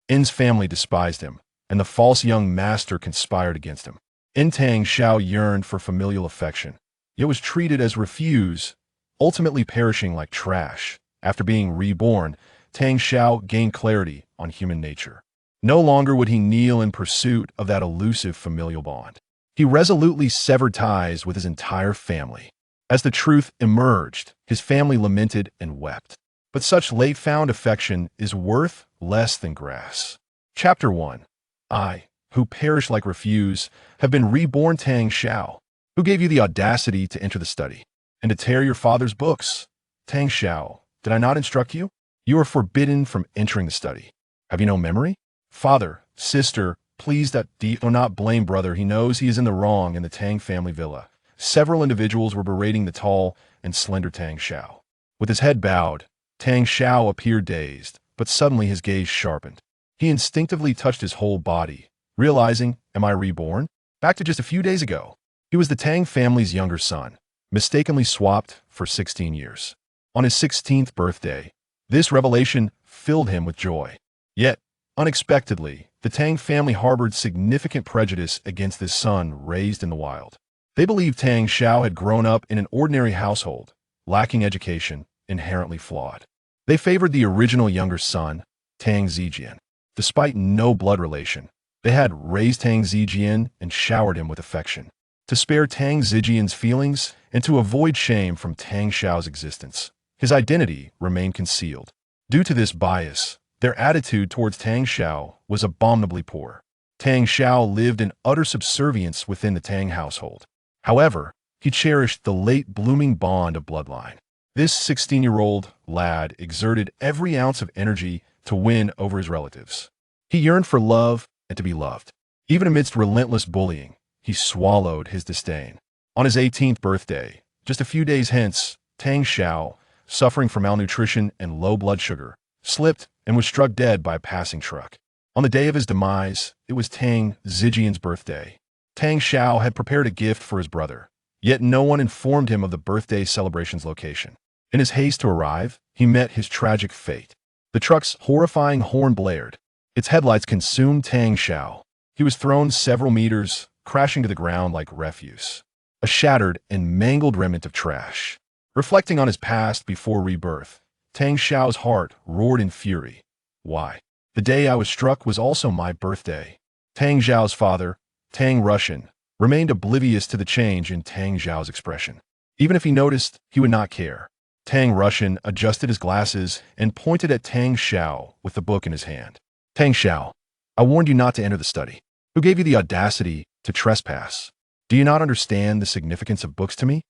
In's family despised him, and the false young master conspired against him. In Tang Xiao yearned for familial affection, yet was treated as refuse, ultimately perishing like trash. After being reborn, Tang Xiao gained clarity on human nature. No longer would he kneel in pursuit of that elusive familial bond. He resolutely severed ties with his entire family. As the truth emerged, his family lamented and wept. But such late-found affection is worth less than grass. Chapter 1. I, who perish like refuse, have been reborn. Tang Xiao. Who gave you the audacity to enter the study and to tear your father's books? Tang Xiao, did I not instruct you? You are forbidden from entering the study. Have you no memory? Father, sister, please do not blame brother. He knows he is in the wrong in the Tang family villa. Several individuals were berating the tall and slender Tang Xiao. With his head bowed, Tang Xiao appeared dazed, but suddenly his gaze sharpened. He instinctively touched his whole body, realizing, am I reborn? Back to just a few days ago. He was the Tang family's younger son, mistakenly swapped for 16 years. On his 16th birthday, this revelation filled him with joy. Yet, unexpectedly, the Tang family harbored significant prejudice against this son raised in the wild. They believed Tang Xiao had grown up in an ordinary household, lacking education, inherently flawed. They favored the original younger son, Tang Zijian. Despite no blood relation, they had raised Tang Zijian and showered him with affection. To spare Tang Zijian's feelings and to avoid shame from Tang Xiao's existence, his identity remained concealed. Due to this bias, their attitude towards Tang Xiao was abominably poor. Tang Xiao lived in utter subservience within the Tang household. However, he cherished the late blooming bond of bloodline. This 16-year-old lad exerted every ounce of energy to win over his relatives. He yearned for love and to be loved. Even amidst relentless bullying, he swallowed his disdain. On his 18th birthday, just a few days hence, Tang Xiao, suffering from malnutrition and low blood sugar, slipped and was struck dead by a passing truck. On the day of his demise, it was Tang Zijian's birthday. Tang Xiao had prepared a gift for his brother, yet no one informed him of the birthday celebration's location. In his haste to arrive, he met his tragic fate. The truck's horrifying horn blared. Its headlights consumed Tang Xiao. He was thrown several meters, crashing to the ground like refuse, a shattered and mangled remnant of trash. Reflecting on his past before rebirth, Tang Xiao's heart roared in fury. Why? The day I was struck was also my birthday. Tang Xiao's father, Tang Russian, remained oblivious to the change in Tang Xiao's expression. Even if he noticed, he would not care. Tang Russian adjusted his glasses and pointed at Tang Xiao with the book in his hand. Tang Xiao, I warned you not to enter the study. Who gave you the audacity to trespass? Do you not understand the significance of books to me?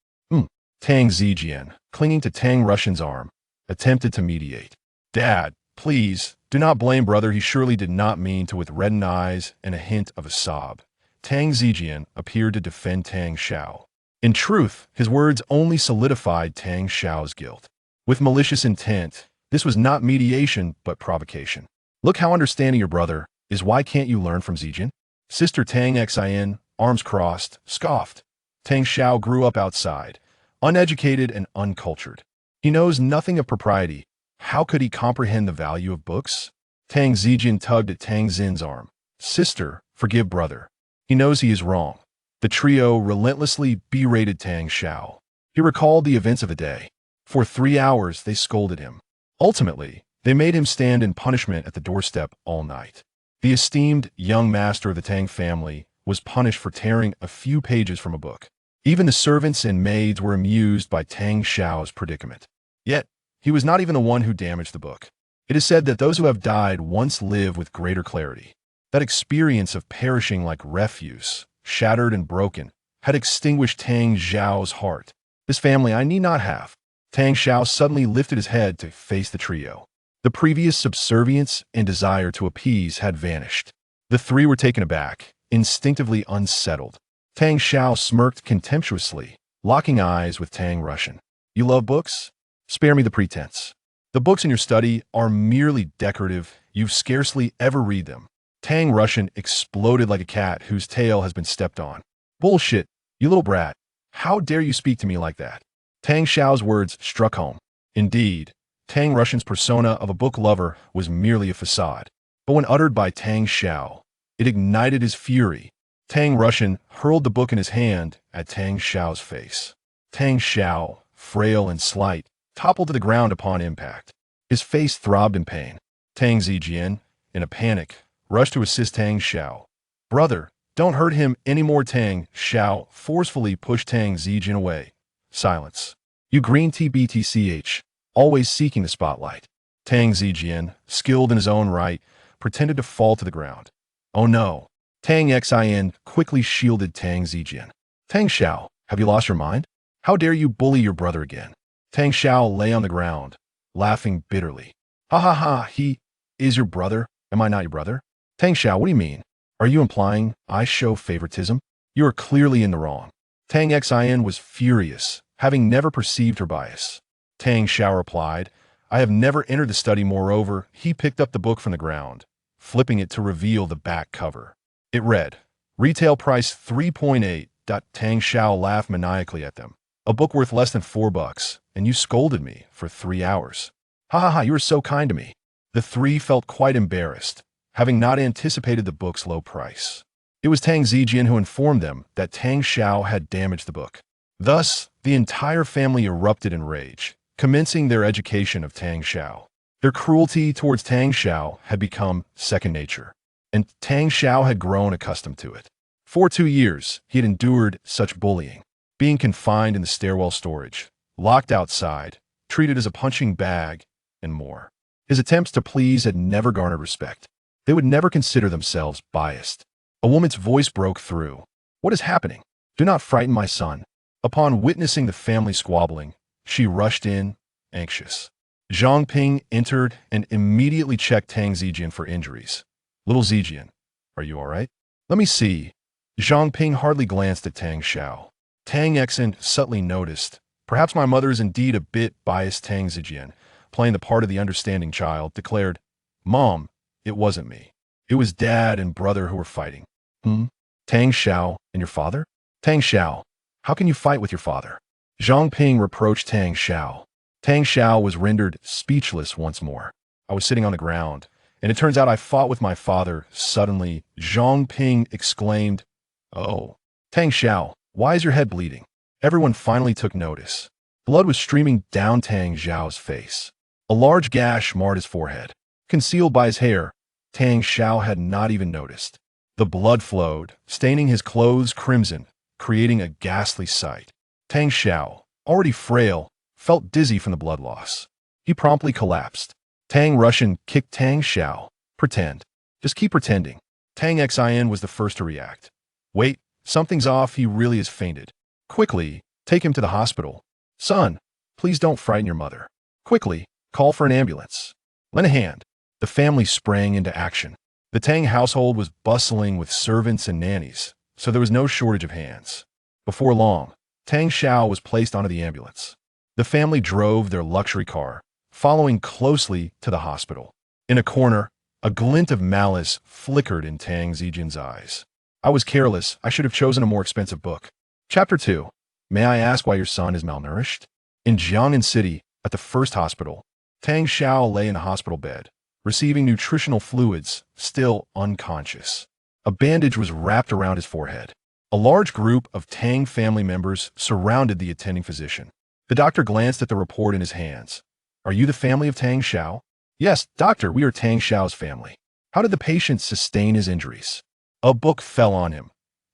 Tang Zijian, clinging to Tang Russian's arm, attempted to mediate. Dad, please, do not blame brother. He surely did not mean to. With reddened eyes and a hint of a sob, Tang Zijian appeared to defend Tang Xiao. In truth, his words only solidified Tang Xiao's guilt. With malicious intent, this was not mediation but provocation. Look how understanding your brother is. Why can't you learn from Zijian? Sister Tang Xin, arms crossed, scoffed. Tang Xiao grew up outside, uneducated and uncultured. He knows nothing of propriety. How could he comprehend the value of books? Tang Zijian tugged at Tang Xin's arm. Sister, forgive brother. He knows he is wrong. The trio relentlessly berated Tang Xiao. He recalled the events of the day. For 3 hours, they scolded him. Ultimately, they made him stand in punishment at the doorstep all night. The esteemed young master of the Tang family was punished for tearing a few pages from a book. Even the servants and maids were amused by Tang Xiao's predicament. Yet, he was not even the one who damaged the book. It is said that those who have died once live with greater clarity. That experience of perishing like refuse, shattered and broken, had extinguished Tang Xiao's heart. This family I need not have. Tang Xiao suddenly lifted his head to face the trio. The previous subservience and desire to appease had vanished. The three were taken aback, instinctively unsettled. Tang Xiao smirked contemptuously, locking eyes with Tang Russian. You love books? Spare me the pretense. The books in your study are merely decorative. You scarcely ever read them. Tang Russian exploded like a cat whose tail has been stepped on. Bullshit, you little brat. How dare you speak to me like that? Tang Xiao's words struck home. Indeed, Tang Russian's persona of a book lover was merely a facade. But when uttered by Tang Xiao, it ignited his fury. Tang Russian hurled the book in his hand at Tang Xiao's face. Tang Xiao, frail and slight, toppled to the ground upon impact. His face throbbed in pain. Tang Zijian, in a panic, rushed to assist Tang Xiao. "Brother, don't hurt him anymore." Tang Xiao forcefully pushed Tang Zijian away. Silence. "You green TBTCH, always seeking the spotlight." Tang Zijian, skilled in his own right, pretended to fall to the ground. "Oh no." Tang Xin quickly shielded Tang Zijian. "Tang Xiao, have you lost your mind? How dare you bully your brother again?" Tang Xiao lay on the ground, laughing bitterly. "Ha ha ha, he is your brother. Am I not your brother?" "Tang Xiao, what do you mean? Are you implying I show favoritism? You are clearly in the wrong." Tang Xin was furious, having never perceived her bias. Tang Xiao replied, "I have never entered the study." Moreover, he picked up the book from the ground, flipping it to reveal the back cover. It read, "Retail price 3.8. Tang Xiao laughed maniacally at them. "A book worth less than $4, and you scolded me for 3 hours. Ha ha ha, you were so kind to me." The three felt quite embarrassed, having not anticipated the book's low price. It was Tang Zijian who informed them that Tang Xiao had damaged the book. Thus, the entire family erupted in rage, commencing their education of Tang Xiao. Their cruelty towards Tang Xiao had become second nature, and Tang Xiao had grown accustomed to it. For 2 years, he had endured such bullying, being confined in the stairwell storage, locked outside, treated as a punching bag, and more. His attempts to please had never garnered respect. They would never consider themselves biased. A woman's voice broke through. "What is happening? Do not frighten my son." Upon witnessing the family squabbling, she rushed in, anxious. Zhang Ping entered and immediately checked Tang Zijian for injuries. "Little Zijian, are you all right?" "Let me see." Zhang Ping hardly glanced at Tang Xiao. Tang Xin subtly noticed, "Perhaps my mother is indeed a bit biased." Tang Zijian, playing the part of the understanding child, declared, "Mom, it wasn't me. It was Dad and brother who were fighting." Tang Xiao and your father?" "Tang Xiao, how can you fight with your father?" Zhang Ping reproached Tang Xiao. Tang Xiao was rendered speechless once more. "I was sitting on the ground, and it turns out I fought with my father." Suddenly, Zhang Ping exclaimed, "Oh, Tang Xiao, why is your head bleeding?" Everyone finally took notice. Blood was streaming down Tang Xiao's face. A large gash marred his forehead. Concealed by his hair, Tang Xiao had not even noticed. The blood flowed, staining his clothes crimson, creating a ghastly sight. Tang Xiao, already frail, felt dizzy from the blood loss. He promptly collapsed. Tang Russian kicked Tang Xiao. "Pretend. Just keep pretending." Tang Xin was the first to react. "Wait, something's off. He really has fainted. Quickly, take him to the hospital." "Son, please don't frighten your mother. Quickly, call for an ambulance. Lend a hand." The family sprang into action. The Tang household was bustling with servants and nannies, so there was no shortage of hands. Before long, Tang Xiao was placed onto the ambulance. The family drove their luxury car, following closely to the hospital. In a corner, a glint of malice flickered in Tang Zijian's eyes. "I was careless. I should have chosen a more expensive book." Chapter 2. May I ask why your son is malnourished? In Jiangnan City, at the first hospital, Tang Xiao lay in a hospital bed, receiving nutritional fluids, still unconscious. A bandage was wrapped around his forehead. A large group of Tang family members surrounded the attending physician. The doctor glanced at the report in his hands. "Are you the family of Tang Xiao?" "Yes, doctor, we are Tang Xiao's family." "How did the patient sustain his injuries?" A book fell on him.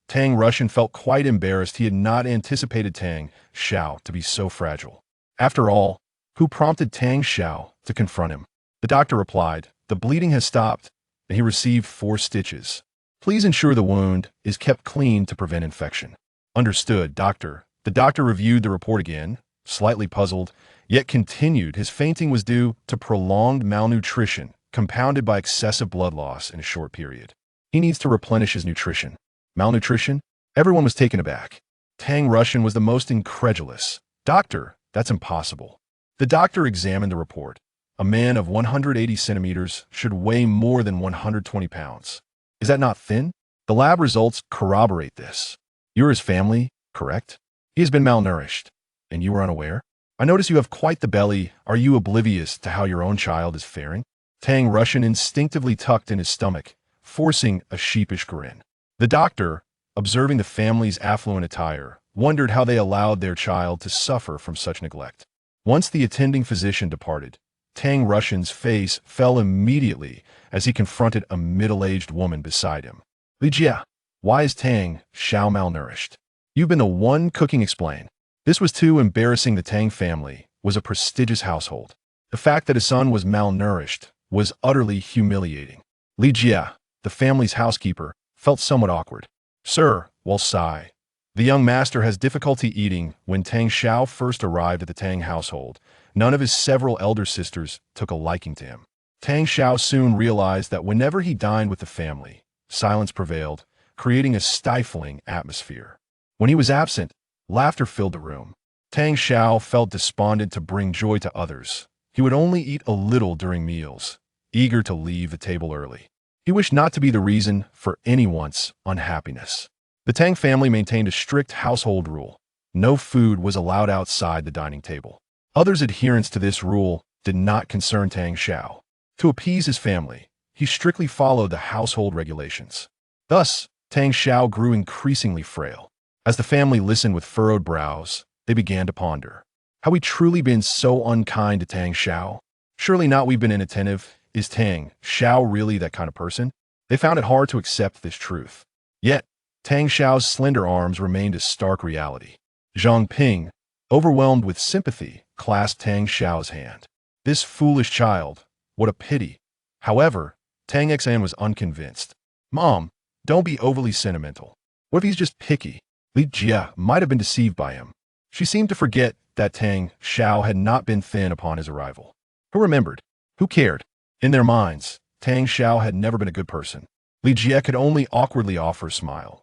Tang Russian felt quite embarrassed. He had not anticipated Tang Xiao to be so fragile. After all, who prompted Tang Xiao to confront him? The doctor replied, "The bleeding has stopped, and he received 4 stitches. Please ensure the wound is kept clean to prevent infection." "Understood, doctor." The doctor reviewed the report again, slightly puzzled, yet continued. His fainting was due to prolonged malnutrition, compounded by excessive blood loss in a short period. He needs to replenish his nutrition. Malnutrition? Everyone was taken aback. Tang Russian was the most incredulous. "Doctor, that's impossible." The doctor examined the report. A man of 180 centimeters should weigh more than 120 pounds. Is that not thin? The lab results corroborate this. You're his family, correct? He has been malnourished, and you were unaware? I notice you have quite the belly. Are you oblivious to how your own child is faring? Tang Russian instinctively tucked in his stomach, forcing a sheepish grin. The doctor, observing the family's affluent attire, wondered how they allowed their child to suffer from such neglect. Once the attending physician departed, Tang Russian's face fell immediately as he confronted a middle-aged woman beside him. Li Jia, why is Tang Xiao malnourished? You've been the one cooking, explain. This was too embarrassing. The Tang family was a prestigious household. The fact that his son was malnourished was utterly humiliating. Li Jia, the family's housekeeper, felt somewhat awkward. Sir, Wal Sai, the young master has difficulty eating. When Tang Xiao first arrived at the Tang household, none of his several elder sisters took a liking to him. Tang Xiao soon realized that whenever he dined with the family, silence prevailed, creating a stifling atmosphere. When he was absent, laughter filled the room. Tang Xiao felt despondent to bring joy to others. He would only eat a little during meals, eager to leave the table early. He wished not to be the reason for anyone's unhappiness. The Tang family maintained a strict household rule. No food was allowed outside the dining table. Others' adherence to this rule did not concern Tang Xiao. To appease his family, he strictly followed the household regulations. Thus, Tang Xiao grew increasingly frail. As the family listened with furrowed brows, they began to ponder. Have we truly been so unkind to Tang Xiao? Surely not. We've been inattentive. Is Tang Xiao really that kind of person? They found it hard to accept this truth. Yet, Tang Xiao's slender arms remained a stark reality. Zhang Ping, overwhelmed with sympathy, clasped Tang Xiao's hand. This foolish child, what a pity. However, Tang Xan was unconvinced. Mom, don't be overly sentimental. What if he's just picky? Li Jia might have been deceived by him. She seemed to forget that Tang Xiao had not been thin upon his arrival. Who remembered? Who cared? In their minds, Tang Xiao had never been a good person. Li Jia could only awkwardly offer a smile.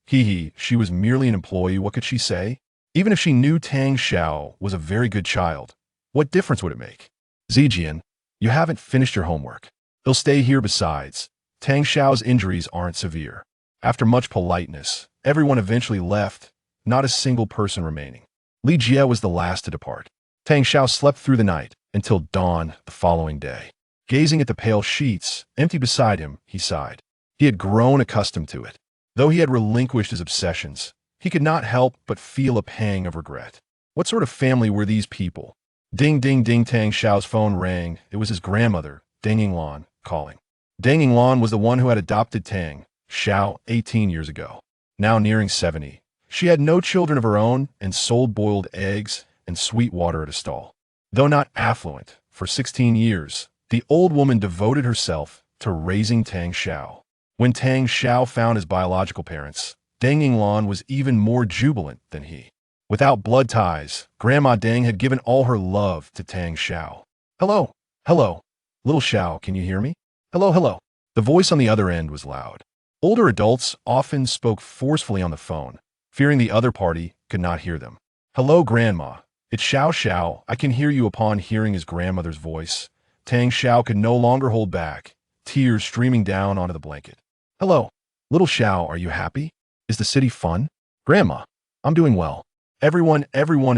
She was merely an employee. What could she say? Even if she knew Tang Xiao was a very good child, what difference would it make? Zijian, you haven't finished your homework. He'll stay here. Besides, Tang Xiao's injuries aren't severe. After much politeness, everyone eventually left, not a single person remaining. Li Jia was the last to depart. Tang Xiao slept through the night until dawn the following day. Gazing at the pale sheets empty beside him, he sighed. He had grown accustomed to it. Though he had relinquished his obsessions, he could not help but feel a pang of regret. What sort of family were these people? Ding, ding, ding. Tang Xiao's phone rang. It was his grandmother, Deng Yinglan, calling. Deng Yinglan was the one who had adopted Tang Xiao 18 years ago. Now nearing 70, she had no children of her own and sold boiled eggs and sweet water at a stall. Though not affluent, for 16 years, the old woman devoted herself to raising Tang Xiao. When Tang Xiao found his biological parents, Deng Yinglan was even more jubilant than he. Without blood ties, Grandma Deng had given all her love to Tang Xiao. Hello, hello. Little Xiao, can you hear me? Hello, hello. The voice on the other end was loud. Older adults often spoke forcefully on the phone, fearing the other party could not hear them. Hello, Grandma. It's Xiao Xiao. I can hear you. Upon hearing his grandmother's voice, Tang Xiao could no longer hold back, tears streaming down onto the blanket. Hello, little Xiao, are you happy? Is the city fun? Grandma, I'm doing well. Everyone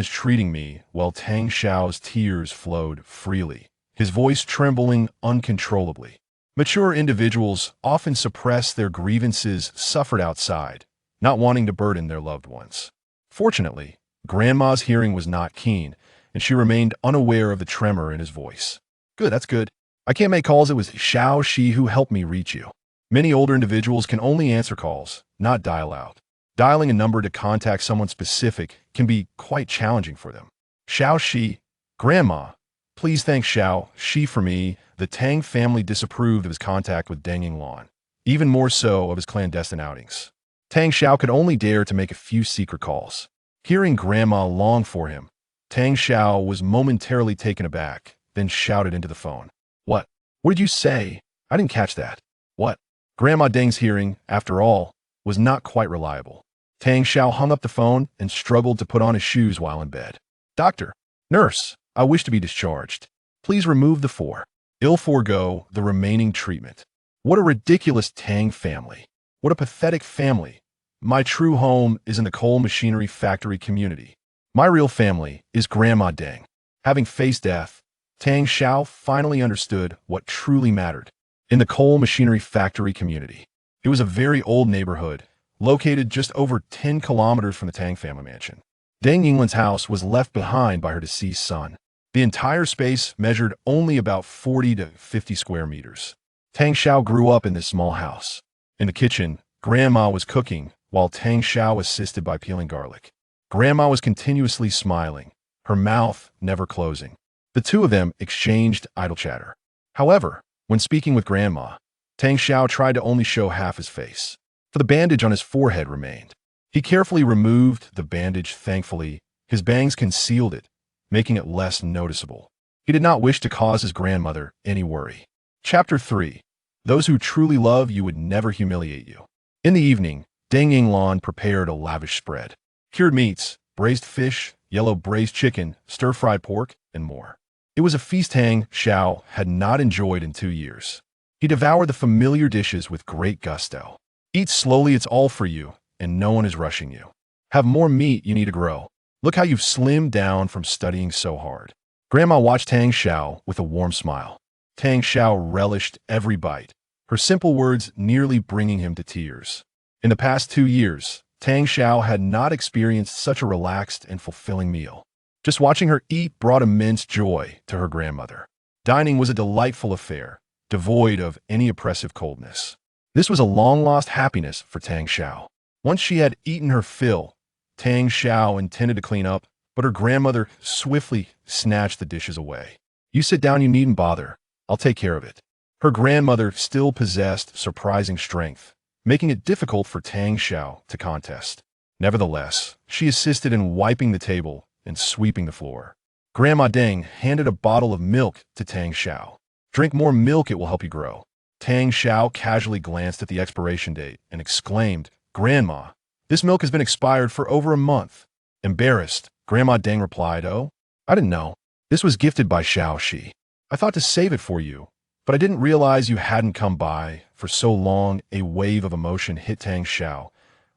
is treating me well. Tang Xiao's tears flowed freely, his voice trembling uncontrollably. Mature individuals often suppress their grievances suffered outside, not wanting to burden their loved ones. Fortunately, Grandma's hearing was not keen, and she remained unaware of the tremor in his voice. Good, that's good. I can't make calls. It was Xiao Shi who helped me reach you. Many older individuals can only answer calls, not dial out. Dialing a number to contact someone specific can be quite challenging for them. Xiao Shi, Grandma, please thank Xiao Shi for me. The Tang family disapproved of his contact with Deng Yinglan, even more so of his clandestine outings. Tang Xiao could only dare to make a few secret calls. Hearing Grandma long for him, Tang Xiao was momentarily taken aback, then shouted into the phone. What? What did you say? I didn't catch that. What? Grandma Deng's hearing, after all, was not quite reliable. Tang Xiao hung up the phone and struggled to put on his shoes while in bed. Doctor, nurse, I wish to be discharged. Please remove the four. I'll forego the remaining treatment. What a ridiculous Tang family. What a pathetic family. My true home is in the coal machinery factory community. My real family is Grandma Deng. Having faced death, Tang Xiao finally understood what truly mattered. In the coal machinery factory community, it was a very old neighborhood, located just over 10 kilometers from the Tang family mansion. Deng Yinglin's house was left behind by her deceased son. The entire space measured only about 40 to 50 square meters. Tang Xiao grew up in this small house. In the kitchen, Grandma was cooking, while Tang Xiao assisted by peeling garlic. Grandma was continuously smiling, her mouth never closing. The two of them exchanged idle chatter. However, when speaking with Grandma, Tang Xiao tried to only show half his face, for the bandage on his forehead remained. He carefully removed the bandage. Thankfully, his bangs concealed it, making it less noticeable. He did not wish to cause his grandmother any worry. Chapter 3. Those who truly love you would never humiliate you. In the evening, Deng Yinglan prepared a lavish spread. Cured meats, braised fish, yellow braised chicken, stir-fried pork, and more. It was a feast Tang Xiao had not enjoyed in 2 years. He devoured the familiar dishes with great gusto. Eat slowly, it's all for you, and no one is rushing you. Have more meat, you need to grow. Look how you've slimmed down from studying so hard. Grandma watched Tang Xiao with a warm smile. Tang Xiao relished every bite, her simple words nearly bringing him to tears. In the past 2 years, Tang Xiao had not experienced such a relaxed and fulfilling meal. Just watching her eat brought immense joy to her grandmother. Dining was a delightful affair, devoid of any oppressive coldness. This was a long-lost happiness for Tang Xiao. Once she had eaten her fill, Tang Xiao intended to clean up, but her grandmother swiftly snatched the dishes away. You sit down, you needn't bother. I'll take care of it. Her grandmother still possessed surprising strength, making it difficult for Tang Xiao to contest. Nevertheless, she assisted in wiping the table and sweeping the floor. Grandma Deng handed a bottle of milk to Tang Xiao. Drink more milk, it will help you grow. Tang Xiao casually glanced at the expiration date and exclaimed, Grandma, this milk has been expired for over a month. Embarrassed, Grandma Deng replied, Oh, I didn't know. This was gifted by Xiao Shi. I thought to save it for you, but I didn't realize you hadn't come by for so long. A wave of emotion hit Tang Xiao,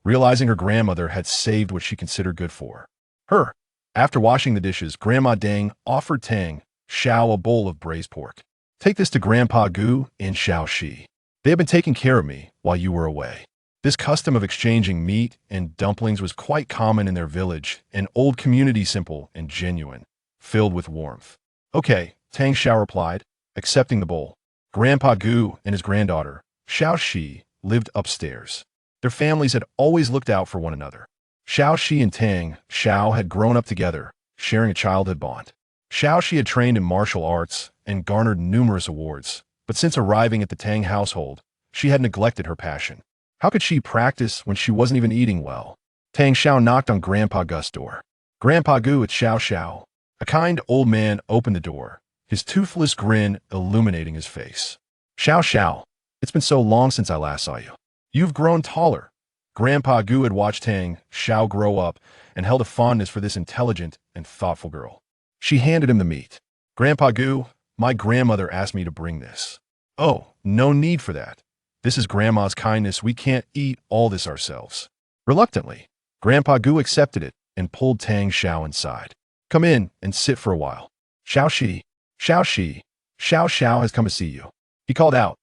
realizing her grandmother had saved what she considered good for her. After washing the dishes, Grandma Deng offered Tang Xiao a bowl of braised pork. Take this to Grandpa Gu and Xiao Shi. They have been taking care of me while you were away. This custom of exchanging meat and dumplings was quite common in their village, an old community, simple and genuine, filled with warmth. Okay, Tang Xiao replied, accepting the bowl. Grandpa Gu and his granddaughter, Xiao Shi, lived upstairs. Their families had always looked out for one another. Xiao Shi and Tang Xiao had grown up together, sharing a childhood bond. Xiao Shi had trained in martial arts and garnered numerous awards, but since arriving at the Tang household, she had neglected her passion. How could she practice when she wasn't even eating well? Tang Xiao knocked on Grandpa Gus's door. Grandpa Gu, it's Xiao Xiao. A kind old man opened the door, his toothless grin illuminating his face. Xiao Xiao, it's been so long since I last saw you. You've grown taller. Grandpa Gu had watched Tang Xiao grow up and held a fondness for this intelligent and thoughtful girl. She handed him the meat. Grandpa Gu, my grandmother asked me to bring this. Oh, no need for that. This is Grandma's kindness. We can't eat all this ourselves. Reluctantly, Grandpa Gu accepted it and pulled Tang Xiao inside. Come in and sit for a while. Xiao Shi, Xiao Shi, Xiao Xiao has come to see you. He called out.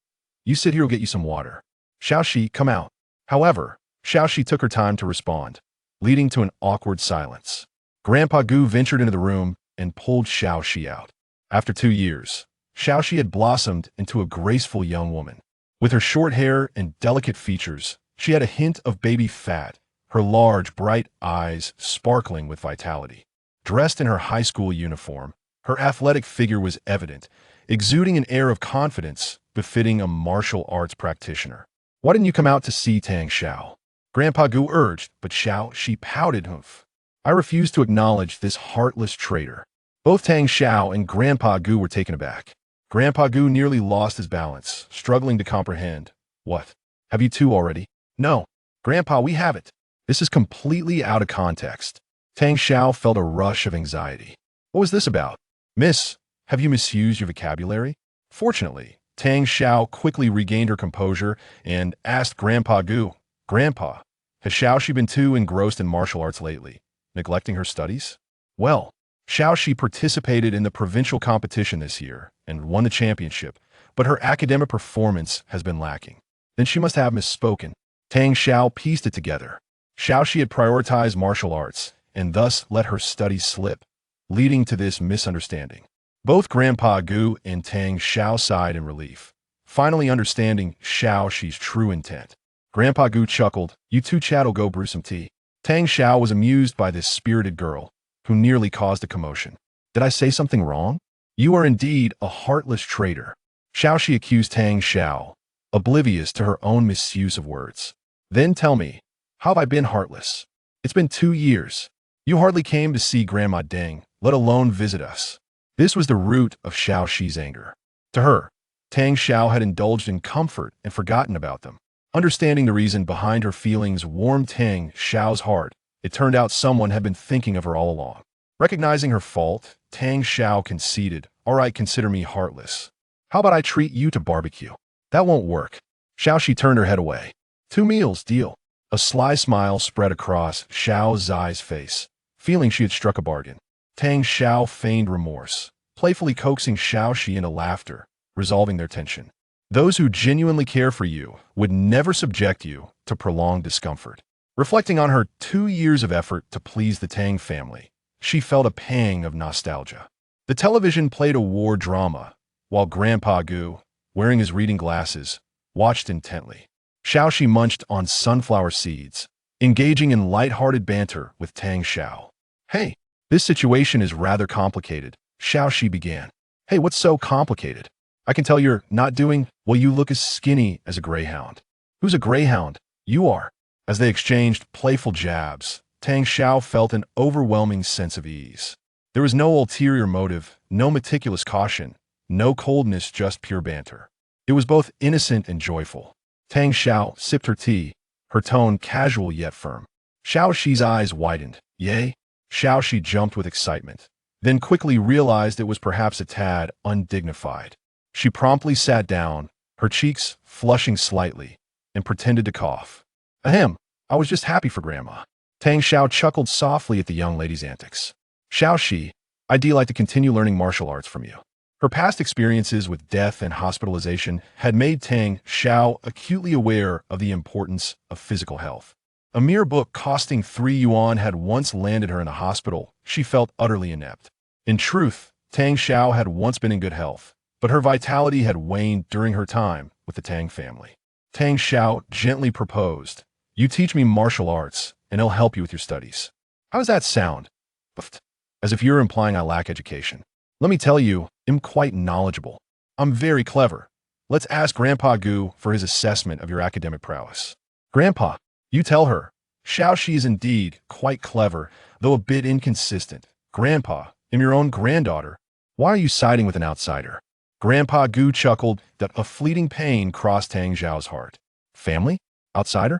You sit here, we'll get you some water. Xiao Shi, come out. However, Xiao Shi took her time to respond, leading to an awkward silence. Grandpa Gu ventured into the room and pulled Xiao Shi out. After 2 years, Xiao Shi had blossomed into a graceful young woman. With her short hair and delicate features, she had a hint of baby fat, her large, bright eyes sparkling with vitality. Dressed in her high school uniform, her athletic figure was evident, exuding an air of confidence befitting a martial arts practitioner. Why didn't you come out to see Tang Xiao? Grandpa Gu urged, but Xiao Shi pouted. Humph. I refused to acknowledge this heartless traitor. Both Tang Xiao and Grandpa Gu were taken aback. Grandpa Gu nearly lost his balance, struggling to comprehend. What? Have you two already? No. Grandpa, we haven't. This is completely out of context. Tang Xiao felt a rush of anxiety. What was this about? Miss, have you misused your vocabulary? Fortunately, Tang Xiao quickly regained her composure and asked Grandpa Gu, Grandpa, has Xiao Shi been too engrossed in martial arts lately, neglecting her studies? Well, Xiaoxi participated in the provincial competition this year and won the championship, but her academic performance has been lacking. Then she must have misspoken. Tang Xiao pieced it together. Xiaoxi had prioritized martial arts and thus let her studies slip, leading to this misunderstanding. Both Grandpa Gu and Tang Xiao sighed in relief, finally understanding Xiaoxi's true intent. Grandpa Gu chuckled, "You two chat'll go brew some tea." Tang Xiao was amused by this spirited girl, who nearly caused a commotion. "Did I say something wrong? You are indeed a heartless traitor." Xiaoxi accused Tang Xiao, oblivious to her own misuse of words. "Then tell me, how have I been heartless? It's been 2 years. You hardly came to see Grandma Deng, let alone visit us." This was the root of Xiaoxi's anger. To her, Tang Xiao had indulged in comfort and forgotten about them. Understanding the reason behind her feelings warmed Tang Xiao's heart. It turned out someone had been thinking of her all along. Recognizing her fault, Tang Xiao conceded, "All right, consider me heartless. How about I treat you to barbecue?" "That won't work." Xiaoxi turned her head away. "2 meals, deal." A sly smile spread across Xiao Zai's face, feeling she had struck a bargain. Tang Xiao feigned remorse, playfully coaxing Xiaoxi into laughter, resolving their tension. Those who genuinely care for you would never subject you to prolonged discomfort. Reflecting on her 2 years of effort to please the Tang family, she felt a pang of nostalgia. The television played a war drama, while Grandpa Gu, wearing his reading glasses, watched intently. Xiaoxi munched on sunflower seeds, engaging in light-hearted banter with Tang Xiao. "Hey, this situation is rather complicated," Xiaoxi began. "Hey, what's so complicated? I can tell you're not doing well. You look as skinny as a greyhound." "Who's a greyhound?" "You are." As they exchanged playful jabs, Tang Xiao felt an overwhelming sense of ease. There was no ulterior motive, no meticulous caution, no coldness, just pure banter. It was both innocent and joyful. Tang Xiao sipped her tea, her tone casual yet firm. Xiaoxi's eyes widened. "Yay?" Xiaoxi jumped with excitement, then quickly realized it was perhaps a tad undignified. She promptly sat down, her cheeks flushing slightly, and pretended to cough. "Ahem, I was just happy for Grandma." Tang Xiao chuckled softly at the young lady's antics. "Xiaoxi, I'd like to continue learning martial arts from you." Her past experiences with death and hospitalization had made Tang Xiao acutely aware of the importance of physical health. A mere book costing 3 yuan had once landed her in a hospital. She felt utterly inept. In truth, Tang Xiao had once been in good health, but her vitality had waned during her time with the Tang family. Tang Xiao gently proposed, "You teach me martial arts, and it'll help you with your studies." "How does that sound?" "As if you're implying I lack education." "Let me tell you, I'm quite knowledgeable. I'm very clever. Let's ask Grandpa Gu for his assessment of your academic prowess." "Grandpa, you tell her. Xiaoxi is indeed quite clever, though a bit inconsistent." "Grandpa, I'm your own granddaughter. Why are you siding with an outsider?" Grandpa Gu chuckled that a fleeting pain crossed Tang Xiao's heart. "Family? Outsider?"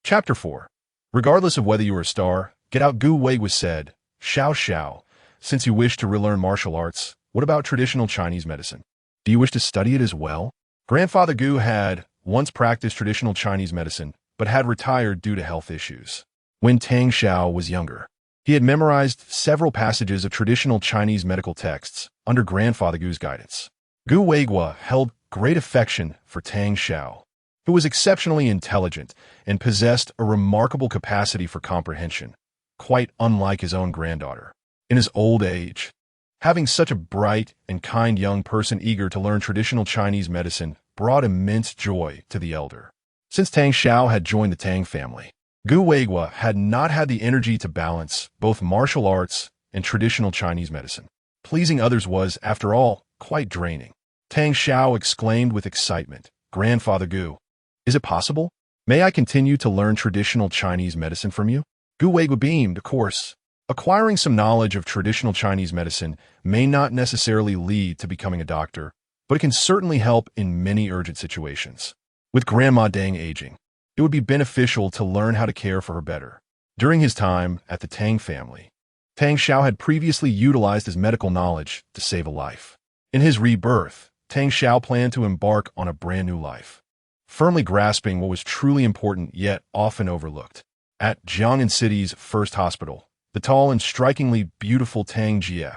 Chapter 4. Regardless of whether you are a star, get out. Gu Wei was said, Xiao, since you wish to relearn martial arts, what about traditional Chinese medicine? Do you wish to study it as well? Grandfather Gu had once practiced traditional Chinese medicine, but had retired due to health issues. When Tang Xiao was younger, he had memorized several passages of traditional Chinese medical texts under Grandfather Gu's guidance. Gu Weigua held great affection for Tang Xiao, who was exceptionally intelligent and possessed a remarkable capacity for comprehension, quite unlike his own granddaughter. In his old age, having such a bright and kind young person eager to learn traditional Chinese medicine brought immense joy to the elder. Since Tang Xiao had joined the Tang family, Gu Weigua had not had the energy to balance both martial arts and traditional Chinese medicine. Pleasing others was, after all, quite draining. Tang Xiao exclaimed with excitement, "Grandfather Gu, is it possible? May I continue to learn traditional Chinese medicine from you?" Gu Weigua beamed, "Of course. Acquiring some knowledge of traditional Chinese medicine may not necessarily lead to becoming a doctor, but it can certainly help in many urgent situations. With Grandma Deng aging, it would be beneficial to learn how to care for her better." During his time at the Tang family, Tang Xiao had previously utilized his medical knowledge to save a life. In his rebirth, Tang Xiao planned to embark on a brand new life, firmly grasping what was truly important yet often overlooked. At Jiangnan City's first hospital, The tall and strikingly beautiful Tang Jie,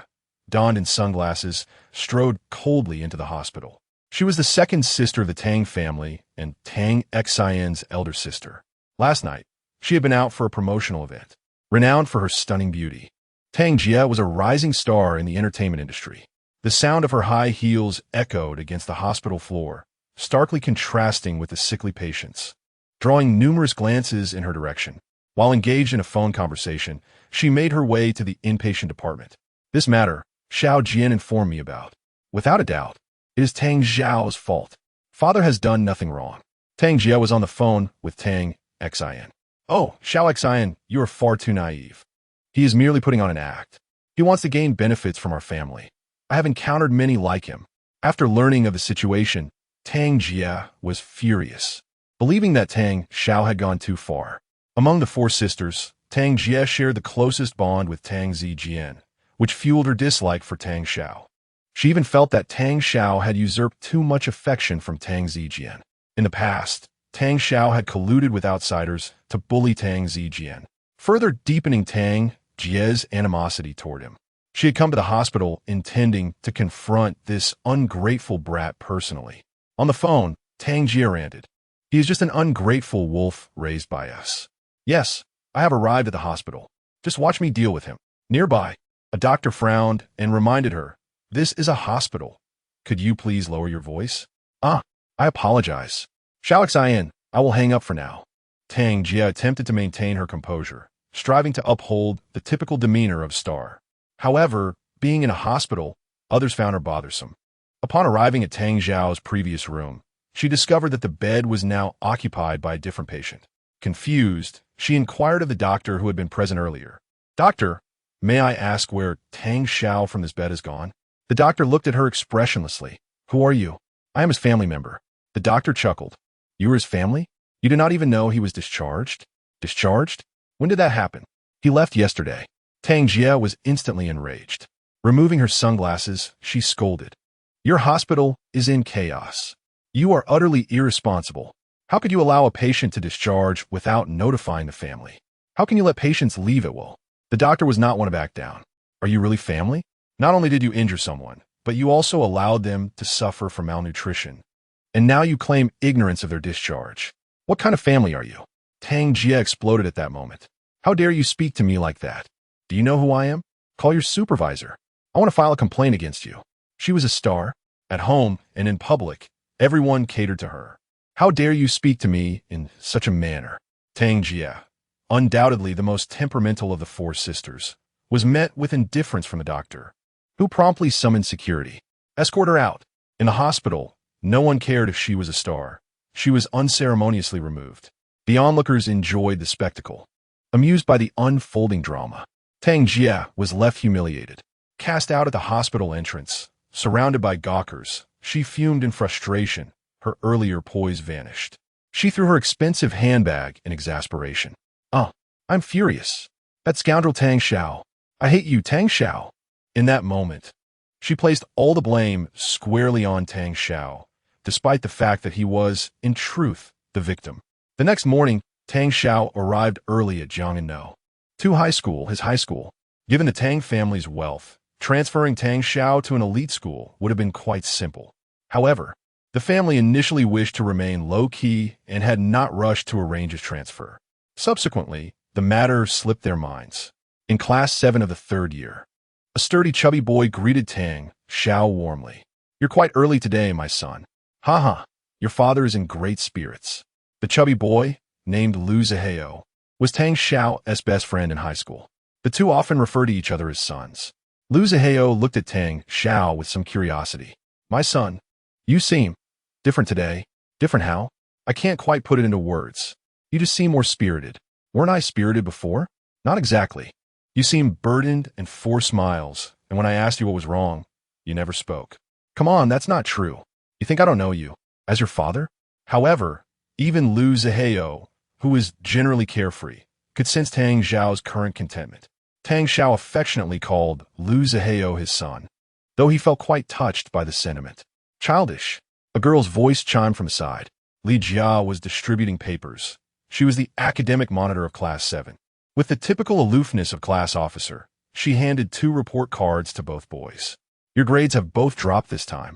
donned in sunglasses, strode coldly into the hospital. She was the second sister of the Tang family and Tang Xian's elder sister. Last night, she had been out for a promotional event, renowned for her stunning beauty. Tang Jie was a rising star in the entertainment industry. The sound of her high heels echoed against the hospital floor, starkly contrasting with the sickly patients. Drawing numerous glances in her direction, while engaged in a phone conversation, she made her way to the inpatient department. This matter, Xiao Jian informed me about. Without a doubt, it is Tang Zhao's fault. Father has done nothing wrong. Tang Jie was on the phone with Tang Xian. Oh, Xiao Xian, you are far too naive. He is merely putting on an act. He wants to gain benefits from our family. I have encountered many like him. After learning of the situation, Tang Jie was furious, believing that Tang Xiao had gone too far. Among the four sisters, Tang Jie shared the closest bond with Tang Zijian, which fueled her dislike for Tang Xiao. She even felt that Tang Xiao had usurped too much affection from Tang Zijian. In the past, Tang Xiao had colluded with outsiders to bully Tang Zijian, further deepening Tang Jie's animosity toward him. She had come to the hospital intending to confront this ungrateful brat personally. On the phone, Tang Jie ranted, "He is just an ungrateful wolf raised by us. Yes, I have arrived at the hospital. Just watch me deal with him." Nearby, a doctor frowned and reminded her, "This is a hospital. Could you please lower your voice?" "Ah, I apologize. Xiao Xian, I will hang up for now." Tang Jie attempted to maintain her composure, striving to uphold the typical demeanor of a star. However, being in a hospital, others found her bothersome. Upon arriving at Tang Zhao's previous room, she discovered that the bed was now occupied by a different patient. Confused, she inquired of the doctor who had been present earlier. "Doctor, may I ask where Tang Xiao from this bed has gone?" The doctor looked at her expressionlessly. "Who are you?" "I am his family member." The doctor chuckled. "You are his family? You did not even know he was discharged?" "Discharged? When did that happen?" "He left yesterday." Tang Jie was instantly enraged. Removing her sunglasses, she scolded, "Your hospital is in chaos. You are utterly irresponsible. How could you allow a patient to discharge without notifying the family? How can you let patients leave at will?" The doctor was not one to back down. "Are you really family? Not only did you injure someone, but you also allowed them to suffer from malnutrition. And now you claim ignorance of their discharge. What kind of family are you?" Tang Jie exploded at that moment. "How dare you speak to me like that? Do you know who I am? Call your supervisor. I want to file a complaint against you." She was a star. At home and in public, everyone catered to her. "How dare you speak to me in such a manner?" Tang Jie, undoubtedly the most temperamental of the four sisters, was met with indifference from the doctor, who promptly summoned security. "Escort her out." In the hospital, no one cared if she was a star. She was unceremoniously removed. The onlookers enjoyed the spectacle, amused by the unfolding drama. Tang Jie was left humiliated. Cast out at the hospital entrance, surrounded by gawkers, she fumed in frustration. Her earlier poise vanished. She threw her expensive handbag in exasperation. "Oh, I'm furious. That scoundrel Tang Xiao. I hate you, Tang Xiao." In that moment, she placed all the blame squarely on Tang Xiao, despite the fact that he was, in truth, the victim. The next morning, Tang Xiao arrived early at Jiang'an his high school. Given the Tang family's wealth, transferring Tang Xiao to an elite school would have been quite simple. However, the family initially wished to remain low-key and had not rushed to arrange his transfer. Subsequently, the matter slipped their minds. In Class 7 of the third year, a sturdy chubby boy greeted Tang Xiao warmly. "You're quite early today, my son. Ha. Your father is in great spirits." The chubby boy, named Lu Zihao, was Tang Xiao's best friend in high school. The two often referred to each other as sons. Lu Zihao looked at Tang Xiao with some curiosity. "My son, you seem different today." "Different how?" "I can't quite put it into words. You just seem more spirited." "Weren't I spirited before?" "Not exactly. You seem burdened and forced smiles, and when I asked you what was wrong, you never spoke." "Come on, that's not true. You think I don't know you? As your father?" However, even Lu Zihao, who was generally carefree, could sense Tang Xiao's current contentment. Tang Xiao affectionately called Lu Zihao his son, though he felt quite touched by the sentiment. "Childish." A girl's voice chimed from the side. Li Jia was distributing papers. She was the academic monitor of Class 7. With the typical aloofness of class officer, she handed 2 report cards to both boys. Your grades have both dropped this time.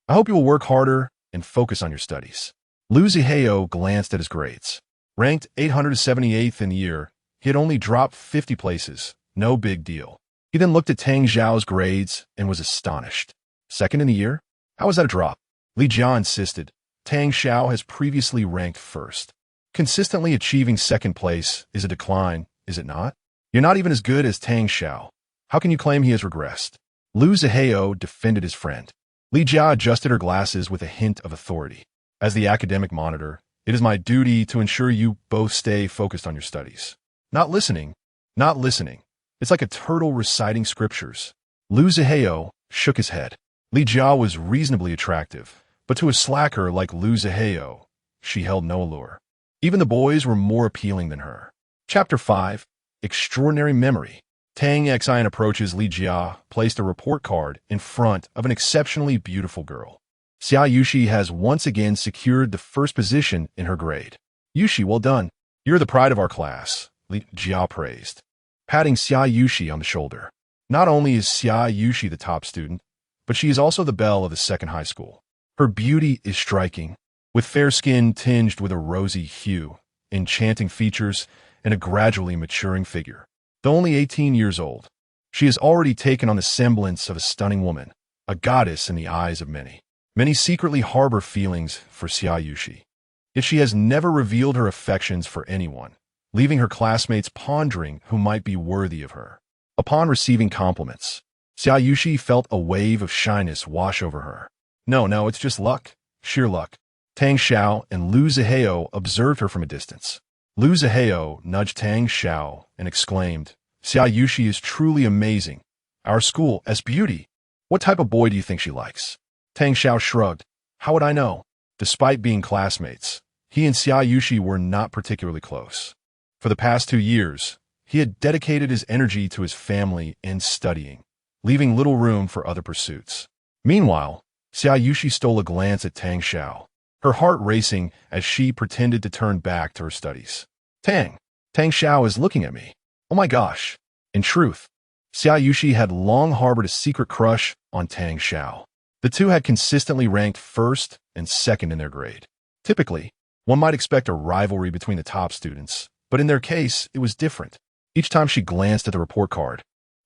I hope you will work harder and focus on your studies. Lu Zihao glanced at his grades. Ranked 878th in the year, he had only dropped 50 places. No big deal. He then looked at Tang Xiao's grades and was astonished. Second in the year? How was that a drop? Li Jia insisted. Tang Xiao has previously ranked first. Consistently achieving second place is a decline, is it not? You're not even as good as Tang Xiao. How can you claim he has regressed? Lu Zihao defended his friend. Li Jia adjusted her glasses with a hint of authority. As the academic monitor, it is my duty to ensure you both stay focused on your studies. Not listening. It's like a turtle reciting scriptures. Lu Zihao shook his head. Li Jia was reasonably attractive, but to a slacker like Lu Zihao, she held no allure. Even the boys were more appealing than her. Chapter 5. Extraordinary Memory. Tang Xian approaches Li Jia, placed a report card in front of an exceptionally beautiful girl. Xia Yushi has once again secured the first position in her grade. Yushi, well done. You're the pride of our class, Li Jia praised, patting Xia Yushi on the shoulder. Not only is Xia Yushi the top student, but she is also the belle of the second high school. Her beauty is striking, with fair skin tinged with a rosy hue, enchanting features, and a gradually maturing figure. Though only 18 years old, she has already taken on the semblance of a stunning woman, a goddess in the eyes of many. Many secretly harbor feelings for Xia Yushi, yet she has never revealed her affections for anyone, leaving her classmates pondering who might be worthy of her. Upon receiving compliments, Xia Yushi felt a wave of shyness wash over her. No, it's just luck, sheer luck. Tang Xiao and Lu Zihao observed her from a distance. Lu Zihao nudged Tang Xiao and exclaimed, Xia Yushi is truly amazing. Our school, as beauty. What type of boy do you think she likes? Tang Xiao shrugged. How would I know? Despite being classmates, he and Xia Yushi were not particularly close. For the past 2 years, he had dedicated his energy to his family and studying, leaving little room for other pursuits. Meanwhile, Xia Yushi stole a glance at Tang Xiao, her heart racing as she pretended to turn back to her studies. Tang Xiao is looking at me. Oh my gosh. In truth, Xia Yushi had long harbored a secret crush on Tang Xiao. The two had consistently ranked first and second in their grade. Typically, one might expect a rivalry between the top students, but in their case, it was different. Each time she glanced at the report card,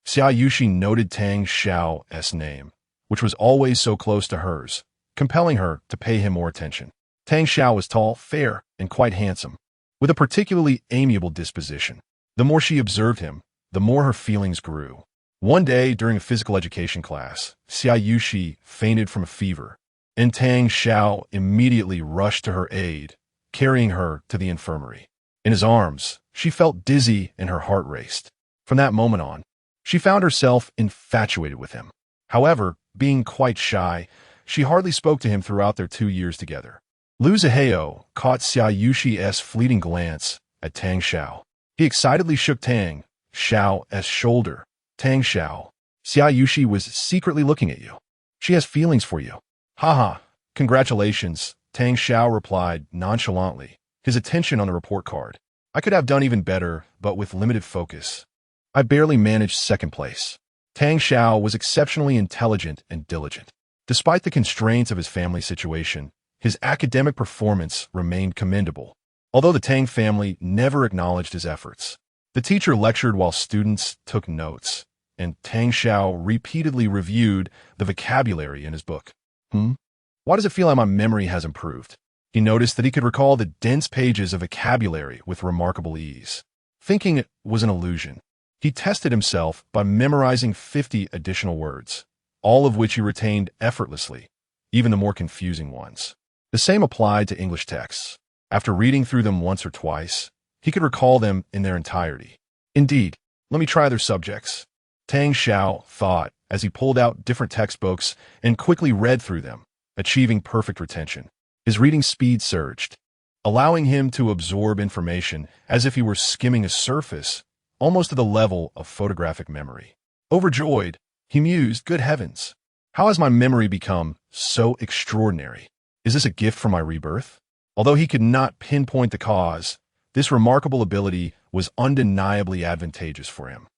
Xia Yushi noted Tang Xiao's name, which was always so close to hers, compelling her to pay him more attention. Tang Xiao was tall, fair, and quite handsome, with a particularly amiable disposition. The more she observed him, the more her feelings grew. One day, during a physical education class, Xia Yushi fainted from a fever, and Tang Xiao immediately rushed to her aid, carrying her to the infirmary. In his arms, she felt dizzy and her heart raced. From that moment on, she found herself infatuated with him. However, being quite shy, she hardly spoke to him throughout their 2 years together. Lu Zihao caught Xia Yushi's fleeting glance at Tang Xiao. He excitedly shook Tang Xiao's shoulder. Tang Xiao, Xia Yushi was secretly looking at you. She has feelings for you. Haha, congratulations, Tang Xiao replied nonchalantly, his attention on the report card. I could have done even better, but with limited focus. I barely managed second place. Tang Xiao was exceptionally intelligent and diligent. Despite the constraints of his family situation, his academic performance remained commendable, although the Tang family never acknowledged his efforts. The teacher lectured while students took notes, and Tang Xiao repeatedly reviewed the vocabulary in his book. Why does it feel like my memory has improved? He noticed that he could recall the dense pages of vocabulary with remarkable ease. Thinking it was an illusion, he tested himself by memorizing 50 additional words, all of which he retained effortlessly, even the more confusing ones. The same applied to English texts. After reading through them once or twice, he could recall them in their entirety. Indeed, let me try other subjects. Tang Xiao thought as he pulled out different textbooks and quickly read through them, achieving perfect retention. His reading speed surged, allowing him to absorb information as if he were skimming a surface, almost to the level of photographic memory. Overjoyed, he mused, good heavens, how has my memory become so extraordinary? Is this a gift from my rebirth? Although he could not pinpoint the cause, This remarkable ability was undeniably advantageous for him.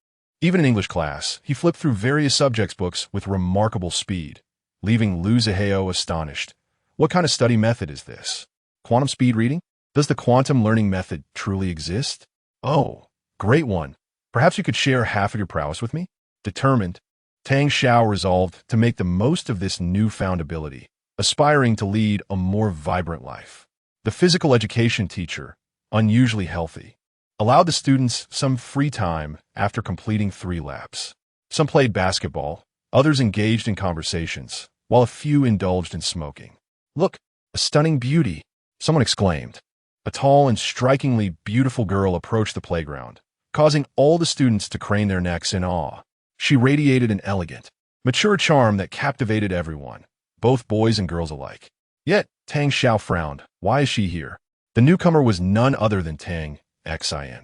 Even in English class, he flipped through various subjects books with remarkable speed, leaving Lu Zihao astonished. What kind of study method is this? Quantum speed reading? Does the quantum learning method truly exist? Oh, great one. Perhaps you could share half of your prowess with me? Determined, Tang Xiao resolved to make the most of this newfound ability, aspiring to lead a more vibrant life. The physical education teacher, unusually healthy, allowed the students some free time after completing 3 laps. Some played basketball, others engaged in conversations, while a few indulged in smoking. Look, a stunning beauty, someone exclaimed. A tall and strikingly beautiful girl approached the playground, causing all the students to crane their necks in awe. She radiated an elegant, mature charm that captivated everyone, both boys and girls alike. Yet, Tang Xiao frowned. Why is she here? The newcomer was none other than Tang Xin,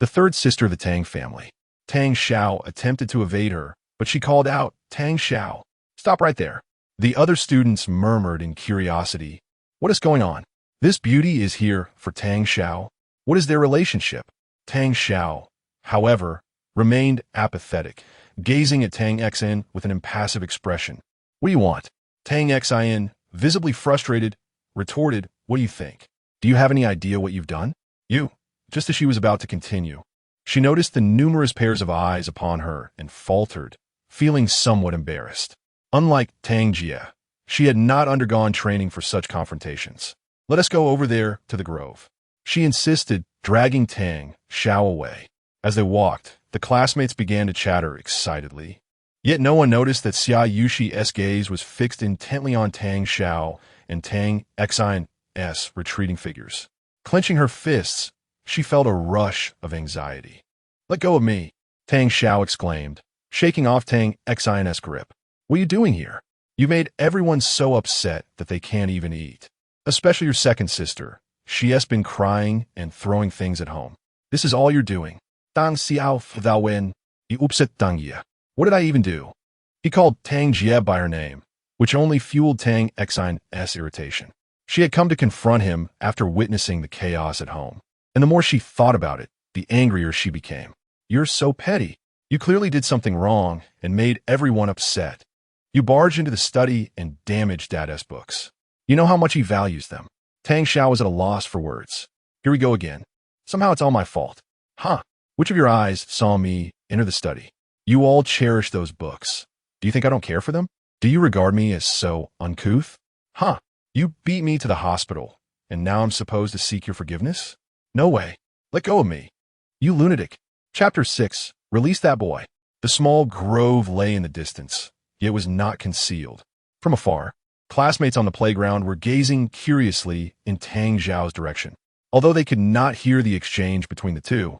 the third sister of the Tang family. Tang Xiao attempted to evade her, but she called out, Tang Xiao, stop right there. The other students murmured in curiosity. What is going on? This beauty is here for Tang Xiao. What is their relationship? Tang Xiao, however, remained apathetic, gazing at Tang Xin with an impassive expression. What do you want? Tang Xin, visibly frustrated, retorted, what do you think? Do you have any idea what you've done? Just as she was about to continue, she noticed the numerous pairs of eyes upon her and faltered, feeling somewhat embarrassed. Unlike Tang Jia, she had not undergone training for such confrontations. Let us go over there to the grove, she insisted, dragging Tang Xiao away. As they walked, the classmates began to chatter excitedly. Yet no one noticed that Xia Yushi's gaze was fixed intently on Tang Xiao and Tang Xin's retreating figures. Clenching her fists, she felt a rush of anxiety. Let go of me, Tang Xiao exclaimed, shaking off Tang Xin's grip. What are you doing here? You made everyone so upset that they can't even eat. Especially your second sister. She has been crying and throwing things at home. This is all you're doing. Dang Xiao Thou Wen, you upset Dang Ye. What did I even do? He called Tang Jie by her name, which only fueled Tang Xin's irritation. She had come to confront him after witnessing the chaos at home. And the more she thought about it, the angrier she became. You're so petty. You clearly did something wrong and made everyone upset. You barged into the study and damaged Dada's books. You know how much he values them. Tang Xiao was at a loss for words. Here we go again. Somehow it's all my fault. Huh. Which of your eyes saw me enter the study? You all cherish those books. Do you think I don't care for them? Do you regard me as so uncouth? Huh. You beat me to the hospital, and now I'm supposed to seek your forgiveness? No way. Let go of me. You lunatic. Chapter 6. Release that boy. The small grove lay in the distance, yet was not concealed. From afar, classmates on the playground were gazing curiously in Tang Xiao's direction. Although they could not hear the exchange between the two,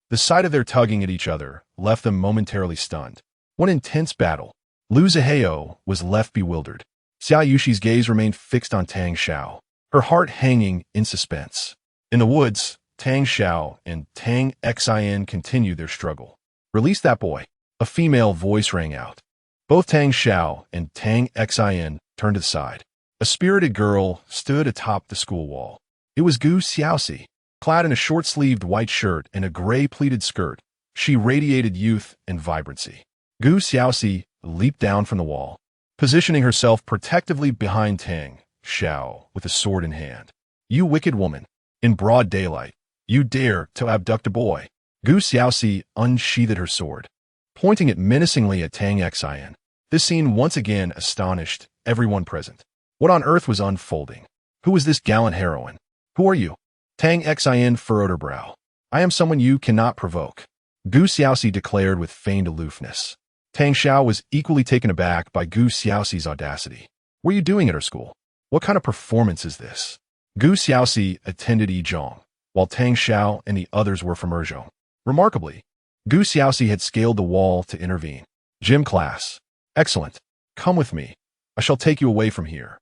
the sight of their tugging at each other left them momentarily stunned. One intense battle. Lu Zihao was left bewildered. Xia Yushi's gaze remained fixed on Tang Xiao, her heart hanging in suspense. In the woods, Tang Xiao and Tang Xin continued their struggle. Release that boy. A female voice rang out. Both Tang Xiao and Tang Xin turned to the side. A spirited girl stood atop the school wall. It was Gu Xiaoxi. Clad in a short-sleeved white shirt and a gray pleated skirt, she radiated youth and vibrancy. Gu Xiaoxi leaped down from the wall, positioning herself protectively behind Tang Xiao with a sword in hand. You wicked woman. In broad daylight, you dare to abduct a boy. Gu Xiaoxi unsheathed her sword, pointing it menacingly at Tang Xin. This scene once again astonished everyone present. What on earth was unfolding? Who was this gallant heroine? Who are you? Tang Xin furrowed her brow. I am someone you cannot provoke, Gu Xiaoxi declared with feigned aloofness. Tang Xiao was equally taken aback by Gu Xiaoxi's audacity. What are you doing at her school? What kind of performance is this? Gu Xiaoxi attended Yizhong, while Tang Xiao and the others were from Erzhong. Remarkably, Gu Xiaoxi had scaled the wall to intervene. Gym class. Excellent. Come with me. I shall take you away from here.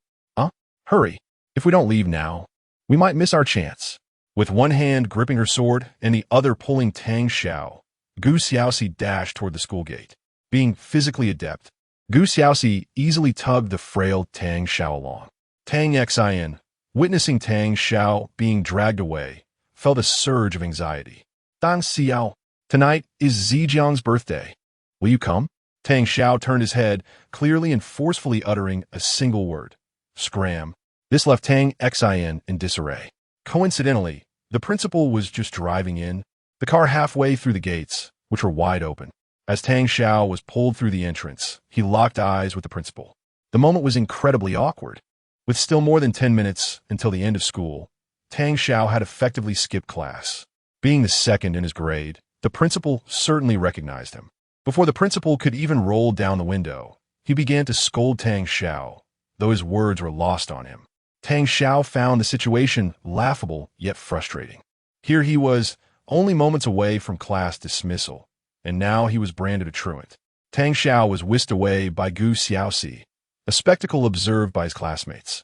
Hurry. If we don't leave now, we might miss our chance. With one hand gripping her sword and the other pulling Tang Xiao, Gu Xiaoxi dashed toward the school gate. Being physically adept, Gu Xiaoxi easily tugged the frail Tang Xiao along. Tang Xin, witnessing Tang Xiao being dragged away, felt a surge of anxiety. Dang Xiao, tonight is Zijiang's birthday. Will you come? Tang Xiao turned his head, clearly and forcefully uttering a single word. Scram. This left Tang Xin in disarray. Coincidentally, the principal was just driving in, the car halfway through the gates, which were wide open. As Tang Xiao was pulled through the entrance, he locked eyes with the principal. The moment was incredibly awkward. With still more than 10 minutes until the end of school, Tang Xiao had effectively skipped class. Being the second in his grade, the principal certainly recognized him. Before the principal could even roll down the window, he began to scold Tang Xiao, though his words were lost on him. Tang Xiao found the situation laughable yet frustrating. Here he was, only moments away from class dismissal, and now he was branded a truant. Tang Xiao was whisked away by Gu Xiaoxi, a spectacle observed by his classmates.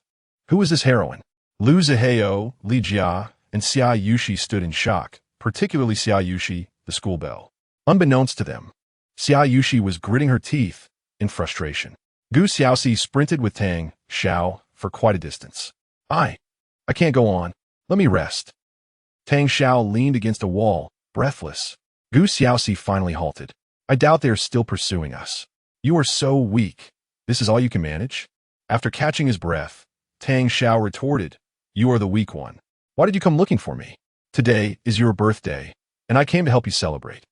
Who was this heroine? Lu Zihao, Li Jia, and Xia Yushi stood in shock, particularly Xia Yushi, the school belle. Unbeknownst to them, Xia Yushi was gritting her teeth in frustration. Gu Xiaoxi sprinted with Tang Xiao for quite a distance. I can't go on. Let me rest. Tang Xiao leaned against a wall, breathless. Gu Xiaoxi finally halted. I doubt they are still pursuing us. You are so weak. This is all you can manage? After catching his breath, Tang Xiao retorted, You are the weak one. Why did you come looking for me? Today is your birthday, and I came to help you celebrate.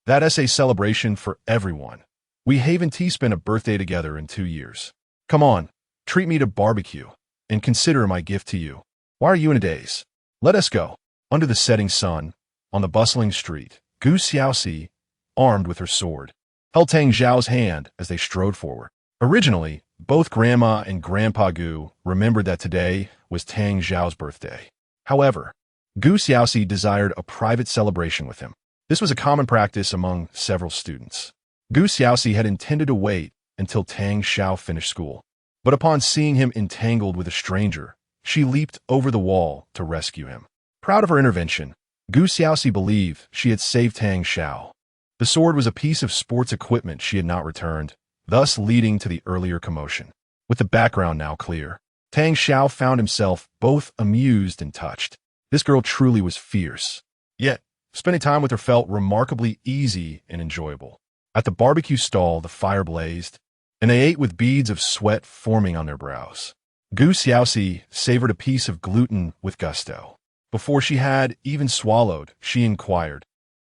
That is a celebration for everyone. We Haven Tea spent a birthday together in 2 years. Come on, treat me to barbecue, and consider my gift to you. Why are you in a daze? Let us go. Under the setting sun, on the bustling street, Gu Xiaoxi, armed with her sword, held Tang Xiao's hand as they strode forward. Originally, both Grandma and Grandpa Gu remembered that today was Tang Xiao's birthday. However, Gu Xiaoxi desired a private celebration with him. This was a common practice among several students. Gu Xiaoxi had intended to wait until Tang Xiao finished school, but upon seeing him entangled with a stranger, she leaped over the wall to rescue him. Proud of her intervention, Gu Xiaoxi believed she had saved Tang Xiao. The sword was a piece of sports equipment she had not returned, thus leading to the earlier commotion. With the background now clear, Tang Xiao found himself both amused and touched. This girl truly was fierce. Yet, spending time with her felt remarkably easy and enjoyable. At the barbecue stall, the fire blazed, and they ate with beads of sweat forming on their brows. Gu Xiaoxi savored a piece of gluten with gusto. Before she had even swallowed, she inquired,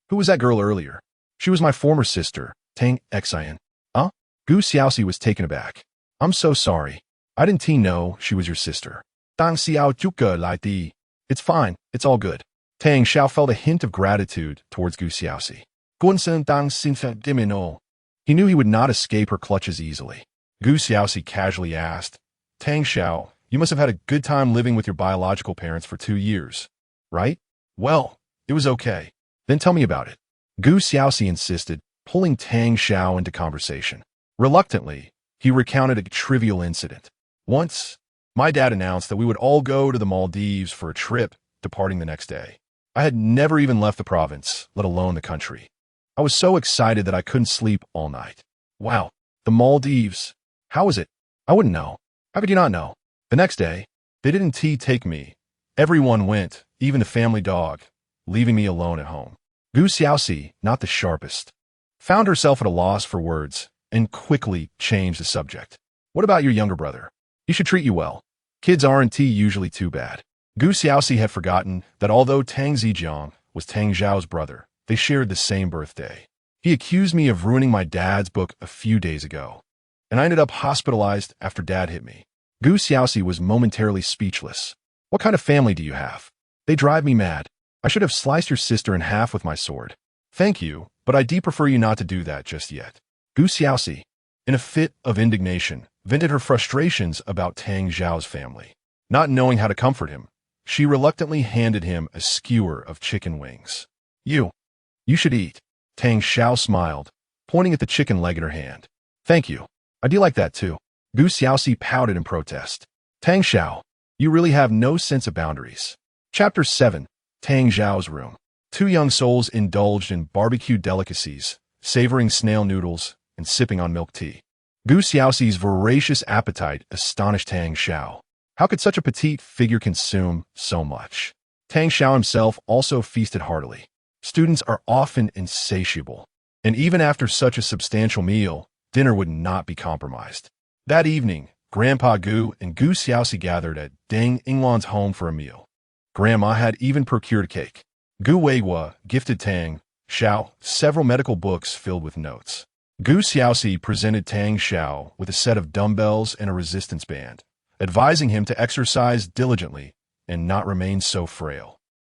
Who was that girl earlier? She was my former sister, Tang Xin. Huh? Gu Xiaoxi was taken aback. I'm so sorry. I didn't know she was your sister. Dang Xiao Juke Lai Di. It's fine. It's all good. Tang Xiao felt a hint of gratitude towards Gu Xiaoxi. Guansen Dang Xinfa Dimino. He knew he would not escape her clutches easily. Gu Xiaoxi casually asked, Tang Xiao, you must have had a good time living with your biological parents for 2 years, right? Well, it was okay. Then tell me about it. Gu Xiaoxi insisted, pulling Tang Xiao into conversation. Reluctantly, he recounted a trivial incident. Once, my dad announced that we would all go to the Maldives for a trip, departing the next day. I had never even left the province, let alone the country. I was so excited that I couldn't sleep all night. Wow, the Maldives. How was it? I wouldn't know. How could you not know? The next day, they didn't take me. Everyone went, even the family dog, leaving me alone at home. Gu Xiaoxi, not the sharpest, found herself at a loss for words and quickly changed the subject. What about your younger brother? He should treat you well. Kids aren't usually too bad. Gu Xiaoxi had forgotten that although Tang Zijiang was Tang Zhao's brother, they shared the same birthday. He accused me of ruining my dad's book a few days ago, and I ended up hospitalized after dad hit me. Gu Xiaoxi was momentarily speechless. What kind of family do you have? They drive me mad. I should have sliced your sister in half with my sword. Thank you, but I prefer you not to do that just yet. Gu Xiaoxi, in a fit of indignation, vented her frustrations about Tang Zhao's family. Not knowing how to comfort him, she reluctantly handed him a skewer of chicken wings. You should eat. Tang Xiao smiled, pointing at the chicken leg in her hand. Thank you. I do like that too. Gu Xiaoxi pouted in protest. Tang Xiao, you really have no sense of boundaries. Chapter 7. Tang Zhao's room. 2 young souls indulged in barbecued delicacies, savoring snail noodles and sipping on milk tea. Gu Xiaoxi's voracious appetite astonished Tang Xiao. How could such a petite figure consume so much? Tang Xiao himself also feasted heartily. Students are often insatiable, and even after such a substantial meal, dinner would not be compromised. That evening, Grandpa Gu and Gu Xiaoxi gathered at Deng Yingluan's home for a meal. Grandma had even procured a cake. Gu Weihua gifted Tang Xiao several medical books filled with notes. Gu Xiaoxi presented Tang Xiao with a set of dumbbells and a resistance band, advising him to exercise diligently and not remain so frail.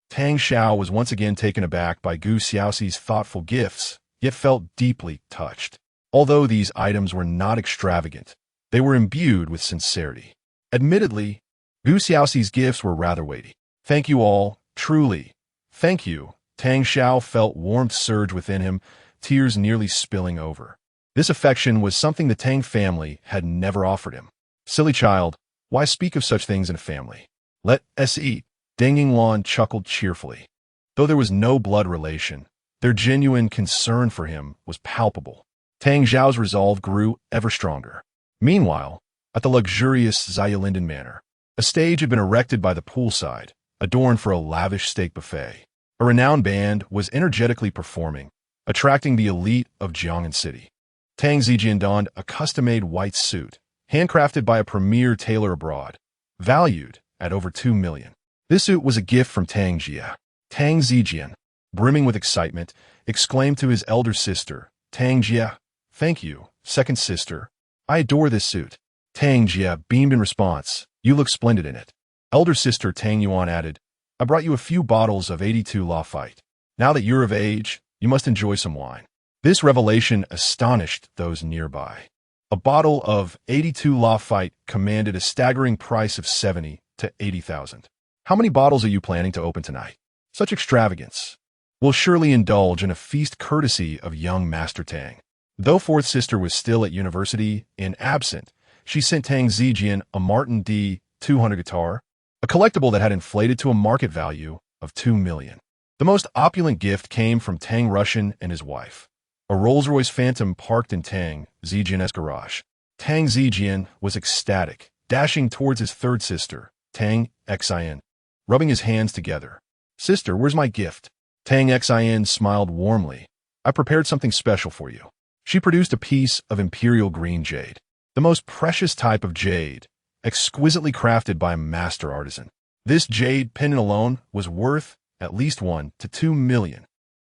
Tang Xiao was once again taken aback by Gu Xiaoxi's thoughtful gifts, yet felt deeply touched. Although these items were not extravagant, they were imbued with sincerity. Admittedly, Gu Xiaoxi's gifts were rather weighty. Thank you all, truly. Thank you. Tang Xiao felt warmth surge within him, tears nearly spilling over. This affection was something the Tang family had never offered him. Silly child, why speak of such things in a family? Let us eat. Deng Yingluan chuckled cheerfully. Though there was no blood relation, their genuine concern for him was palpable. Tang Xiao's resolve grew ever stronger. Meanwhile, at the luxurious Xiaolinden Manor, a stage had been erected by the poolside, adorned for a lavish steak buffet. A renowned band was energetically performing, attracting the elite of Jiangnan City. Tang Zijian donned a custom-made white suit, handcrafted by a premier tailor abroad, valued at over 2 million. This suit was a gift from Tang Jia. Tang Zijian, brimming with excitement, exclaimed to his elder sister, Tang Jia, thank you, second sister. I adore this suit. Tang Jia beamed in response, you look splendid in it. Elder sister Tang Yuan added, I brought you a few bottles of 82 Lafite. Now that you're of age, you must enjoy some wine. This revelation astonished those nearby. A bottle of 82 Lafite commanded a staggering price of 70 to 80,000. How many bottles are you planning to open tonight? Such extravagance. We'll surely indulge in a feast courtesy of young Master Tang. Though fourth sister was still at university and absent, she sent Tang Zijian a Martin D. 200 guitar, a collectible that had inflated to a market value of 2 million. The most opulent gift came from Tang Russian and his wife. A Rolls-Royce Phantom parked in Tang Zijian's garage. Tang Zijian was ecstatic, dashing towards his third sister, Tang Xian, rubbing his hands together. Sister, where's my gift? Tang Xian smiled warmly. I prepared something special for you. She produced a piece of imperial green jade, the most precious type of jade, exquisitely crafted by a master artisan. This jade pendant alone was worth at least 1 to 2 million.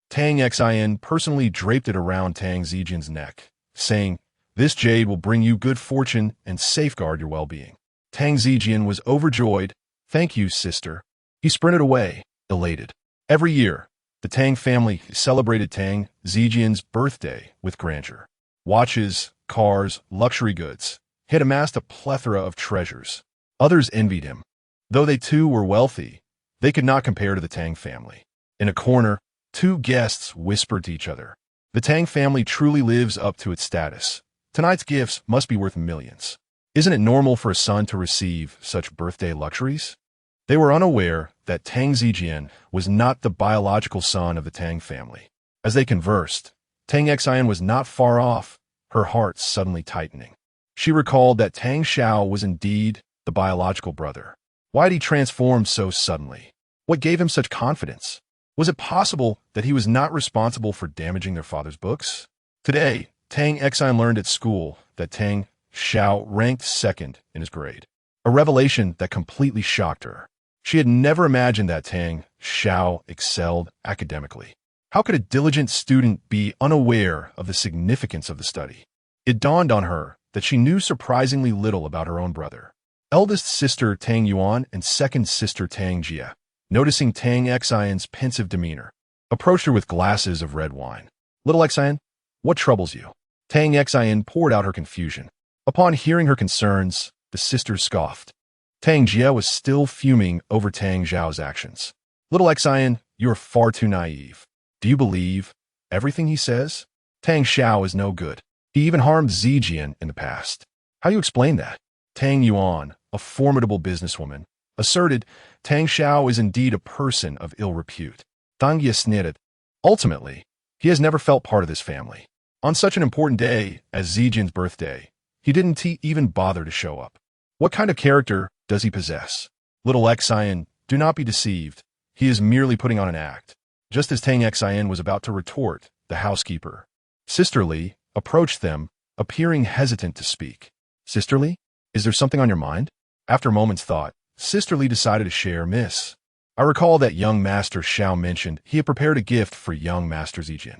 Tang Xian personally draped it around Tang Zijian's neck, saying, this jade will bring you good fortune and safeguard your well-being. Tang Zijian was overjoyed. Thank you, sister. He sprinted away, elated. Every year, the Tang family celebrated Tang Zijian's birthday with grandeur. Watches, cars, luxury goods. He had amassed a plethora of treasures. Others envied him. Though they too were wealthy, they could not compare to the Tang family. In a corner, two guests whispered to each other. The Tang family truly lives up to its status. Tonight's gifts must be worth millions. Isn't it normal for a son to receive such birthday luxuries? They were unaware that Tang Zijian was not the biological son of the Tang family. As they conversed, Tang Xian was not far off, her heart suddenly tightening. She recalled that Tang Xiao was indeed the biological brother. Why had he transformed so suddenly? What gave him such confidence? Was it possible that he was not responsible for damaging their father's books? Today, Tang Xian learned at school that Tang Xiao ranked second in his grade, a revelation that completely shocked her. She had never imagined that Tang Xiao excelled academically. How could a diligent student be unaware of the significance of the study? It dawned on her that she knew surprisingly little about her own brother. Eldest sister Tang Yuan and second sister Tang Jia, noticing Tang Xian's pensive demeanor, approached her with glasses of red wine. Little Xian, what troubles you? Tang Xian poured out her confusion. Upon hearing her concerns, the sisters scoffed. Tang Jia was still fuming over Tang Zhao's actions. Little Xian, you are far too naive. Do you believe everything he says? Tang Xiao is no good. He even harmed Zijian in the past. How do you explain that? Tang Yuan, a formidable businesswoman, asserted Tang Xiao is indeed a person of ill repute. Tang Jia snitted. Ultimately, he has never felt part of this family. On such an important day as Zijian's birthday, he didn't even bother to show up. What kind of character does he possess? Little Xian, do not be deceived. He is merely putting on an act. Just as Tang Xian was about to retort, the housekeeper, Sister Li, approached them, appearing hesitant to speak. Sister Li, is there something on your mind? After a moment's thought, Sister Li decided to share. Miss, I recall that young Master Xiao mentioned he had prepared a gift for young Master Zijian.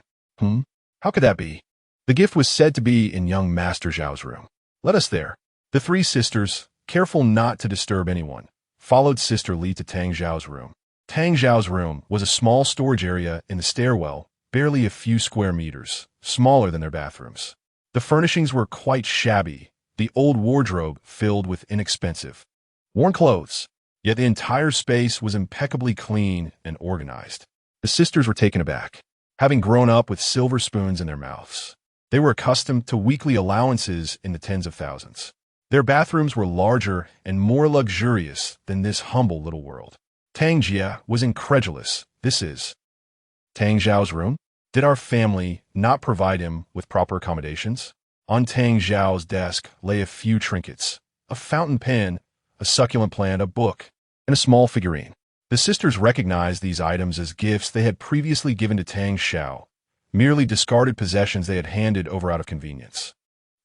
How could that be? The gift was said to be in young Master Zhao's room. Let us there. The three sisters, careful not to disturb anyone, followed Sister Li to Tang Zhao's room. Tang Zhao's room was a small storage area in the stairwell, barely a few square meters, smaller than their bathrooms. The furnishings were quite shabby, the old wardrobe filled with inexpensive, worn clothes, yet the entire space was impeccably clean and organized. The sisters were taken aback. Having grown up with silver spoons in their mouths, they were accustomed to weekly allowances in the tens of thousands. Their bathrooms were larger and more luxurious than this humble little world. Tang Jia was incredulous. This is Tang Zhao's room? Did our family not provide him with proper accommodations? On Tang Zhao's desk lay a few trinkets, a fountain pen, a succulent plant, a book, and a small figurine. The sisters recognized these items as gifts they had previously given to Tang Xiao, merely discarded possessions they had handed over out of convenience.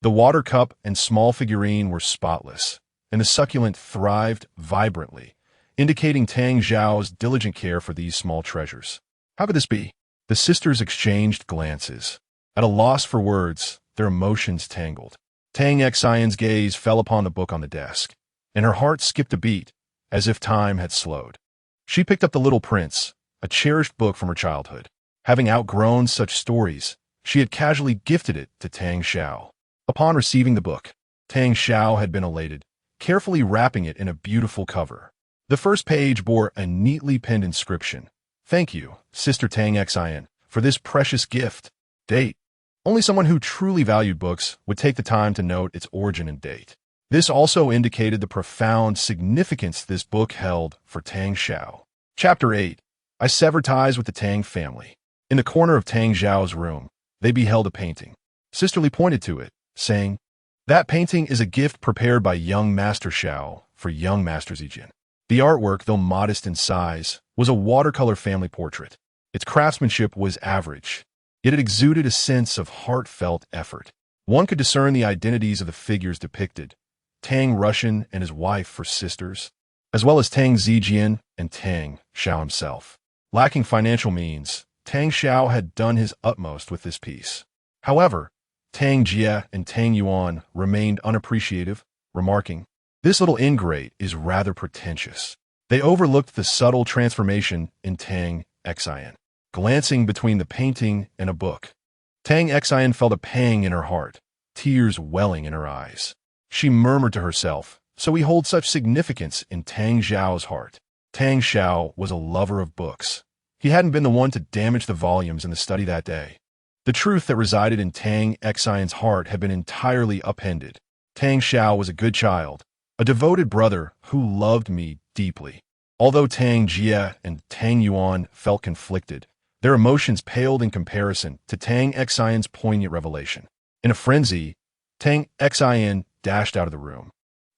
The water cup and small figurine were spotless, and the succulent thrived vibrantly, indicating Tang Zhao's diligent care for these small treasures. How could this be? The sisters exchanged glances. At a loss for words, their emotions tangled. Tang Xian's gaze fell upon the book on the desk, and her heart skipped a beat, as if time had slowed. She picked up The Little Prince, a cherished book from her childhood. Having outgrown such stories, she had casually gifted it to Tang Xiao. Upon receiving the book, Tang Xiao had been elated, carefully wrapping it in a beautiful cover. The first page bore a neatly penned inscription. Thank you, Sister Tang Xian, for this precious gift. Date. Only someone who truly valued books would take the time to note its origin and date. This also indicated the profound significance this book held for Tang Xiao. Chapter 8. I severed ties with the Tang family. In the corner of Tang Zhao's room, they beheld a painting. Sister Li pointed to it, saying, That painting is a gift prepared by young Master Xiao for young Master Zijian. The artwork, though modest in size, was a watercolor family portrait. Its craftsmanship was average, yet it exuded a sense of heartfelt effort. One could discern the identities of the figures depicted. Tang Russian and his wife for sisters, as well as Tang Zijian and Tang Xiao himself. Lacking financial means, Tang Xiao had done his utmost with this piece. However, Tang Jia and Tang Yuan remained unappreciative, remarking, This little ingrate is rather pretentious. They overlooked the subtle transformation in Tang Xian. Glancing between the painting and a book, Tang Xian felt a pang in her heart, tears welling in her eyes. She murmured to herself, so he holds such significance in Tang Zhao's heart. Tang Xiao was a lover of books. He hadn't been the one to damage the volumes in the study that day. The truth that resided in Tang Xian's heart had been entirely upended. Tang Xiao was a good child, a devoted brother who loved me deeply. Although Tang Jia and Tang Yuan felt conflicted, their emotions paled in comparison to Tang Xian's poignant revelation. In a frenzy, Tang Xian dashed out of the room,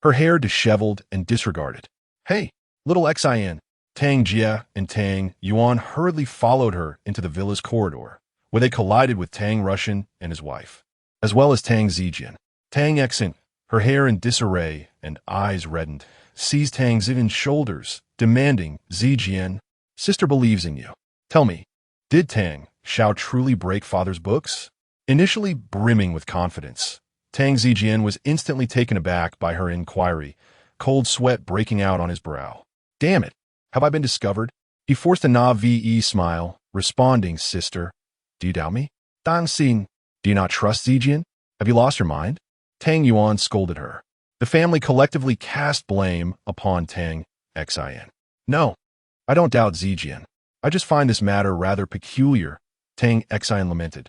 her hair disheveled and disregarded. Hey, little Xian! Tang Jia and Tang Yuan hurriedly followed her into the villa's corridor, where they collided with Tang Russian and his wife, as well as Tang Zijian. Tang Xian, her hair in disarray and eyes reddened, seized Tang Zijian's shoulders, demanding, Zijian, sister believes in you. Tell me, did Tang Xiao truly break father's books? Initially brimming with confidence, Tang Zijian was instantly taken aback by her inquiry, cold sweat breaking out on his brow. Damn it, have I been discovered? He forced a naive smile, responding, Sister, do you doubt me? Tang Xin, do you not trust Zijian? Have you lost your mind? Tang Yuan scolded her. The family collectively cast blame upon Tang Xian. No, I don't doubt Zijian. I just find this matter rather peculiar, Tang Xian lamented.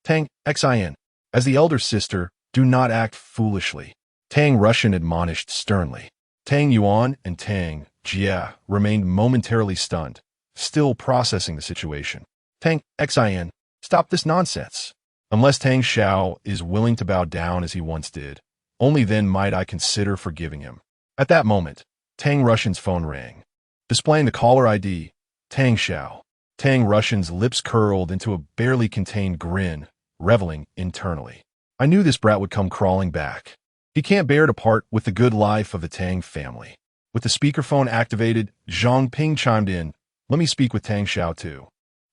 Tang Xian, as the elder sister, do not act foolishly. Tang Russian admonished sternly. Tang Yuan and Tang Jia remained momentarily stunned, still processing the situation. Tang Xian, stop this nonsense. Unless Tang Xiao is willing to bow down as he once did, only then might I consider forgiving him. At that moment, Tang Russian's phone rang. Displaying the caller ID, Tang Xiao. Tang Russian's lips curled into a barely contained grin, reveling internally. I knew this brat would come crawling back. He can't bear to part with the good life of the Tang family. With the speakerphone activated, Zhang Ping chimed in, "Let me speak with Tang Xiao too."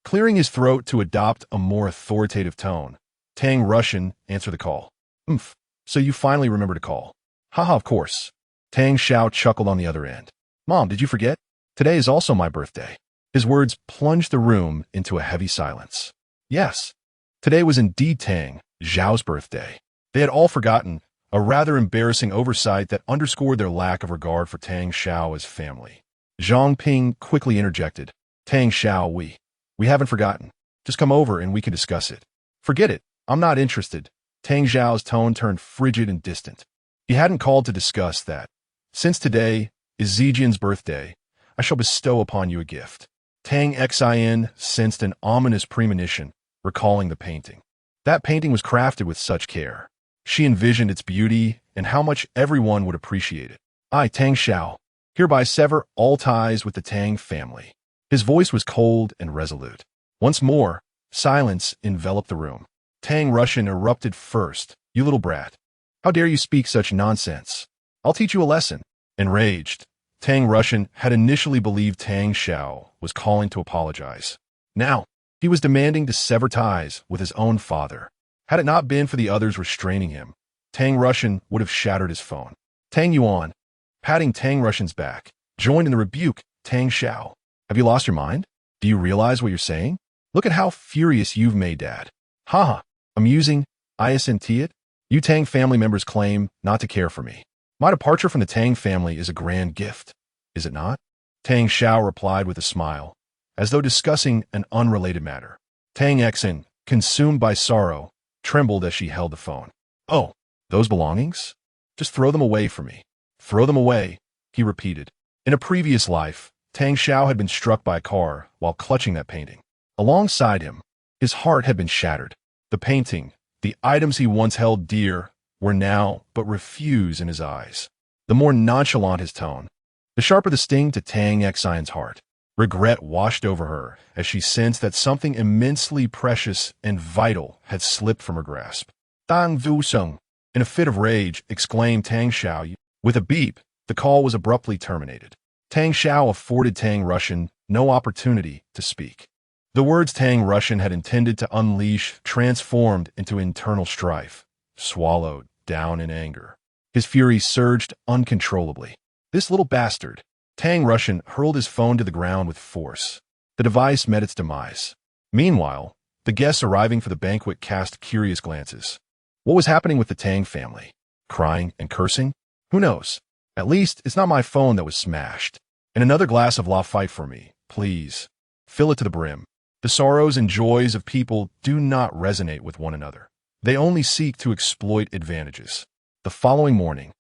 Clearing his throat to adopt a more authoritative tone, Tang Russian answered the call. "Oomph, so you finally remember to call." "Haha, of course." Tang Xiao chuckled on the other end. "Mom, did you forget? Today is also my birthday." His words plunged the room into a heavy silence. Yes, today was indeed Tang Xiao's birthday. They had all forgotten, a rather embarrassing oversight that underscored their lack of regard for Tang Xiao as family. Zhang Ping quickly interjected, "Tang Xiao, we haven't forgotten. Just come over and we can discuss it." "Forget it. I'm not interested." Tang Xiao's tone turned frigid and distant. He hadn't called to discuss that. "Since today is Zijian's birthday, I shall bestow upon you a gift." Tang Xin sensed an ominous premonition, recalling the painting. That painting was crafted with such care. She envisioned its beauty and how much everyone would appreciate it. "I, Tang Xiao, hereby sever all ties with the Tang family." His voice was cold and resolute. Once more, silence enveloped the room. Tang Russian erupted first. "You little brat. How dare you speak such nonsense? I'll teach you a lesson." Enraged, Tang Russian had initially believed Tang Xiao was calling to apologize. Now, he was demanding to sever ties with his own father. Had it not been for the others restraining him, Tang Russian would have shattered his phone. Tang Yuan, patting Tang Russian's back, joined in the rebuke. "Tang Xiao, have you lost your mind? Do you realize what you're saying? Look at how furious you've made Dad." "Haha, amusing, isn't it? You Tang family members claim not to care for me. My departure from the Tang family is a grand gift, is it not?" Tang Xiao replied with a smile, as though discussing an unrelated matter. Tang Xin, consumed by sorrow, trembled as she held the phone. "Oh, those belongings? Just throw them away for me." "Throw them away," he repeated. In a previous life, Tang Xiao had been struck by a car while clutching that painting. Alongside him, his heart had been shattered. The painting, the items he once held dear, were now but refuse in his eyes. The more nonchalant his tone, the sharper the sting to Tang Xion's heart. Regret washed over her as she sensed that something immensely precious and vital had slipped from her grasp. "Dang Vu Sung!" In a fit of rage, exclaimed Tang Xiao. With a beep, the call was abruptly terminated. Tang Xiao afforded Tang Russian no opportunity to speak. The words Tang Russian had intended to unleash transformed into internal strife, swallowed down in anger. His fury surged uncontrollably. "This little bastard!" Tang Russian hurled his phone to the ground with force. The device met its demise. Meanwhile, the guests arriving for the banquet cast curious glances. What was happening with the Tang family? Crying and cursing? Who knows? At least, it's not my phone that was smashed. "And another glass of Lafite for me, please. Fill it to the brim." The sorrows and joys of people do not resonate with one another. They only seek to exploit advantages. The following morning,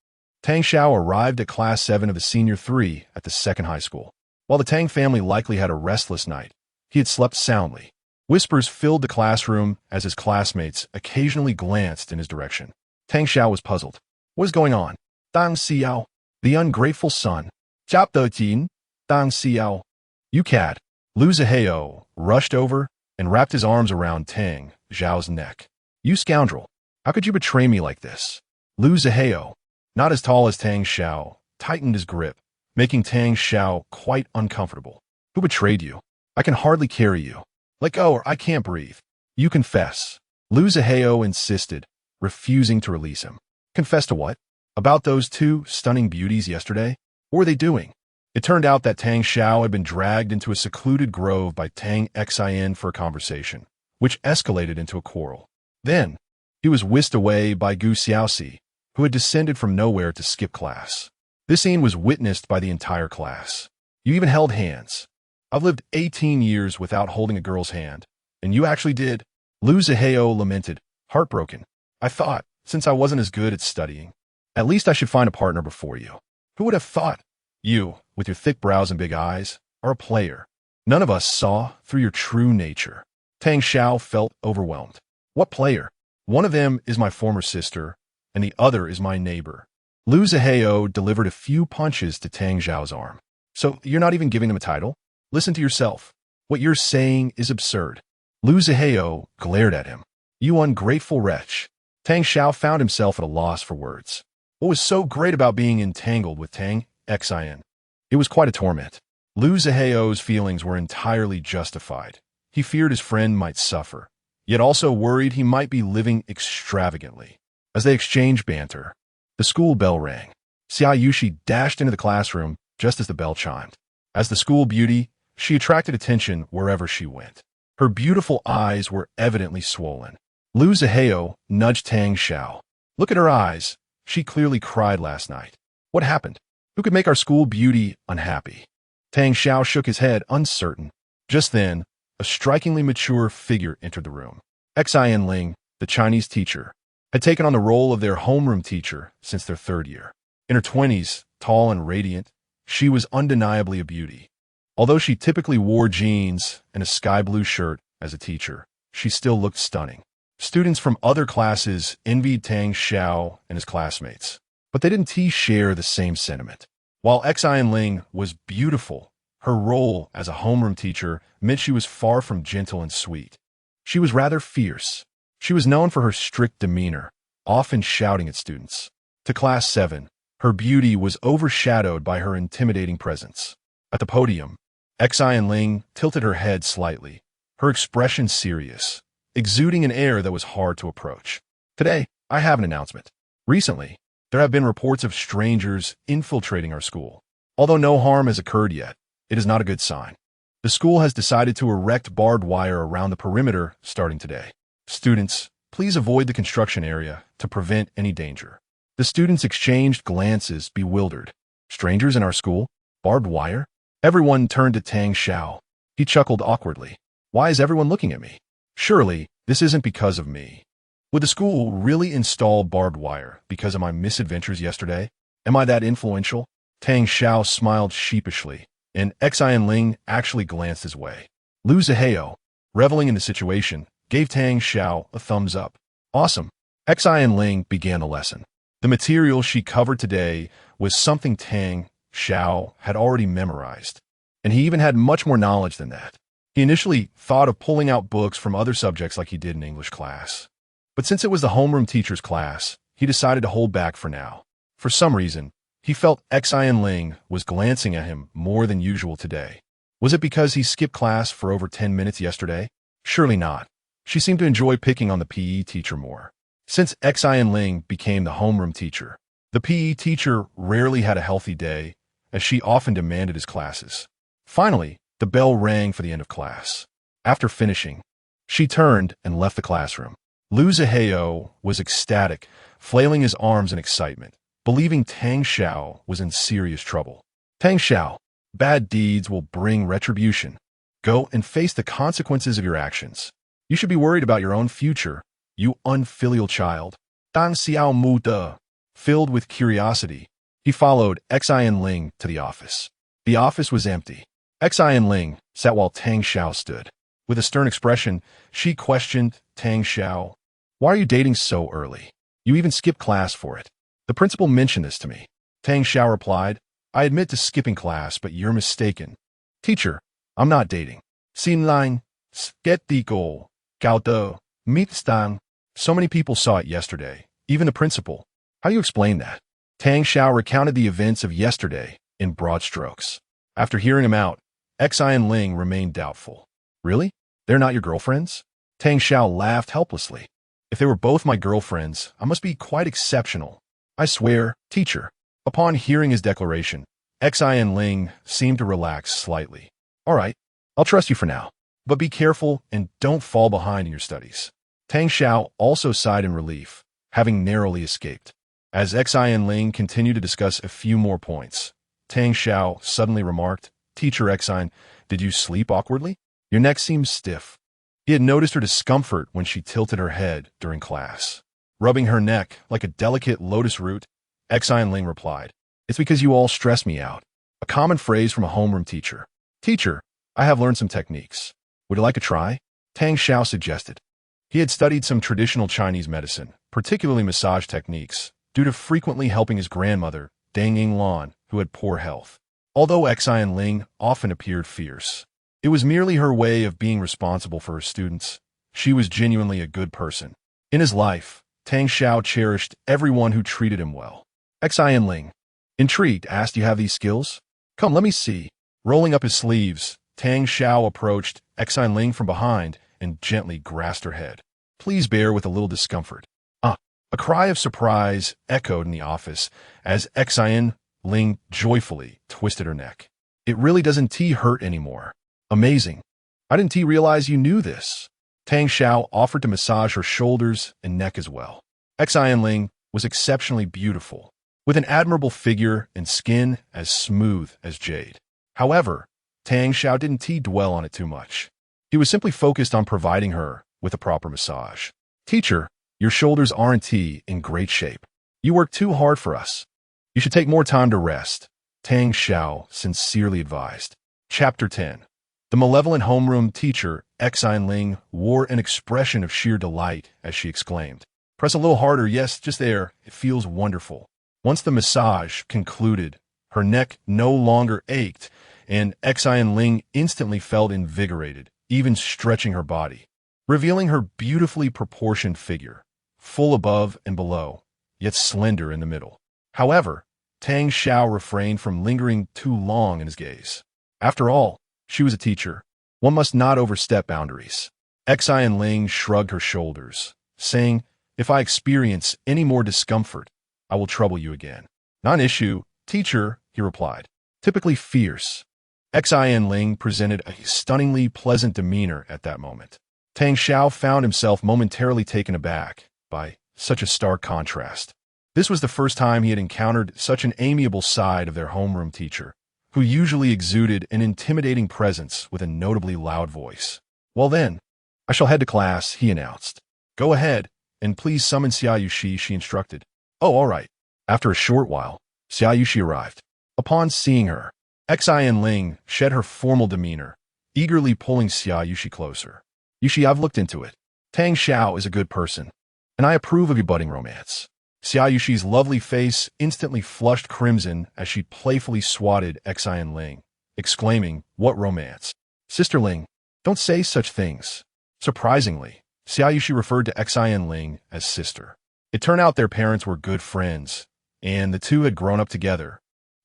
Tang Xiao arrived at Class 7 of the Senior 3 at the second high school. While the Tang family likely had a restless night, he had slept soundly. Whispers filled the classroom as his classmates occasionally glanced in his direction. Tang Xiao was puzzled. What is going on? "Dang Xiao, the ungrateful son." "Chapter 13, Dang Xiao." "You cad." Lu Zihao rushed over and wrapped his arms around Tang Xiao's neck. "You scoundrel, how could you betray me like this?" Lu Zihao, not as tall as Tang Xiao, tightened his grip, making Tang Xiao quite uncomfortable. "Who betrayed you? I can hardly carry you. Let go or I can't breathe." "You confess." Lu Zihao insisted, refusing to release him. "Confess to what? About those two stunning beauties yesterday? What were they doing?" It turned out that Tang Xiao had been dragged into a secluded grove by Tang Xin for a conversation, which escalated into a quarrel. Then, he was whisked away by Gu Xiaoxi, who had descended from nowhere to skip class. This scene was witnessed by the entire class. "You even held hands. I've lived 18 years without holding a girl's hand, and you actually did." Lu Zihao lamented, heartbroken. "I thought, since I wasn't as good at studying, at least I should find a partner before you. Who would have thought? You, with your thick brows and big eyes, are a player. None of us saw through your true nature." Tang Xiao felt overwhelmed. "What player? One of them is my former sister, and the other is my neighbor." Lu Zihao delivered a few punches to Tang Xiao's arm. "So you're not even giving them a title? Listen to yourself. What you're saying is absurd. Lu Zihao glared at him. You ungrateful wretch. Tang Xiao found himself at a loss for words. What was so great about being entangled with Tang Xin? It was quite a torment. Lu Zihao's feelings were entirely justified. He feared his friend might suffer, yet also worried he might be living extravagantly. As they exchanged banter, the school bell rang. Xia Yushi dashed into the classroom just as the bell chimed. As the school beauty, she attracted attention wherever she went. Her beautiful eyes were evidently swollen. Lu Zihao nudged Tang Xiao. Look at her eyes. She clearly cried last night. What happened? Who could make our school beauty unhappy? Tang Xiao shook his head, uncertain. Just then, a strikingly mature figure entered the room. Xian Ling, the Chinese teacher, had taken on the role of their homeroom teacher since their 3rd year. In her 20s, tall and radiant, she was undeniably a beauty. Although she typically wore jeans and a sky blue shirt as a teacher, she still looked stunning. Students from other classes envied Tang Xiao and his classmates, but they didn't share the same sentiment. While Xian Ling was beautiful, her role as a homeroom teacher meant she was far from gentle and sweet. She was rather fierce. She was known for her strict demeanor, often shouting at students. To Class 7, her beauty was overshadowed by her intimidating presence. At the podium, Xian Ling tilted her head slightly, her expression serious, exuding an air that was hard to approach. Today, I have an announcement. Recently, there have been reports of strangers infiltrating our school. Although no harm has occurred yet, it is not a good sign. The school has decided to erect barbed wire around the perimeter starting today. Students, please avoid the construction area to prevent any danger. The students exchanged glances, bewildered. Strangers in our school? Barbed wire? Everyone turned to Tang Xiao. He chuckled awkwardly. Why is everyone looking at me? Surely, this isn't because of me. Would the school really install barbed wire because of my misadventures yesterday? Am I that influential? Tang Xiao smiled sheepishly, and Xian Ling actually glanced his way. Lu Zihao, reveling in the situation, gave Tang Xiao a thumbs up. Awesome. Xian Ling began the lesson. The material she covered today was something Tang Xiao had already memorized, and he even had much more knowledge than that. He initially thought of pulling out books from other subjects like he did in English class. But since it was the homeroom teacher's class, he decided to hold back for now. For some reason, he felt Xian Ling was glancing at him more than usual today. Was it because he skipped class for over 10 minutes yesterday? Surely not. She seemed to enjoy picking on the PE teacher more. Since Xian Ling became the homeroom teacher, the PE teacher rarely had a healthy day, as she often demanded his classes. Finally, the bell rang for the end of class. After finishing, she turned and left the classroom. Lu Zihao was ecstatic, flailing his arms in excitement, believing Tang Xiao was in serious trouble. Tang Xiao, bad deeds will bring retribution. Go and face the consequences of your actions. You should be worried about your own future, you unfilial child. Tang Xiao Mu De. Filled with curiosity, he followed Xian Ling to the office. The office was empty. Xian Ling sat while Tang Xiao stood. With a stern expression, she questioned Tang Xiao. Why are you dating so early? You even skipped class for it. The principal mentioned this to me. Tang Xiao replied, I admit to skipping class, but you're mistaken. Teacher, I'm not dating. Xin Line, skeptical, gao de, mitstang. So many people saw it yesterday, even the principal. How do you explain that? Tang Xiao recounted the events of yesterday in broad strokes. After hearing him out, Xian Ling remained doubtful. Really? They're not your girlfriends? Tang Xiao laughed helplessly. If they were both my girlfriends, I must be quite exceptional. I swear, teacher. Upon hearing his declaration, Xian Ling seemed to relax slightly. All right, I'll trust you for now. But be careful and don't fall behind in your studies. Tang Xiao also sighed in relief, having narrowly escaped. As Xian Ling continued to discuss a few more points, Tang Xiao suddenly remarked, Teacher Xian, did you sleep awkwardly? Your neck seems stiff. He had noticed her discomfort when she tilted her head during class. Rubbing her neck like a delicate lotus root, Xian Ling replied, It's because you all stress me out. A common phrase from a homeroom teacher. Teacher, I have learned some techniques. Would you like a try? Tang Xiao suggested. He had studied some traditional Chinese medicine, particularly massage techniques, due to frequently helping his grandmother, Dang Yinglan, who had poor health. Although Xian Ling often appeared fierce, it was merely her way of being responsible for her students. She was genuinely a good person. In his life, Tang Xiao cherished everyone who treated him well. Xian Ling, intrigued, asked, "You have these skills? Come, let me see." Rolling up his sleeves, Tang Xiao approached Xian Ling from behind and gently grasped her head. "Please bear with a little discomfort." A cry of surprise echoed in the office as Xian Ling joyfully twisted her neck. "It really doesn't hurt anymore. Amazing. I didn't realize you knew this." Tang Xiao offered to massage her shoulders and neck as well. Xian Ling was exceptionally beautiful, with an admirable figure and skin as smooth as jade. However, Tang Xiao didn't dwell on it too much. He was simply focused on providing her with a proper massage. "Teacher, your shoulders aren't in great shape. You work too hard for us. You should take more time to rest," Tang Xiao sincerely advised. Chapter 10. The malevolent homeroom teacher, Xian Ling, wore an expression of sheer delight as she exclaimed, "Press a little harder, yes, just there. It feels wonderful." Once the massage concluded, her neck no longer ached, and Xian Ling instantly felt invigorated, even stretching her body, revealing her beautifully proportioned figure, full above and below, yet slender in the middle. However, Tang Xiao refrained from lingering too long in his gaze. After all, she was a teacher. One must not overstep boundaries. Xian Ling shrugged her shoulders, saying, "If I experience any more discomfort, I will trouble you again." "Not an issue, teacher," he replied, typically fierce. Xian Ling presented a stunningly pleasant demeanor at that moment. Tang Xiao found himself momentarily taken aback by such a stark contrast. This was the first time he had encountered such an amiable side of their homeroom teacher, who usually exuded an intimidating presence with a notably loud voice. "Well then, I shall head to class," he announced. "Go ahead, and please summon Xia Yuxi," she instructed. "Oh, all right." After a short while, Xia Yuxi arrived. Upon seeing her, Xian Ling shed her formal demeanor, eagerly pulling Xia Yuxi closer. "Yuxi, I've looked into it. Tang Xiao is a good person, and I approve of your budding romance." Xia Yuxi's lovely face instantly flushed crimson as she playfully swatted Xian Ling, exclaiming, "What romance? Sister Ling, don't say such things." Surprisingly, Xia Yuxi referred to Xian Ling as sister. It turned out their parents were good friends, and the two had grown up together,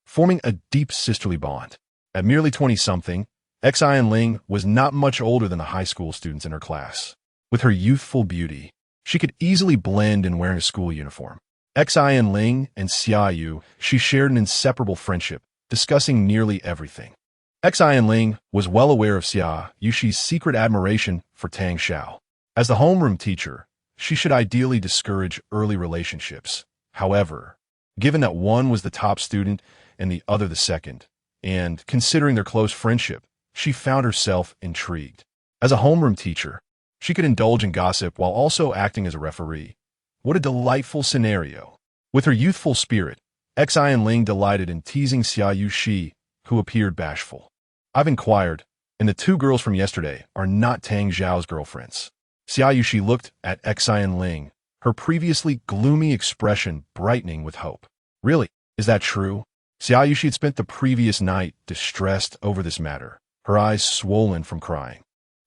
forming a deep sisterly bond. At merely 20-something, Xian Ling was not much older than the high school students in her class. With her youthful beauty, she could easily blend in wearing a school uniform. Xian Ling and Xia Yu, she shared an inseparable friendship, discussing nearly everything. Xian Ling was well aware of Xia Yuxi's secret admiration for Tang Xiao. As the homeroom teacher, she should ideally discourage early relationships. However, given that one was the top student and the other the second, and considering their close friendship, she found herself intrigued. As a homeroom teacher, she could indulge in gossip while also acting as a referee. What a delightful scenario. With her youthful spirit, Xian Ling delighted in teasing Xia Yuxi, who appeared bashful. "I've inquired, and the two girls from yesterday are not Tang Xiao's girlfriends." Xia Yuxi looked at Xian Ling, her previously gloomy expression brightening with hope. "Really? Is that true?" Xia Yuxi had spent the previous night distressed over this matter, her eyes swollen from crying.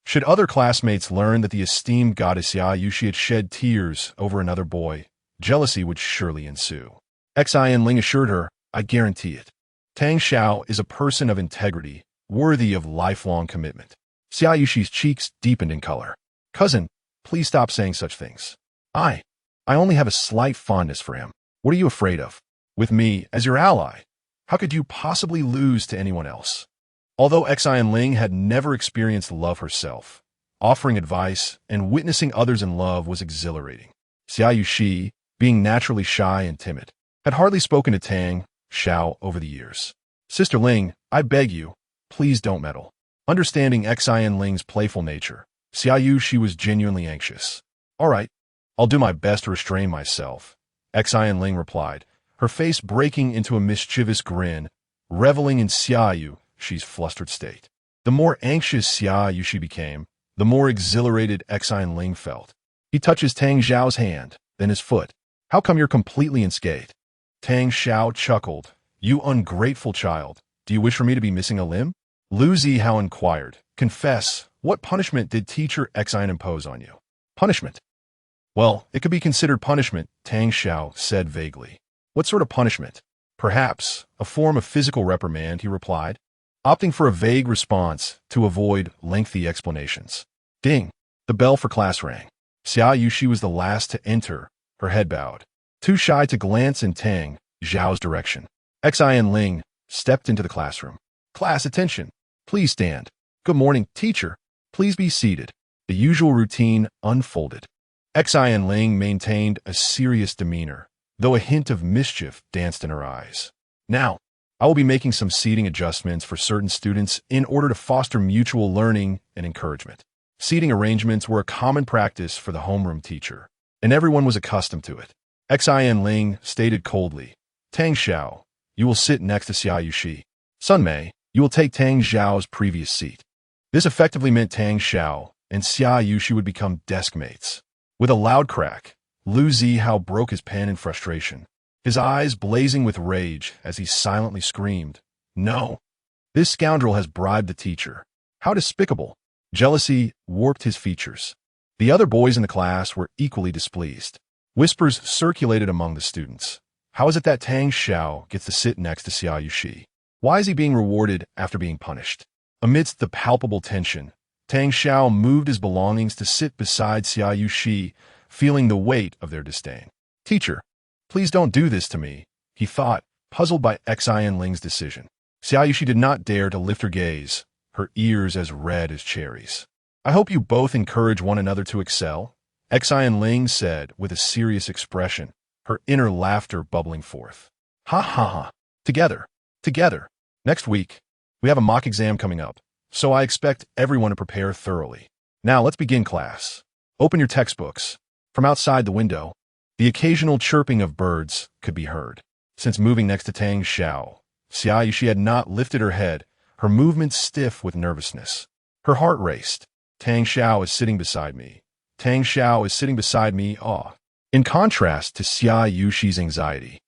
Should other classmates learn that the esteemed goddess Xia Yuxi had shed tears over another boy, jealousy would surely ensue. Xian Ling assured her, "I guarantee it. Tang Xiao is a person of integrity, worthy of lifelong commitment." Xia Yuxi's cheeks deepened in color. "Cousin, please stop saying such things. I only have a slight fondness for him. What are you afraid of? With me as your ally, how could you possibly lose to anyone else?" Although Xian Ling had never experienced love herself, offering advice and witnessing others in love was exhilarating. Xia Yuxi, being naturally shy and timid, had hardly spoken to Tang Xiao over the years. "Sister Ling, I beg you, please don't meddle." Understanding Xian Ling's playful nature, Xia Yuxi was genuinely anxious. "All right, I'll do my best to restrain myself," Xian Ling replied, her face breaking into a mischievous grin, reveling in Xia Yuxi's flustered state. The more anxious Xia Yuxi became, the more exhilarated Xian Ling felt. He touches Tang Xiao's hand, then his foot. "How come you're completely unscathed?" Tang Xiao chuckled. "You ungrateful child. Do you wish for me to be missing a limb? Lu Zihao inquired. Confess, what punishment did teacher Xin impose on you? Punishment? Well, it could be considered punishment, Tang Xiao said vaguely. What sort of punishment? Perhaps a form of physical reprimand, he replied, opting for a vague response to avoid lengthy explanations. Ding! The bell for class rang. Xia Yushi was the last to enter, her head bowed. Too shy to glance in Tang Xiao's direction. Xin Ling stepped into the classroom. Class, attention! Please stand. Good morning, teacher. Please be seated. The usual routine unfolded. Xin Ling maintained a serious demeanor, though a hint of mischief danced in her eyes. Now, I will be making some seating adjustments for certain students in order to foster mutual learning and encouragement. Seating arrangements were a common practice for the homeroom teacher, and everyone was accustomed to it. Xin Ling stated coldly, Tang Xiao, you will sit next to Xia Yushi. Sun Mei, you will take Tang Xiao's previous seat. This effectively meant Tang Xiao and Xia Yushi would become desk mates. With a loud crack, Lu Zihao broke his pen in frustration, his eyes blazing with rage as he silently screamed, No! This scoundrel has bribed the teacher. How despicable! Jealousy warped his features. The other boys in the class were equally displeased. Whispers circulated among the students. How is it that Tang Xiao gets to sit next to Xia Yushi? Why is he being rewarded after being punished? Amidst the palpable tension, Tang Xiao moved his belongings to sit beside Xia Yushi, feeling the weight of their disdain. Teacher, please don't do this to me, he thought, puzzled by Xin Ling's decision. Xia Yushi did not dare to lift her gaze, her ears as red as cherries. I hope you both encourage one another to excel, Xin Ling said with a serious expression, her inner laughter bubbling forth. Ha ha ha. Together. Together. Next week, we have a mock exam coming up, so I expect everyone to prepare thoroughly. Now let's begin class. Open your textbooks. From outside the window, the occasional chirping of birds could be heard. Since moving next to Tang Xiao, Xia Yushi had not lifted her head, her movements stiff with nervousness. Her heart raced. Tang Xiao is sitting beside me. Tang Xiao is sitting beside me, In contrast to Xia Yushi's anxiety,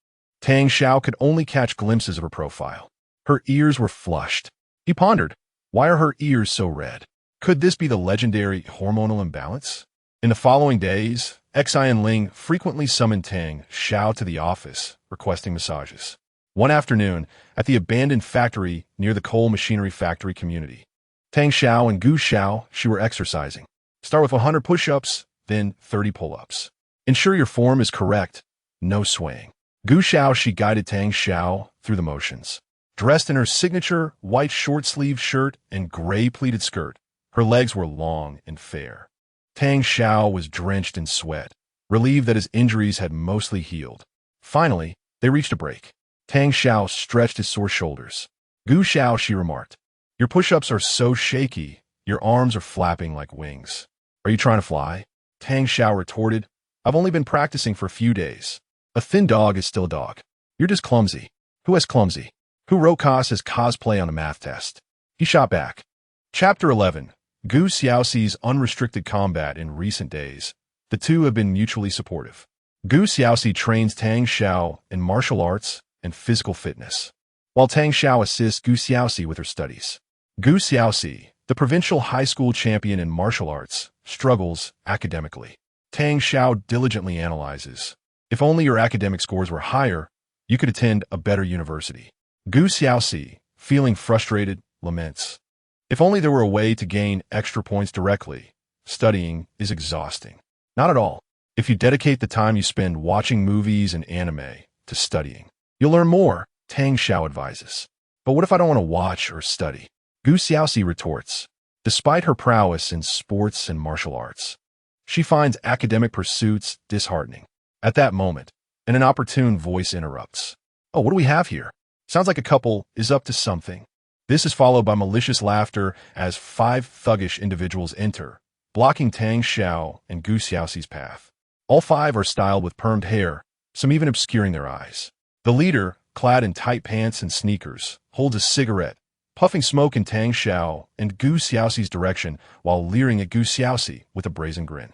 Tang Xiao could only catch glimpses of her profile. Her ears were flushed. He pondered, why are her ears so red? Could this be the legendary hormonal imbalance? In the following days, Xin Ling frequently summoned Tang Xiao to the office, requesting massages. One afternoon, at the abandoned factory near the coal machinery factory community, Tang Xiao and Gu Xiao, she were exercising. Start with 100 push-ups, then 30 pull-ups. Ensure your form is correct, no swaying. Gu Xiao, she guided Tang Xiao through the motions. Dressed in her signature white short-sleeved shirt and gray pleated skirt, her legs were long and fair. Tang Xiao was drenched in sweat, relieved that his injuries had mostly healed. Finally, they reached a break. Tang Xiao stretched his sore shoulders. Gu Xiao, she remarked, your push-ups are so shaky, your arms are flapping like wings. Are you trying to fly? Tang Xiao retorted, I've only been practicing for a few days. A thin dog is still a dog. You're just clumsy. Who has clumsy? Who wrote Cos as cosplay on a math test? He shot back. Chapter 11. Gu Xiaoxi's unrestricted combat in recent days. The two have been mutually supportive. Gu Xiaoxi trains Tang Xiao in martial arts and physical fitness, while Tang Xiao assists Gu Xiaoxi with her studies. Gu Xiaoxi, the provincial high school champion in martial arts, struggles academically. Tang Xiao diligently analyzes. If only your academic scores were higher, you could attend a better university. Gu Xiaoxi, feeling frustrated, laments. If only there were a way to gain extra points directly. Studying is exhausting. Not at all. If you dedicate the time you spend watching movies and anime to studying, you'll learn more, Tang Xiao advises. But what if I don't want to watch or study? Gu Xiaoxi retorts. Despite her prowess in sports and martial arts, she finds academic pursuits disheartening. At that moment, an inopportune voice interrupts. Oh, what do we have here? Sounds like a couple is up to something. This is followed by malicious laughter as 5 thuggish individuals enter, blocking Tang Xiao and Gu Xiaoxi's path. All 5 are styled with permed hair, some even obscuring their eyes. The leader, clad in tight pants and sneakers, holds a cigarette, puffing smoke in Tang Xiao and Gu Xiaoxi's direction while leering at Gu Xiaoxi with a brazen grin.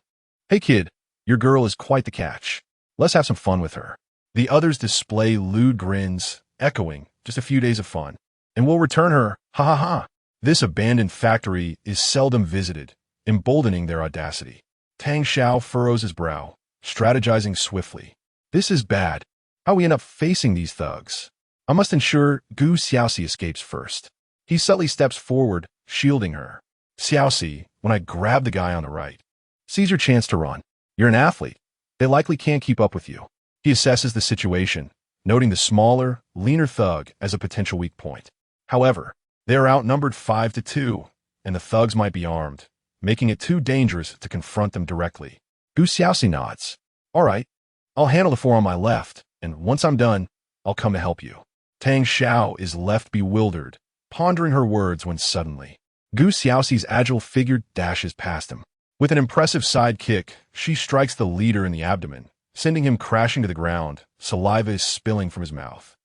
Hey kid, your girl is quite the catch. Let's have some fun with her. The others display lewd grins, echoing just a few days of fun. and we'll return her, ha ha ha. This abandoned factory is seldom visited, emboldening their audacity. Tang Xiao furrows his brow, strategizing swiftly. This is bad. How we end up facing these thugs? I must ensure Gu Xiaoxi escapes first. He subtly steps forward, shielding her. Xiaoxi, when I grab the guy on the right. Seize your chance to run. You're an athlete. They likely can't keep up with you. He assesses the situation, noting the smaller, leaner thug as a potential weak point. However, they are outnumbered 5-2, and the thugs might be armed, making it too dangerous to confront them directly. Gu Xiaoxi nods. All right, I'll handle the four on my left, and once I'm done, I'll come to help you. Tang Xiao is left bewildered, pondering her words when suddenly, Gu Xiaoxi's agile figure dashes past him. With an impressive side kick, she strikes the leader in the abdomen, sending him crashing to the ground. Saliva is spilling from his mouth.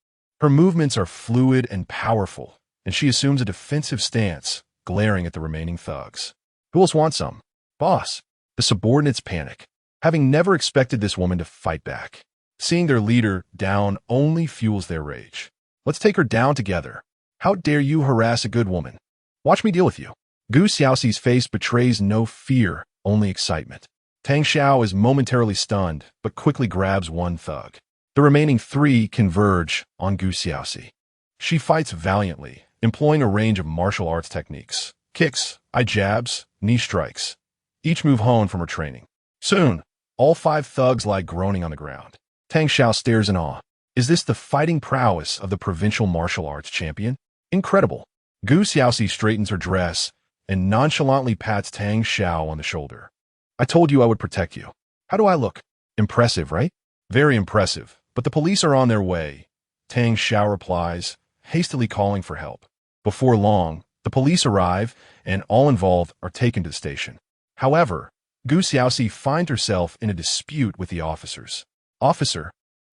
Her movements are fluid and powerful, and she assumes a defensive stance, glaring at the remaining thugs. Who else wants some? Boss. The subordinates panic, having never expected this woman to fight back. Seeing their leader down only fuels their rage. Let's take her down together. How dare you harass a good woman? Watch me deal with you. Gu Xiaoxi's face betrays no fear, only excitement. Tang Xiao is momentarily stunned, but quickly grabs one thug. The remaining three converge on Gu Xiaoxi. She fights valiantly, employing a range of martial arts techniques. Kicks, eye jabs, knee strikes. Each move honed from her training. Soon, all 5 thugs lie groaning on the ground. Tang Xiao stares in awe. Is this the fighting prowess of the provincial martial arts champion? Incredible. Gu Xiaoxi straightens her dress and nonchalantly pats Tang Xiao on the shoulder. I told you I would protect you. How do I look? Impressive, right? Very impressive, but the police are on their way. Tang Xiao replies, hastily calling for help. Before long, the police arrive and all involved are taken to the station. However, Gu Xiaoxi finds herself in a dispute with the officers. Officer,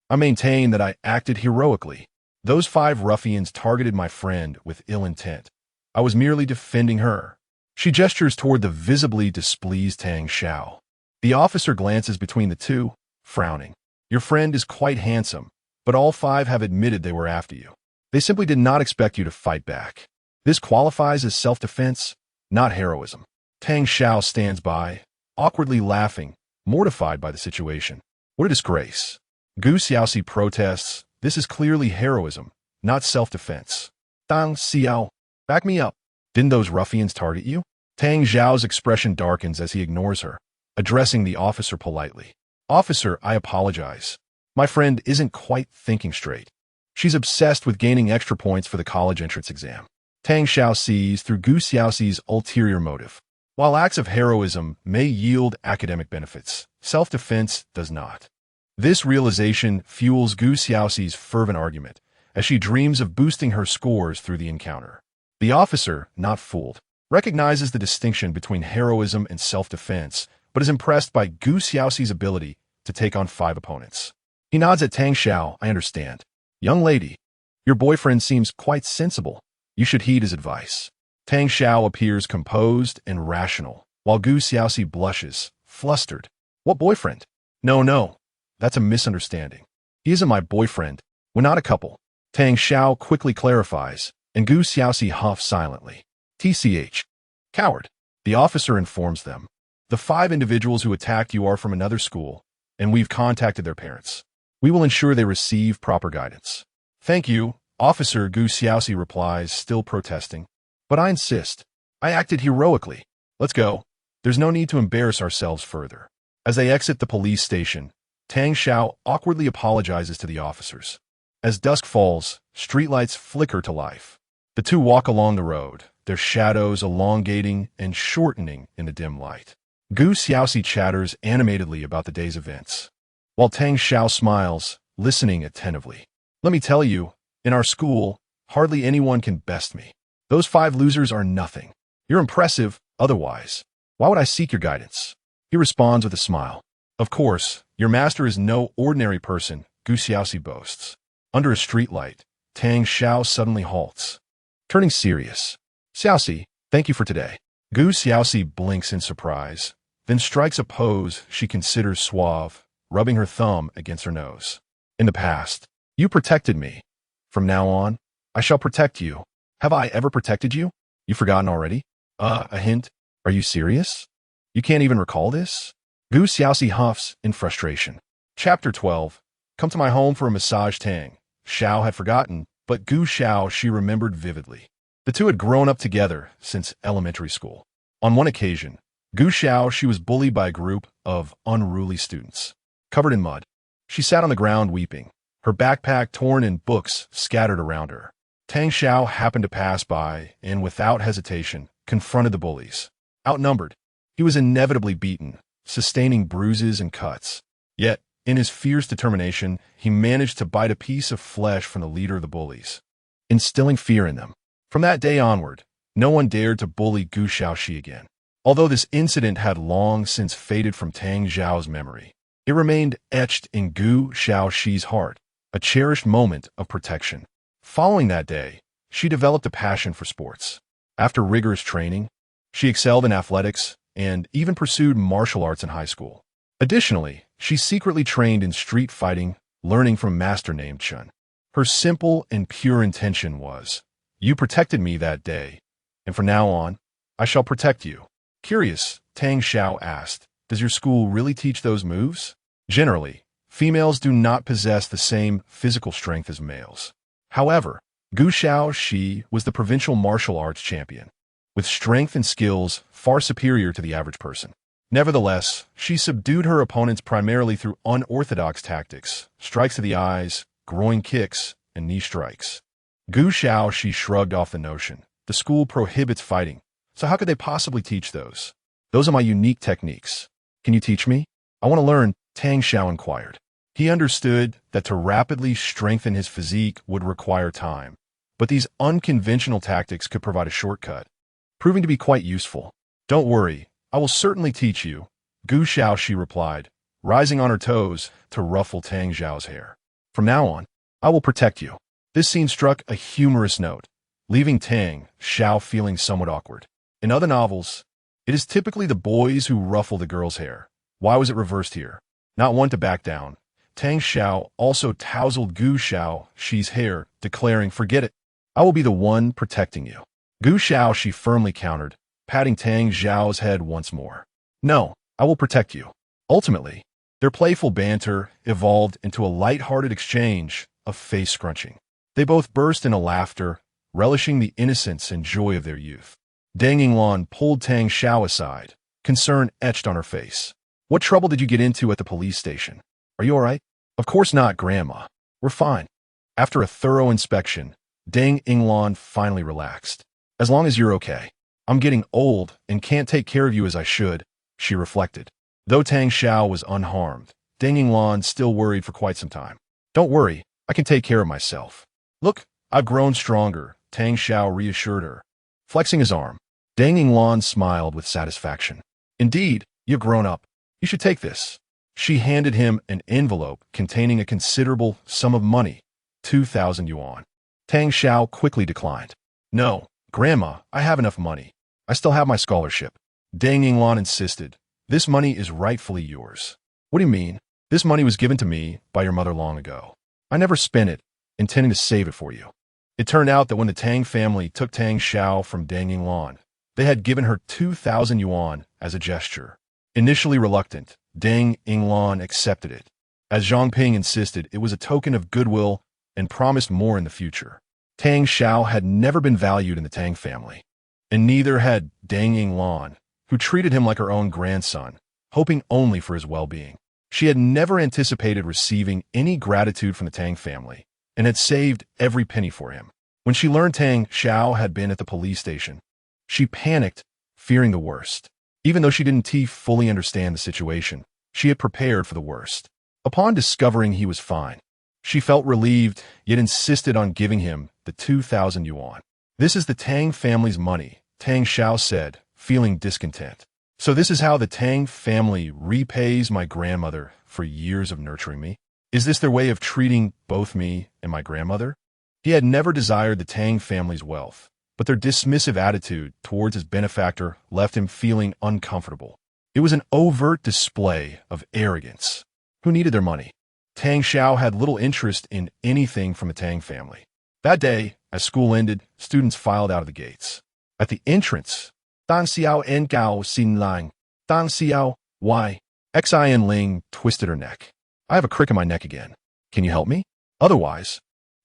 I maintain that I acted heroically. Those 5 ruffians targeted my friend with ill intent. I was merely defending her. She gestures toward the visibly displeased Tang Xiao. The officer glances between the two, frowning. Your friend is quite handsome, but all 5 have admitted they were after you. They simply did not expect you to fight back. This qualifies as self-defense, not heroism. Tang Xiao stands by, awkwardly laughing, mortified by the situation. What a disgrace. Gu Xiaoxi protests, this is clearly heroism, not self-defense. Tang Xiao, back me up. Didn't those ruffians target you? Tang Xiao's expression darkens as he ignores her, addressing the officer politely. Officer, I apologize. My friend isn't quite thinking straight. She's obsessed with gaining extra points for the college entrance exam. Tang Xiao sees through Gu Xiaoxi's ulterior motive. While acts of heroism may yield academic benefits, self-defense does not. This realization fuels Gu Xiaoxi's fervent argument, as she dreams of boosting her scores through the encounter. The officer, not fooled, recognizes the distinction between heroism and self-defense, but is impressed by Gu Xiaoxi's ability to take on 5 opponents. He nods at Tang Xiao, I understand. Young lady, your boyfriend seems quite sensible. You should heed his advice. Tang Xiao appears composed and rational, while Gu Xiaoxi blushes, flustered. What boyfriend? No, that's a misunderstanding. He isn't my boyfriend. We're not a couple. Tang Xiao quickly clarifies, and Gu Xiaoxi huffs silently. TCH. Coward. The officer informs them. The 5 individuals who attacked you are from another school, and we've contacted their parents. We will ensure they receive proper guidance. Thank you, Officer, Gu Xiaoxi replies, still protesting. But I insist. I acted heroically. Let's go. There's no need to embarrass ourselves further. As they exit the police station, Tang Xiao awkwardly apologizes to the officers. As dusk falls, streetlights flicker to life. The two walk along the road, their shadows elongating and shortening in the dim light. Gu Xiaoxi chatters animatedly about the day's events, while Tang Xiao smiles, listening attentively. Let me tell you, in our school, hardly anyone can best me. Those 5 losers are nothing. You're impressive, otherwise. Why would I seek your guidance? He responds with a smile. Of course, your master is no ordinary person, Gu Xiaoxi boasts. Under a streetlight, Tang Xiao suddenly halts, turning serious. Xiaoxi, thank you for today. Gu Xiaoxi blinks in surprise, then strikes a pose she considers suave, rubbing her thumb against her nose. In the past, you protected me. From now on, I shall protect you. Have I ever protected you? You've forgotten already? A hint? Are you serious? You can't even recall this? Gu Xiaoxi huffs in frustration. Chapter 12. Come to my home for a massage Tang. Xiao had forgotten, but Gu Xiao she remembered vividly. The two had grown up together since elementary school. On one occasion, Gu Xiao she was bullied by a group of unruly students. Covered in mud, she sat on the ground weeping, her backpack torn and books scattered around her. Tang Xiao happened to pass by and, without hesitation, confronted the bullies. Outnumbered, he was inevitably beaten, sustaining bruises and cuts. Yet, in his fierce determination, he managed to bite a piece of flesh from the leader of the bullies, instilling fear in them. From that day onward, no one dared to bully Gu Xiaoxi again. Although this incident had long since faded from Tang Xiao's memory, it remained etched in Gu Xiaoxi's heart, a cherished moment of protection. Following that day, she developed a passion for sports. After rigorous training, she excelled in athletics and even pursued martial arts in high school. Additionally, she secretly trained in street fighting, learning from a master named Chen. Her simple and pure intention was, "You protected me that day, and from now on, I shall protect you." Curious, Tang Xiao asked, "Does your school really teach those moves?" Generally, females do not possess the same physical strength as males. However, Gu Xiaoxi was the provincial martial arts champion, with strength and skills far superior to the average person. Nevertheless, she subdued her opponents primarily through unorthodox tactics, strikes to the eyes, groin kicks, and knee strikes. Gu Xiaoxi shrugged off the notion. The school prohibits fighting, so how could they possibly teach those? Those are my unique techniques. Can you teach me? I want to learn, Tang Xiao inquired. He understood that to rapidly strengthen his physique would require time, but these unconventional tactics could provide a shortcut, proving to be quite useful. Don't worry, I will certainly teach you, Gu Xiaoxi replied, rising on her toes to ruffle Tang Xiao's hair. From now on, I will protect you. This scene struck a humorous note, leaving Tang Xiao feeling somewhat awkward. In other novels, it is typically the boys who ruffle the girls' hair. Why was it reversed here? Not one to back down, Tang Xiao also tousled Gu Xiaoxi's hair, declaring, "Forget it. I will be the one protecting you." Gu Xiaoxi firmly countered, patting Tang Xiao's head once more. "No, I will protect you." Ultimately, their playful banter evolved into a light-hearted exchange of face scrunching. They both burst into laughter, relishing the innocence and joy of their youth. Dang Yingluan pulled Tang Xiao aside, concern etched on her face. "What trouble did you get into at the police station? Are you all right?" "Of course not, Grandma. We're fine." After a thorough inspection, Dang Yingluan finally relaxed. "As long as you're okay. I'm getting old and can't take care of you as I should," she reflected. Though Tang Xiao was unharmed, Dang Yingluan still worried for quite some time. "Don't worry, I can take care of myself." "Look, I've grown stronger," Tang Xiao reassured her. Flexing his arm, Dang Yingluan smiled with satisfaction. "Indeed, you've grown up. You should take this." She handed him an envelope containing a considerable sum of money, 2,000 yuan. Tang Xiao quickly declined. "No, Grandma, I have enough money. I still have my scholarship." Dang Yingluan insisted. "This money is rightfully yours." "What do you mean? This money was given to me by your mother long ago. I never spent it, intending to save it for you." It turned out that when the Tang family took Tang Xiao from Dang Yingluan, they had given her 2,000 yuan as a gesture. Initially reluctant, Dang Yingluan accepted it. As Zhang Ping insisted, it was a token of goodwill and promised more in the future. Tang Xiao had never been valued in the Tang family, and neither had Dang Yingluan, who treated him like her own grandson, hoping only for his well-being. She had never anticipated receiving any gratitude from the Tang family, and had saved every penny for him. When she learned Tang Xiao had been at the police station, she panicked, fearing the worst. Even though she didn't fully understand the situation, she had prepared for the worst. Upon discovering he was fine, she felt relieved, yet insisted on giving him the 2,000 yuan. "This is the Tang family's money," Tang Xiao said, feeling discontent. "So this is how the Tang family repays my grandmother for years of nurturing me? Is this their way of treating both me and my grandmother?" He had never desired the Tang family's wealth, but their dismissive attitude towards his benefactor left him feeling uncomfortable. It was an overt display of arrogance. Who needed their money? Tang Xiao had little interest in anything from the Tang family. That day, as school ended, students filed out of the gates. At the entrance, Dan Xiao En Gao Xin Lang. Dan Xiao, why? Xin Ling twisted her neck. I have a crick in my neck again. Can you help me? Otherwise,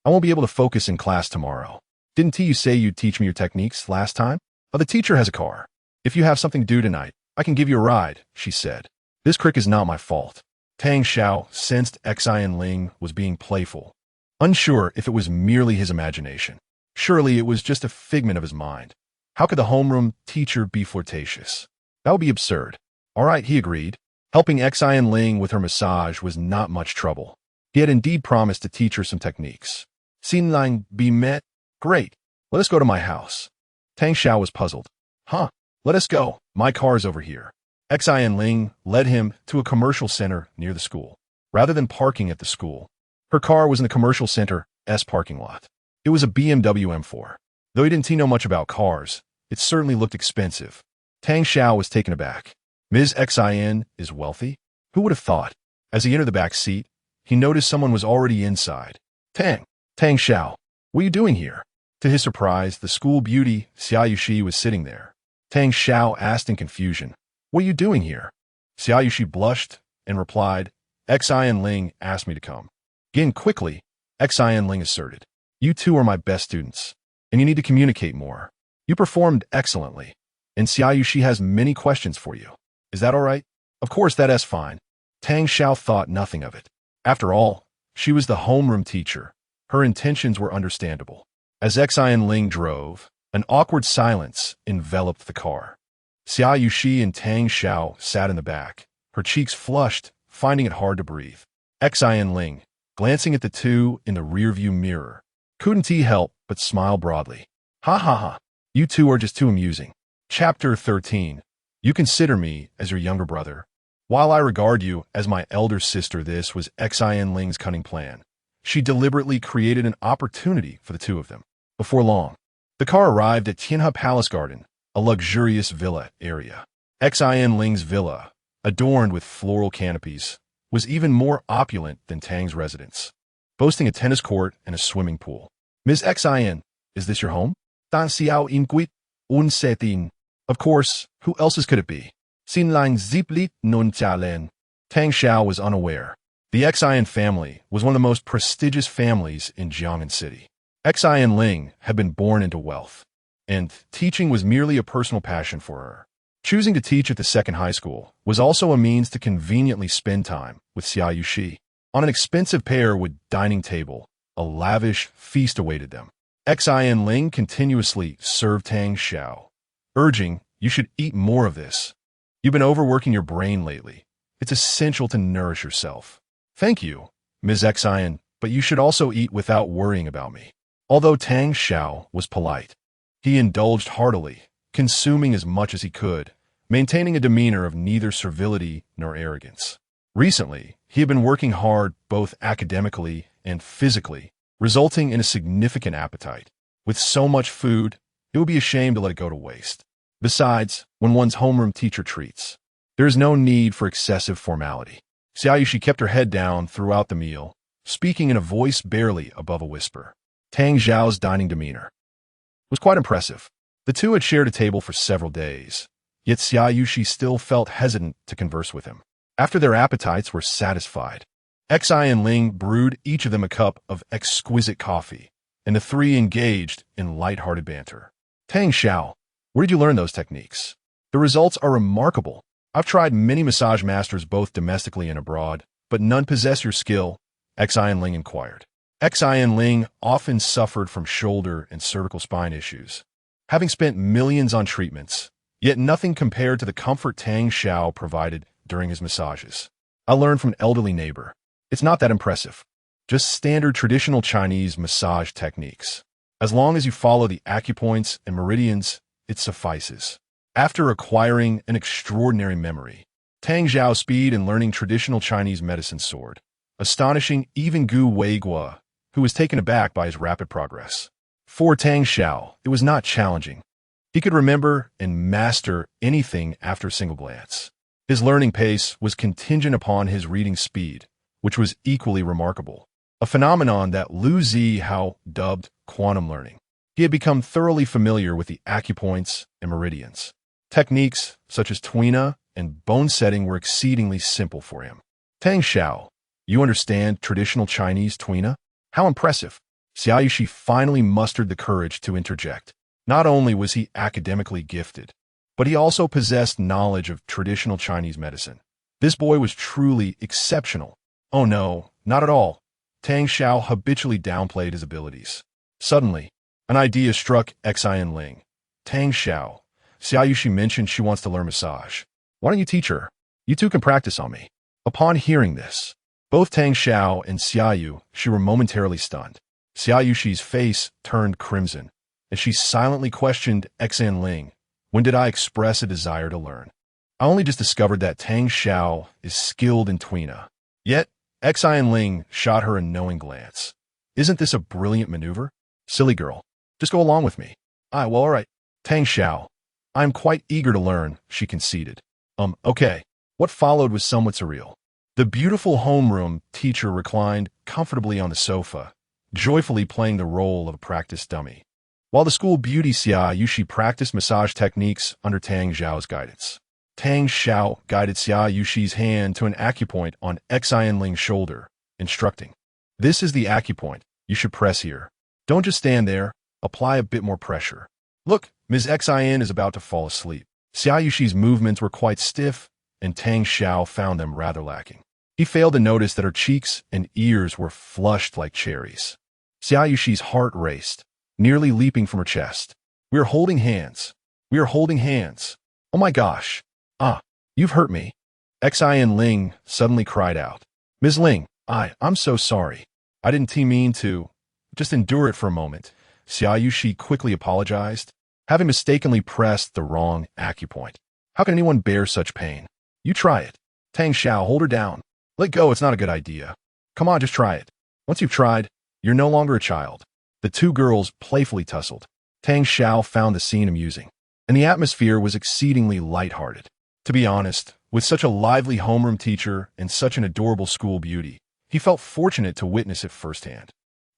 I won't be able to focus in class tomorrow. Didn't you say you'd teach me your techniques last time? Oh, the teacher has a car. If you have something to do tonight, I can give you a ride, she said. This crick is not my fault. Tang Xiao sensed Xin Ling was being playful, unsure if it was merely his imagination. Surely it was just a figment of his mind. How could the homeroom teacher be flirtatious? That would be absurd. All right, he agreed. Helping Xin Ling with her massage was not much trouble. He had indeed promised to teach her some techniques. Xin Lang be met? Great. Let us go to my house. Tang Xiao was puzzled. Huh? Let us go. My car is over here. Xin Ling led him to a commercial center near the school. Rather than parking at the school, her car was in the commercial center's parking lot. It was a BMW M4. Though he didn't know much about cars, it certainly looked expensive. Tang Xiao was taken aback. Ms. Xin is wealthy? Who would have thought? As he entered the back seat, he noticed someone was already inside. Tang Xiao, what are you doing here? To his surprise, the school beauty, Xia Yuxi, was sitting there. Tang Xiao asked in confusion, what are you doing here? Xia Yuxi blushed and replied, Xin Ling asked me to come. Again quickly, Xin Ling asserted, you two are my best students, and you need to communicate more. You performed excellently, and Xia Yuxi has many questions for you. Is that all right? Of course, that's fine. Tang Xiao thought nothing of it. After all, she was the homeroom teacher. Her intentions were understandable. As Xin Ling drove, an awkward silence enveloped the car. Xia Yuxi and Tang Xiao sat in the back, her cheeks flushed, finding it hard to breathe. Xin Ling, glancing at the two in the rearview mirror, couldn't he help but smile broadly. Ha ha ha, you two are just too amusing. Chapter 13. You consider me as your younger brother, while I regard you as my elder sister. This was Xin Ling's cunning plan. She deliberately created an opportunity for the two of them. Before long, the car arrived at Tianhe Palace Garden, a luxurious villa area. Xin Ling's villa, adorned with floral canopies, was even more opulent than Tang's residence, boasting a tennis court and a swimming pool. Ms. Xin, is this your home? Dan Xiao in Guit, un setin. Of course, who else's could it be? Xin Lang ziplit non chalen. Tang Xiao was unaware. The Xin family was one of the most prestigious families in Jiangnan City. Xin Ling had been born into wealth, and teaching was merely a personal passion for her. Choosing to teach at the second high school was also a means to conveniently spend time with Xia Yuxi. On an expensive pair-wood dining table, a lavish feast awaited them. Xin Ling continuously served Tang Xiao, urging, you should eat more of this. You've been overworking your brain lately. It's essential to nourish yourself. Thank you, Ms. Xin, but you should also eat without worrying about me. Although Tang Xiao was polite, he indulged heartily, consuming as much as he could, maintaining a demeanor of neither servility nor arrogance. Recently, he had been working hard both academically and physically, resulting in a significant appetite. With so much food, it would be a shame to let it go to waste. Besides, when one's homeroom teacher treats, there is no need for excessive formality. Xia Yuxi kept her head down throughout the meal, speaking in a voice barely above a whisper. Tang Xiao's dining demeanor was quite impressive. The two had shared a table for several days, yet Xia Yuxi still felt hesitant to converse with him. After their appetites were satisfied, Xin Ling brewed each of them a cup of exquisite coffee, and the three engaged in light-hearted banter. Tang Xiao, where did you learn those techniques? The results are remarkable. I've tried many massage masters both domestically and abroad, but none possess your skill, Xin Ling inquired. Xin Ling often suffered from shoulder and cervical spine issues, having spent millions on treatments, yet nothing compared to the comfort Tang Xiao provided during his massages. I learned from an elderly neighbor. It's not that impressive. Just standard traditional Chinese massage techniques. As long as you follow the acupoints and meridians, it suffices. After acquiring an extraordinary memory, Tang Xiao's speed in learning traditional Chinese medicine soared, astonishing even Gu Weiguo, who was taken aback by his rapid progress. For Tang Xiao, it was not challenging. He could remember and master anything after a single glance. His learning pace was contingent upon his reading speed, which was equally remarkable, a phenomenon that Lu Zihao dubbed quantum learning. He had become thoroughly familiar with the acupoints and meridians. Techniques such as tuina and bone setting were exceedingly simple for him. Tang Xiao, you understand traditional Chinese tuina? How impressive. Xiaoyushi finally mustered the courage to interject. Not only was he academically gifted, but he also possessed knowledge of traditional Chinese medicine. This boy was truly exceptional. Oh no, not at all. Tang Xiao habitually downplayed his abilities. Suddenly, an idea struck Xian Ling. Tang Xiao, Xiaoyushi mentioned she wants to learn massage. Why don't you teach her? You two can practice on me. Upon hearing this, both Tang Xiao and Xiaoyushi were momentarily stunned. Xiaoyushi's face turned crimson, and she silently questioned Xian Ling. When did I express a desire to learn? I only just discovered that Tang Xiao is skilled in tuina. Yet, Xian Ling shot her a knowing glance. Isn't this a brilliant maneuver? Silly girl. Just go along with me. All right. Tang Xiao. I am quite eager to learn, she conceded. Okay. What followed was somewhat surreal. The beautiful homeroom teacher reclined comfortably on the sofa, joyfully playing the role of a practice dummy, while the school beauty Xiaoyushi practiced massage techniques under Tang Xiao's guidance. Tang Xiao guided Xiaoyushi's hand to an acupoint on Xian Ling's shoulder, instructing, "This is the acupoint. You should press here. Don't just stand there. Apply a bit more pressure. Look, Ms. Xian is about to fall asleep." Xiaoyushi's movements were quite stiff, and Tang Xiao found them rather lacking. He failed to notice that her cheeks and ears were flushed like cherries. Xiaoyushi's heart raced, nearly leaping from her chest. We are holding hands. We are holding hands. Oh my gosh. You've hurt me. Xian Ling suddenly cried out. Ms. Ling, I'm so sorry. I didn't mean to. Just endure it for a moment. Xiaoyushi quickly apologized, having mistakenly pressed the wrong acupoint. How can anyone bear such pain? You try it. Tang Xiao, hold her down. Let go, it's not a good idea. Come on, just try it. Once you've tried, you're no longer a child. The two girls playfully tussled. Tang Xiao found the scene amusing, and the atmosphere was exceedingly lighthearted. To be honest, with such a lively homeroom teacher and such an adorable school beauty, he felt fortunate to witness it firsthand.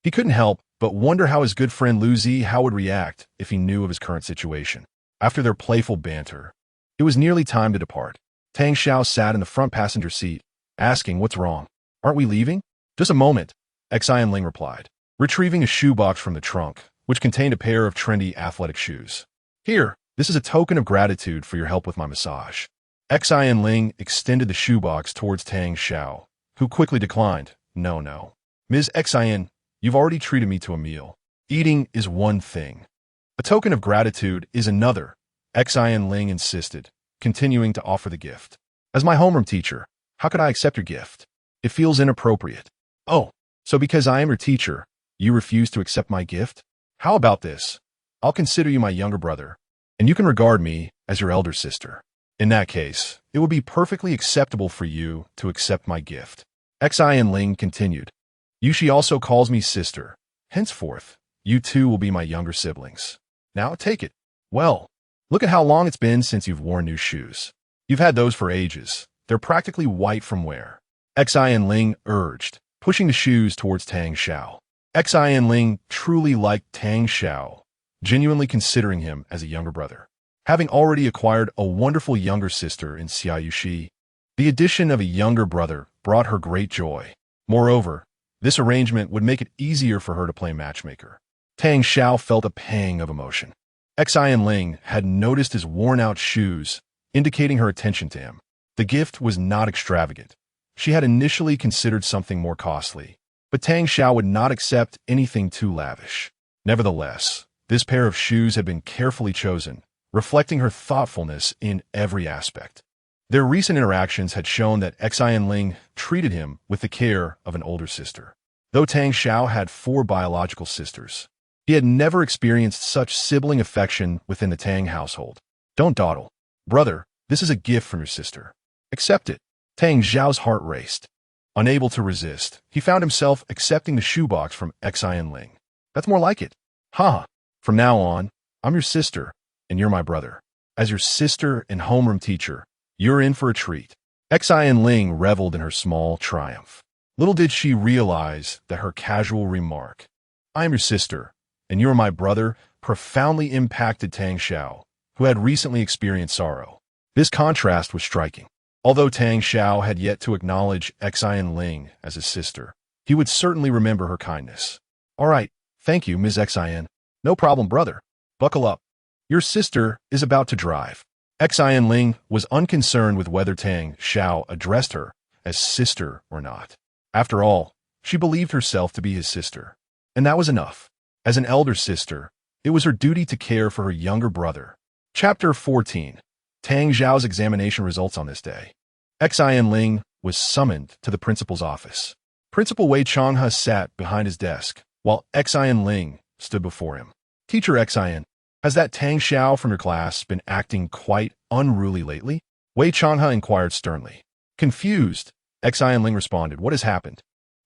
He couldn't help but wonder how his good friend Lu Zihao would react if he knew of his current situation. After their playful banter, it was nearly time to depart. Tang Xiao sat in the front passenger seat, asking, "What's wrong? Aren't we leaving?" "Just a moment," Xian Ling replied, retrieving a shoebox from the trunk, which contained a pair of trendy athletic shoes. "Here, this is a token of gratitude for your help with my massage." Xian Ling extended the shoebox towards Tang Xiao, who quickly declined. No. Ms. Xian, you've already treated me to a meal. Eating is one thing. A token of gratitude is another, Xian Ling insisted, continuing to offer the gift. As my homeroom teacher, how could I accept your gift? It feels inappropriate. Oh, so because I am your teacher, you refuse to accept my gift? How about this? I'll consider you my younger brother, and you can regard me as your elder sister. In that case, it would be perfectly acceptable for you to accept my gift. Xian Ling continued. Yushi also calls me sister. Henceforth, you two will be my younger siblings. Now take it. Well, look at how long it's been since you've worn new shoes. You've had those for ages. They're practically white from wear. Xian Ling urged, pushing the shoes towards Tang Xiao. Xian Ling truly liked Tang Xiao, genuinely considering him as a younger brother. Having already acquired a wonderful younger sister in Xiaoyushi, the addition of a younger brother brought her great joy. Moreover, this arrangement would make it easier for her to play matchmaker. Tang Xiao felt a pang of emotion. Xian Ling had noticed his worn-out shoes, indicating her attention to him. The gift was not extravagant. She had initially considered something more costly, but Tang Xiao would not accept anything too lavish. Nevertheless, this pair of shoes had been carefully chosen, reflecting her thoughtfulness in every aspect. Their recent interactions had shown that Xian Ling treated him with the care of an older sister. Though Tang Xiao had 4 biological sisters, he had never experienced such sibling affection within the Tang household. Don't dawdle. Brother, this is a gift from your sister. Accept it. Tang Xiao's heart raced. Unable to resist, he found himself accepting the shoebox from Xian Ling. That's more like it. From now on, I'm your sister, and you're my brother. As your sister and homeroom teacher, you're in for a treat. Xian Ling reveled in her small triumph. Little did she realize that her casual remark, "I am your sister, and you're my brother, profoundly impacted Tang Xiao, who had recently experienced sorrow. This contrast was striking. Although Tang Xiao had yet to acknowledge Xian Ling as his sister, he would certainly remember her kindness. All right, thank you, Ms. Xian. No problem, brother. Buckle up. Your sister is about to drive. Xian Ling was unconcerned with whether Tang Xiao addressed her as sister or not. After all, she believed herself to be his sister, and that was enough. As an elder sister, it was her duty to care for her younger brother. Chapter 14. Tang Xiao's examination results on this day. Xian Ling was summoned to the principal's office. Principal Wei Changhe sat behind his desk, while Xian Ling stood before him. Teacher Xian, has that Tang Xiao from your class been acting quite unruly lately? Wei Changhe inquired sternly. Confused, Xian Ling responded, what has happened?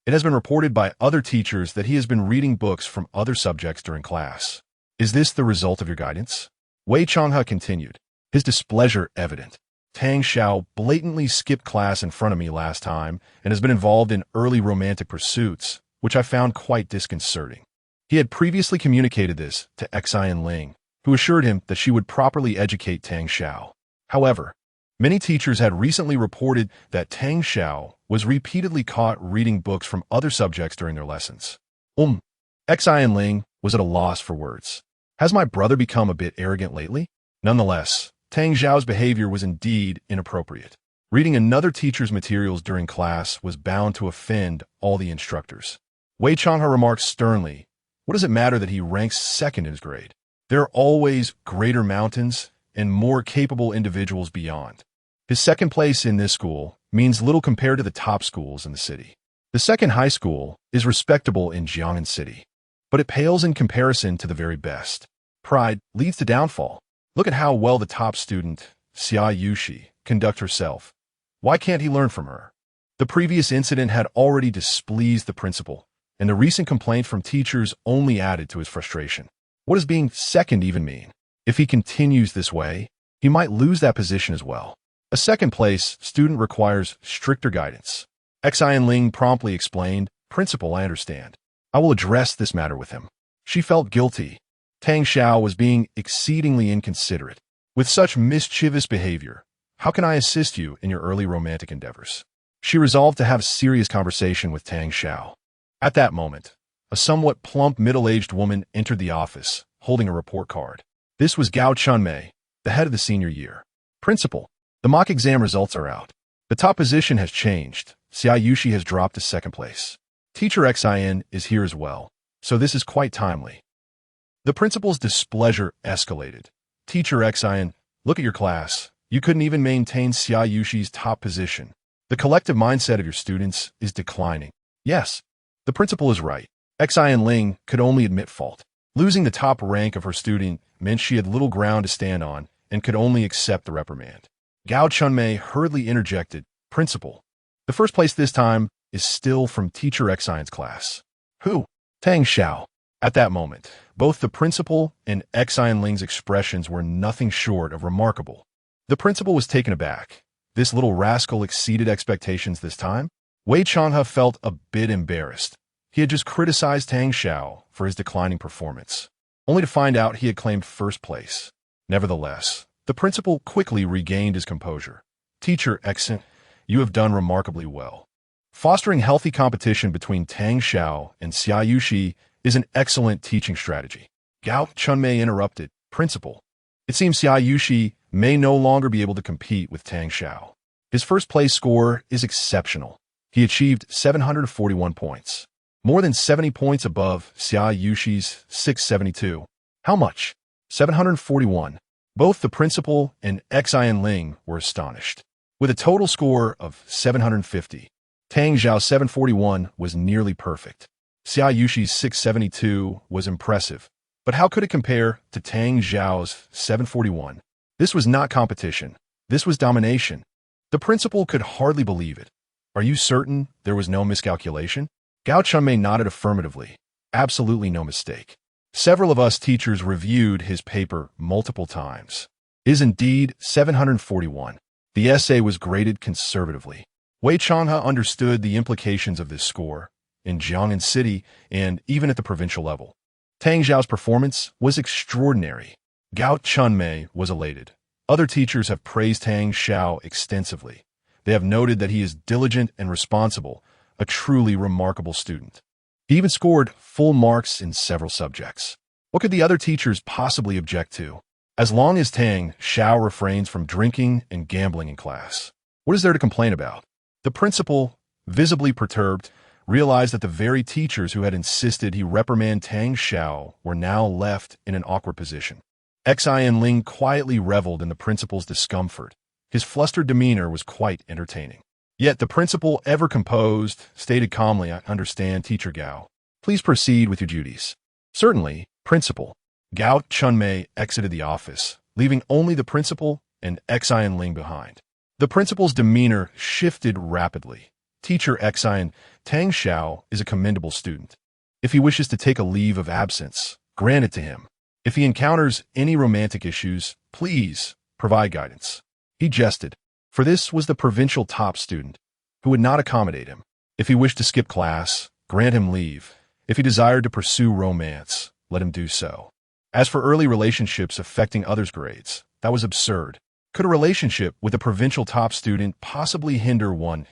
It has been reported by other teachers that he has been reading books from other subjects during class. Is this the result of your guidance? Wei Changhe continued, his displeasure evident. Tang Xiao blatantly skipped class in front of me last time and has been involved in early romantic pursuits, which I found quite disconcerting. He had previously communicated this to Xian Ling, who assured him that she would properly educate Tang Xiao. However, many teachers had recently reported that Tang Xiao was repeatedly caught reading books from other subjects during their lessons. Xian Ling was at a loss for words. Has my brother become a bit arrogant lately? Nonetheless, Tang Xiao's behavior was indeed inappropriate. Reading another teacher's materials during class was bound to offend all the instructors. Wei Changhe remarked sternly, what does it matter that he ranks second in his grade? There are always greater mountains and more capable individuals beyond. His second place in this school means little compared to the top schools in the city. The second high school is respectable in Jiangnan City, but it pales in comparison to the very best. Pride leads to downfall. Look at how well the top student, Xia Yushi, conducts herself. Why can't he learn from her? The previous incident had already displeased the principal, and the recent complaint from teachers only added to his frustration. What does being second even mean? If he continues this way, he might lose that position as well. A second place student requires stricter guidance. Xian Ling promptly explained, Principal, I understand. I will address this matter with him. She felt guilty. Tang Xiao was being exceedingly inconsiderate. With such mischievous behavior, how can I assist you in your early romantic endeavors? She resolved to have a serious conversation with Tang Xiao. At that moment, a somewhat plump middle-aged woman entered the office, holding a report card. This was Gao Chunmei, the head of the senior year. Principal, the mock exam results are out. The top position has changed. Xia Yushi has dropped to second place. Teacher Xian is here as well, so this is quite timely. The principal's displeasure escalated. Teacher Xian, look at your class. You couldn't even maintain Xia Yushi's top position. The collective mindset of your students is declining. Yes, the principal is right. Xian Ling could only admit fault. Losing the top rank of her student meant she had little ground to stand on and could only accept the reprimand. Gao Chunmei hurriedly interjected, Principal, the first place this time is still from Teacher Xian's class. Who? Tang Xiao. At that moment, both the principal and Xian Ling's expressions were nothing short of remarkable. The principal was taken aback. This little rascal exceeded expectations this time? Wei Changhe felt a bit embarrassed. He had just criticized Tang Xiao for his declining performance, only to find out he had claimed first place. Nevertheless, the principal quickly regained his composure. Teacher Xian, you have done remarkably well. Fostering healthy competition between Tang Xiao and Xia Yushi is an excellent teaching strategy. Gao Chunmei interrupted, Principal, it seems Xia Yushi may no longer be able to compete with Tang Xiao. His first place score is exceptional. He achieved 741 points, more than 70 points above Xia Yushi's 672. How much? 741. Both the principal and Xian Ling were astonished. With a total score of 750, Tang Xiao's 741 was nearly perfect. Xia Yushi's 672 was impressive, but how could it compare to Tang Xiao's 741? This was not competition. This was domination. The principal could hardly believe it. Are you certain there was no miscalculation? Gao Chunmei nodded affirmatively. Absolutely no mistake. Several of us teachers reviewed his paper multiple times. It is indeed 741. The essay was graded conservatively. Wei Changhe understood the implications of this score in Jiangnan City and even at the provincial level. Tang Xiao's performance was extraordinary. Gao Chunmei was elated. Other teachers have praised Tang Xiao extensively. They have noted that he is diligent and responsible, a truly remarkable student. He even scored full marks in several subjects. What could the other teachers possibly object to? As long as Tang Xiao refrains from drinking and gambling in class, what is there to complain about? The principal, visibly perturbed, realized that the very teachers who had insisted he reprimand Tang Xiao were now left in an awkward position. Xian Ling quietly reveled in the principal's discomfort. His flustered demeanor was quite entertaining. Yet the principal, ever composed, stated calmly, "I understand, Teacher Gao. Please proceed with your duties." "Certainly, Principal." Gao Chunmei exited the office, leaving only the principal and Xian Ling behind. The principal's demeanor shifted rapidly. "Teacher Xian, Tang Xiao is a commendable student. If he wishes to take a leave of absence, grant it to him. If he encounters any romantic issues, please provide guidance." He jested, for this was the provincial top student, who would not accommodate him. If he wished to skip class, grant him leave. If he desired to pursue romance, let him do so. As for early relationships affecting others' grades, that was absurd. Could a relationship with a provincial top student possibly hinder one's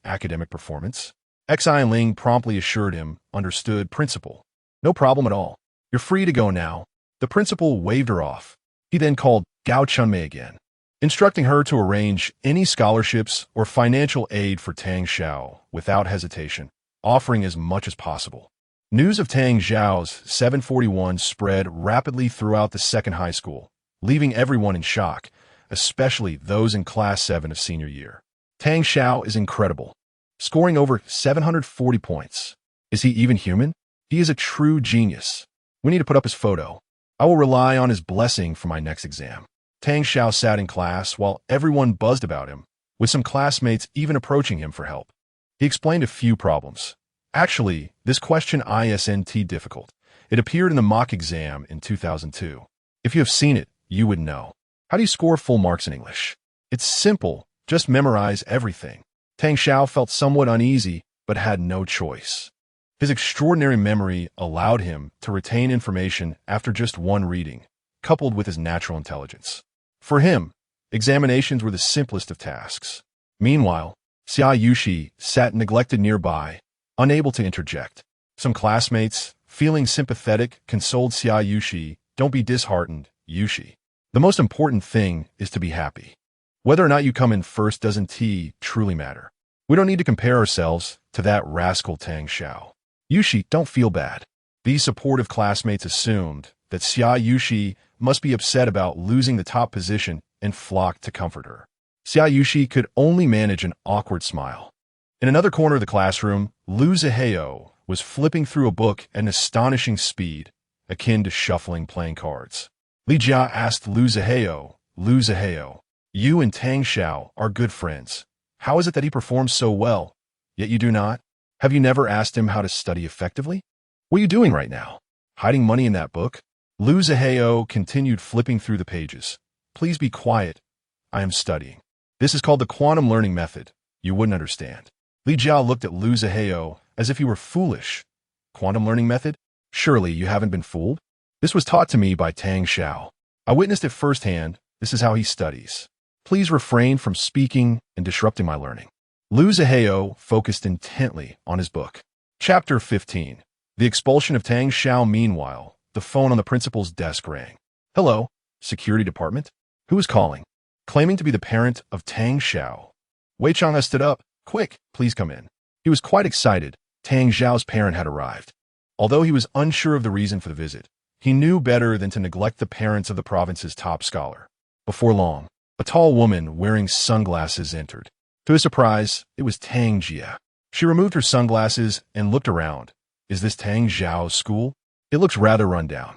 academic performance? Xian Ling promptly assured him, "Understood, Principal. No problem at all. You're free to go now." The principal waved her off. He then called Gao Chunmei again, instructing her to arrange any scholarships or financial aid for Tang Xiao without hesitation, offering as much as possible. News of Tang Xiao's 741 spread rapidly throughout the second high school, leaving everyone in shock, especially those in Class 7 of senior year. Tang Xiao is incredible, scoring over 740 points. Is he even human? He is a true genius. We need to put up his photo. I will rely on his blessing for my next exam. Tang Xiao sat in class while everyone buzzed about him, with some classmates even approaching him for help. He explained a few problems. Actually, this question isn't difficult. It appeared in the mock exam in 2002. If you have seen it, you would know. How do you score full marks in English? It's simple, just memorize everything. Tang Xiao felt somewhat uneasy, but had no choice. His extraordinary memory allowed him to retain information after just one reading, coupled with his natural intelligence. For him, examinations were the simplest of tasks. Meanwhile, Xia Yushi sat neglected nearby, unable to interject. Some classmates, feeling sympathetic, consoled Xia Yushi, "Don't be disheartened, Yushi. The most important thing is to be happy. Whether or not you come in first doesn't truly matter. We don't need to compare ourselves to that rascal Tang Xiao. Yushi, don't feel bad." These supportive classmates assumed that Xia Yushi must be upset about losing the top position and flocked to comfort her. Xia Yushi could only manage an awkward smile. In another corner of the classroom, Lu Ziheo was flipping through a book at an astonishing speed, akin to shuffling playing cards. Li Jia asked Lu Ziheo, "You and Tang Xiao are good friends. How is it that he performs so well, yet you do not? Have you never asked him how to study effectively? What are you doing right now? Hiding money in that book?" Lu Ziheo continued flipping through the pages. "Please be quiet. I am studying. This is called the quantum learning method. You wouldn't understand." Li Jiao looked at Lu Ziheo as if he were foolish. "Quantum learning method? Surely you haven't been fooled? This was taught to me by Tang Xiao. I witnessed it firsthand. This is how he studies. Please refrain from speaking and disrupting my learning." Lu Ziheo focused intently on his book. Chapter 15. The expulsion of Tang Xiao. Meanwhile, the phone on the principal's desk rang. "Hello, Security Department? Who is calling?" Claiming to be the parent of Tang Xiao. Wei Chang'e stood up. "Quick, please come in." He was quite excited. Tang Xiao's parent had arrived. Although he was unsure of the reason for the visit, he knew better than to neglect the parents of the province's top scholar. Before long, a tall woman wearing sunglasses entered. To his surprise, it was Tang Jia. She removed her sunglasses and looked around. "Is this Tang Xiao's school? It looks rather run down."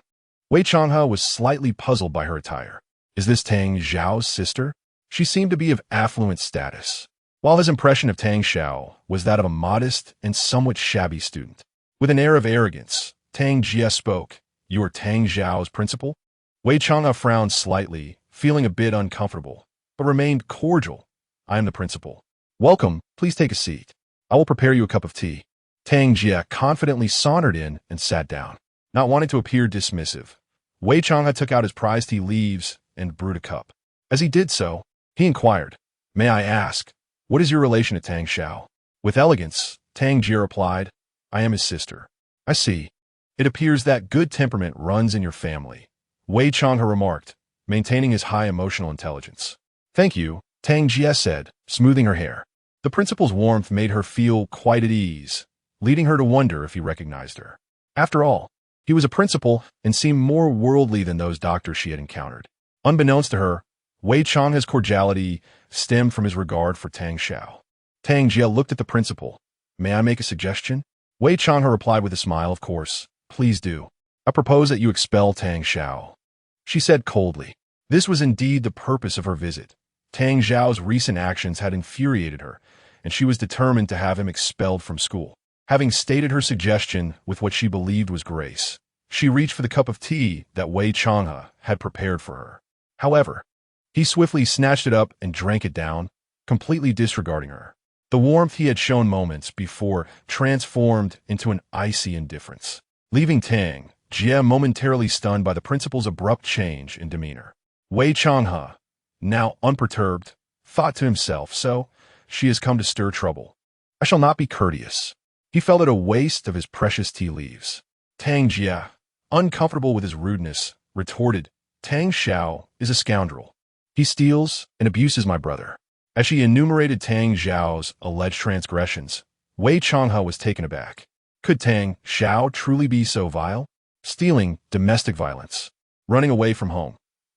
Wei Chang'e was slightly puzzled by her attire. "Is this Tang Xiao's sister?" She seemed to be of affluent status, while his impression of Tang Xiao was that of a modest and somewhat shabby student. With an air of arrogance, Tang Jia spoke. "You are Tang Xiao's principal?" Wei Chang'e frowned slightly, feeling a bit uncomfortable, but remained cordial. "I am the principal. Welcome, please take a seat. I will prepare you a cup of tea." Tang Jia confidently sauntered in and sat down. Not wanting to appear dismissive, Wei Changhe took out his prized tea leaves and brewed a cup. As he did so, he inquired, "May I ask, what is your relation to Tang Xiao?" With elegance, Tang Jie replied, "I am his sister." "I see. It appears that good temperament runs in your family," Wei Changhe remarked, maintaining his high emotional intelligence. "Thank you," Tang Jie said, smoothing her hair. The principal's warmth made her feel quite at ease, leading her to wonder if he recognized her. After all, he was a principal and seemed more worldly than those doctors she had encountered. Unbeknownst to her, Wei Changhe's cordiality stemmed from his regard for Tang Xiao. Tang Jie looked at the principal. "May I make a suggestion?" Wei Changhe replied with a smile, "Of course, please do. I propose that you expel Tang Xiao," she said coldly. This was indeed the purpose of her visit. Tang Xiao's recent actions had infuriated her, and she was determined to have him expelled from school. Having stated her suggestion with what she believed was grace, she reached for the cup of tea that Wei Changhe had prepared for her. However, he swiftly snatched it up and drank it down, completely disregarding her. The warmth he had shown moments before transformed into an icy indifference, leaving Tang Jie momentarily stunned by the principal's abrupt change in demeanor. Wei Changhe, now unperturbed, thought to himself, "So, she has come to stir trouble. I shall not be courteous." He felt it a waste of his precious tea leaves. Tang Jie, uncomfortable with his rudeness, retorted, "Tang Xiao is a scoundrel. He steals and abuses my brother." As she enumerated Tang Xiao's alleged transgressions, Wei Changhe was taken aback. Could Tang Xiao truly be so vile? Stealing, domestic violence, running away from home.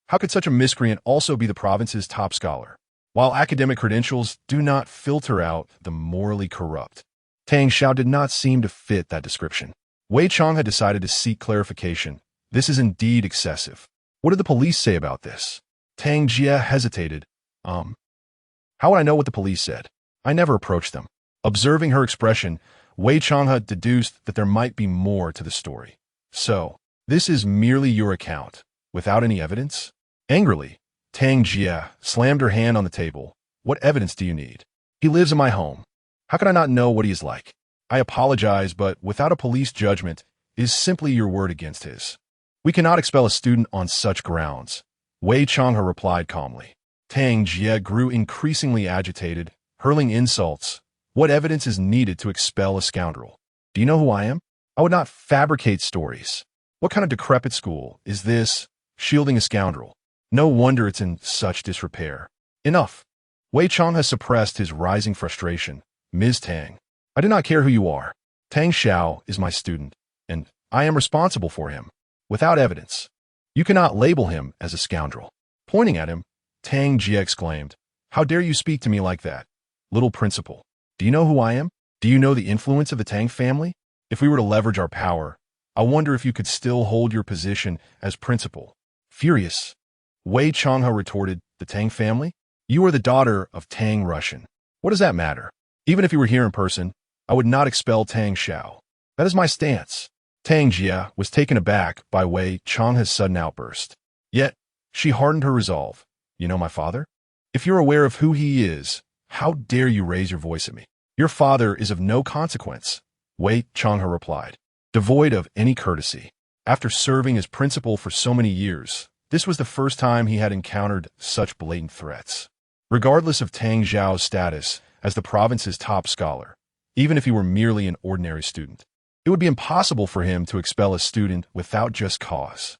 How could such a miscreant also be the province's top scholar? While academic credentials do not filter out the morally corrupt, Tang Xiao did not seem to fit that description. Wei Changhe had decided to seek clarification. This is indeed excessive. What did the police say about this? Tang Jie hesitated. How would I know what the police said? I never approached them. Observing her expression, Wei Changhe deduced that there might be more to the story. "So, this is merely your account, without any evidence?" Angrily, Tang Jie slammed her hand on the table. "What evidence do you need? He lives in my home. How could I not know what he is like? I apologize, but without a police judgment, it is simply your word against his. We cannot expel a student on such grounds," Wei Changhe replied calmly. Tang Jie grew increasingly agitated, hurling insults. "What evidence is needed to expel a scoundrel? Do you know who I am? I would not fabricate stories. What kind of decrepit school is this, shielding a scoundrel? No wonder it's in such disrepair." "Enough." Wei Changhe suppressed his rising frustration. "Ms. Tang, I do not care who you are. Tang Xiao is my student, and I am responsible for him. Without evidence, you cannot label him as a scoundrel." Pointing at him, Tang Jie exclaimed, "How dare you speak to me like that? Little principal, do you know who I am? Do you know the influence of the Tang family? If we were to leverage our power, I wonder if you could still hold your position as principal." Furious, Wei Changhe retorted, "The Tang family? You are the daughter of Tang Russian. What does that matter? Even if you were here in person, I would not expel Tang Xiao. That is my stance." Tang Jie was taken aback by Wei Changhe's sudden outburst. Yet, she hardened her resolve. "You know my father? If you're aware of who he is, how dare you raise your voice at me?" "Your father is of no consequence," Wei Changhe replied, devoid of any courtesy. After serving as principal for so many years, this was the first time he had encountered such blatant threats. Regardless of Tang Xiao's status as the province's top scholar, even if he were merely an ordinary student, it would be impossible for him to expel a student without just cause.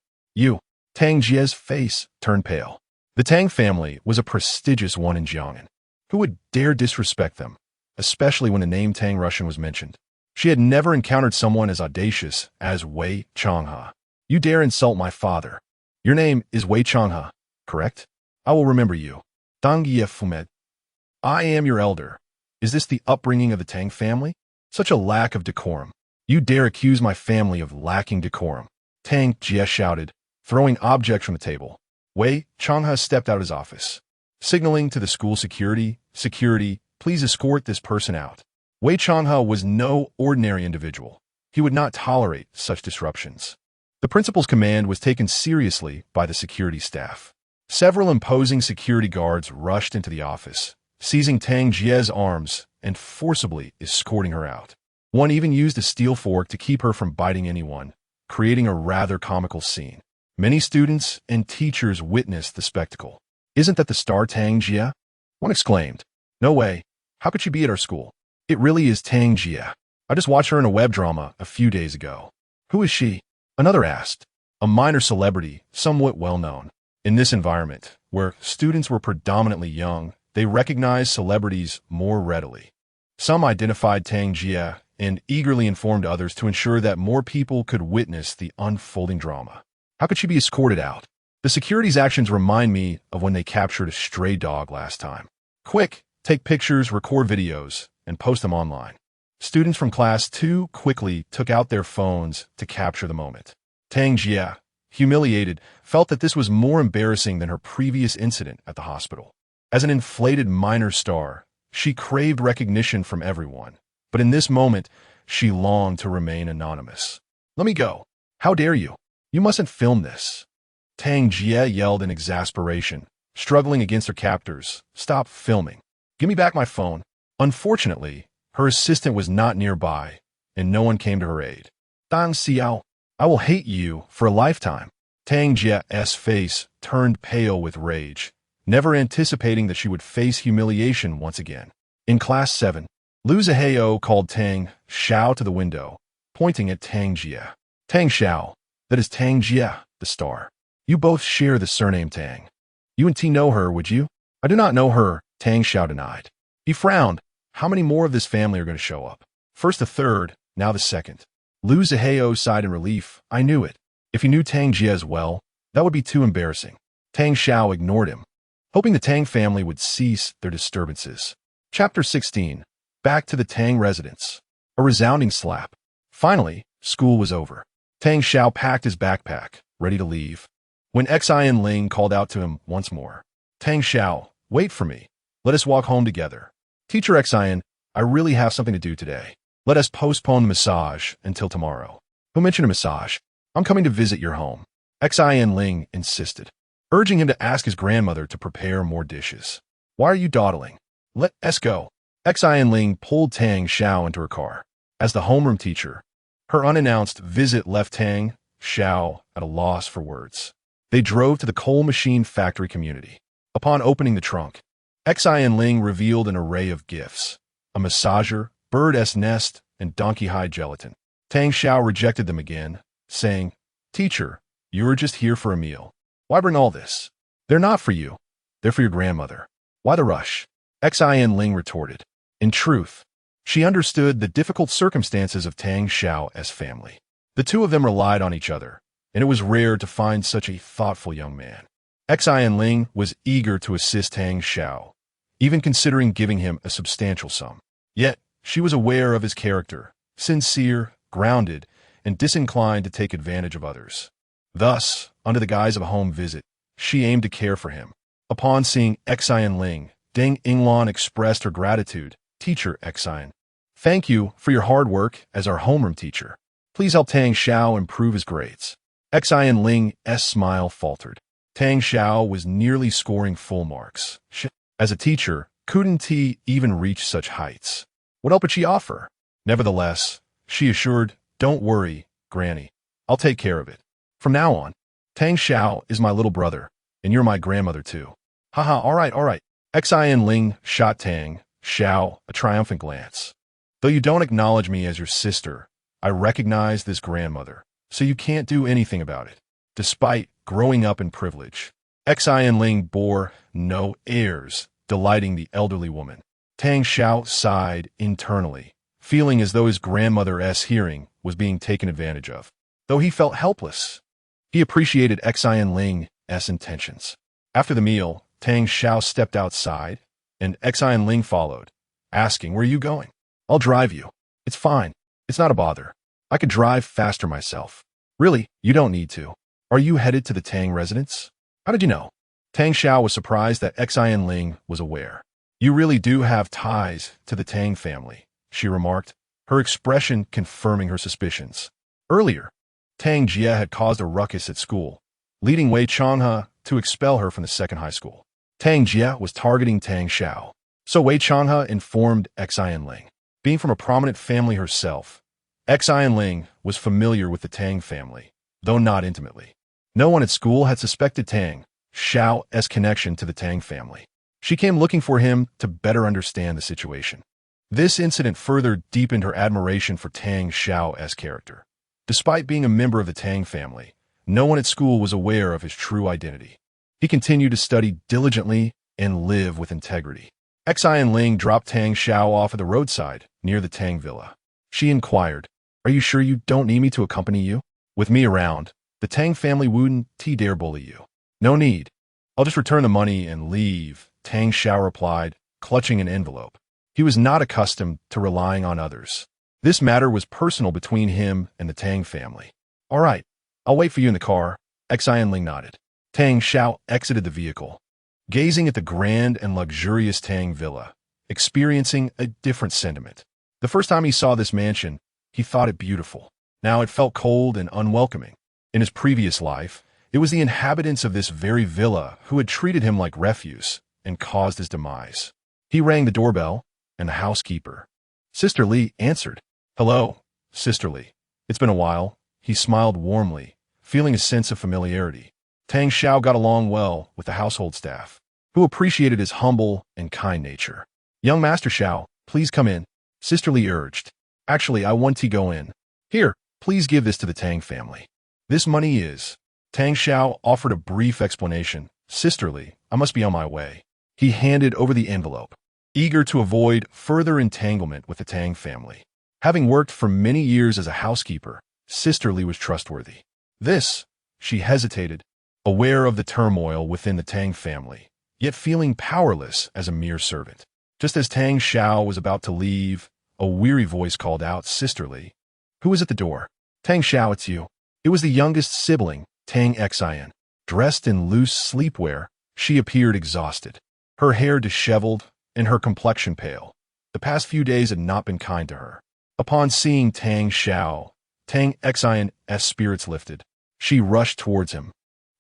Tang Jie's face turned pale. The Tang family was a prestigious one in Jiangnan. Who would dare disrespect them, especially when the name Tang Russian was mentioned? She had never encountered someone as audacious as Wei Changhe. "You dare insult my father. Your name is Wei Changhe, correct? I will remember you. Dang Ye Fumet. I am your elder. Is this the upbringing of the Tang family? Such a lack of decorum. You dare accuse my family of lacking decorum." Tang Jie shouted, throwing objects from the table. Wei Changhe stepped out of his office, signaling to the school security, "Security, please escort this person out." Wei Changhe was no ordinary individual. He would not tolerate such disruptions. The principal's command was taken seriously by the security staff. Several imposing security guards rushed into the office, seizing Tang Jie's arms and forcibly escorting her out. One even used a steel fork to keep her from biting anyone, creating a rather comical scene. Many students and teachers witnessed the spectacle. "Isn't that the star Tang Jia?" one exclaimed. "No way. How could she be at our school?" "It really is Tang Jia. I just watched her in a web drama a few days ago." "Who is she?" another asked. "A minor celebrity, somewhat well-known." In this environment, where students were predominantly young, they recognized celebrities more readily. Some identified Tang Jia and eagerly informed others to ensure that more people could witness the unfolding drama. How could she be escorted out? The security's actions remind me of when they captured a stray dog last time. Quick, take pictures, record videos, and post them online. Students from Class 2 quickly took out their phones to capture the moment. Tang Jia, humiliated, felt that this was more embarrassing than her previous incident at the hospital. As an inflated minor star, she craved recognition from everyone, but in this moment, she longed to remain anonymous. "Let me go. How dare you? You mustn't film this." Tang Jia yelled in exasperation, struggling against her captors. "Stop filming. Give me back my phone." Unfortunately, her assistant was not nearby, and no one came to her aid. "Dang Xiao, I will hate you for a lifetime." Tang Jia's face turned pale with rage, never anticipating that she would face humiliation once again. In Class 7, Lu Zihao called Tang Xiao to the window, pointing at Tang Jia. "Tang Xiao, that is Tang Jia, the star. You both share the surname Tang. You and T know her, would you?" "I do not know her," Tang Xiao denied. He frowned. How many more of this family are going to show up? First the third, now the second. Lu Zihao sighed in relief. "I knew it. If you knew Tang Jia as well, that would be too embarrassing." Tang Xiao ignored him, hoping the Tang family would cease their disturbances. Chapter 16. Back to the Tang residence. A resounding slap. Finally, school was over. Tang Xiao packed his backpack, ready to leave, when Xian Ling called out to him once more. "Tang Xiao, wait for me. Let us walk home together." "Teacher Xian, I really have something to do today. Let us postpone the massage until tomorrow." "Who mentioned a massage? I'm coming to visit your home." Xian Ling insisted, urging him to ask his grandmother to prepare more dishes. "Why are you dawdling? Let us go." Xian Ling pulled Tang Xiao into her car. As the homeroom teacher, her unannounced visit left Tang Xiao at a loss for words. They drove to the coal machine factory community. Upon opening the trunk, Xian Ling revealed an array of gifts: a massager, bird's nest, and donkey-hide gelatin. Tang Xiao rejected them again, saying, "Teacher, you were just here for a meal. Why bring all this?" "They're not for you. They're for your grandmother." "Why the rush?" Xian Ling retorted. In truth, she understood the difficult circumstances of Tang Xiao's family. The two of them relied on each other, and it was rare to find such a thoughtful young man. Xian Ling was eager to assist Tang Xiao, even considering giving him a substantial sum. Yet, she was aware of his character, sincere, grounded, and disinclined to take advantage of others. Thus, under the guise of a home visit, she aimed to care for him. Upon seeing Xian Ling, Deng Yinglan expressed her gratitude. "Teacher Xian, thank you for your hard work as our homeroom teacher. Please help Tang Xiao improve his grades." Xian Ling's smile faltered. Tang Xiao was nearly scoring full marks. As a teacher, couldn't he even reach such heights? What help would she offer? Nevertheless, she assured, "Don't worry, Granny. I'll take care of it. From now on, Tang Xiao is my little brother, and you're my grandmother too." "Haha, all right. Xian Ling shot Tang Xiao a triumphant glance. "Though you don't acknowledge me as your sister, I recognize this grandmother, so you can't do anything about it." Despite growing up in privilege, Xian Ling bore no airs, delighting the elderly woman. Tang Xiao sighed internally, feeling as though his grandmother's hearing was being taken advantage of. Though he felt helpless, he appreciated Xian Ling's intentions. After the meal, Tang Xiao stepped outside, and Xian Ling followed, asking, "Where are you going?" "I'll drive you." "It's fine. It's not a bother. I could drive faster myself." "Really? You don't need to." "Are you headed to the Tang residence?" "How did you know?" Tang Xiao was surprised that Xian Ling was aware. "You really do have ties to the Tang family," she remarked, her expression confirming her suspicions. Earlier, Tang Jia had caused a ruckus at school, leading Wei Changhe to expel her from the second high school. Tang Jia was targeting Tang Xiao, so Wei Changhe informed Xian Ling. Being from a prominent family herself, Xian Ling was familiar with the Tang family, though not intimately. No one at school had suspected Tang Xiao's connection to the Tang family. She came looking for him to better understand the situation. This incident further deepened her admiration for Tang Xiao's character. Despite being a member of the Tang family, no one at school was aware of his true identity. He continued to study diligently and live with integrity. Xian Ling dropped Tang Xiao off at the roadside near the Tang villa. She inquired, "Are you sure you don't need me to accompany you? With me around, the Tang family wouldn't dare bully you." "No need. I'll just return the money and leave," Tang Xiao replied, clutching an envelope. He was not accustomed to relying on others. This matter was personal between him and the Tang family. "All right, I'll wait for you in the car." Xian Ling nodded. Tang Xiao exited the vehicle, gazing at the grand and luxurious Tang villa, experiencing a different sentiment. The first time he saw this mansion, he thought it beautiful. Now it felt cold and unwelcoming. In his previous life, it was the inhabitants of this very villa who had treated him like refuse and caused his demise. He rang the doorbell, and the housekeeper, Sister Li, answered. "Hello, Sister Li. It's been a while." He smiled warmly, feeling a sense of familiarity. Tang Xiao got along well with the household staff, who appreciated his humble and kind nature. "Young Master Xiao, please come in," Sister Li urged. "Actually, I want to go in." "Here, please give this to the Tang family. This money is—" Tang Xiao offered a brief explanation. "Sister Li, I must be on my way." He handed over the envelope, eager to avoid further entanglement with the Tang family. Having worked for many years as a housekeeper, Sister Li was trustworthy. She hesitated, aware of the turmoil within the Tang family, yet feeling powerless as a mere servant. Just as Tang Xiao was about to leave, a weary voice called out, "Sister Li." "Who is at the door?" "Tang Xiao, it's you." It was the youngest sibling, Tang Xian. Dressed in loose sleepwear, she appeared exhausted, her hair disheveled and her complexion pale. The past few days had not been kind to her. Upon seeing Tang Xiao, Tang Xian's spirits lifted. She rushed towards him,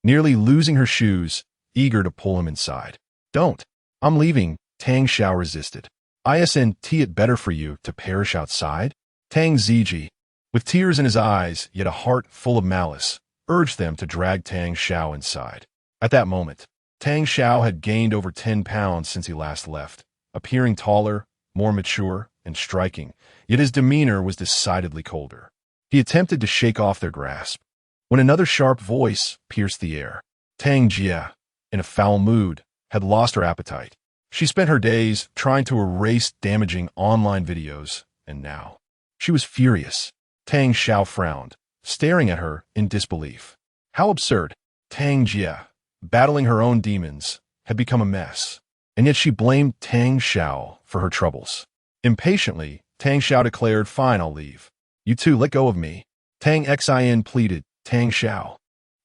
nearly losing her shoes, eager to pull him inside. "Don't. I'm leaving," Tang Xiao resisted. "Isn't it better for you to perish outside?" Tang Ziji, with tears in his eyes yet a heart full of malice, urged them to drag Tang Xiao inside. At that moment, Tang Xiao had gained over 10 pounds since he last left, appearing taller, more mature, and striking, yet his demeanor was decidedly colder. He attempted to shake off their grasp, when another sharp voice pierced the air. Tang Jia, in a foul mood, had lost her appetite. She spent her days trying to erase damaging online videos, and now she was furious. Tang Xiao frowned, staring at her in disbelief. How absurd. Tang Jia, battling her own demons, had become a mess, and yet she blamed Tang Xiao for her troubles. Impatiently, Tang Xiao declared, "Fine, I'll leave. You two, let go of me." Tang Xian pleaded, "Tang Xiao,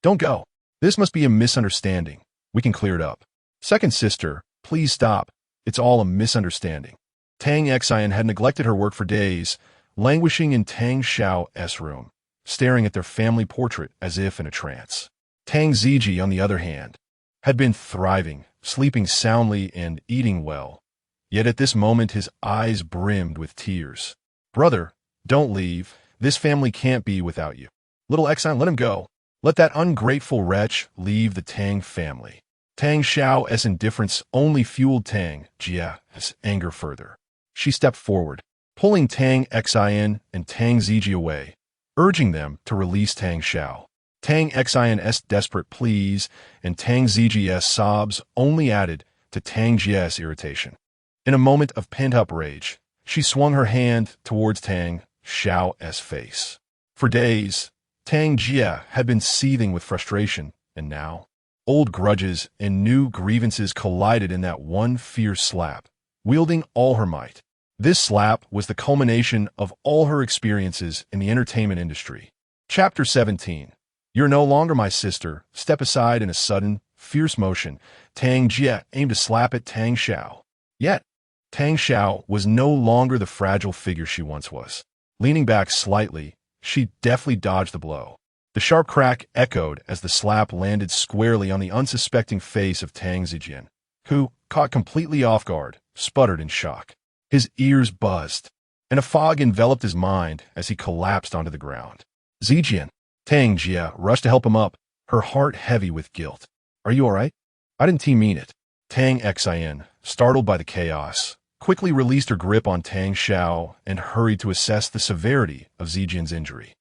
don't go. This must be a misunderstanding. We can clear it up." "Second sister, please stop. It's all a misunderstanding." Tang Xian had neglected her work for days, languishing in Tang Xiao's room, staring at their family portrait as if in a trance. Tang Ziji, on the other hand, had been thriving, sleeping soundly and eating well. Yet at this moment his eyes brimmed with tears. "Brother, don't leave. This family can't be without you. Little Xian, let him go. Let that ungrateful wretch leave the Tang family." Tang Xiao's indifference only fueled Tang Jia's anger further. She stepped forward, pulling Tang Xian and Tang Ziji away, urging them to release Tang Xiao. Tang Xian's desperate pleas and Tang Ziji's sobs only added to Tang Jia's irritation. In a moment of pent-up rage, she swung her hand towards Tang Xiao's face. For days, Tang Jia had been seething with frustration, and now, old grudges and new grievances collided in that one fierce slap, wielding all her might. This slap was the culmination of all her experiences in the entertainment industry. Chapter 17. "You're no longer my sister." Step aside. In a sudden, fierce motion, Tang Jia aimed a slap at Tang Xiao. Yet, Tang Xiao was no longer the fragile figure she once was. Leaning back slightly, she deftly dodged the blow. The sharp crack echoed as the slap landed squarely on the unsuspecting face of Tang Zijian, who, caught completely off guard, sputtered in shock. His ears buzzed. and a fog enveloped his mind as he collapsed onto the ground. Zijian, Tang Jia rushed to help him up, her heart heavy with guilt. Are you all right? I didn't mean it. Tang Xin, startled by the chaos, quickly released her grip on Tang Xiao and hurried to assess the severity of Zijian's injury.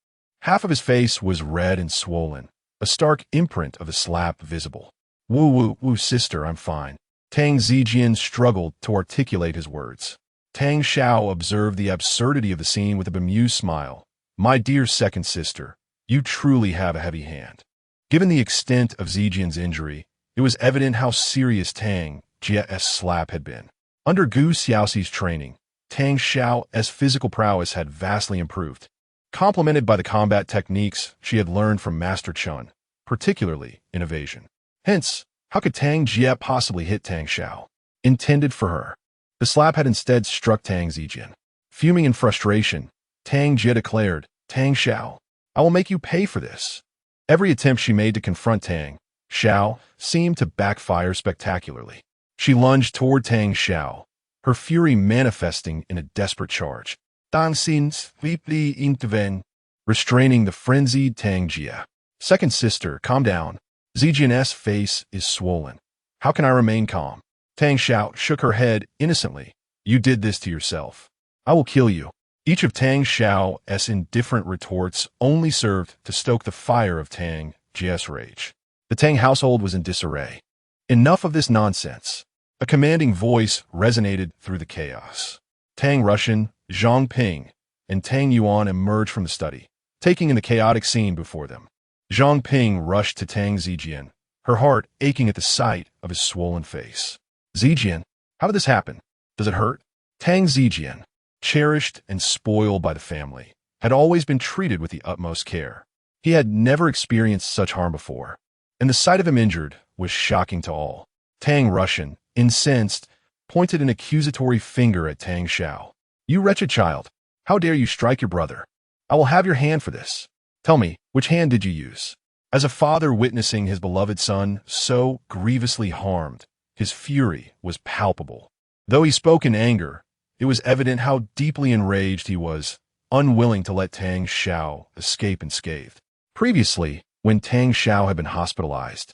Half of his face was red and swollen, a stark imprint of the slap visible. Woo, sister, I'm fine. Tang Zijian struggled to articulate his words. Tang Xiao observed the absurdity of the scene with a bemused smile. My dear second sister, you truly have a heavy hand. Given the extent of Zijian's injury, it was evident how serious Tang Jia's slap had been. Under Gu Xiaoxi's training, Tang Xiao's physical prowess had vastly improved, complemented by the combat techniques she had learned from Master Chen, particularly in evasion. Hence, how could Tang Jia possibly hit Tang Xiao? Intended for her. The slap had instead struck Tang Zijian. Fuming in frustration, Tang Jia declared, Tang Xiao, I will make you pay for this. Every attempt she made to confront Tang Xiao seemed to backfire spectacularly. She lunged toward Tang Xiao, her fury manifesting in a desperate charge. Tang Xin's weeply intervene, restraining the frenzied Tang Jia. Second sister, calm down. Zijian's face is swollen. How can I remain calm? Tang Xiao shook her head innocently. You did this to yourself. I will kill you. Each of Tang Xiao's indifferent retorts only served to stoke the fire of Tang Jia's rage. The Tang household was in disarray. Enough of this nonsense. A commanding voice resonated through the chaos. Tang Russian, Zhang Ping, and Tang Yuan emerged from the study, taking in the chaotic scene before them. Zhang Ping rushed to Tang Zijian, her heart aching at the sight of his swollen face. Zijian, how did this happen? Does it hurt? Tang Zijian, cherished and spoiled by the family, had always been treated with the utmost care. He had never experienced such harm before, and the sight of him injured was shocking to all. Tang Russian, incensed, pointed an accusatory finger at Tang Xiao. You wretched child, how dare you strike your brother? I will have your hand for this. Tell me, which hand did you use? As a father witnessing his beloved son so grievously harmed, his fury was palpable. Though he spoke in anger, it was evident how deeply enraged he was, unwilling to let Tang Xiao escape unscathed. Previously, when Tang Xiao had been hospitalized,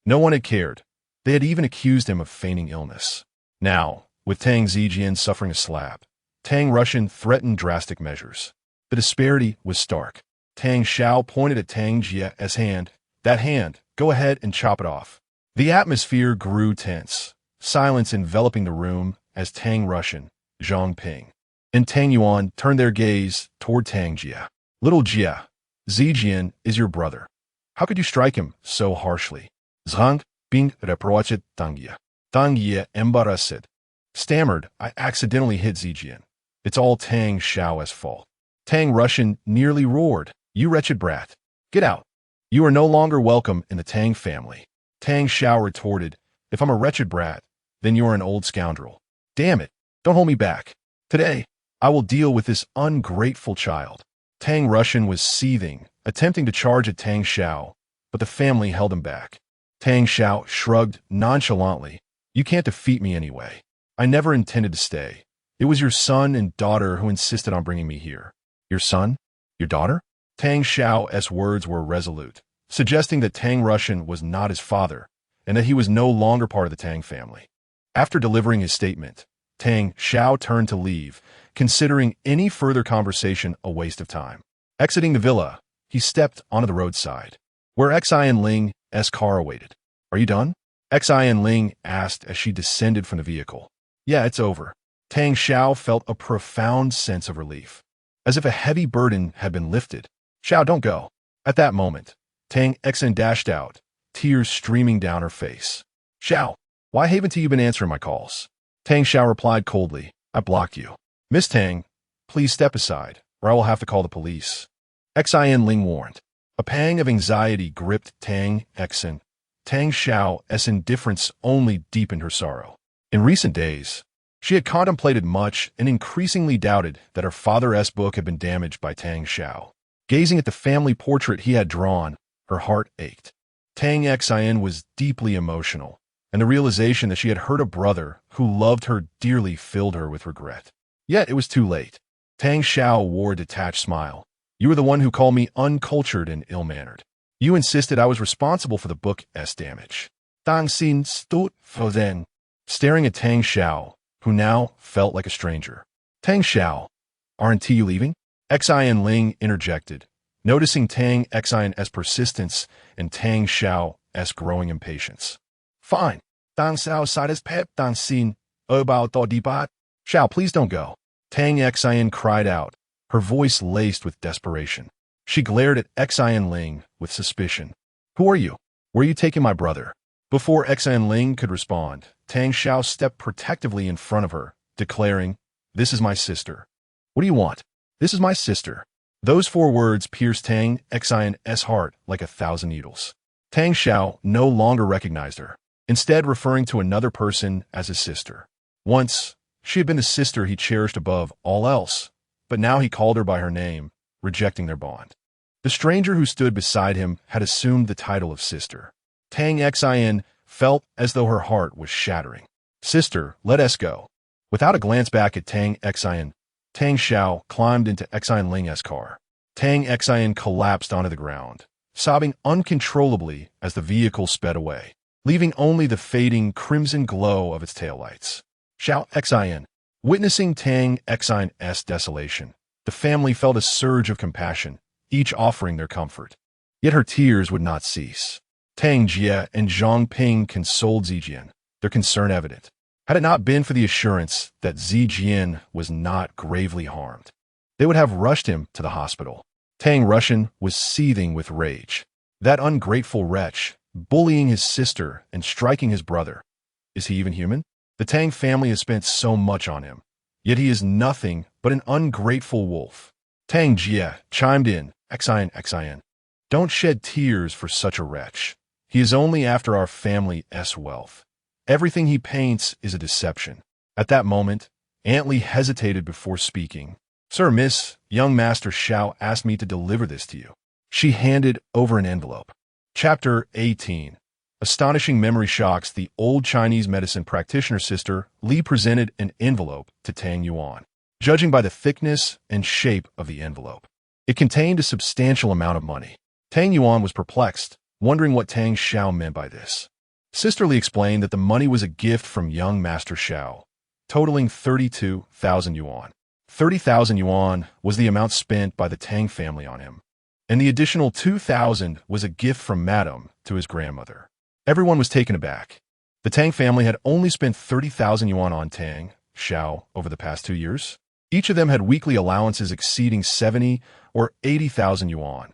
no one had cared. They had even accused him of feigning illness. Now, with Tang Zijian suffering a slap, Tang Russian threatened drastic measures. The disparity was stark. Tang Xiao pointed at Tang Jia's hand. That hand, go ahead and chop it off. The atmosphere grew tense, silence enveloping the room as Tang Russian, Zhang Ping, and Tang Yuan turned their gaze toward Tang Jia. Little Jia, Zijian is your brother. How could you strike him so harshly? Zhang Ping reproached Tang Jia. Tang Jia, embarrassed, stammered, I accidentally hit Zijian. It's all Tang Xiao's fault. Tang Russian nearly roared, you wretched brat. Get out. You are no longer welcome in the Tang family. Tang Xiao retorted, if I'm a wretched brat, then you are an old scoundrel. Damn it, don't hold me back. Today, I will deal with this ungrateful child. Tang Russian was seething, attempting to charge at Tang Xiao, but the family held him back. Tang Xiao shrugged nonchalantly, you can't defeat me anyway. I never intended to stay. It was your son and daughter who insisted on bringing me here. Your son? Your daughter? Tang Xiao's words were resolute, suggesting that Tang Russian was not his father, and that he was no longer part of the Tang family. After delivering his statement, Tang Xiao turned to leave, considering any further conversation a waste of time. Exiting the villa, he stepped onto the roadside, where Xian Ling's car awaited. Are you done? Xian Ling asked as she descended from the vehicle. Yeah, it's over. Tang Xiao felt a profound sense of relief, as if a heavy burden had been lifted. Xiao, don't go. At that moment, Tang Xin dashed out, tears streaming down her face. Xiao, why haven't you been answering my calls? Tang Xiao replied coldly, I blocked you. Miss Tang, please step aside, or I will have to call the police. Xian Ling warned. A pang of anxiety gripped Tang Xin. Tang Xiao's indifference only deepened her sorrow. In recent days, she had contemplated much and increasingly doubted that her father's book had been damaged by Tang Xiao. Gazing at the family portrait he had drawn, her heart ached. Tang Xin was deeply emotional, and the realization that she had hurt a brother who loved her dearly filled her with regret. Yet it was too late. Tang Xiao wore a detached smile. You were the one who called me uncultured and ill-mannered. You insisted I was responsible for the book's damage. Tang Xin stood frozen, staring at Tang Xiao, who now felt like a stranger. Tang Xiao, aren't you leaving? Xian Ling interjected, noticing Tang Xian's persistence and Tang Xiao's growing impatience. Fine. Tang Xiao sided pep Tang Xin, about the debat. Xiao, please don't go. Tang Xian cried out, her voice laced with desperation. She glared at Xian Ling with suspicion. Who are you? Where are you taking my brother? Before Xian Ling could respond, Tang Xiao stepped protectively in front of her, declaring, This is my sister. What do you want? This is my sister. Those 4 words pierced Tang Xian's heart like 1,000 needles. Tang Xiao no longer recognized her, instead referring to another person as his sister. Once, she had been the sister he cherished above all else, but now he called her by her name, rejecting their bond. The stranger who stood beside him had assumed the title of sister. Tang Xian felt as though her heart was shattering. Sister, let us go. Without a glance back at Tang Xian, Tang Xiao climbed into Xian Ling's car. Tang Xian collapsed onto the ground, sobbing uncontrollably as the vehicle sped away, leaving only the fading crimson glow of its taillights. Xiao Xian. Witnessing Tang Xian's desolation, the family felt a surge of compassion, each offering their comfort. Yet her tears would not cease. Tang Jie and Zhang Ping consoled Zijian, their concern evident. Had it not been for the assurance that Zijian was not gravely harmed, they would have rushed him to the hospital. Tang Russian was seething with rage. That ungrateful wretch, bullying his sister and striking his brother. Is he even human? The Tang family has spent so much on him, yet he is nothing but an ungrateful wolf. Tang Jie chimed in, Xian. Don't shed tears for such a wretch. He is only after our family's wealth. Everything he paints is a deception. At that moment, Aunt Li hesitated before speaking. Sir, Miss, young Master Xiao asked me to deliver this to you. She handed over an envelope. Chapter 18. Astonishing memory shocks. The old Chinese medicine practitioner sister Li presented an envelope to Tang Yuan. Judging by the thickness and shape of the envelope, it contained a substantial amount of money. Tang Yuan was perplexed, wondering what Tang Xiao meant by this. Sister Li explained that the money was a gift from young Master Xiao, totaling 32,000 yuan. 30,000 yuan was the amount spent by the Tang family on him, and the additional 2,000 was a gift from Madame to his grandmother. Everyone was taken aback. The Tang family had only spent 30,000 yuan on Tang Xiao over the past 2 years. Each of them had weekly allowances exceeding 70 or 80,000 yuan.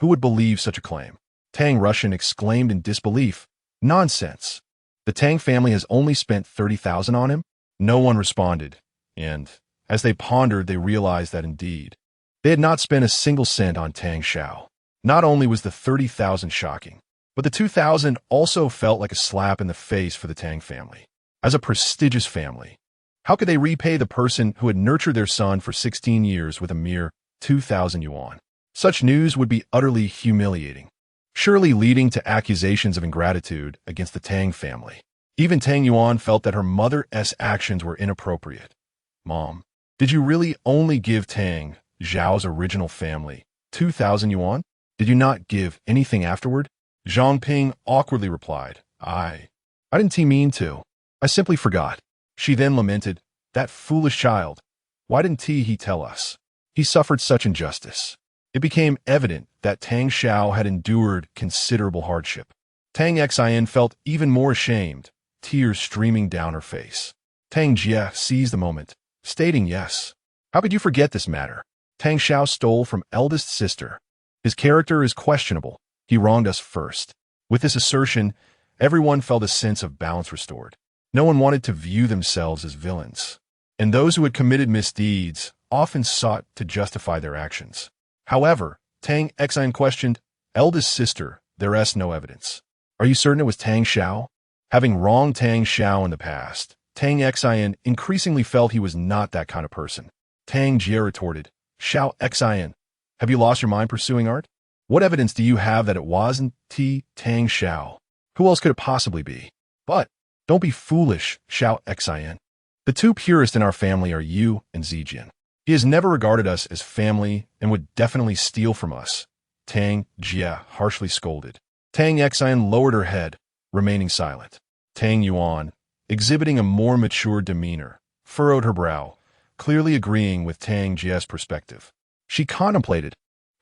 Who would believe such a claim? Tang Russian exclaimed in disbelief. Nonsense. The Tang family has only spent 30,000 on him? No one responded, and as they pondered, they realized that indeed, they had not spent a single cent on Tang Xiao. Not only was the 30,000 shocking, but the 2,000 also felt like a slap in the face for the Tang family. As a prestigious family, how could they repay the person who had nurtured their son for 16 years with a mere 2,000 yuan? Such news would be utterly humiliating, surely leading to accusations of ingratitude against the Tang family. Even Tang Yuan felt that her mother's actions were inappropriate. Mom, did you really only give Tang Zhao's original family 2,000 yuan? Did you not give anything afterward? Zhang Ping awkwardly replied, I didn't mean to. I simply forgot. She then lamented, that foolish child. Why didn't he tell us? He suffered such injustice. It became evident that Tang Xiao had endured considerable hardship. Tang Xian felt even more ashamed, tears streaming down her face. Tang Jie seized the moment, stating yes. How could you forget this matter? Tang Xiao stole from eldest sister. His character is questionable. He wronged us first. With this assertion, everyone felt a sense of balance restored. No one wanted to view themselves as villains, and those who had committed misdeeds often sought to justify their actions. However, Tang Xian questioned, eldest sister, there's no evidence. Are you certain it was Tang Xiao? Having wronged Tang Xiao in the past, Tang Xian increasingly felt he was not that kind of person. Tang Jie retorted, Xiao Xian, have you lost your mind pursuing art? What evidence do you have that it wasn't Tang Xiao? Who else could it possibly be? But don't be foolish, Xiao Xian. The two purest in our family are you and Zijian. He has never regarded us as family and would definitely steal from us. Tang Jia harshly scolded. Tang Xian lowered her head, remaining silent. Tang Yuan, exhibiting a more mature demeanor, furrowed her brow, clearly agreeing with Tang Jia's perspective. She contemplated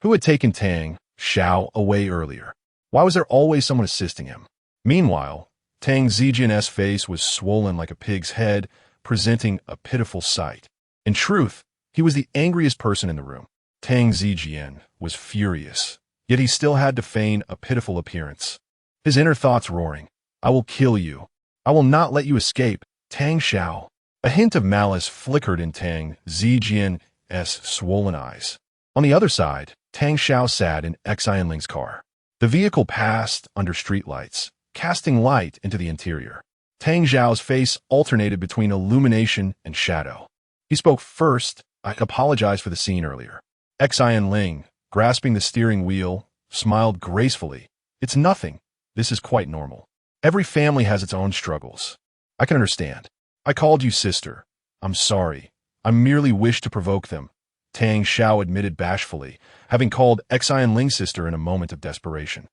who had taken Tang Xiao away earlier. Why was there always someone assisting him? Meanwhile, Tang Zijian's face was swollen like a pig's head, presenting a pitiful sight. In truth, he was the angriest person in the room. Tang Zijian was furious, yet he still had to feign a pitiful appearance. His inner thoughts roaring, "I will kill you. I will not let you escape, Tang Xiao." A hint of malice flickered in Tang Zijian's swollen eyes. On the other side, Tang Xiao sat in Xianling's car. The vehicle passed under streetlights, casting light into the interior. Tang Xiao's face alternated between illumination and shadow. He spoke first. "I apologize for the scene earlier." Xianling, grasping the steering wheel, smiled gracefully. "It's nothing. This is quite normal. Every family has its own struggles. I can understand. I called you sister. I'm sorry. I merely wished to provoke them," Tang Xiao admitted bashfully, having called Xianling's sister in a moment of desperation.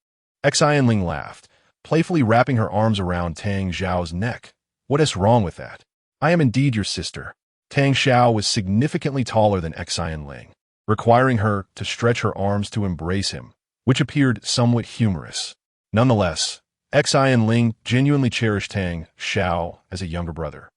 Xianling laughed, playfully wrapping her arms around Tang Xiao's neck. "What is wrong with that? I am indeed your sister." Tang Xiao was significantly taller than Xianling, requiring her to stretch her arms to embrace him, which appeared somewhat humorous. Nonetheless, Xianling genuinely cherished Tang Xiao as a younger brother.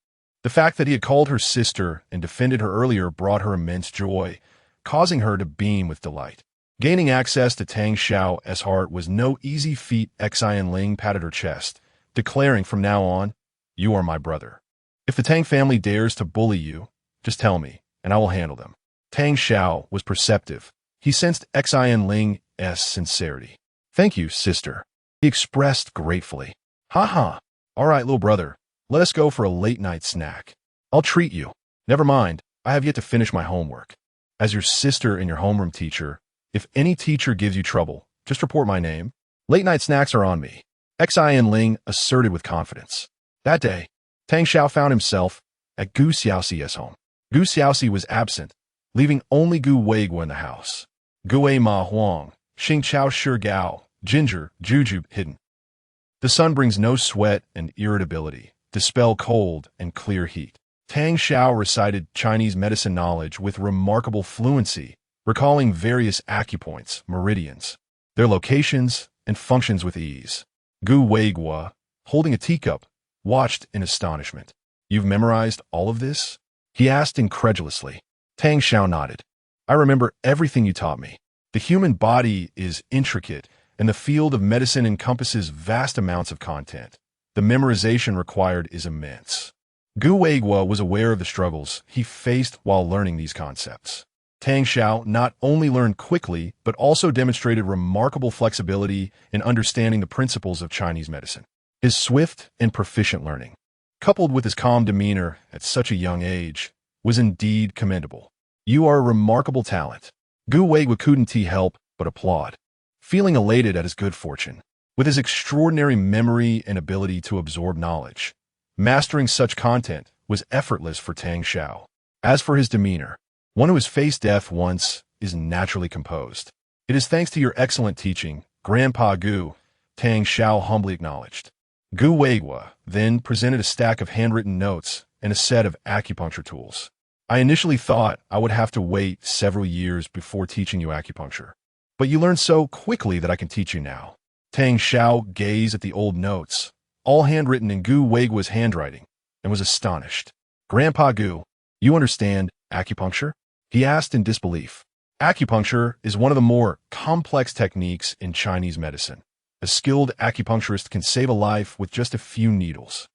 The fact that he had called her sister and defended her earlier brought her immense joy, causing her to beam with delight. Gaining access to Tang Xiao's heart was no easy feat. Xianling patted her chest, declaring from now on, "You are my brother. If the Tang family dares to bully you, just tell me, and I will handle them." Tang Xiao was perceptive. He sensed Xianling's sincerity. "Thank you, sister," he expressed gratefully. "Ha. All right, little brother. Let us go for a late-night snack. I'll treat you. Never mind, I have yet to finish my homework. As your sister and your homeroom teacher, if any teacher gives you trouble, just report my name. Late-night snacks are on me," Xianling asserted with confidence. That day, Tang Xiao found himself at Gu Xiaoxi's home. Gu Xiaoxi was absent, leaving only Gu Weiguo in the house. Gu Ma Huang, Xing Chao Shi Gao, Ginger, Juju, hidden. The sun brings no sweat and irritability, dispel cold and clear heat. Tang Xiao recited Chinese medicine knowledge with remarkable fluency, recalling various acupoints, meridians, their locations, and functions with ease. Gu Weiguo, holding a teacup, watched in astonishment. "You've memorized all of this?" he asked incredulously. Tang Xiao nodded. "I remember everything you taught me. The human body is intricate, and the field of medicine encompasses vast amounts of content. The memorization required is immense." Gu Weiguo was aware of the struggles he faced while learning these concepts. Tang Xiao not only learned quickly, but also demonstrated remarkable flexibility in understanding the principles of Chinese medicine. His swift and proficient learning, coupled with his calm demeanor at such a young age, was indeed commendable. "You are a remarkable talent." Gu Weiguo couldn't help but applaud, feeling elated at his good fortune. With his extraordinary memory and ability to absorb knowledge, mastering such content was effortless for Tang Xiao. As for his demeanor, one who has faced death once is naturally composed. "It is thanks to your excellent teaching, Grandpa Gu," Tang Xiao humbly acknowledged. Gu Weiguo then presented a stack of handwritten notes and a set of acupuncture tools. "I initially thought I would have to wait several years before teaching you acupuncture, but you learned so quickly that I can teach you now." Tang Xiao gazed at the old notes, all handwritten in Gu Weiguo's handwriting, and was astonished. "Grandpa Gu, you understand acupuncture?" he asked in disbelief. Acupuncture is one of the more complex techniques in Chinese medicine. A skilled acupuncturist can save a life with just a few needles.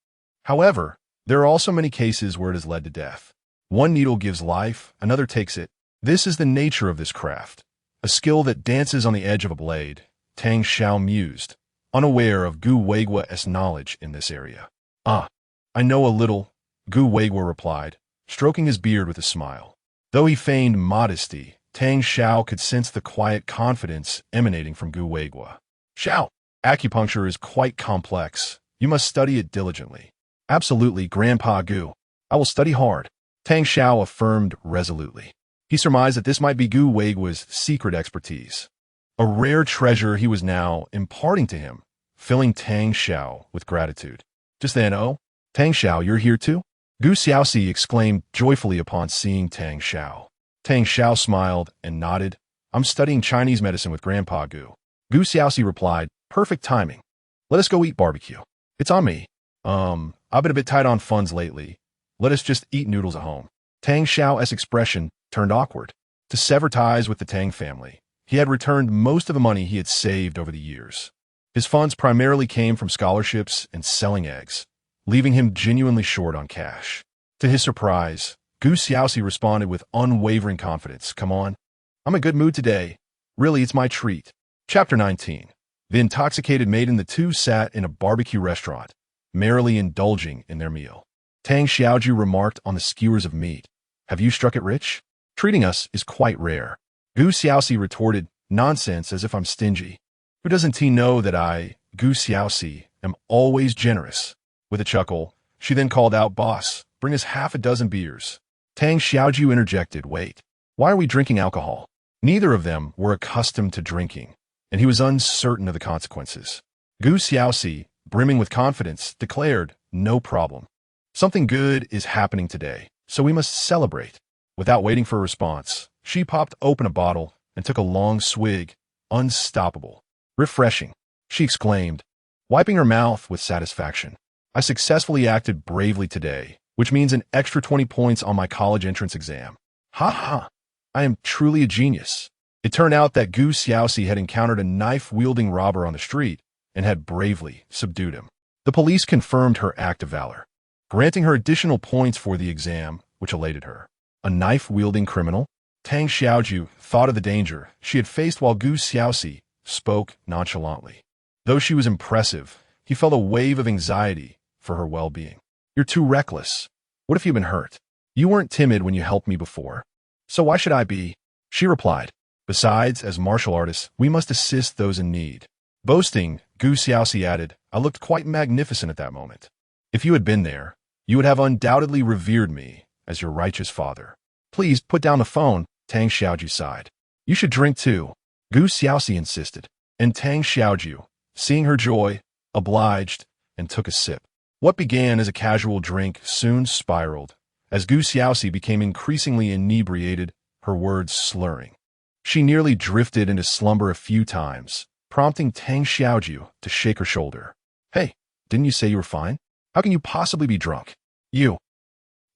However, there are also many cases where it has led to death. One needle gives life, another takes it. This is the nature of this craft, a skill that dances on the edge of a blade. Tang Xiao mused, unaware of Gu Weiguo's knowledge in this area. "Ah, I know a little," Gu Weiguo replied, stroking his beard with a smile. Though he feigned modesty, Tang Xiao could sense the quiet confidence emanating from Gu Weiguo. "Xiao, acupuncture is quite complex. You must study it diligently." "Absolutely, Grandpa Gu. I will study hard," Tang Xiao affirmed resolutely. He surmised that this might be Gu Weigua's secret expertise, a rare treasure he was now imparting to him, filling Tang Xiao with gratitude. Just then, "Oh, Tang Xiao, you're here too?" Gu Xiaoxi exclaimed joyfully upon seeing Tang Xiao. Tang Xiao smiled and nodded. "I'm studying Chinese medicine with Grandpa Gu." Gu Xiaoxi replied, "Perfect timing. Let us go eat barbecue." "It's on me. I've been a bit tight on funds lately. Let us just eat noodles at home." Tang Xiao's expression turned awkward. To sever ties with the Tang family, he had returned most of the money he had saved over the years. His funds primarily came from scholarships and selling eggs, leaving him genuinely short on cash. To his surprise, Gu Xiaoxi responded with unwavering confidence, "Come on. I'm in a good mood today. Really, it's my treat." Chapter 19. The intoxicated maiden. The two sat in a barbecue restaurant, merrily indulging in their meal. Tang Xiaoju remarked on the skewers of meat. "Have you struck it rich? Treating us is quite rare." Gu Xiaoxi retorted, "Nonsense, as if I'm stingy. Who doesn't he know that I, Gu Xiaoxi, am always generous?" With a chuckle, she then called out, "Boss, bring us half a dozen beers." Tang Xiaoju interjected, "Wait, why are we drinking alcohol?" Neither of them were accustomed to drinking, and he was uncertain of the consequences. Gu Xiaoxi, brimming with confidence, declared, "No problem. Something good is happening today, so we must celebrate." Without waiting for a response, she popped open a bottle and took a long swig. "Unstoppable. Refreshing," she exclaimed, wiping her mouth with satisfaction. "I successfully acted bravely today, which means an extra 20 points on my college entrance exam. Ha ha! I am truly a genius." It turned out that Gu Xiaoxi had encountered a knife-wielding robber on the street and had bravely subdued him. The police confirmed her act of valor, granting her additional points for the exam, which elated her. A knife-wielding criminal? Tang Xiaoju thought of the danger she had faced while Gu Xiaoxi spoke nonchalantly. Though she was impressive, he felt a wave of anxiety for her well-being. "You're too reckless. What if you've been hurt? You weren't timid when you helped me before, so why should I be?" she replied. "Besides, as martial artists, we must assist those in need." Boasting, Gu Xiaoxi added, "I looked quite magnificent at that moment. If you had been there, you would have undoubtedly revered me as your righteous father." "Please put down the phone," Tang Xiaoju sighed. "You should drink too," Gu Xiaoxi insisted, and Tang Xiaoju, seeing her joy, obliged and took a sip. What began as a casual drink soon spiraled, as Gu Xiaoxi became increasingly inebriated, her words slurring. She nearly drifted into slumber a few times, prompting Tang Xiaoju to shake her shoulder. "Hey, didn't you say you were fine? How can you possibly be drunk? You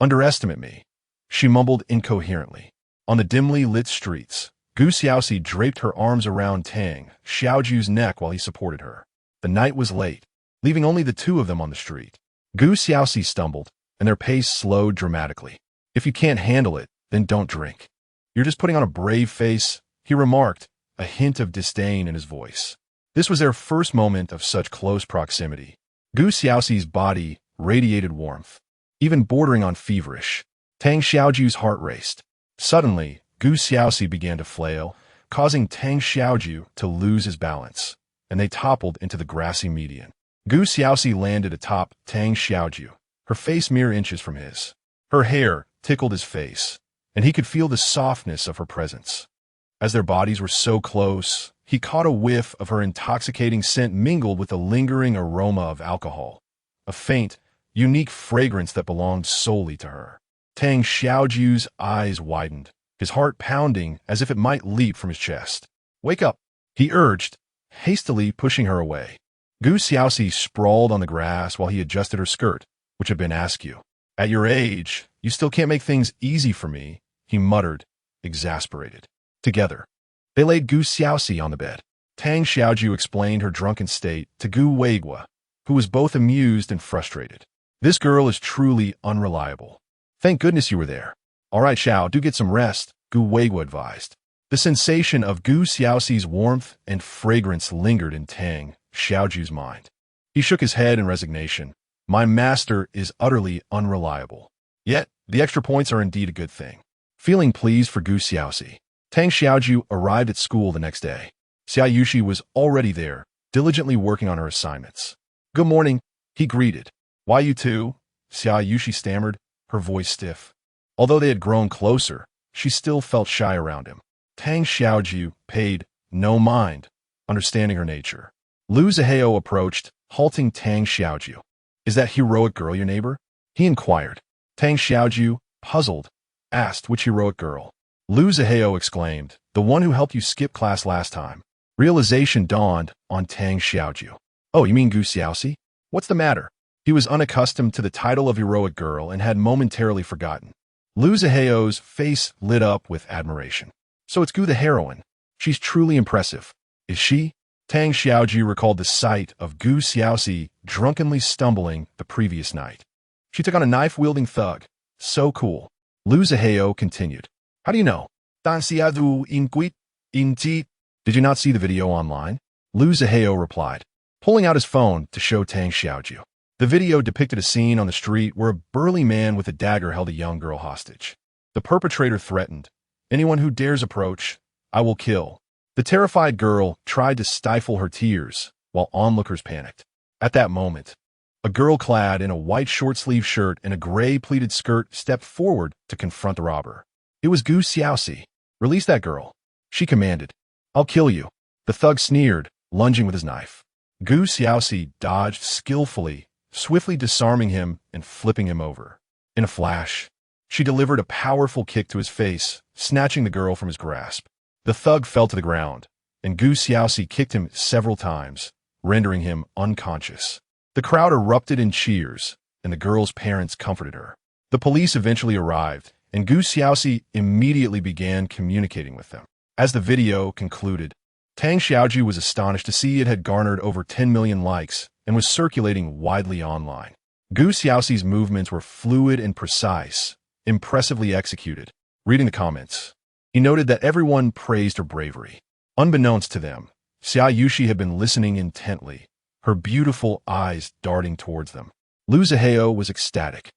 underestimate me," she mumbled incoherently. On the dimly lit streets, Gu Xiaoxi draped her arms around Tang Xiaoju's neck while he supported her. The night was late, leaving only the two of them on the street. Gu Xiaoxi stumbled, and their pace slowed dramatically. "If you can't handle it, then don't drink. You're just putting on a brave face," he remarked, a hint of disdain in his voice. This was their first moment of such close proximity. Gu Xiaoxi's body radiated warmth, even bordering on feverish. Tang Xiaoju's heart raced. Suddenly, Gu Xiaoxi began to flail, causing Tang Xiaoju to lose his balance, and they toppled into the grassy median. Gu Xiaoxi landed atop Tang Xiaoju, her face mere inches from his. Her hair tickled his face, and he could feel the softness of her presence. As their bodies were so close, he caught a whiff of her intoxicating scent mingled with the lingering aroma of alcohol, a faint, unique fragrance that belonged solely to her. Tang Xiaoju's eyes widened, his heart pounding as if it might leap from his chest. "Wake up," he urged, hastily pushing her away. Gu Xiaoxi sprawled on the grass while he adjusted her skirt, which had been askew. "At your age, you still can't make things easy for me," he muttered, exasperated. Together, they laid Gu Xiaoxi on the bed. Tang Xiaoju explained her drunken state to Gu Weigua, who was both amused and frustrated. "This girl is truly unreliable. Thank goodness you were there." "All right, Xiao, do get some rest," Gu Weigua advised. The sensation of Gu Xiaoxi's warmth and fragrance lingered in Tang Xiaoju's mind. He shook his head in resignation. "My master is utterly unreliable. Yet, the extra points are indeed a good thing." Feeling pleased for Gu Xiaoxi, Tang Xiaoju arrived at school the next day. Xia Yushi was already there, diligently working on her assignments. "Good morning," he greeted. "Why you two?" Xia Yushi stammered, her voice stiff. Although they had grown closer, she still felt shy around him. Tang Xiaoju paid no mind, understanding her nature. Lu Zihao approached, halting Tang Xiaoju. "Is that heroic girl your neighbor?" he inquired. Tang Xiaoju, puzzled, asked which heroic girl. Lu Zihao exclaimed, "The one who helped you skip class last time." Realization dawned on Tang Xiaoju. "Oh, you mean Gu Xiaoxi? What's the matter?" He was unaccustomed to the title of heroic girl and had momentarily forgotten. Lu Zihao's face lit up with admiration. "So it's Gu the heroine. She's truly impressive. Is she?" Tang Xiaoju recalled the sight of Gu Xiaoxi drunkenly stumbling the previous night. "She took on a knife-wielding thug. So cool." Lu Zihao continued. "How do you know?" "Dan xiadu inquit inti." "Did you not see the video online?" Lu Zihao replied, pulling out his phone to show Tang Xiaoju. The video depicted a scene on the street where a burly man with a dagger held a young girl hostage. The perpetrator threatened, "Anyone who dares approach, I will kill." The terrified girl tried to stifle her tears, while onlookers panicked. At that moment, a girl clad in a white short-sleeve shirt and a gray pleated skirt stepped forward to confront the robber. It was Gu Xiaoxi. "Release that girl," she commanded. "I'll kill you." The thug sneered, lunging with his knife. Gu Xiaoxi dodged skillfully, swiftly disarming him and flipping him over. In a flash, she delivered a powerful kick to his face, snatching the girl from his grasp. The thug fell to the ground, and Gu Xiaoxi kicked him several times, rendering him unconscious. The crowd erupted in cheers, and the girl's parents comforted her. The police eventually arrived, and Gu Xiaoxi immediately began communicating with them. As the video concluded, Tang Xiaoju was astonished to see it had garnered over 10 million likes and was circulating widely online. Gu Xiaoxi's movements were fluid and precise, impressively executed. Reading the comments, he noted that everyone praised her bravery. Unbeknownst to them, Xia Yushi had been listening intently, her beautiful eyes darting towards them. Lu Zihao was ecstatic.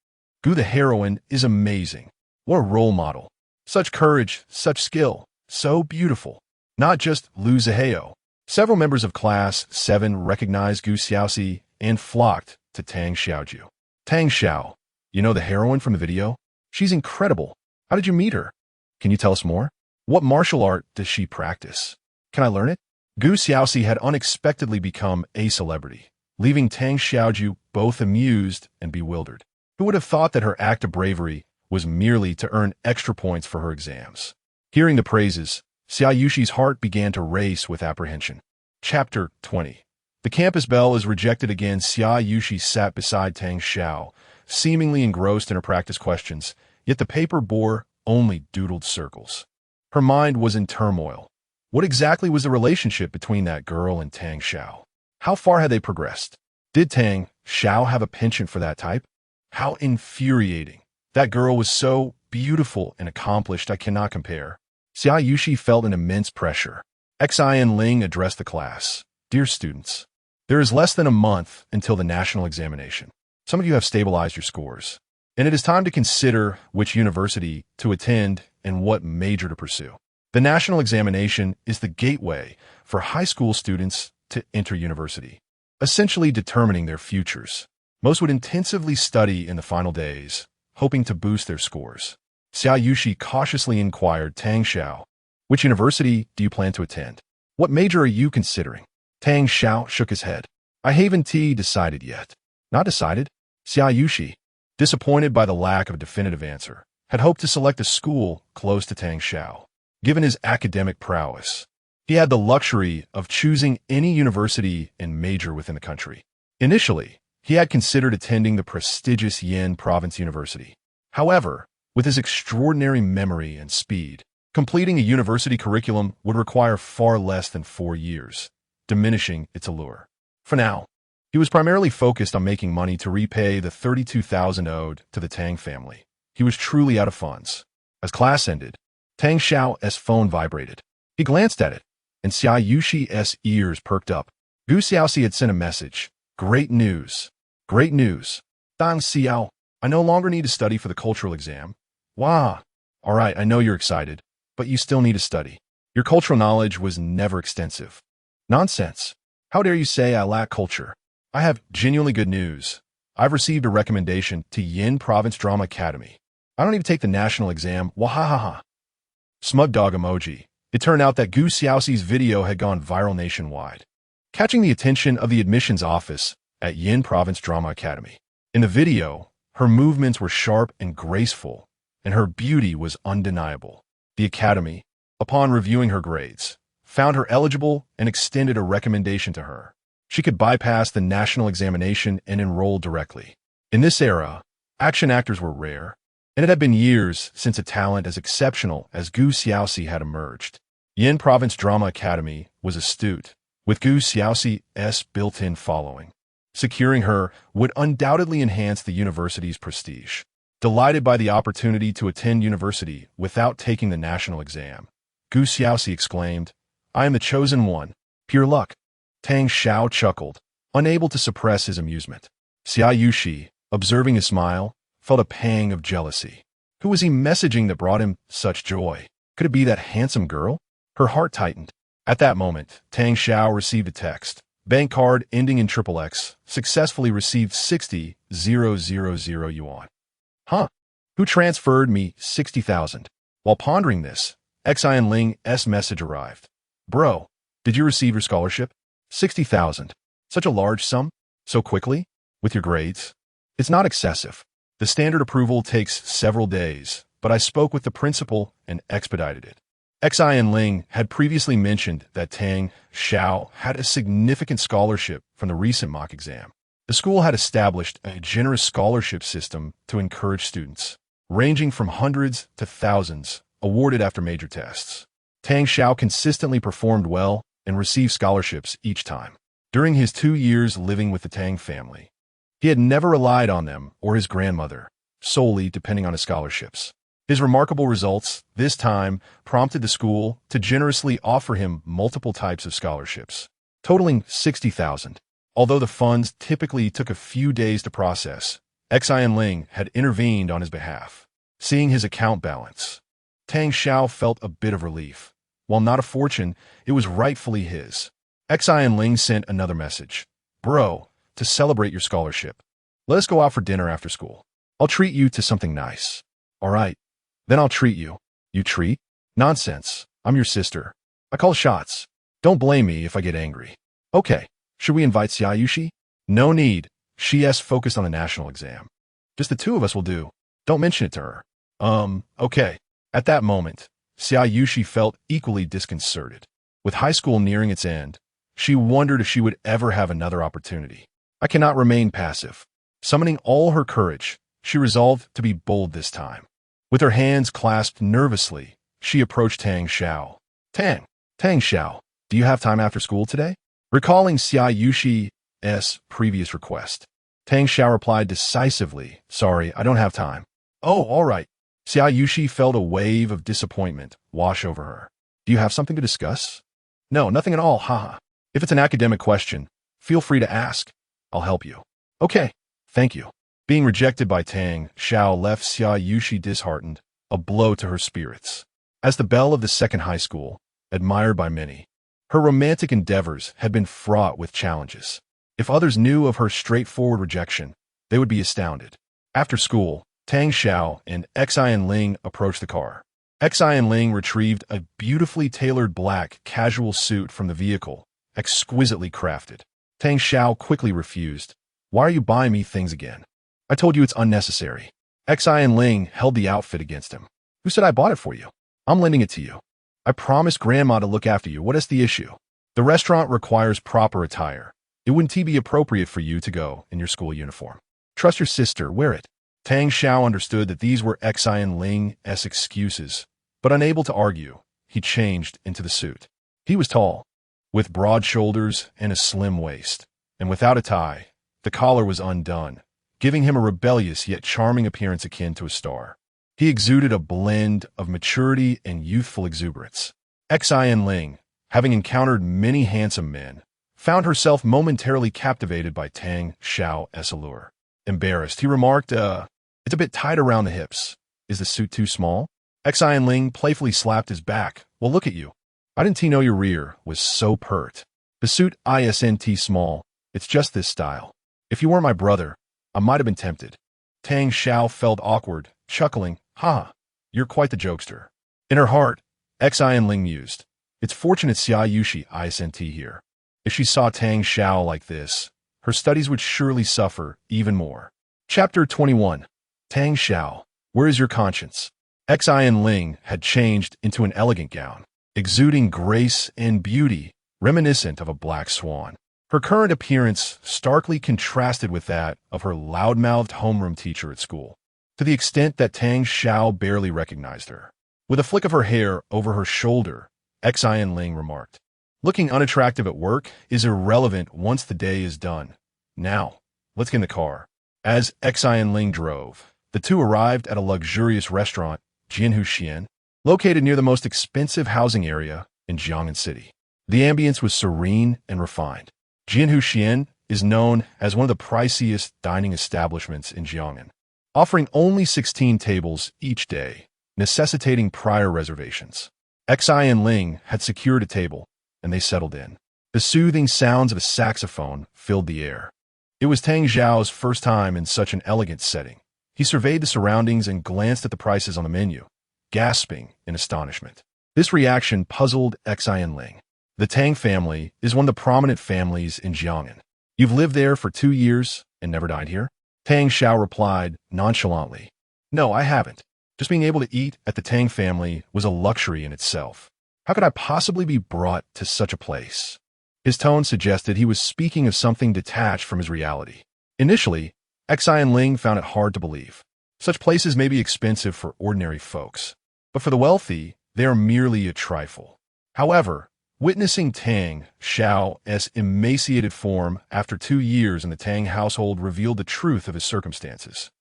"Gu the heroine is amazing. What a role model. Such courage, such skill, so beautiful." Not just Lu Zihao. Several members of Class 7 recognized Gu Xiaoxi and flocked to Tang Xiaoju. "Tang Xiao, you know the heroine from the video? She's incredible. How did you meet her? Can you tell us more? What martial art does she practice? Can I learn it?" Gu Xiaoxi had unexpectedly become a celebrity, leaving Tang Xiaoju both amused and bewildered. Who would have thought that her act of bravery was merely to earn extra points for her exams? Hearing the praises, Xia Yushi's heart began to race with apprehension. Chapter 20. The campus bell is rejected again. Xia Yushi sat beside Tang Xiao, seemingly engrossed in her practice questions, yet the paper bore only doodled circles. Her mind was in turmoil. What exactly was the relationship between that girl and Tang Xiao? How far had they progressed? Did Tang Xiao have a penchant for that type? How infuriating. That girl was so beautiful and accomplished, I cannot compare. Xia Yushi felt an immense pressure. Xin Ling addressed the class. "Dear students, there is less than a month until the national examination. Some of you have stabilized your scores, and it is time to consider which university to attend and what major to pursue. The national examination is the gateway for high school students to enter university, essentially determining their futures. Most would intensively study in the final days, hoping to boost their scores." Xia Yushi cautiously inquired Tang Xiao, "Which university do you plan to attend? What major are you considering?" Tang Xiao shook his head. "I haven't decided yet." "Not decided?" Xia Yushi, disappointed by the lack of a definitive answer, had hoped to select a school close to Tang Xiao. Given his academic prowess, he had the luxury of choosing any university and major within the country. Initially, he had considered attending the prestigious Yin Province University. However, with his extraordinary memory and speed, completing a university curriculum would require far less than 4 years, diminishing its allure. For now, he was primarily focused on making money to repay the 32,000 owed to the Tang family. He was truly out of funds. As class ended, Tang Xiao's phone vibrated. He glanced at it, and Xia Yushi's ears perked up. Gu Xiaoxi had sent a message. "Great news. Great news. Tang Xiao, I no longer need to study for the cultural exam." "Wow. All right, I know you're excited, but you still need to study. Your cultural knowledge was never extensive." "Nonsense. How dare you say I lack culture? I have genuinely good news. I've received a recommendation to Yin Province Drama Academy. I don't need to take the national exam. Wahahaha. Smug dog emoji. It turned out that Gu Xiaoxi's video had gone viral nationwide, catching the attention of the admissions office at Yin Province Drama Academy. In the video, her movements were sharp and graceful, and her beauty was undeniable. The academy, upon reviewing her grades, found her eligible and extended a recommendation to her. She could bypass the national examination and enroll directly. In this era, action actors were rare, and it had been years since a talent as exceptional as Gu Xiaoxi had emerged. Yin Province Drama Academy was astute, with Gu Xiaoxi's built-in following. Securing her would undoubtedly enhance the university's prestige. Delighted by the opportunity to attend university without taking the national exam, Gu Xiaoxi exclaimed, "I am the chosen one. Pure luck." Tang Xiao chuckled, unable to suppress his amusement. Xia Yushi, observing his smile, felt a pang of jealousy. Who was he messaging that brought him such joy? Could it be that handsome girl? Her heart tightened. At that moment, Tang Xiao received a text. Bank card ending in XXX successfully received 60,000 yuan. Huh? Who transferred me 60,000? While pondering this, Xian Ling's message arrived. Bro, did you receive your scholarship? 60,000. Such a large sum? So quickly? With your grades? It's not excessive. The standard approval takes several days, but I spoke with the principal and expedited it. Xian Ling had previously mentioned that Tang Xiao had a significant scholarship from the recent mock exam. The school had established a generous scholarship system to encourage students, ranging from hundreds to thousands, awarded after major tests. Tang Xiao consistently performed well and received scholarships each time. During his 2 years living with the Tang family, he had never relied on them or his grandmother, solely depending on his scholarships. His remarkable results, this time, prompted the school to generously offer him multiple types of scholarships, totaling 60,000. Although the funds typically took a few days to process, Xian Ling had intervened on his behalf. Seeing his account balance, Tang Xiao felt a bit of relief. While not a fortune, it was rightfully his. Xian Ling sent another message. Bro, to celebrate your scholarship, let us go out for dinner after school. I'll treat you to something nice. All right. Then I'll treat you. You treat? Nonsense. I'm your sister. I call shots. Don't blame me if I get angry. Okay. Should we invite Xia Yushi? No need. She's focused on the national exam. Just the two of us will do. Don't mention it to her. Okay. At that moment, Xia Yushi felt equally disconcerted. With high school nearing its end, she wondered if she would ever have another opportunity. I cannot remain passive. Summoning all her courage, she resolved to be bold this time. With her hands clasped nervously, she approached Tang Xiao. Tang Xiao, do you have time after school today? Recalling Xia Yushi's previous request, Tang Xiao replied decisively, Sorry, I don't have time. Oh, all right. Xia Yushi felt a wave of disappointment wash over her. Do you have something to discuss? No, nothing at all, haha. If it's an academic question, feel free to ask. I'll help you. Okay, thank you. Being rejected by Tang Xiao left Xia Yushi disheartened, a blow to her spirits. As the belle of the second high school, admired by many, her romantic endeavors had been fraught with challenges. If others knew of her straightforward rejection, they would be astounded. After school, Tang Xiao and Xian Ling approached the car. Xian Ling retrieved a beautifully tailored black casual suit from the vehicle, exquisitely crafted. Tang Xiao quickly refused. Why are you buying me things again? I told you it's unnecessary. Xian Ling held the outfit against him. Who said I bought it for you? I'm lending it to you. I promised Grandma to look after you. What is the issue? The restaurant requires proper attire. It wouldn't be appropriate for you to go in your school uniform. Trust your sister, wear it. Tang Xiao understood that these were Xian Ling's excuses, but unable to argue, he changed into the suit. He was tall, with broad shoulders and a slim waist, and without a tie. The collar was undone, giving him a rebellious yet charming appearance akin to a star. He exuded a blend of maturity and youthful exuberance. Xian Ling, having encountered many handsome men, found herself momentarily captivated by Tang Xiao's allure. Embarrassed, he remarked, It's a bit tight around the hips. Is the suit too small? Xian Ling playfully slapped his back. Well, look at you. I didn't know your rear was so pert. The suit isn't small. It's just this style. If you weren't my brother, I might have been tempted. Tang Xiao felt awkward, chuckling, Ha, you're quite the jokester. In her heart, Xian Ling mused. It's fortunate Xia Yushi isn't here. If she saw Tang Xiao like this, her studies would surely suffer even more. Chapter 21. Tang Xiao, where is your conscience? Xian Ling had changed into an elegant gown, exuding grace and beauty, reminiscent of a black swan. Her current appearance starkly contrasted with that of her loud-mouthed homeroom teacher at school, to the extent that Tang Xiao barely recognized her. With a flick of her hair over her shoulder, Xian Ling remarked, looking unattractive at work is irrelevant once the day is done. Now, let's get in the car. As Xian Ling drove, the two arrived at a luxurious restaurant, Su Chen, located near the most expensive housing area in Jiangnan City. The ambience was serene and refined. Su Chen is known as one of the priciest dining establishments in Jiangnan, offering only 16 tables each day, necessitating prior reservations. Xian Ling had secured a table, and they settled in. The soothing sounds of a saxophone filled the air. It was Tang Xiao's first time in such an elegant setting. He surveyed the surroundings and glanced at the prices on the menu, gasping in astonishment. This reaction puzzled Xian Ling. The Tang family is one of the prominent families in Jiangnan. You've lived there for 2 years and never dined here? Tang Xiao replied nonchalantly. No, I haven't. Just being able to eat at the Tang family was a luxury in itself. How could I possibly be brought to such a place? His tone suggested he was speaking of something detached from his reality. Initially, Xian Ling found it hard to believe. Such places may be expensive for ordinary folks, but for the wealthy, they are merely a trifle. However, witnessing Tang Xiao's emaciated form after 2 years in the Tang household revealed the truth of his circumstances.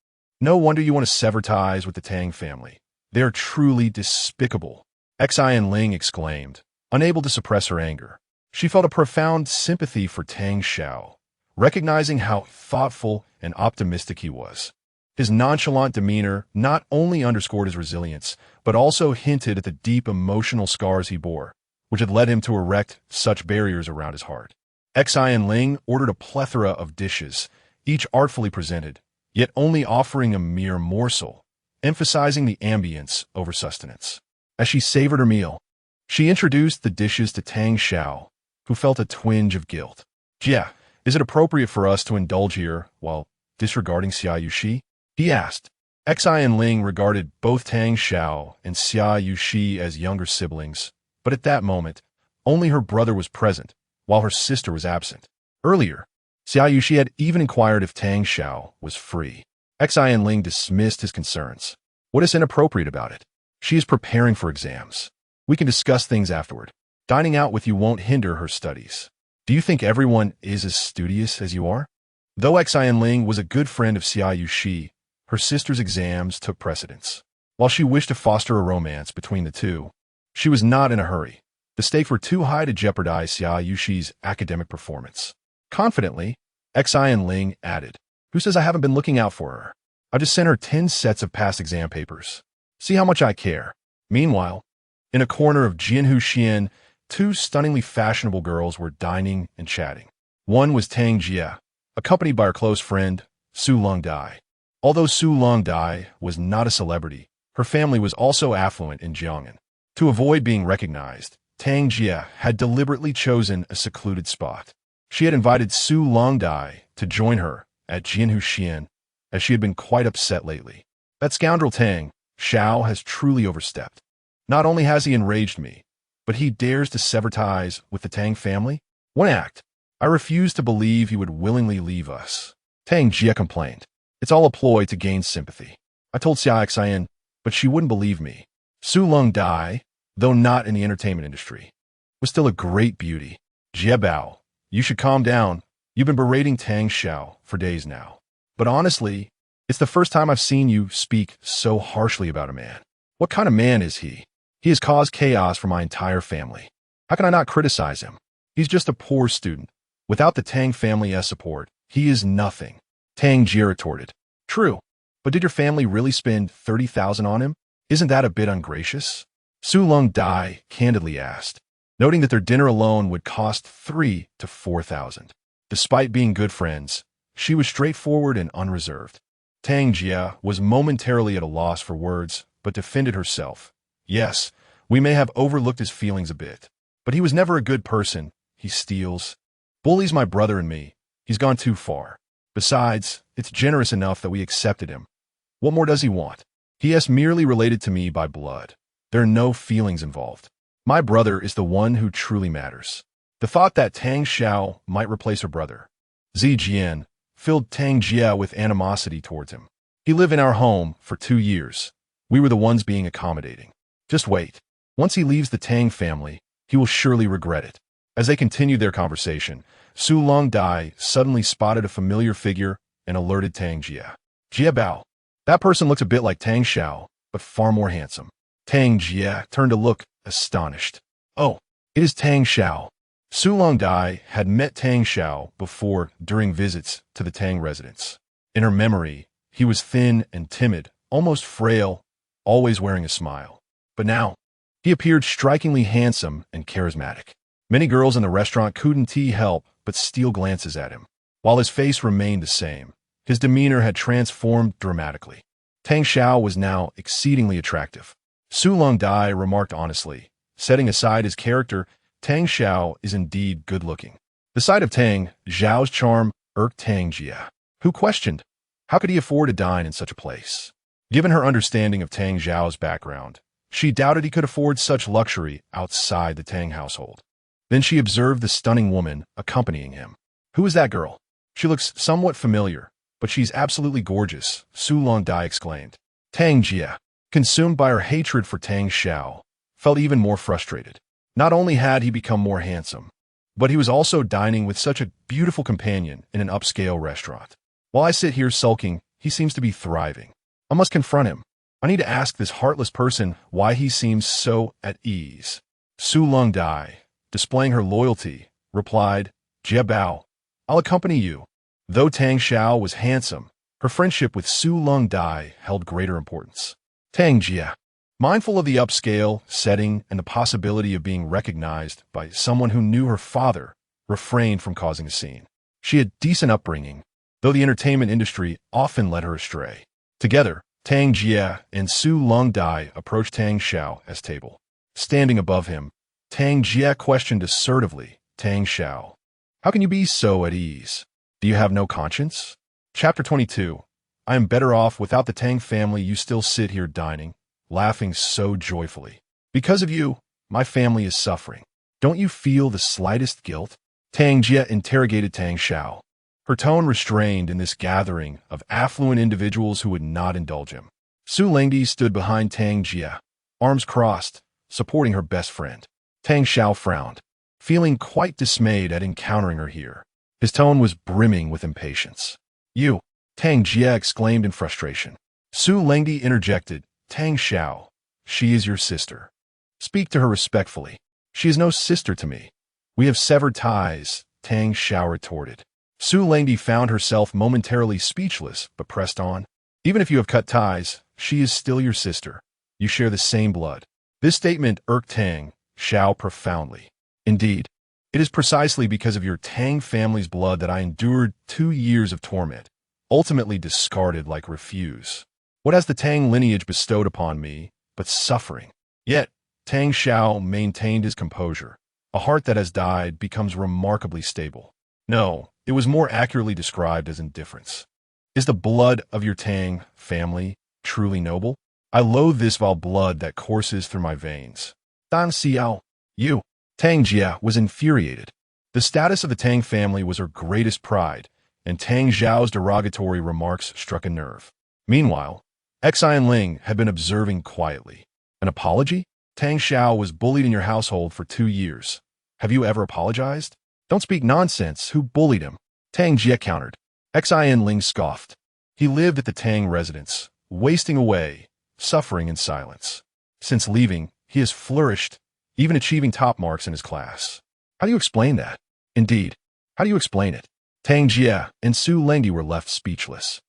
No wonder you want to sever ties with the Tang family. They are truly despicable, Xian Ling exclaimed, unable to suppress her anger. She felt a profound sympathy for Tang Xiao, recognizing how thoughtful and optimistic he was. His nonchalant demeanor not only underscored his resilience, but also hinted at the deep emotional scars he bore, which had led him to erect such barriers around his heart. Xian Ling ordered a plethora of dishes, each artfully presented, yet only offering a mere morsel, emphasizing the ambience over sustenance. As she savored her meal, she introduced the dishes to Tang Xiao, who felt a twinge of guilt. Jia, is it appropriate for us to indulge here while disregarding Xia Yushi? He asked. Xian Ling regarded both Tang Xiao and Xia Yushi as younger siblings, but at that moment, only her brother was present, while her sister was absent. Earlier, Xia Yushi had even inquired if Tang Xiao was free. Xian Ling dismissed his concerns. What is inappropriate about it? She is preparing for exams. We can discuss things afterward. Dining out with you won't hinder her studies. Do you think everyone is as studious as you are? Though Xian Ling was a good friend of Xia Yushi, her sister's exams took precedence. While she wished to foster a romance between the two, she was not in a hurry. The stakes were too high to jeopardize Xia Yushi's academic performance. Confidently, Xian Ling added, Who says I haven't been looking out for her? I just sent her 10 sets of past exam papers. See how much I care. Meanwhile, in a corner of Su Chen, 2 stunningly fashionable girls were dining and chatting. One was Tang Jia, accompanied by her close friend, Su Dai. Although Su Dai was not a celebrity, her family was also affluent in Jiangnan. To avoid being recognized, Tang Jia had deliberately chosen a secluded spot. She had invited Su Dai to join her at Su Chen, as she had been quite upset lately. That scoundrel Tang Xiao has truly overstepped. Not only has he enraged me, but he dares to sever ties with the Tang family? One act. I refuse to believe he would willingly leave us. Tang Jia complained. It's all a ploy to gain sympathy. I told Xia Xian, but she wouldn't believe me. Su Dai, though not in the entertainment industry, was still a great beauty. Jia Bao, you should calm down. You've been berating Tang Xiao for days now. But honestly, it's the first time I've seen you speak so harshly about a man. What kind of man is he? He has caused chaos for my entire family. How can I not criticize him? He's just a poor student. Without the Tang family's support, he is nothing. Tang Jia retorted. True, but did your family really spend 30,000 on him? Isn't that a bit ungracious? Su Dai candidly asked, noting that their dinner alone would cost 3,000 to 4,000. Despite being good friends, she was straightforward and unreserved. Tang Jia was momentarily at a loss for words, but defended herself. Yes, We may have overlooked his feelings a bit, but he was never a good person. He steals, bullies my brother and me. He's gone too far. Besides, it's generous enough that we accepted him. What more does he want? He is merely related to me by blood. There are no feelings involved. My brother is the one who truly matters. The thought that Tang Xiao might replace her brother, Zi Jian, filled Tang Jia with animosity towards him. He lived in our home for 2 years. We were the ones being accommodating. Just wait. Once he leaves the Tang family, he will surely regret it. As they continued their conversation, Su Longdai suddenly spotted a familiar figure and alerted Tang Jia. Jia Bao. That person looks a bit like Tang Xiao, but far more handsome. Tang Jia turned to look, astonished. Oh, it is Tang Xiao. Su Longdai had met Tang Xiao before during visits to the Tang residence. In her memory, he was thin and timid, almost frail, always wearing a smile. But now, he appeared strikingly handsome and charismatic. Many girls in the restaurant couldn't help but steal glances at him. While his face remained the same, his demeanor had transformed dramatically. Tang Xiao was now exceedingly attractive. Su Longdai remarked honestly, setting aside his character, Tang Xiao is indeed good-looking. The sight of Tang Xiao's charm irked Tang Jia, who questioned, how could he afford to dine in such a place? Given her understanding of Tang Xiao's background, she doubted he could afford such luxury outside the Tang household. Then she observed the stunning woman accompanying him. Who is that girl? She looks somewhat familiar, but she's absolutely gorgeous, Su Longdai exclaimed. Tang Jia, consumed by her hatred for Tang Xiao, felt even more frustrated. Not only had he become more handsome, but he was also dining with such a beautiful companion in an upscale restaurant. While I sit here sulking, he seems to be thriving. I must confront him. I need to ask this heartless person why he seems so at ease. Su Longdai, displaying her loyalty, replied, Jia Bao, I'll accompany you. Though Tang Xiao was handsome, her friendship with Su Longdai held greater importance. Tang Jia, mindful of the upscale setting and the possibility of being recognized by someone who knew her father, refrained from causing a scene. She had decent upbringing, though the entertainment industry often led her astray. Together, Tang Jia and Su Longdai approached Tang Xiao's table. Standing above him, Tang Jia questioned assertively, Tang Xiao, how can you be so at ease? Do you have no conscience? Chapter 22. I am better off without the Tang family. You still sit here dining, laughing so joyfully. Because of you, my family is suffering. Don't you feel the slightest guilt? Tang Jia interrogated Tang Xiao, her tone restrained in this gathering of affluent individuals who would not indulge him. Su Lingdi stood behind Tang Jia, arms crossed, supporting her best friend. Tang Xiao frowned, feeling quite dismayed at encountering her here. His tone was brimming with impatience. You, Tang Jia exclaimed in frustration. Su Lingdi interjected, Tang Xiao, she is your sister. Speak to her respectfully. She is no sister to me. We have severed ties, Tang Xiao retorted. Su Lingdi found herself momentarily speechless, but pressed on. Even if you have cut ties, she is still your sister. You share the same blood. This statement irked Tang Xiao profoundly. Indeed, it is precisely because of your Tang family's blood that I endured 2 years of torment, ultimately discarded like refuse. What has the Tang lineage bestowed upon me but suffering? Yet, Tang Xiao maintained his composure. A heart that has died becomes remarkably stable. No, it was more accurately described as indifference. Is the blood of your Tang family truly noble? I loathe this vile blood that courses through my veins. Dan Xiao, you. Tang Jia was infuriated. The status of the Tang family was her greatest pride, and Tang Xiao's derogatory remarks struck a nerve. Meanwhile, Xian Ling had been observing quietly. An apology? Tang Xiao was bullied in your household for 2 years. Have you ever apologized? Don't speak nonsense. Who bullied him? Tang Jia countered. Xian Ling scoffed. He lived at the Tang residence, wasting away, suffering in silence. Since leaving, he has flourished, even achieving top marks in his class. How do you explain that? Indeed, how do you explain it? Tang Jia and Su Lingdi were left speechless.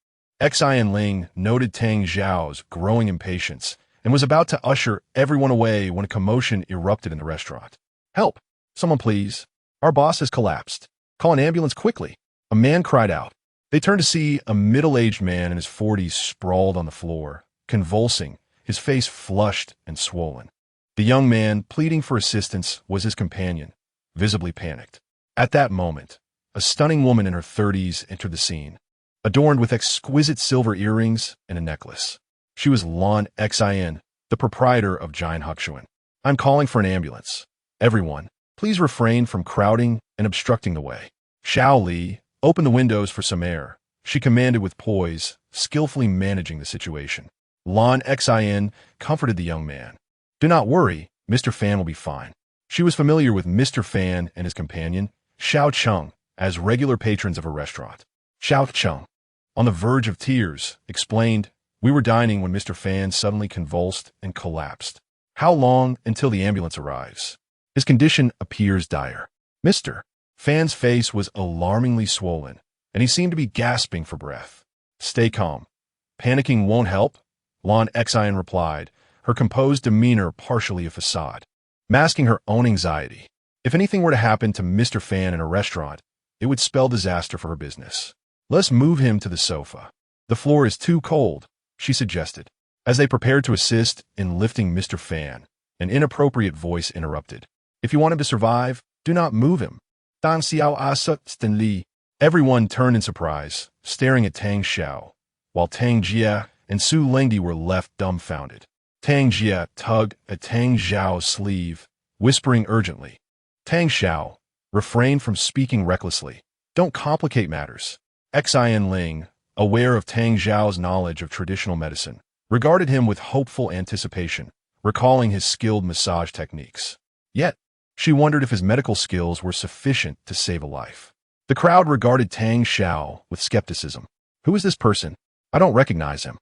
Xian Ling noted Tang Xiao's growing impatience and was about to usher everyone away when a commotion erupted in the restaurant. Help! Someone please. Our boss has collapsed. Call an ambulance quickly. A man cried out. They turned to see a middle-aged man in his 40s sprawled on the floor, convulsing, his face flushed and swollen. The young man, pleading for assistance, was his companion, visibly panicked. At that moment, a stunning woman in her 30s entered the scene, adorned with exquisite silver earrings and a necklace. She was Lan Xin, the proprietor of Giant Huxuan. I'm calling for an ambulance. Everyone, please refrain from crowding and obstructing the way. Xiao Li, open the windows for some air, she commanded with poise, skillfully managing the situation. Lan Xin comforted the young man. Do not worry, Mr. Fan will be fine. She was familiar with Mr. Fan and his companion, Xiao Cheng, as regular patrons of her restaurant. Xiao Cheng, on the verge of tears, explained, we were dining when Mr. Fan suddenly convulsed and collapsed. How long until the ambulance arrives? His condition appears dire. Mr. Fan's face was alarmingly swollen, and he seemed to be gasping for breath. Stay calm. Panicking won't help, Lan Xin replied, her composed demeanor partially a facade, masking her own anxiety. If anything were to happen to Mr. Fan in a restaurant, it would spell disaster for her business. Let's move him to the sofa. The floor is too cold, she suggested. As they prepared to assist in lifting Mr. Fan, an inappropriate voice interrupted. If you want him to survive, do not move him. Dan Xiao Asa Sten Li. Everyone turned in surprise, staring at Tang Xiao, while Tang Jia and Su Lengdi were left dumbfounded. Tang Jia tugged at Tang Xiao's sleeve, whispering urgently. Tang Xiao, refrain from speaking recklessly. Don't complicate matters. Xin Ling, aware of Tang Xiao's knowledge of traditional medicine, regarded him with hopeful anticipation, recalling his skilled massage techniques. Yet, she wondered if his medical skills were sufficient to save a life. The crowd regarded Tang Xiao with skepticism. Who is this person? I don't recognize him.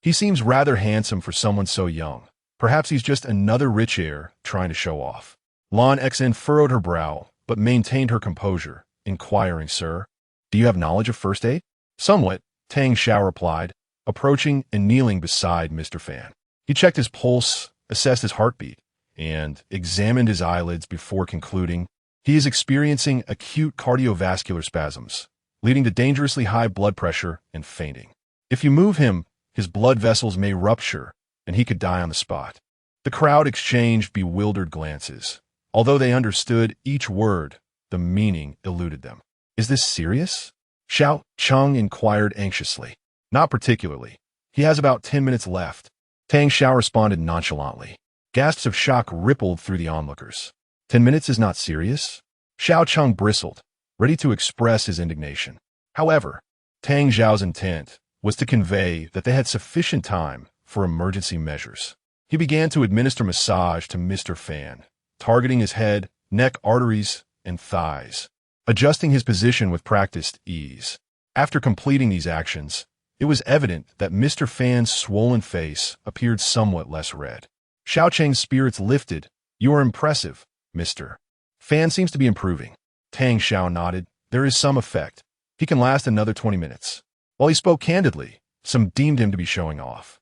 He seems rather handsome for someone so young. Perhaps he's just another rich heir trying to show off. Lan Xin furrowed her brow, but maintained her composure, inquiring, Sir, do you have knowledge of first aid? Somewhat, Tang Xiao replied, approaching and kneeling beside Mr. Fan. He checked his pulse, assessed his heartbeat, and examined his eyelids before concluding, he is experiencing acute cardiovascular spasms, leading to dangerously high blood pressure and fainting. If you move him, his blood vessels may rupture, and he could die on the spot. The crowd exchanged bewildered glances. Although they understood each word, the meaning eluded them. Is this serious? Xiao Cheng inquired anxiously. Not particularly. He has about 10 minutes left. Tang Xiao responded nonchalantly. Gasps of shock rippled through the onlookers. 10 minutes is not serious? Xiao Cheng bristled, ready to express his indignation. However, Tang Xiao's intent was to convey that they had sufficient time for emergency measures. He began to administer massage to Mr. Fan, targeting his head, neck arteries, and thighs, adjusting his position with practiced ease. After completing these actions, it was evident that Mr. Fan's swollen face appeared somewhat less red. Xiao Cheng's spirits lifted. You are impressive, Mr. Fan seems to be improving. Tang Xiao nodded. There is some effect. He can last another 20 minutes. While he spoke candidly, some deemed him to be showing off.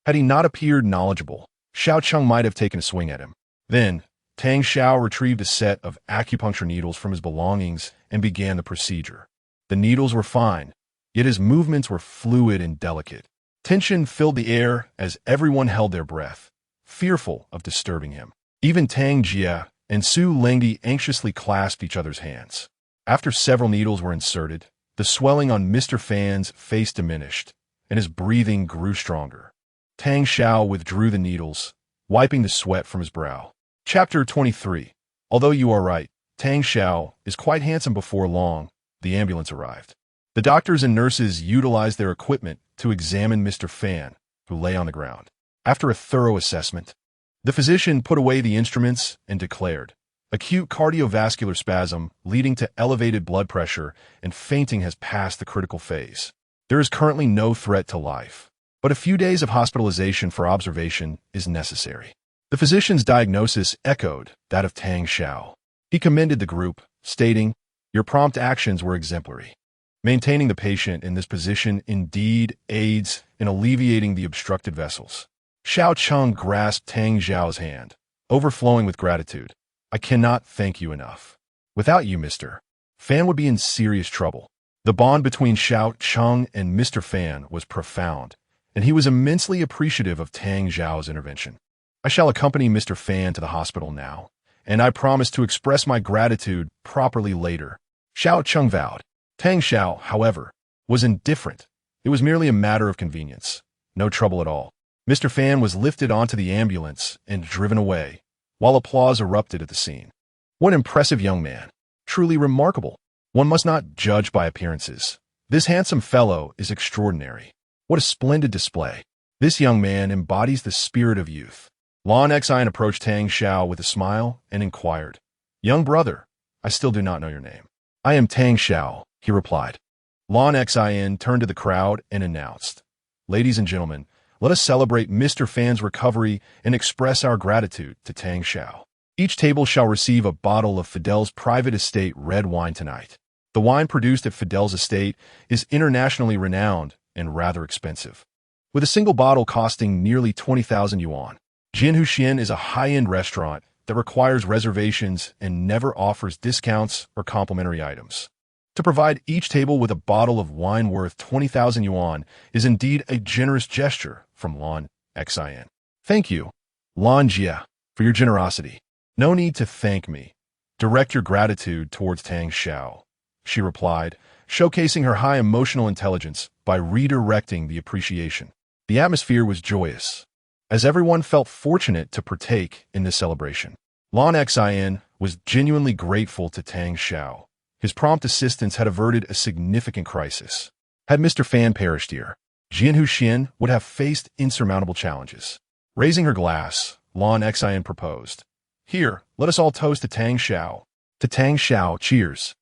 Had he not appeared knowledgeable, Xiao Cheng might have taken a swing at him. Then, Tang Xiao retrieved a set of acupuncture needles from his belongings and began the procedure. The needles were fine, yet his movements were fluid and delicate. Tension filled the air as everyone held their breath, fearful of disturbing him. Even Tang Jia and Su Lengdi anxiously clasped each other's hands. After several needles were inserted, the swelling on Mr. Fan's face diminished, and his breathing grew stronger. Tang Xiao withdrew the needles, wiping the sweat from his brow. Chapter 23. Although you are right, Tang Xiao is quite handsome. Before long, the ambulance arrived. The doctors and nurses utilized their equipment to examine Mr. Fan, who lay on the ground. After a thorough assessment, the physician put away the instruments and declared, acute cardiovascular spasm leading to elevated blood pressure and fainting has passed the critical phase. There is currently no threat to life, but a few days of hospitalization for observation is necessary. The physician's diagnosis echoed that of Tang Xiao. He commended the group, stating, your prompt actions were exemplary. Maintaining the patient in this position indeed aids in alleviating the obstructed vessels. Xiao Cheng grasped Tang Xiao's hand, overflowing with gratitude. I cannot thank you enough. Without you, Mr. Fan would be in serious trouble. The bond between Xiao Cheng and Mr. Fan was profound, and he was immensely appreciative of Tang Xiao's intervention. I shall accompany Mr. Fan to the hospital now, and I promise to express my gratitude properly later. Xiao Cheng vowed. Tang Xiao, however, was indifferent. It was merely a matter of convenience. No trouble at all. Mr. Fan was lifted onto the ambulance and driven away, while applause erupted at the scene. What an impressive young man. Truly remarkable. One must not judge by appearances. This handsome fellow is extraordinary. What a splendid display. This young man embodies the spirit of youth. Lon Xian approached Tang Xiao with a smile and inquired, "Young brother, I still do not know your name." "I am Tang Xiao," he replied. Lon Xian turned to the crowd and announced, "Ladies and gentlemen, let us celebrate Mr. Fan's recovery and express our gratitude to Tang Xiao. Each table shall receive a bottle of Fidel's private estate red wine tonight. The wine produced at Fidel's estate is internationally renowned and rather expensive, with a single bottle costing nearly 20,000 yuan. Su Chen is a high-end restaurant that requires reservations and never offers discounts or complimentary items. To provide each table with a bottle of wine worth 20,000 yuan is indeed a generous gesture from Lon Xian. Thank you, Lon Jia, for your generosity. No need to thank me. Direct your gratitude towards Tang Xiao," she replied, showcasing her high emotional intelligence by redirecting the appreciation. The atmosphere was joyous, as everyone felt fortunate to partake in this celebration. Lon Xian was genuinely grateful to Tang Xiao. His prompt assistance had averted a significant crisis. Had Mr. Fan perished here, Su Chen would have faced insurmountable challenges. Raising her glass, Lon Xian proposed, "Here, let us all toast to Tang Xiao." To Tang Xiao, cheers.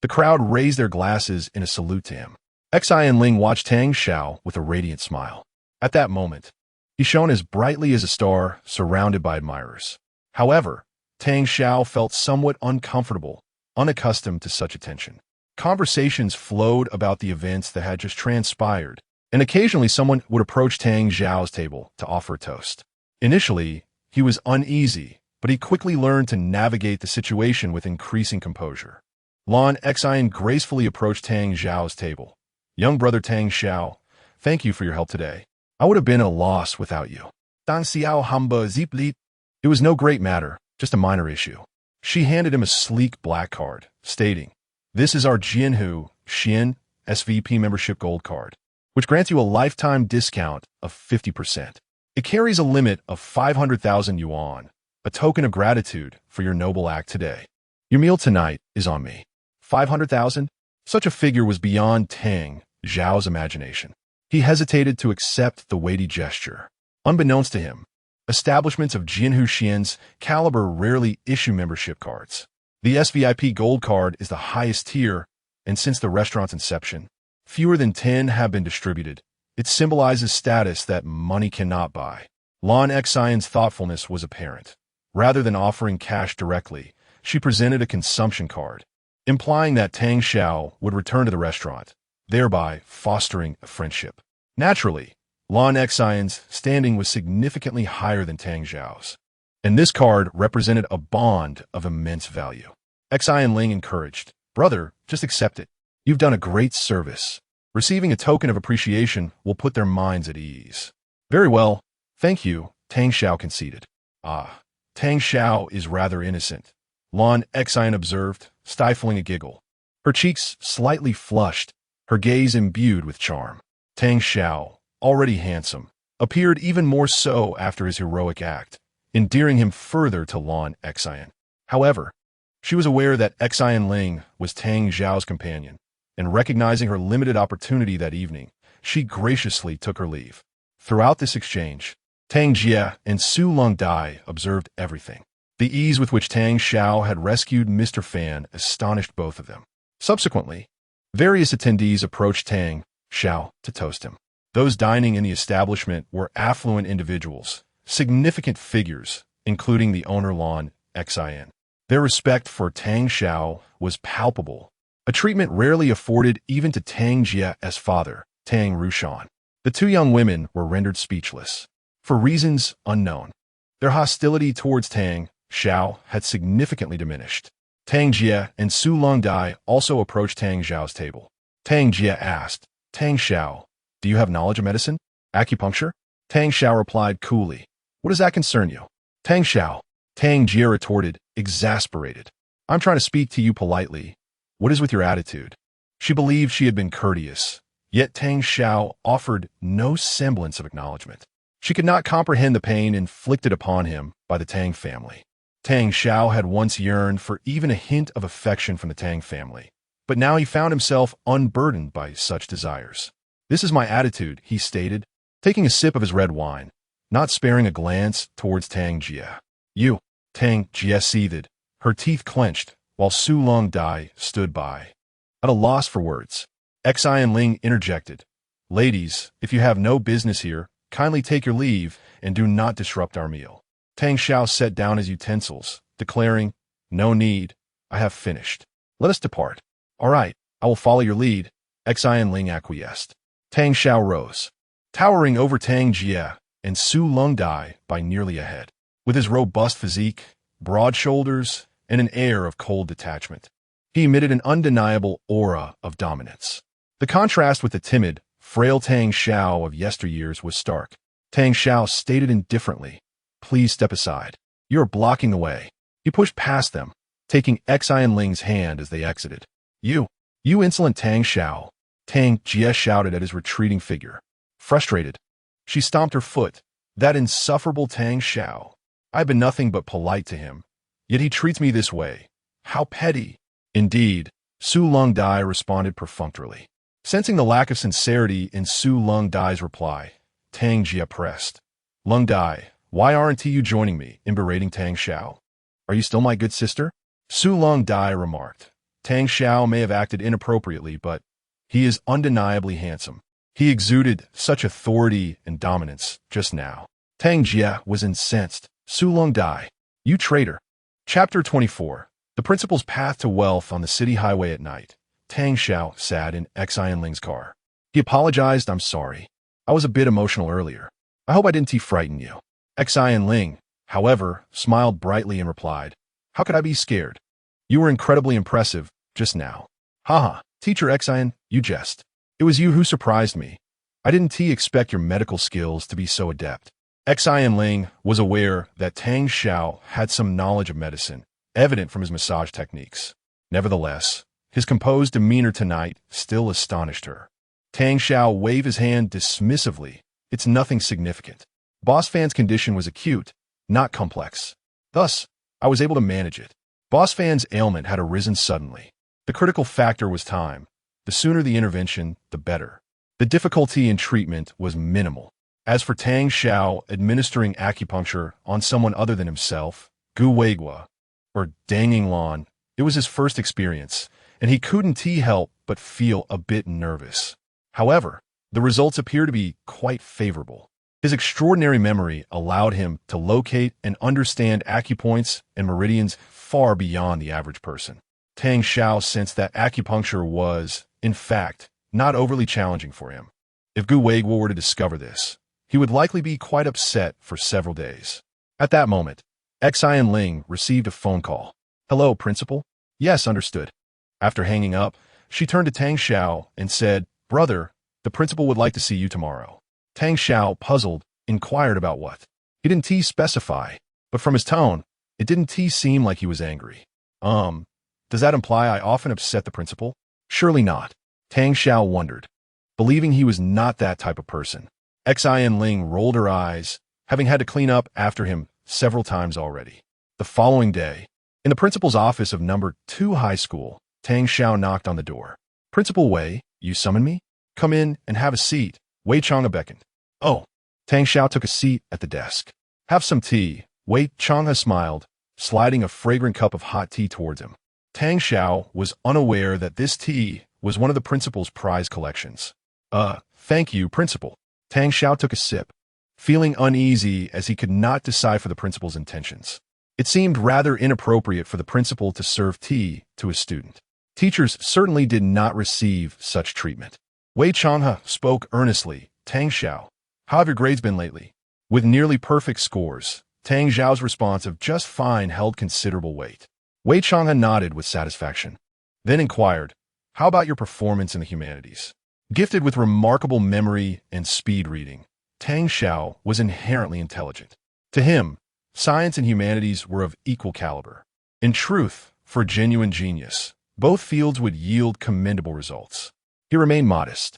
The crowd raised their glasses in a salute to him. Xian Ling watched Tang Xiao with a radiant smile. At that moment, he shone as brightly as a star surrounded by admirers. However, Tang Xiao felt somewhat uncomfortable, unaccustomed to such attention. Conversations flowed about the events that had just transpired, and occasionally someone would approach Tang Xiao's table to offer a toast. Initially, he was uneasy, but he quickly learned to navigate the situation with increasing composure. Lon Xian gracefully approached Tang Xiao's table. "Young brother Tang Xiao, thank you for your help today. I would have been at a loss without you." Tang Xiao hamba zipli. It was no great matter, just a minor issue. She handed him a sleek black card, stating, "This is our Jianhu Xian SVP membership gold card, which grants you a lifetime discount of 50%. It carries a limit of 500,000 yuan, a token of gratitude for your noble act today. Your meal tonight is on me." 500,000? Such a figure was beyond Tang Xiao's imagination. He hesitated to accept the weighty gesture. Unbeknownst to him, establishments of Jianhu Xian's caliber rarely issue membership cards. The SVIP Gold Card is the highest tier, and since the restaurant's inception, fewer than 10 have been distributed. It symbolizes status that money cannot buy. Lon Xian's thoughtfulness was apparent. Rather than offering cash directly, she presented a consumption card, implying that Tang Xiao would return to the restaurant, thereby fostering a friendship. Naturally, Lon Xian's standing was significantly higher than Tang Xiao's, and this card represented a bond of immense value. Xian Ling encouraged, "Brother, just accept it. You've done a great service. Receiving a token of appreciation will put their minds at ease." "Very well, thank you," Tang Xiao conceded. "Ah, Tang Xiao is rather innocent," Lon Xian observed, stifling a giggle. Her cheeks slightly flushed, her gaze imbued with charm. Tang Xiao, already handsome, appeared even more so after his heroic act, endearing him further to Lon Xian. However, she was aware that Xian Ling was Tang Xiao's companion, and recognizing her limited opportunity that evening, she graciously took her leave. Throughout this exchange, Tang Jia and Su Long Dai observed everything. The ease with which Tang Xiao had rescued Mr. Fan astonished both of them. Subsequently, various attendees approached Tang Xiao to toast him. Those dining in the establishment were affluent individuals, significant figures, including the owner Lon Xian. Their respect for Tang Xiao was palpable, a treatment rarely afforded even to Tang Jia's father, Tang Rushan. The two young women were rendered speechless. For reasons unknown, their hostility towards Tang Xiao had significantly diminished. Tang Jia and Su Long Dai also approached Tang Xiao's table. Tang Jia asked, "Tang Xiao, do you have knowledge of medicine? Acupuncture?" Tang Xiao replied coolly, What does that concern you? Tang Xiao. Tang Jia retorted, exasperated. I'm trying to speak to you politely. What is with your attitude? She believed she had been courteous, yet Tang Xiao offered no semblance of acknowledgement. She could not comprehend the pain inflicted upon him by the Tang family. Tang Xiao had once yearned for even a hint of affection from the Tang family, but now he found himself unburdened by such desires. This is my attitude, he stated, taking a sip of his red wine, not sparing a glance towards Tang Jia. You, Tang Jia seethed, her teeth clenched, while Su Long Dai stood by, at a loss for words. Xian Ling interjected. Ladies, if you have no business here, kindly take your leave and do not disrupt our meal. Tang Xiao set down his utensils, declaring, No need, I have finished. Let us depart. All right, I will follow your lead, Xian Ling acquiesced. Tang Xiao rose, towering over Tang Jia and Su Long Dai by nearly a head. With his robust physique, broad shoulders, and an air of cold detachment, he emitted an undeniable aura of dominance. The contrast with the timid, frail Tang Xiao of yesteryears was stark. Tang Xiao stated indifferently, Please step aside. You are blocking the way. He pushed past them, taking Xian Ling's hand as they exited. You insolent Tang Xiao, Tang Jia shouted at his retreating figure. Frustrated, she stomped her foot. That insufferable Tang Xiao. I've been nothing but polite to him, yet he treats me this way. How petty. Indeed, Su Long Dai responded perfunctorily. Sensing the lack of sincerity in Su Long Dai's reply, Tang Jia pressed. Long Dai, why aren't you joining me in berating Tang Xiao? Are you still my good sister? Su Long Dai remarked. Tang Xiao may have acted inappropriately, but he is undeniably handsome. He exuded such authority and dominance just now. Tang Jia was incensed. Su Long Dai, you traitor. Chapter 24. The principal's path to wealth on the city highway at night. Tang Xiao sat in Xian Ling's car. He apologized. I'm sorry. I was a bit emotional earlier. I hope I didn't frighten you. Xian Ling, however, smiled brightly and replied, How could I be scared? You were incredibly impressive just now. Haha, teacher Xian, you jest. It was you who surprised me. I didn't expect your medical skills to be so adept. Xian Ling was aware that Tang Xiao had some knowledge of medicine, evident from his massage techniques. Nevertheless, his composed demeanor tonight still astonished her. Tang Xiao waved his hand dismissively. It's nothing significant. Boss Fan's condition was acute, not complex. Thus, I was able to manage it. Boss Fan's ailment had arisen suddenly. The critical factor was time. The sooner the intervention, the better. The difficulty in treatment was minimal. As for Tang Xiao administering acupuncture on someone other than himself, Gu Weigua, or Dang Yinglan, it was his first experience, and he couldn't help but feel a bit nervous. However, the results appear to be quite favorable. His extraordinary memory allowed him to locate and understand acupoints and meridians far beyond the average person. Tang Xiao sensed that acupuncture was, in fact, not overly challenging for him. If Gu Weigua were to discover this, he would likely be quite upset for several days. At that moment, Xian Ling received a phone call. Hello, Principal? Yes, understood. After hanging up, she turned to Tang Xiao and said, Brother, the principal would like to see you tomorrow. Tang Xiao, puzzled, inquired about what. He didn't specify, but from his tone, it didn't seem like he was angry. Does that imply I often upset the principal? Surely not. Tang Xiao wondered, believing he was not that type of person. Xian Ling rolled her eyes, having had to clean up after him several times already. The following day, in the principal's office of number 2 high school, Tang Xiao knocked on the door. Principal Wei, you summon me? Come in and have a seat. Wei Chang'e beckoned. Oh. Tang Xiao took a seat at the desk. Have some tea. Wei Chang'e smiled, sliding a fragrant cup of hot tea towards him. Tang Xiao was unaware that this tea was one of the principal's prize collections. Thank you, Principal. Tang Xiao took a sip, feeling uneasy as he could not decipher the principal's intentions. It seemed rather inappropriate for the principal to serve tea to a student. Teachers certainly did not receive such treatment. Wei Chang'e spoke earnestly. Tang Xiao, how have your grades been lately? With nearly perfect scores, Tang Xiao's response of just fine held considerable weight. Wei Chang'e nodded with satisfaction, then inquired, how about your performance in the humanities? Gifted with remarkable memory and speed reading, Tang Xiao was inherently intelligent. To him, science and humanities were of equal caliber. In truth, for genuine genius, both fields would yield commendable results. He remained modest.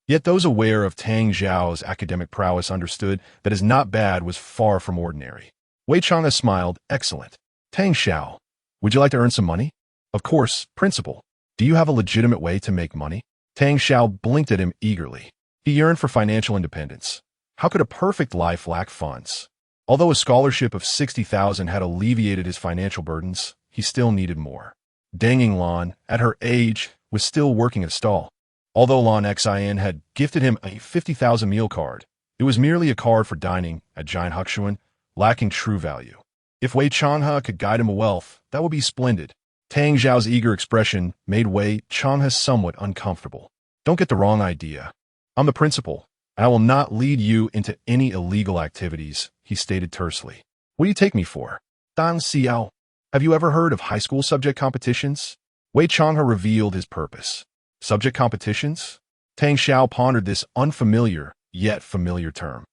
Yet those aware of Tang Xiao's academic prowess understood that his not bad was far from ordinary. Wei Chang'e smiled, excellent. Tang Xiao, would you like to earn some money? Of course, principal. Do you have a legitimate way to make money? Tang Xiao blinked at him eagerly. He yearned for financial independence. How could a perfect life lack funds? Although a scholarship of 60,000 had alleviated his financial burdens, he still needed more. Deng Yinglan, at her age, was still working at a stall. Although Lan Xin had gifted him a 50,000 meal card, it was merely a card for dining at Giant Huxuan, lacking true value. If Wei Chang'e could guide him a wealth, that would be splendid. Tang Xiao's eager expression made Wei Chang'e somewhat uncomfortable. Don't get the wrong idea. I'm the principal, and I will not lead you into any illegal activities, he stated tersely. What do you take me for? Dan Xiao, have you ever heard of high school subject competitions? Wei Chang'e revealed his purpose. Subject competitions? Tang Xiao pondered this unfamiliar, yet familiar term.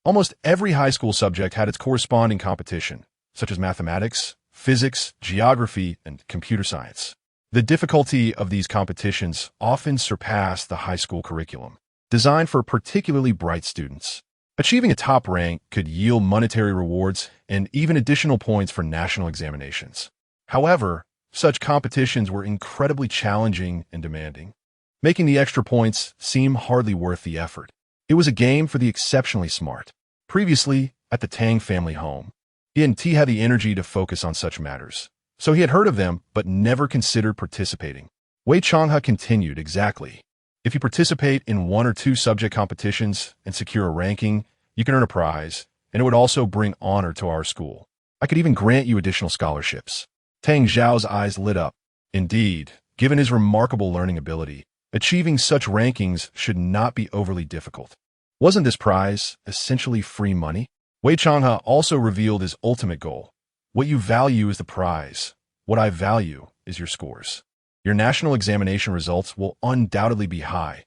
Almost every high school subject had its corresponding competition, such as mathematics, physics, geography, and computer science. The difficulty of these competitions often surpassed the high school curriculum, designed for particularly bright students. Achieving a top rank could yield monetary rewards and even additional points for national examinations. However, such competitions were incredibly challenging and demanding, making the extra points seem hardly worth the effort. It was a game for the exceptionally smart. Previously, at the Tang family home, he hadn't had the energy to focus on such matters, so he had heard of them but never considered participating. Wei Chang'e continued, exactly. If you participate in 1 or 2 subject competitions and secure a ranking, you can earn a prize, and it would also bring honor to our school. I could even grant you additional scholarships. Tang Xiao's eyes lit up. Indeed, given his remarkable learning ability, achieving such rankings should not be overly difficult. Wasn't this prize essentially free money? Wei Chang'e also revealed his ultimate goal. What you value is the prize. What I value is your scores. Your national examination results will undoubtedly be high.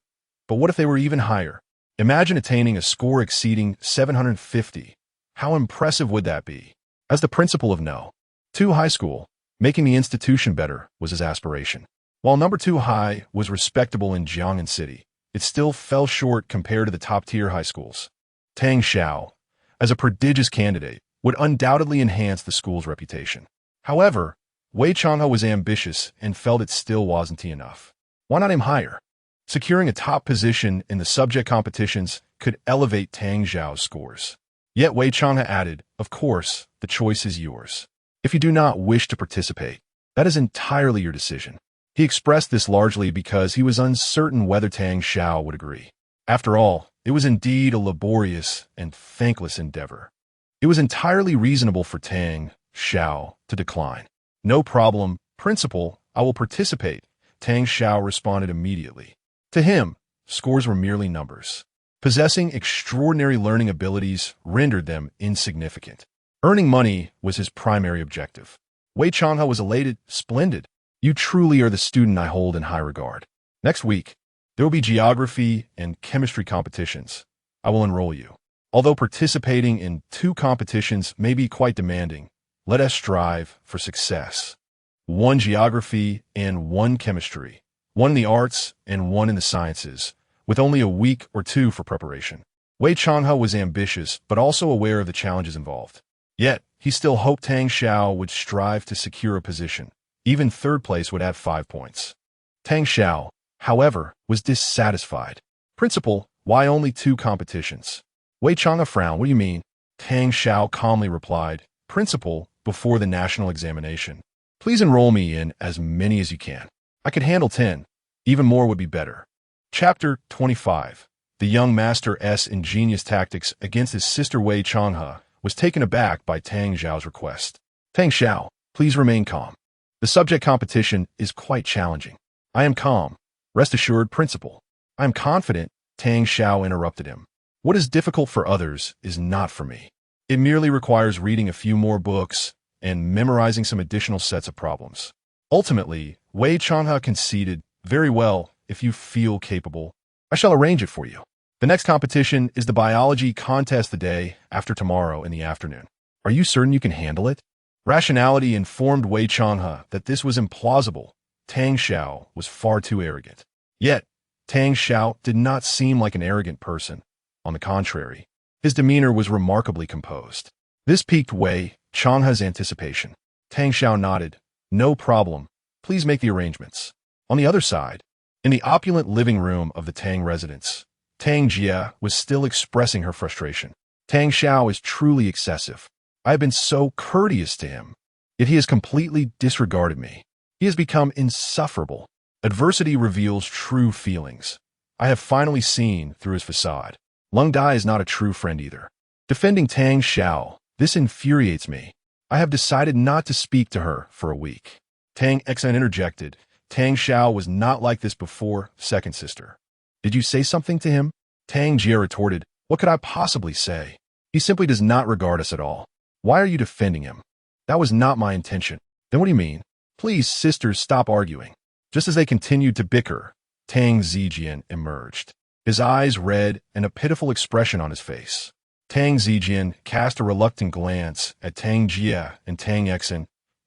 But what if they were even higher? Imagine attaining a score exceeding 750. How impressive would that be? As the principal of No. 2 High School, making the institution better was his aspiration. While number 2 High was respectable in Jiang'an City, it still fell short compared to the top-tier high schools. Tang Xiao, as a prodigious candidate, would undoubtedly enhance the school's reputation. However, Wei Chang'e was ambitious and felt it still wasn't enough. Why not aim higher? Securing a top position in the subject competitions could elevate Tang Xiao's scores. Yet Wei Chang'e added, of course, the choice is yours. If you do not wish to participate, that is entirely your decision. He expressed this largely because he was uncertain whether Tang Xiao would agree. After all, it was indeed a laborious and thankless endeavor. It was entirely reasonable for Tang Xiao to decline. No problem, principal, I will participate, Tang Xiao responded immediately. To him, scores were merely numbers. Possessing extraordinary learning abilities rendered them insignificant. Earning money was his primary objective. Wei Chang'e was elated, splendid. You truly are the student I hold in high regard. Next week, there will be geography and chemistry competitions. I will enroll you. Although participating in 2 competitions may be quite demanding, let us strive for success. 1 geography and 1 chemistry. 1 in the arts and 1 in the sciences, with only a week or 2 for preparation. Wei Chang'e was ambitious, but also aware of the challenges involved. Yet, he still hoped Tang Xiao would strive to secure a position. Even 3rd place would add 5 points. Tang Xiao, however, was dissatisfied. Principal, why only 2 competitions? Wei Chang'e frowned. What do you mean? Tang Xiao calmly replied, Principal, before the national examination, please enroll me in as many as you can. I could handle 10. Even more would be better. Chapter 25. The young master's ingenious tactics against his sister Wei Chang'e was taken aback by Tang Xiao's request. Tang Xiao, please remain calm. The subject competition is quite challenging. I am calm. Rest assured, principal. I am confident, Tang Xiao interrupted him. What is difficult for others is not for me. It merely requires reading a few more books and memorizing some additional sets of problems. Ultimately, Wei Chang'e conceded, very well, if you feel capable, I shall arrange it for you. The next competition is the biology contest the day after tomorrow in the afternoon. Are you certain you can handle it? Rationality informed Wei Changhe that this was implausible. Tang Xiao was far too arrogant. Yet, Tang Xiao did not seem like an arrogant person. On the contrary, his demeanor was remarkably composed. This piqued Wei Changhe's anticipation. Tang Xiao nodded. No problem. Please make the arrangements. On the other side, in the opulent living room of the Tang residence, Tang Jia was still expressing her frustration. Tang Xiao is truly excessive. I have been so courteous to him, yet he has completely disregarded me. He has become insufferable. Adversity reveals true feelings. I have finally seen through his facade. Lung Dai is not a true friend either. Defending Tang Xiao, this infuriates me. I have decided not to speak to her for a week. Tang Xan interjected. Tang Xiao was not like this before, second sister. Did you say something to him? Tang Jia retorted. What could I possibly say? He simply does not regard us at all. Why are you defending him? That was not my intention. Then what do you mean? Please, sisters, stop arguing. Just as they continued to bicker, Tang Zijian emerged. His eyes red and a pitiful expression on his face. Tang Zijian cast a reluctant glance at Tang Jia and Tang Xan,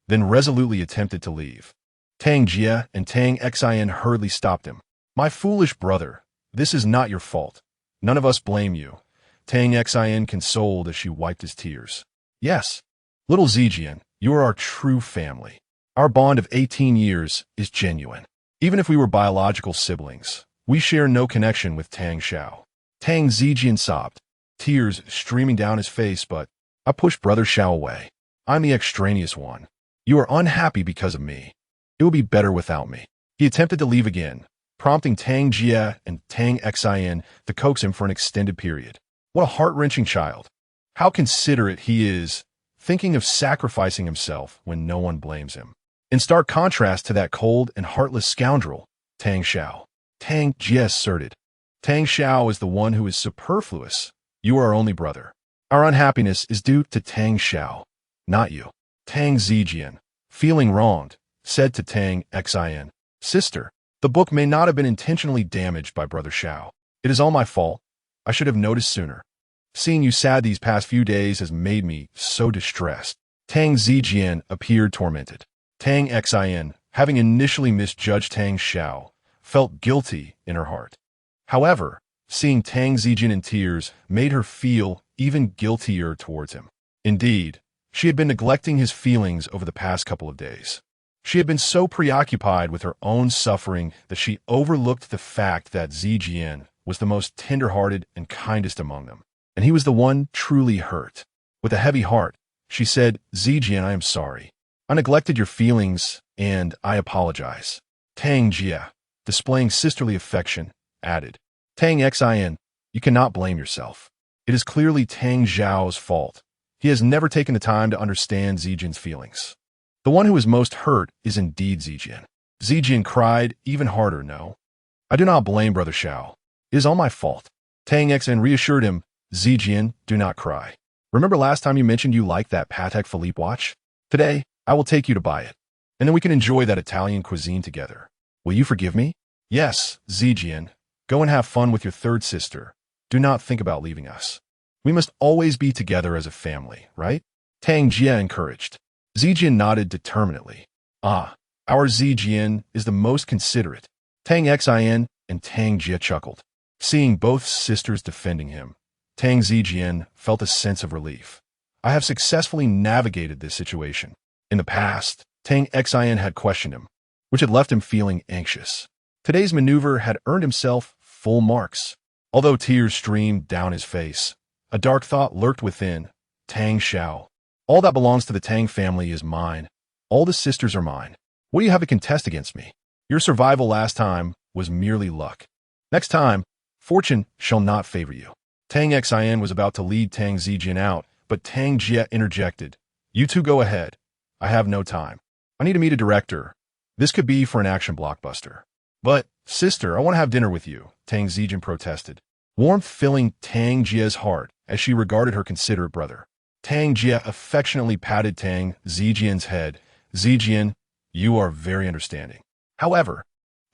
then resolutely attempted to leave. Tang Jia and Tang Xian hurriedly stopped him. My foolish brother, this is not your fault. None of us blame you. Tang Xian consoled as she wiped his tears. Yes, little Zijian, you are our true family. Our bond of 18 years is genuine. Even if we were biological siblings, we share no connection with Tang Xiao. Tang Zijian sobbed, tears streaming down his face, but I pushed Brother Xiao away. I'm the extraneous one. You are unhappy because of me. It will be better without me. He attempted to leave again, prompting Tang Jia and Tang Xian to coax him for an extended period. What a heart-wrenching child. How considerate he is, thinking of sacrificing himself when no one blames him. In stark contrast to that cold and heartless scoundrel, Tang Xiao. Tang Jia asserted. Tang Xiao is the one who is superfluous. You are our only brother. Our unhappiness is due to Tang Xiao, not you. Tang Zijian, feeling wronged, said to Tang Xian, Sister, the book may not have been intentionally damaged by Brother Xiao. It is all my fault. I should have noticed sooner. Seeing you sad these past few days has made me so distressed. Tang Zijian appeared tormented. Tang Xian, having initially misjudged Tang Xiao, felt guilty in her heart. However, seeing Tang Zijian in tears made her feel even guiltier towards him. Indeed, she had been neglecting his feelings over the past couple of days. She had been so preoccupied with her own suffering that she overlooked the fact that Zijian was the most tender-hearted and kindest among them, and he was the one truly hurt. With a heavy heart, she said, Zijian, I am sorry. I neglected your feelings, and I apologize. Tang Jia, displaying sisterly affection, added, Tang Xian, you cannot blame yourself. It is clearly Tang Zhao's fault. He has never taken the time to understand Zijian's feelings. The one who is most hurt is indeed Zijian. Zijian cried even harder, no. I do not blame Brother Xiao. It is all my fault. Tang Xian reassured him, Zijian, do not cry. Remember last time you mentioned you liked that Patek Philippe watch? Today, I will take you to buy it, and then we can enjoy that Italian cuisine together. Will you forgive me? Yes, Zijian. Go and have fun with your third sister. Do not think about leaving us. We must always be together as a family, right? Tang Jia encouraged. Zijian nodded determinedly. Ah, our Zijian is the most considerate. Tang Xian and Tang Jia chuckled. Seeing both sisters defending him, Tang Zijian felt a sense of relief. I have successfully navigated this situation. In the past, Tang Xian had questioned him, which had left him feeling anxious. Today's maneuver had earned himself full marks. Although tears streamed down his face, a dark thought lurked within. Tang Xiao. All that belongs to the Tang family is mine. All the sisters are mine. What do you have to contest against me? Your survival last time was merely luck. Next time, fortune shall not favor you. Tang Xian was about to lead Tang Zijian out, but Tang Jia interjected. You two go ahead. I have no time. I need to meet a director. This could be for an action blockbuster. But, sister, I want to have dinner with you, Tang Zijian protested, warmth filling Tang Jia's heart as she regarded her considerate brother. Tang Jia affectionately patted Tang Zijian's head. Zijian, you are very understanding. However,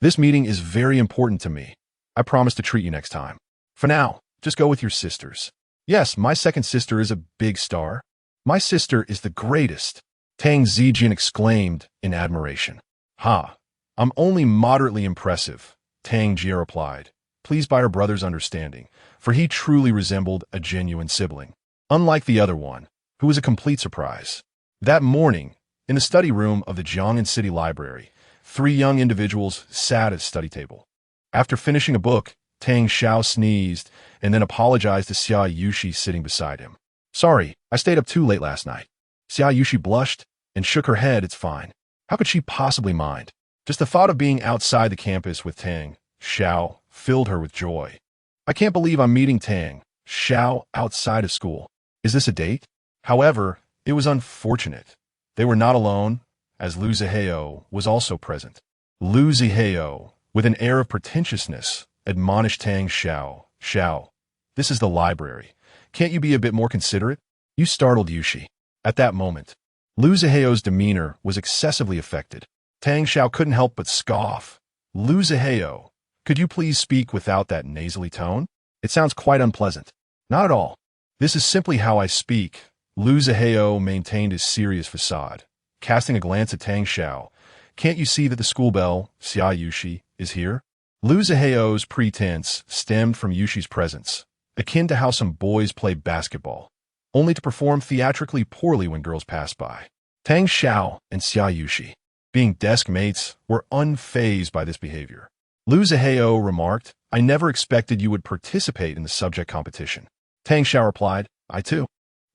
this meeting is very important to me. I promise to treat you next time. For now, just go with your sisters. Yes, my second sister is a big star. My sister is the greatest, Tang Zijian exclaimed in admiration. Ha! I'm only moderately impressive, Tang Jie replied, pleased by her brother's understanding, for he truly resembled a genuine sibling, unlike the other one, who was a complete surprise. That morning, in the study room of the Jiangnan City Library, 3 young individuals sat at a study table. After finishing a book, Tang Xiao sneezed and then apologized to Xia Yushi sitting beside him. Sorry, I stayed up too late last night. Xia Yushi blushed and shook her head. It's fine. How could she possibly mind? Just the thought of being outside the campus with Tang Xiao filled her with joy. I can't believe I'm meeting Tang Xiao outside of school. Is this a date? However, it was unfortunate. They were not alone, as Lu Zihao was also present. Lu Zihao, with an air of pretentiousness, admonished Tang Xiao. Xiao, this is the library. Can't you be a bit more considerate? You startled Yushi. At that moment, Lu Zihao's demeanor was excessively affected. Tang Xiao couldn't help but scoff. Lu Zihao, could you please speak without that nasally tone? It sounds quite unpleasant. Not at all. This is simply how I speak. Lu Zihao maintained his serious facade, casting a glance at Tang Xiao. Can't you see that the school bell, Xia Yushi, is here? Lu Zihao's pretense stemmed from Yushi's presence, akin to how some boys play basketball, only to perform theatrically poorly when girls pass by. Tang Xiao and Xia Yushi, being desk mates, were unfazed by this behavior. Lu Zihao remarked, I never expected you would participate in the subject competition. Tang Xiao replied, I too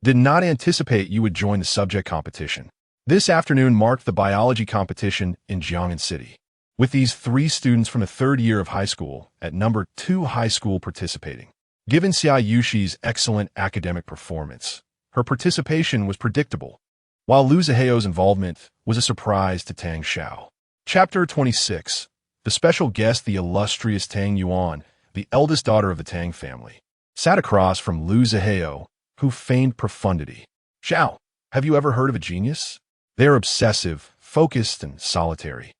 did not anticipate you would join the subject competition. This afternoon marked the biology competition in Jiangnan City, with these 3 students from the 3rd year of high school at number 2 high school participating. Given Xia Yushi's excellent academic performance, her participation was predictable, while Lu Zihao's involvement was a surprise to Tang Xiao. Chapter 26. The special guest, the illustrious Tang Yuan, the eldest daughter of the Tang family, sat across from Lu Zihao, who feigned profundity. Xiao, have you ever heard of a genius? They are obsessive, focused, and solitary,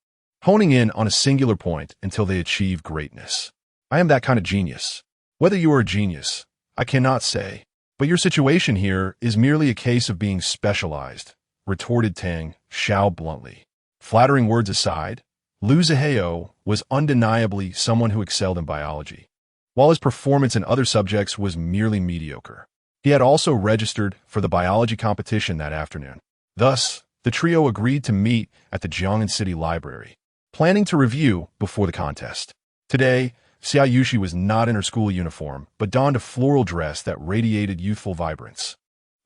honing in on a singular point until they achieve greatness. I am that kind of genius. Whether you are a genius, I cannot say, but your situation here is merely a case of being specialized, retorted Tang Xiao bluntly. Flattering words aside, Lu Zihao was undeniably someone who excelled in biology, while his performance in other subjects was merely mediocre. He had also registered for the biology competition that afternoon. Thus, the trio agreed to meet at the Jiangnan City Library, planning to review before the contest. Today, Xia Yushi was not in her school uniform, but donned a floral dress that radiated youthful vibrance.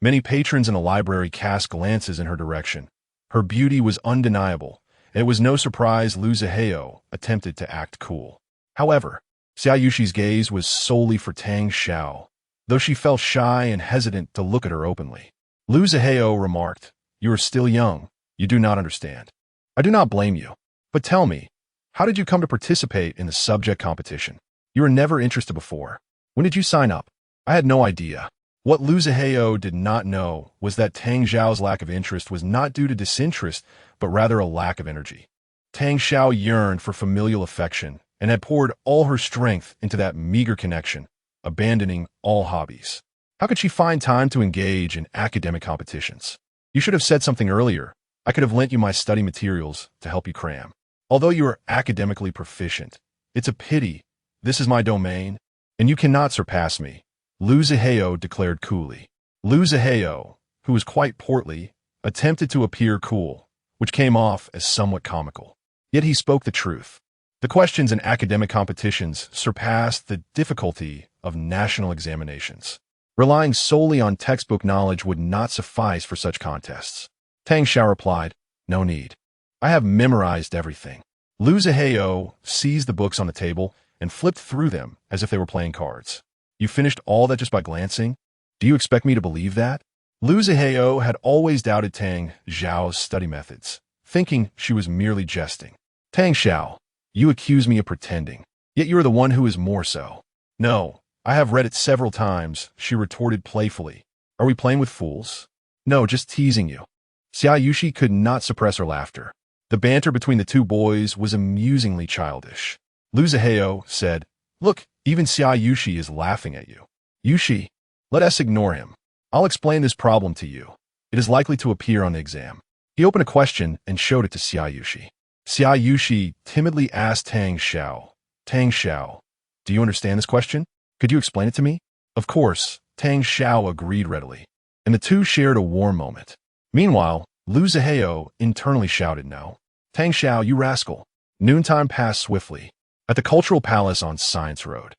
Many patrons in the library cast glances in her direction. Her beauty was undeniable, and it was no surprise Lu Zihao attempted to act cool. However, Xia Yushi's gaze was solely for Tang Xiao, though she felt shy and hesitant to look at her openly. Lu Zihao remarked, You are still young. You do not understand. I do not blame you. But tell me, how did you come to participate in the subject competition? You were never interested before. When did you sign up? I had no idea. What Lu Zihao did not know was that Tang Xiao's lack of interest was not due to disinterest, but rather a lack of energy. Tang Xiao yearned for familial affection and had poured all her strength into that meager connection, abandoning all hobbies. How could she find time to engage in academic competitions? You should have said something earlier. I could have lent you my study materials to help you cram. Although you are academically proficient, it's a pity. This is my domain, and you cannot surpass me, Lu Zihao declared coolly. Lu Zihao, who was quite portly, attempted to appear cool, which came off as somewhat comical. Yet he spoke the truth. The questions in academic competitions surpassed the difficulty of national examinations. Relying solely on textbook knowledge would not suffice for such contests. Tang Xiao replied, No need. I have memorized everything. Lu Zihao seized the books on the table and flipped through them as if they were playing cards. You finished all that just by glancing? Do you expect me to believe that? Lu Zihao had always doubted Tang Xiao's study methods, thinking she was merely jesting. Tang Xiao, you accuse me of pretending, yet you are the one who is more so. No, I have read it several times, she retorted playfully. Are we playing with fools? No, just teasing you. Xia Yushi could not suppress her laughter. The banter between the two boys was amusingly childish. Lu Zihao said, Look, even Xia Yushi is laughing at you. Yushi, let us ignore him. I'll explain this problem to you. It is likely to appear on the exam. He opened a question and showed it to Xia Yushi. Xia Yushi timidly asked Tang Xiao, Tang Xiao, do you understand this question? Could you explain it to me? Of course, Tang Xiao agreed readily, and the two shared a warm moment. Meanwhile, Lu Zihao internally shouted, no. Tang Xiao, you rascal. Noontime passed swiftly. At the Cultural Palace on Science Road,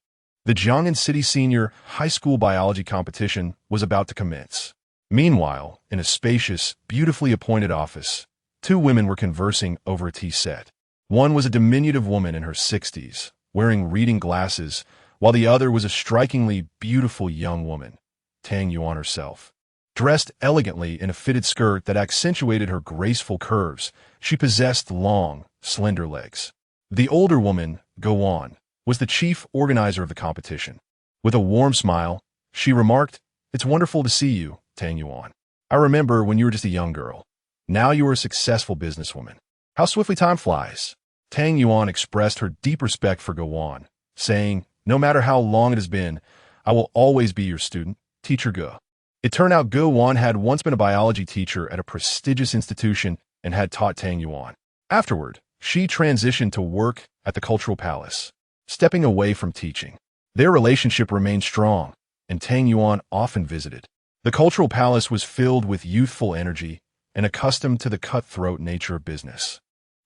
the Jiangnan City Senior High School Biology competition was about to commence. Meanwhile, in a spacious, beautifully appointed office, two women were conversing over a tea set. One was a diminutive woman in her 60s, wearing reading glasses, while the other was a strikingly beautiful young woman, Tang Yuan herself. Dressed elegantly in a fitted skirt that accentuated her graceful curves, she possessed long, slender legs. The older woman, Go On, was the chief organizer of the competition. With a warm smile, she remarked, it's wonderful to see you, Tang Yuan. I remember when you were just a young girl. Now you are a successful businesswoman. How swiftly time flies. Tang Yuan expressed her deep respect for Go On, saying, no matter how long it has been, I will always be your student, Teacher Ge. It turned out Go On had once been a biology teacher at a prestigious institution and had taught Tang Yuan. Afterward, she transitioned to work at the Cultural Palace, stepping away from teaching. Their relationship remained strong, and Tang Yuan often visited. The Cultural Palace was filled with youthful energy and accustomed to the cutthroat nature of business.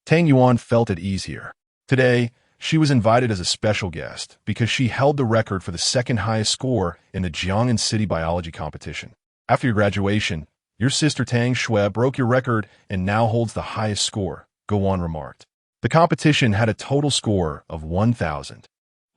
Tang Yuan felt at ease here. Today, she was invited as a special guest because she held the record for the second highest score in the Jiangnan City Biology competition. After your graduation, your sister Tang Shui broke your record and now holds the highest score, Go On remarked. The competition had a total score of 1,000,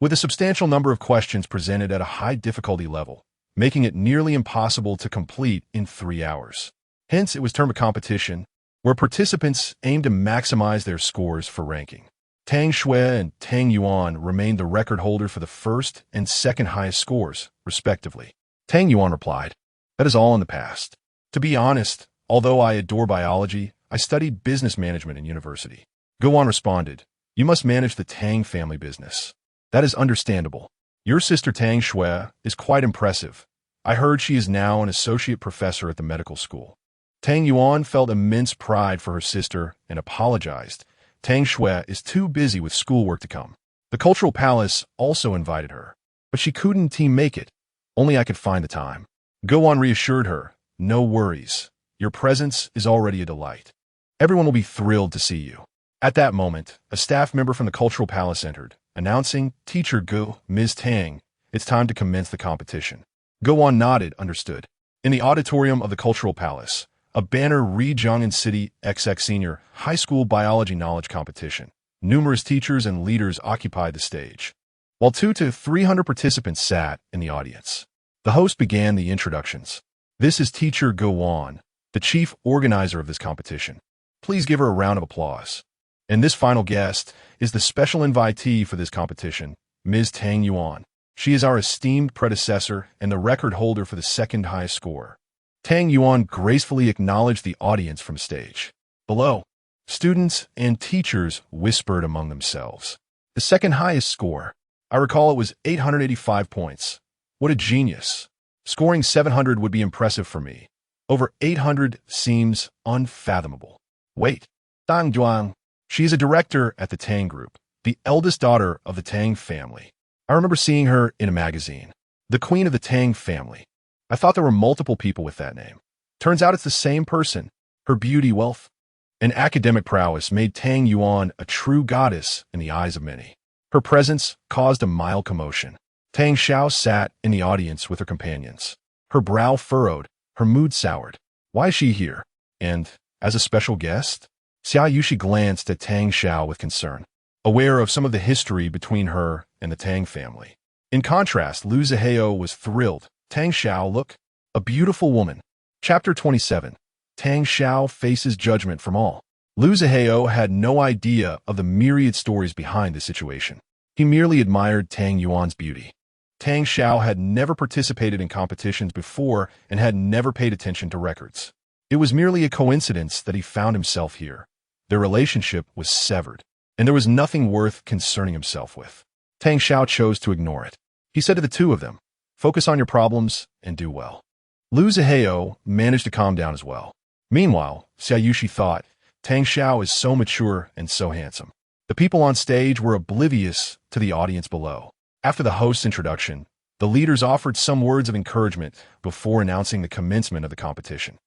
with a substantial number of questions presented at a high difficulty level, making it nearly impossible to complete in 3 hours. Hence, it was termed a competition, where participants aimed to maximize their scores for ranking. Tang Shui and Tang Yuan remained the record holder for the first and second highest scores, respectively. Tang Yuan replied, that is all in the past. To be honest, although I adore biology, I studied business management in university. Go On responded, you must manage the Tang family business. That is understandable. Your sister Tang Shui is quite impressive. I heard she is now an associate professor at the medical school. Tang Yuan felt immense pride for her sister and apologized. Tang Shui is too busy with schoolwork to come. The Cultural Palace also invited her, but she couldn't make it. Only I could find the time. Go On reassured her, no worries. Your presence is already a delight. Everyone will be thrilled to see you. At that moment, a staff member from the Cultural Palace entered, announcing, Teacher Gu, Ms. Tang, it's time to commence the competition. Go On nodded, understood. In the auditorium of the Cultural Palace, a banner read Jiangnan City XX Senior High School Biology Knowledge Competition. Numerous teachers and leaders occupied the stage, while 200 to 300 participants sat in the audience. The host began the introductions. This is Teacher Go On, the chief organizer of this competition. Please give her a round of applause. And this final guest is the special invitee for this competition, Ms. Tang Yuan. She is our esteemed predecessor and the record holder for the second highest score. Tang Yuan gracefully acknowledged the audience from stage. Below, students and teachers whispered among themselves. The second highest score. I recall it was 885 points. What a genius. Scoring 700 would be impressive for me. Over 800 seems unfathomable. Wait, Tang Zhuang. She is a director at the Tang Group, the eldest daughter of the Tang family. I remember seeing her in a magazine. The queen of the Tang family. I thought there were multiple people with that name. Turns out it's the same person. Her beauty, wealth, and academic prowess made Tang Yuan a true goddess in the eyes of many. Her presence caused a mild commotion. Tang Xiao sat in the audience with her companions. Her brow furrowed, her mood soured. Why is she here? And, as a special guest? Xia Yushi glanced at Tang Xiao with concern, aware of some of the history between her and the Tang family. In contrast, Lu Zihao was thrilled. Tang Xiao, look, a beautiful woman. Chapter 27. Tang Xiao faces judgment from all. Lu Zihao had no idea of the myriad stories behind the situation. He merely admired Tang Yuan's beauty. Tang Xiao had never participated in competitions before and had never paid attention to records. It was merely a coincidence that he found himself here. Their relationship was severed, and there was nothing worth concerning himself with. Tang Xiao chose to ignore it. He said to the two of them, focus on your problems and do well. Lu Zihao managed to calm down as well. Meanwhile, Xiaoyushi thought, Tang Xiao is so mature and so handsome. The people on stage were oblivious to the audience below. After the host's introduction, the leaders offered some words of encouragement before announcing the commencement of the competition.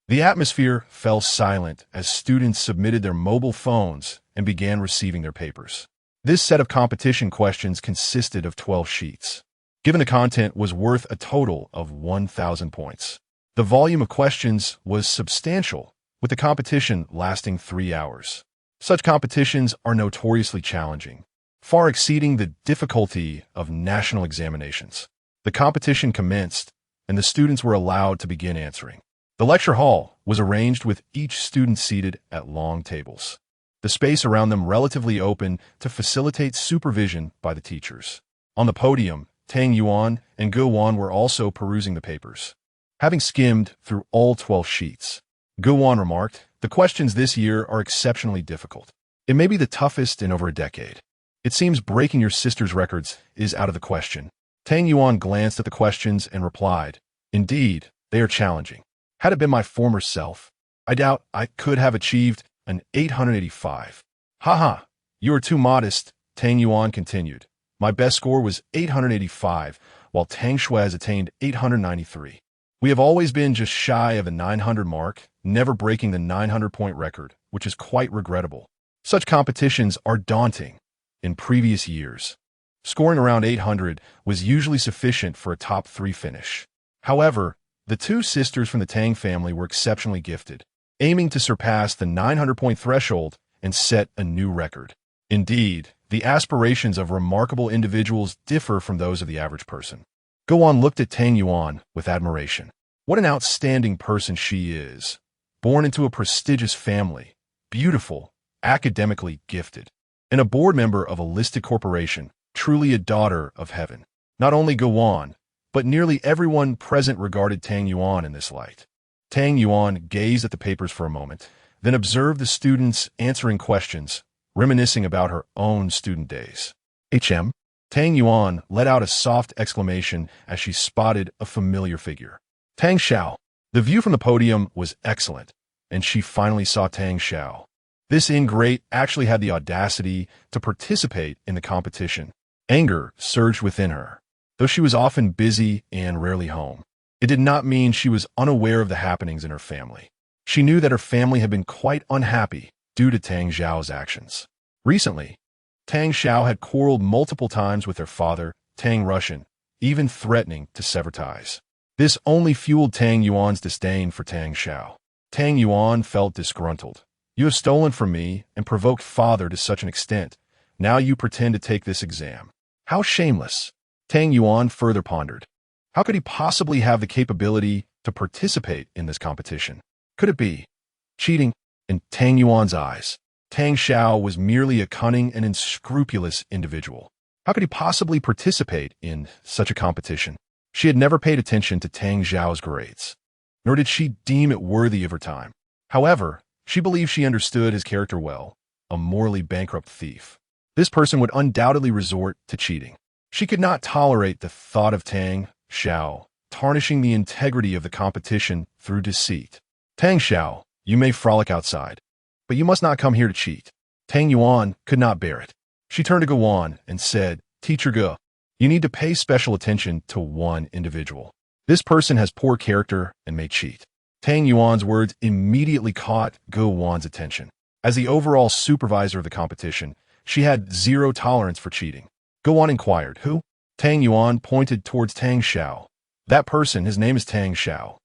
The atmosphere fell silent as students submitted their mobile phones and began receiving their papers. This set of competition questions consisted of 12 sheets. Given the content was worth a total of 1,000 points. The volume of questions was substantial, with the competition lasting 3 hours. Such competitions are notoriously challenging, far exceeding the difficulty of national examinations. The competition commenced, and the students were allowed to begin answering. The lecture hall was arranged with each student seated at long tables. The space around them relatively open to facilitate supervision by the teachers. On the podium, Tang Yuan and Ge Wan were also perusing the papers. Having skimmed through all 12 sheets, Ge Wan remarked, "The questions this year are exceptionally difficult. It may be the toughest in over a decade. It seems breaking your sister's records is out of the question." Tang Yuan glanced at the questions and replied, "Indeed, they are challenging. Had it been my former self, I doubt I could have achieved an 885. Haha, you are too modest," Tang Yuan continued. "My best score was 885, while Tang Shui has attained 893. We have always been just shy of the 900 mark, never breaking the 900-point record, which is quite regrettable. Such competitions are daunting. In previous years, scoring around 800 was usually sufficient for a top 3 finish. However, the two sisters from the Tang family were exceptionally gifted, aiming to surpass the 900-point threshold and set a new record. Indeed, the aspirations of remarkable individuals differ from those of the average person." Ge Wan looked at Tang Yuan with admiration. What an outstanding person she is. Born into a prestigious family, beautiful, academically gifted, and a board member of a listed corporation, truly a daughter of heaven. Not only Ge Wan, but nearly everyone present regarded Tang Yuan in this light. Tang Yuan gazed at the papers for a moment, then observed the students answering questions, reminiscing about her own student days. "HM?" Tang Yuan let out a soft exclamation as she spotted a familiar figure. Tang Xiao. The view from the podium was excellent, and she finally saw Tang Xiao. This ingrate actually had the audacity to participate in the competition. Anger surged within her. Though she was often busy and rarely home, it did not mean she was unaware of the happenings in her family. She knew that her family had been quite unhappy due to Tang Xiao's actions. Recently, Tang Xiao had quarreled multiple times with their father, Tang Russian, even threatening to sever ties. This only fueled Tang Yuan's disdain for Tang Xiao. Tang Yuan felt disgruntled. "You have stolen from me and provoked father to such an extent. Now you pretend to take this exam. How shameless." Tang Yuan further pondered. How could he possibly have the capability to participate in this competition? Could it be cheating? In Tang Yuan's eyes, Tang Xiao was merely a cunning and unscrupulous individual. How could he possibly participate in such a competition? She had never paid attention to Tang Xiao's grades, nor did she deem it worthy of her time. However, she believed she understood his character well, a morally bankrupt thief. This person would undoubtedly resort to cheating. She could not tolerate the thought of Tang Xiao tarnishing the integrity of the competition through deceit. "Tang Xiao, you may frolic outside, but you must not come here to cheat." Tang Yuan could not bear it. She turned to Ge Wan and said, "Teacher Ge, you need to pay special attention to one individual. This person has poor character and may cheat." Tang Yuan's words immediately caught Ge Wan's attention. As the overall supervisor of the competition, she had zero tolerance for cheating. Ge Wan inquired, "Who?" Tang Yuan pointed towards Tang Xiao. "That person, his name is Tang Xiao.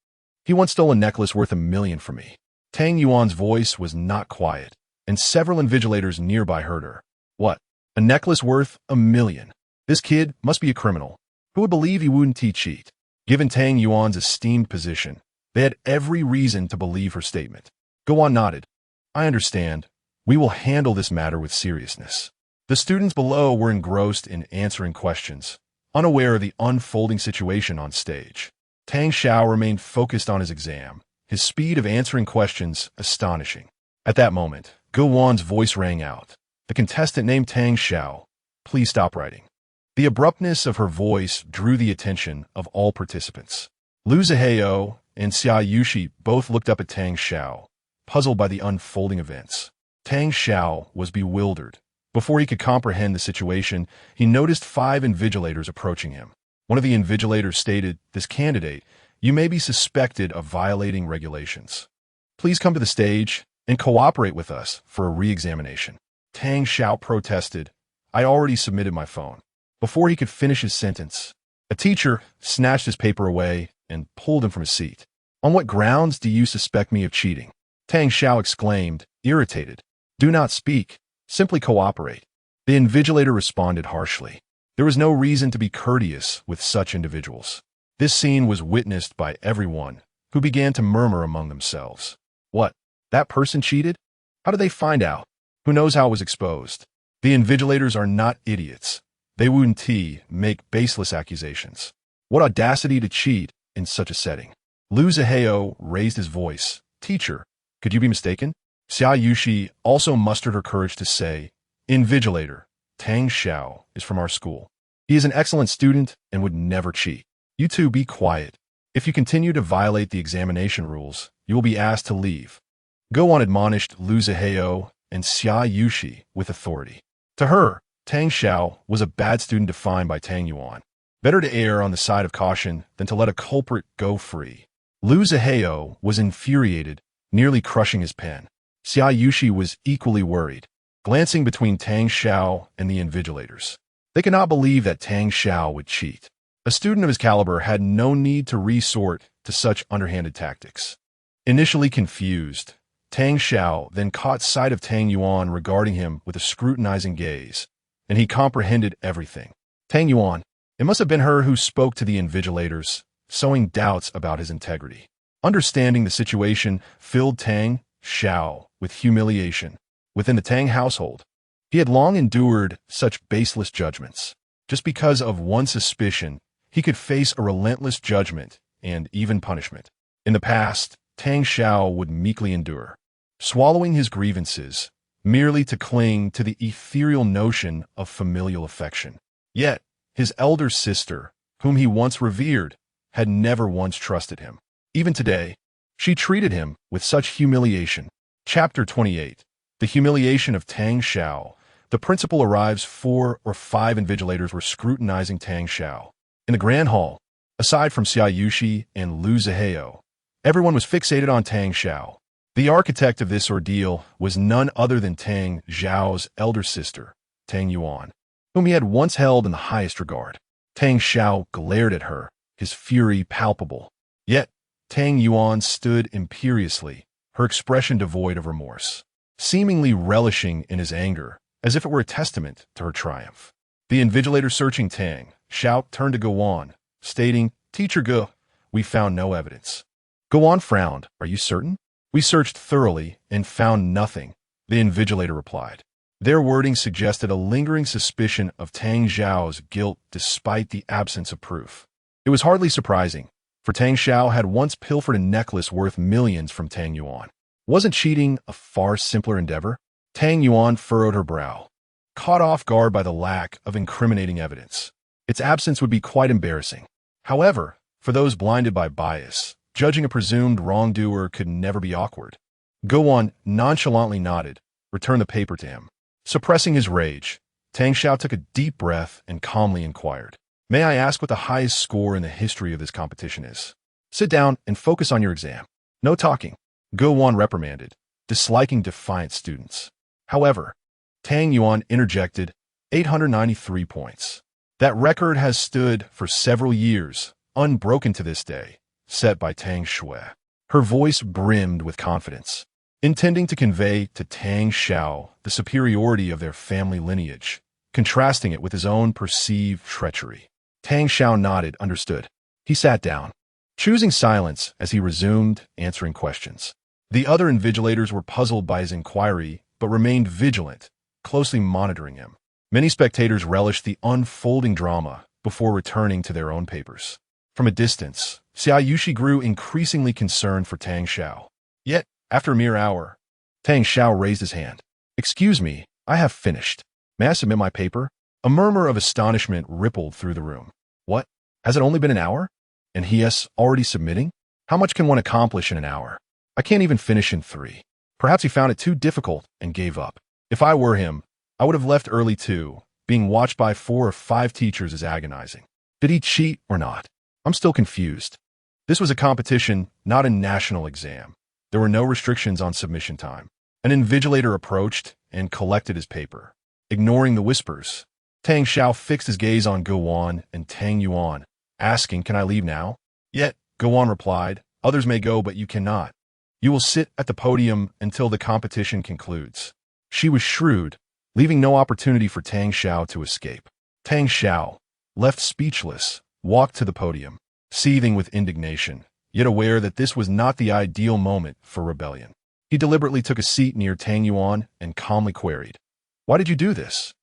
He once stole a necklace worth 1,000,000 from me." Tang Yuan's voice was not quiet, and several invigilators nearby heard her. "What? A necklace worth 1,000,000? This kid must be a criminal. Who would believe he wouldn't cheat?" Given Tang Yuan's esteemed position, they had every reason to believe her statement. Ge Wan nodded. "I understand. We will handle this matter with seriousness." The students below were engrossed in answering questions, unaware of the unfolding situation on stage. Tang Xiao remained focused on his exam, his speed of answering questions astonishing. At that moment, Ge Wan's voice rang out. "The contestant named Tang Xiao, please stop writing." The abruptness of her voice drew the attention of all participants. Lu Zihao and Xia Yushi both looked up at Tang Xiao, puzzled by the unfolding events. Tang Xiao was bewildered. Before he could comprehend the situation, he noticed 5 invigilators approaching him. One of the invigilators stated, "This candidate, you may be suspected of violating regulations. Please come to the stage and cooperate with us for a re-examination." Tang Xiao protested, "I already submitted my phone." Before he could finish his sentence, a teacher snatched his paper away and pulled him from his seat. "On what grounds do you suspect me of cheating?" Tang Xiao exclaimed, irritated. "Do not speak. Simply cooperate." The invigilator responded harshly. There was no reason to be courteous with such individuals. This scene was witnessed by everyone, who began to murmur among themselves. What? That person cheated? How did they find out? Who knows how it was exposed? The invigilators are not idiots. They wouldn't make baseless accusations. What audacity to cheat in such a setting. Lu Zihao raised his voice. "Teacher, could you be mistaken?" Xia Yushi also mustered her courage to say, "Invigilator, Tang Xiao is from our school. He is an excellent student and would never cheat. You two be quiet. If you continue to violate the examination rules, you will be asked to leave." Go on, admonished Lu Zihao and Xia Yushi with authority. To her, Tang Xiao was a bad student defined by Tang Yuan. Better to err on the side of caution than to let a culprit go free. Lu Zihao was infuriated, nearly crushing his pen. Xia Yushi was equally worried, glancing between Tang Xiao and the invigilators. They could not believe that Tang Xiao would cheat. A student of his caliber had no need to resort to such underhanded tactics. Initially confused, Tang Xiao then caught sight of Tang Yuan regarding him with a scrutinizing gaze, and he comprehended everything. Tang Yuan. It must have been her who spoke to the invigilators, sowing doubts about his integrity. Understanding the situation filled Tang Xiao with humiliation. Within the Tang household, he had long endured such baseless judgments. Just because of one suspicion, he could face a relentless judgment and even punishment. In the past, Tang Xiao would meekly endure, swallowing his grievances, merely to cling to the ethereal notion of familial affection. Yet, his elder sister, whom he once revered, had never once trusted him. Even today, she treated him with such humiliation. Chapter 28. The humiliation of Tang Xiao. The principal arrives. 4 or 5 invigilators were scrutinizing Tang Xiao. In the grand hall, aside from Xia Yushi and Lu Zihao, everyone was fixated on Tang Xiao. The architect of this ordeal was none other than Tang Xiao's elder sister, Tang Yuan, whom he had once held in the highest regard. Tang Xiao glared at her, his fury palpable. Yet, Tang Yuan stood imperiously, her expression devoid of remorse, seemingly relishing in his anger, as if it were a testament to her triumph. The invigilator searching Tang Xiao turned to Go On, stating, "Teacher Ge, we found no evidence." Go On frowned. "Are you certain?" "We searched thoroughly and found nothing," the invigilator replied. Their wording suggested a lingering suspicion of Tang Xiao's guilt despite the absence of proof. It was hardly surprising, for Tang Xiao had once pilfered a necklace worth millions from Tang Yuan. Wasn't cheating a far simpler endeavor? Tang Yuan furrowed her brow, caught off guard by the lack of incriminating evidence. Its absence would be quite embarrassing. However, for those blinded by bias, judging a presumed wrongdoer could never be awkward. Go On nonchalantly nodded, returned the paper to him. Suppressing his rage, Tang Xiao took a deep breath and calmly inquired, "May I ask what the highest score in the history of this competition is?" "Sit down and focus on your exam. No talking," Go On reprimanded, disliking defiant students. However, Tang Yuan interjected, 893 points. That record has stood for several years, unbroken to this day, set by Tang Shui. Her voice brimmed with confidence, intending to convey to Tang Xiao the superiority of their family lineage, contrasting it with his own perceived treachery. Tang Xiao nodded, understood. He sat down, choosing silence as he resumed answering questions. The other invigilators were puzzled by his inquiry, but remained vigilant, closely monitoring him. Many spectators relished the unfolding drama before returning to their own papers. From a distance, Xia Yushi grew increasingly concerned for Tang Xiao. Yet, after a mere hour, Tang Xiao raised his hand. "Excuse me, I have finished. May I submit my paper?" A murmur of astonishment rippled through the room. "What? Has it only been an hour?" And he is already submitting? How much can one accomplish in an hour? I can't even finish in 3. Perhaps he found it too difficult and gave up. If I were him, I would have left early too. Being watched by 4 or 5 teachers is agonizing. Did he cheat or not? I'm still confused. This was a competition, not a national exam. There were no restrictions on submission time. An invigilator approached and collected his paper. Ignoring the whispers, Tang Xiao fixed his gaze on Guan and Tang Yuan, asking, "Can I leave now?" Yet, Guan replied, "Others may go, but you cannot. You will sit at the podium until the competition concludes." She was shrewd, leaving no opportunity for Tang Xiao to escape. Tang Xiao, left speechless, walked to the podium, seething with indignation, yet aware that this was not the ideal moment for rebellion. He deliberately took a seat near Tang Yuan and calmly queried, "Why did you do this?"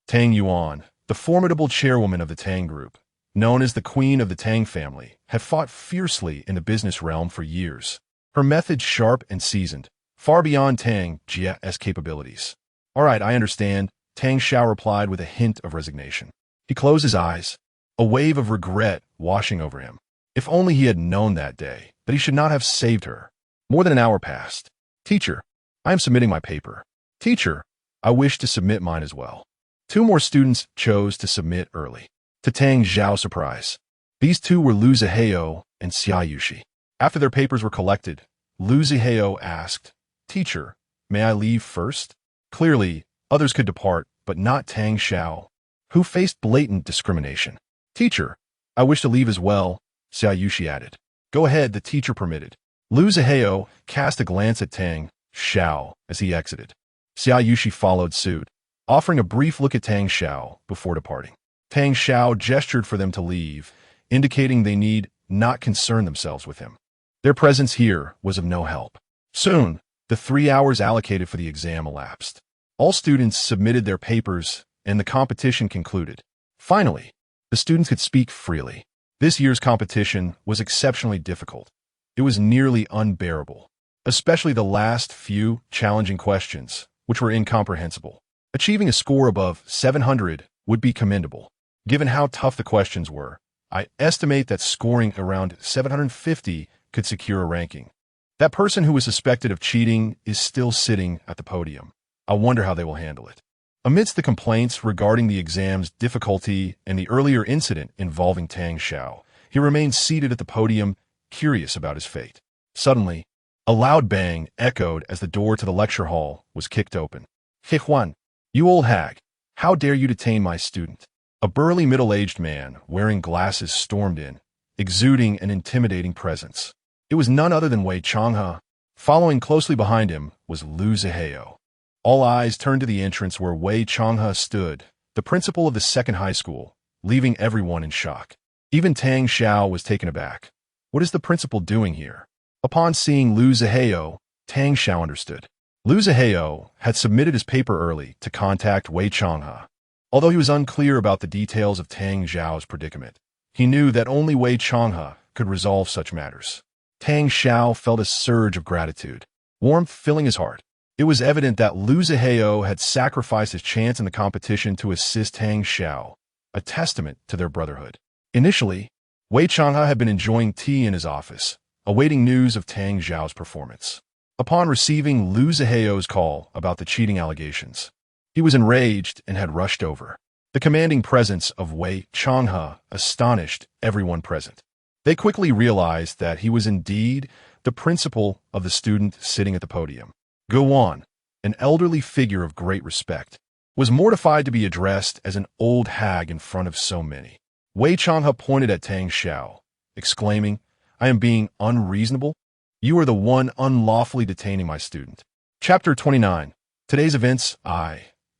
Tang Yuan, the formidable chairwoman of the Tang Group, known as the Queen of the Tang family, had fought fiercely in the business realm for years. Her methods sharp and seasoned, far beyond Tang Jia's capabilities. "All right, I understand," Tang Xiao replied with a hint of resignation. He closed his eyes, a wave of regret washing over him. If only he had known that day that he should not have saved her. More than an hour passed. "Teacher, I am submitting my paper." "Teacher, I wish to submit mine as well." 2 more students chose to submit early. To Tang Xiao's surprise, these 2 were Lu Zihao and Xia Yushi. After their papers were collected, Lu Zihao asked, "Teacher, may I leave first?" Clearly, others could depart, but not Tang Xiao, who faced blatant discrimination. "Teacher, I wish to leave as well," Xia Yushi added. "Go ahead," the teacher permitted. Lu Zihao cast a glance at Tang Xiao as he exited. Xia Yushi followed suit, offering a brief look at Tang Xiao before departing. Tang Xiao gestured for them to leave, indicating they need not concern themselves with him. Their presence here was of no help. Soon, the 3 hours allocated for the exam elapsed. All students submitted their papers, and the competition concluded. Finally, the students could speak freely. This year's competition was exceptionally difficult. It was nearly unbearable, especially the last few challenging questions, which were incomprehensible. Achieving a score above 700 would be commendable. Given how tough the questions were, I estimate that scoring around 750 could secure a ranking. That person who was suspected of cheating is still sitting at the podium. I wonder how they will handle it. Amidst the complaints regarding the exam's difficulty and the earlier incident involving Tang Xiao, he remained seated at the podium, curious about his fate. Suddenly, a loud bang echoed as the door to the lecture hall was kicked open. "He Huan, you old hag, how dare you detain my student?" A burly middle-aged man wearing glasses stormed in, exuding an intimidating presence. It was none other than Wei Changhe. Following closely behind him was Lu Zihao. All eyes turned to the entrance where Wei Changhe stood, the principal of the second high school, leaving everyone in shock. Even Tang Xiao was taken aback. What is the principal doing here? Upon seeing Lu Zihao, Tang Xiao understood. Lu Zihao had submitted his paper early to contact Wei Changhe. Although he was unclear about the details of Tang Xiao's predicament, he knew that only Wei Changhe could resolve such matters. Tang Xiao felt a surge of gratitude, warmth filling his heart. It was evident that Lu Zihao had sacrificed his chance in the competition to assist Tang Xiao, a testament to their brotherhood. Initially, Wei Changhe had been enjoying tea in his office, awaiting news of Tang Xiao's performance. Upon receiving Lu Zihao's call about the cheating allegations, he was enraged and had rushed over. The commanding presence of Wei Changhe astonished everyone present. They quickly realized that he was indeed the principal of the student sitting at the podium. Guan, an elderly figure of great respect, was mortified to be addressed as an old hag in front of so many. Wei Changhe pointed at Tang Xiao, exclaiming, "I am being unreasonable? You are the one unlawfully detaining my student." Chapter 29. Today's events.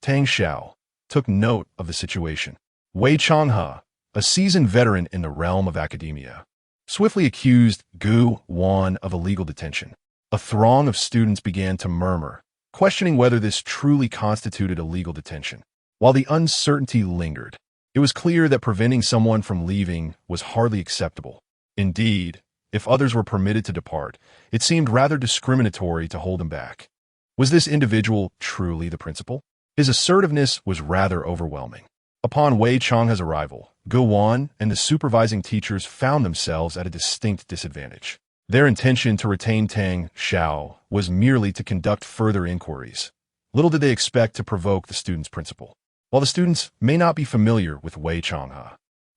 Tang Xiao, took note of the situation. Wei Changhe, a seasoned veteran in the realm of academia, swiftly accused Gu Wan of illegal detention. A throng of students began to murmur, questioning whether this truly constituted illegal detention. While the uncertainty lingered, it was clear that preventing someone from leaving was hardly acceptable. Indeed, if others were permitted to depart, it seemed rather discriminatory to hold them back. Was this individual truly the principal? His assertiveness was rather overwhelming. Upon Wei Changhe's arrival, Go Wan and the supervising teachers found themselves at a distinct disadvantage. Their intention to retain Tang Xiao was merely to conduct further inquiries. Little did they expect to provoke the student's principal. While the students may not be familiar with Wei Changhe,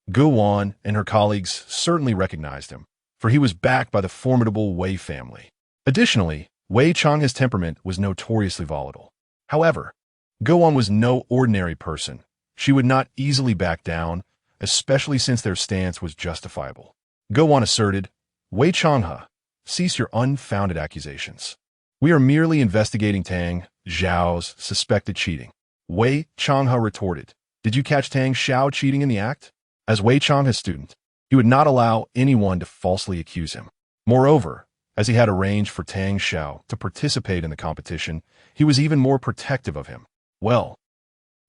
Go Wan and her colleagues certainly recognized him, for he was backed by the formidable Wei family. Additionally, Wei Changhe's temperament was notoriously volatile. However, Go Wan was no ordinary person. She would not easily back down, especially since their stance was justifiable. Go Wan asserted, Wei Changhe, cease your unfounded accusations. We are merely investigating Tang Xiao's suspected cheating. Wei Changhe retorted, did you catch Tang Xiao cheating in the act? As Wei Changhe's student, he would not allow anyone to falsely accuse him. Moreover, as he had arranged for Tang Xiao to participate in the competition, he was even more protective of him. Well,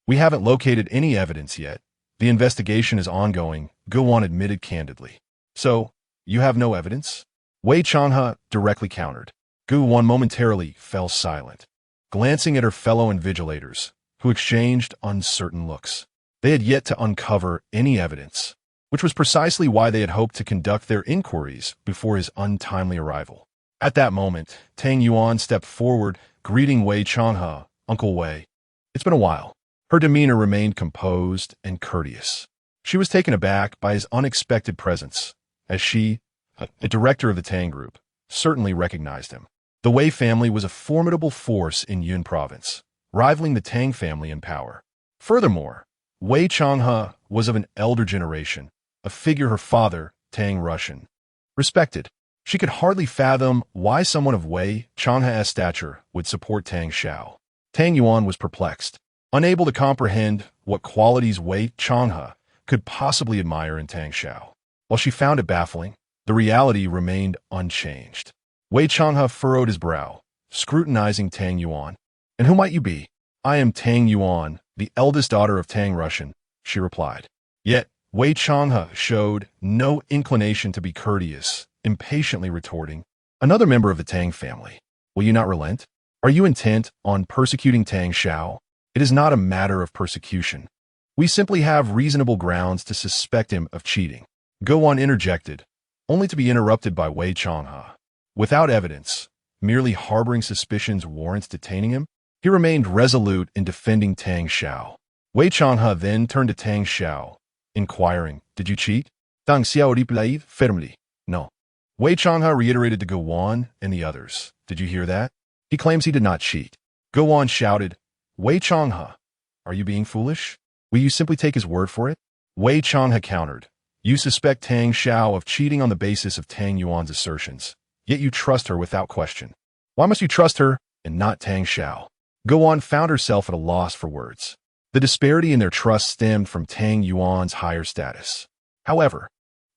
we haven't located any evidence yet. The investigation is ongoing, Go Wan admitted candidly. So, you have no evidence? Wei Changhe directly countered. Go Wan momentarily fell silent, glancing at her fellow invigilators, who exchanged uncertain looks. They had yet to uncover any evidence, which was precisely why they had hoped to conduct their inquiries before his untimely arrival. At that moment, Tang Yuan stepped forward, greeting Wei Changhe, Uncle Wei. It's been a while. Her demeanor remained composed and courteous. She was taken aback by his unexpected presence, as she, a director of the Tang group, certainly recognized him. The Wei family was a formidable force in Yun province, rivaling the Tang family in power. Furthermore, Wei Changhe was of an elder generation, a figure her father, Tang Russian, respected. She could hardly fathom why someone of Wei Changhe's stature would support Tang Xiao. Tang Yuan was perplexed, unable to comprehend what qualities Wei Changhe could possibly admire in Tang Xiao. While she found it baffling, the reality remained unchanged. Wei Changhe furrowed his brow, scrutinizing Tang Yuan. And who might you be? I am Tang Yuan, the eldest daughter of Tang Russian, she replied. Yet, Wei Changhe showed no inclination to be courteous, impatiently retorting, another member of the Tang family. Will you not relent? Are you intent on persecuting Tang Xiao? It is not a matter of persecution. We simply have reasonable grounds to suspect him of cheating. Go on interjected, only to be interrupted by Wei Changhe. Without evidence, merely harboring suspicions warrants detaining him? He remained resolute in defending Tang Xiao. Wei Changhe then turned to Tang Xiao, inquiring, did you cheat? Tang Xiao replied firmly, no. Wei Changhe reiterated to Go Wan and the others, did you hear that? He claims he did not cheat. Go Wan shouted, Wei Changhe, are you being foolish? Will you simply take his word for it? Wei Changhe countered, you suspect Tang Xiao of cheating on the basis of Tang Yuan's assertions, yet you trust her without question. Why must you trust her and not Tang Xiao? Go Wan found herself at a loss for words. The disparity in their trust stemmed from Tang Yuan's higher status. However,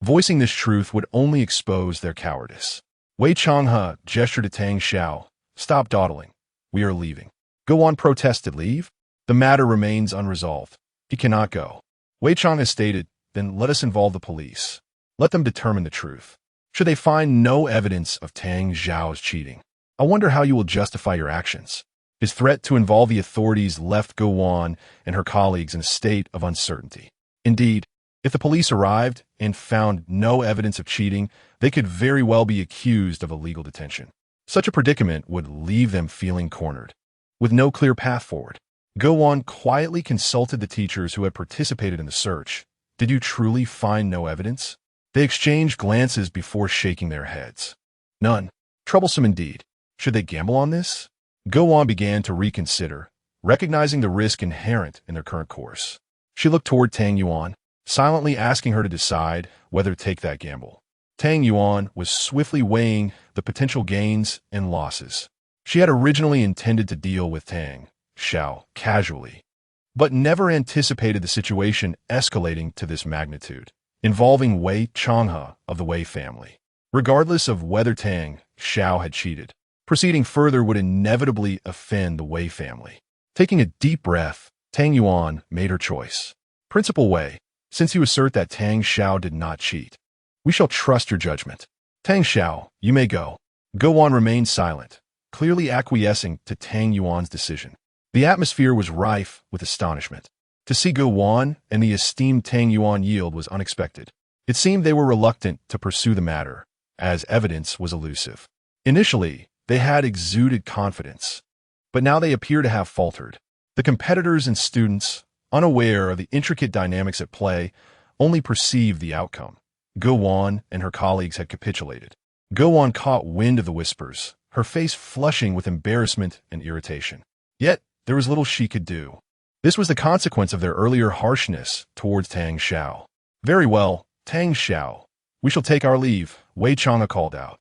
voicing this truth would only expose their cowardice. Wei Changhe gestured to Tang Xiao, stop dawdling. We are leaving. Go Wan protested, leave? The matter remains unresolved. He cannot go. Wei Changhe stated, then let us involve the police. Let them determine the truth. Should they find no evidence of Tang Xiao's cheating, I wonder how you will justify your actions. His threat to involve the authorities left Go Wan and her colleagues in a state of uncertainty. Indeed, if the police arrived and found no evidence of cheating, they could very well be accused of illegal detention. Such a predicament would leave them feeling cornered, with no clear path forward. Go Wan quietly consulted the teachers who had participated in the search. Did you truly find no evidence? They exchanged glances before shaking their heads. None. Troublesome indeed. Should they gamble on this? Go Wan began to reconsider, recognizing the risk inherent in their current course. She looked toward Tang Yuan, silently asking her to decide whether to take that gamble. Tang Yuan was swiftly weighing the potential gains and losses. She had originally intended to deal with Tang Xiao casually, but never anticipated the situation escalating to this magnitude, involving Wei Changhe of the Wei family. Regardless of whether Tang Xiao had cheated, proceeding further would inevitably offend the Wei family. Taking a deep breath, Tang Yuan made her choice. Principal Wei, since you assert that Tang Xiao did not cheat, we shall trust your judgment. Tang Xiao, you may go. Go Wan remained silent, clearly acquiescing to Tang Yuan's decision. The atmosphere was rife with astonishment. To see Gu Wan and the esteemed Tang Yuan yield was unexpected. It seemed they were reluctant to pursue the matter, as evidence was elusive. Initially, they had exuded confidence, but now they appear to have faltered. The competitors and students, unaware of the intricate dynamics at play, only perceived the outcome. Gu Wan and her colleagues had capitulated. Gu Wan caught wind of the whispers, her face flushing with embarrassment and irritation. Yet, there was little she could do. This was the consequence of their earlier harshness towards Tang Xiao. "Very well, Tang Xiao. We shall take our leave," Wei Chang'e called out.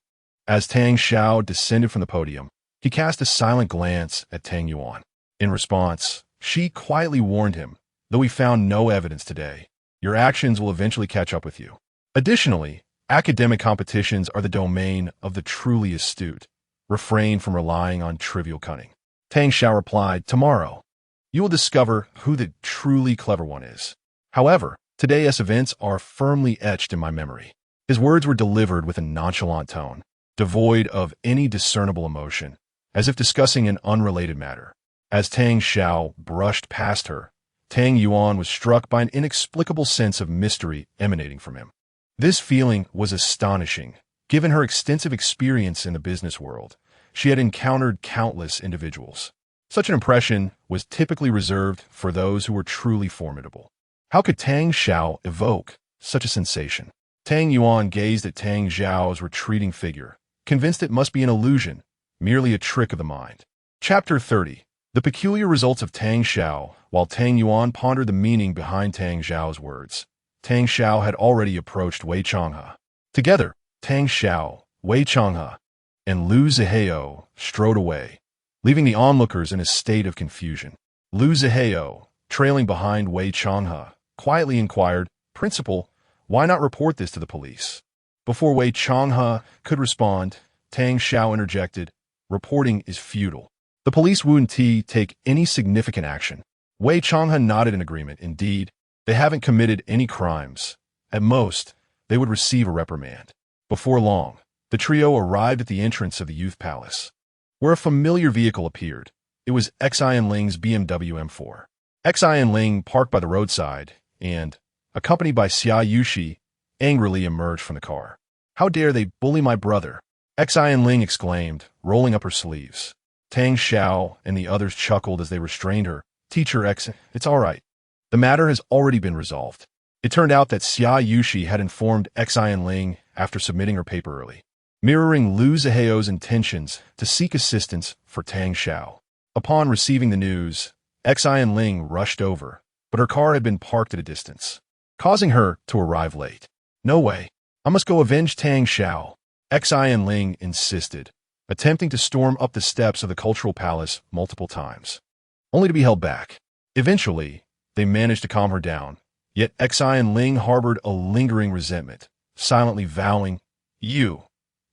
As Tang Xiao descended from the podium, he cast a silent glance at Tang Yuan. In response, she quietly warned him, "Though we found no evidence today, your actions will eventually catch up with you." Additionally, academic competitions are the domain of the truly astute. Refrain from relying on trivial cunning. Tang Xiao replied, "Tomorrow, you will discover who the truly clever one is." However, today's events are firmly etched in my memory. His words were delivered with a nonchalant tone, devoid of any discernible emotion, as if discussing an unrelated matter. As Tang Xiao brushed past her, Tang Yuan was struck by an inexplicable sense of mystery emanating from him. This feeling was astonishing. Given her extensive experience in the business world, she had encountered countless individuals. Such an impression was typically reserved for those who were truly formidable. How could Tang Xiao evoke such a sensation? Tang Yuan gazed at Tang Xiao's retreating figure, convinced it must be an illusion, merely a trick of the mind. Chapter 30. The peculiar results of Tang Xiao. While Tang Yuan pondered the meaning behind Tang Xiao's words, Tang Xiao had already approached Wei Chang'e. Together, Tang Xiao, Wei Chang'e, and Lu Zihao strode away, leaving the onlookers in a state of confusion. Lu Zihao, trailing behind Wei Chang'e, quietly inquired, "Principal, why not report this to the police?" Before Wei Chang'e could respond, Tang Xiao interjected, "Reporting is futile. The police wouldn't take any significant action." Wei Chang'e nodded in agreement. Indeed, they haven't committed any crimes. At most, they would receive a reprimand. Before long, the trio arrived at the entrance of the Youth Palace, where a familiar vehicle appeared. It was Xian Ling's BMW M4. Xian Ling parked by the roadside and, accompanied by Xia Yushi, angrily emerged from the car. "How dare they bully my brother?" Xian Ling exclaimed, rolling up her sleeves. Tang Xiao and the others chuckled as they restrained her. "Teacher X, it's all right. The matter has already been resolved." It turned out that Xia Yushi had informed Xian Ling after submitting her paper early, mirroring Lu Zihao's intentions to seek assistance for Tang Xiao. Upon receiving the news, Xian Ling rushed over, but her car had been parked at a distance, causing her to arrive late. "No way. I must go avenge Tang Xiao," Xian Ling insisted, attempting to storm up the steps of the cultural palace multiple times, only to be held back. Eventually, they managed to calm her down, yet Xian Ling harbored a lingering resentment, silently vowing, "You,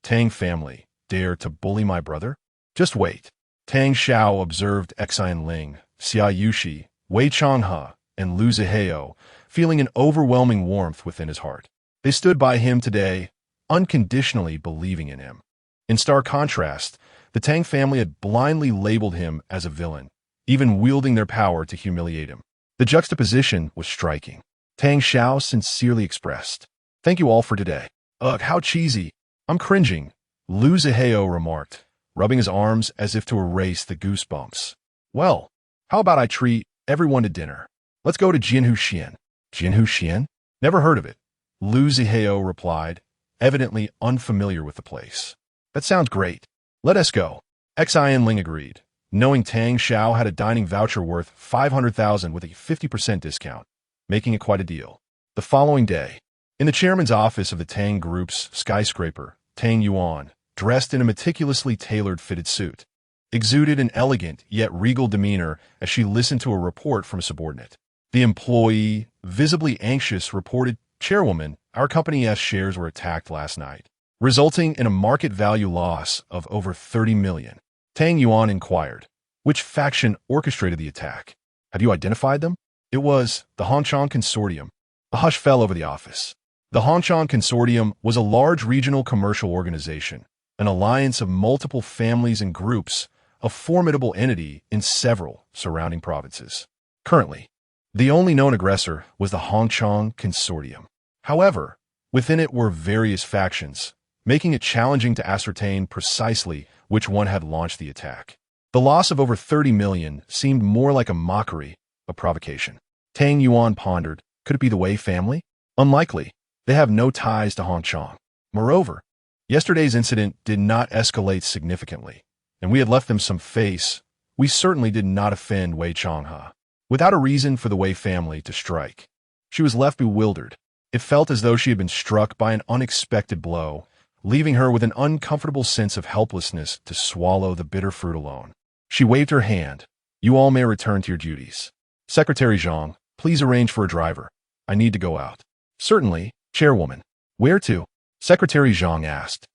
Tang family, dare to bully my brother? Just wait." Tang Xiao observed Xian Ling, Xia Yushi, Wei Chang'e, and Lu Zihao, feeling an overwhelming warmth within his heart. They stood by him today, unconditionally believing in him. In stark contrast, the Tang family had blindly labeled him as a villain, even wielding their power to humiliate him. The juxtaposition was striking. Tang Xiao sincerely expressed, "Thank you all for today." "Ugh, how cheesy. I'm cringing," Lu Zihao remarked, rubbing his arms as if to erase the goosebumps. "Well, how about I treat everyone to dinner? Let's go to Jinhu Xian." "Jinhu Xian? Never heard of it," Lu Zihao replied, evidently unfamiliar with the place. "That sounds great. Let us go." Xian Ling agreed, knowing Tang Xiao had a dining voucher worth 500,000 with a 50% discount, making it quite a deal. The following day, in the chairman's office of the Tang Group's skyscraper, Tang Yuan, dressed in a meticulously tailored fitted suit, exuded an elegant yet regal demeanor as she listened to a report from a subordinate. The employee, visibly anxious, reported, "Chairwoman, our company's shares were attacked last night, resulting in a market value loss of over 30 million. Tang Yuan inquired, "Which faction orchestrated the attack? Have you identified them?" "It was the Hongchang Consortium." A hush fell over the office. The Hongchang Consortium was a large regional commercial organization, an alliance of multiple families and groups, a formidable entity in several surrounding provinces. Currently, The only known aggressor was the Hongchong Consortium. However, within it were various factions, making it challenging to ascertain precisely which one had launched the attack. The loss of over 30 million seemed more like a mockery, a provocation. Tang Yuan pondered, could it be the Wei family? Unlikely. They have no ties to Hongchong. Moreover, yesterday's incident did not escalate significantly, and we had left them some face. We certainly did not offend Wei Changhe. Without a reason for the Wei family to strike, she was left bewildered. It felt as though she had been struck by an unexpected blow, leaving her with an uncomfortable sense of helplessness to swallow the bitter fruit alone. She waved her hand. You all may return to your duties. Secretary Zhang, please arrange for a driver. I need to go out. Certainly, Chairwoman. Where to? Secretary Zhang asked.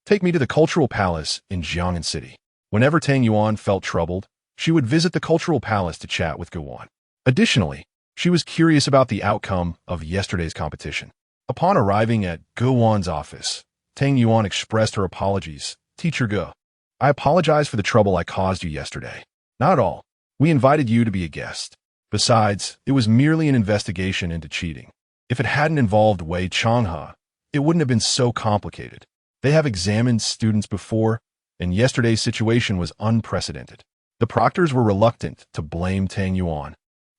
Take me to the Cultural Palace in Jiang'an City. Whenever Tang Yuan felt troubled, she would visit the Cultural Palace to chat with Guan. Additionally, she was curious about the outcome of yesterday's competition. Upon arriving at Guan's office, Tang Yuan expressed her apologies. Teacher Gu, I apologize for the trouble I caused you yesterday. Not at all. We invited you to be a guest. Besides, it was merely an investigation into cheating. If it hadn't involved Wei Changhe, it wouldn't have been so complicated. They have examined students before, and yesterday's situation was unprecedented. The proctors were reluctant to blame Tang Yuan,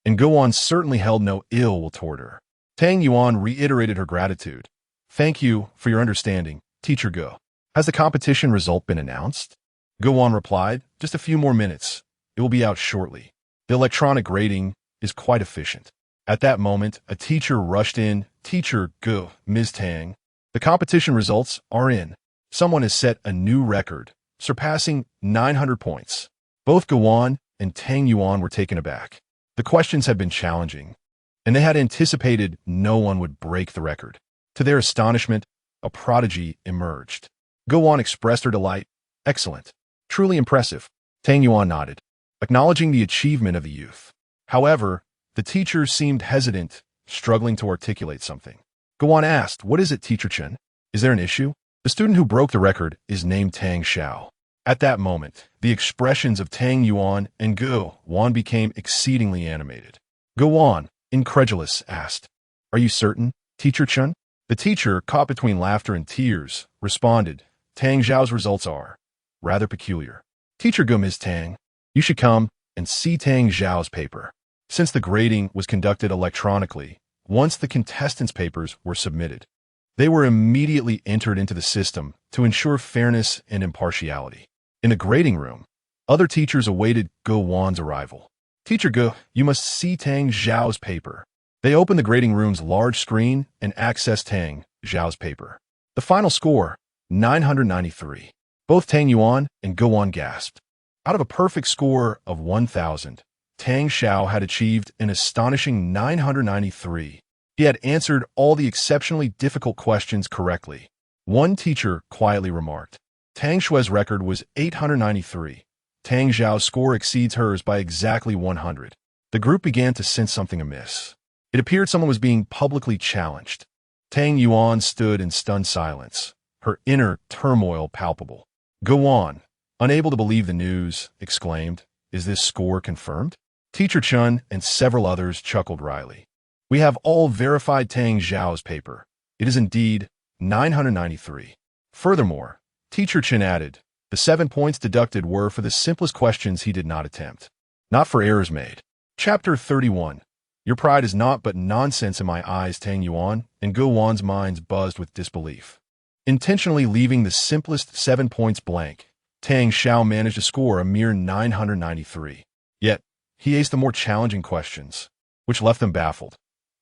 and Guan certainly held no ill will toward her. Tang Yuan reiterated her gratitude. Thank you for your understanding, Teacher Gu. Has the competition result been announced? Guan replied, just a few more minutes. It will be out shortly. The electronic grading is quite efficient. At that moment, a teacher rushed in. Teacher Gu, Ms. Tang, the competition results are in. Someone has set a new record, surpassing 900 points. Both Guan and Tang Yuan were taken aback. The questions had been challenging, and they had anticipated no one would break the record. To their astonishment, a prodigy emerged. Guan expressed her delight. Excellent. Truly impressive. Tang Yuan nodded, acknowledging the achievement of the youth. However, the teacher seemed hesitant, struggling to articulate something. Guan asked, what is it, Teacher Chen? Is there an issue? The student who broke the record is named Tang Xiao. At that moment, the expressions of Tang Yuan and Guan became exceedingly animated. Guan, incredulous, asked, are you certain, Teacher Chen? The teacher, caught between laughter and tears, responded, Tang Xiao's results are rather peculiar. Teacher Gu, Ms. Tang, you should come and see Tang Xiao's paper. Since the grading was conducted electronically, once the contestants' papers were submitted, they were immediately entered into the system to ensure fairness and impartiality. In the grading room, other teachers awaited Guan's arrival. Teacher Gu, you must see Tang Xiao's paper. They opened the grading room's large screen and accessed Tang Xiao's paper. The final score, 993. Both Tang Yuan and Guan gasped. Out of a perfect score of 1,000, Tang Xiao had achieved an astonishing 993. He had answered all the exceptionally difficult questions correctly. One teacher quietly remarked, Tang Shui's record was 893. Tang Xiao's score exceeds hers by exactly 100. The group began to sense something amiss. It appeared someone was being publicly challenged. Tang Yuan stood in stunned silence, her inner turmoil palpable. Guan, unable to believe the news, exclaimed, is this score confirmed? Teacher Chen and several others chuckled wryly. We have all verified Tang Xiao's paper. It is indeed 993. Furthermore, Teacher Chen added, the 7 points deducted were for the simplest questions he did not attempt, not for errors made. Chapter 31. Your pride is naught but nonsense in my eyes, Tang Yuan, and Guan's minds buzzed with disbelief. Intentionally leaving the simplest 7 points blank, Tang Xiao managed to score a mere 993. Yet, he aced the more challenging questions, which left them baffled.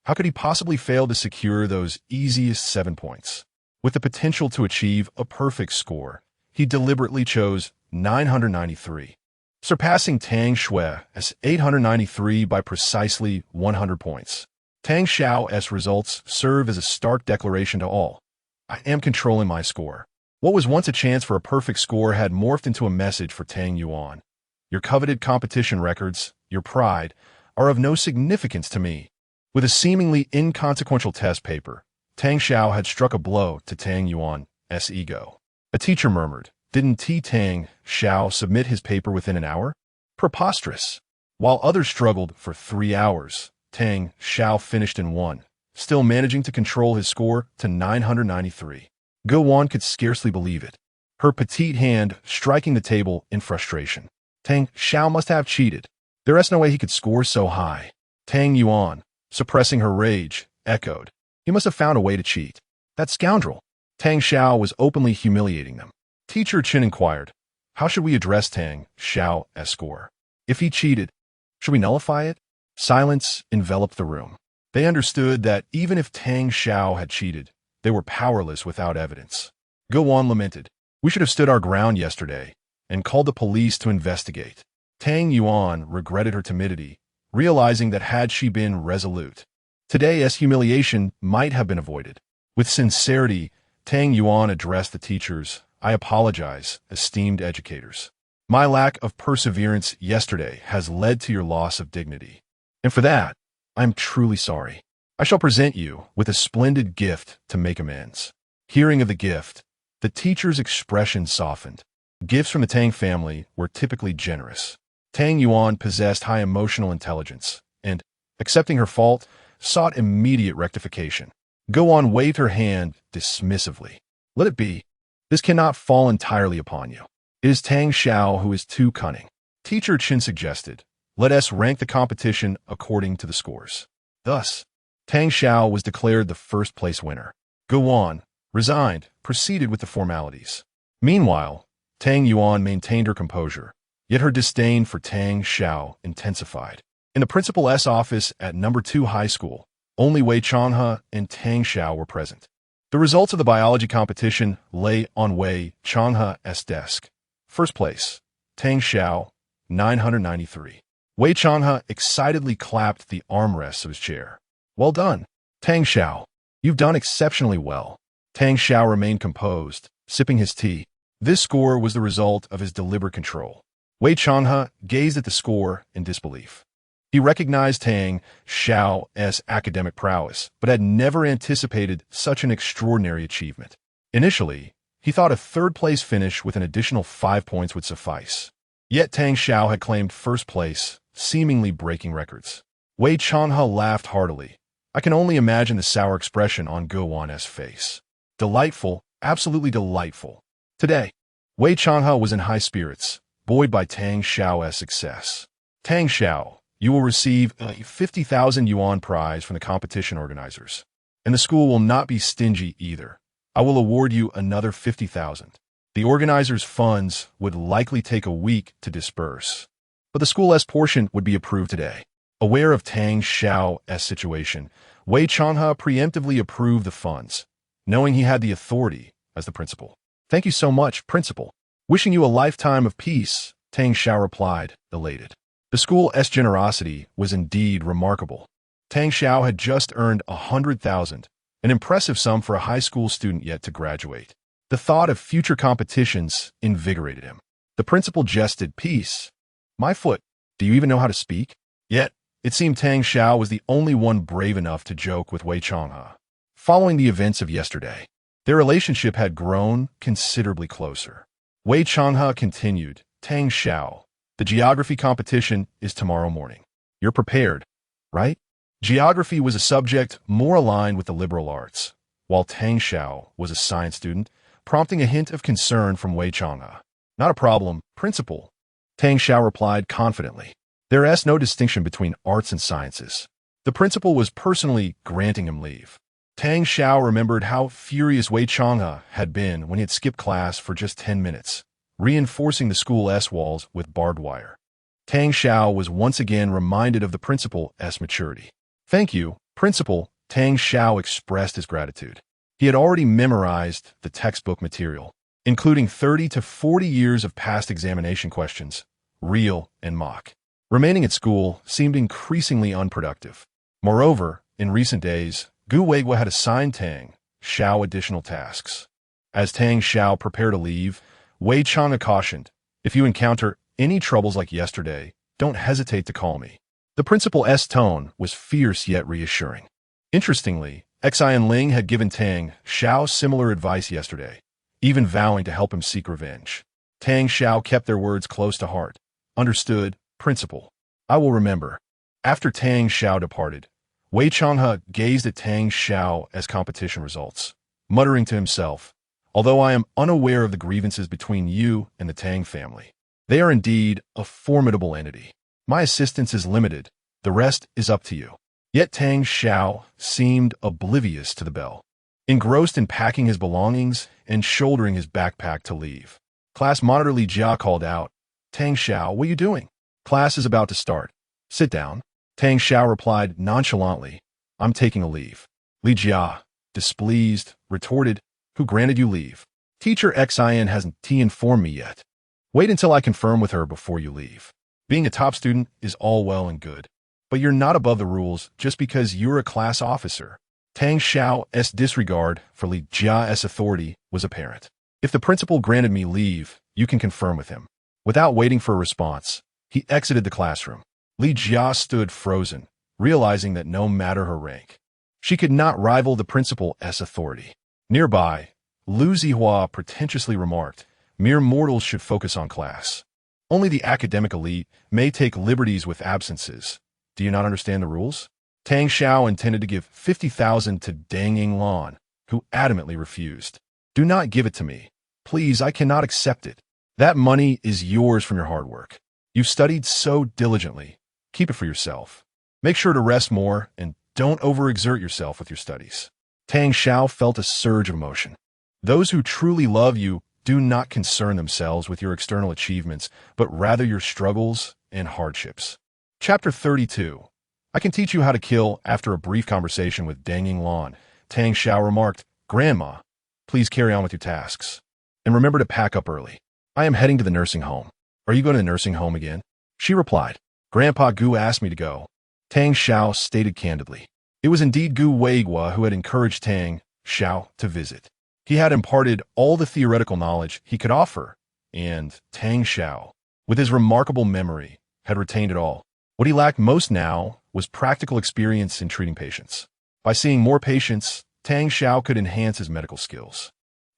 How could he possibly fail to secure those easiest 7 points? With the potential to achieve a perfect score, he deliberately chose 993, surpassing Tang Shui as 893 by precisely 100 points. Tang Xiao's results serve as a stark declaration to all. I am controlling my score. What was once a chance for a perfect score had morphed into a message for Tang Yuan. Your coveted competition records, your pride, are of no significance to me. With a seemingly inconsequential test paper, Tang Xiao had struck a blow to Tang Yuan's ego. A teacher murmured, didn't Tang Xiao submit his paper within an hour? Preposterous. While others struggled for 3 hours, Tang Xiao finished in one, still managing to control his score to 993. Go Wan could scarcely believe it, her petite hand striking the table in frustration. Tang Xiao must have cheated. There's no way he could score so high. Tang Yuan, suppressing her rage, echoed. He must have found a way to cheat. That scoundrel. Tang Xiao was openly humiliating them. Teacher Chen inquired, how should we address Tang Xiao's score? If he cheated, should we nullify it? Silence enveloped the room. They understood that even if Tang Xiao had cheated, they were powerless without evidence. Go Wan lamented, we should have stood our ground yesterday and called the police to investigate. Tang Yuan regretted her timidity, realizing that had she been resolute, today's humiliation might have been avoided. With sincerity, Tang Yuan addressed the teachers. I apologize, esteemed educators. My lack of perseverance yesterday has led to your loss of dignity. And for that, I am truly sorry. I shall present you with a splendid gift to make amends. Hearing of the gift, the teacher's expression softened. Gifts from the Tang family were typically generous. Tang Yuan possessed high emotional intelligence and, accepting her fault, sought immediate rectification. Go Wan waved her hand dismissively. Let it be. This cannot fall entirely upon you. It is Tang Xiao who is too cunning. Teacher Chen suggested, let us rank the competition according to the scores. Thus, Tang Xiao was declared the first-place winner. Go Wan, resigned, proceeded with the formalities. Meanwhile, Tang Yuan maintained her composure, yet her disdain for Tang Xiao intensified. In the principal's office at No. 2 High School, only Wei Changhe and Tang Xiao were present. The results of the biology competition lay on Wei Changhe's desk. First place, Tang Xiao, 993. Wei Changhe excitedly clapped the armrests of his chair. Well done, Tang Xiao. You've done exceptionally well. Tang Xiao remained composed, sipping his tea. This score was the result of his deliberate control. Wei Changhe gazed at the score in disbelief. He recognized Tang Xiao's academic prowess, but had never anticipated such an extraordinary achievement. Initially, he thought a third-place finish with an additional 5 points would suffice. Yet Tang Xiao had claimed first place, seemingly breaking records. Wei Changhe laughed heartily. I can only imagine the sour expression on Go Wan's face. Delightful, absolutely delightful. Today, Wei Changhe was in high spirits, buoyed by Tang Xiao's success. Tang Xiao, you will receive a 50,000 yuan prize from the competition organizers. And the school will not be stingy either. I will award you another 50,000. The organizers' funds would likely take a week to disperse, but the school's portion would be approved today. Aware of Tang Xiao's situation, Wei Changhe preemptively approved the funds, knowing he had the authority as the principal. Thank you so much, principal. Wishing you a lifetime of peace, Tang Xiao replied, elated. The school's generosity was indeed remarkable. Tang Xiao had just earned 100,000, an impressive sum for a high school student yet to graduate. The thought of future competitions invigorated him. The principal jested, peace. My foot, do you even know how to speak? Yet, it seemed Tang Xiao was the only one brave enough to joke with Wei Changhe. Following the events of yesterday, their relationship had grown considerably closer. Wei Changhe continued, Tang Xiao, the geography competition is tomorrow morning. You're prepared, right? Geography was a subject more aligned with the liberal arts, while Tang Xiao was a science student, prompting a hint of concern from Wei Changhe. Not a problem, principal, Tang Xiao replied confidently. There is no distinction between arts and sciences. The principal was personally granting him leave. Tang Xiao remembered how furious Wei Changhe had been when he had skipped class for just 10 minutes, reinforcing the school's walls with barbed wire. Tang Xiao was once again reminded of the principal's maturity. Thank you, principal, Tang Xiao expressed his gratitude. He had already memorized the textbook material, including 30 to 40 years of past examination questions, real and mock. Remaining at school seemed increasingly unproductive. Moreover, in recent days, Gu Weigua had assigned Tang Xiao additional tasks. As Tang Xiao prepared to leave, Wei Changhe cautioned, if you encounter any troubles like yesterday, don't hesitate to call me. The principal's tone was fierce yet reassuring. Interestingly, Xian Ling had given Tang Xiao similar advice yesterday, even vowing to help him seek revenge. Tang Xiao kept their words close to heart. Understood, principal. I will remember. After Tang Xiao departed, Wei Changhe gazed at Tang Xiao as competition results, muttering to himself, "Although I am unaware of the grievances between you and the Tang family, they are indeed a formidable entity. My assistance is limited. The rest is up to you." Yet Tang Xiao seemed oblivious to the bell, engrossed in packing his belongings and shouldering his backpack to leave. Class monitor Li Jia called out, "Tang Xiao, what are you doing? Class is about to start. Sit down." Tang Xiao replied nonchalantly, "I'm taking a leave." Li Jia, displeased, retorted, "Who granted you leave? Teacher Xin hasn't informed me yet. Wait until I confirm with her before you leave. Being a top student is all well and good, but you're not above the rules just because you're a class officer." Tang Xiao's disregard for Li Jia's authority was apparent. "If the principal granted me leave, you can confirm with him." Without waiting for a response, he exited the classroom. Li Jia stood frozen, realizing that no matter her rank, she could not rival the principal's authority. Nearby, Lu Zihua pretentiously remarked, "Mere mortals should focus on class. Only the academic elite may take liberties with absences. Do you not understand the rules?" Tang Xiao intended to give 50,000 to Deng Yinglan, who adamantly refused. "Do not give it to me. Please, I cannot accept it. That money is yours from your hard work. You've studied so diligently. Keep it for yourself. Make sure to rest more and don't overexert yourself with your studies." Tang Xiao felt a surge of emotion. Those who truly love you do not concern themselves with your external achievements, but rather your struggles and hardships. Chapter 32. "I can teach you how to kill." After a brief conversation with Deng Yinglan, Tang Xiao remarked, "Grandma, please carry on with your tasks. And remember to pack up early. I am heading to the nursing home." "Are you going to the nursing home again?" She replied, "Grandpa Gu asked me to go." Tang Xiao stated candidly. It was indeed Gu Weigua who had encouraged Tang Xiao to visit. He had imparted all the theoretical knowledge he could offer, and Tang Xiao, with his remarkable memory, had retained it all. What he lacked most now was practical experience in treating patients. By seeing more patients, Tang Xiao could enhance his medical skills.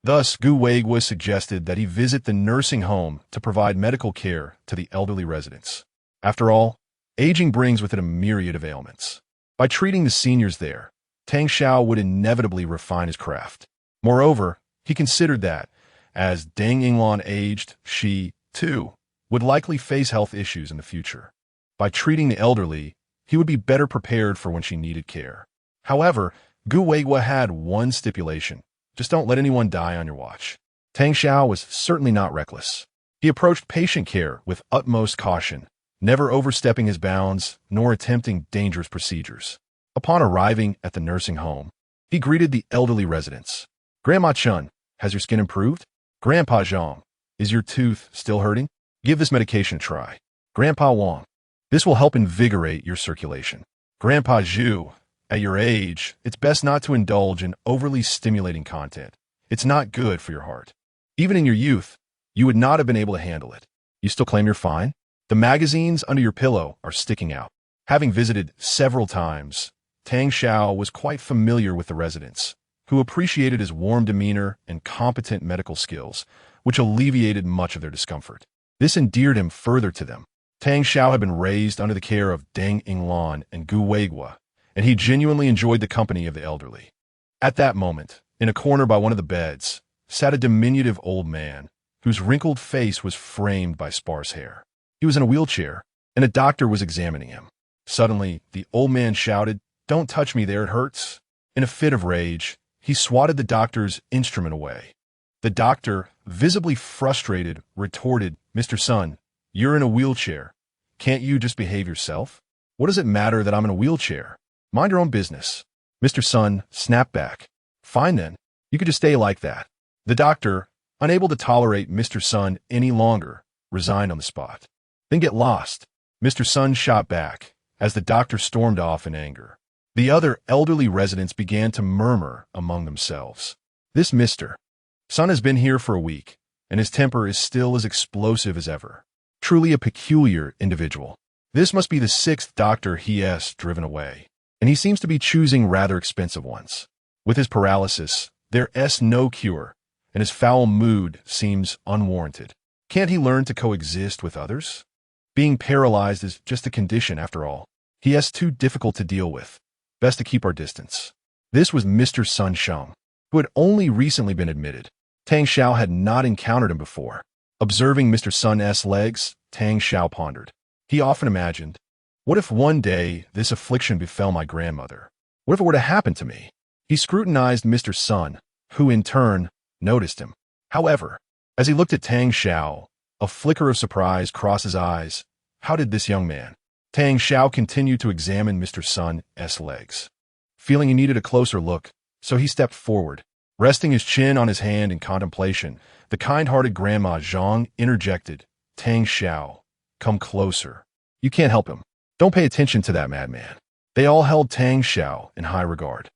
Thus, Gu Weigua suggested that he visit the nursing home to provide medical care to the elderly residents. After all, aging brings with it a myriad of ailments. By treating the seniors there, Tang Xiao would inevitably refine his craft. Moreover, he considered that, as Deng Yinglan aged, she, too, would likely face health issues in the future. By treating the elderly, he would be better prepared for when she needed care. However, Gu Weigua had one stipulation: just don't let anyone die on your watch. Tang Xiao was certainly not reckless. He approached patient care with utmost caution, never overstepping his bounds nor attempting dangerous procedures. Upon arriving at the nursing home, he greeted the elderly residents. "Grandma Chun, has your skin improved? Grandpa Zhang, is your tooth still hurting? Give this medication a try. Grandpa Wang, this will help invigorate your circulation. Grandpa Zhu, at your age, it's best not to indulge in overly stimulating content. It's not good for your heart. Even in your youth, you would not have been able to handle it. You still claim you're fine? The magazines under your pillow are sticking out." Having visited several times, Tang Xiao was quite familiar with the residents, who appreciated his warm demeanor and competent medical skills, which alleviated much of their discomfort. This endeared him further to them. Tang Xiao had been raised under the care of Deng Yinglan and Gu Weigua, and he genuinely enjoyed the company of the elderly. At that moment, in a corner by one of the beds, sat a diminutive old man, whose wrinkled face was framed by sparse hair. He was in a wheelchair, and a doctor was examining him. Suddenly, the old man shouted, "Don't touch me there, it hurts." In a fit of rage, he swatted the doctor's instrument away. The doctor, visibly frustrated, retorted, "Mr. Sun, you're in a wheelchair. Can't you just behave yourself? What does it matter that I'm in a wheelchair? Mind your own business." Mr. Sun snapped back. "Fine then, you could just stay like that." The doctor, unable to tolerate Mr. Sun any longer, resigned on the spot. "Then get lost." Mr. Sun shot back, as the doctor stormed off in anger. The other elderly residents began to murmur among themselves. "This Mr. Sun has been here for a week, and his temper is still as explosive as ever. Truly a peculiar individual. This must be the sixth doctor he has driven away, and he seems to be choosing rather expensive ones. With his paralysis, there's no cure, and his foul mood seems unwarranted. Can't he learn to coexist with others? Being paralyzed is just a condition after all. He is too difficult to deal with. Best to keep our distance. This was Mr. Su Chen, who had only recently been admitted. Tang Xiao had not encountered him before. Observing Mr. Sun's legs, Tang Xiao pondered. He often imagined, what if one day this affliction befell my grandmother? What if it were to happen to me? He scrutinized Mr. Sun, who in turn noticed him. However, as he looked at Tang Xiao, a flicker of surprise crossed his eyes. How did this young man? Tang Xiao continued to examine Mr. Sun's legs, feeling he needed a closer look, so he stepped forward. Resting his chin on his hand in contemplation, the kind-hearted Grandma Zhang interjected, Tang Xiao, come closer. You can't help him. Don't pay attention to that madman. They all held Tang Xiao in high regard,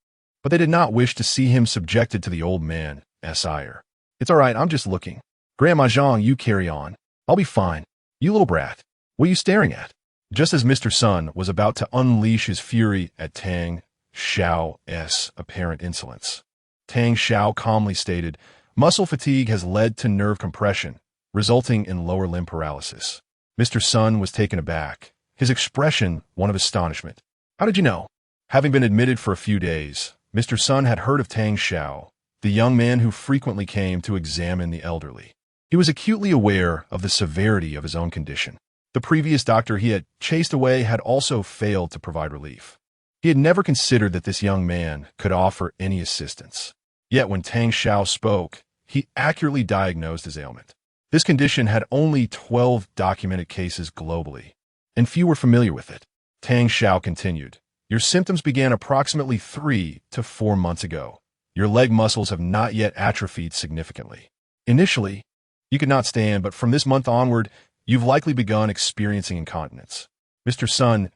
but they did not wish to see him subjected to the old man's ire. It's all right, I'm just looking. Grandma Zhang, you carry on. I'll be fine. You little brat. What are you staring at? Just as Mr. Sun was about to unleash his fury at Tang Xiao's apparent insolence, Tang Xiao calmly stated, muscle fatigue has led to nerve compression, resulting in lower limb paralysis. Mr. Sun was taken aback, his expression one of astonishment. How did you know? Having been admitted for a few days, Mr. Sun had heard of Tang Xiao, the young man who frequently came to examine the elderly. He was acutely aware of the severity of his own condition. The previous doctor he had chased away had also failed to provide relief. He had never considered that this young man could offer any assistance. Yet when Tang Xiao spoke, he accurately diagnosed his ailment. This condition had only 12 documented cases globally, and few were familiar with it. Tang Xiao continued, your symptoms began approximately 3 to 4 months ago. Your leg muscles have not yet atrophied significantly. Initially, you could not stand, but from this month onward, you've likely begun experiencing incontinence. Mr. Sun's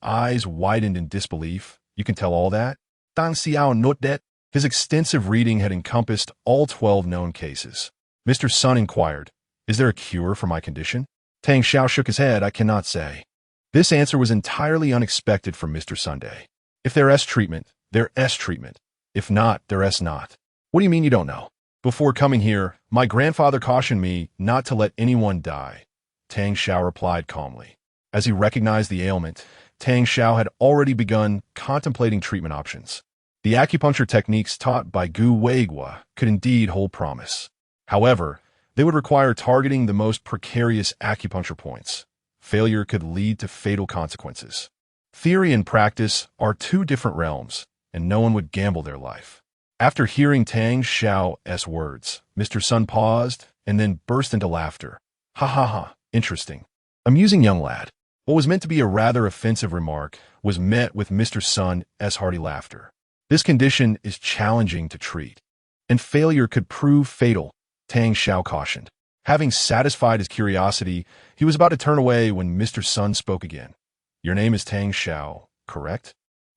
eyes widened in disbelief. You can tell all that? Tang Xiao note that. His extensive reading had encompassed all 12 known cases. Mr. Sun inquired, is there a cure for my condition? Tang Xiao shook his head. I cannot say. This answer was entirely unexpected from Mr. Sunday. If there is treatment, there is treatment. If not, there is not. What do you mean you don't know? Before coming here, my grandfather cautioned me not to let anyone die. Tang Xiao replied calmly. As he recognized the ailment, Tang Xiao had already begun contemplating treatment options. The acupuncture techniques taught by Gu Weigua could indeed hold promise. However, they would require targeting the most precarious acupuncture points. Failure could lead to fatal consequences. Theory and practice are two different realms, and no one would gamble their life. After hearing Tang Xiao's words, Mr. Sun paused and then burst into laughter. Ha ha ha, interesting. Amusing young lad. What was meant to be a rather offensive remark was met with Mr. Sun's hearty laughter. This condition is challenging to treat, and failure could prove fatal, Tang Xiao cautioned. Having satisfied his curiosity, he was about to turn away when Mr. Sun spoke again. Your name is Tang Xiao, correct?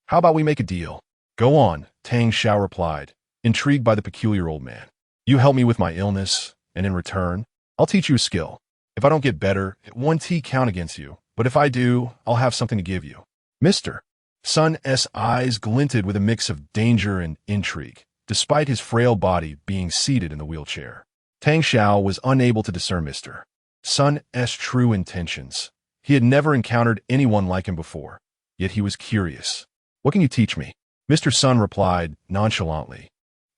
How about we make a deal? Go on, Tang Xiao replied, intrigued by the peculiar old man. You help me with my illness, and in return, I'll teach you a skill. If I don't get better, it won't count against you, but if I do, I'll have something to give you. Mr. Sun's eyes glinted with a mix of danger and intrigue, despite his frail body being seated in the wheelchair. Tang Xiao was unable to discern Mr. Sun's true intentions. He had never encountered anyone like him before, yet he was curious. What can you teach me? Mr. Sun replied nonchalantly.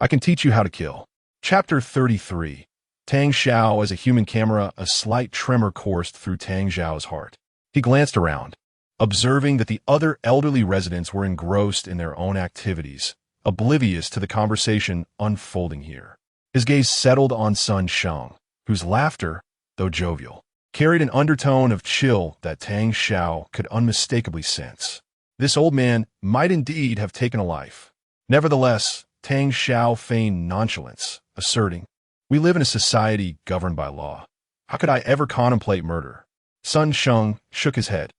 I can teach you how to kill. Chapter 33. Tang Xiao as a human camera, a slight tremor coursed through Tang Xiao's heart. He glanced around, observing that the other elderly residents were engrossed in their own activities, oblivious to the conversation unfolding here. His gaze settled on Sun Sheng, whose laughter, though jovial, carried an undertone of chill that Tang Xiao could unmistakably sense. This old man might indeed have taken a life. Nevertheless, Tang Xiao feigned nonchalance, asserting, we live in a society governed by law. How could I ever contemplate murder? Sun Sheng shook his head.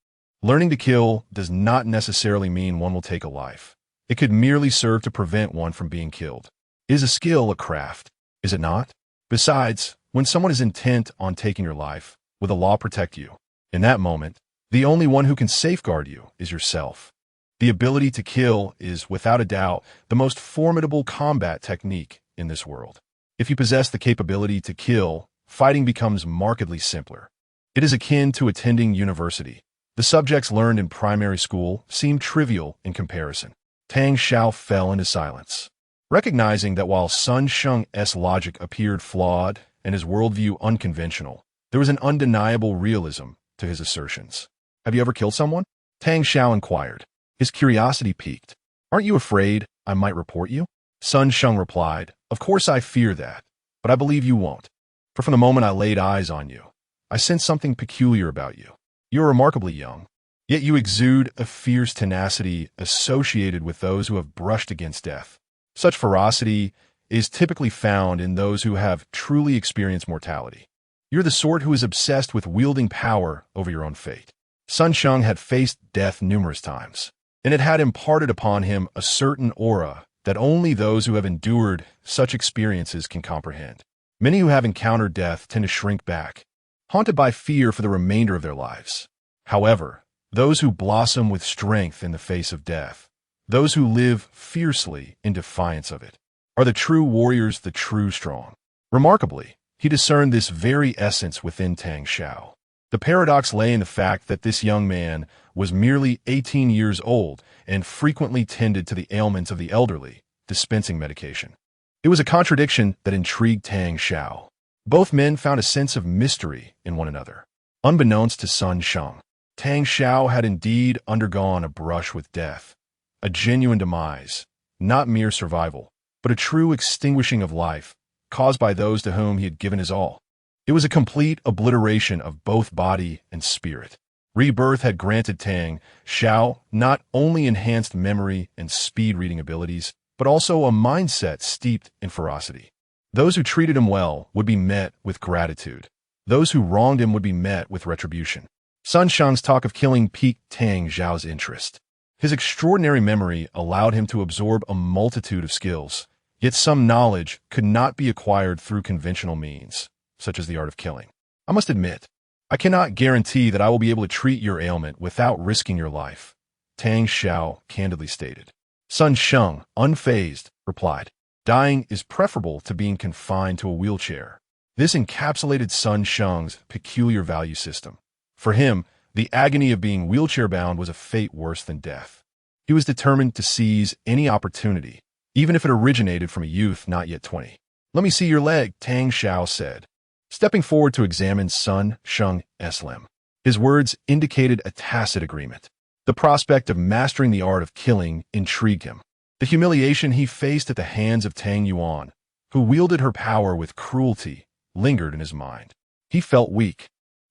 Learning to kill does not necessarily mean one will take a life. It could merely serve to prevent one from being killed. Is a skill a craft? Is it not? Besides, when someone is intent on taking your life, will the law protect you? In that moment, the only one who can safeguard you is yourself. The ability to kill is, without a doubt, the most formidable combat technique in this world. If you possess the capability to kill, fighting becomes markedly simpler. It is akin to attending university. The subjects learned in primary school seemed trivial in comparison. Tang Xiao fell into silence, recognizing that while Sun Sheng's logic appeared flawed and his worldview unconventional, there was an undeniable realism to his assertions. "Have you ever killed someone?" Tang Xiao inquired. His curiosity piqued. "Aren't you afraid I might report you?" Sun Sheng replied, "Of course I fear that, but I believe you won't. For from the moment I laid eyes on you, I sensed something peculiar about you. You are remarkably young, yet you exude a fierce tenacity associated with those who have brushed against death. Such ferocity is typically found in those who have truly experienced mortality. You're the sort who is obsessed with wielding power over your own fate." Sun Sheng had faced death numerous times, and it had imparted upon him a certain aura that only those who have endured such experiences can comprehend. Many who have encountered death tend to shrink back, haunted by fear for the remainder of their lives. However, those who blossom with strength in the face of death, those who live fiercely in defiance of it, are the true warriors, the true strong. Remarkably, he discerned this very essence within Tang Xiao. The paradox lay in the fact that this young man was merely 18 years old and frequently tended to the ailments of the elderly, dispensing medication. It was a contradiction that intrigued Tang Xiao. Both men found a sense of mystery in one another. Unbeknownst to Sun Sheng, Tang Xiao had indeed undergone a brush with death, a genuine demise, not mere survival, but a true extinguishing of life, caused by those to whom he had given his all. It was a complete obliteration of both body and spirit. Rebirth had granted Tang Xiao not only enhanced memory and speed-reading abilities, but also a mindset steeped in ferocity. Those who treated him well would be met with gratitude. Those who wronged him would be met with retribution. Sun Sheng's talk of killing piqued Tang Xiao's interest. His extraordinary memory allowed him to absorb a multitude of skills, yet some knowledge could not be acquired through conventional means, such as the art of killing. "I must admit, I cannot guarantee that I will be able to treat your ailment without risking your life," Tang Xiao candidly stated. Sun Sheng, unfazed, replied, "Dying is preferable to being confined to a wheelchair." This encapsulated Sun Sheng's peculiar value system. For him, the agony of being wheelchair-bound was a fate worse than death. He was determined to seize any opportunity, even if it originated from a youth not yet 20. "Let me see your leg," Tang Xiao said, stepping forward to examine Sun Sheng's limb. His words indicated a tacit agreement. The prospect of mastering the art of killing intrigued him. The humiliation he faced at the hands of Tang Yuan, who wielded her power with cruelty, lingered in his mind. He felt weak,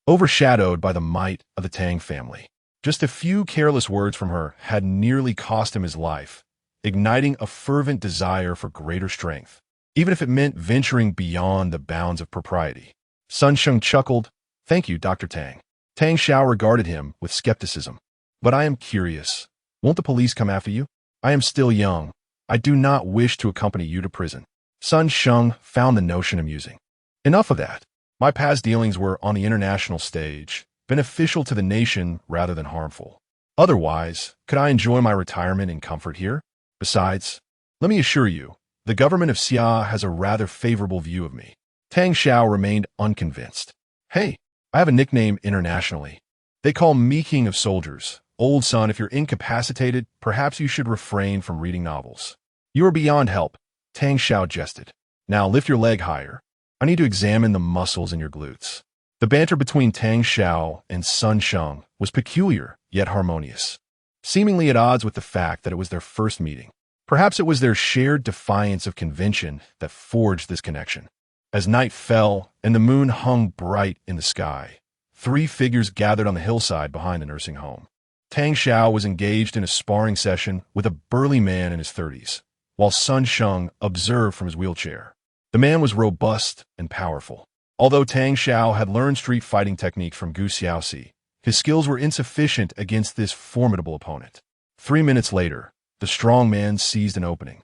overshadowed by the might of the Tang family. Just a few careless words from her had nearly cost him his life, igniting a fervent desire for greater strength, even if it meant venturing beyond the bounds of propriety. Sun Sheng chuckled. "Thank you, Dr. Tang." Tang Xiao regarded him with skepticism. "But I am curious. Won't the police come after you? I am still young. I do not wish to accompany you to prison." Sun Sheng found the notion amusing. "Enough of that. My past dealings were on the international stage, beneficial to the nation rather than harmful. Otherwise, could I enjoy my retirement in comfort here? Besides, let me assure you, the government of Xia has a rather favorable view of me." Tang Xiao remained unconvinced. "Hey, I have a nickname internationally. They call me King of Soldiers. Old son, if you're incapacitated, perhaps you should refrain from reading novels." "You are beyond help," Tang Xiao jested. "Now lift your leg higher. I need to examine the muscles in your glutes." The banter between Tang Xiao and Sun Sheng was peculiar, yet harmonious, seemingly at odds with the fact that it was their first meeting. Perhaps it was their shared defiance of convention that forged this connection. As night fell and the moon hung bright in the sky, three figures gathered on the hillside behind the nursing home. Tang Xiao was engaged in a sparring session with a burly man in his 30s, while Sun Sheng observed from his wheelchair. The man was robust and powerful. Although Tang Xiao had learned street fighting techniques from Gu Xiaoxi, his skills were insufficient against this formidable opponent. 3 minutes later, the strong man seized an opening,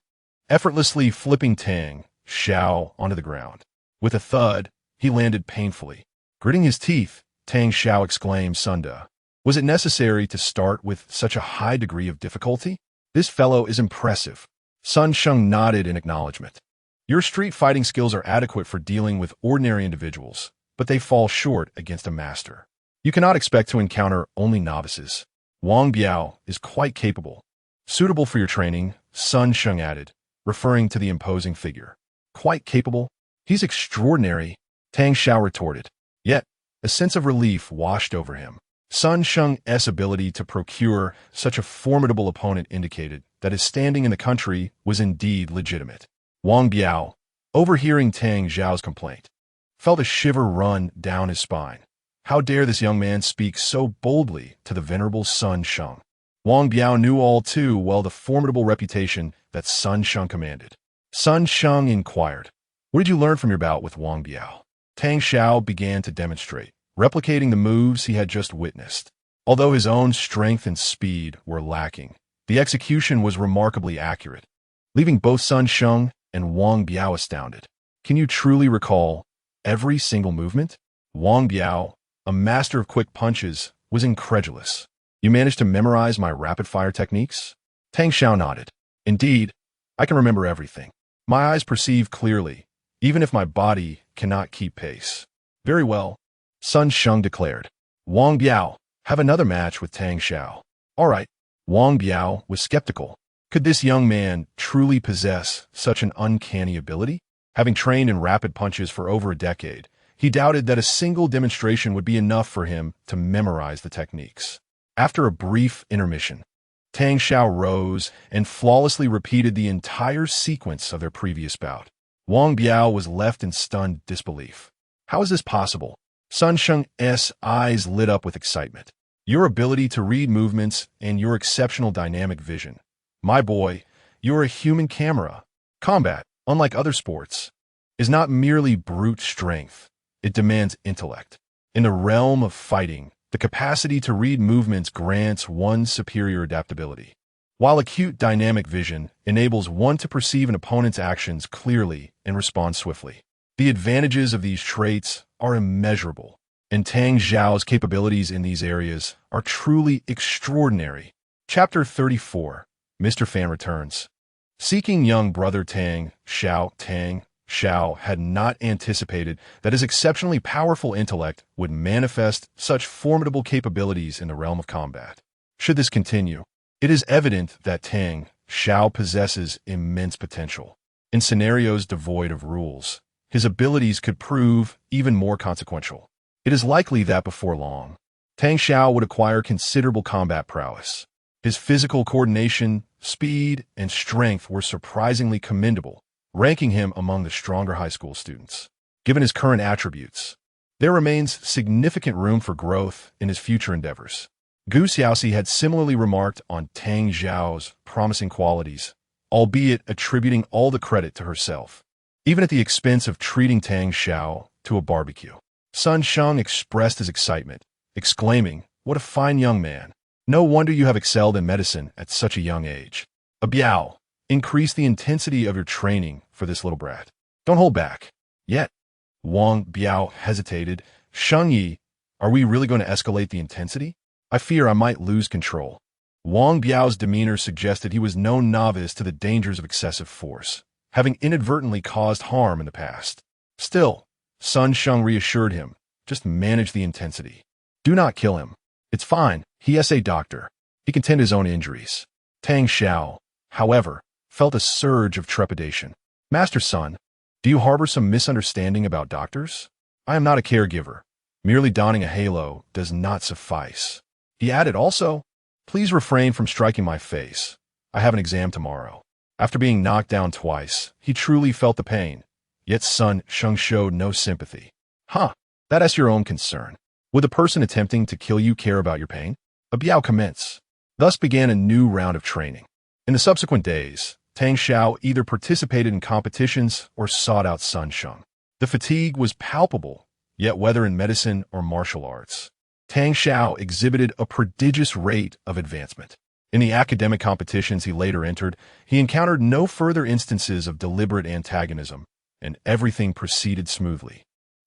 effortlessly flipping Tang Xiao onto the ground. With a thud, he landed painfully. Gritting his teeth, Tang Xiao exclaimed, "Sunda, was it necessary to start with such a high degree of difficulty? This fellow is impressive." Sun Sheng nodded in acknowledgement. "Your street fighting skills are adequate for dealing with ordinary individuals, but they fall short against a master. You cannot expect to encounter only novices. Wang Biao is quite capable. Suitable for your training, Sun Chen added, referring to the imposing figure. Quite capable? He's extraordinary, Tang Xiao retorted. Yet, a sense of relief washed over him. Sun Sheng's ability to procure such a formidable opponent indicated that his standing in the country was indeed legitimate. Wang Biao, overhearing Tang Xiao's complaint, felt a shiver run down his spine. How dare this young man speak so boldly to the venerable Sun Sheng? Wang Biao knew all too well the formidable reputation that Sun Sheng commanded. Sun Sheng inquired, "What did you learn from your bout with Wang Biao?" Tang Xiao began to demonstrate, replicating the moves he had just witnessed. Although his own strength and speed were lacking, the execution was remarkably accurate, leaving both Sun Sheng and Wang Biao astounded. "Can you truly recall every single movement?" Wang Biao, a master of quick punches, was incredulous. "You managed to memorize my rapid-fire techniques?" Tang Xiao nodded. "Indeed, I can remember everything. My eyes perceive clearly, even if my body cannot keep pace." "Very well," Sun Sheng declared. "Wang Biao, have another match with Tang Xiao." "All right." Wang Biao was skeptical. Could this young man truly possess such an uncanny ability? Having trained in rapid punches for over a decade, he doubted that a single demonstration would be enough for him to memorize the techniques. After a brief intermission, Tang Xiao rose and flawlessly repeated the entire sequence of their previous bout. Wang Biao was left in stunned disbelief. "How is this possible?" Sun Sheng's eyes lit up with excitement. "Your ability to read movements and your exceptional dynamic vision. My boy, you're a human camera. Combat, unlike other sports, is not merely brute strength. It demands intellect. In the realm of fighting, the capacity to read movements grants one superior adaptability, while acute dynamic vision enables one to perceive an opponent's actions clearly and respond swiftly. The advantages of these traits are immeasurable, and Tang Xiao's capabilities in these areas are truly extraordinary." Chapter 34. Mr. Fan returns. Seeking young brother Tang Xiao had not anticipated that his exceptionally powerful intellect would manifest such formidable capabilities in the realm of combat. Should this continue, it is evident that Tang Xiao possesses immense potential. In scenarios devoid of rules, his abilities could prove even more consequential. It is likely that before long, Tang Xiao would acquire considerable combat prowess. His physical coordination, speed, and strength were surprisingly commendable, ranking him among the stronger high school students. Given his current attributes, there remains significant room for growth in his future endeavors. Gu Xiaoxi had similarly remarked on Tang Xiao's promising qualities, albeit attributing all the credit to herself, even at the expense of treating Tang Xiao to a barbecue. Sun Sheng expressed his excitement, exclaiming, "What a fine young man! No wonder you have excelled in medicine at such a young age. Biao, increase the intensity of your training for this little brat. Don't hold back." "Yet," Wang Biao hesitated, "Sheng Yi, are we really going to escalate the intensity? I fear I might lose control." Wang Biao's demeanor suggested he was no novice to the dangers of excessive force, having inadvertently caused harm in the past. Still, Sun Sheng reassured him, "Just manage the intensity. Do not kill him. It's fine, he is a doctor. He can tend his own injuries." Tang Xiao, however, felt a surge of trepidation. "Master Sun, do you harbor some misunderstanding about doctors? I am not a caregiver. Merely donning a halo does not suffice." He added also, "Please refrain from striking my face. I have an exam tomorrow." After being knocked down twice, he truly felt the pain, yet Sun Sheng showed no sympathy. That is your own concern. Would the person attempting to kill you care about your pain?" Biao commenced. Thus began a new round of training. In the subsequent days, Tang Xiao either participated in competitions or sought out Sun Sheng. The fatigue was palpable, yet whether in medicine or martial arts, Tang Xiao exhibited a prodigious rate of advancement. In the academic competitions he later entered, he encountered no further instances of deliberate antagonism, and everything proceeded smoothly.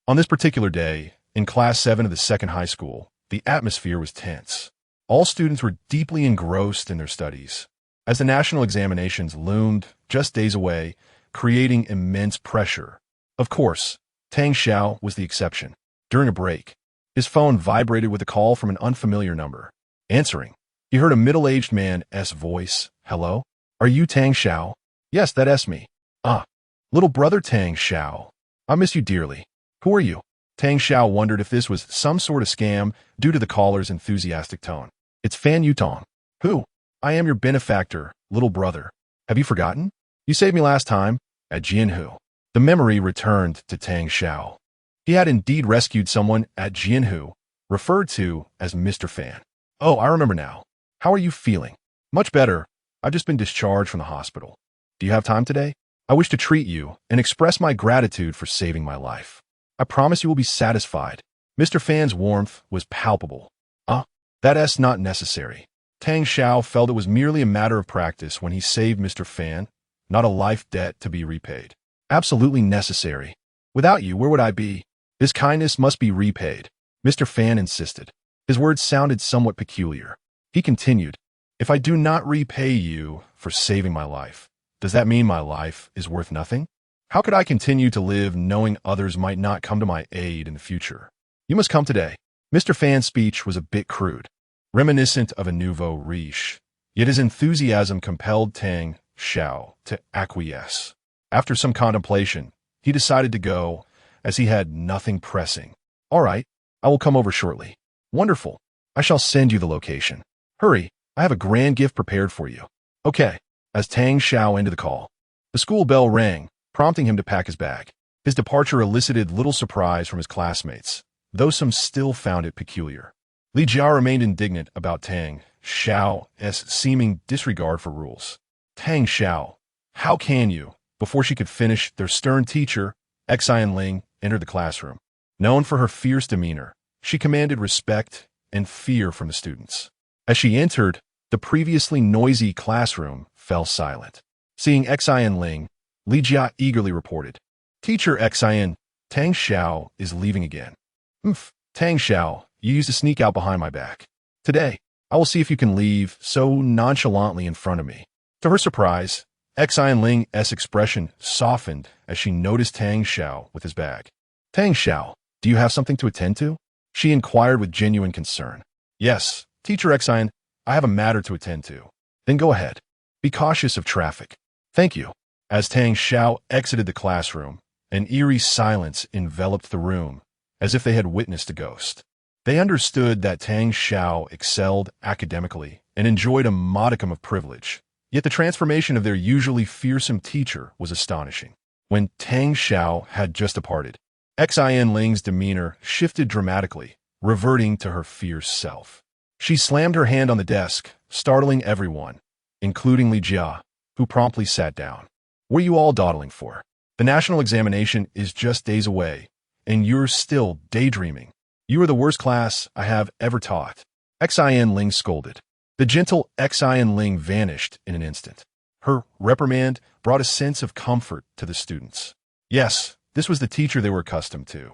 On this particular day, in Class 7 of the second high school, the atmosphere was tense. All students were deeply engrossed in their studies, as the national examinations loomed just days away, creating immense pressure. Of course, Tang Xiao was the exception. During a break, His phone vibrated with a call from an unfamiliar number. Answering, he heard a middle-aged man's voice. Hello? Are you Tang Xiao? Yes, that's me. Ah, little brother Tang Xiao. I miss you dearly. Who are you? Tang Xiao wondered if this was some sort of scam due to the caller's enthusiastic tone. It's Fan Yutong. Who? I am your benefactor, little brother. Have you forgotten? You saved me last time, at Jianhu. The memory returned to Tang Xiao. He had indeed rescued someone at Jianhu, referred to as Mr. Fan. Oh, I remember now. How are you feeling? Much better. I've just been discharged from the hospital. Do you have time today? I wish to treat you and express my gratitude for saving my life. I promise you will be satisfied. Mr. Fan's warmth was palpable. That's not necessary. Tang Xiao felt it was merely a matter of practice when he saved Mr. Fan, not a life debt to be repaid. Absolutely necessary. Without you, where would I be? This kindness must be repaid. Mr. Fan insisted. His words sounded somewhat peculiar. He continued, if I do not repay you for saving my life, does that mean my life is worth nothing? How could I continue to live knowing others might not come to my aid in the future? You must come today. Mr. Fan's speech was a bit crude, reminiscent of a nouveau riche, yet his enthusiasm compelled Tang Xiao to acquiesce. After some contemplation, he decided to go, as he had nothing pressing. All right, I will come over shortly. Wonderful. I shall send you the location. Hurry, I have a grand gift prepared for you. Okay. As Tang Xiao ended the call, the school bell rang, prompting him to pack his bag. His departure elicited little surprise from his classmates, though some still found it peculiar. Li Jia remained indignant about Tang Xiao's seeming disregard for rules. Tang Xiao, how can you? Before she could finish, their stern teacher, Xian Ling, entered the classroom. Known for her fierce demeanor, she commanded respect and fear from the students. As she entered, the previously noisy classroom fell silent. Seeing Xian Ling, Li Jia eagerly reported, Teacher Xian, Tang Xiao is leaving again. Tang Xiao, you used to sneak out behind my back. Today, I will see if you can leave so nonchalantly in front of me. To her surprise, Xian Ling's expression softened as she noticed Tang Xiao with his bag. Tang Xiao, do you have something to attend to? She inquired with genuine concern. Yes, Teacher Xian, I have a matter to attend to. Then go ahead. Be cautious of traffic. Thank you. As Tang Xiao exited the classroom, an eerie silence enveloped the room, as if they had witnessed a ghost. They understood that Tang Xiao excelled academically and enjoyed a modicum of privilege, yet the transformation of their usually fearsome teacher was astonishing. When Tang Xiao had just departed, Xian Ling's demeanor shifted dramatically, reverting to her fierce self. She slammed her hand on the desk, startling everyone, including Li Jia, who promptly sat down. What are you all dawdling for? The national examination is just days away, and you're still daydreaming. You are the worst class I have ever taught. Xian Ling scolded. The gentle Xian Ling vanished in an instant. Her reprimand brought a sense of comfort to the students. Yes, this was the teacher they were accustomed to.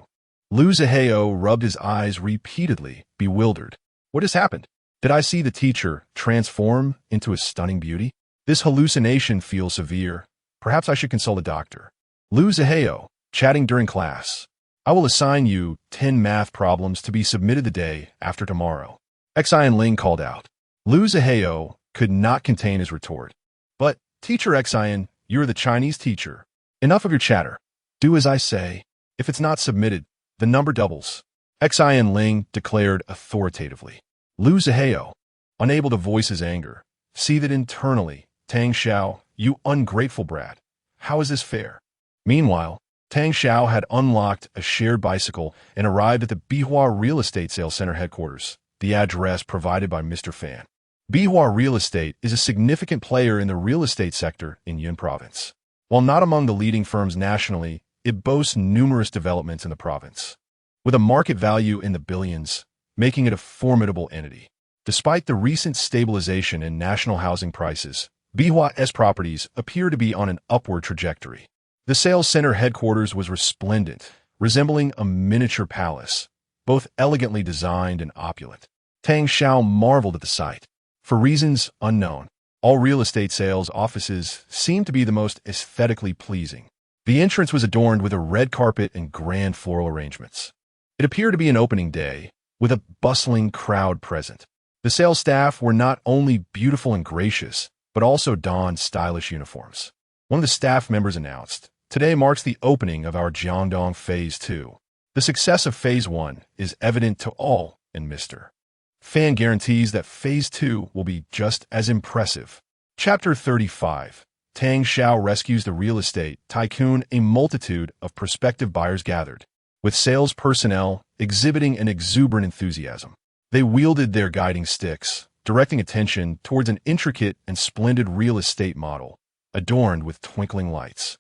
Lu Zihao rubbed his eyes repeatedly, bewildered. What has happened? Did I see the teacher transform into a stunning beauty? This hallucination feels severe. Perhaps I should consult a doctor. Lu Zihao, chatting during class. I will assign you 10 math problems to be submitted the day after tomorrow. Xian Ling called out. Lu Zihao could not contain his retort. But, Teacher Xian, you're the Chinese teacher. Enough of your chatter. Do as I say. If it's not submitted, the number doubles. Xian Ling declared authoritatively. Lu Zihao, unable to voice his anger, seethed internally. Tang Xiao, you ungrateful brat. How is this fair? Meanwhile, Tang Xiao had unlocked a shared bicycle and arrived at the Bihua Real Estate Sales Center headquarters, the address provided by Mr. Fan. Bihua Real Estate is a significant player in the real estate sector in Yun Province. While not among the leading firms nationally, it boasts numerous developments in the province, with a market value in the billions, making it a formidable entity. Despite the recent stabilization in national housing prices, Bihua's properties appear to be on an upward trajectory. The sales center headquarters was resplendent, resembling a miniature palace, both elegantly designed and opulent. Tang Xiao marveled at the sight. For reasons unknown, all real estate sales offices seemed to be the most aesthetically pleasing. The entrance was adorned with a red carpet and grand floral arrangements. It appeared to be an opening day, with a bustling crowd present. The sales staff were not only beautiful and gracious, but also donned stylish uniforms. One of the staff members announced, "Today marks the opening of our Jiangdong Phase 2. The success of Phase 1 is evident to all, and Mr. Fan guarantees that Phase 2 will be just as impressive." Chapter 35. Tang Xiao rescues the real estate tycoon. A multitude of prospective buyers gathered, with sales personnel exhibiting an exuberant enthusiasm. They wielded their guiding sticks, directing attention towards an intricate and splendid real estate model, adorned with twinkling lights.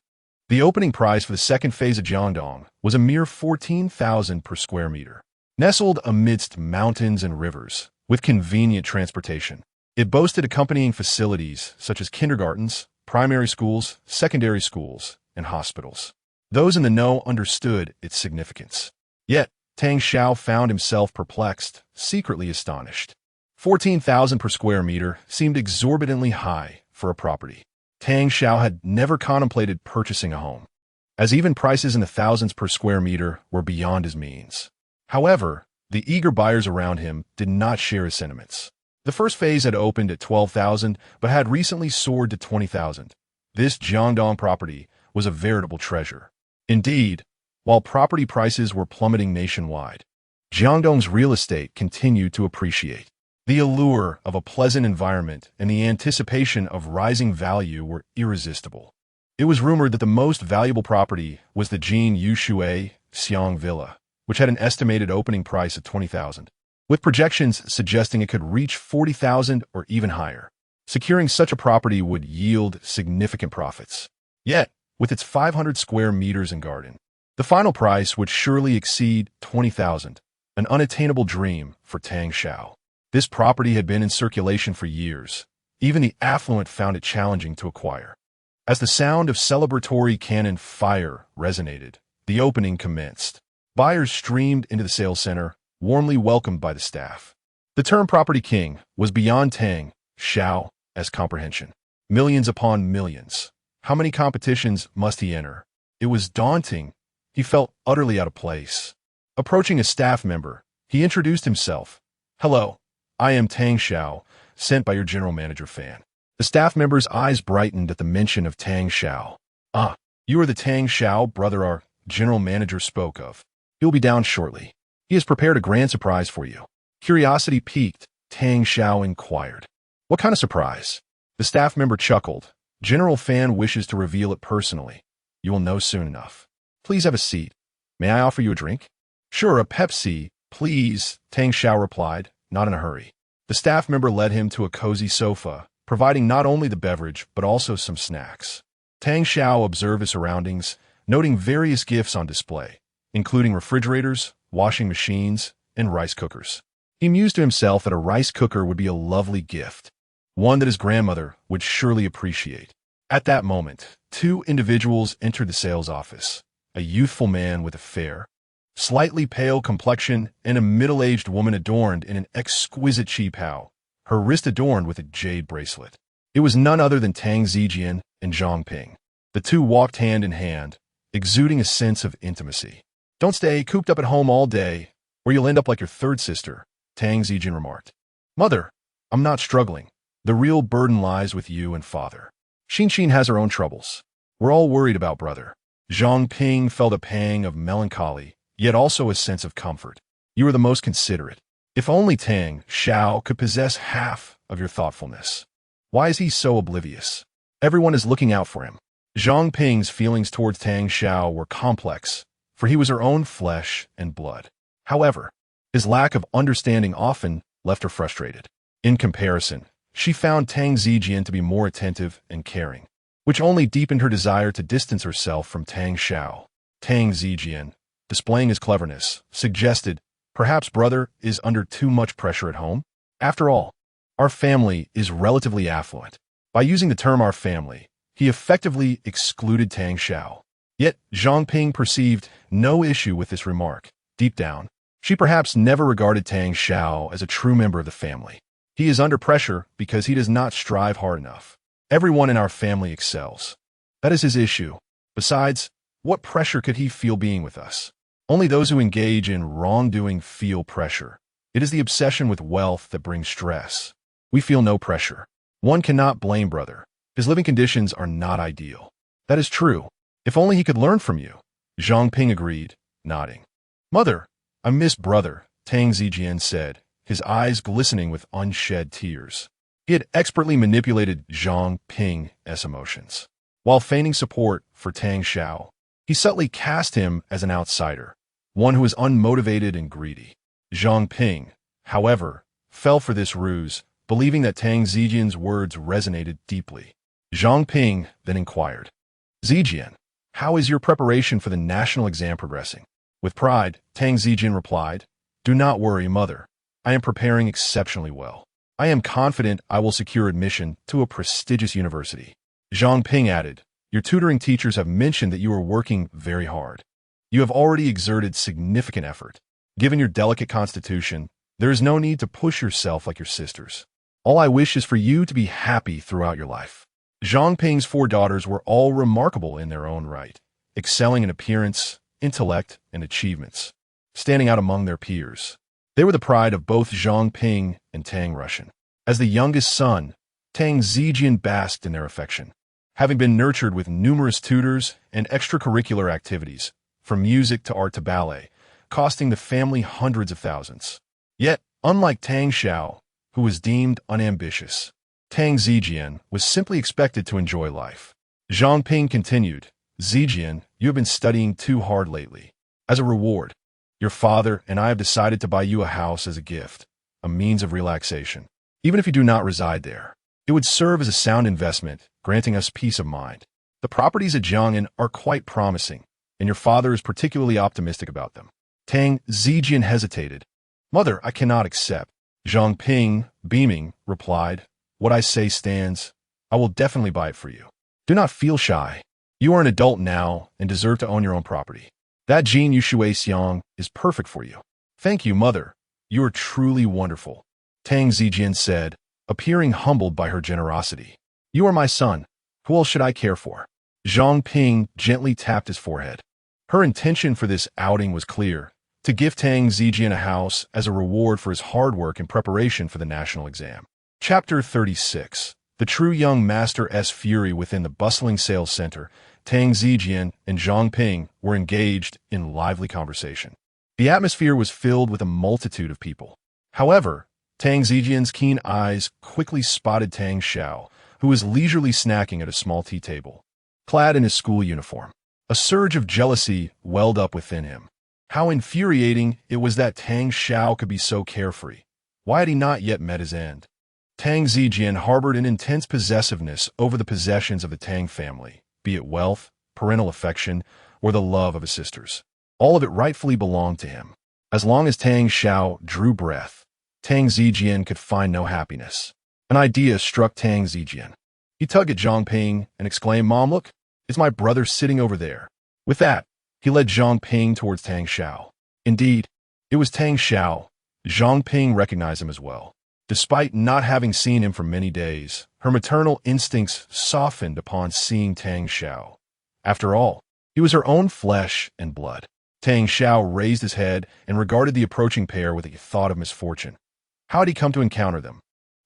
The opening price for the second phase of Jiangdong was a mere 14,000 per square meter. Nestled amidst mountains and rivers, with convenient transportation, it boasted accompanying facilities such as kindergartens, primary schools, secondary schools, and hospitals. Those in the know understood its significance. Yet, Tang Xiao found himself perplexed, secretly astonished. 14,000 per square meter seemed exorbitantly high for a property. Tang Xiao had never contemplated purchasing a home, as even prices in the thousands per square meter were beyond his means. However, the eager buyers around him did not share his sentiments. The first phase had opened at 12,000, but had recently soared to 20,000. This Jiangdong property was a veritable treasure. Indeed, while property prices were plummeting nationwide, Jiangdong's real estate continued to appreciate. The allure of a pleasant environment and the anticipation of rising value were irresistible. It was rumored that the most valuable property was the Jin Yushui Xiang Villa, which had an estimated opening price of 20,000, with projections suggesting it could reach 40,000 or even higher. Securing such a property would yield significant profits. Yet, with its 500 square meters and garden, the final price would surely exceed 20,000, an unattainable dream for Tang Xiao. This property had been in circulation for years. Even the affluent found it challenging to acquire. As the sound of celebratory cannon fire resonated, the opening commenced. Buyers streamed into the sales center, warmly welcomed by the staff. The term property king was beyond Tang Xiao's comprehension. Millions upon millions. How many competitions must he enter? It was daunting. He felt utterly out of place. Approaching a staff member, he introduced himself. "Hello, I am Tang Xiao, sent by your general manager Fan." The staff member's eyes brightened at the mention of Tang Xiao. "Ah, you are the Tang Xiao brother our general manager spoke of. He'll be down shortly. He has prepared a grand surprise for you." Curiosity piqued, Tang Xiao inquired. "What kind of surprise?" The staff member chuckled. "General Fan wishes to reveal it personally. You will know soon enough. Please have a seat. May I offer you a drink?" "Sure, a Pepsi, please," Tang Xiao replied, not in a hurry. The staff member led him to a cozy sofa, providing not only the beverage but also some snacks. Tang Xiao observed his surroundings, noting various gifts on display, including refrigerators, washing machines, and rice cookers. He mused to himself that a rice cooker would be a lovely gift, one that his grandmother would surely appreciate. At that moment, two individuals entered the sales office, a youthful man with a fair, slightly pale complexion, and a middle-aged woman adorned in an exquisite qipao, her wrist adorned with a jade bracelet. It was none other than Tang Zijian and Zhang Ping. The two walked hand in hand, exuding a sense of intimacy. "Don't stay cooped up at home all day, or you'll end up like your third sister," Tang Zijian remarked. "Mother, I'm not struggling. The real burden lies with you and father. Xin has her own troubles. We're all worried about brother." Zhang Ping felt a pang of melancholy, yet also a sense of comfort. "You are the most considerate. If only Tang Xiao could possess half of your thoughtfulness. Why is he so oblivious? Everyone is looking out for him." Zhang Ping's feelings towards Tang Xiao were complex, for he was her own flesh and blood. However, his lack of understanding often left her frustrated. In comparison, she found Tang Zijian to be more attentive and caring, which only deepened her desire to distance herself from Tang Xiao. Tang Zijian, displaying his cleverness, suggested, "Perhaps brother is under too much pressure at home? After all, our family is relatively affluent." By using the term "our family," he effectively excluded Tang Xiao. Yet Zhang Ping perceived no issue with this remark. Deep down, she perhaps never regarded Tang Xiao as a true member of the family. He is under pressure because he does not strive hard enough. Everyone in our family excels. That is his issue. Besides, what pressure could he feel being with us? Only those who engage in wrongdoing feel pressure. It is the obsession with wealth that brings stress. We feel no pressure. One cannot blame brother. His living conditions are not ideal. That is true. If only he could learn from you. Zhang Ping agreed, nodding. Mother, I miss brother, Tang Zijian said, his eyes glistening with unshed tears. He had expertly manipulated Zhang Ping's emotions. While feigning support for Tang Xiao, he subtly cast him as an outsider, one who is unmotivated and greedy. Zhang Ping, however, fell for this ruse, believing that Tang Zijian's words resonated deeply. Zhang Ping then inquired, Zijian, how is your preparation for the national exam progressing? With pride, Tang Zijian replied, Do not worry, mother. I am preparing exceptionally well. I am confident I will secure admission to a prestigious university. Zhang Ping added, Your tutoring teachers have mentioned that you are working very hard. You have already exerted significant effort. Given your delicate constitution, there is no need to push yourself like your sisters. All I wish is for you to be happy throughout your life. Zhang Ping's 4 daughters were all remarkable in their own right, excelling in appearance, intellect, and achievements, standing out among their peers. They were the pride of both Zhang Ping and Tang Rushan. As the youngest son, Tang Zijian basked in their affection, having been nurtured with numerous tutors and extracurricular activities, from music to art to ballet, costing the family hundreds of thousands. Yet, unlike Tang Xiao, who was deemed unambitious, Tang Zijian was simply expected to enjoy life. Zhang Ping continued, Zijian, you have been studying too hard lately. As a reward, your father and I have decided to buy you a house as a gift, a means of relaxation. Even if you do not reside there, it would serve as a sound investment, granting us peace of mind. The properties at Jiang'an are quite promising, and your father is particularly optimistic about them. Tang Zijian hesitated. Mother, I cannot accept. Zhang Ping, beaming, replied, What I say stands. I will definitely buy it for you. Do not feel shy. You are an adult now and deserve to own your own property. That Jin Yushui Xiang is perfect for you. Thank you, mother. You are truly wonderful. Tang Zijian said, appearing humbled by her generosity. You are my son. Who else should I care for? Zhang Ping gently tapped his forehead. Her intention for this outing was clear, to give Tang Zijian a house as a reward for his hard work in preparation for the national exam. Chapter 36. The true young master's fury within the bustling sales center, Tang Zijian and Zhang Ping were engaged in lively conversation. The atmosphere was filled with a multitude of people. However, Tang Zijian's keen eyes quickly spotted Tang Xiao, who was leisurely snacking at a small tea table, clad in his school uniform. A surge of jealousy welled up within him. How infuriating it was that Tang Xiao could be so carefree. Why had he not yet met his end? Tang Zijian harbored an intense possessiveness over the possessions of the Tang family, be it wealth, parental affection, or the love of his sisters. All of it rightfully belonged to him. As long as Tang Xiao drew breath, Tang Zijian could find no happiness. An idea struck Tang Zijian. He tugged at Zhang Ping and exclaimed, Mom, look, it's my brother sitting over there. With that, he led Zhang Ping towards Tang Xiao. Indeed, it was Tang Xiao. Zhang Ping recognized him as well. Despite not having seen him for many days, her maternal instincts softened upon seeing Tang Xiao. After all, he was her own flesh and blood. Tang Xiao raised his head and regarded the approaching pair with a thought of misfortune. How had he come to encounter them?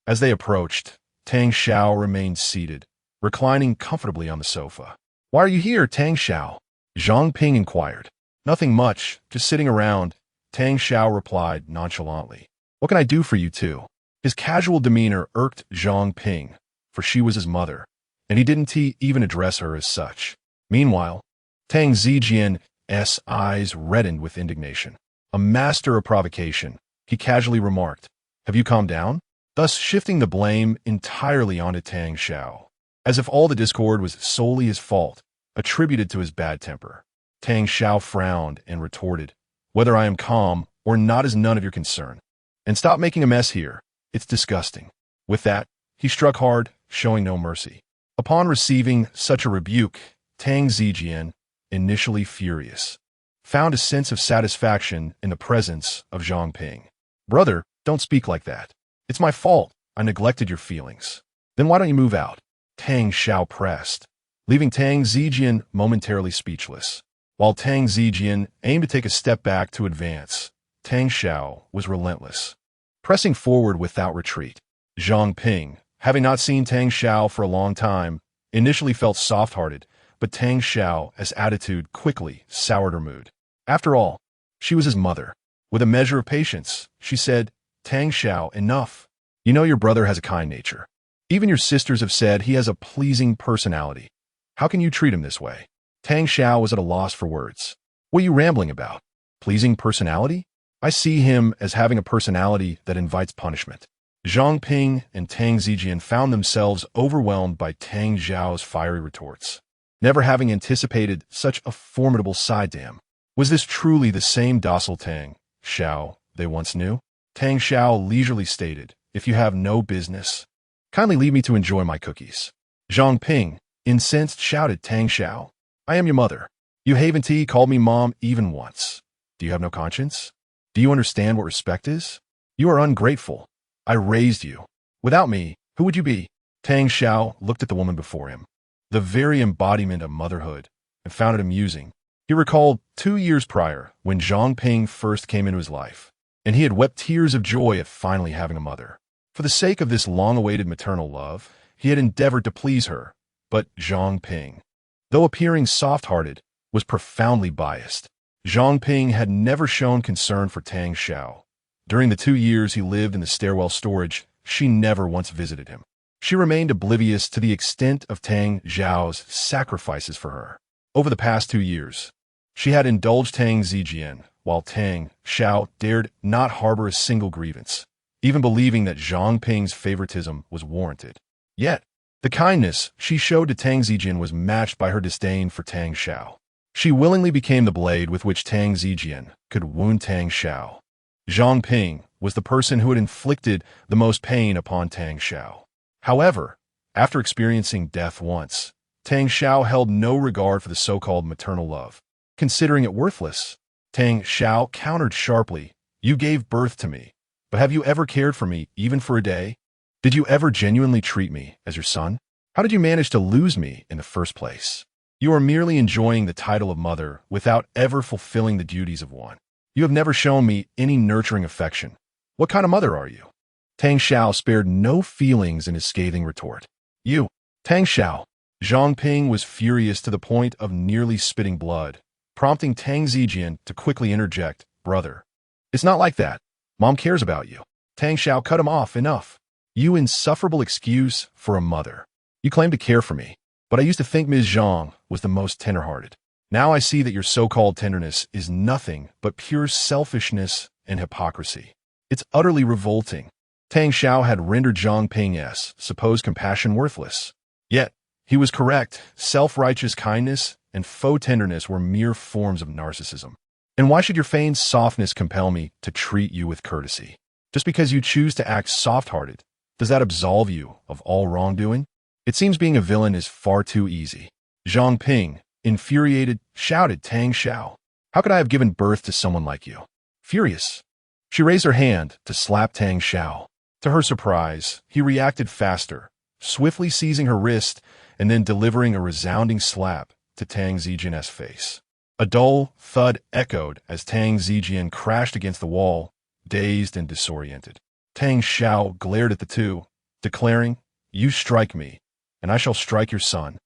As they approached, Tang Xiao remained seated, reclining comfortably on the sofa. Why are you here, Tang Xiao? Zhang Ping inquired. Nothing much, just sitting around, Tang Xiao replied nonchalantly. What can I do for you two? His casual demeanor irked Zhang Ping, for she was his mother, and he didn't even address her as such. Meanwhile, Tang Zijian's eyes reddened with indignation. A master of provocation, he casually remarked, Have you calmed down? Thus shifting the blame entirely onto Tang Xiao, as if all the discord was solely his fault, attributed to his bad temper. Tang Xiao frowned and retorted, Whether I am calm or not is none of your concern. And stop making a mess here. It's disgusting. With that, he struck hard, showing no mercy. Upon receiving such a rebuke, Tang Zijian, initially furious, found a sense of satisfaction in the presence of Zhang Ping. Brother, don't speak like that. It's my fault. I neglected your feelings. Then why don't you move out? Tang Xiao pressed, leaving Tang Zijian momentarily speechless. While Tang Zijian aimed to take a step back to advance, Tang Xiao was relentless, pressing forward without retreat. Zhang Ping, having not seen Tang Xiao for a long time, initially felt soft-hearted, but Tang Xiao's attitude quickly soured her mood. After all, she was his mother. With a measure of patience, she said, "Tang Xiao, enough. You know your brother has a kind nature. Even your sisters have said he has a pleasing personality. How can you treat him this way?" Tang Xiao was at a loss for words. "What are you rambling about? Pleasing personality? I see him as having a personality that invites punishment." Zhang Ping and Tang Zijian found themselves overwhelmed by Tang Xiao's fiery retorts, never having anticipated such a formidable side to him. Was this truly the same docile Tang Xiao they once knew? Tang Xiao leisurely stated, "If you have no business, kindly leave me to enjoy my cookies." Zhang Ping, incensed, shouted, "Tang Xiao, I am your mother. You haven't called me mom even once. Do you have no conscience? Do you understand what respect is? You are ungrateful. I raised you. Without me, who would you be?" Tang Xiao looked at the woman before him, the very embodiment of motherhood, and found it amusing. He recalled 2 years prior when Zhang Ping first came into his life, and he had wept tears of joy at finally having a mother. For the sake of this long-awaited maternal love, he had endeavored to please her, but Zhang Ping, though appearing soft-hearted, was profoundly biased. Zhang Ping had never shown concern for Tang Xiao. During the 2 years he lived in the stairwell storage, she never once visited him. She remained oblivious to the extent of Tang Xiao's sacrifices for her. Over the past 2 years, she had indulged Tang Zijian, while Tang Xiao dared not harbor a single grievance, even believing that Zhang Ping's favoritism was warranted. Yet, the kindness she showed to Tang Zijian was matched by her disdain for Tang Xiao. She willingly became the blade with which Tang Zijian could wound Tang Xiao. Zhang Ping was the person who had inflicted the most pain upon Tang Xiao. However, after experiencing death once, Tang Xiao held no regard for the so-called maternal love, considering it worthless. Tang Xiao countered sharply, "You gave birth to me, but have you ever cared for me even for a day? Did you ever genuinely treat me as your son? How did you manage to lose me in the first place? You are merely enjoying the title of mother without ever fulfilling the duties of one. You have never shown me any nurturing affection. What kind of mother are you?" Tang Xiao spared no feelings in his scathing retort. "You, Tang Xiao." Zhang Ping was furious to the point of nearly spitting blood, prompting Tang Zijian to quickly interject, "Brother, it's not like that. Mom cares about you." Tang Xiao cut him off. "Enough. You insufferable excuse for a mother. You claim to care for me, but I used to think Ms. Zhang was the most tender-hearted. Now I see that your so-called tenderness is nothing but pure selfishness and hypocrisy. It's utterly revolting." Tang Xiao had rendered Zhang Ping's supposed compassion worthless. Yet, he was correct. Self-righteous kindness and faux tenderness were mere forms of narcissism. And why should your feigned softness compel me to treat you with courtesy? Just because you choose to act soft-hearted, does that absolve you of all wrongdoing? It seems being a villain is far too easy. Zhang Ping, infuriated, shouted, "Tang Xiao, how could I have given birth to someone like you?" Furious, she raised her hand to slap Tang Xiao. To her surprise, he reacted faster, swiftly seizing her wrist and then delivering a resounding slap to Tang Zijian's face. A dull thud echoed as Tang Zijian crashed against the wall, dazed and disoriented. Tang Xiao glared at the two, declaring, "You strike me, and I shall strike your son.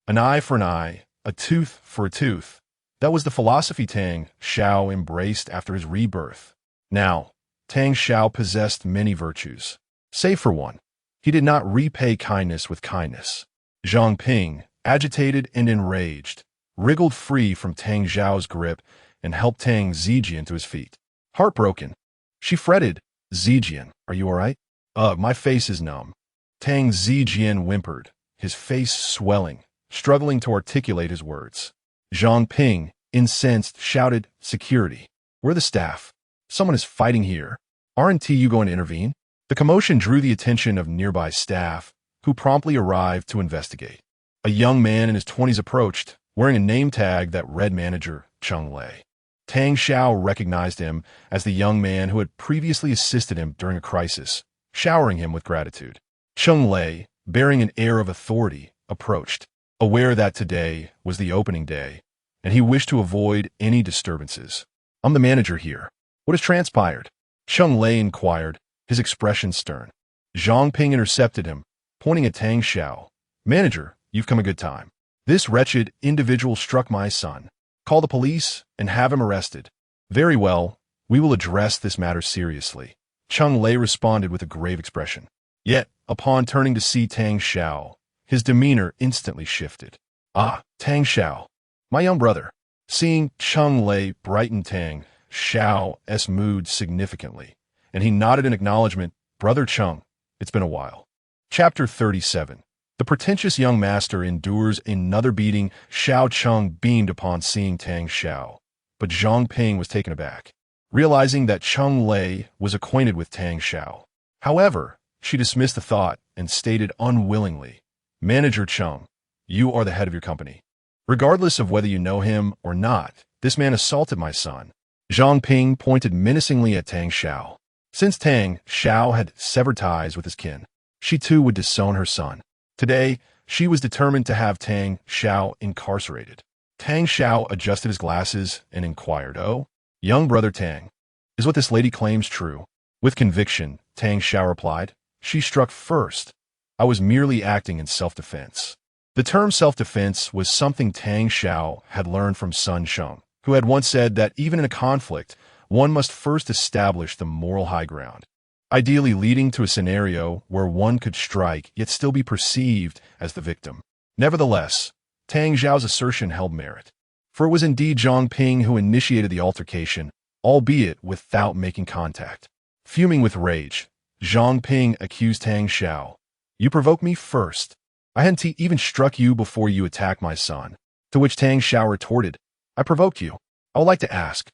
An eye for an eye, a tooth for a tooth." That was the philosophy Tang Xiao embraced after his rebirth. Now, Tang Xiao possessed many virtues, save for one. He did not repay kindness with kindness. Zhang Ping, agitated and enraged, wriggled free from Tang Xiao's grip and helped Tang Zijian to his feet. Heartbroken, she fretted, "Zijian, are you all right?" My face is numb." Tang Zijian whimpered, his face swelling, struggling to articulate his words. Zhang Ping, incensed, shouted, "Security! Where the staff? Someone is fighting here. Aren't you going to intervene?" The commotion drew the attention of nearby staff, who promptly arrived to investigate. A young man in his 20s approached, wearing a name tag that read Manager Cheng Lei. Tang Xiao recognized him as the young man who had previously assisted him during a crisis, showering him with gratitude. Cheng Lei, bearing an air of authority, approached. Aware that today was the opening day, and he wished to avoid any disturbances. "I'm the manager here. What has transpired?" Cheng Lei inquired, his expression stern. Zhang Ping intercepted him, pointing at Tang Xiao. "Manager, you've come a good time. This wretched individual struck my son. Call the police and have him arrested." "Very well, we will address this matter seriously," Cheng Lei responded with a grave expression. Yet, upon turning to see Tang Xiao, his demeanor instantly shifted. "Ah, Tang Xiao, my young brother." Seeing Cheng Lei brighten Tang Xiao's mood significantly, and he nodded in acknowledgement. "Brother Cheng, it's been a while." Chapter 37. The pretentious young master endures another beating. Xiao Cheng beamed upon seeing Tang Xiao, but Zhang Ping was taken aback, realizing that Cheng Lei was acquainted with Tang Xiao. However, she dismissed the thought and stated unwillingly, "Manager Cheng, you are the head of your company. Regardless of whether you know him or not, this man assaulted my son." Zhang Ping pointed menacingly at Tang Xiao. Since Tang Xiao had severed ties with his kin, she too would disown her son. Today, she was determined to have Tang Xiao incarcerated. Tang Xiao adjusted his glasses and inquired, "Oh, young brother Tang, is what this lady claims true?" With conviction, Tang Xiao replied, "She struck first. I was merely acting in self-defense." The term self-defense was something Tang Xiao had learned from Sun Sheng, who had once said that even in a conflict, one must first establish the moral high ground, ideally leading to a scenario where one could strike yet still be perceived as the victim. Nevertheless, Tang Xiao's assertion held merit, for it was indeed Zhang Ping who initiated the altercation, albeit without making contact. Fuming with rage, Zhang Ping accused Tang Xiao. "You provoked me first. I hadn't even struck you before you attacked my son." To which Tang Xiao retorted, "I provoked you. I would like to ask,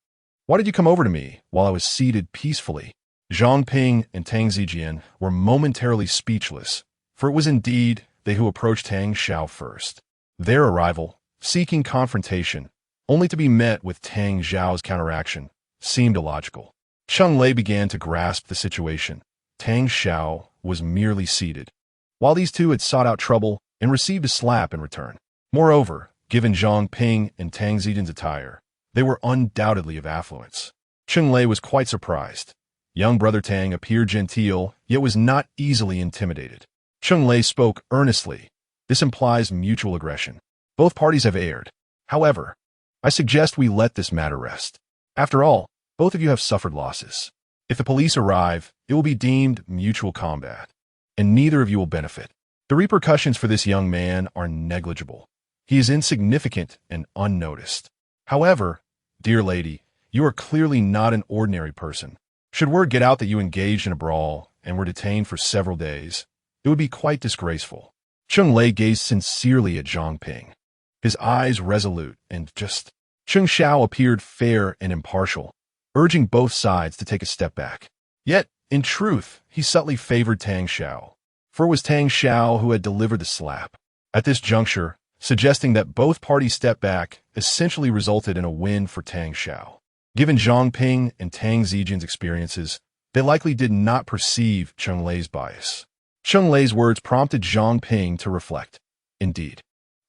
why did you come over to me while I was seated peacefully?" Zhang Ping and Tang Zijian were momentarily speechless, for it was indeed they who approached Tang Xiao first. Their arrival, seeking confrontation, only to be met with Tang Xiao's counteraction, seemed illogical. Cheng Lei began to grasp the situation. Tang Xiao was merely seated, while these two had sought out trouble and received a slap in return. Moreover, given Zhang Ping and Tang Zijian's attire, they were undoubtedly of affluence. Cheng Lei was quite surprised. Young brother Tang appeared genteel, yet was not easily intimidated. Cheng Lei spoke earnestly. "This implies mutual aggression. Both parties have erred. However, I suggest we let this matter rest. After all, both of you have suffered losses. If the police arrive, it will be deemed mutual combat, and neither of you will benefit. The repercussions for this young man are negligible. He is insignificant and unnoticed. However, dear lady, you are clearly not an ordinary person. Should word get out that you engaged in a brawl and were detained for several days, it would be quite disgraceful." Cheng Lei gazed sincerely at Zhang Ping, his eyes resolute and just. Cheng Xiao appeared fair and impartial, urging both sides to take a step back. Yet, in truth, he subtly favored Tang Xiao, for it was Tang Xiao who had delivered the slap. At this juncture, suggesting that both parties step back essentially resulted in a win for Tang Xiao. Given Zhang Ping and Tang Zijian's experiences, they likely did not perceive Cheng Lei's bias. Cheng Lei's words prompted Zhang Ping to reflect. Indeed,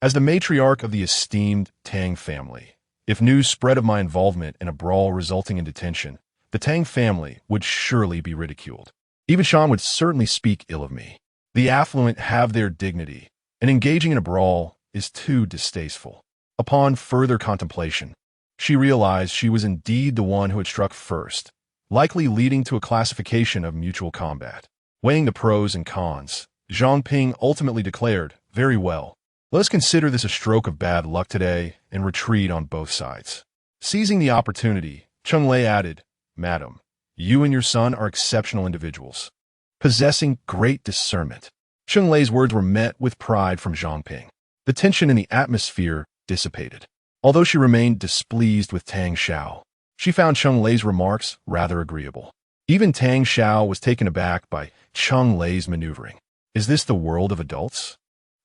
as the matriarch of the esteemed Tang family, if news spread of my involvement in a brawl resulting in detention, the Tang family would surely be ridiculed. Even Shan would certainly speak ill of me. The affluent have their dignity, and engaging in a brawl is too distasteful. Upon further contemplation, she realized she was indeed the one who had struck first, likely leading to a classification of mutual combat. Weighing the pros and cons, Zhang Ping ultimately declared, "Very well. Let us consider this a stroke of bad luck today and retreat on both sides." Seizing the opportunity, Cheng Lei added, "Madam, you and your son are exceptional individuals, possessing great discernment." Cheng Lei's words were met with pride from Zhang Ping. The tension in the atmosphere dissipated. Although she remained displeased with Tang Xiao, she found Cheng Lei's remarks rather agreeable. Even Tang Xiao was taken aback by Cheng Lei's maneuvering. Is this the world of adults?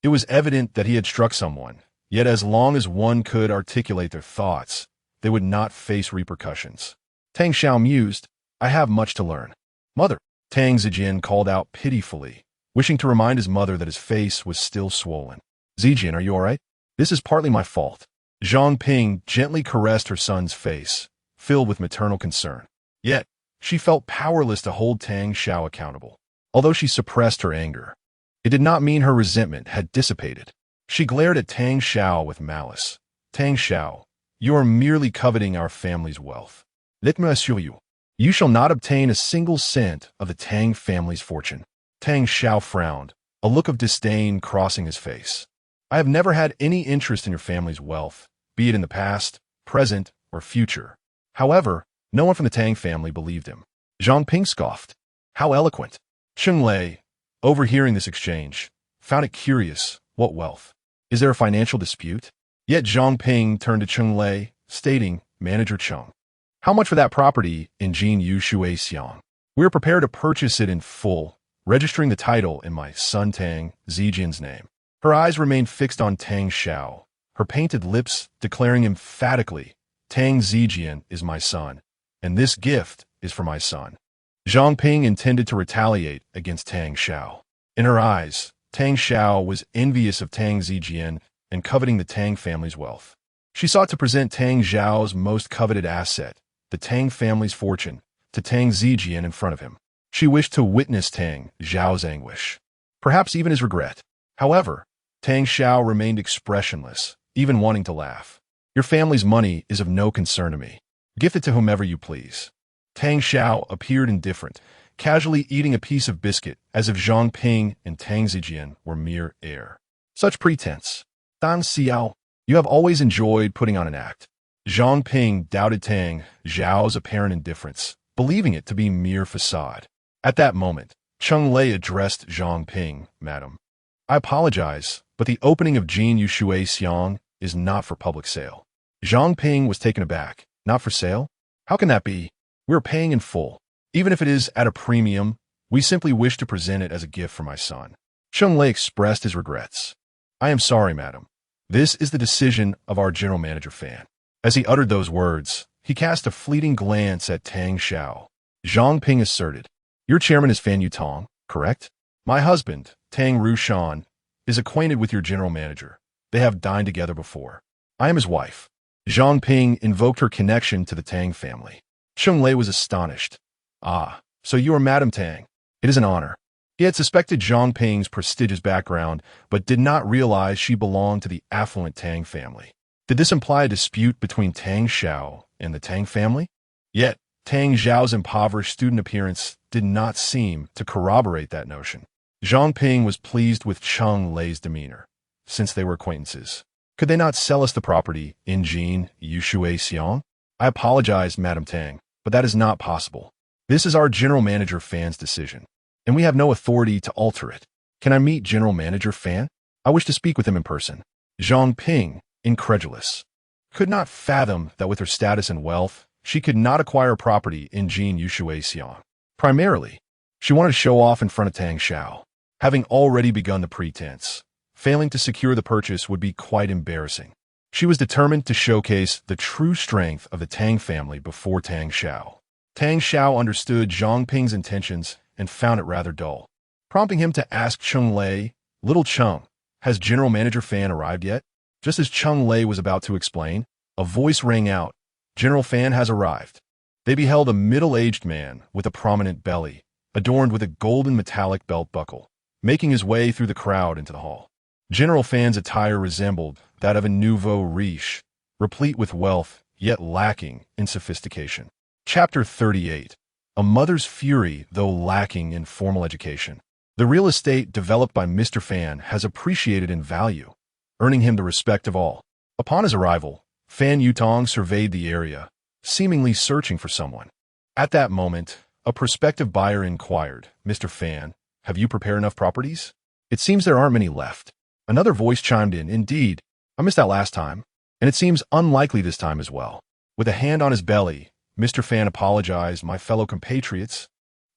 It was evident that he had struck someone, yet as long as one could articulate their thoughts, they would not face repercussions. Tang Xiao mused, "I have much to learn." "Mother," Tang Zijian called out pitifully, wishing to remind his mother that his face was still swollen. "Zijian, are you all right? This is partly my fault. Zhang Ping gently caressed her son's face, filled with maternal concern. Yet, she felt powerless to hold Tang Xiao accountable. Although she suppressed her anger, it did not mean her resentment had dissipated. She glared at Tang Xiao with malice. Tang Xiao, you are merely coveting our family's wealth. Let me assure you, you shall not obtain a single cent of the Tang family's fortune. Tang Xiao frowned, a look of disdain crossing his face. I have never had any interest in your family's wealth, be it in the past, present, or future. However, no one from the Tang family believed him. Zhang Ping scoffed. How eloquent. Cheng Lei, overhearing this exchange, found it curious. What wealth? Is there a financial dispute? Yet Zhang Ping turned to Cheng Lei, stating, Manager Cheng, how much for that property in Jin Yu Shui Xiang? We are prepared to purchase it in full, registering the title in my son Tang Zijian's name. Her eyes remained fixed on Tang Xiao, her painted lips declaring emphatically, Tang Zijian is my son, and this gift is for my son. Zhang Ping intended to retaliate against Tang Xiao. In her eyes, Tang Xiao was envious of Tang Zijian and coveting the Tang family's wealth. She sought to present Tang Xiao's most coveted asset, the Tang family's fortune, to Tang Zijian in front of him. She wished to witness Tang Xiao's anguish, perhaps even his regret. However, Tang Xiao remained expressionless, even wanting to laugh. Your family's money is of no concern to me. Gift it to whomever you please. Tang Xiao appeared indifferent, casually eating a piece of biscuit as if Zhang Ping and Tang Zijian were mere air. Such pretense. Tang Xiao, you have always enjoyed putting on an act. Zhang Ping doubted Tang Xiao's apparent indifference, believing it to be mere facade. At that moment, Cheng Lei addressed Zhang Ping, Madam. I apologize, but the opening of Jin Yu Shui Xiang is not for public sale. Zhang Ping was taken aback. Not for sale? How can that be? We are paying in full. Even if it is at a premium, we simply wish to present it as a gift for my son. Cheng Lei expressed his regrets. I am sorry, madam. This is the decision of our general manager Fan. As he uttered those words, he cast a fleeting glance at Tang Xiao. Zhang Ping asserted, your chairman is Fan Yutong, correct? My husband, Tang Rushan, is acquainted with your general manager. They have dined together before. I am his wife. Zhang Ping invoked her connection to the Tang family. Cheng Lei was astonished. Ah, so you are Madame Tang. It is an honor. He had suspected Zhang Ping's prestigious background, but did not realize she belonged to the affluent Tang family. Did this imply a dispute between Tang Xiao and the Tang family? Yet, Tang Xiao's impoverished student appearance did not seem to corroborate that notion. Zhang Ping was pleased with Cheng Lei's demeanor, since they were acquaintances. Could they not sell us the property in Jin Yu Shui Xiang? I apologize, Madame Tang, but that is not possible. This is our General Manager Fan's decision, and we have no authority to alter it. Can I meet General Manager Fan? I wish to speak with him in person. Zhang Ping, incredulous, could not fathom that with her status and wealth, she could not acquire property in Jin Yu Shui Xiang. Primarily, she wanted to show off in front of Tang Xiao. Having already begun the pretense, failing to secure the purchase would be quite embarrassing. She was determined to showcase the true strength of the Tang family before Tang Xiao. Tang Xiao understood Zhang Ping's intentions and found it rather dull, prompting him to ask Cheng Lei, Little Cheng, has General Manager Fan arrived yet? Just as Cheng Lei was about to explain, a voice rang out, General Fan has arrived. They beheld a middle-aged man with a prominent belly, adorned with a golden metallic belt buckle, making his way through the crowd into the hall. General Fan's attire resembled that of a nouveau riche, replete with wealth, yet lacking in sophistication. Chapter 38. A Mother's Fury, though lacking in formal education. The real estate developed by Mr. Fan has appreciated in value, earning him the respect of all. Upon his arrival, Fan Yutong surveyed the area, seemingly searching for someone. At that moment, a prospective buyer inquired, Mr. Fan, have you prepared enough properties? It seems there aren't many left. Another voice chimed in, indeed, I missed that last time, and it seems unlikely this time as well. With a hand on his belly, Mr. Fan apologized, my fellow compatriots.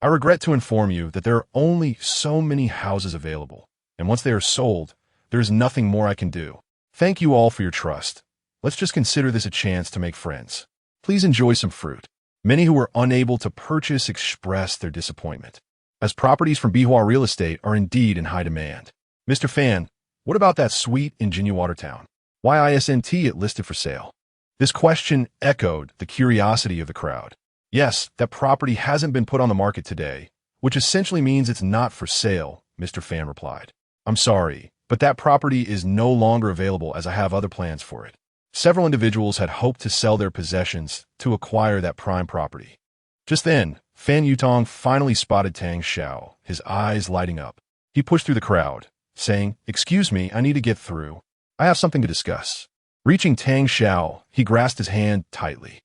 I regret to inform you that there are only so many houses available, and once they are sold, there is nothing more I can do. Thank you all for your trust. Let's just consider this a chance to make friends. Please enjoy some fruit. Many who were unable to purchase expressed their disappointment, as properties from Bihua Real Estate are indeed in high demand. Mr. Fan, what about that suite in Jinyu Watertown? Why isn't it listed for sale? This question echoed the curiosity of the crowd. Yes, that property hasn't been put on the market today, which essentially means it's not for sale, Mr. Fan replied. I'm sorry, but that property is no longer available as I have other plans for it. Several individuals had hoped to sell their possessions to acquire that prime property. Just then, Fan Yutong finally spotted Tang Xiao, his eyes lighting up. He pushed through the crowd, saying, "Excuse me, I need to get through. I have something to discuss." Reaching Tang Xiao, he grasped his hand tightly.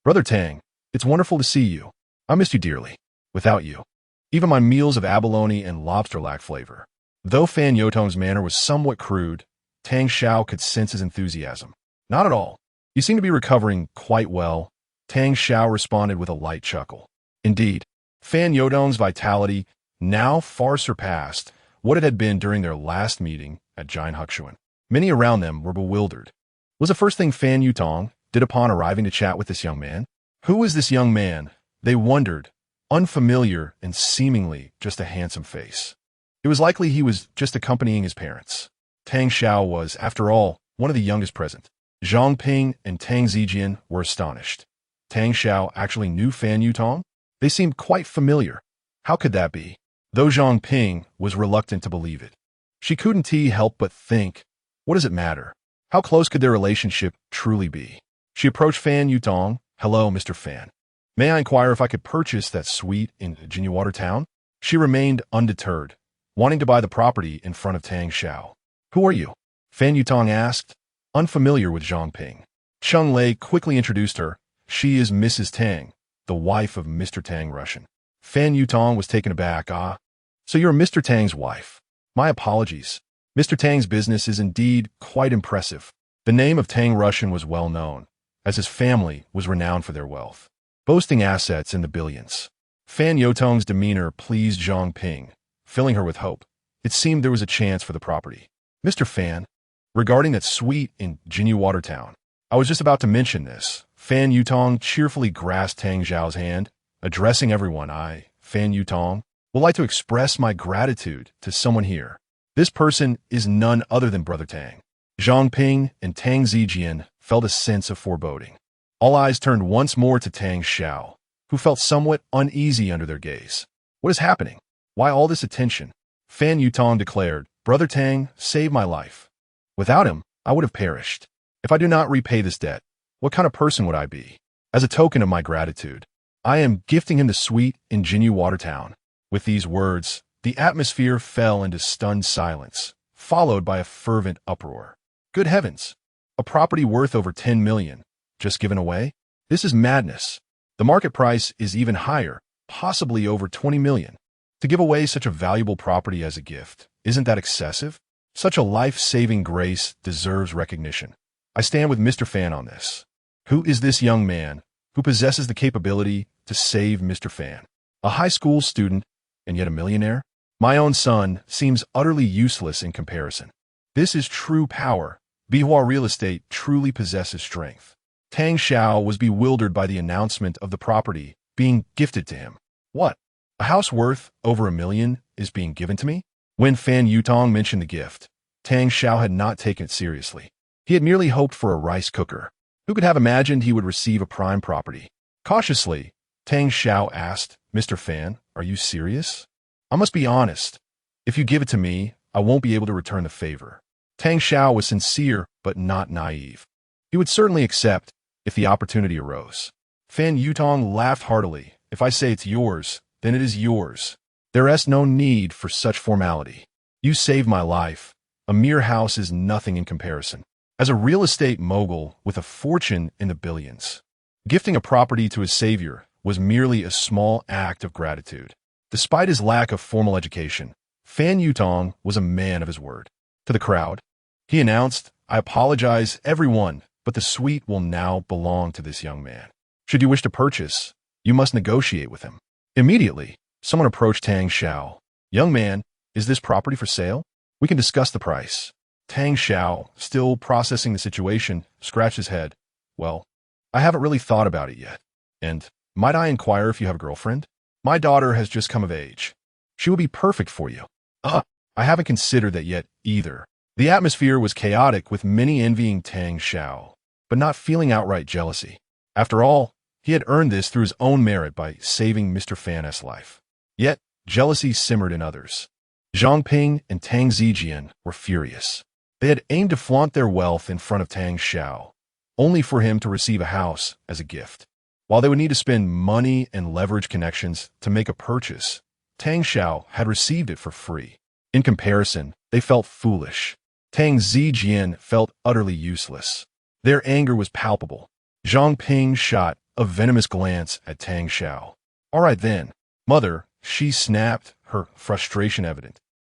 Brother Tang, it's wonderful to see you. I missed you dearly. Without you, even my meals of abalone and lobster lack flavor." Though Fan Yutong's manner was somewhat crude, Tang Xiao could sense his enthusiasm. "Not at all. You seem to be recovering quite well," Tang Xiao responded with a light chuckle. Indeed, Fan Yutong's vitality now far surpassed what it had been during their last meeting at Jian Huxuan. Many around them were bewildered. Was the first thing Fan Yutong did upon arriving to chat with this young man? Who was this young man? They wondered, unfamiliar and seemingly just a handsome face. It was likely he was just accompanying his parents. Tang Xiao was, after all, one of the youngest present. Zhang Ping and Tang Zijian were astonished. Tang Xiao actually knew Fan Yutong? They seemed quite familiar. How could that be? Though Zhang Ping was reluctant to believe it. She couldn't help but think, what does it matter? How close could their relationship truly be? She approached Fan Yutong. "Hello, Mr. Fan. May I inquire if I could purchase that suite in Jinwater Town?" She remained undeterred, wanting to buy the property in front of Tang Xiao. "Who are you?" Fan Yutong asked, unfamiliar with Zhang Ping. Cheng Lei quickly introduced her. "She is Mrs. Tang, the wife of Mr. Tang Russian." Fan Yutong was taken aback. "Ah, so you're Mr. Tang's wife. My apologies. Mr. Tang's business is indeed quite impressive." The name of Tang Russian was well known, as his family was renowned for their wealth, boasting assets in the billions. Fan Yutong's demeanor pleased Zhang Ping, filling her with hope. It seemed there was a chance for the property. "Mr. Fan, regarding that suite in Jinwater Town, I was just about to mention this." Fan Yutong cheerfully grasped Tang Xiao's hand, addressing everyone. "I, Fan Yutong, would like to express my gratitude to someone here. This person is none other than Brother Tang." Zhang Ping and Tang Zijian felt a sense of foreboding. All eyes turned once more to Tang Xiao, who felt somewhat uneasy under their gaze. "What is happening? Why all this attention?" Fan Yutong declared, "Brother Tang saved my life. Without him, I would have perished. If I do not repay this debt, what kind of person would I be? As a token of my gratitude, I am gifting him the suite in Jinwater Town." With these words, the atmosphere fell into stunned silence, followed by a fervent uproar. Good heavens! A property worth over 10 million, just given away? This is madness. The market price is even higher, possibly over 20 million. To give away such a valuable property as a gift, isn't that excessive? Such a life-saving grace deserves recognition. I stand with Mr. Fan on this. Who is this young man who possesses the capability to save Mr. Fan? A high school student and yet a millionaire? My own son seems utterly useless in comparison. This is true power. Bihua Real Estate truly possesses strength. Tang Xiao was bewildered by the announcement of the property being gifted to him. What? A house worth over 1 million is being given to me? When Fan Yutong mentioned the gift, Tang Xiao had not taken it seriously. He had merely hoped for a rice cooker. Who could have imagined he would receive a prime property? Cautiously, Tang Xiao asked, "Mr. Fan, are you serious? I must be honest. If you give it to me, I won't be able to return the favor." Tang Xiao was sincere but not naive. He would certainly accept if the opportunity arose. Fan Yutong laughed heartily. "If I say it's yours, then it is yours. There is no need for such formality. You saved my life. A mere house is nothing in comparison. As a real estate mogul with a fortune in the billions, gifting a property to his savior was merely a small act of gratitude." Despite his lack of formal education, Fan Yutong was a man of his word. To the crowd, he announced, "I apologize, everyone, but the suite will now belong to this young man. Should you wish to purchase, you must negotiate with him." Immediately, someone approached Tang Xiao. "Young man, is this property for sale? We can discuss the price." Tang Xiao, still processing the situation, scratched his head. "Well, I haven't really thought about it yet. And might I inquire if you have a girlfriend? My daughter has just come of age. She will be perfect for you." I haven't considered that yet either." The atmosphere was chaotic, with many envying Tang Xiao, but not feeling outright jealousy. After all, he had earned this through his own merit by saving Mr. Fan's life. Yet, jealousy simmered in others. Zhang Ping and Tang Zijian were furious. They had aimed to flaunt their wealth in front of Tang Xiao, only for him to receive a house as a gift. While they would need to spend money and leverage connections to make a purchase, Tang Xiao had received it for free. In comparison, they felt foolish. Tang Zijian felt utterly useless. Their anger was palpable. Zhang Ping shot a venomous glance at Tang Xiao. "All right then, mother," she snapped, her frustration evident.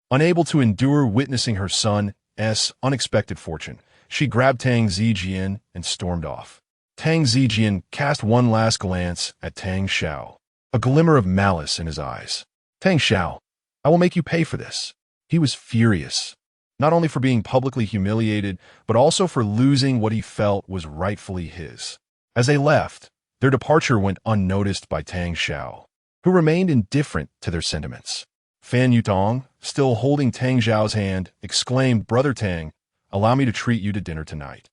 Unable to endure witnessing her son's unexpected fortune, she grabbed Tang Zijian and stormed off. Tang Zijian cast one last glance at Tang Xiao, a glimmer of malice in his eyes. "Tang Xiao, I will make you pay for this." He was furious, not only for being publicly humiliated, but also for losing what he felt was rightfully his. As they left, their departure went unnoticed by Tang Xiao, who remained indifferent to their sentiments. Fan Yutong, still holding Tang Xiao's hand, exclaimed, "Brother Tang, allow me to treat you to dinner tonight.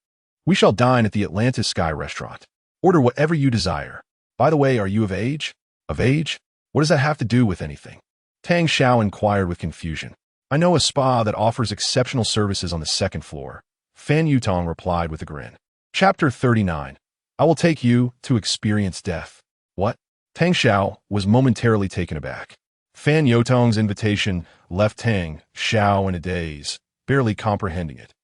We shall dine at the Atlantis Sky restaurant. Order whatever you desire. By the way, are you of age?" "Of age? What does that have to do with anything?" Tang Xiao inquired with confusion. "I know a spa that offers exceptional services on the second floor," Fan Yutong replied with a grin. Chapter 39. I will take you to experience death. What? Tang Xiao was momentarily taken aback. Fan Yutong's invitation left Tang Xiao in a daze, barely comprehending it.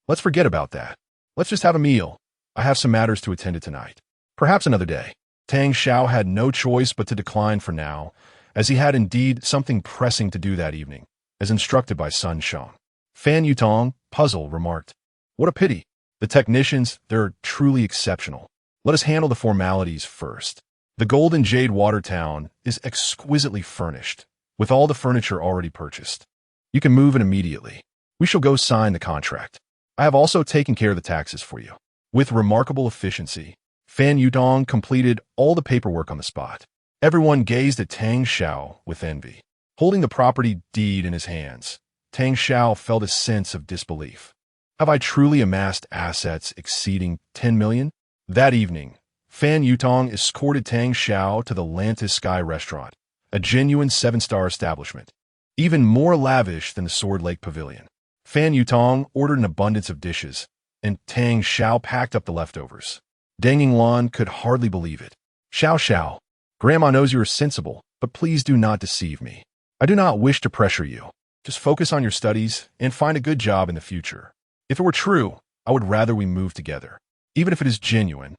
Let's forget about that. Let's just have a meal. I have some matters to attend to tonight. Perhaps another day. Tang Xiao had no choice but to decline for now, as he had indeed something pressing to do that evening, as instructed by Sun Chen. Fan Yutong, puzzled, remarked, "What a pity. The technicians, they're truly exceptional. Let us handle the formalities first." The Golden Jade Water Town is exquisitely furnished, with all the furniture already purchased. You can move in immediately. We shall go sign the contract. I have also taken care of the taxes for you. With remarkable efficiency, Fan Yutong completed all the paperwork on the spot. Everyone gazed at Tang Xiao with envy. Holding the property deed in his hands, Tang Xiao felt a sense of disbelief. Have I truly amassed assets exceeding 10 million? That evening, Fan Yutong escorted Tang Xiao to the Atlantis Sky restaurant, a genuine 7-star establishment, even more lavish than the Sword Lake Pavilion. Fan Yutong ordered an abundance of dishes, and Tang Xiao packed up the leftovers. Deng Yinglan could hardly believe it. Xiao, Grandma knows you are sensible, but please do not deceive me. I do not wish to pressure you. Just focus on your studies and find a good job in the future. If it were true, I would rather we move together. Even if it is genuine,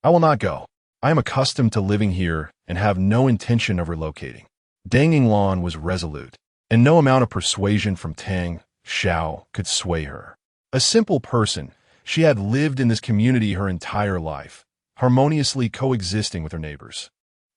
I will not go. I am accustomed to living here and have no intention of relocating." Deng Yinglan was resolute, and no amount of persuasion from Tang Xiao could sway her. A simple person, she had lived in this community her entire life, harmoniously coexisting with her neighbors.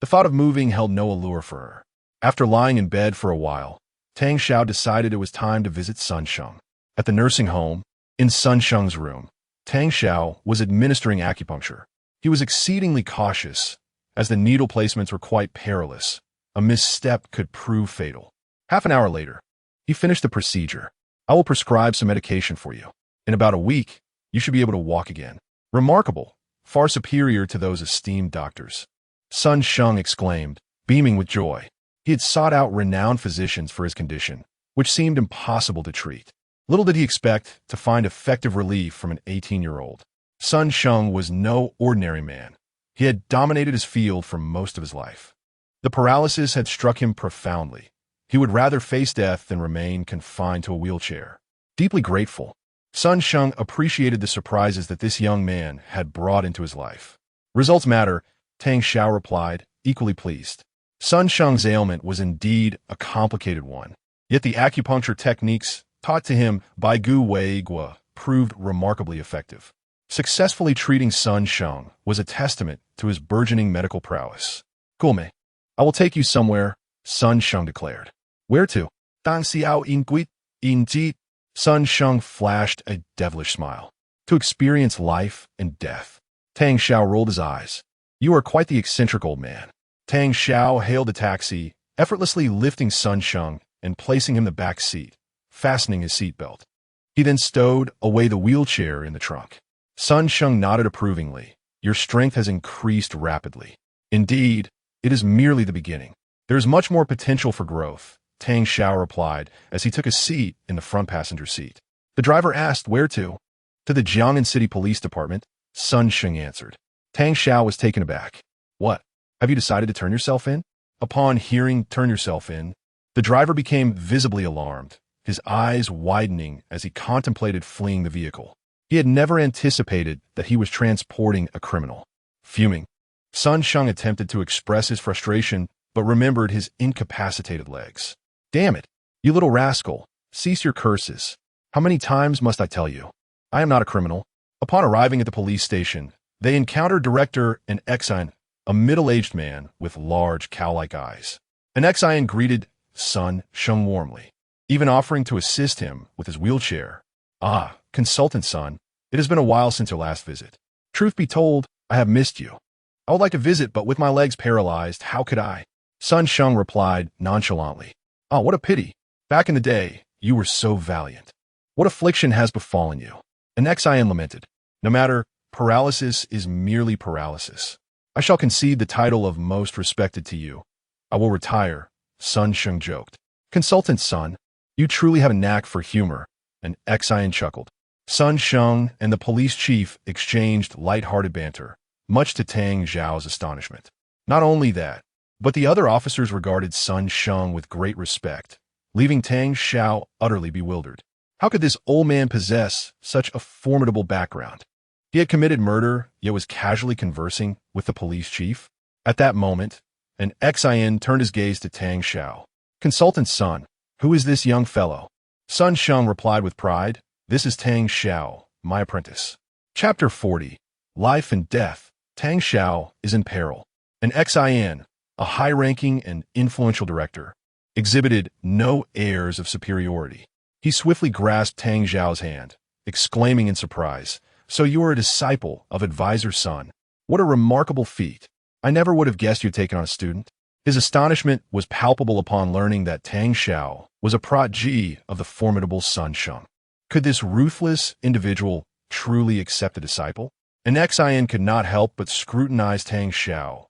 The thought of moving held no allure for her. After lying in bed for a while, Tang Xiao decided it was time to visit Sun Chen. At the nursing home, in Sun Chen's room, Tang Xiao was administering acupuncture. He was exceedingly cautious, as the needle placements were quite perilous. A misstep could prove fatal. Half an hour later, he finished the procedure. "I will prescribe some medication for you. In about a week, you should be able to walk again." "Remarkable, far superior to those esteemed doctors," Sun Chen exclaimed, beaming with joy. He had sought out renowned physicians for his condition, which seemed impossible to treat. Little did he expect to find effective relief from an 18-year-old. Sun Chen was no ordinary man. He had dominated his field for most of his life. The paralysis had struck him profoundly. He would rather face death than remain confined to a wheelchair. Deeply grateful, Sun Chen appreciated the surprises that this young man had brought into his life. "Results matter," Tang Xiao replied, equally pleased. Sun Chen's ailment was indeed a complicated one, yet the acupuncture techniques taught to him by Gu Wei Gua proved remarkably effective. Successfully treating Sun Chen was a testament to his burgeoning medical prowess. "Gulme, I will take you somewhere," Sun Chen declared. "Where to?" "Dang Xiao in Guit, in Ji." Sun Chen flashed a devilish smile. "To experience life and death." Tang Xiao rolled his eyes. "You are quite the eccentric old man." Tang Xiao hailed a taxi, effortlessly lifting Sun Chen and placing him in the back seat, fastening his seatbelt. He then stowed away the wheelchair in the trunk. Sun Chen nodded approvingly. Your strength has increased rapidly. Indeed, it is merely the beginning. There is much more potential for growth, Tang Xiao replied as he took a seat in the front passenger seat. The driver asked where to. To the Jiangnan City Police Department, Sun Chen answered. Tang Xiao was taken aback. What? Have you decided to turn yourself in? Upon hearing turn yourself in, the driver became visibly alarmed, his eyes widening as he contemplated fleeing the vehicle. He had never anticipated that he was transporting a criminal. Fuming, Sun Chen attempted to express his frustration, but remembered his incapacitated legs. Damn it, you little rascal, cease your curses. How many times must I tell you? I am not a criminal. Upon arriving at the police station, they encountered Director and Exine, a middle-aged man with large cow-like eyes. An Exine greeted Sun Chen warmly, even offering to assist him with his wheelchair. Ah, Consultant Sun, it has been a while since your last visit. Truth be told, I have missed you. I would like to visit, but with my legs paralyzed, how could I? Sun Chen replied nonchalantly. Oh, what a pity. Back in the day, you were so valiant. What affliction has befallen you? An Exine lamented. No matter, paralysis is merely paralysis. I shall concede the title of most respected to you. I will retire, Sun Chen joked. Consultant Sun, you truly have a knack for humor, and Exine chuckled. Sun Chen and the police chief exchanged light-hearted banter, much to Tang Xiao's astonishment. Not only that, but the other officers regarded Sun Chen with great respect, leaving Tang Xiao utterly bewildered. How could this old man possess such a formidable background? He had committed murder, yet was casually conversing with the police chief. At that moment, an Exine turned his gaze to Tang Xiao. Consultant Sun, who is this young fellow? Sun Chen replied with pride. This is Tang Xiao, my apprentice. Chapter 40. Life and Death. Tang Xiao is in peril. An Exine, a high-ranking and influential director, exhibited no airs of superiority. He swiftly grasped Tang Xiao's hand, exclaiming in surprise, So you are a disciple of Advisor Sun. What a remarkable feat. I never would have guessed you'd taken on a student. His astonishment was palpable upon learning that Tang Xiao was a protégé of the formidable Sun Chen. Could this ruthless individual truly accept a disciple? An Exine could not help but scrutinize Tang Xiao,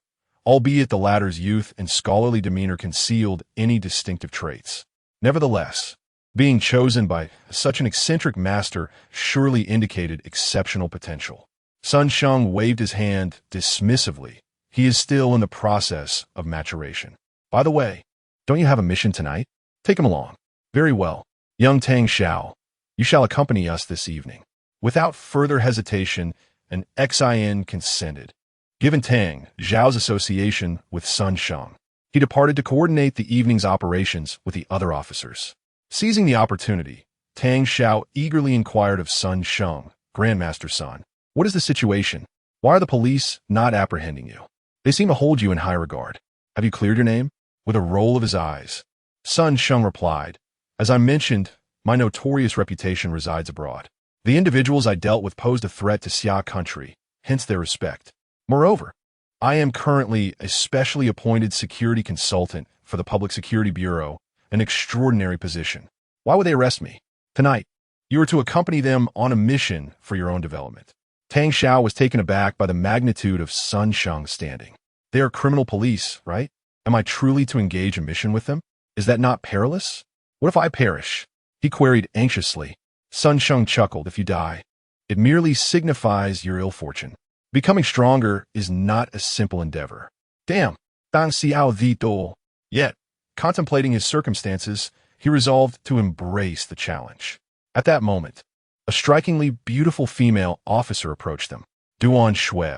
albeit the latter's youth and scholarly demeanor concealed any distinctive traits. Nevertheless, being chosen by such an eccentric master surely indicated exceptional potential. Sun Chen waved his hand dismissively. He is still in the process of maturation. By the way, don't you have a mission tonight? Take him along. Very well. Young Tang Xiao, you shall accompany us this evening. Without further hesitation, an Exine consented. Given Tang Xiao's association with Sun Chen, he departed to coordinate the evening's operations with the other officers. Seizing the opportunity, Tang Xiao eagerly inquired of Sun Chen, Grandmaster Sun, what is the situation? Why are the police not apprehending you? They seem to hold you in high regard. Have you cleared your name? With a roll of his eyes, Sun Chen replied, As I mentioned, my notorious reputation resides abroad. The individuals I dealt with posed a threat to Xia country, hence their respect. Moreover, I am currently a specially appointed security consultant for the Public Security Bureau, an extraordinary position. Why would they arrest me? Tonight, you are to accompany them on a mission for your own development. Tang Xiao was taken aback by the magnitude of Sun Chen's standing. They are criminal police, right? Am I truly to engage a mission with them? Is that not perilous? What if I perish? He queried anxiously. Sun Chen chuckled. If you die, it merely signifies your ill fortune. Becoming stronger is not a simple endeavor. Damn, Dang Xiao Vito. Yet, contemplating his circumstances, he resolved to embrace the challenge. At that moment, a strikingly beautiful female officer approached them. Duan Shui,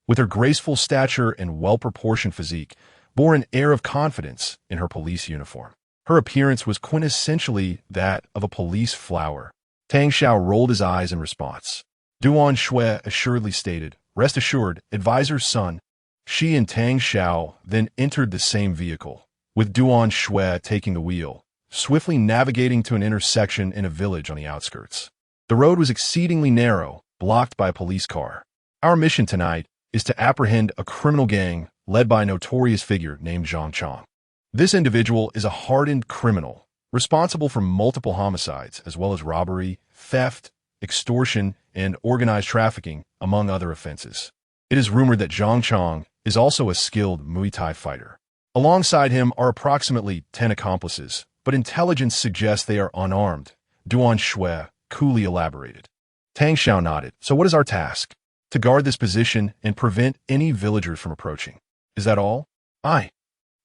with her graceful stature and well-proportioned physique, bore an air of confidence in her police uniform. Her appearance was quintessentially that of a police flower. Tang Xiao rolled his eyes in response. Duan Shui assuredly stated, Rest assured, Advisor Sun. She and Tang Xiao then entered the same vehicle, with Duan Shui taking the wheel, swiftly navigating to an intersection in a village on the outskirts. The road was exceedingly narrow, blocked by a police car. Our mission tonight is to apprehend a criminal gang led by a notorious figure named Zhang Chong. This individual is a hardened criminal responsible for multiple homicides, as well as robbery, theft, extortion, and organized trafficking, among other offenses. It is rumored that Zhang Chong is also a skilled Muay Thai fighter. Alongside him are approximately 10 accomplices, but intelligence suggests they are unarmed, Duan Shui coolly elaborated. Tang Xiao nodded. So what is our task? To guard this position and prevent any villagers from approaching. Is that all? I'm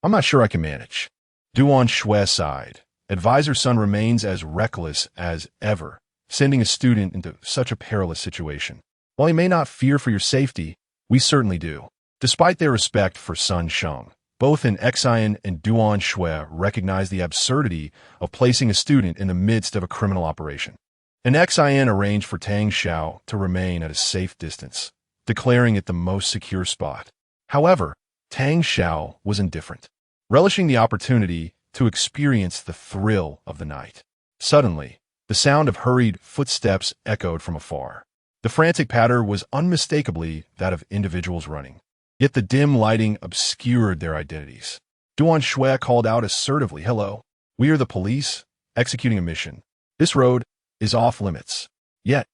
not sure I can manage. Duan Shui sighed. Advisor Sun remains as reckless as ever, sending a student into such a perilous situation. While he may not fear for your safety, we certainly do. Despite their respect for Sun Sheng, both in Xian and Duan Shui recognize the absurdity of placing a student in the midst of a criminal operation. An Xian arranged for Tang Xiao to remain at a safe distance, declaring it the most secure spot. However, Tang Xiao was indifferent, relishing the opportunity to experience the thrill of the night. Suddenly, the sound of hurried footsteps echoed from afar. The frantic patter was unmistakably that of individuals running. Yet the dim lighting obscured their identities. Duan Shui called out assertively, "Hello, we are the police, executing a mission. This road is off limits." Yet,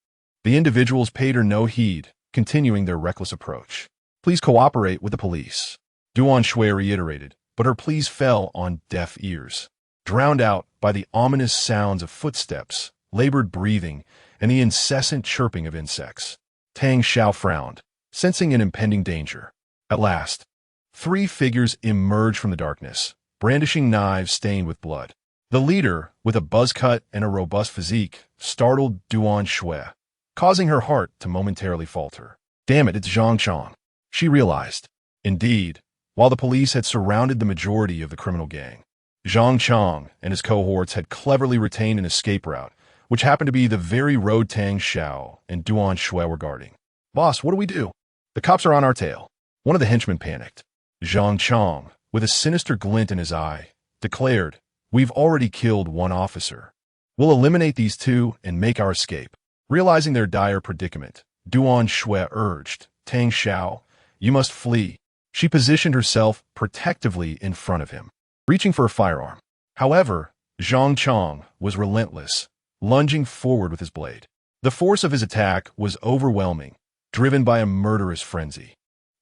the individuals paid her no heed, continuing their reckless approach. "Please cooperate with the police," Duan Shui reiterated, but her pleas fell on deaf ears, drowned out by the ominous sounds of footsteps, labored breathing, and the incessant chirping of insects. Tang Xiao frowned, sensing an impending danger. At last, 3 figures emerged from the darkness, brandishing knives stained with blood. The leader, with a buzz cut and a robust physique, startled Duan Shui, causing her heart to momentarily falter. Damn it, it's Zhang Chong, she realized. Indeed, while the police had surrounded the majority of the criminal gang, Zhang Chong and his cohorts had cleverly retained an escape route, which happened to be the very road Tang Xiao and Duan Shui were guarding. "Boss, what do we do? The cops are on our tail." One of the henchmen panicked. Zhang Chong, with a sinister glint in his eye, declared, "We've already killed 1 officer. We'll eliminate these 2 and make our escape." Realizing their dire predicament, Duan Shui urged, "Tang Xiao, you must flee." She positioned herself protectively in front of him, reaching for a firearm. However, Zhang Chong was relentless, lunging forward with his blade. The force of his attack was overwhelming, driven by a murderous frenzy.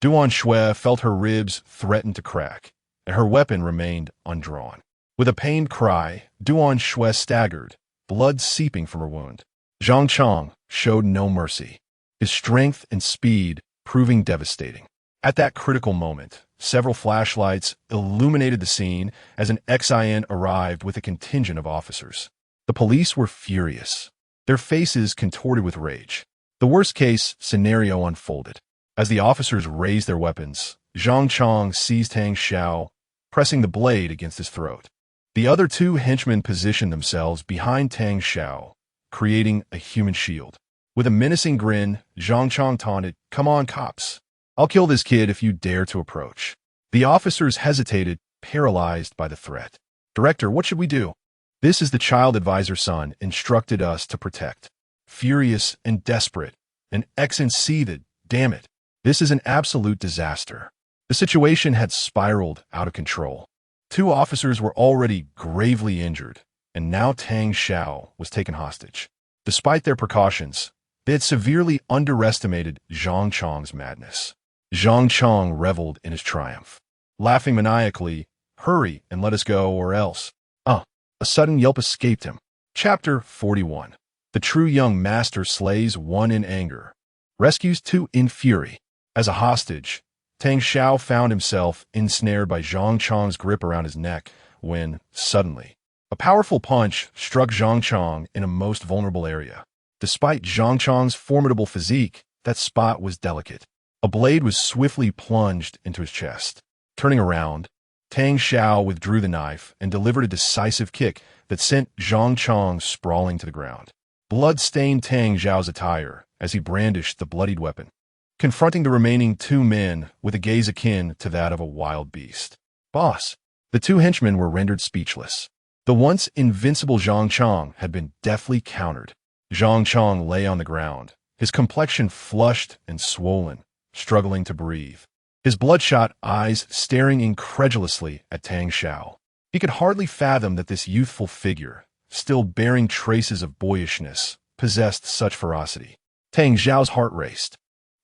Duan Shui felt her ribs threaten to crack, and her weapon remained undrawn. With a pained cry, Duan Shui staggered, blood seeping from her wound. Zhang Chong showed no mercy, his strength and speed proving devastating. At that critical moment, several flashlights illuminated the scene as an Xian arrived with a contingent of officers. The police were furious, their faces contorted with rage. The worst-case scenario unfolded. As the officers raised their weapons, Zhang Chong seized Tang Xiao, pressing the blade against his throat. The other 2 henchmen positioned themselves behind Tang Xiao, creating a human shield. With a menacing grin, Zhang Chong taunted, "Come on, cops. I'll kill this kid if you dare to approach." The officers hesitated, paralyzed by the threat. "Director, what should we do?" "This is the child advisor Sun instructed us to protect." Furious and desperate, an Xan seethed, "Damn it. This is an absolute disaster." The situation had spiraled out of control. 2 officers were already gravely injured, and now Tang Xiao was taken hostage. Despite their precautions, they had severely underestimated Zhang Chong's madness. Zhang Chong reveled in his triumph, laughing maniacally, "Hurry and let us go, or else." A sudden yelp escaped him. Chapter 41. The true young master slays 1 in anger, rescues 2 in fury. As a hostage, Tang Xiao found himself ensnared by Zhang Chong's grip around his neck when, suddenly, a powerful punch struck Zhang Chong in a most vulnerable area. Despite Zhang Chong's formidable physique, that spot was delicate. A blade was swiftly plunged into his chest. Turning around, Tang Xiao withdrew the knife and delivered a decisive kick that sent Zhang Chong sprawling to the ground. Blood stained Tang Xiao's attire as he brandished the bloodied weapon, confronting the remaining 2 men with a gaze akin to that of a wild beast. "Boss!" The 2 henchmen were rendered speechless. The once invincible Zhang Chong had been deftly countered. Zhang Chong lay on the ground, his complexion flushed and swollen, struggling to breathe, his bloodshot eyes staring incredulously at Tang Xiao. He could hardly fathom that this youthful figure, still bearing traces of boyishness, possessed such ferocity. Tang Xiao's heart raced.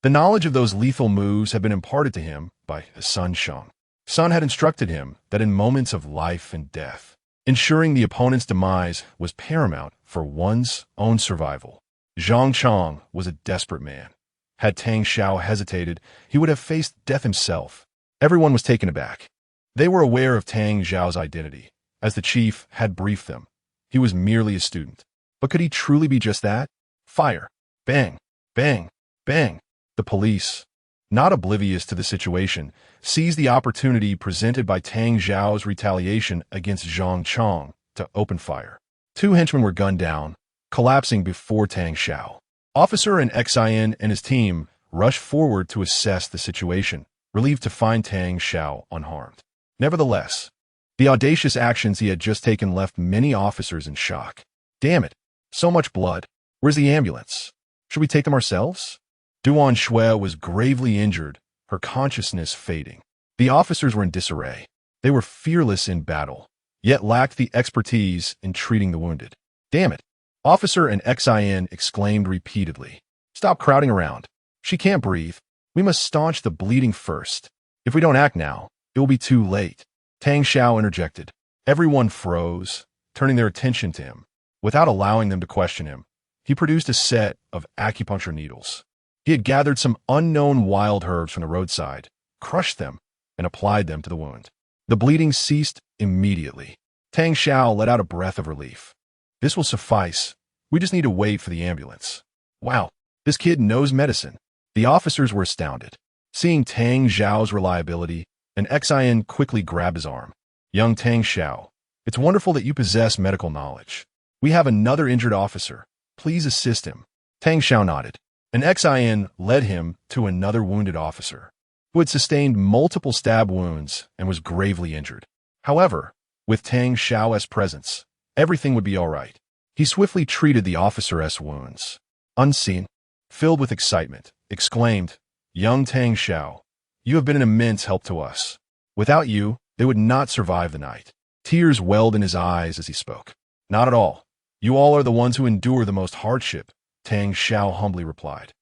The knowledge of those lethal moves had been imparted to him by Sun Chen. Sun had instructed him that in moments of life and death, ensuring the opponent's demise was paramount for one's own survival. Zhang Chong was a desperate man. Had Tang Xiao hesitated, he would have faced death himself. Everyone was taken aback. They were aware of Tang Xiao's identity, as the chief had briefed them. He was merely a student. But could he truly be just that? Fire. Bang. Bang. Bang. The police, not oblivious to the situation, seized the opportunity presented by Tang Xiao's retaliation against Zhang Chong to open fire. 2 henchmen were gunned down, collapsing before Tang Xiao. Officer and Xin and his team rushed forward to assess the situation, relieved to find Tang Xiao unharmed. Nevertheless, the audacious actions he had just taken left many officers in shock. Damn it! So much blood. Where's the ambulance? Should we take them ourselves? Duan Shui was gravely injured, her consciousness fading. The officers were in disarray. They were fearless in battle, yet lacked the expertise in treating the wounded. Damn it! Officer and Xin exclaimed repeatedly. Stop crowding around. She can't breathe. We must staunch the bleeding first. If we don't act now, it will be too late. Tang Xiao interjected. Everyone froze, turning their attention to him. Without allowing them to question him, he produced a set of acupuncture needles. He had gathered some unknown wild herbs from the roadside, crushed them, and applied them to the wound. The bleeding ceased immediately. Tang Xiao let out a breath of relief. This will suffice. We just need to wait for the ambulance. Wow, this kid knows medicine. The officers were astounded. Seeing Tang Xiao's reliability, an Xin quickly grabbed his arm. Young Tang Xiao, it's wonderful that you possess medical knowledge. We have another injured officer. Please assist him. Tang Xiao nodded. An Xin led him to another wounded officer, who had sustained multiple stab wounds and was gravely injured. However, with Tang Xiao's presence, everything would be all right. He swiftly treated the officer's wounds. Unseen, filled with excitement, exclaimed, Young Tang Xiao, you have been an immense help to us. Without you, they would not survive the night. Tears welled in his eyes as he spoke. Not at all. You all are the ones who endure the most hardship, Tang Xiao humbly replied.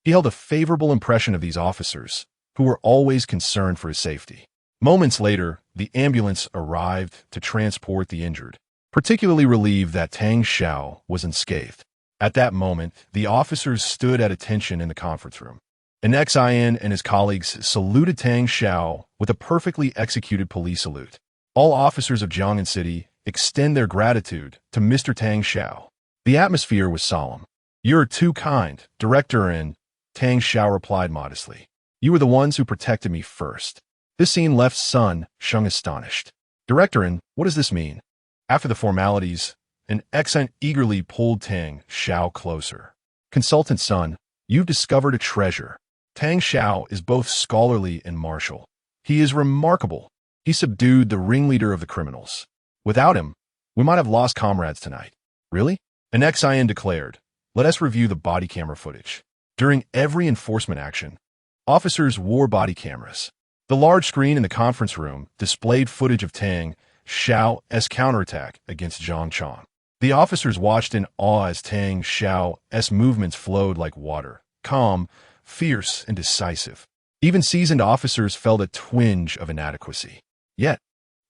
He held a favorable impression of these officers, who were always concerned for his safety. Moments later, the ambulance arrived to transport the injured, particularly relieved that Tang Xiao was unscathed. At that moment, the officers stood at attention in the conference room. An Xin and his colleagues saluted Tang Xiao with a perfectly executed police salute. All officers of Jiangnan City extend their gratitude to Mr. Tang Xiao. The atmosphere was solemn. You're too kind, Director N, Tang Xiao replied modestly. You were the ones who protected me first. This scene left Sun Sheng astonished. Director N, what does this mean? After the formalities, an Xin eagerly pulled Tang Xiao closer. Consultant Sun, you've discovered a treasure. Tang Xiao is both scholarly and martial. He is remarkable. He subdued the ringleader of the criminals. Without him, we might have lost comrades tonight. Really? An Xin declared. Let us review the body camera footage. During every enforcement action, officers wore body cameras. The large screen in the conference room displayed footage of Tang Xiao's counterattack against Zhang Chong. The officers watched in awe as Tang Xiao's movements flowed like water, calm, fierce, and decisive. Even seasoned officers felt a twinge of inadequacy. Yet,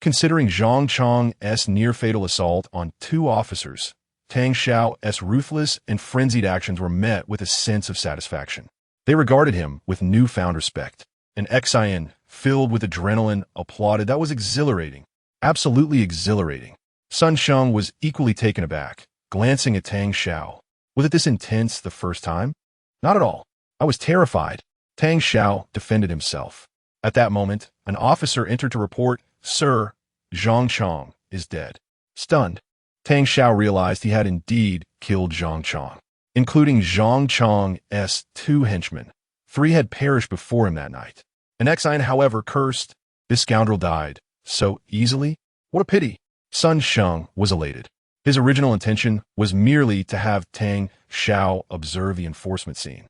considering Zhang Chong's near-fatal assault on 2 officers, Tang Xiao's ruthless and frenzied actions were met with a sense of satisfaction. They regarded him with newfound respect. An Xin, filled with adrenaline, applauded. That was exhilarating. Absolutely exhilarating. Sun Sheng was equally taken aback, glancing at Tang Xiao. Was it this intense the first time? Not at all. I was terrified. Tang Xiao defended himself. At that moment, an officer entered to report, Sir, Zhang Chong is dead. Stunned, Tang Xiao realized he had indeed killed Zhang Chong, including Zhang Chong's 2 henchmen. 3 had perished before him that night. An Xin, however, cursed, this scoundrel died so easily? What a pity. Sun Sheng was elated. His original intention was merely to have Tang Xiao observe the enforcement scene,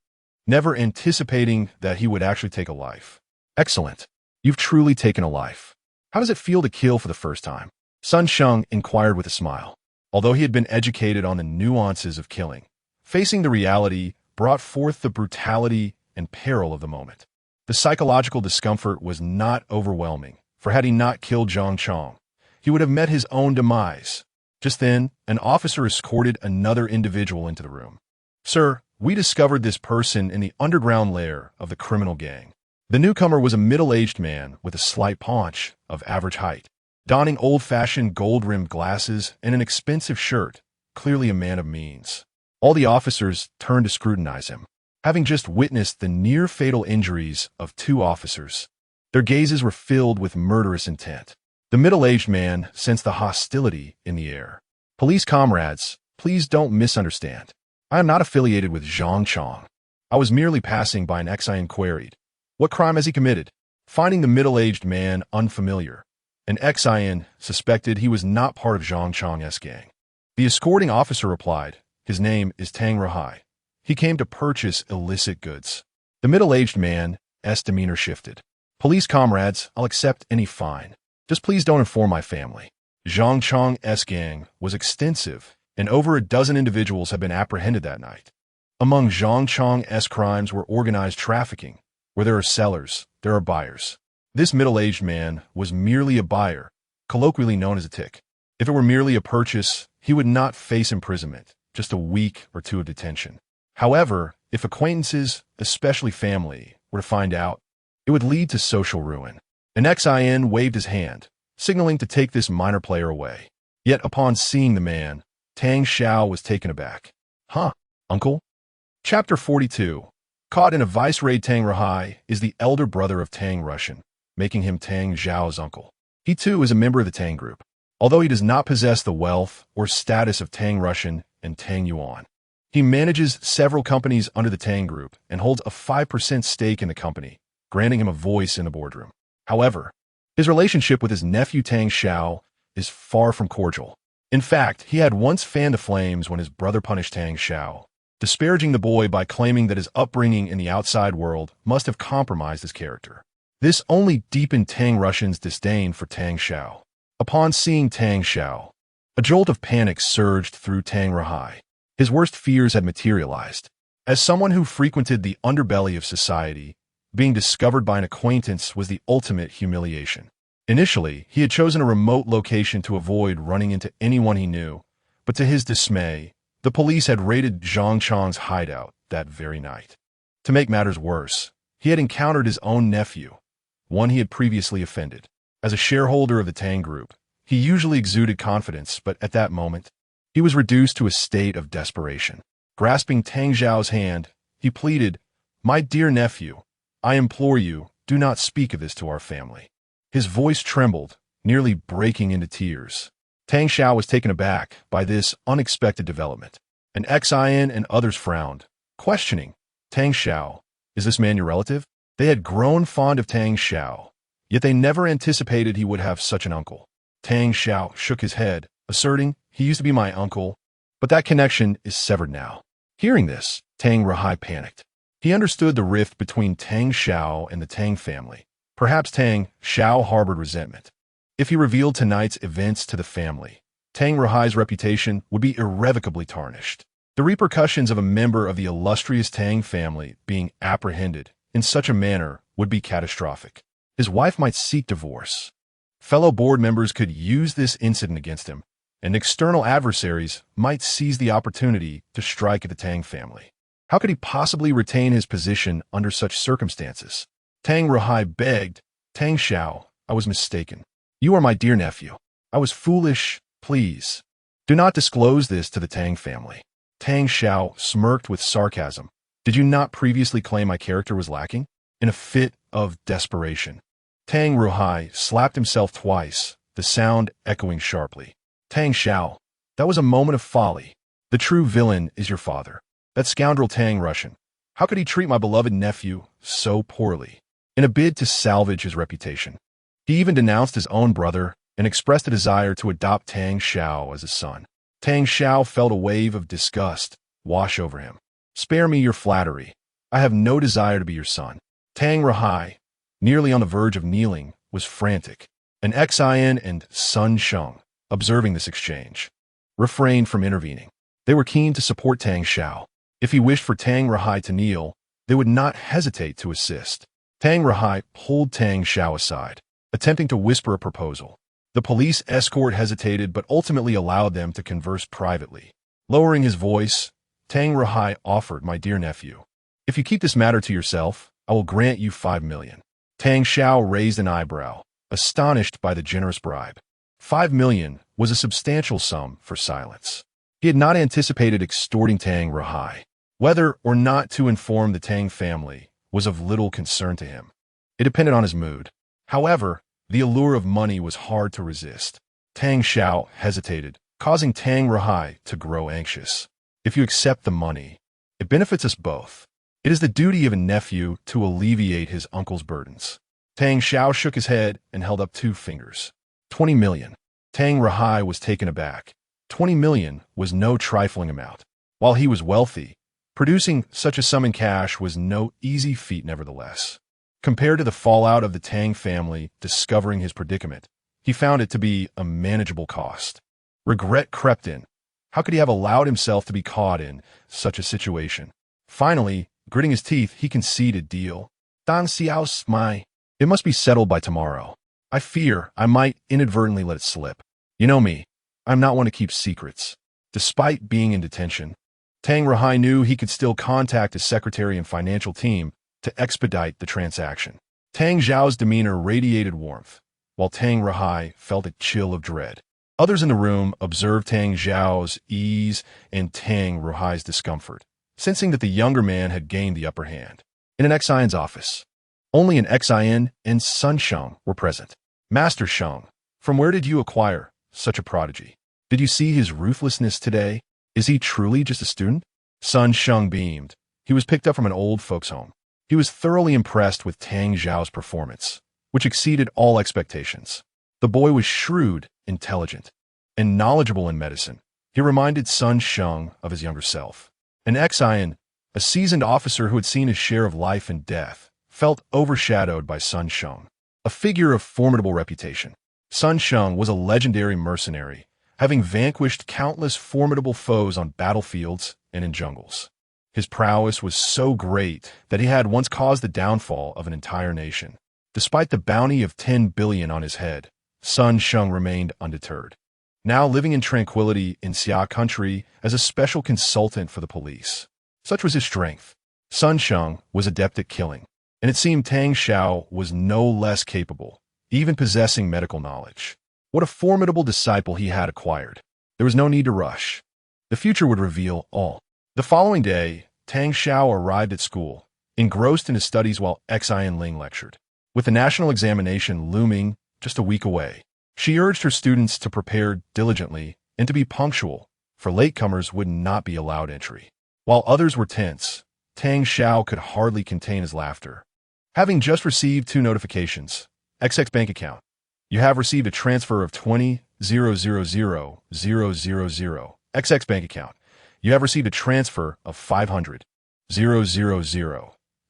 never anticipating that he would actually take a life. Excellent. You've truly taken a life. How does it feel to kill for the first time? Sun Sheng inquired with a smile. Although he had been educated on the nuances of killing, facing the reality brought forth the brutality and peril of the moment. The psychological discomfort was not overwhelming, for had he not killed Zhang Chong, he would have met his own demise. Just then, an officer escorted another individual into the room. "Sir, we discovered this person in the underground lair of the criminal gang." The newcomer was a middle-aged man with a slight paunch of average height, donning old-fashioned gold-rimmed glasses and an expensive shirt, clearly a man of means. All the officers turned to scrutinize him, having just witnessed the near-fatal injuries of two officers. Their gazes were filled with murderous intent. The middle-aged man sensed the hostility in the air. "Police comrades, please don't misunderstand. I am not affiliated with Zhang Chong. I was merely passing by," an Xian queried. "What crime has he committed?" Finding the middle-aged man unfamiliar, an Xian suspected he was not part of Zhang Chong's gang. The escorting officer replied, "His name is Tang Rahai. He came to purchase illicit goods." The middle-aged man's demeanor shifted. "Police comrades, I'll accept any fine. Just please don't inform my family." Zhang Chong's gang was extensive, and over a dozen individuals had been apprehended that night. Among Zhang Chong's crimes were organized trafficking. Where there are sellers, there are buyers. This middle-aged man was merely a buyer, colloquially known as a tick. If it were merely a purchase, he would not face imprisonment, just a week or two of detention. However, if acquaintances, especially family, were to find out, it would lead to social ruin. An Xian waved his hand, signaling to take this minor player away. Yet upon seeing the man, Tang Xiao was taken aback. "Huh, uncle?" Chapter 42. Caught in a vice raid. Tang Rahai is the elder brother of Tang Russian, making him Tang Xiao's uncle. He too is a member of the Tang group, although he does not possess the wealth or status of Tang Russian and Tang Yuan. He manages several companies under the Tang group and holds a 5% stake in the company, granting him a voice in the boardroom. However, his relationship with his nephew Tang Xiao is far from cordial. In fact, he had once fanned the flames when his brother punished Tang Xiao, disparaging the boy by claiming that his upbringing in the outside world must have compromised his character. This only deepened Tang Russian's disdain for Tang Xiao. Upon seeing Tang Xiao, a jolt of panic surged through Tang Rahai. His worst fears had materialized. As someone who frequented the underbelly of society, being discovered by an acquaintance was the ultimate humiliation. Initially, he had chosen a remote location to avoid running into anyone he knew, but to his dismay, the police had raided Zhang Chong's hideout that very night. To make matters worse, he had encountered his own nephew, one he had previously offended. As a shareholder of the Tang Group, he usually exuded confidence, but at that moment, he was reduced to a state of desperation. Grasping Tang Xiao's hand, he pleaded, "My dear nephew, I implore you, do not speak of this to our family." His voice trembled, nearly breaking into tears. Tang Xiao was taken aback by this unexpected development. An Xian and others frowned, questioning, "Tang Xiao, is this man your relative?" They had grown fond of Tang Xiao, yet they never anticipated he would have such an uncle. Tang Xiao shook his head, asserting, "He used to be my uncle, but that connection is severed now." Hearing this, Tang Rahai panicked. He understood the rift between Tang Xiao and the Tang family. Perhaps Tang Xiao harbored resentment. If he revealed tonight's events to the family, Tang Rahai's reputation would be irrevocably tarnished. The repercussions of a member of the illustrious Tang family being apprehended in such a manner would be catastrophic. His wife might seek divorce. Fellow board members could use this incident against him, and external adversaries might seize the opportunity to strike at the Tang family. How could he possibly retain his position under such circumstances? Tang Rahai begged, "Tang Xiao, I was mistaken. You are my dear nephew. I was foolish. Please, do not disclose this to the Tang family." Tang Xiao smirked with sarcasm. "Did you not previously claim my character was lacking?" In a fit of desperation, Tang Rahai slapped himself twice, the sound echoing sharply. "Tang Xiao, that was a moment of folly. The true villain is your father. That scoundrel Tang Russian. How could he treat my beloved nephew so poorly?" In a bid to salvage his reputation, he even denounced his own brother and expressed a desire to adopt Tang Xiao as a son. Tang Xiao felt a wave of disgust wash over him. "Spare me your flattery. I have no desire to be your son." Tang Rahai, nearly on the verge of kneeling, was frantic. An Xian and Sun Sheng, observing this exchange, refrained from intervening. They were keen to support Tang Xiao. If he wished for Tang Rahai to kneel, they would not hesitate to assist. Tang Rahai pulled Tang Xiao aside, attempting to whisper a proposal. The police escort hesitated but ultimately allowed them to converse privately. Lowering his voice, Tang Rahai offered, "My dear nephew, if you keep this matter to yourself, I will grant you 5 million. Tang Xiao raised an eyebrow, astonished by the generous bribe. 5 million was a substantial sum for silence. He had not anticipated extorting Tang Rahai. Whether or not to inform the Tang family was of little concern to him. It depended on his mood. However, the allure of money was hard to resist. Tang Xiao hesitated, causing Tang Rahai to grow anxious. If you accept the money, it benefits us both. It is the duty of a nephew to alleviate his uncle's burdens." Tang Xiao shook his head and held up 2 fingers. 20 million. Tang Rahai was taken aback. 20 million was no trifling amount. While he was wealthy, producing such a sum in cash was no easy feat nevertheless. Compared to the fallout of the Tang family discovering his predicament, he found it to be a manageable cost. Regret crept in. How could he have allowed himself to be caught in such a situation? Finally, gritting his teeth, he conceded, "Deal. Dang Xiao's my. It must be settled by tomorrow. I fear I might inadvertently let it slip. You know me. I'm not one to keep secrets." Despite being in detention, Tang Rahai knew he could still contact his secretary and financial team to expedite the transaction. Tang Xiao's demeanor radiated warmth, while Tang Rahai felt a chill of dread. Others in the room observed Tang Xiao's ease and Tang Rahai's discomfort, sensing that the younger man had gained the upper hand. In an Xian's office, only an Xian and Sun Sheng were present. "Master Sheng, from where did you acquire such a prodigy? Did you see his ruthlessness today? Is he truly just a student?" Sun Sheng beamed. He was picked up from an old folks' home. He was thoroughly impressed with Tang Xiao's performance, which exceeded all expectations. The boy was shrewd, intelligent, and knowledgeable in medicine. He reminded Sun Sheng of his younger self. An Xian, a seasoned officer who had seen his share of life and death, felt overshadowed by Sun Sheng, a figure of formidable reputation. Sun Sheng was a legendary mercenary, having vanquished countless formidable foes on battlefields and in jungles. His prowess was so great that he had once caused the downfall of an entire nation. Despite the bounty of 10 billion on his head, Sun Sheng remained undeterred. Now living in tranquility in Xia country as a special consultant for the police. Such was his strength. Sun Sheng was adept at killing, and it seemed Tang Xiao was no less capable, even possessing medical knowledge. What a formidable disciple he had acquired. There was no need to rush. The future would reveal all. The following day, Tang Xiao arrived at school, engrossed in his studies while Xian Ling lectured. With the national examination looming just a week away, she urged her students to prepare diligently and to be punctual, for latecomers would not be allowed entry. While others were tense, Tang Xiao could hardly contain his laughter. Having just received 2 notifications, XX bank account. You have received a transfer of 20,000,000. XX bank account. You have received a transfer of 500,000.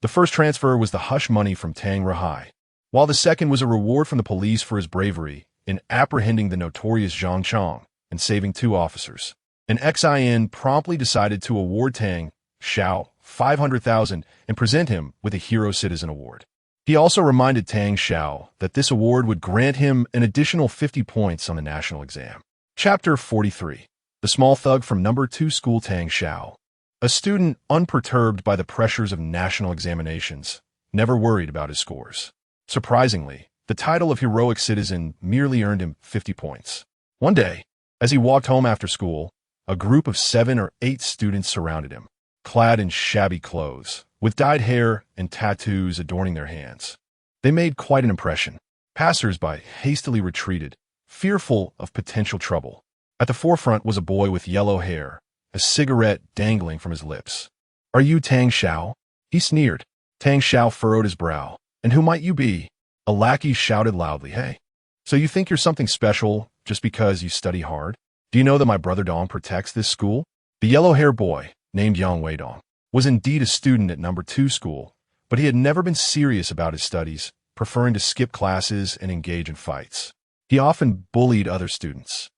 The first transfer was the hush money from Tang Rahai, while the second was a reward from the police for his bravery in apprehending the notorious Zhang Chong and saving 2 officers. An Xian promptly decided to award Tang Xiao 500,000 and present him with a Hero Citizen Award. He also reminded Tang Xiao that this award would grant him an additional 50 points on the national exam. Chapter 43. The Small Thug from Number 2 School. Tang Xiao, a student unperturbed by the pressures of national examinations, never worried about his scores. Surprisingly, the title of heroic citizen merely earned him 50 points. One day, as he walked home after school, a group of 7 or 8 students surrounded him, clad in shabby clothes, with dyed hair and tattoos adorning their hands. They made quite an impression. Passers-by hastily retreated, fearful of potential trouble. At the forefront was a boy with yellow hair, a cigarette dangling from his lips. "Are you Tang Xiao?" he sneered. Tang Xiao furrowed his brow. "And who might you be?" A lackey shouted loudly, "Hey, so you think you're something special just because you study hard? Do you know that my brother Dong protects this school?" The yellow-haired boy, named Yang Weidong, was indeed a student at number 2 school, but he had never been serious about his studies, preferring to skip classes and engage in fights. He often bullied other students.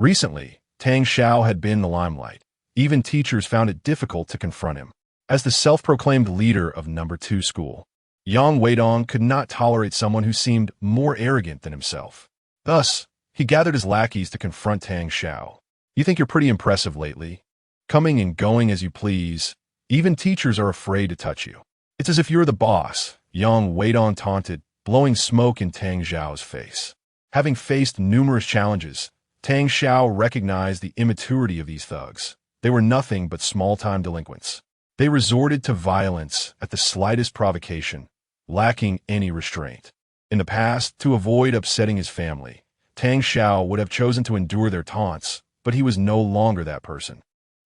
Recently, Tang Xiao had been in the limelight. Even teachers found it difficult to confront him. As the self-proclaimed leader of No. 2 school, Yang Weidong could not tolerate someone who seemed more arrogant than himself. Thus, he gathered his lackeys to confront Tang Xiao. You think you're pretty impressive lately? Coming and going as you please. Even teachers are afraid to touch you. It's as if you're the boss, Yang Weidong taunted, blowing smoke in Tang Xiao's face. Having faced numerous challenges, Tang Xiao recognized the immaturity of these thugs. They were nothing but small-time delinquents. They resorted to violence at the slightest provocation, lacking any restraint. In the past, to avoid upsetting his family, Tang Xiao would have chosen to endure their taunts, but he was no longer that person.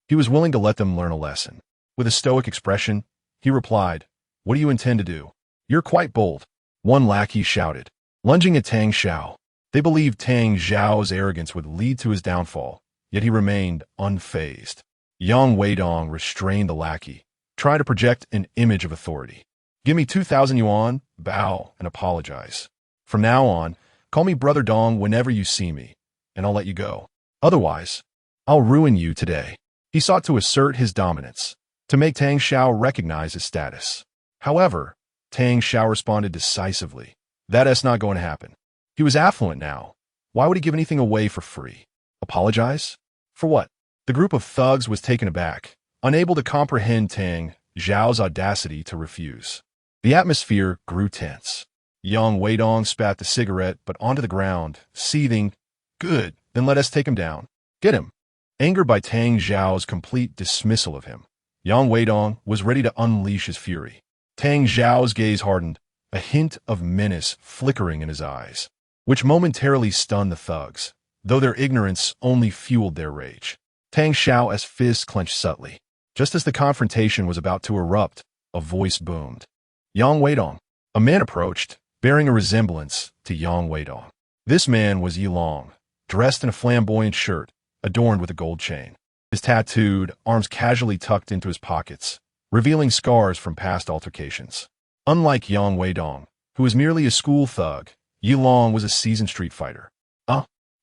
He was willing to let them learn a lesson. With a stoic expression, he replied, "What do you intend to do?" "You're quite bold," one lackey shouted, lunging at Tang Xiao. They believed Tang Xiao's arrogance would lead to his downfall, yet he remained unfazed. Yang Weidong restrained the lackey, trying to project an image of authority. "Give me 2,000 yuan, bow, and apologize. From now on, call me Brother Dong whenever you see me, and I'll let you go. Otherwise, I'll ruin you today." He sought to assert his dominance, to make Tang Xiao recognize his status. However, Tang Xiao responded decisively. That's not going to happen. He was affluent now. Why would he give anything away for free? Apologize? For what? The group of thugs was taken aback, unable to comprehend Tang Xiao's audacity to refuse. The atmosphere grew tense. Yang Weidong spat the cigarette but onto the ground, seething. "Good, then let us take him down. Get him." Angered by Tang Xiao's complete dismissal of him, Yang Weidong was ready to unleash his fury. Tang Xiao's gaze hardened, a hint of menace flickering in his eyes, which momentarily stunned the thugs, though their ignorance only fueled their rage. Tang Xiao's fists clenched subtly. Just as the confrontation was about to erupt, a voice boomed. "Yang Weidong." A man approached, bearing a resemblance to Yang Weidong. This man was Yi Long, dressed in a flamboyant shirt, adorned with a gold chain. His tattooed arms casually tucked into his pockets, revealing scars from past altercations. Unlike Yang Weidong, who was merely a school thug, Yi Long was a seasoned street fighter.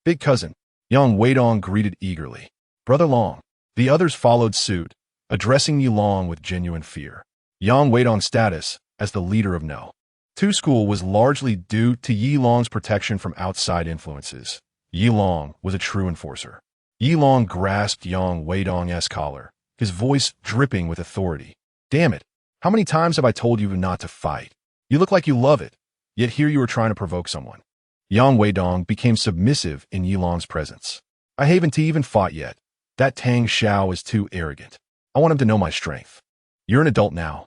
Big cousin," Yang Weidong greeted eagerly. "Brother Long." The others followed suit, addressing Yi Long with genuine fear. Yang Weidong's status as the leader of No. 2 school was largely due to Yi Long's protection from outside influences. Yi Long was a true enforcer. Yi Long grasped Yang Weidong's collar, his voice dripping with authority. "Damn it, how many times have I told you not to fight? You look like you love it, yet here you are trying to provoke someone." Yang Weidong became submissive in Yi Long's presence. "I haven't even fought yet. That Tang Xiao is too arrogant. I want him to know my strength. You're an adult now.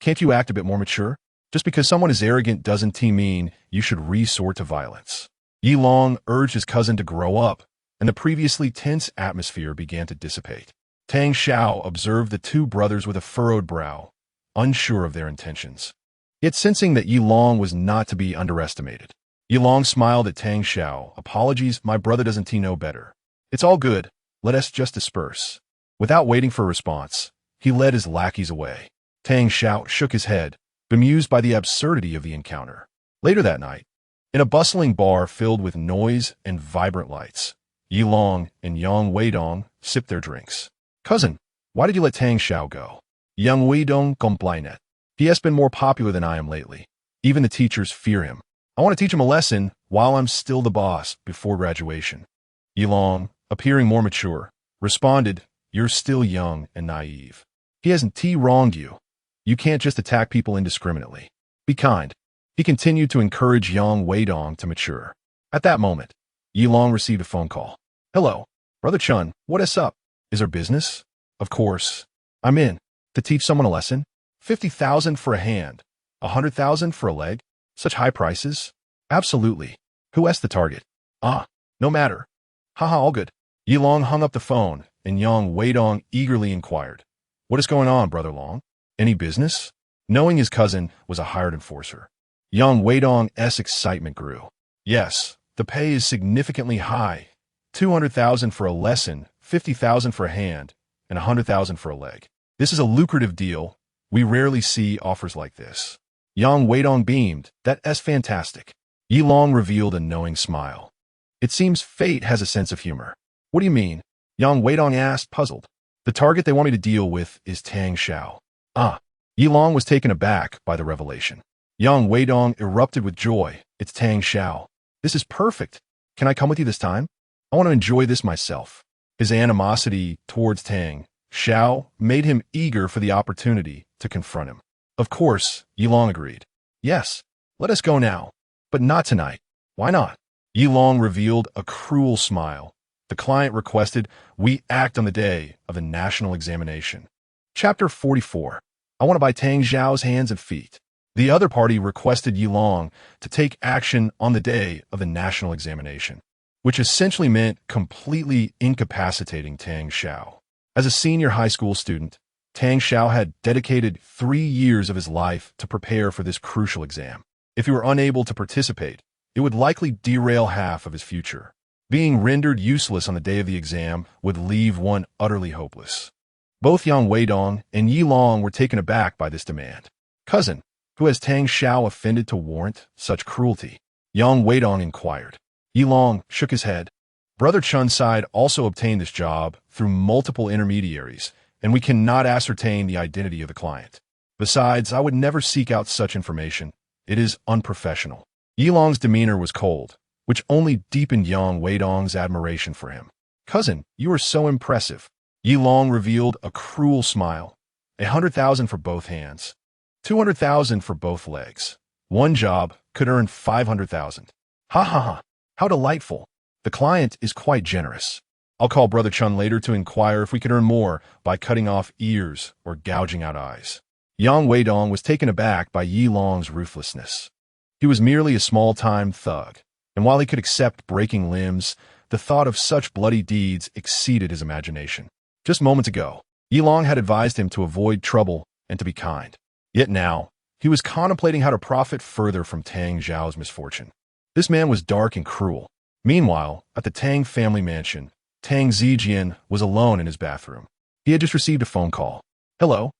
Can't you act a bit more mature? Just because someone is arrogant doesn't mean you should resort to violence." Yi Long urged his cousin to grow up, and the previously tense atmosphere began to dissipate. Tang Xiao observed the two brothers with a furrowed brow, unsure of their intentions, yet sensing that Yi Long was not to be underestimated. Yi Long smiled at Tang Xiao. "Apologies, my brother doesn't know better. It's all good. Let us just disperse." Without waiting for a response, he led his lackeys away. Tang Xiao shook his head, bemused by the absurdity of the encounter. Later that night, in a bustling bar filled with noise and vibrant lights, Yi Long and Yang Weidong sipped their drinks. "Cousin, why did you let Tang Xiao go?" Yang Weidong complained. "He has been more popular than I am lately. Even the teachers fear him. I want to teach him a lesson while I'm still the boss before graduation." Yi Long, appearing more mature, responded, "You're still young and naive. He hasn't wronged you. You can't just attack people indiscriminately. Be kind." He continued to encourage Yang Weidong to mature. At that moment, Yi Long received a phone call. "Hello, Brother Chun, what is up? Is there business?" "Of course. I'm in. To teach someone a lesson? 50,000 for a hand. 100,000 for a leg? Such high prices?" "Absolutely. Who asked the target?" No matter. Haha, all good." Yi Long hung up the phone, and Yang Weidong eagerly inquired, "What is going on, Brother Long? Any business?" Knowing his cousin was a hired enforcer, Yang Weidong's excitement grew. "Yes, the pay is significantly high. 200,000 for a lesson, 50,000 for a hand, and 100,000 for a leg. This is a lucrative deal. We rarely see offers like this." Yang Weidong beamed. "That's fantastic." Yi Long revealed a knowing smile. "It seems fate has a sense of humor. What do you mean? Yang Weidong asked, puzzled. The target they want me to deal with is Tang Xiao. Ah. Yilong was taken aback by the revelation. Yang Weidong erupted with joy. It's Tang Xiao. This is perfect. Can I come with you this time? I want to enjoy this myself. His animosity towards Tang Xiao made him eager for the opportunity to confront him. Of course, Yilong agreed. Yes, let us go now. But not tonight. Why not? Yilong revealed a cruel smile. The client requested we act on the day of the national examination. Chapter 44. I want to buy Tang Xiao's hands and feet. The other party requested Yilong to take action on the day of the national examination, which essentially meant completely incapacitating Tang Xiao. As a senior high school student, Tang Xiao had dedicated 3 years of his life to prepare for this crucial exam. If he were unable to participate, it would likely derail half of his future. Being rendered useless on the day of the exam would leave one utterly hopeless. Both Yang Weidong and Yilong were taken aback by this demand. Cousin, who has Tang Xiao offended to warrant such cruelty? Yang Weidong inquired. Yilong shook his head. Brother Chun's side also obtained this job through multiple intermediaries, and we cannot ascertain the identity of the client. Besides, I would never seek out such information. It is unprofessional. Yilong's demeanor was cold, which only deepened Yang Weidong's admiration for him. Cousin, you are so impressive. Yilong revealed a cruel smile. 100,000 for both hands. 200,000 for both legs. One job could earn 500,000. Ha ha ha. How delightful. The client is quite generous. I'll call Brother Chun later to inquire if we could earn more by cutting off ears or gouging out eyes. Yang Weidong was taken aback by Yilong's ruthlessness. He was merely a small-time thug, and while he could accept breaking limbs, the thought of such bloody deeds exceeded his imagination. Just moments ago, Yilong had advised him to avoid trouble and to be kind. Yet now, he was contemplating how to profit further from Tang Xiao's misfortune. This man was dark and cruel. Meanwhile, at the Tang family mansion, Tang Zijian was alone in his bathroom. He had just received a phone call. Hello?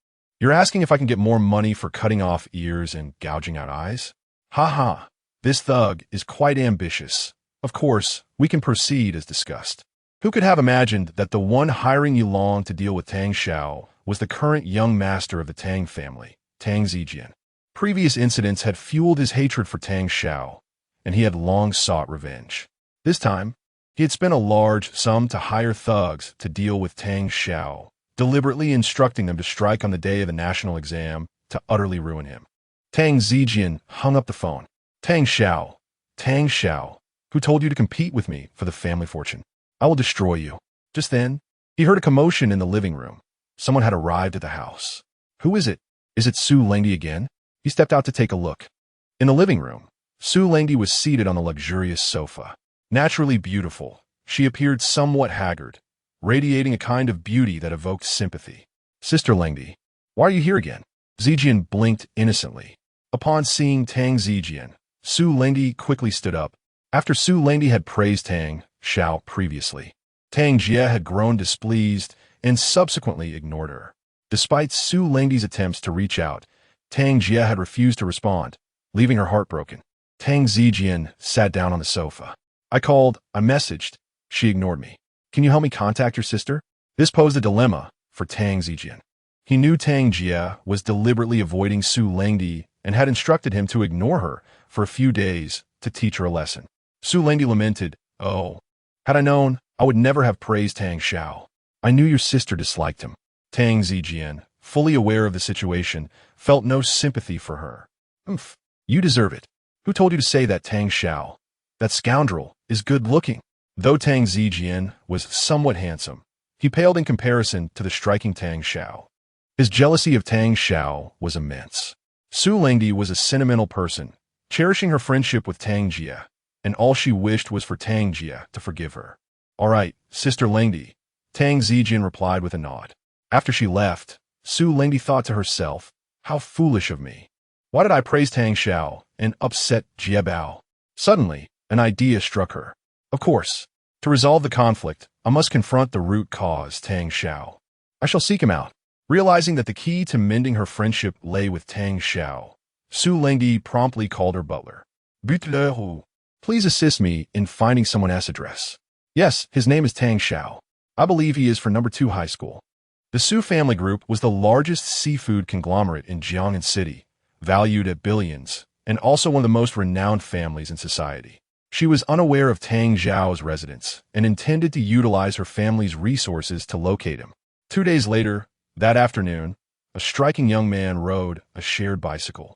You're asking if I can get more money for cutting off ears and gouging out eyes? Ha ha. This thug is quite ambitious. Of course, we can proceed as discussed. Who could have imagined that the one hiring Yilong to deal with Tang Xiao was the current young master of the Tang family, Tang Zijian? Previous incidents had fueled his hatred for Tang Xiao, and he had long sought revenge. This time, he had spent a large sum to hire thugs to deal with Tang Xiao, deliberately instructing them to strike on the day of the national exam to utterly ruin him. Tang Zijian hung up the phone. Tang Xiao, who told you to compete with me for the family fortune? I will destroy you. Just then, he heard a commotion in the living room. Someone had arrived at the house. Who is it? Is it Su Lengdi again? He stepped out to take a look. In the living room, Su Lengdi was seated on the luxurious sofa. Naturally beautiful, she appeared somewhat haggard, radiating a kind of beauty that evoked sympathy. Sister Lengdi, why are you here again? Zijian blinked innocently. Upon seeing Tang Zijian, Su Lengdi quickly stood up. After Su Lengdi had praised Tang Xiao previously, Tang Jie had grown displeased and subsequently ignored her. Despite Su Lengdi's attempts to reach out, Tang Jie had refused to respond, leaving her heartbroken. Tang Zijian sat down on the sofa. I called, I messaged. She ignored me. Can you help me contact your sister? This posed a dilemma for Tang Zijian. He knew Tang Jie was deliberately avoiding Su Lengdi and had instructed him to ignore her for a few days to teach her a lesson. Su Lengdi lamented, Oh, had I known, I would never have praised Tang Xiao. I knew your sister disliked him. Tang Zijian, fully aware of the situation, felt no sympathy for her. You deserve it. Who told you to say that Tang Xiao? That scoundrel is good-looking. Though Tang Zijian was somewhat handsome, he paled in comparison to the striking Tang Xiao. His jealousy of Tang Xiao was immense. Su Lengdi was a sentimental person, cherishing her friendship with Tang Jie, and all she wished was for Tang Jie to forgive her. All right, Sister Lengdi, Tang Zijian replied with a nod. After she left, Su Lengdi thought to herself, how foolish of me. Why did I praise Tang Xiao and upset Jie Bao? Suddenly, an idea struck her. Of course, to resolve the conflict, I must confront the root cause, Tang Xiao. I shall seek him out. Realizing that the key to mending her friendship lay with Tang Xiao, Su Lengdi promptly called her butler. Butler, please assist me in finding someone's address. Yes, his name is Tang Xiao. I believe he is for number 2 high school. The Su family group was the largest seafood conglomerate in Jiangnan City, valued at billions, and also one of the most renowned families in society. She was unaware of Tang Xiao's residence and intended to utilize her family's resources to locate him. 2 days later, that afternoon, a striking young man rode a shared bicycle,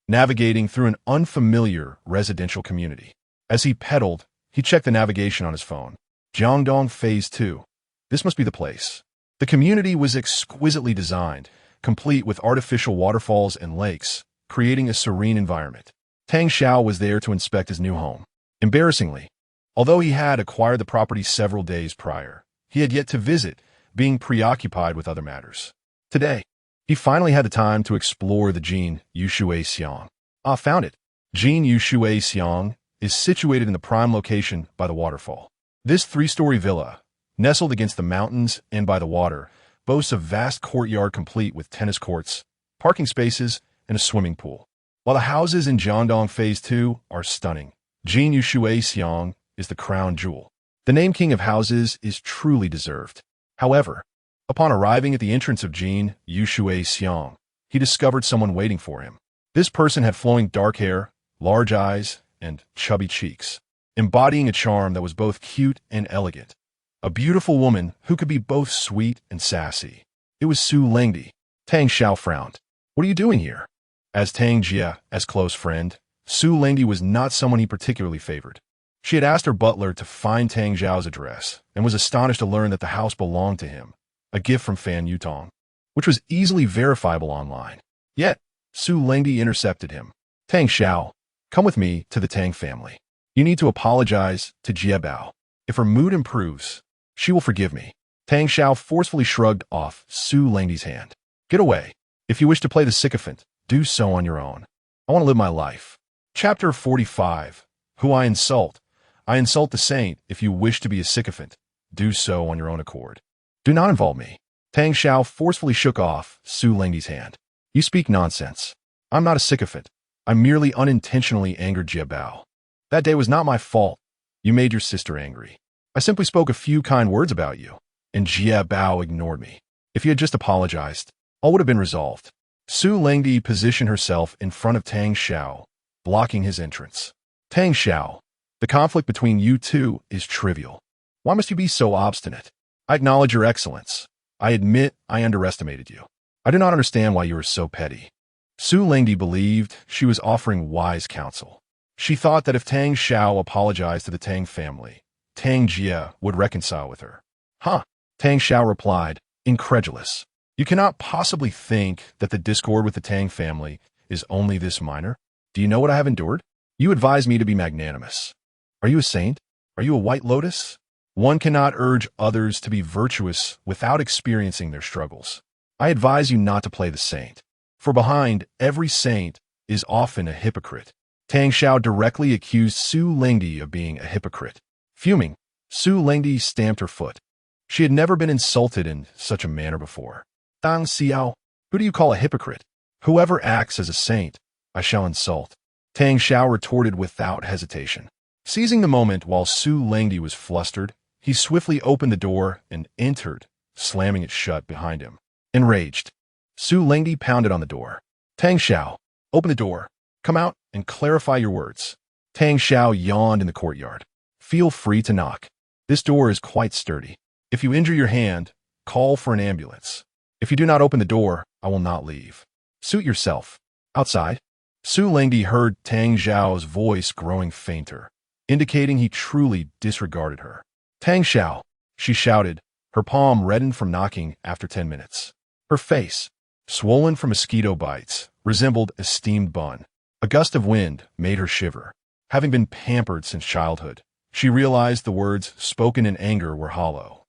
navigating through an unfamiliar residential community. As he pedaled, he checked the navigation on his phone. Jiangdong Phase 2. This must be the place. The community was exquisitely designed, complete with artificial waterfalls and lakes, creating a serene environment. Tang Xiao was there to inspect his new home. Embarrassingly, although he had acquired the property several days prior, he had yet to visit, being preoccupied with other matters. Today, he finally had the time to explore the Jin Yushui Xiang. Found it. Jin Yushui Xiang is situated in the prime location by the waterfall. This 3-story villa, nestled against the mountains and by the water, boasts a vast courtyard complete with tennis courts, parking spaces, and a swimming pool. While the houses in Jiangdong Phase 2 are stunning, Jin Yushui Xiang is the crown jewel. The name King of Houses is truly deserved. However, upon arriving at the entrance of Jin Yushui Xiang, he discovered someone waiting for him. This person had flowing dark hair, large eyes, and chubby cheeks, embodying a charm that was both cute and elegant. A beautiful woman who could be both sweet and sassy. It was Su Lengdi. Tang Xiao frowned. What are you doing here? As Tang Jia's close friend, Su Lengdi was not someone he particularly favored. She had asked her butler to find Tang Xiao's address and was astonished to learn that the house belonged to him, a gift from Fan Yutong, which was easily verifiable online. Yet, Su Lengdi intercepted him. Tang Xiao, come with me to the Tang family. You need to apologize to Jie Bao. If her mood improves, she will forgive me. Tang Xiao forcefully shrugged off Su Lengdi's hand. Get away. If you wish to play the sycophant, do so on your own. I want to live my life. Chapter 45. Who I insult. I insult the saint. If you wish to be a sycophant, do so on your own accord. Do not involve me. Tang Xiao forcefully shook off Su Lengdi's hand. You speak nonsense. I'm not a sycophant. I merely unintentionally angered Jie Bao. That day was not my fault. You made your sister angry. I simply spoke a few kind words about you, and Jie Bao ignored me. If you had just apologized, all would have been resolved. Su Lengdi positioned herself in front of Tang Xiao, blocking his entrance. Tang Xiao, the conflict between you two is trivial. Why must you be so obstinate? I acknowledge your excellence. I admit I underestimated you. I do not understand why you are so petty. Su Lengdi believed she was offering wise counsel. She thought that if Tang Xiao apologized to the Tang family, Tang Jie would reconcile with her. Huh? Tang Xiao replied, incredulous. You cannot possibly think that the discord with the Tang family is only this minor? Do you know what I have endured? You advise me to be magnanimous. Are you a saint? Are you a white lotus? One cannot urge others to be virtuous without experiencing their struggles. I advise you not to play the saint, for behind every saint is often a hypocrite. Tang Xiao directly accused Su Lengdi of being a hypocrite. Fuming, Su Lengdi stamped her foot. She had never been insulted in such a manner before. Tang Xiao, who do you call a hypocrite? Whoever acts as a saint, I shall insult. Tang Xiao retorted without hesitation. Seizing the moment while Su Lengdi was flustered, he swiftly opened the door and entered, slamming it shut behind him. Enraged, Su Lengdi pounded on the door. Tang Xiao, open the door. Come out and clarify your words. Tang Xiao yawned in the courtyard. Feel free to knock. This door is quite sturdy. If you injure your hand, call for an ambulance. If you do not open the door, I will not leave. Suit yourself. Outside. Su Lengdi heard Tang Xiao's voice growing fainter, indicating he truly disregarded her. Tang Xiao, she shouted, her palm reddened from knocking after 10 minutes. Her face, swollen from mosquito bites, resembled a steamed bun. A gust of wind made her shiver. Having been pampered since childhood, she realized the words spoken in anger were hollow.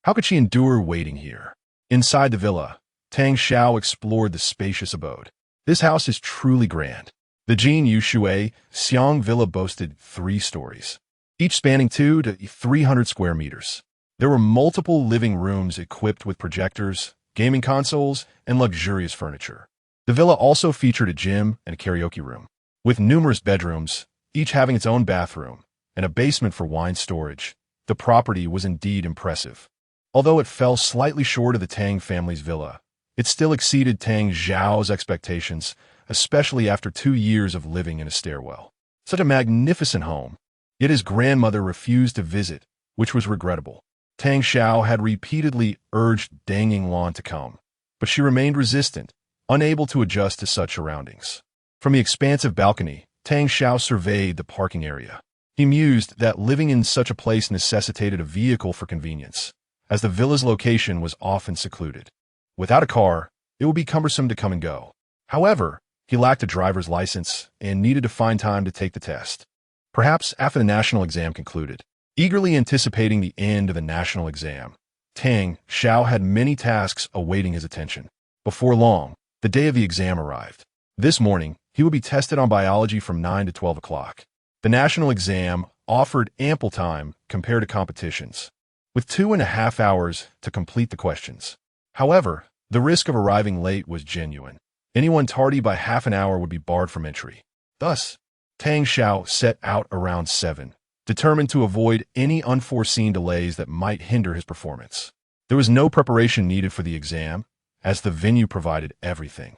How could she endure waiting here? Inside the villa, Tang Xiao explored the spacious abode. This house is truly grand. The Jin Yushui Xiang villa boasted 3 stories, each spanning 200 to 300 square meters. There were multiple living rooms equipped with projectors, gaming consoles, and luxurious furniture. The villa also featured a gym and a karaoke room, with numerous bedrooms, each having its own bathroom, and a basement for wine storage. The property was indeed impressive. Although it fell slightly short of the Tang family's villa, it still exceeded Tang Zhao's expectations, especially after 2 years of living in a stairwell. Such a magnificent home, yet his grandmother refused to visit, which was regrettable. Tang Xiao had repeatedly urged Dang Yinglan to come, but she remained resistant, unable to adjust to such surroundings. From the expansive balcony, Tang Xiao surveyed the parking area. He mused that living in such a place necessitated a vehicle for convenience, as the villa's location was often secluded. Without a car, it would be cumbersome to come and go. However, he lacked a driver's license and needed to find time to take the test. Perhaps after the national exam concluded. Eagerly anticipating the end of the national exam, Tang Xiao had many tasks awaiting his attention. Before long, the day of the exam arrived. This morning, he would be tested on biology from 9 to 12 o'clock. The national exam offered ample time compared to competitions, with 2.5 hours to complete the questions. However, the risk of arriving late was genuine. Anyone tardy by half an hour would be barred from entry. Thus, Tang Xiao set out around 7, determined to avoid any unforeseen delays that might hinder his performance. There was no preparation needed for the exam, as the venue provided everything.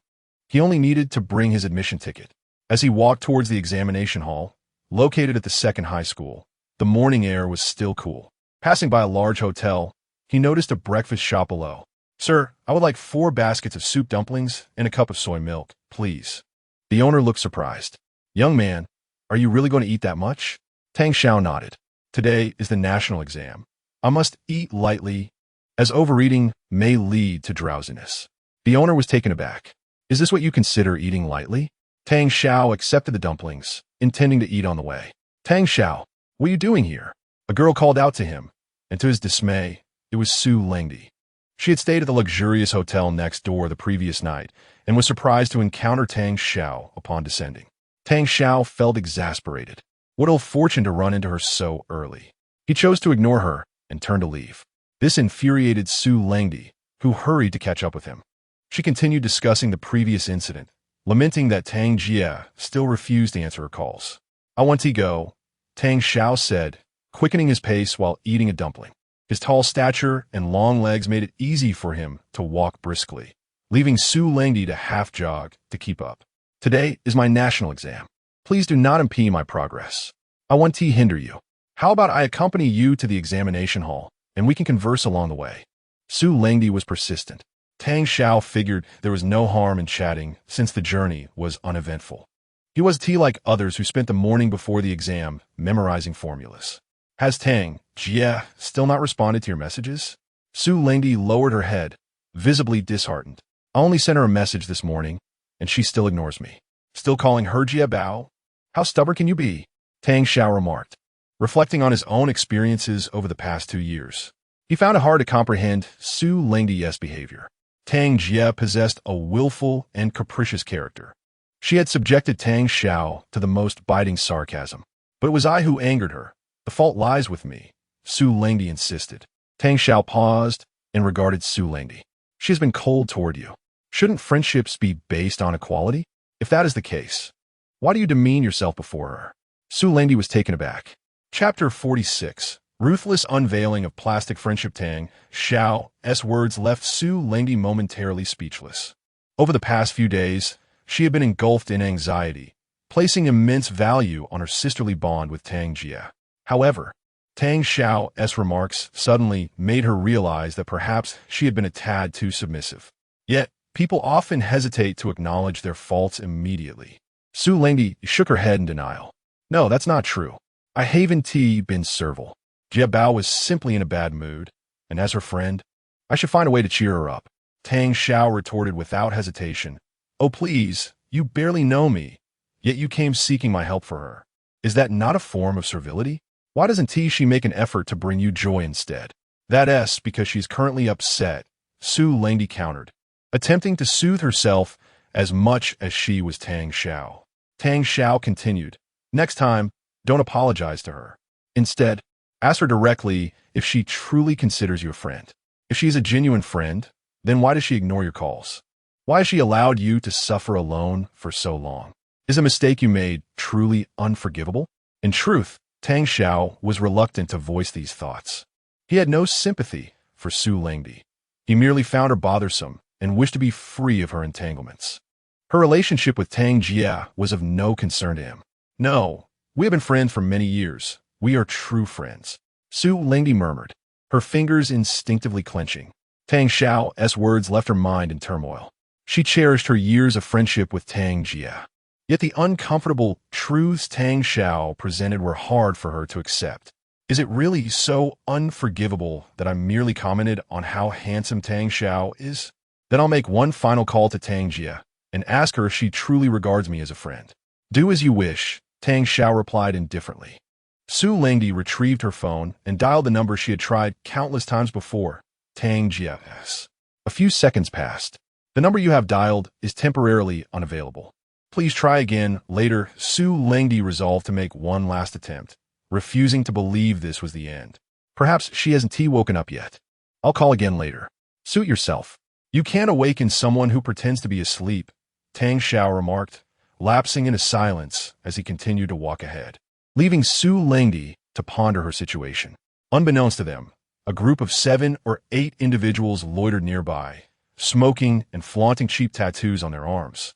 He only needed to bring his admission ticket. As he walked towards the examination hall, located at the second high school, the morning air was still cool. Passing by a large hotel, he noticed a breakfast shop below. "Sir, I would like 4 baskets of soup dumplings and a cup of soy milk, please." The owner looked surprised. "Young man, are you really going to eat that much?" Tang Xiao nodded. "Today is the national exam. I must eat lightly, as overeating may lead to drowsiness." The owner was taken aback. "Is this what you consider eating lightly?" Tang Xiao accepted the dumplings, intending to eat on the way. "Tang Xiao, what are you doing here?" A girl called out to him, and to his dismay, it was Su Lengdi. She had stayed at the luxurious hotel next door the previous night and was surprised to encounter Tang Xiao upon descending. Tang Xiao felt exasperated. What ill fortune to run into her so early. He chose to ignore her and turned to leave. This infuriated Su Lengdi, who hurried to catch up with him. She continued discussing the previous incident, lamenting that Tang Jie still refused to answer her calls. "I want to go," Tang Xiao said, quickening his pace while eating a dumpling. His tall stature and long legs made it easy for him to walk briskly, leaving Su Lengdi to half-jog to keep up. "Today is my national exam. Please do not impede my progress. I want to hinder you. How about I accompany you to the examination hall, and we can converse along the way?" Su Lengdi was persistent. Tang Xiao figured there was no harm in chatting since the journey was uneventful. He was like others who spent the morning before the exam memorizing formulas. "Has Tang Jie still not responded to your messages?" Su Lengdi lowered her head, visibly disheartened. "I only sent her a message this morning, and she still ignores me." "Still calling her Jie Bao? How stubborn can you be?" Tang Xiao remarked, reflecting on his own experiences over the past 2 years. He found it hard to comprehend Su Lengdi's behavior. Tang Jie possessed a willful and capricious character. She had subjected Tang Xiao to the most biting sarcasm. "But it was I who angered her. The fault lies with me," Su Lengdi insisted. Tang Xiao paused and regarded Su Lengdi. "She has been cold toward you. Shouldn't friendships be based on equality? If that is the case, why do you demean yourself before her?" Su Lengdi was taken aback. Chapter 46. Ruthless unveiling of plastic friendship. Tang Xiao's words left Su Lengdi momentarily speechless. Over the past few days, she had been engulfed in anxiety, placing immense value on her sisterly bond with Tang Jie. However, Tang Xiao's remarks suddenly made her realize that perhaps she had been a tad too submissive. Yet, people often hesitate to acknowledge their faults immediately. Su Lengdi shook her head in denial. "No, that's not true. I haven't been servile. Jie Bao was simply in a bad mood, and as her friend, I should find a way to cheer her up." Tang Xiao retorted without hesitation. "Oh please, you barely know me, yet you came seeking my help for her. Is that not a form of servility? Why doesn't she make an effort to bring you joy instead?" "That's because she's currently upset," Su Lengdi countered, attempting to soothe herself as much as she was Tang Xiao. Tang Xiao continued, "Next time, don't apologize to her. Instead, ask her directly if she truly considers you a friend. If she is a genuine friend, then why does she ignore your calls? Why has she allowed you to suffer alone for so long? Is a mistake you made truly unforgivable? In truth, Tang Xiao was reluctant to voice these thoughts. He had no sympathy for Su Lengdi. He merely found her bothersome and wished to be free of her entanglements. Her relationship with Tang Jia was of no concern to him. "No, we have been friends for many years. We are true friends," Su Lengdi murmured, her fingers instinctively clenching. Tang Xiao's words left her mind in turmoil. She cherished her years of friendship with Tang Jia. Yet the uncomfortable truths Tang Xiao presented were hard for her to accept. Is it really so unforgivable that I merely commented on how handsome Tang Xiao is? Then I'll make one final call to Tang Jia and ask her if she truly regards me as a friend. "Do as you wish," Tang Xiao replied indifferently. Su Lengdi retrieved her phone and dialed the number she had tried countless times before, Tang Jia's. A few seconds passed. "The number you have dialed is temporarily unavailable. Please try again later." Su Lengdi resolved to make one last attempt, refusing to believe this was the end. "Perhaps she hasn't woken up yet. I'll call again later. Suit yourself. You can't awaken someone who pretends to be asleep," Tang Xiao remarked, lapsing into silence as he continued to walk ahead, leaving Su Lengdi to ponder her situation. Unbeknownst to them, a group of 7 or 8 individuals loitered nearby, smoking and flaunting cheap tattoos on their arms,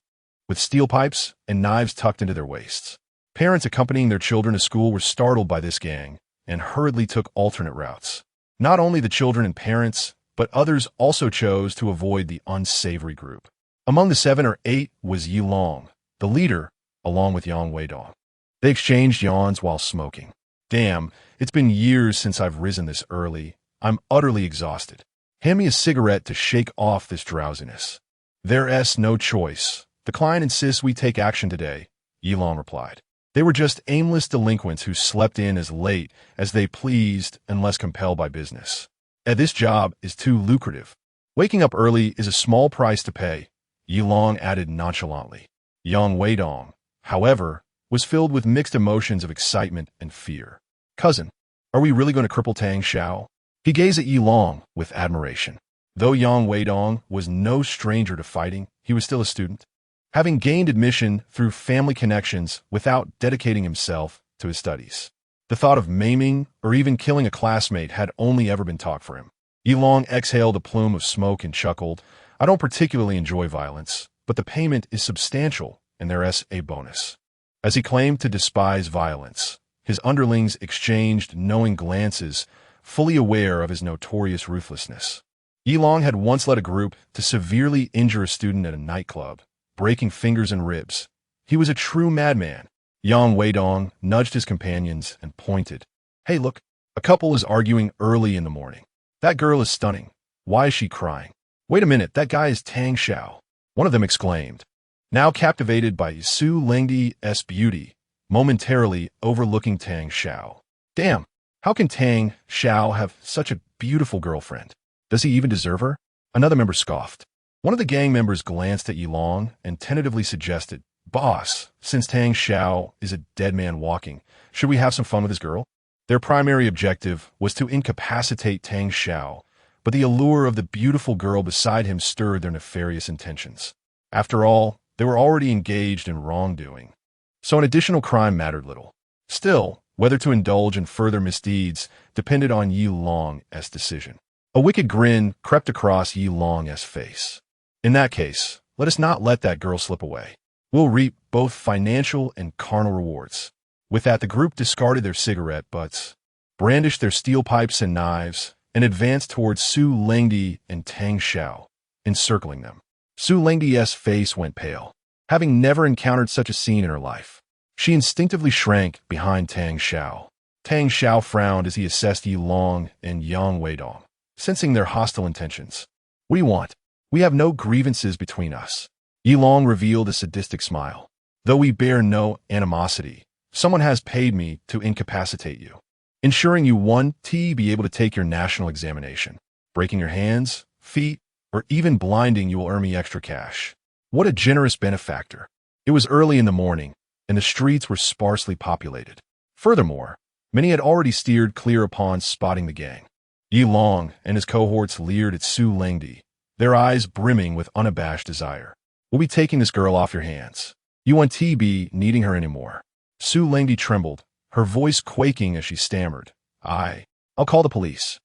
with steel pipes and knives tucked into their waists. Parents accompanying their children to school were startled by this gang and hurriedly took alternate routes. Not only the children and parents, but others also chose to avoid the unsavory group. Among the 7 or 8 was Yi Long, the leader, along with Yang Weidong. They exchanged yawns while smoking. "Damn, it's been years since I've risen this early. I'm utterly exhausted. Hand me a cigarette to shake off this drowsiness." "There's no choice. The client insists we take action today," Yi Long replied. They were just aimless delinquents who slept in as late as they pleased unless compelled by business. "This job is too lucrative. Waking up early is a small price to pay," Yi Long added nonchalantly. Yang Weidong, however, was filled with mixed emotions of excitement and fear. "Cousin, are we really going to cripple Tang Xiao?" He gazed at Yi Long with admiration. Though Yang Weidong was no stranger to fighting, he was still a student, having gained admission through family connections without dedicating himself to his studies. The thought of maiming or even killing a classmate had only ever been talk for him. Yi Long exhaled a plume of smoke and chuckled. "I don't particularly enjoy violence, but the payment is substantial, and there's a bonus." As he claimed to despise violence, his underlings exchanged knowing glances, fully aware of his notorious ruthlessness. Yi Long had once led a group to severely injure a student at a nightclub, breaking fingers and ribs. He was a true madman. Yang Weidong nudged his companions and pointed. "Hey, look, a couple is arguing early in the morning. That girl is stunning. Why is she crying? Wait a minute, that guy is Tang Xiao," one of them exclaimed, now captivated by Su Lengdi's beauty, momentarily overlooking Tang Xiao. "Damn, how can Tang Xiao have such a beautiful girlfriend? Does he even deserve her?" Another member scoffed. One of the gang members glanced at Yi Long and tentatively suggested, "Boss, since Tang Xiao is a dead man walking, should we have some fun with his girl?" Their primary objective was to incapacitate Tang Xiao, but the allure of the beautiful girl beside him stirred their nefarious intentions. After all, they were already engaged in wrongdoing, so an additional crime mattered little. Still, whether to indulge in further misdeeds depended on Yi Long's decision. A wicked grin crept across Yi Long's face. "In that case, let us not let that girl slip away. We'll reap both financial and carnal rewards." With that, the group discarded their cigarette butts, brandished their steel pipes and knives, and advanced towards Su Lengdi and Tang Xiao, encircling them. Su Lengdi's face went pale, having never encountered such a scene in her life. She instinctively shrank behind Tang Xiao. Tang Xiao frowned as he assessed Yi Long and Yang Weidong, sensing their hostile intentions. "What do you want? We have no grievances between us." Yi Long revealed a sadistic smile. "Though we bear no animosity, someone has paid me to incapacitate you, ensuring you won't be able to take your national examination. Breaking your hands, feet, or even blinding you will earn me extra cash." What a generous benefactor. It was early in the morning, and the streets were sparsely populated. Furthermore, many had already steered clear upon spotting the gang. Yi Long and his cohorts leered at Su Lengdi, their eyes brimming with unabashed desire. "We'll be taking this girl off your hands. You won't be needing her anymore." Su Lengdi trembled, her voice quaking as she stammered, I'll call the police.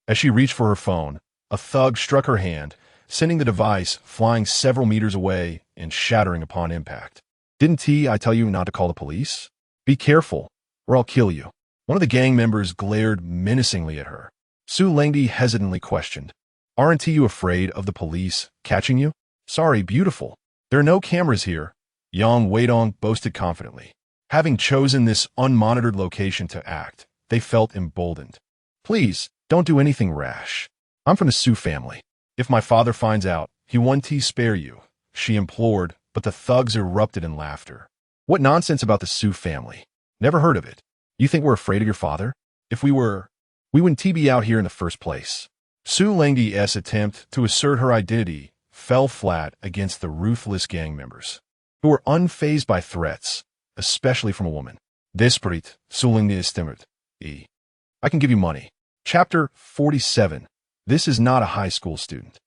As she reached for her phone, a thug struck her hand, sending the device flying several meters away and shattering upon impact. Didn't I tell you not to call the police? Be careful, or I'll kill you. One of the gang members glared menacingly at her. Su Lengdi hesitantly questioned, Aren't you afraid of the police catching you? Sorry, beautiful. There are no cameras here, Yang Weidong boasted confidently. Having chosen this unmonitored location to act, they felt emboldened. Please, don't do anything rash. I'm from the Su family. If my father finds out, he won't spare you, she implored, but the thugs erupted in laughter. What nonsense about the Su family? Never heard of it. You think we're afraid of your father? If we were, we wouldn't be out here in the first place. Su Lengdi's attempt to assert her identity fell flat against the ruthless gang members, who were unfazed by threats, especially from a woman. Desprit, Su Lengdi stammered. I can give you money. Chapter 47. This is not a high school student.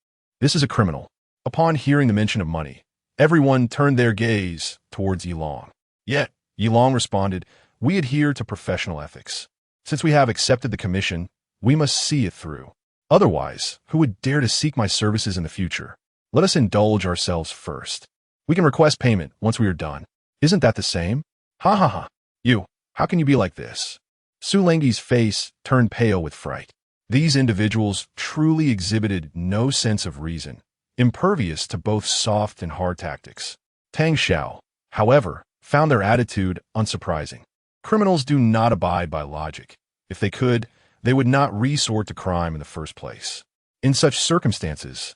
This is a criminal. Upon hearing the mention of money, everyone turned their gaze towards Yilong. Yet, Yilong responded, We adhere to professional ethics. Since we have accepted the commission, we must see it through. Otherwise, who would dare to seek my services in the future? Let us indulge ourselves first. We can request payment once we are done. Isn't that the same? Ha ha ha. You, how can you be like this? Su Lengdi's face turned pale with fright. These individuals truly exhibited no sense of reason, impervious to both soft and hard tactics. Tang Xiao, however, found their attitude unsurprising. Criminals do not abide by logic. If they could, they would not resort to crime in the first place. In such circumstances,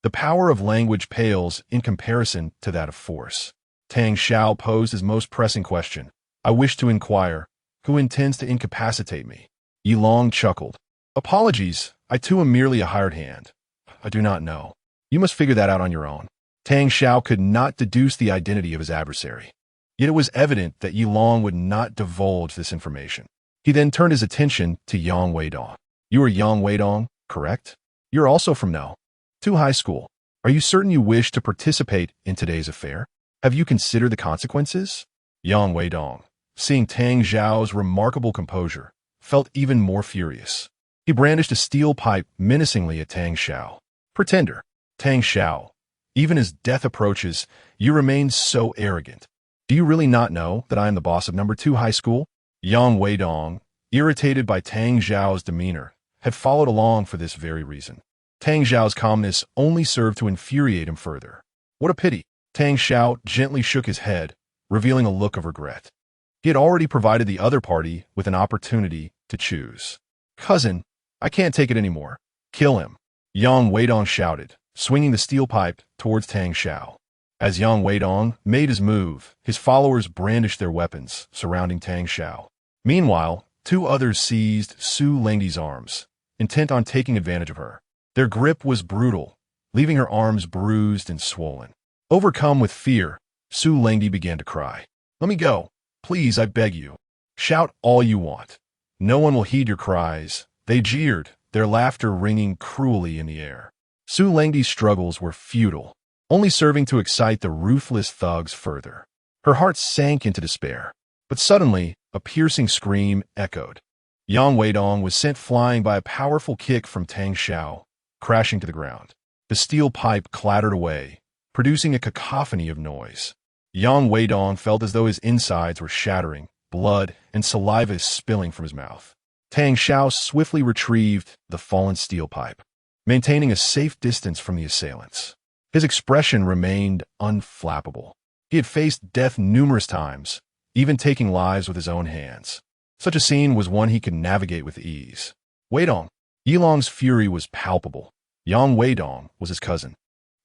the power of language pales in comparison to that of force. Tang Xiao posed his most pressing question. I wish to inquire, who intends to incapacitate me? Yilong chuckled. Apologies, I too am merely a hired hand. I do not know. You must figure that out on your own. Tang Xiao could not deduce the identity of his adversary. Yet it was evident that Yilong would not divulge this information. He then turned his attention to Yang Weidong. You are Yang Weidong, correct? You're also from No. 2 High School. Are you certain you wish to participate in today's affair? Have you considered the consequences? Yang Weidong, seeing Tang Xiao's remarkable composure, felt even more furious. He brandished a steel pipe menacingly at Tang Xiao. Pretender, Tang Xiao, even as death approaches, you remain so arrogant. Do you really not know that I am the boss of No. 2 High School? Yang Weidong, irritated by Tang Xiao's demeanor, had followed along for this very reason. Tang Xiao's calmness only served to infuriate him further. What a pity. Tang Xiao gently shook his head, revealing a look of regret. He had already provided the other party with an opportunity to choose. Cousin, I can't take it anymore. Kill him. Yang Weidong shouted, swinging the steel pipe towards Tang Xiao. As Yang Weidong made his move, his followers brandished their weapons, surrounding Tang Xiao. Meanwhile, 2 others seized Su Lengdi's arms, intent on taking advantage of her. Their grip was brutal, leaving her arms bruised and swollen. Overcome with fear, Su Lengdi began to cry. Let me go. Please, I beg you. Shout all you want. No one will heed your cries. They jeered, their laughter ringing cruelly in the air. Su Lengdi's struggles were futile, only serving to excite the ruthless thugs further. Her heart sank into despair. But suddenly, a piercing scream echoed. Yang Weidong was sent flying by a powerful kick from Tang Xiao, crashing to the ground. The steel pipe clattered away, producing a cacophony of noise. Yang Weidong felt as though his insides were shattering, blood and saliva spilling from his mouth. Tang Xiao swiftly retrieved the fallen steel pipe, maintaining a safe distance from the assailants. His expression remained unflappable. He had faced death numerous times, even taking lives with his own hands. Such a scene was one he could navigate with ease. Weidong. Yilong's fury was palpable. Yang Weidong was his cousin,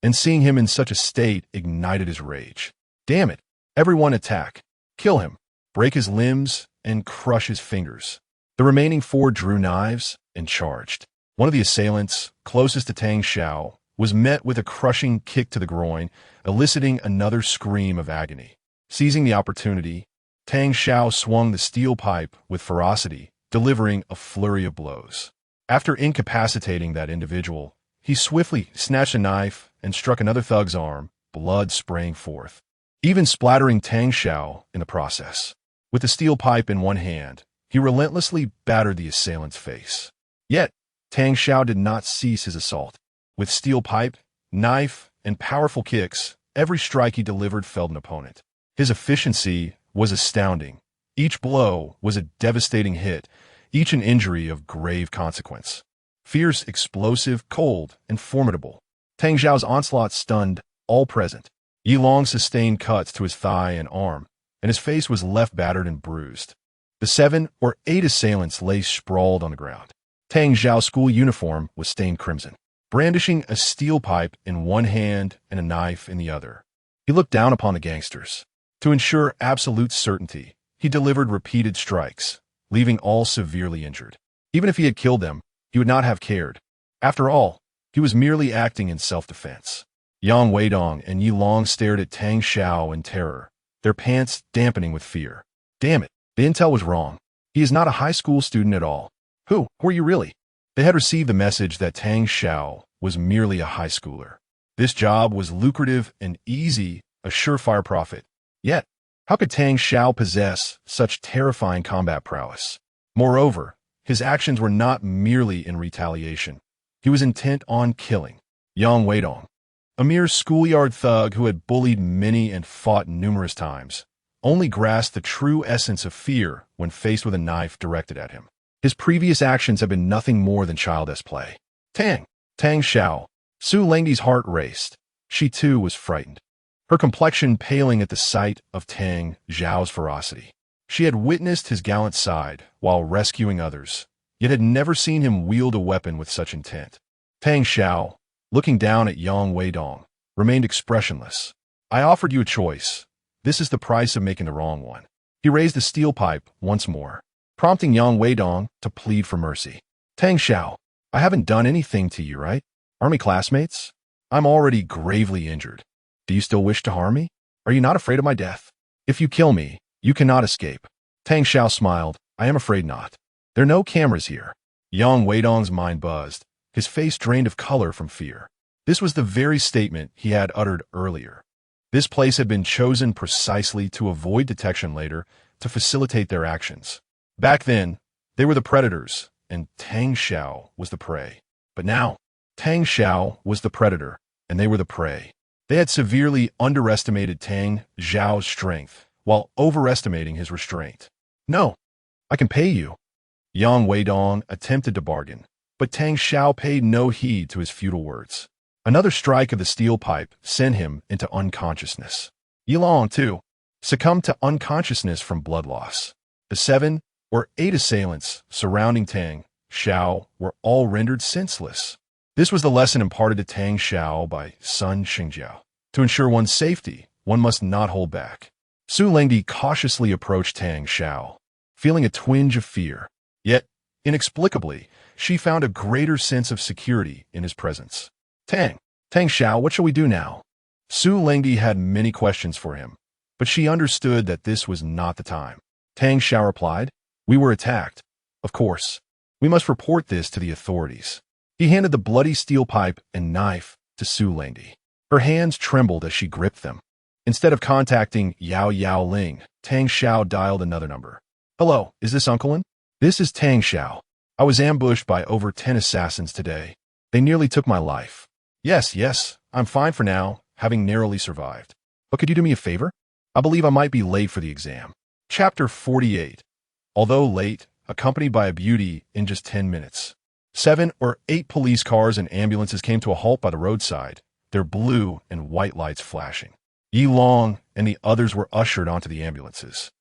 and seeing him in such a state ignited his rage. Damn it! Everyone attack! Kill him! Break his limbs and crush his fingers. The remaining 4 drew knives and charged. One of the assailants, closest to Tang Xiao, was met with a crushing kick to the groin, eliciting another scream of agony. Seizing the opportunity, Tang Xiao swung the steel pipe with ferocity, delivering a flurry of blows. After incapacitating that individual, he swiftly snatched a knife and struck another thug's arm, blood spraying forth, even splattering Tang Xiao in the process. With the steel pipe in one hand, he relentlessly battered the assailant's face. Yet, Tang Xiao did not cease his assault. With steel pipe, knife, and powerful kicks, every strike he delivered felled an opponent. His efficiency was astounding. Each blow was a devastating hit, each an injury of grave consequence. Fierce, explosive, cold, and formidable, Tang Xiao's onslaught stunned all present. Yi Long sustained cuts to his thigh and arm, and his face was left battered and bruised. The 7 or 8 assailants lay sprawled on the ground. Tang Xiao's school uniform was stained crimson. Brandishing a steel pipe in one hand and a knife in the other, he looked down upon the gangsters. To ensure absolute certainty, he delivered repeated strikes, leaving all severely injured. Even if he had killed them, he would not have cared. After all, he was merely acting in self-defense. Yang Weidong and Yi Long stared at Tang Xiao in terror, their pants dampening with fear. Damn it, the intel was wrong. He is not a high school student at all. Who are you really? They had received the message that Tang Xiao was merely a high schooler. This job was lucrative and easy, a surefire profit. Yet, how could Tang Xiao possess such terrifying combat prowess? Moreover, his actions were not merely in retaliation. He was intent on killing. Yang Weidong, a mere schoolyard thug who had bullied many and fought numerous times, only grasped the true essence of fear when faced with a knife directed at him. His previous actions had been nothing more than childish play. Tang Xiao. Su Lengdi's heart raced. She too was frightened, her complexion paling at the sight of Tang Xiao's ferocity. She had witnessed his gallant side while rescuing others, yet had never seen him wield a weapon with such intent. Tang Xiao, looking down at Yang Weidong, remained expressionless. I offered you a choice. This is the price of making the wrong one. He raised the steel pipe once more, prompting Yang Weidong to plead for mercy. Tang Xiao, I haven't done anything to you, right? Army classmates? I'm already gravely injured. Do you still wish to harm me? Are you not afraid of my death? If you kill me, you cannot escape. Tang Xiao smiled. I am afraid not. There are no cameras here. Yang Weidong's mind buzzed, his face drained of color from fear. This was the very statement he had uttered earlier. This place had been chosen precisely to avoid detection later, to facilitate their actions. Back then, they were the predators, and Tang Xiao was the prey. But now, Tang Xiao was the predator, and they were the prey. They had severely underestimated Tang Xiao's strength, while overestimating his restraint. No, I can pay you. Yang Weidong attempted to bargain, but Tang Xiao paid no heed to his futile words. Another strike of the steel pipe sent him into unconsciousness. Yi Long, too, succumbed to unconsciousness from blood loss. The 7 or 8 assailants surrounding Tang Xiao were all rendered senseless. This was the lesson imparted to Tang Xiao by Sun Xingjiao. To ensure one's safety, one must not hold back. Su Lengdi cautiously approached Tang Xiao, feeling a twinge of fear. Yet, inexplicably, she found a greater sense of security in his presence. Tang Xiao, what shall we do now? Su Lengdi had many questions for him, but she understood that this was not the time. Tang Xiao replied, we were attacked. Of course. We must report this to the authorities. He handed the bloody steel pipe and knife to Su Lengdi. Her hands trembled as she gripped them. Instead of contacting Yao Ling, Tang Xiao dialed another number. Hello, is this Uncle Lin? This is Tang Xiao. I was ambushed by over 10 assassins today. They nearly took my life. Yes, I'm fine for now, having narrowly survived. But could you do me a favor? I believe I might be late for the exam. Chapter 48. Although late, accompanied by a beauty in just 10 minutes. 7 or 8 police cars and ambulances came to a halt by the roadside, their blue and white lights flashing. Yi Long and the others were ushered onto the ambulances.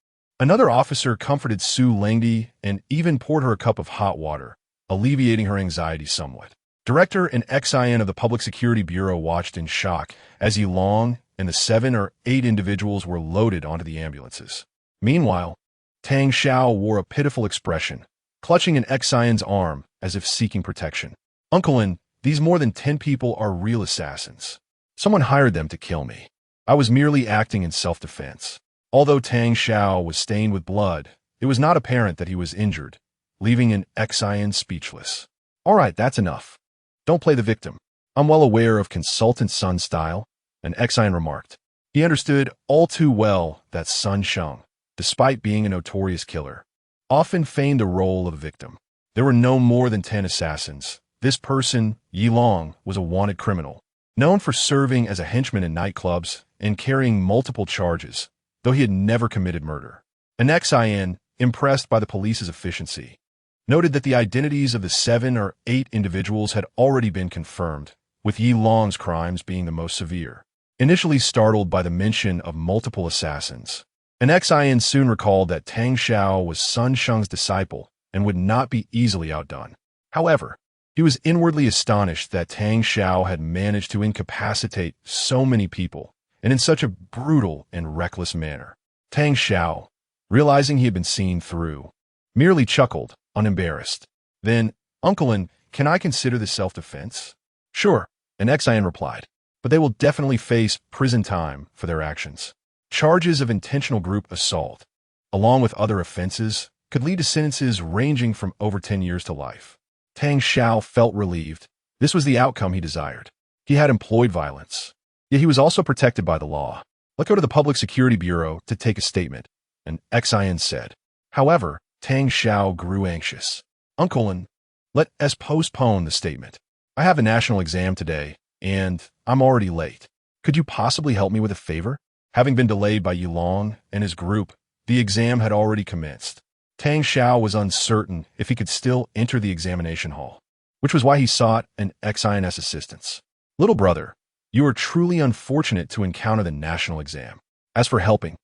Another officer comforted Su Lengdi and even poured her a cup of hot water, alleviating her anxiety somewhat. Director and XIN of the Public Security Bureau watched in shock as Yi Long and the 7 or 8 individuals were loaded onto the ambulances. Meanwhile, Tang Xiao wore a pitiful expression, clutching an XIN's arm as if seeking protection. Uncle Lin, these more than 10 people are real assassins. Someone hired them to kill me. I was merely acting in self-defense. Although Tang Xiao was stained with blood, it was not apparent that he was injured, leaving an XIN speechless. All right, that's enough. Don't play the victim. I'm well aware of Consultant Sun's style, an XIN remarked. He understood all too well that Sun Sheng, despite being a notorious killer, often feigned the role of a victim. There were no more than 10 assassins. This person, Yi Long, was a wanted criminal, known for serving as a henchman in nightclubs and carrying multiple charges, though he had never committed murder. An XIN, impressed by the police's efficiency, noted that the identities of the 7 or 8 individuals had already been confirmed, with Yi Long's crimes being the most severe. Initially startled by the mention of multiple assassins, an XIN soon recalled that Tang Xiao was Sun Sheng's disciple and would not be easily outdone. However, he was inwardly astonished that Tang Xiao had managed to incapacitate so many people, and in such a brutal and reckless manner. Tang Xiao, realizing he had been seen through, merely chuckled, unembarrassed. Then, Uncle, can I consider this self-defense? Sure, an XIN replied, but they will definitely face prison time for their actions. Charges of intentional group assault, along with other offenses, could lead to sentences ranging from over 10 years to life. Tang Xiao felt relieved. This was the outcome he desired. He had employed violence, yet he was also protected by the law. Let's go to the Public Security Bureau to take a statement, an XIN said. However, Tang Xiao grew anxious. Uncle, let us postpone the statement. I have a national exam today, and I'm already late. Could you possibly help me with a favor? Having been delayed by Yi Long and his group, the exam had already commenced. Tang Xiao was uncertain if he could still enter the examination hall, which was why he sought an XIN's assistance. Little brother, you are truly unfortunate to encounter the national exam. As for helping,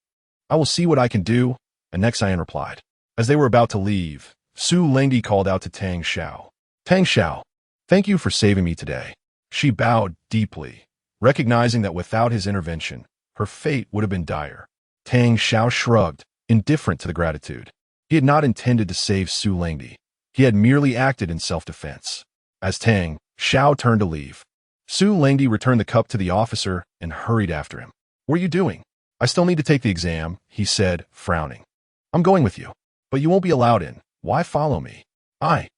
I will see what I can do, an XIN replied. As they were about to leave, Su Lengdi called out to Tang Xiao. Tang Xiao, thank you for saving me today. She bowed deeply, recognizing that without his intervention, her fate would have been dire. Tang Xiao shrugged, indifferent to the gratitude. He had not intended to save Su Lengdi. He had merely acted in self-defense. As Tang Xiao turned to leave, Su Lengdi returned the cup to the officer and hurried after him. What are you doing? I still need to take the exam, he said, frowning. I'm going with you, but you won't be allowed in. Why follow me? I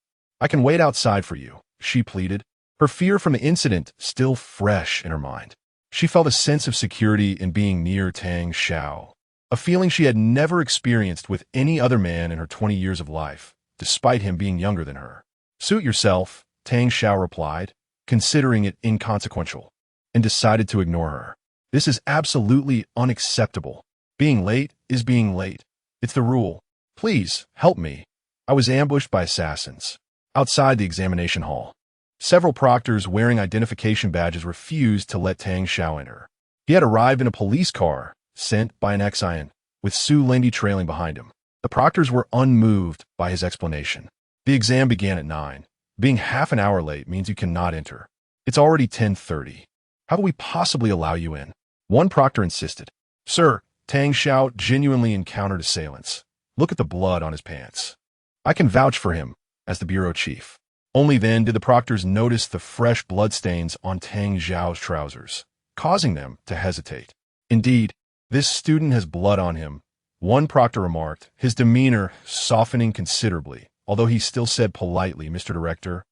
can wait outside for you, she pleaded, her fear from the incident still fresh in her mind. She felt a sense of security in being near Tang Xiao, a feeling she had never experienced with any other man in her 20 years of life, despite him being younger than her. Suit yourself, Tang Xiao replied, considering it inconsequential, and decided to ignore her. This is absolutely unacceptable. Being late is being late. It's the rule. Please, help me. I was ambushed by assassins. Outside the examination hall, several proctors wearing identification badges refused to let Tang Xiao enter. He had arrived in a police car, sent by an XIN, with Su Lengdi trailing behind him. The proctors were unmoved by his explanation. The exam began at 9. Being half an hour late means you cannot enter. It's already 10:30. How can we possibly allow you in? One proctor insisted. Sir, Tang Xiao genuinely encountered assailants. Look at the blood on his pants. I can vouch for him, as the bureau chief. Only then did the proctors notice the fresh bloodstains on Tang Xiao's trousers, causing them to hesitate. Indeed, this student has blood on him, one proctor remarked, his demeanor softening considerably, although he still said politely, Mr. Director,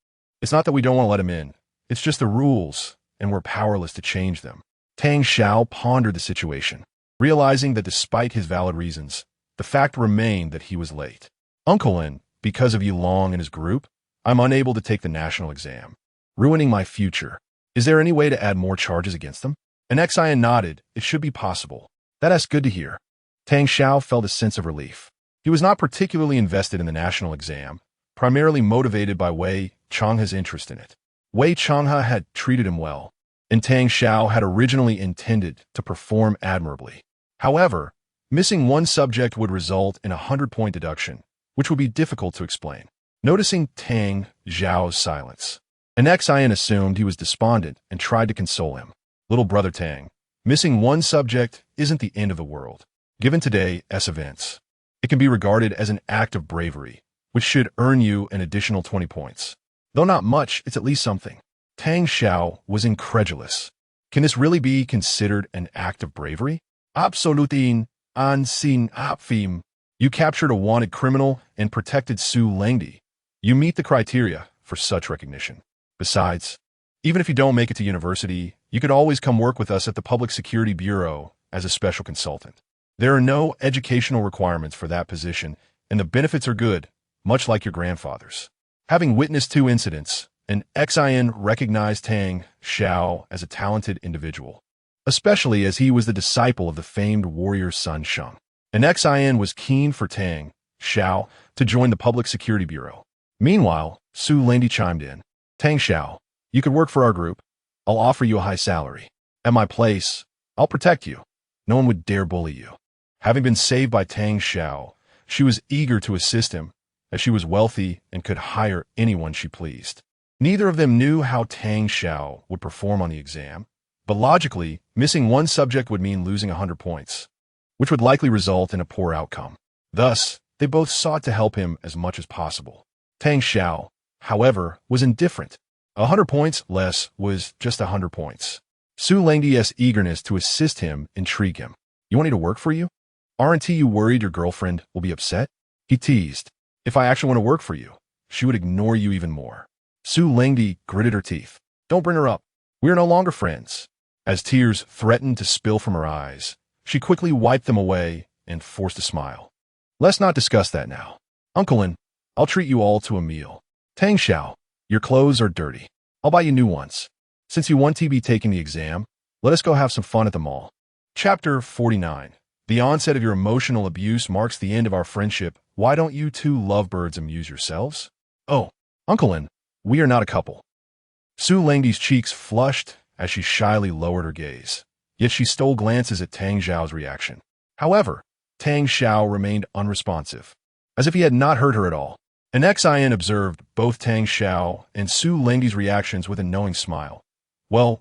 it's not that we don't want to let him in. It's just the rules, and we're powerless to change them. Tang Xiao pondered the situation, realizing that despite his valid reasons, the fact remained that he was late. Uncle, because of Yi Long and his group, I'm unable to take the national exam, ruining my future. Is there any way to add more charges against them? An XIN nodded. It should be possible. That's good to hear. Tang Xiao felt a sense of relief. He was not particularly invested in the national exam, primarily motivated by Wei Changhe's interest in it. Wei Changhe had treated him well, and Tang Xiao had originally intended to perform admirably. However, missing one subject would result in a 100-point deduction, which would be difficult to explain. Noticing Tang Xiao's silence, an XIN assumed he was despondent and tried to console him. Little brother Tang, missing one subject isn't the end of the world. Given today's events, it can be regarded as an act of bravery, which should earn you an additional 20 points. Though not much, it's at least something. Tang Xiao was incredulous. Can this really be considered an act of bravery? Absolutin an sin apfim. You captured a wanted criminal and protected Su Lengdi. You meet the criteria for such recognition. Besides, even if you don't make it to university, you could always come work with us at the Public Security Bureau as a special consultant. There are no educational requirements for that position, and the benefits are good, much like your grandfather's. Having witnessed 2 incidents, an Xin recognized Tang Xiao as a talented individual, especially as he was the disciple of the famed warrior Sun Sheng. An Xin was keen for Tang Xiao to join the Public Security Bureau. Meanwhile, Su Chen chimed in. Tang Xiao, you could work for our group. I'll offer you a high salary. At my place, I'll protect you. No one would dare bully you. Having been saved by Tang Xiao, she was eager to assist him, as she was wealthy and could hire anyone she pleased. Neither of them knew how Tang Xiao would perform on the exam, but logically, missing one subject would mean losing 100 points, which would likely result in a poor outcome. Thus, they both sought to help him as much as possible. Tang Xiao, however, was indifferent. 100 points less was just 100 points. Su Lengdi's eagerness to assist him intrigued him. You want me to work for you? Aren't you worried your girlfriend will be upset? He teased. If I actually want to work for you, she would ignore you even more. Su Lengdi gritted her teeth. Don't bring her up. We are no longer friends. As tears threatened to spill from her eyes, she quickly wiped them away and forced a smile. Let's not discuss that now. Unclein, I'll treat you all to a meal. Tang Xiao, your clothes are dirty. I'll buy you new ones. Since you want to be taking the exam, let us go have some fun at the mall. Chapter 49. The onset of your emotional abuse marks the end of our friendship. Why don't you 2 lovebirds amuse yourselves? Oh, Unclein, we are not a couple. Su Lengdi's cheeks flushed as she shyly lowered her gaze, yet she stole glances at Tang Xiao's reaction. However, Tang Xiao remained unresponsive, as if he had not heard her at all. An Xin observed both Tang Xiao and Su Lengdi's reactions with a knowing smile. Well,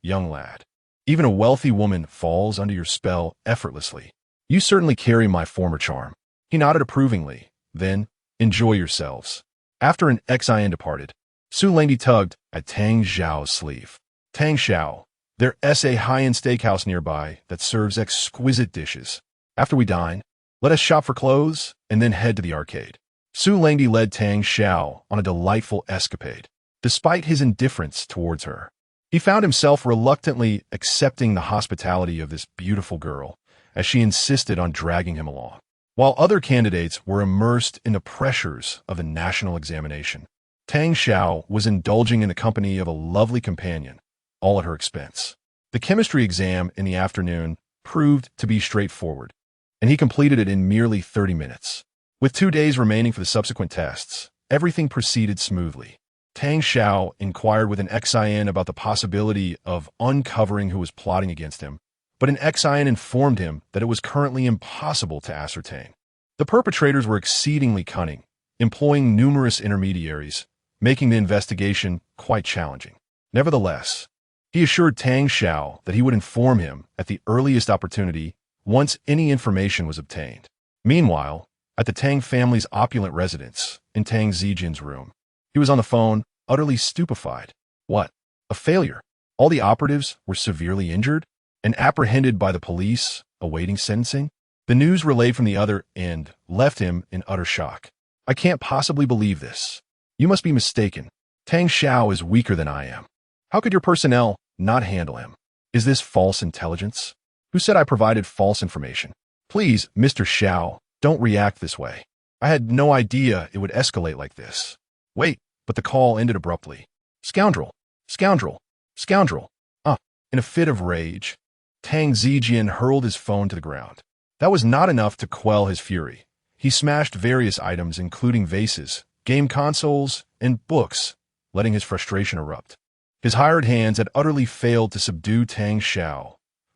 young lad. Even a wealthy woman falls under your spell effortlessly. You certainly carry my former charm. He nodded approvingly. Then, enjoy yourselves. After an Xin departed, Su Lengdi tugged at Tang Xiao's sleeve. Tang Xiao, there is a high-end steakhouse nearby that serves exquisite dishes. After we dine, let us shop for clothes and then head to the arcade. Su Lengdi led Tang Xiao on a delightful escapade. Despite his indifference towards her, he found himself reluctantly accepting the hospitality of this beautiful girl, as she insisted on dragging him along. While other candidates were immersed in the pressures of the national examination, Tang Xiao was indulging in the company of a lovely companion, all at her expense. The chemistry exam in the afternoon proved to be straightforward, and he completed it in merely 30 minutes. With 2 days remaining for the subsequent tests, everything proceeded smoothly. Tang Xiao inquired with an Xin about the possibility of uncovering who was plotting against him, but an Xin informed him that it was currently impossible to ascertain. The perpetrators were exceedingly cunning, employing numerous intermediaries, making the investigation quite challenging. Nevertheless, he assured Tang Xiao that he would inform him at the earliest opportunity once any information was obtained. Meanwhile, at the Tang family's opulent residence, in Tang Zijin's room, he was on the phone, utterly stupefied. What? A failure? All the operatives were severely injured and apprehended by the police, awaiting sentencing? The news relayed from the other end left him in utter shock. I can't possibly believe this. You must be mistaken. Tang Xiao is weaker than I am. How could your personnel not handle him? Is this false intelligence? Who said I provided false information? Please, Mr. Xiao, don't react this way. I had no idea it would escalate like this. Wait, but the call ended abruptly. Scoundrel! Scoundrel! Scoundrel! In a fit of rage, Tang Zijin hurled his phone to the ground. That was not enough to quell his fury. He smashed various items, including vases, game consoles, and books, letting his frustration erupt. His hired hands had utterly failed to subdue Tang Xiao,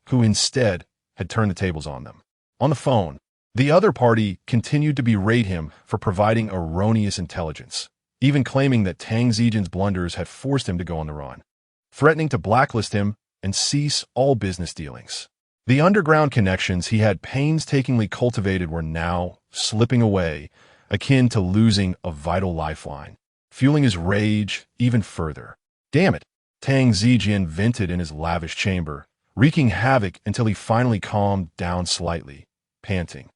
who instead had turned the tables on them. On the phone, the other party continued to berate him for providing erroneous intelligence, even claiming that Tang Zijin's blunders had forced him to go on the run, threatening to blacklist him and cease all business dealings. The underground connections he had painstakingly cultivated were now slipping away, akin to losing a vital lifeline, fueling his rage even further. Damn it, Tang Zijin vented in his lavish chamber, wreaking havoc until he finally calmed down slightly, panting.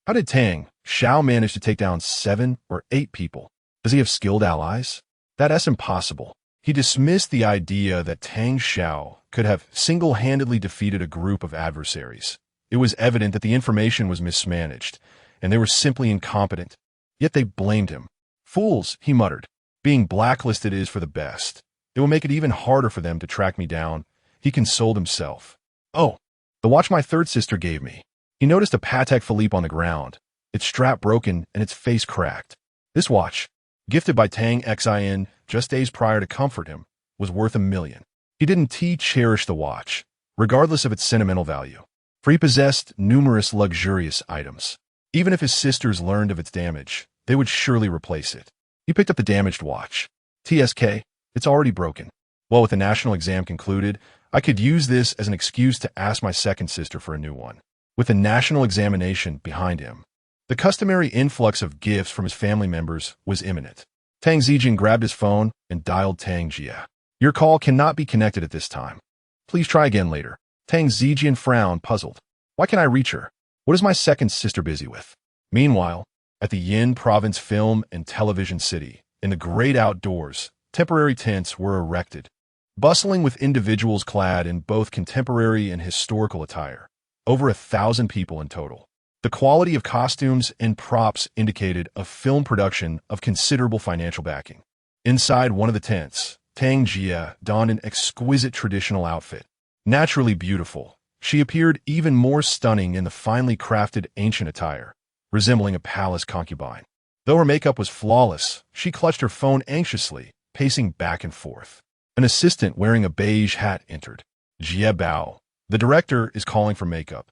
How did Tang Xiao manage to take down 7 or 8 people? Does he have skilled allies? That's impossible. He dismissed the idea that Tang Xiao could have single-handedly defeated a group of adversaries, It was evident that the information was mismanaged, and they were simply incompetent. Yet they blamed him. Fools, he muttered. Being blacklisted is for the best. It will make it even harder for them to track me down. He consoled himself. Oh, the watch my third sister gave me. He noticed a Patek Philippe on the ground, its strap broken and its face cracked. This watch, gifted by Tang Xin just days prior to comfort him, was worth $1 million. He didn't cherish the watch, regardless of its sentimental value, for he possessed numerous luxurious items. Even if his sisters learned of its damage, they would surely replace it. He picked up the damaged watch. TSK, it's already broken. Well, with the national exam concluded, I could use this as an excuse to ask my second sister for a new one. With the national examination behind him, the customary influx of gifts from his family members was imminent. Tang Zijin grabbed his phone and dialed Tang Jia. Your call cannot be connected at this time. Please try again later. Tang Zijin frowned, puzzled. Why can't I reach her? What is my second sister busy with? Meanwhile, at the Yin Province Film and Television City, in the great outdoors, temporary tents were erected, bustling with individuals clad in both contemporary and historical attire. Over 1,000 people in total. The quality of costumes and props indicated a film production of considerable financial backing. Inside one of the tents, Tang Jia donned an exquisite traditional outfit. Naturally beautiful, she appeared even more stunning in the finely crafted ancient attire, resembling a palace concubine. Though her makeup was flawless, she clutched her phone anxiously, pacing back and forth. An assistant wearing a beige hat entered. Jia Bao, the director, is calling for makeup.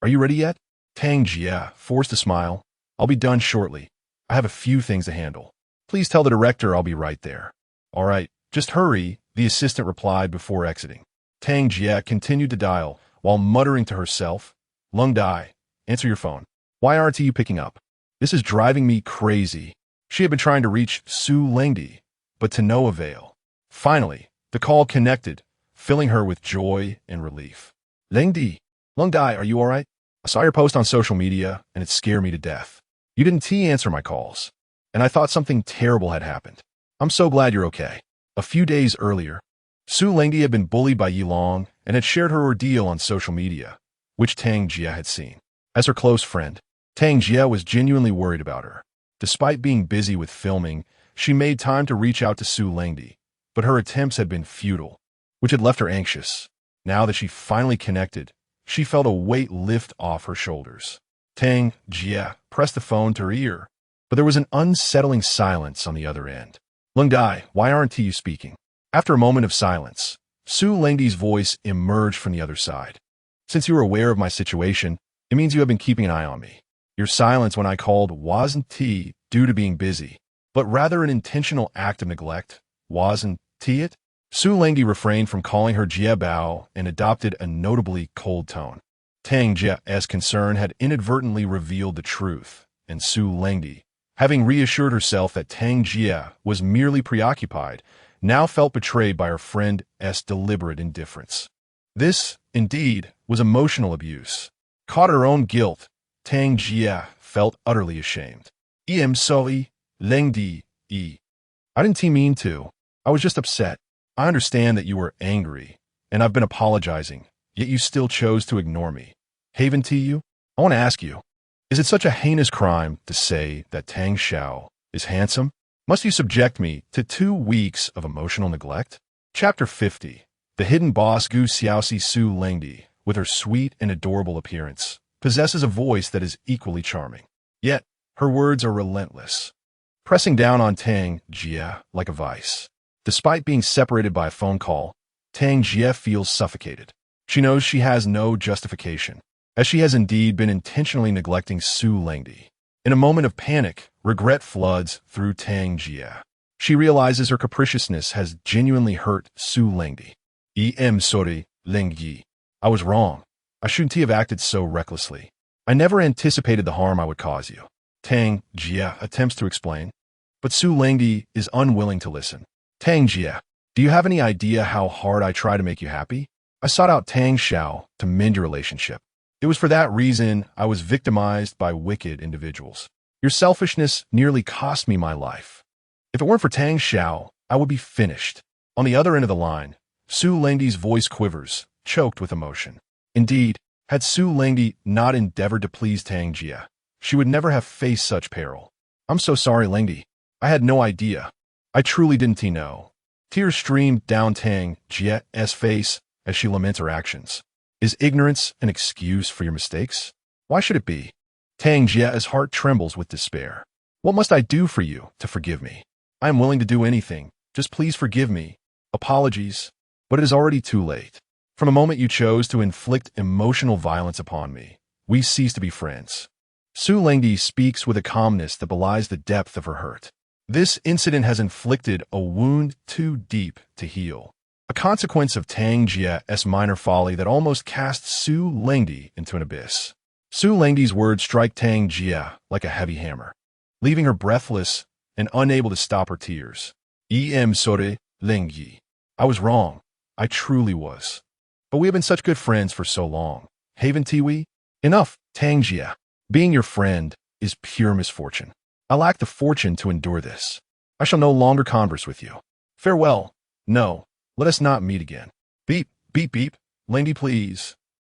Are you ready yet? Tang Jia forced a smile. I'll be done shortly. I have a few things to handle. Please tell the director I'll be right there. All right, just hurry, the assistant replied before exiting. Tang Jia continued to dial, while muttering to herself, Lung Dai, answer your phone. Why aren't you picking up? This is driving me crazy. She had been trying to reach Su Lengdi, but to no avail. Finally, the call connected, filling her with joy and relief. Lengdi, Lung Dai, are you all right? I saw your post on social media, and it scared me to death. You didn't answer my calls, and I thought something terrible had happened. I'm so glad you're okay. A few days earlier, Su Lengdi had been bullied by Yilong and had shared her ordeal on social media, which Tang Jia had seen. As her close friend, Tang Jia was genuinely worried about her. Despite being busy with filming, she made time to reach out to Su Lengdi, but her attempts had been futile, which had left her anxious. Now that she finally connected, she felt a weight lift off her shoulders. Tang Jia pressed the phone to her ear, but there was an unsettling silence on the other end. Lung Dai, why aren't you speaking? After a moment of silence, Su Lengdi's voice emerged from the other side. Since you are aware of my situation, it means you have been keeping an eye on me. Your silence when I called wasn't due to being busy, but rather an intentional act of neglect. Wasn't it? Su Lengdi refrained from calling her Jia Bao and adopted a notably cold tone. Tang Jia's concern had inadvertently revealed the truth, and Su Lengdi, having reassured herself that Tang Jia was merely preoccupied, now felt betrayed by her friend's deliberate indifference. This, indeed, was emotional abuse. Caught her own guilt, Tang Jia felt utterly ashamed. I'm sorry, Lengdi. I didn't mean to. I was just upset. I understand that you were angry, and I've been apologizing, yet you still chose to ignore me. Haven to you? I want to ask you, is it such a heinous crime to say that Tang Xiao is handsome? Must you subject me to 2 weeks of emotional neglect? Chapter 50. The hidden boss Gu Xiaoxi Su Lengdi, with her sweet and adorable appearance, possesses a voice that is equally charming. Yet, her words are relentless, pressing down on Tang Jia like a vice. Despite being separated by a phone call, Tang Jia feels suffocated. She knows she has no justification, as she has indeed been intentionally neglecting Su Lengdi. In a moment of panic, regret floods through Tang Jia. She realizes her capriciousness has genuinely hurt Su Lengdi. I'm sorry, Lengdi. I was wrong. I shouldn't have acted so recklessly. I never anticipated the harm I would cause you. Tang Jia attempts to explain, but Su Lengdi is unwilling to listen. Tang Jia, do you have any idea how hard I try to make you happy? I sought out Tang Xiao to mend your relationship. It was for that reason I was victimized by wicked individuals. Your selfishness nearly cost me my life. If it weren't for Tang Xiao, I would be finished. On the other end of the line, Su Lengdi's voice quivers, choked with emotion. Indeed, Had Su Lengdi not endeavored to please Tang Jia, she would never have faced such peril. I'm so sorry, Lengdi. I had no idea. I truly didn't know. Tears streamed down Tang Jia's face as she laments her actions. Is ignorance an excuse for your mistakes? Why should it be? Tang Jia's heart trembles with despair. What must I do for you to forgive me? I am willing to do anything. Just please forgive me. Apologies. But it is already too late. From the moment you chose to inflict emotional violence upon me, we cease to be friends. Su Lengdi speaks with a calmness that belies the depth of her hurt. This incident has inflicted a wound too deep to heal, a consequence of Tang Jia's minor folly that almost cast Su Lengdi into an abyss. Su Lengdi's words strike Tang Jia like a heavy hammer, leaving her breathless and unable to stop her tears. Sorry, Lengdi. I was wrong. I truly was. But we have been such good friends for so long. Haven't we? Enough, Tang Jia. Being your friend is pure misfortune. I lack the fortune to endure this. I shall no longer converse with you. Farewell. No, let us not meet again. Beep, beep, beep. Lengdi, please.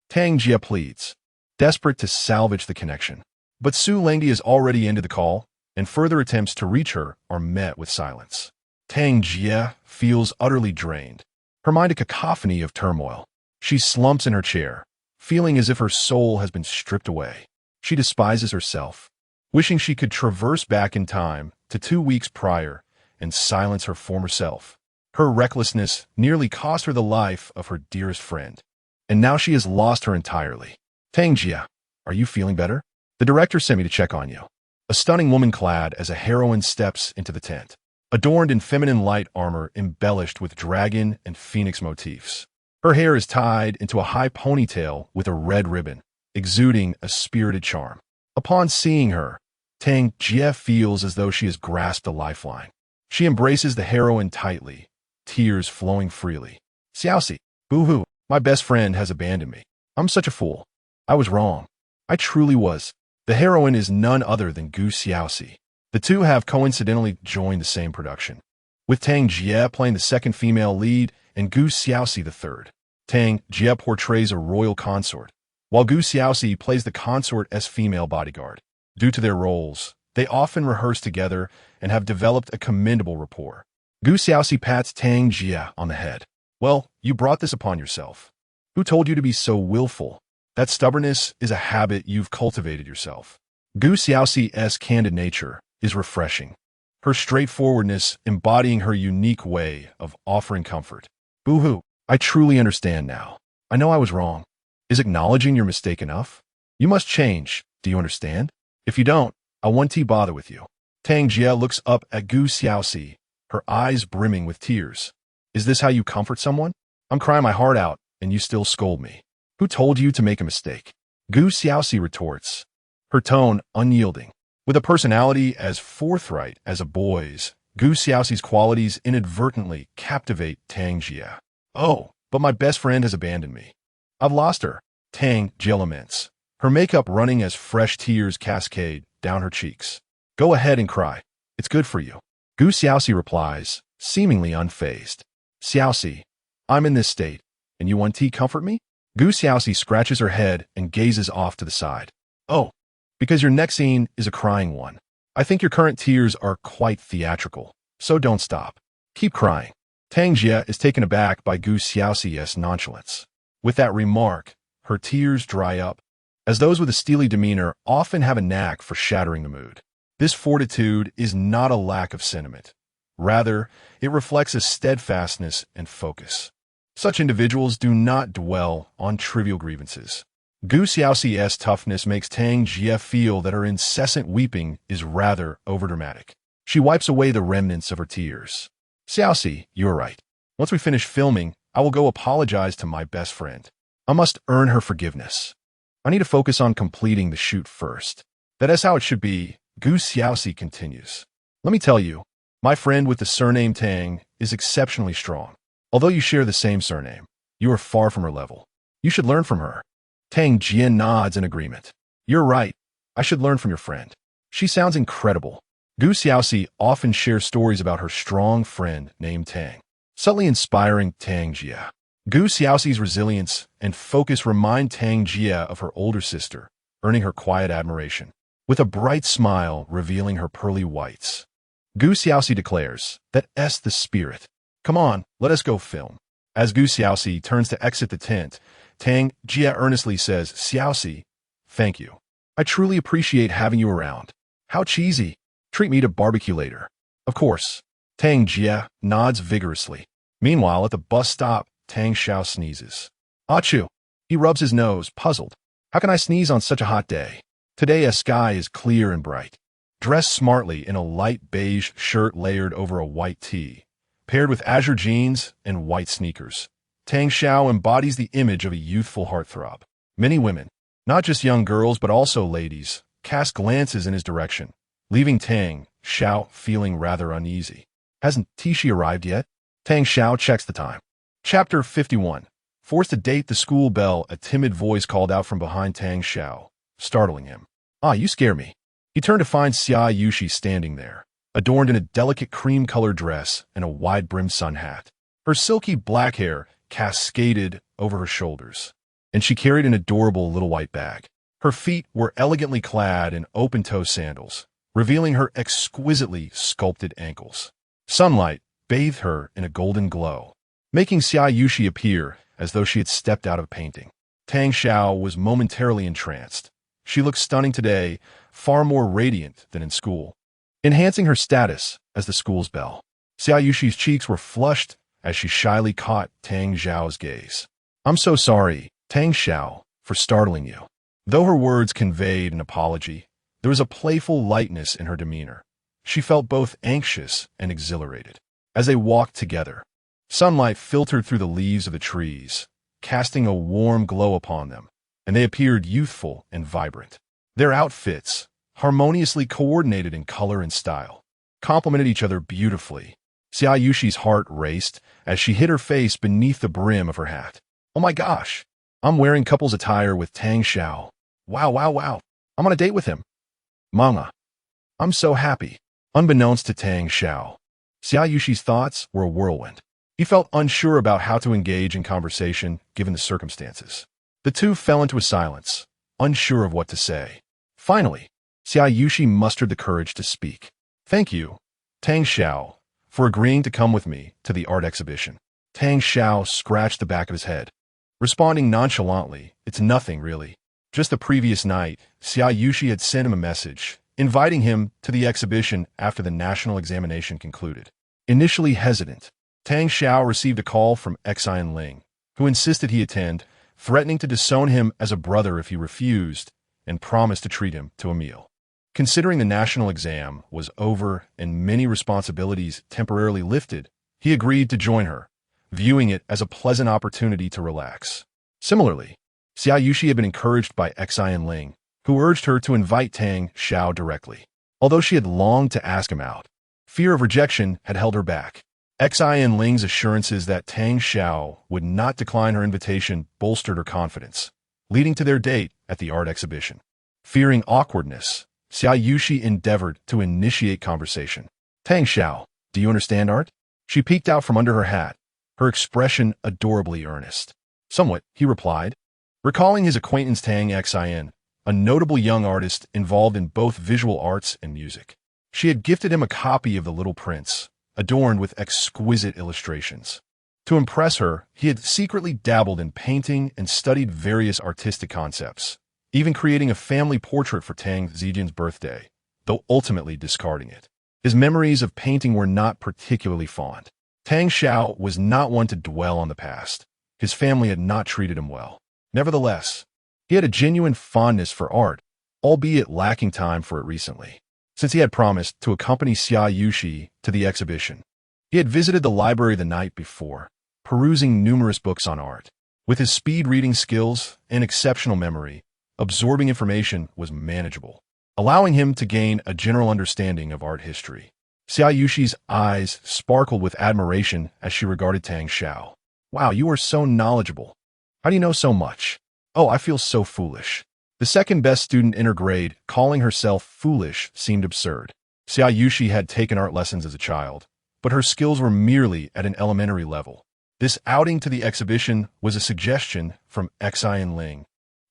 Tang Jia pleads, desperate to salvage the connection. But Su Lengdi is already into the call, and further attempts to reach her are met with silence. Tang Jia feels utterly drained, her mind a cacophony of turmoil. She slumps in her chair, feeling as if her soul has been stripped away. She despises herself, wishing she could traverse back in time to 2 weeks prior and silence her former self. Her recklessness nearly cost her the life of her dearest friend, and now she has lost her entirely. Tang Jia, are you feeling better? The director sent me to check on you. A stunning woman clad as a heroine steps into the tent, adorned in feminine light armor embellished with dragon and phoenix motifs. Her hair is tied into a high ponytail with a red ribbon, exuding a spirited charm. Upon seeing her, Tang Jia feels as though she has grasped a lifeline. She embraces the heroine tightly, tears flowing freely. Xiaoxi, boo-hoo, my best friend has abandoned me. I'm such a fool. I was wrong. I truly was. The heroine is none other than Gu Xiaoxi. The two have coincidentally joined the same production, with Tang Jia playing the second female lead and Gu Xiaoxi the third. Tang Jia portrays a royal consort, while Gu Xiaoxi plays the consort as female bodyguard. Due to their roles, they often rehearse together and have developed a commendable rapport. Gu Xiaoxi pats Tang Jia on the head. Well, you brought this upon yourself. Who told you to be so willful? That stubbornness is a habit you've cultivated yourself. Gu Xiaoxi's candid nature is refreshing, her straightforwardness embodying her unique way of offering comfort. Boo-hoo, I truly understand now. I know I was wrong. Is acknowledging your mistake enough? You must change, do you understand? If you don't, I won't bother with you. Tang Jia looks up at Gu Xiaoxi, her eyes brimming with tears. Is this how you comfort someone? I'm crying my heart out, and you still scold me. Who told you to make a mistake? Gu Xiaoxi retorts, her tone unyielding. With a personality as forthright as a boy's, Gu Xiaoxi's qualities inadvertently captivate Tang Jia. Oh, but my best friend has abandoned me. I've lost her. Tang Jia laments, her makeup running as fresh tears cascade down her cheeks. Go ahead and cry. It's good for you. Gu Xiaoxi replies, seemingly unfazed. Xiaoxi, I'm in this state, and you want to comfort me? Gu Xiaoxi scratches her head and gazes off to the side. Oh, because your next scene is a crying one. I think your current tears are quite theatrical, so don't stop. Keep crying. Tang Jia is taken aback by Gu Xiaoxi's nonchalance. With that remark, her tears dry up, as those with a steely demeanor often have a knack for shattering the mood. This fortitude is not a lack of sentiment. Rather, it reflects a steadfastness and focus. Such individuals do not dwell on trivial grievances. Gu Xiaoxi's toughness makes Tang Jia feel that her incessant weeping is rather overdramatic. She wipes away the remnants of her tears. Xiaoxi, you're right. Once we finish filming, I will go apologize to my best friend. I must earn her forgiveness. I need to focus on completing the shoot first. That is how it should be, Gu Xiaoxi continues. Let me tell you, my friend with the surname Tang is exceptionally strong. Although you share the same surname, you are far from her level. You should learn from her. Tang Jia nods in agreement. You're right. I should learn from your friend. She sounds incredible. Gu Xiaoxi often shares stories about her strong friend named Tang, subtly inspiring Tang Jia. Gu Xiaoxi's resilience and focus remind Tang Jia of her older sister, earning her quiet admiration, with a bright smile revealing her pearly whites. Gu Xiaoxi declares, "That's the spirit. Come on, let us go film." As Gu Xiaoxi turns to exit the tent, Tang Jia earnestly says, "Xiaoxi, thank you. I truly appreciate having you around. How cheesy. Treat me to barbecue later." Of course. Tang Jia nods vigorously. Meanwhile, at the bus stop, Tang Xiao sneezes. Achoo! He rubs his nose, puzzled. How can I sneeze on such a hot day? Today a sky is clear and bright. Dressed smartly in a light beige shirt layered over a white tee, paired with azure jeans and white sneakers, Tang Xiao embodies the image of a youthful heartthrob. Many women, not just young girls but also ladies, cast glances in his direction, leaving Tang Xiao feeling rather uneasy. Hasn't Tishi arrived yet? Tang Xiao checks the time. Chapter 51. Forced to date the school bell, a timid voice called out from behind Tang Xiao, startling him. "Ah, you scare me." He turned to find Xia Yushi standing there, adorned in a delicate cream-colored dress and a wide-brimmed sun hat. Her silky black hair cascaded over her shoulders, and she carried an adorable little white bag. Her feet were elegantly clad in open-toe sandals, revealing her exquisitely sculpted ankles. Sunlight bathed her in a golden glow, making Xia Yushi appear as though she had stepped out of a painting. Tang Xiao was momentarily entranced. She looked stunning today, far more radiant than in school, enhancing her status as the school's belle. Xia Yushi's cheeks were flushed as she shyly caught Tang Xiao's gaze. "I'm so sorry, Tang Xiao, for startling you." Though her words conveyed an apology, there was a playful lightness in her demeanor. She felt both anxious and exhilarated. As they walked together, sunlight filtered through the leaves of the trees, casting a warm glow upon them, and they appeared youthful and vibrant. Their outfits, harmoniously coordinated in color and style, complemented each other beautifully. Xia Yushi's heart raced as she hid her face beneath the brim of her hat. "Oh my gosh, I'm wearing couple's attire with Tang Xiao. Wow. I'm on a date with him. Mama, I'm so happy." Unbeknownst to Tang Xiao, Xia Yushi's thoughts were a whirlwind. He felt unsure about how to engage in conversation given the circumstances. The two fell into a silence, unsure of what to say. Finally, Xia Yushi mustered the courage to speak. "Thank you, Tang Xiao, for agreeing to come with me to the art exhibition." Tang Xiao scratched the back of his head, responding nonchalantly, "It's nothing, really. Just the previous night, Xia Yushi had sent him a message, inviting him to the exhibition after the national examination concluded." Initially hesitant, Tang Xiao received a call from Xian Ling, who insisted he attend, threatening to disown him as a brother if he refused, and promised to treat him to a meal. Considering the national exam was over and many responsibilities temporarily lifted, he agreed to join her, viewing it as a pleasant opportunity to relax. Similarly, Xia Yushi had been encouraged by Xian Ling, who urged her to invite Tang Xiao directly. Although she had longed to ask him out, fear of rejection had held her back. Xian Ling's assurances that Tang Xiao would not decline her invitation bolstered her confidence, leading to their date at the art exhibition. Fearing awkwardness, Xia Yushi endeavored to initiate conversation. "Tang Xiao, do you understand art?" She peeked out from under her hat, her expression adorably earnest. "Somewhat," he replied, recalling his acquaintance Tang Xian, a notable young artist involved in both visual arts and music. She had gifted him a copy of The Little Prince, adorned with exquisite illustrations. To impress her, he had secretly dabbled in painting and studied various artistic concepts, even creating a family portrait for Tang Zijian's birthday, though ultimately discarding it. His memories of painting were not particularly fond. Tang Xiao was not one to dwell on the past. His family had not treated him well. Nevertheless, he had a genuine fondness for art, albeit lacking time for it recently. Since he had promised to accompany Xia Yushi to the exhibition, he had visited the library the night before, perusing numerous books on art. With his speed-reading skills and exceptional memory, absorbing information was manageable, allowing him to gain a general understanding of art history. Xia Yushi's eyes sparkled with admiration as she regarded Tang Xiao. "Wow, you are so knowledgeable. How do you know so much? Oh, I feel so foolish." The second-best student in her grade, calling herself foolish, seemed absurd. Xia Yushi had taken art lessons as a child, but her skills were merely at an elementary level. This outing to the exhibition was a suggestion from Xian Ling,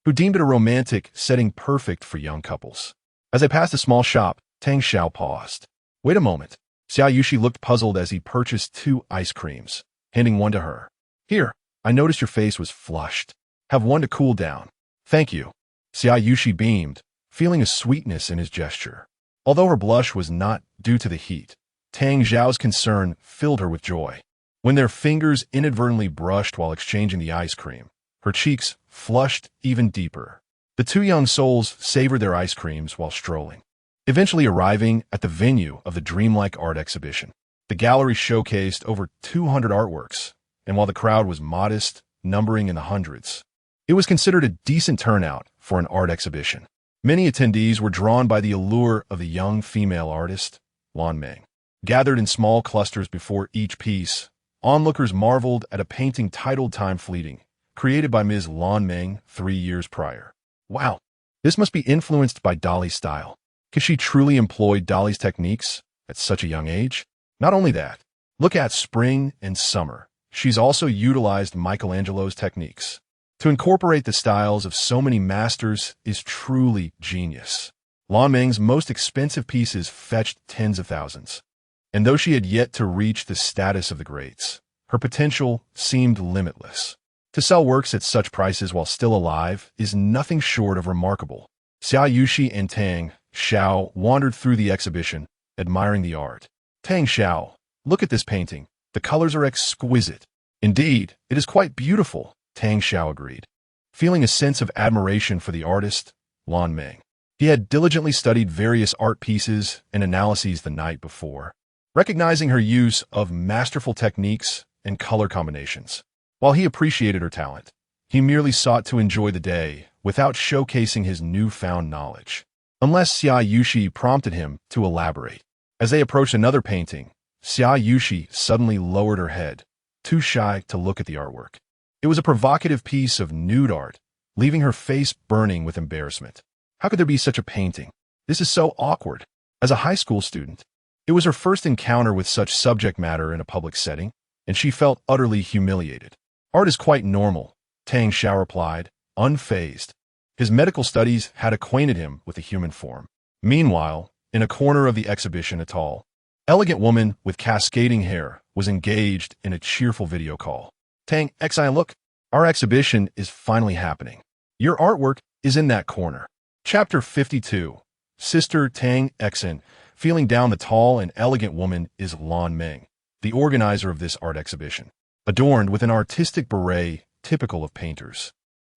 who deemed it a romantic setting perfect for young couples. As they passed a small shop, Tang Xiao paused. Wait a moment. Xia Yushi looked puzzled as he purchased 2 ice creams, handing one to her. Here, I noticed your face was flushed. Have one to cool down. Thank you. Xia Yushi beamed, feeling a sweetness in his gesture. Although her blush was not due to the heat, Tang Xiao's concern filled her with joy. When their fingers inadvertently brushed while exchanging the ice cream, her cheeks flushed even deeper. The 2 young souls savored their ice creams while strolling, eventually arriving at the venue of the dreamlike art exhibition. The gallery showcased over 200 artworks, and while the crowd was modest, numbering in the hundreds, it was considered a decent turnout for an art exhibition. Many attendees were drawn by the allure of the young female artist, Lan Meng. Gathered in small clusters before each piece, onlookers marveled at a painting titled Time Fleeting, created by Ms. Lan Meng 3 years prior. Wow, this must be influenced by Dali's style. Could she truly employ Dali's techniques at such a young age? Not only that, look at Spring and Summer. She's also utilized Michelangelo's techniques. To incorporate the styles of so many masters is truly genius. Lan Meng's most expensive pieces fetched tens of thousands. And though she had yet to reach the status of the greats, her potential seemed limitless. To sell works at such prices while still alive is nothing short of remarkable. Xia Yushi and Tang Xiao wandered through the exhibition, admiring the art. Tang Xiao, look at this painting. The colors are exquisite. Indeed, it is quite beautiful, Tang Xiao agreed, feeling a sense of admiration for the artist, Lan Meng. He had diligently studied various art pieces and analyses the night before, recognizing her use of masterful techniques and color combinations. While he appreciated her talent, he merely sought to enjoy the day without showcasing his newfound knowledge, unless Xia Yushi prompted him to elaborate. As they approached another painting, Xia Yushi suddenly lowered her head, too shy to look at the artwork. It was a provocative piece of nude art, leaving her face burning with embarrassment. How could there be such a painting? This is so awkward. As a high school student, it was her first encounter with such subject matter in a public setting, and she felt utterly humiliated. Art is quite normal, Tang Xiao replied, unfazed. His medical studies had acquainted him with the human form. Meanwhile, in a corner of the exhibition, a tall, elegant woman with cascading hair was engaged in a cheerful video call. Tang Xian, look, our exhibition is finally happening. Your artwork is in that corner. Chapter 52. Sister Tang Xian. Feeling down the tall and elegant woman is Lan Meng, the organizer of this art exhibition, adorned with an artistic beret typical of painters.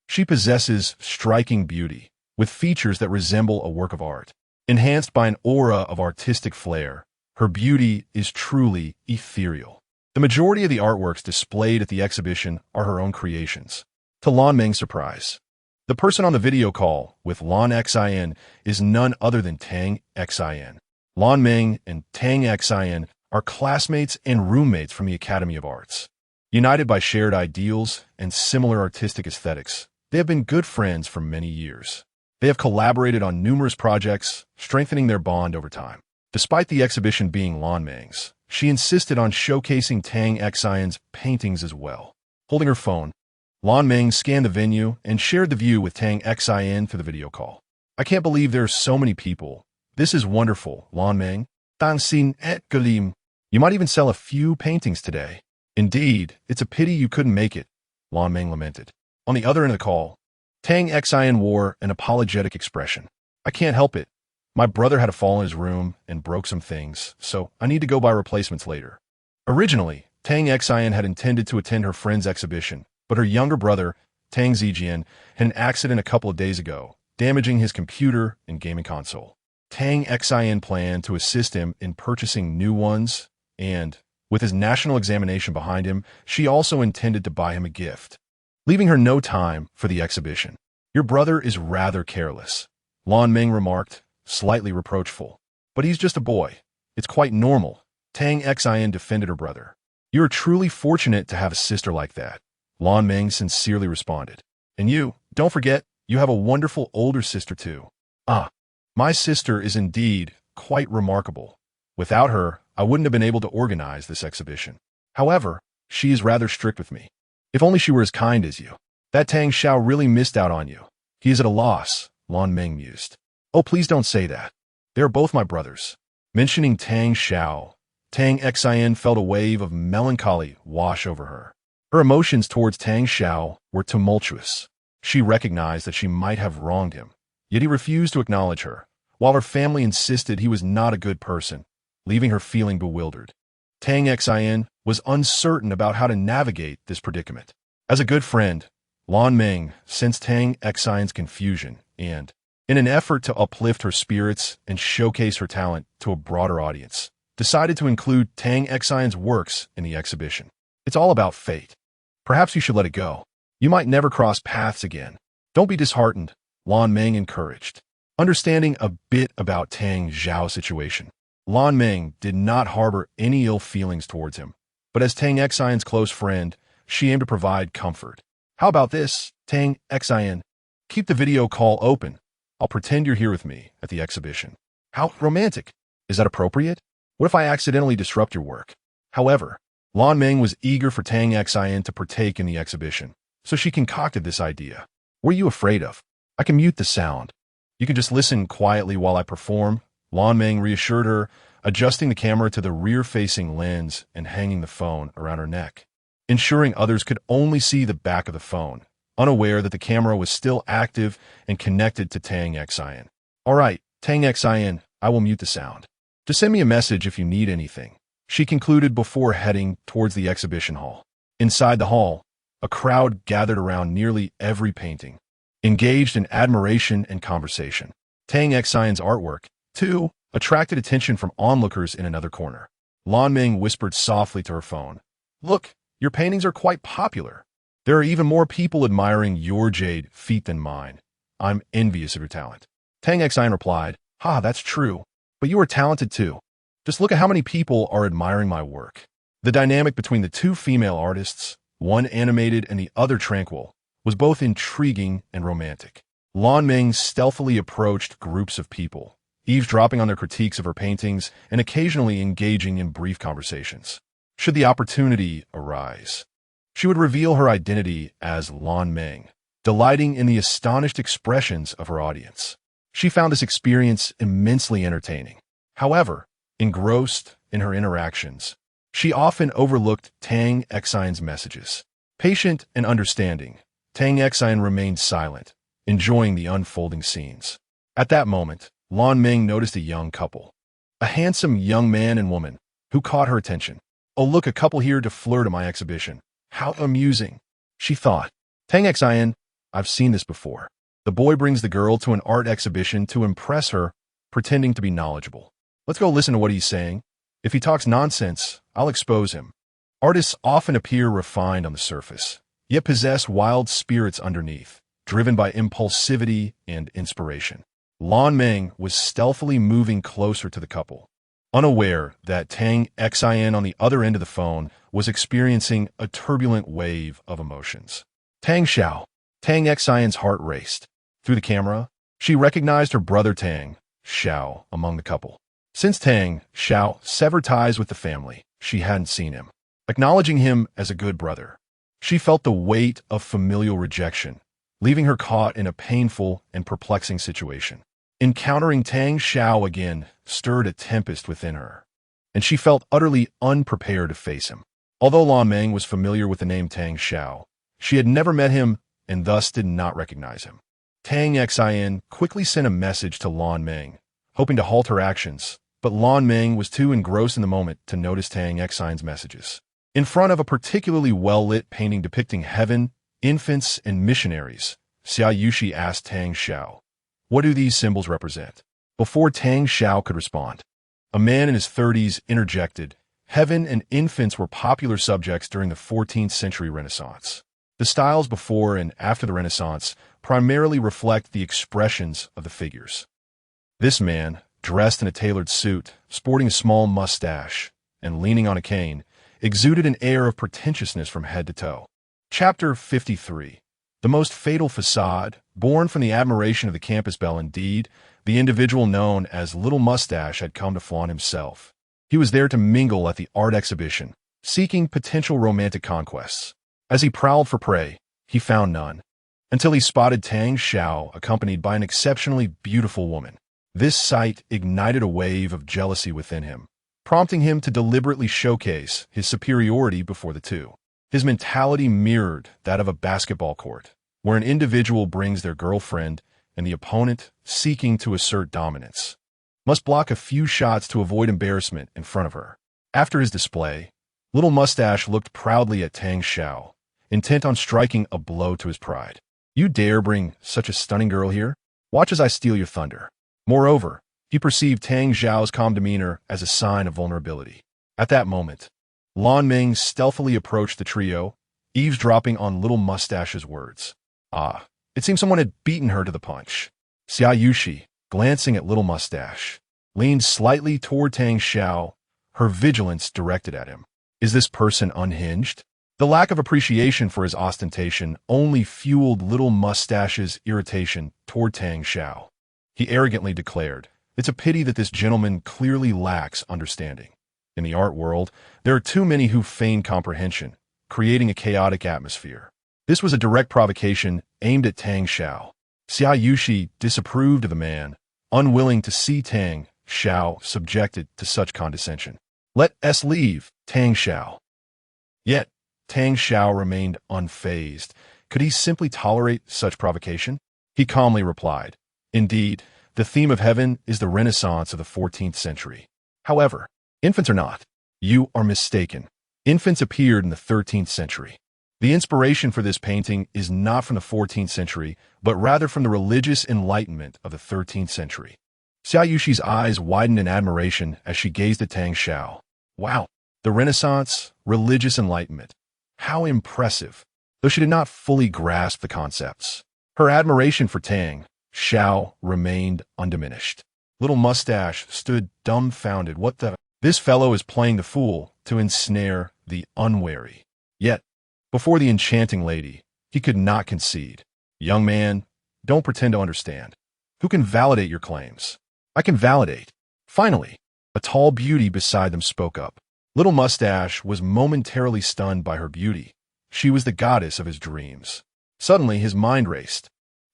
She possesses striking beauty, with features that resemble a work of art. Enhanced by an aura of artistic flair, her beauty is truly ethereal. The majority of the artworks displayed at the exhibition are her own creations. To Lan Meng's surprise, the person on the video call with Lan Xian is none other than Tang Xian. Lan Meng and Tang Xian are classmates and roommates from the Academy of Arts. United by shared ideals and similar artistic aesthetics, they have been good friends for many years. They have collaborated on numerous projects, strengthening their bond over time. Despite the exhibition being Lan Meng's, she insisted on showcasing Tang Xian's paintings as well. Holding her phone, Lan Meng scanned the venue and shared the view with Tang Xian through the video call. I can't believe there are so many people. This is wonderful, Lan Meng. Tang Xin et Galim. You might even sell a few paintings today. Indeed, it's a pity you couldn't make it, Lan Meng lamented. On the other end of the call, Tang Xian wore an apologetic expression. I can't help it. My brother had a fall in his room and broke some things, so I need to go buy replacements later. Originally, Tang Xian had intended to attend her friend's exhibition, but her younger brother, Tang Zijian, had an accident a couple of days ago, damaging his computer and gaming console. Tang Xian planned to assist him in purchasing new ones, and, with his national examination behind him, she also intended to buy him a gift, leaving her no time for the exhibition. Your brother is rather careless, Lan Meng remarked, slightly reproachful. But he's just a boy. It's quite normal, Tang Xian defended her brother. You're truly fortunate to have a sister like that, Lan Meng sincerely responded. And you, don't forget, you have a wonderful older sister too. Ah, my sister is indeed quite remarkable. Without her, I wouldn't have been able to organize this exhibition. However, she is rather strict with me. If only she were as kind as you. That Tang Xiao really missed out on you. He is at a loss, Lan Meng mused. Oh, please don't say that. They are both my brothers. Mentioning Tang Xiao, Tang Xian felt a wave of melancholy wash over her. Her emotions towards Tang Xiao were tumultuous. She recognized that she might have wronged him, yet he refused to acknowledge her, while her family insisted he was not a good person, leaving her feeling bewildered. Tang Xian was uncertain about how to navigate this predicament. As a good friend, Lan Meng sensed Tang Xian's confusion and, in an effort to uplift her spirits and showcase her talent to a broader audience, decided to include Tang Xian's works in the exhibition. It's all about fate. Perhaps you should let it go. You might never cross paths again. Don't be disheartened, Lan Meng encouraged. Understanding a bit about Tang Xiao's situation, Lan Meng did not harbor any ill feelings towards him, but as Tang Xian's close friend, she aimed to provide comfort. How about this, Tang Xian? Keep the video call open. I'll pretend you're here with me at the exhibition. How romantic. Is that appropriate? What if I accidentally disrupt your work? However, Lan Meng was eager for Tang Xian to partake in the exhibition, so she concocted this idea. What are you afraid of? I can mute the sound. You can just listen quietly while I perform, Lan Meng reassured her, adjusting the camera to the rear-facing lens and hanging the phone around her neck, ensuring others could only see the back of the phone, unaware that the camera was still active and connected to Tang Xian. All right, Tang Xian, I will mute the sound. Just send me a message if you need anything, she concluded before heading towards the exhibition hall. Inside the hall, a crowd gathered around nearly every painting, engaged in admiration and conversation. Tang Xian's artwork, too, attracted attention from onlookers in another corner. Lan Meng whispered softly to her phone. Look, your paintings are quite popular. There are even more people admiring your jade feet than mine. I'm envious of your talent. Tang Xian replied, Ha, that's true. But you are talented too. Just look at how many people are admiring my work. The dynamic between the two female artists, one animated and the other tranquil, was both intriguing and romantic. Lan Meng stealthily approached groups of people, eavesdropping on their critiques of her paintings and occasionally engaging in brief conversations. Should the opportunity arise, she would reveal her identity as Lan Meng, delighting in the astonished expressions of her audience. She found this experience immensely entertaining. However, engrossed in her interactions, she often overlooked Tang Xian's messages. Patient and understanding, Tang Xian remained silent, enjoying the unfolding scenes. At that moment, Lan Meng noticed a young couple, a handsome young man and woman, who caught her attention. Oh, look, a couple here to flirt at my exhibition. How amusing, she thought. Tang Xian, I've seen this before. The boy brings the girl to an art exhibition to impress her, pretending to be knowledgeable. Let's go listen to what he's saying. If he talks nonsense, I'll expose him. Artists often appear refined on the surface, yet possess wild spirits underneath, driven by impulsivity and inspiration. Lan Meng was stealthily moving closer to the couple, unaware that Tang Xian on the other end of the phone was experiencing a turbulent wave of emotions. Tang Xiao. Tang Xian's heart raced. Through the camera, she recognized her brother Tang Xiao among the couple. Since Tang Xiao severed ties with the family, she hadn't seen him. Acknowledging him as a good brother, she felt the weight of familial rejection, leaving her caught in a painful and perplexing situation. Encountering Tang Xiao again stirred a tempest within her, and she felt utterly unprepared to face him. Although Lan Meng was familiar with the name Tang Xiao, she had never met him and thus did not recognize him. Tang Xian quickly sent a message to Lan Meng, hoping to halt her actions, but Lan Meng was too engrossed in the moment to notice Tang Xian's messages. In front of a particularly well-lit painting depicting heaven, infants, and missionaries, Xia Yushi asked Tang Xiao, "What do these symbols represent?" Before Tang Xiao could respond, a man in his 30s interjected, "Heaven and infants were popular subjects during the 14th century Renaissance. The styles before and after the Renaissance primarily reflect the expressions of the figures." This man, dressed in a tailored suit, sporting a small mustache, and leaning on a cane, exuded an air of pretentiousness from head to toe. Chapter 53. The most fatal facade, born from the admiration of the campus belle indeed, the individual known as Little Mustache had come to flaunt himself. He was there to mingle at the art exhibition, seeking potential romantic conquests. As he prowled for prey, he found none, until he spotted Tang Xiao accompanied by an exceptionally beautiful woman. This sight ignited a wave of jealousy within him, prompting him to deliberately showcase his superiority before the two. His mentality mirrored that of a basketball court, where an individual brings their girlfriend and the opponent, seeking to assert dominance, must block a few shots to avoid embarrassment in front of her. After his display, Little Mustache looked proudly at Tang Xiao, intent on striking a blow to his pride. You dare bring such a stunning girl here? Watch as I steal your thunder. Moreover, he perceived Tang Xiao's calm demeanor as a sign of vulnerability. At that moment, Lan Ming stealthily approached the trio, eavesdropping on Little Mustache's words. Ah, it seemed someone had beaten her to the punch. Xia Yushi, glancing at Little Mustache, leaned slightly toward Tang Xiao, her vigilance directed at him. Is this person unhinged? The lack of appreciation for his ostentation only fueled Little Mustache's irritation toward Tang Xiao. He arrogantly declared, "It's a pity that this gentleman clearly lacks understanding. In the art world, there are too many who feign comprehension, creating a chaotic atmosphere." This was a direct provocation aimed at Tang Xiao. Xia Yushi disapproved of the man, unwilling to see Tang Xiao subjected to such condescension. "Let us leave, Tang Xiao." Yet, Tang Xiao remained unfazed. Could he simply tolerate such provocation? He calmly replied, "Indeed, the theme of heaven is the Renaissance of the 14th century. However, infants are not. You are mistaken. Infants appeared in the 13th century. The inspiration for this painting is not from the 14th century, but rather from the religious enlightenment of the 13th century." Xia Yushi's eyes widened in admiration as she gazed at Tang Xiao. Wow, the Renaissance, religious enlightenment. How impressive, though she did not fully grasp the concepts. Her admiration for Tang Xiao remained undiminished. Little Mustache stood dumbfounded. What the? This fellow is playing the fool to ensnare the unwary. Yet, before the enchanting lady, he could not concede. "Young man, don't pretend to understand. Who can validate your claims?" "I can validate." Finally, a tall beauty beside them spoke up. Little Mustache was momentarily stunned by her beauty. She was the goddess of his dreams. Suddenly, his mind raced.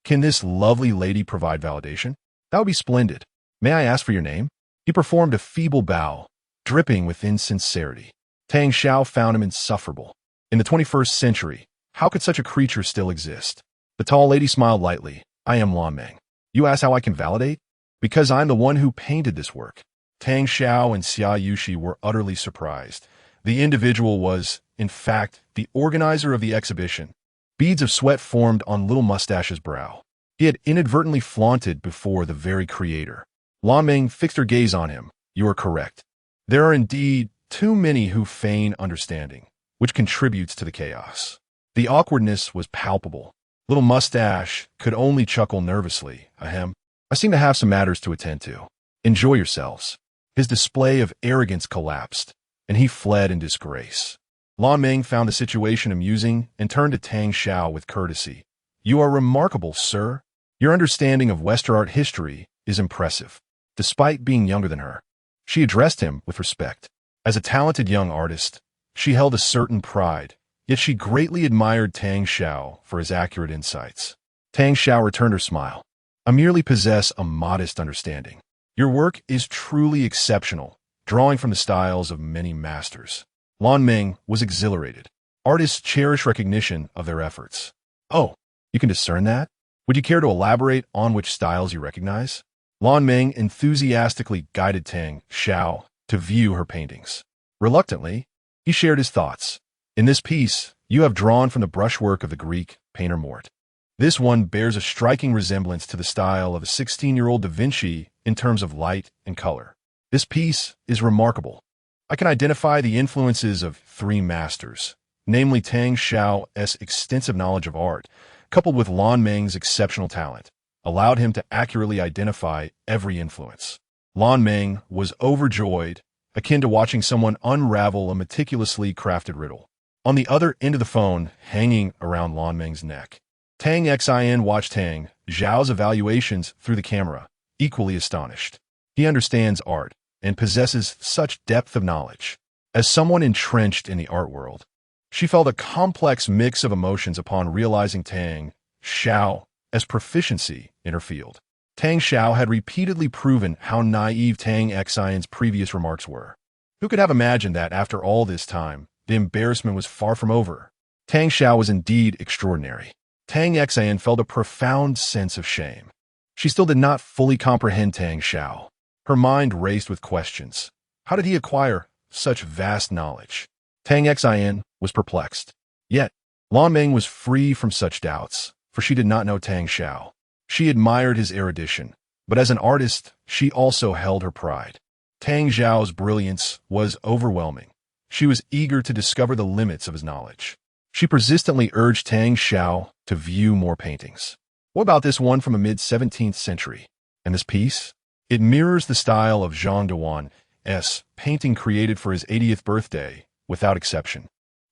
Can this lovely lady provide validation? That would be splendid. May I ask for your name? He performed a feeble bow, dripping with insincerity. Tang Xiao found him insufferable. In the 21st century, how could such a creature still exist? The tall lady smiled lightly. "I am Lan Ming. You ask how I can validate? Because I'm the one who painted this work." Tang Xiao and Xia Yushi were utterly surprised. The individual was, in fact, the organizer of the exhibition. Beads of sweat formed on Little Mustache's brow. He had inadvertently flaunted before the very creator. Lan Ming fixed her gaze on him. "You are correct. There are indeed too many who feign understanding, which contributes to the chaos." The awkwardness was palpable. Little Mustache could only chuckle nervously. "Ahem. I seem to have some matters to attend to. Enjoy yourselves." His display of arrogance collapsed, and he fled in disgrace. Lan Ming found the situation amusing and turned to Tang Xiao with courtesy. "You are remarkable, sir. Your understanding of Western art history is impressive." Despite being younger than her, she addressed him with respect. As a talented young artist, she held a certain pride, yet she greatly admired Tang Xiao for his accurate insights. Tang Xiao returned her smile. "I merely possess a modest understanding. Your work is truly exceptional, drawing from the styles of many masters." Lan Ming was exhilarated. Artists cherish recognition of their efforts. "Oh, you can discern that? Would you care to elaborate on which styles you recognize?" Lan Ming enthusiastically guided Tang Xiao to view her paintings. Reluctantly, he shared his thoughts. "In this piece, you have drawn from the brushwork of the Greek painter Mort. This one bears a striking resemblance to the style of a 16-year-old Da Vinci in terms of light and color. This piece is remarkable. I can identify the influences of three masters, namely Tang Xiao's extensive knowledge of art, coupled with Lan Ming's exceptional talent, allowed him to accurately identify every influence." Lan Ming was overjoyed, akin to watching someone unravel a meticulously crafted riddle. On the other end of the phone, hanging around Lan Ming's neck, Tang Xin watched Tang Xiao's evaluations through the camera, equally astonished. He understands art and possesses such depth of knowledge. As someone entrenched in the art world, she felt a complex mix of emotions upon realizing Tang Xiao's proficiency in her field. Tang Xiao had repeatedly proven how naive Tang Xian's previous remarks were. Who could have imagined that after all this time, the embarrassment was far from over? Tang Xiao was indeed extraordinary. Tang Xian felt a profound sense of shame. She still did not fully comprehend Tang Xiao. Her mind raced with questions. How did he acquire such vast knowledge? Tang Xian was perplexed. Yet, Lan Meng was free from such doubts, for she did not know Tang Xiao. She admired his erudition, but as an artist, she also held her pride. Tang Xiao's brilliance was overwhelming. She was eager to discover the limits of his knowledge. She persistently urged Tang Xiao to view more paintings. What about this one from a mid-17th century? And this piece? It mirrors the style of Zhang Duan's painting created for his 80th birthday, without exception.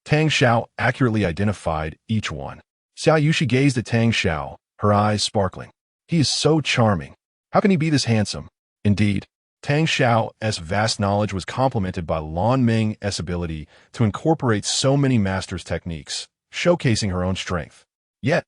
Tang Xiao accurately identified each one. Xiao Yushi gazed at Tang Xiao, her eyes sparkling. He is so charming. How can he be this handsome? Indeed, Tang Xiao's vast knowledge was complemented by Lan Meng's ability to incorporate so many masters' techniques, showcasing her own strength. Yet,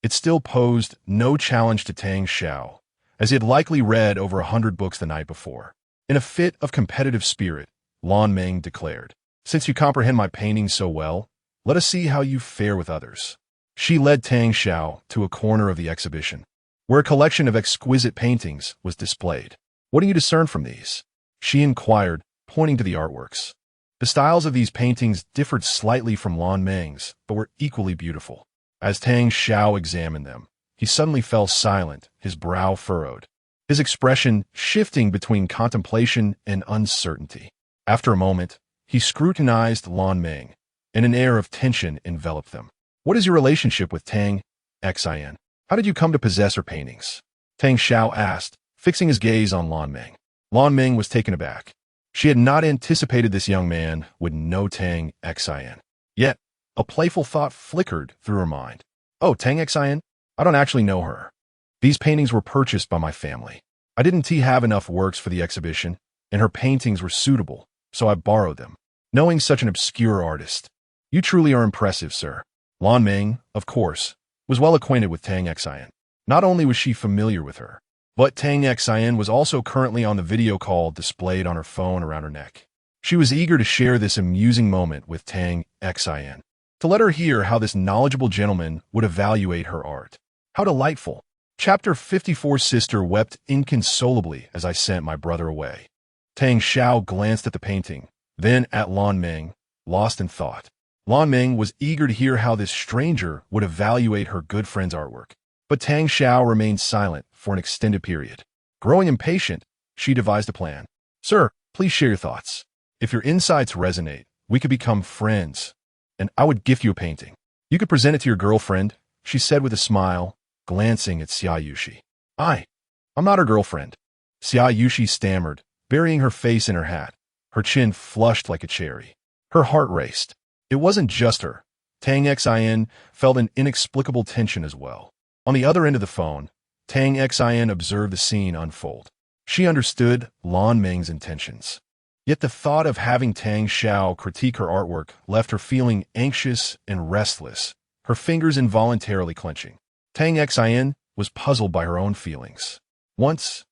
it still posed no challenge to Tang Xiao, as he had likely read over 100 books the night before. In a fit of competitive spirit, Lan Meng declared, "Since you comprehend my paintings so well, let us see how you fare with others." She led Tang Xiao to a corner of the exhibition, where a collection of exquisite paintings was displayed. "What do you discern from these?" she inquired, pointing to the artworks. The styles of these paintings differed slightly from Lan Meng's, but were equally beautiful. As Tang Xiao examined them, he suddenly fell silent, his brow furrowed, his expression shifting between contemplation and uncertainty. After a moment, he scrutinized Lan Meng, and an air of tension enveloped them. "What is your relationship with Tang Xian? How did you come to possess her paintings?" Tang Xiao asked, fixing his gaze on Lan Meng. Lan Meng was taken aback. She had not anticipated this young man would know Tang Xian. Yet, a playful thought flickered through her mind. "Oh, Tang Xian? I don't actually know her. These paintings were purchased by my family. I didn't have enough works for the exhibition, and her paintings were suitable, so I borrowed them. Knowing such an obscure artist. You truly are impressive, sir." Lan Meng, of course, was well acquainted with Tang Xian. Not only was she familiar with her, but Tang Xian was also currently on the video call displayed on her phone around her neck. She was eager to share this amusing moment with Tang Xian, to let her hear how this knowledgeable gentleman would evaluate her art. How delightful. Chapter 54. Sister wept inconsolably as I sent my brother away. Tang Xiao glanced at the painting, then at Lan Meng, lost in thought. Lan Meng was eager to hear how this stranger would evaluate her good friend's artwork. But Tang Xiao remained silent for an extended period. Growing impatient, she devised a plan. "Sir, please share your thoughts. If your insights resonate, we could become friends, and I would gift you a painting. You could present it to your girlfriend," she said with a smile, glancing at Xia Yushi. I'm not her girlfriend," Xia Yushi stammered, burying her face in her hat. Her chin flushed like a cherry. Her heart raced. It wasn't just her. Tang Xian felt an inexplicable tension as well. On the other end of the phone, Tang Xian observed the scene unfold. She understood Lan Meng's intentions. Yet the thought of having Tang Xiao critique her artwork left her feeling anxious and restless, her fingers involuntarily clenching. Tang Xian was puzzled by her own feelings. Once,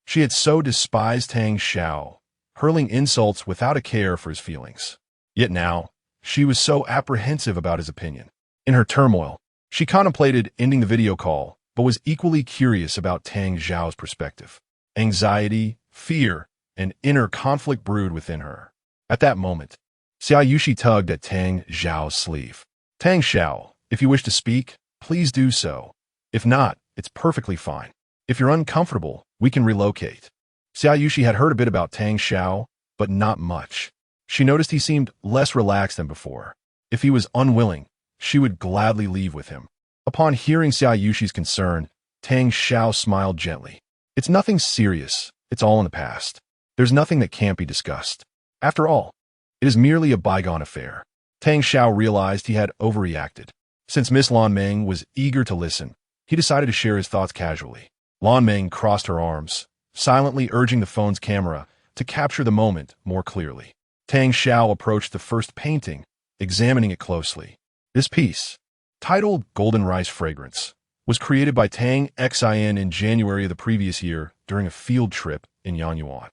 she had so despised Tang Xiao, hurling insults without a care for his feelings. Yet now, she was so apprehensive about his opinion. In her turmoil, she contemplated ending the video call, but was equally curious about Tang Xiao's perspective. Anxiety, fear, and inner conflict brewed within her. At that moment, Xia Yushi tugged at Tang Xiao's sleeve. "Tang Xiao, if you wish to speak, please do so. If not, it's perfectly fine. If you're uncomfortable, we can relocate." Xia Yushi had heard a bit about Tang Xiao, but not much. She noticed he seemed less relaxed than before. If he was unwilling, she would gladly leave with him. Upon hearing Xia Yushi's concern, Tang Xiao smiled gently. "It's nothing serious. It's all in the past. There's nothing that can't be discussed. After all, it is merely a bygone affair." Tang Xiao realized he had overreacted. Since Miss Lan Meng was eager to listen, he decided to share his thoughts casually. Lan Meng crossed her arms, silently urging the phone's camera to capture the moment more clearly. Tang Xiao approached the first painting, examining it closely. This piece, titled Golden Rice Fragrance, was created by Tang Xin in January of the previous year during a field trip in Yanyuan.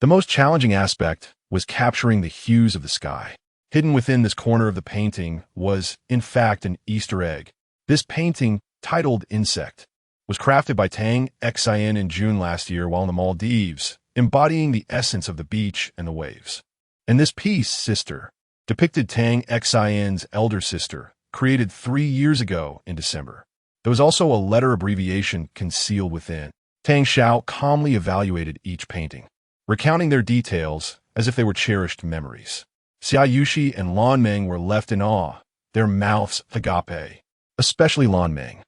The most challenging aspect was capturing the hues of the sky. Hidden within this corner of the painting was, in fact, an Easter egg. This painting, titled Insect, was crafted by Tang Xin in June last year while in the Maldives, embodying the essence of the beach and the waves. And this piece, Sister, depicted Tang Xin's elder sister, created 3 years ago in December. There was also a letter abbreviation concealed within. Tang Xiao calmly evaluated each painting, recounting their details as if they were cherished memories. Xia Yushi and Lan Meng were left in awe, their mouths agape, especially Lan Meng.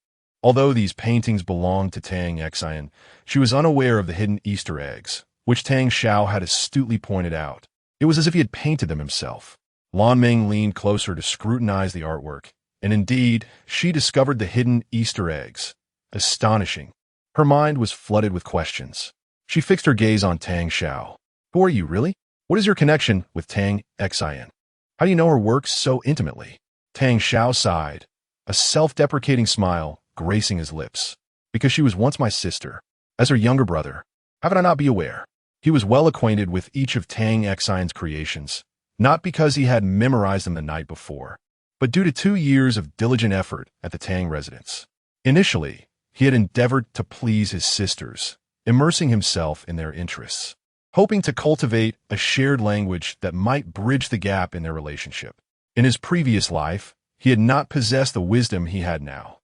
Although these paintings belonged to Tang Xin, she was unaware of the hidden Easter eggs, which Tang Xiao had astutely pointed out. It was as if he had painted them himself. Lan Meng leaned closer to scrutinize the artwork, and indeed, she discovered the hidden Easter eggs. Astonishing. Her mind was flooded with questions. She fixed her gaze on Tang Xiao. Who are you, really? What is your connection with Tang Xin? How do you know her works so intimately? Tang Xiao sighed, a self-deprecating smile gracing his lips. Because she was once my sister. As her younger brother, how could I not be aware? He was well acquainted with each of Tang Xin's creations, not because he had memorized them the night before, but due to 2 years of diligent effort at the Tang residence. Initially, he had endeavored to please his sisters, immersing himself in their interests, hoping to cultivate a shared language that might bridge the gap in their relationship. In his previous life, he had not possessed the wisdom he had now.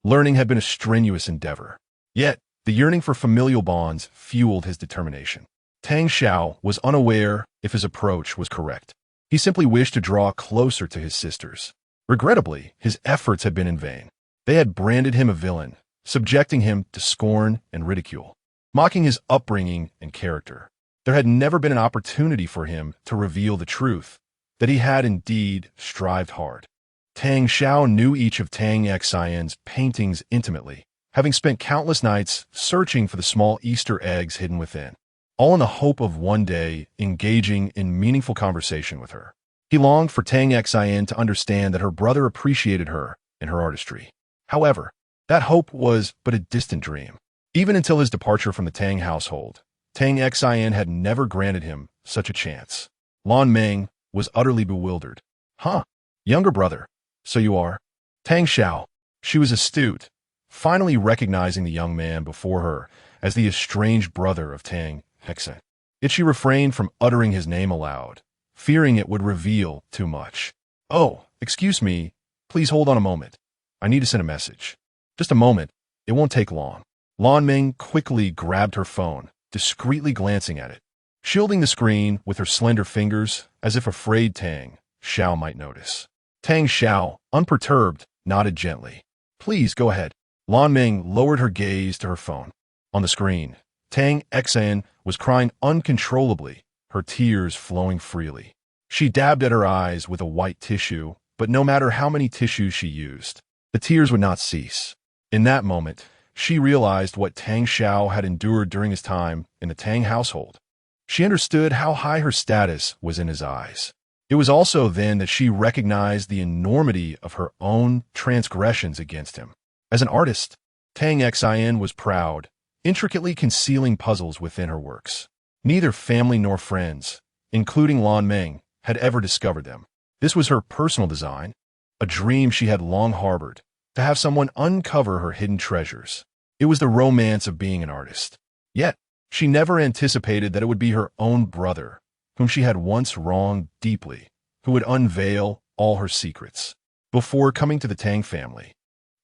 Learning had been a strenuous endeavor. Yet, the yearning for familial bonds fueled his determination. Tang Xiao was unaware if his approach was correct. He simply wished to draw closer to his sisters. Regrettably, his efforts had been in vain. They had branded him a villain, subjecting him to scorn and ridicule, mocking his upbringing and character. There had never been an opportunity for him to reveal the truth, that he had indeed strived hard. Tang Xiao knew each of Tang Xin's paintings intimately, having spent countless nights searching for the small Easter eggs hidden within, all in the hope of one day engaging in meaningful conversation with her. He longed for Tang Xin to understand that her brother appreciated her and her artistry. However, that hope was but a distant dream. Even until his departure from the Tang household, Tang Xin had never granted him such a chance. Lan Meng was utterly bewildered. Huh? Younger brother? So you are? Tang Xiao. She was astute, finally recognizing the young man before her as the estranged brother of Tang Xin. Yet she refrained from uttering his name aloud, fearing it would reveal too much. Oh, excuse me. Please hold on a moment. I need to send a message. Just a moment. It won't take long. Lan Meng quickly grabbed her phone, discreetly glancing at it, shielding the screen with her slender fingers as if afraid Tang Xiao might notice. Tang Xiao, unperturbed, nodded gently. Please go ahead. Lan Meng lowered her gaze to her phone. On the screen, Tang Xin was crying uncontrollably, her tears flowing freely. She dabbed at her eyes with a white tissue, but no matter how many tissues she used, the tears would not cease. In that moment, she realized what Tang Xiao had endured during his time in the Tang household. She understood how high her status was in his eyes. It was also then that she recognized the enormity of her own transgressions against him. As an artist, Tang Xin was proud, intricately concealing puzzles within her works. Neither family nor friends, including Lan Meng, had ever discovered them. This was her personal design, a dream she had long harbored, to have someone uncover her hidden treasures. It was the romance of being an artist. Yet, she never anticipated that it would be her own brother, whom she had once wronged deeply, who would unveil all her secrets. Before coming to the Tang family,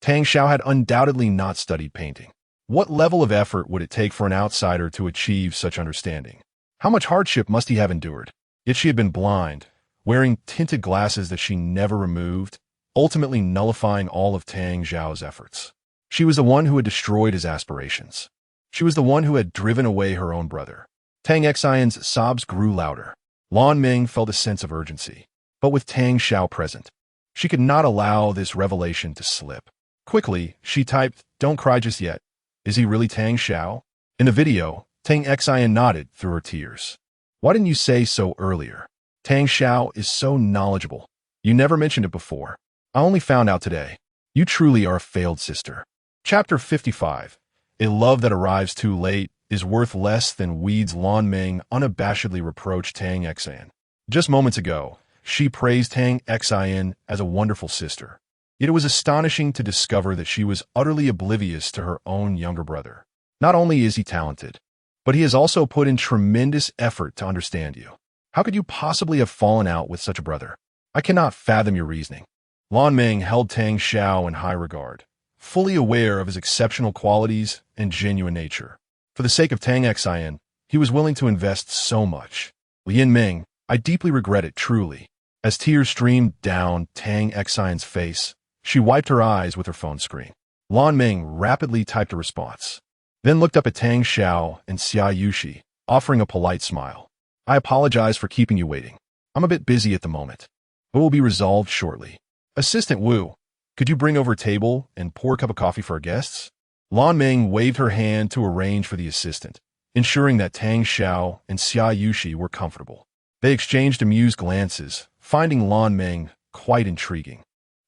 Tang Xiao had undoubtedly not studied painting. What level of effort would it take for an outsider to achieve such understanding? How much hardship must he have endured? Yet she had been blind, wearing tinted glasses that she never removed, ultimately nullifying all of Tang Xiao's efforts. She was the one who had destroyed his aspirations. She was the one who had driven away her own brother. Tang Xin's sobs grew louder. Lan Meng felt a sense of urgency. But with Tang Xiao present, she could not allow this revelation to slip. Quickly, she typed, "Don't cry just yet. Is he really Tang Xiao?" In the video, Tang Xin nodded through her tears. "Why didn't you say so earlier?" Tang Xiao is so knowledgeable. You never mentioned it before. I only found out today. You truly are a failed sister. Chapter 55. A love that arrives too late is worth less than weeds. Lan Ming unabashedly reproached Tang Xian. Just moments ago, she praised Tang Xian as a wonderful sister. Yet it was astonishing to discover that she was utterly oblivious to her own younger brother. Not only is he talented, but he has also put in tremendous effort to understand you. How could you possibly have fallen out with such a brother? I cannot fathom your reasoning. Lan Ming held Tang Xiao in high regard, fully aware of his exceptional qualities and genuine nature. For the sake of Tang Xian, he was willing to invest so much. Lian Ming, I deeply regret it, truly. As tears streamed down Tang Xian's face, she wiped her eyes with her phone screen. Lan Ming rapidly typed a response, then looked up at Tang Xiao and Xia Yushi, offering a polite smile. I apologize for keeping you waiting. I'm a bit busy at the moment, but will be resolved shortly. Assistant Wu, could you bring over a table and pour a cup of coffee for our guests? Lan Ming waved her hand to arrange for the assistant, ensuring that Tang Xiao and Xia Yushi were comfortable. They exchanged amused glances, finding Lan Ming quite intriguing.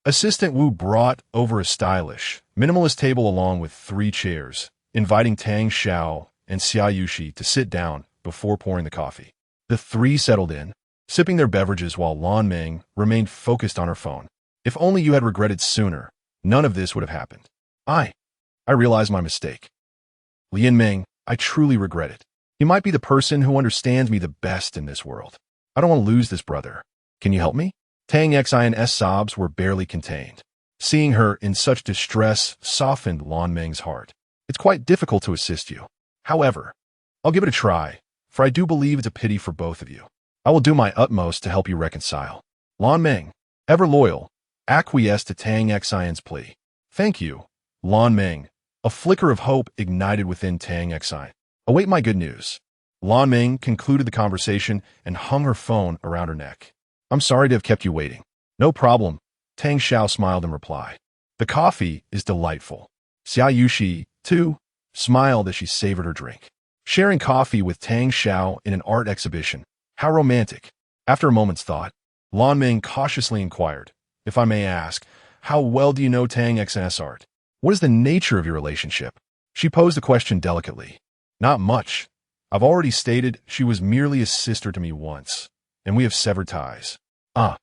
Assistant Wu brought over a stylish, minimalist table along with 3 chairs, inviting Tang Xiao and Xia Yushi to sit down before pouring the coffee. The 3 settled in, sipping their beverages while Lan Ming remained focused on her phone. If only you had regretted sooner, none of this would have happened. I realize my mistake. Lian Ming, I truly regret it. He might be the person who understands me the best in this world. I don't want to lose this brother. Can you help me? Tang Xian's sobs were barely contained. Seeing her in such distress softened Lan Ming's heart. It's quite difficult to assist you. However, I'll give it a try, for I do believe it's a pity for both of you. I will do my utmost to help you reconcile. Lan Ming, ever loyal, acquiesced to Tang Xian's plea. Thank you, Lan Ming. A flicker of hope ignited within Tang Xian. Await my good news. Lan Ming concluded the conversation and hung her phone around her neck. I'm sorry to have kept you waiting. No problem, Tang Xiao smiled in reply. The coffee is delightful. Xia Yushi, too, smiled as she savored her drink. Sharing coffee with Tang Xiao in an art exhibition. How romantic. After a moment's thought, Lan Ming cautiously inquired, if I may ask, how well do you know Tang Xian's art? What is the nature of your relationship? She posed the question delicately. Not much. I've already stated she was merely a sister to me once, and we have severed ties. Xia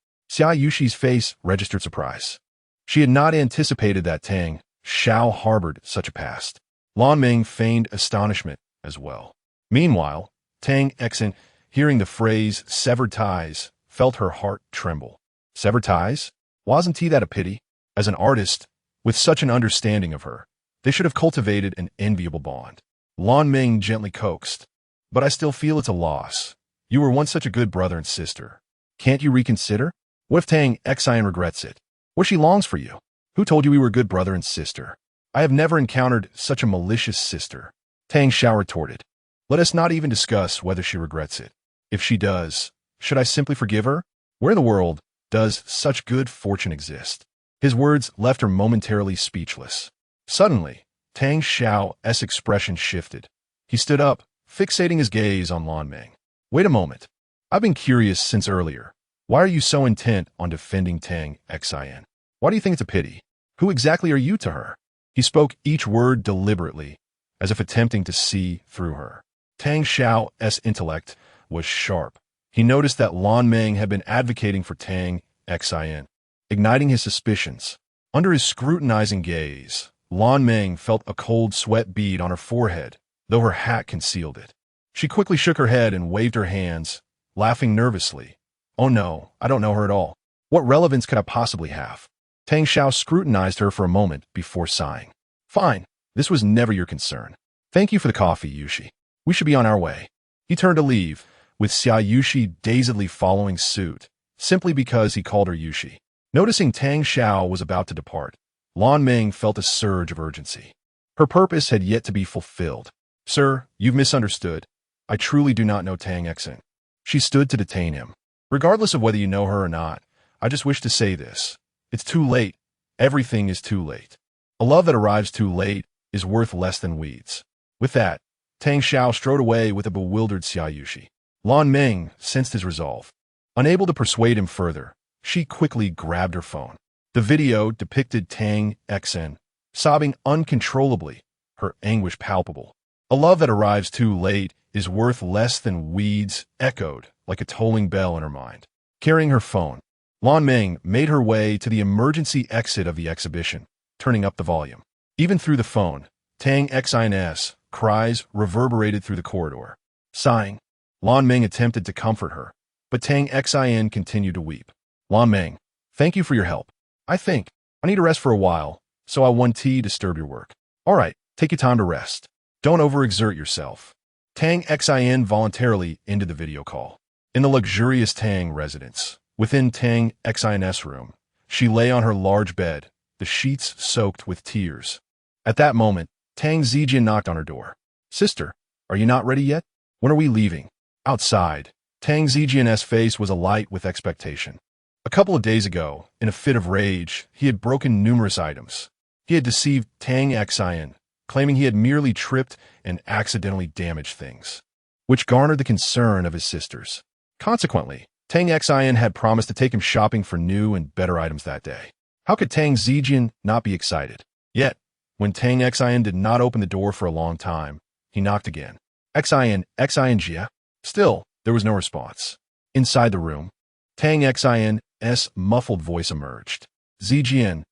Yushi's face registered surprise. She had not anticipated that Tang Xiao harbored such a past. Lan Ming feigned astonishment as well. Meanwhile, Tang Xian, hearing the phrase severed ties, felt her heart tremble. Severed ties? Wasn't he that a pity? As an artist, with such an understanding of her, they should have cultivated an enviable bond. Lan Ming gently coaxed, but I still feel it's a loss. You were once such a good brother and sister. Can't you reconsider? What if Tang Xian regrets it? What she longs for you? Who told you we were good brother and sister? I have never encountered such a malicious sister. Tang Xiao retorted. Let us not even discuss whether she regrets it. If she does, should I simply forgive her? Where in the world does such good fortune exist? His words left her momentarily speechless. Suddenly, Tang Xiao's expression shifted. He stood up, fixating his gaze on Lan Ming. Wait a moment. I've been curious since earlier. Why are you so intent on defending Tang Xian? Why do you think it's a pity? Who exactly are you to her? He spoke each word deliberately, as if attempting to see through her. Tang Xiao's intellect was sharp. He noticed that Lan Ming had been advocating for Tang Xian, igniting his suspicions. Under his scrutinizing gaze, Lan Ming felt a cold sweat bead on her forehead, though her hat concealed it. She quickly shook her head and waved her hands, laughing nervously. Oh no, I don't know her at all. What relevance could I possibly have? Tang Xiao scrutinized her for a moment before sighing. Fine, this was never your concern. Thank you for the coffee, Yushi. We should be on our way. He turned to leave, with Xia Yushi dazedly following suit, simply because he called her Yushi. Noticing Tang Xiao was about to depart, Lan Ming felt a surge of urgency. Her purpose had yet to be fulfilled. Sir, you've misunderstood. I truly do not know Tang Xian. She stood to detain him. Regardless of whether you know her or not, I just wish to say this. It's too late. Everything is too late. A love that arrives too late is worth less than weeds. With that, Tang Xiao strode away with a bewildered Xia Yushi. Lan Ming sensed his resolve. Unable to persuade him further, she quickly grabbed her phone. The video depicted Tang Xn sobbing uncontrollably, her anguish palpable. A love that arrives too late is worth less than weeds echoed like a tolling bell in her mind. Carrying her phone, Lan Ming made her way to the emergency exit of the exhibition, turning up the volume. Even through the phone, Tang Xin's cries reverberated through the corridor. Sighing, Lan Ming attempted to comfort her, but Tang Xin continued to weep. Lan Ming, thank you for your help. I think I need to rest for a while, so I won't disturb your work. All right, take your time to rest. Don't overexert yourself. Tang Xin voluntarily ended the video call. In the luxurious Tang residence, within Tang Xin's room, she lay on her large bed, the sheets soaked with tears. At that moment, Tang Zijian knocked on her door. Sister, are you not ready yet? When are we leaving? Outside, Tang Zijian's face was alight with expectation. A couple of days ago, in a fit of rage, he had broken numerous items. He had deceived Tang Xin, claiming he had merely tripped and accidentally damaged things, which garnered the concern of his sisters. Consequently, Tang Xin had promised to take him shopping for new and better items that day. How could Tang Zijian not be excited? Yet, when Tang Xin did not open the door for a long time, he knocked again. Xin Jia? Still, there was no response. Inside the room, Tang Xin's muffled voice emerged. Zijian,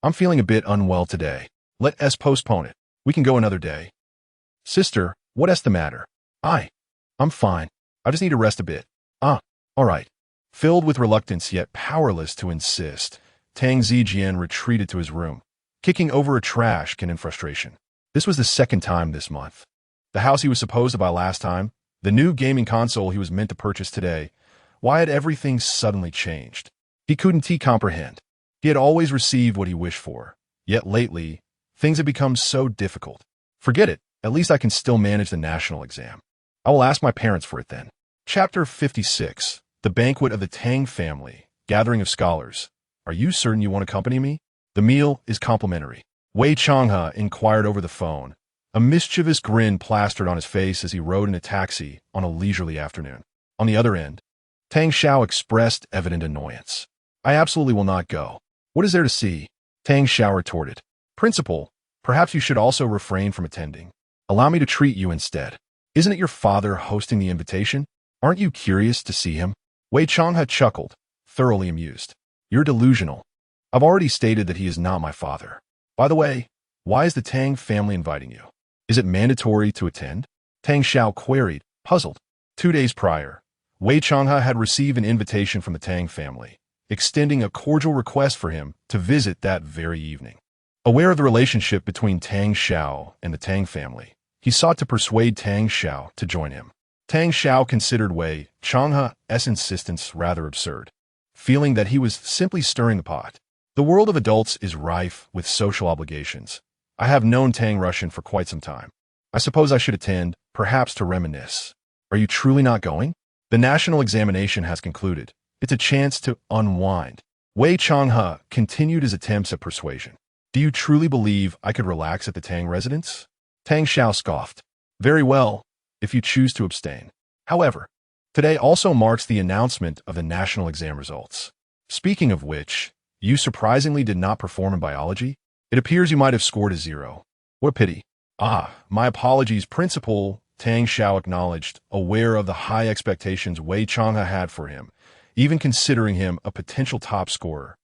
I'm feeling a bit unwell today. Let us postpone it. We can go another day. Sister, what's the matter? I'm fine. I just need to rest a bit. All right. Filled with reluctance yet powerless to insist, Tang Zijian retreated to his room, kicking over a trash can in frustration. This was the second time this month. The house he was supposed to buy last time, the new gaming console he was meant to purchase today. Why had everything suddenly changed? He couldn't comprehend. He had always received what he wished for, yet lately, things had become so difficult. Forget it. At least I can still manage the national exam. I will ask my parents for it then. Chapter 56. The Banquet of the Tang Family. Gathering of Scholars. Are you certain you want to accompany me? The meal is complimentary. Wei Changhe inquired over the phone. A mischievous grin plastered on his face as he rode in a taxi on a leisurely afternoon. On the other end, Tang Xiao expressed evident annoyance. I absolutely will not go. What is there to see? Tang Xiao retorted. Principal, perhaps you should also refrain from attending. Allow me to treat you instead. Isn't it your father hosting the invitation? Aren't you curious to see him? Wei Changhe chuckled, thoroughly amused. You're delusional. I've already stated that he is not my father. By the way, why is the Tang family inviting you? Is it mandatory to attend? Tang Xiao queried, puzzled. 2 days prior, Wei Changhe had received an invitation from the Tang family, extending a cordial request for him to visit that very evening. Aware of the relationship between Tang Xiao and the Tang family, he sought to persuade Tang Xiao to join him. Tang Xiao considered Wei Changhe's insistence rather absurd, feeling that he was simply stirring the pot. The world of adults is rife with social obligations. I have known Tang Russian for quite some time. I suppose I should attend, perhaps to reminisce. Are you truly not going? The national examination has concluded. It's a chance to unwind. Wei Changhe continued his attempts at persuasion. Do you truly believe I could relax at the Tang residence? Tang Xiao scoffed. Very well, if you choose to abstain. However, today also marks the announcement of the national exam results. Speaking of which, you surprisingly did not perform in biology? It appears you might have scored a 0. What a pity. My apologies, Principal, Tang Xiao acknowledged, aware of the high expectations Wei Changhe had for him, even considering him a potential top scorer,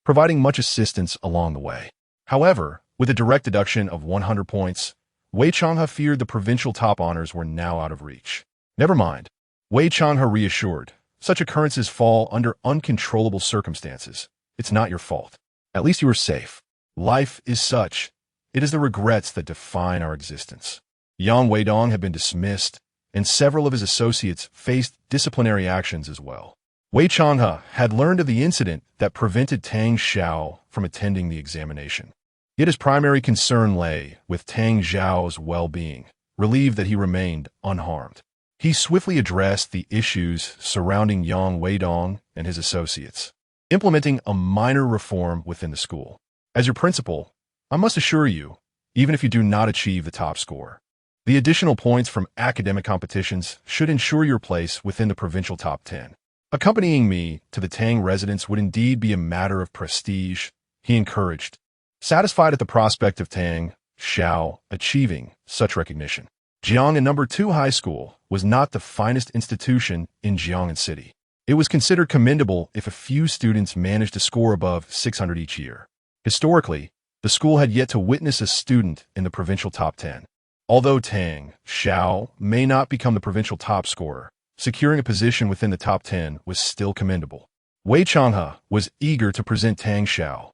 providing much assistance along the way. However, with a direct deduction of 100 points, Wei Changhe feared the provincial top honors were now out of reach. Never mind. Wei Changhe reassured. Such occurrences fall under uncontrollable circumstances. It's not your fault. At least you are safe. Life is such. It is the regrets that define our existence. Yang Weidong had been dismissed, and several of his associates faced disciplinary actions as well. Wei Changhe had learned of the incident that prevented Tang Xiao from attending the examination. Yet his primary concern lay with Tang Xiao's well-being, relieved that he remained unharmed. He swiftly addressed the issues surrounding Yang Weidong and his associates, implementing a minor reform within the school. As your principal, I must assure you, even if you do not achieve the top score, the additional points from academic competitions should ensure your place within the provincial top 10. Accompanying me to the Tang residence would indeed be a matter of prestige, he encouraged, satisfied at the prospect of Tang Xiao achieving such recognition. Jiang'an No. 2 High School was not the finest institution in Jiang'an City. It was considered commendable if a few students managed to score above 600 each year. Historically, the school had yet to witness a student in the provincial top 10. Although Tang Xiao may not become the provincial top scorer, securing a position within the top 10 was still commendable. Wei Changhe was eager to present Tang Xiao,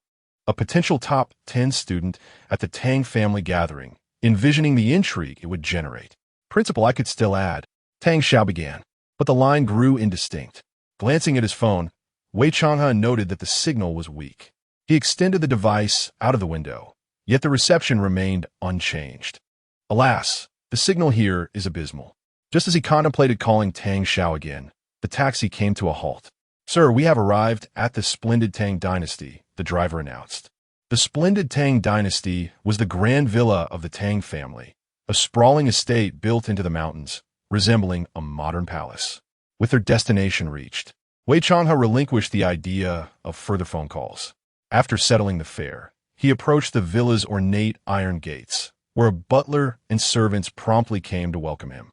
a potential top 10 student, at the Tang family gathering, envisioning the intrigue it would generate. "Principal, I could still add," Tang Xiao began, but the line grew indistinct. Glancing at his phone, Wei Changhe noted that the signal was weak. He extended the device out of the window, yet the reception remained unchanged. Alas, the signal here is abysmal. Just as he contemplated calling Tang Xiao again, the taxi came to a halt. "Sir, we have arrived at the splendid Tang dynasty," the driver announced. The splendid Tang dynasty was the grand villa of the Tang family, a sprawling estate built into the mountains, resembling a modern palace. With their destination reached, Wei Changhe relinquished the idea of further phone calls. After settling the fare, he approached the villa's ornate iron gates, where a butler and servants promptly came to welcome him.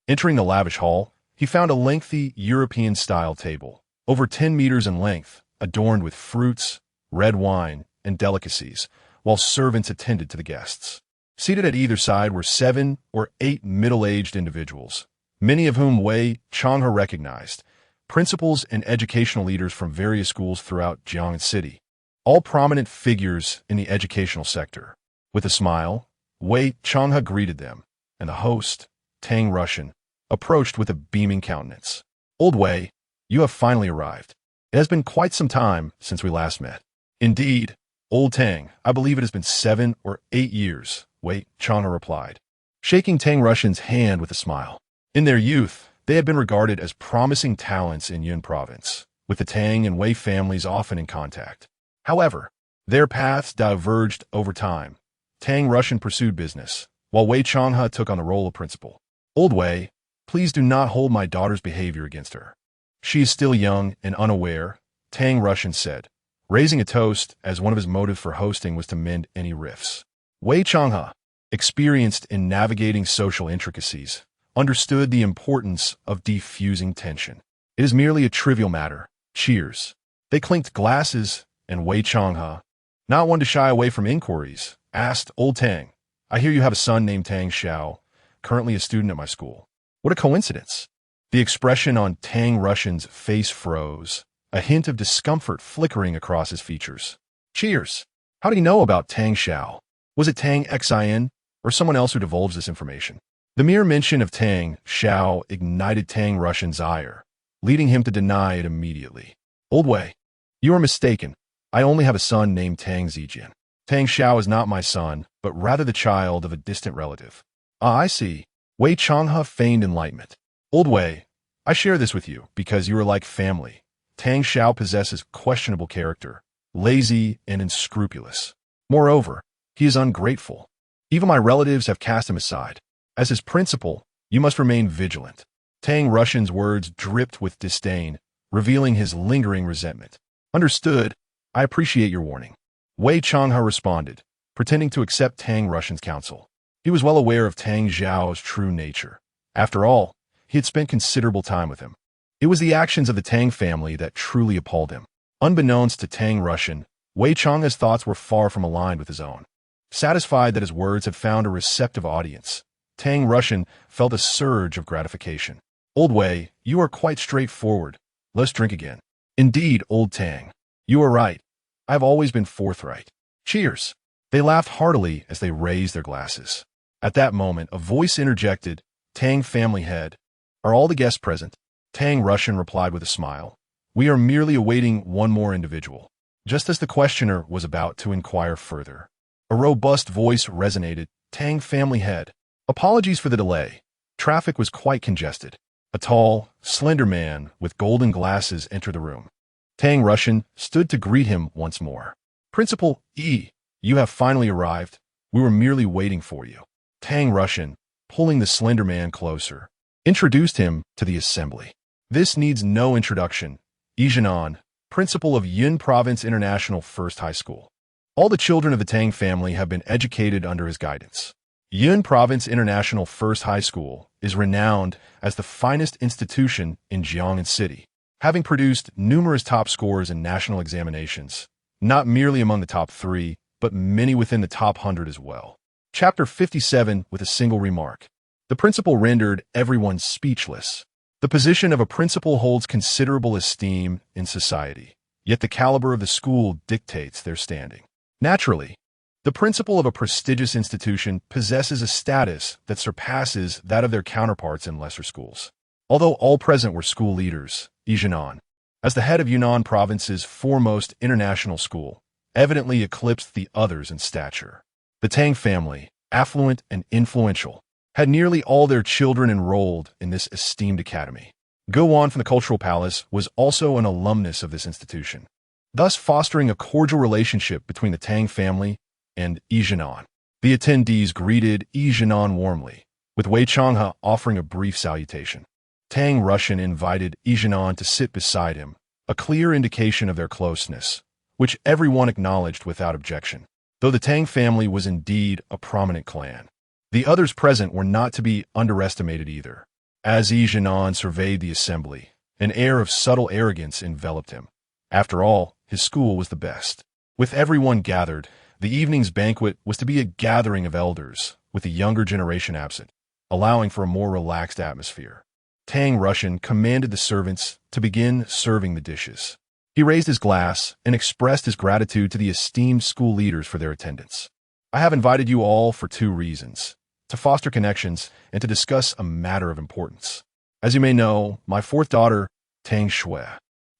Entering the lavish hall, he found a lengthy European-style table, over 10 meters in length, adorned with fruits, red wine, and delicacies, while servants attended to the guests. Seated at either side were 7 or 8 middle-aged individuals, many of whom Wei Changhe recognized, principals and educational leaders from various schools throughout Jiang'an City, all prominent figures in the educational sector. With a smile, Wei Changhe greeted them, and the host, Tang Russian, approached with a beaming countenance. "Old Wei, you have finally arrived. It has been quite some time since we last met." "Indeed, Old Tang, I believe it has been 7 or 8 years, Wei Changhe replied, shaking Tang Russian's hand with a smile. In their youth, they had been regarded as promising talents in Yun province, with the Tang and Wei families often in contact. However, their paths diverged over time. Tang Russian pursued business, while Wei Changhe took on the role of principal. "Old Wei, please do not hold my daughter's behavior against her. She is still young and unaware," Tang Russian said, raising a toast as one of his motives for hosting was to mend any rifts. Wei Changhe, experienced in navigating social intricacies, understood the importance of defusing tension. "It is merely a trivial matter. Cheers." They clinked glasses, and Wei Changhe, not one to shy away from inquiries, asked, "Old Tang, I hear you have a son named Tang Xiao, currently a student at my school. What a coincidence." The expression on Tang Russian's face froze, a hint of discomfort flickering across his features. "Cheers. How do you know about Tang Xiao? Was it Tang Xin, or someone else who divulged this information?" The mere mention of Tang Xiao ignited Tang Russian's ire, leading him to deny it immediately. "Old Wei, you are mistaken. I only have a son named Tang Zijian. Tang Xiao is not my son, but rather the child of a distant relative." "Ah, I see." Wei Changhe feigned enlightenment. "Old Wei, I share this with you because you are like family. Tang Xiao possesses questionable character, lazy and unscrupulous. Moreover, he is ungrateful. Even my relatives have cast him aside. As his principal, you must remain vigilant." Tang Russian's words dripped with disdain, revealing his lingering resentment. "Understood. I appreciate your warning." Wei Changhe responded, pretending to accept Tang Russian's counsel. He was well aware of Tang Xiao's true nature. After all, he had spent considerable time with him. It was the actions of the Tang family that truly appalled him. Unbeknownst to Tang Russian, Wei Changhe's thoughts were far from aligned with his own. Satisfied that his words had found a receptive audience, Tang Russian felt a surge of gratification. "Old Wei, you are quite straightforward. Let's drink again." "Indeed, Old Tang. You are right. I have always been forthright. Cheers." They laughed heartily as they raised their glasses. At that moment, a voice interjected, "Tang family head, are all the guests present?" Tang Russian replied with a smile, "We are merely awaiting one more individual." Just as the questioner was about to inquire further, a robust voice resonated, "Tang family head. Apologies for the delay. Traffic was quite congested." A tall, slender man with golden glasses entered the room. Tang Russian stood to greet him once more. "Principal E, you have finally arrived. We were merely waiting for you." Tang Russian, pulling the slender man closer, introduced him to the assembly. This needs no introduction. Yijian, principal of Yun Province International First High School. All the children of the Tang family have been educated under his guidance. Yun Province International First High School is renowned as the finest institution in Jiangnan City, having produced numerous top scores in national examinations, not merely among the top 3, but many within the top 100 as well. Chapter 57 with a single remark. The principal rendered everyone speechless. The position of a principal holds considerable esteem in society, yet the caliber of the school dictates their standing. Naturally, the principal of a prestigious institution possesses a status that surpasses that of their counterparts in lesser schools. Although all present were school leaders, Yijian, as the head of Yunnan Province's foremost international school, evidently eclipsed the others in stature. The Tang family, affluent and influential, had nearly all their children enrolled in this esteemed academy. Go-on from the Cultural Palace was also an alumnus of this institution, thus fostering a cordial relationship between the Tang family and Yijian. The attendees greeted Yijian warmly, with Wei Changhe offering a brief salutation. Tang Russian invited Yijian to sit beside him, a clear indication of their closeness, which everyone acknowledged without objection. Though the Tang family was indeed a prominent clan, the others present were not to be underestimated either. As Yijian surveyed the assembly, an air of subtle arrogance enveloped him. After all, his school was the best. With everyone gathered, the evening's banquet was to be a gathering of elders, with the younger generation absent, allowing for a more relaxed atmosphere. Tang Russian commanded the servants to begin serving the dishes. He raised his glass and expressed his gratitude to the esteemed school leaders for their attendance. I have invited you all for 2 reasons: to foster connections and to discuss a matter of importance. As you may know, my 4th daughter, Tang Shui,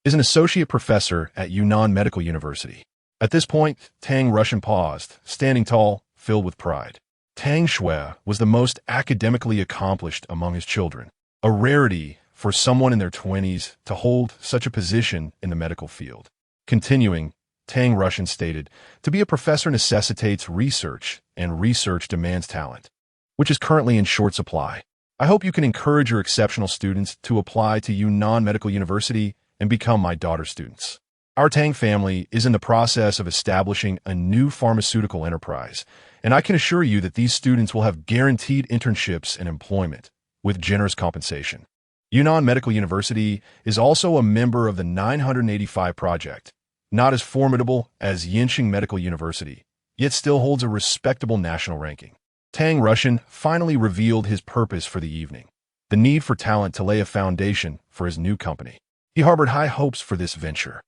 is an associate professor at Yunnan Medical University. At this point, Tang Russian paused, standing tall, filled with pride. Tang Shui was the most academically accomplished among his children, a rarity for someone in their 20s to hold such a position in the medical field. Continuing, Tang Russian stated, to be a professor necessitates research, and research demands talent, which is currently in short supply. I hope you can encourage your exceptional students to apply to Yunnan Medical University and become my daughter's students. Our Tang family is in the process of establishing a new pharmaceutical enterprise, and I can assure you that these students will have guaranteed internships and employment, with generous compensation. Yunnan Medical University is also a member of the 985 project, not as formidable as Yinqing Medical University, yet still holds a respectable national ranking. Tang Russian finally revealed his purpose for the evening, the need for talent to lay a foundation for his new company. He harbored high hopes for this venture.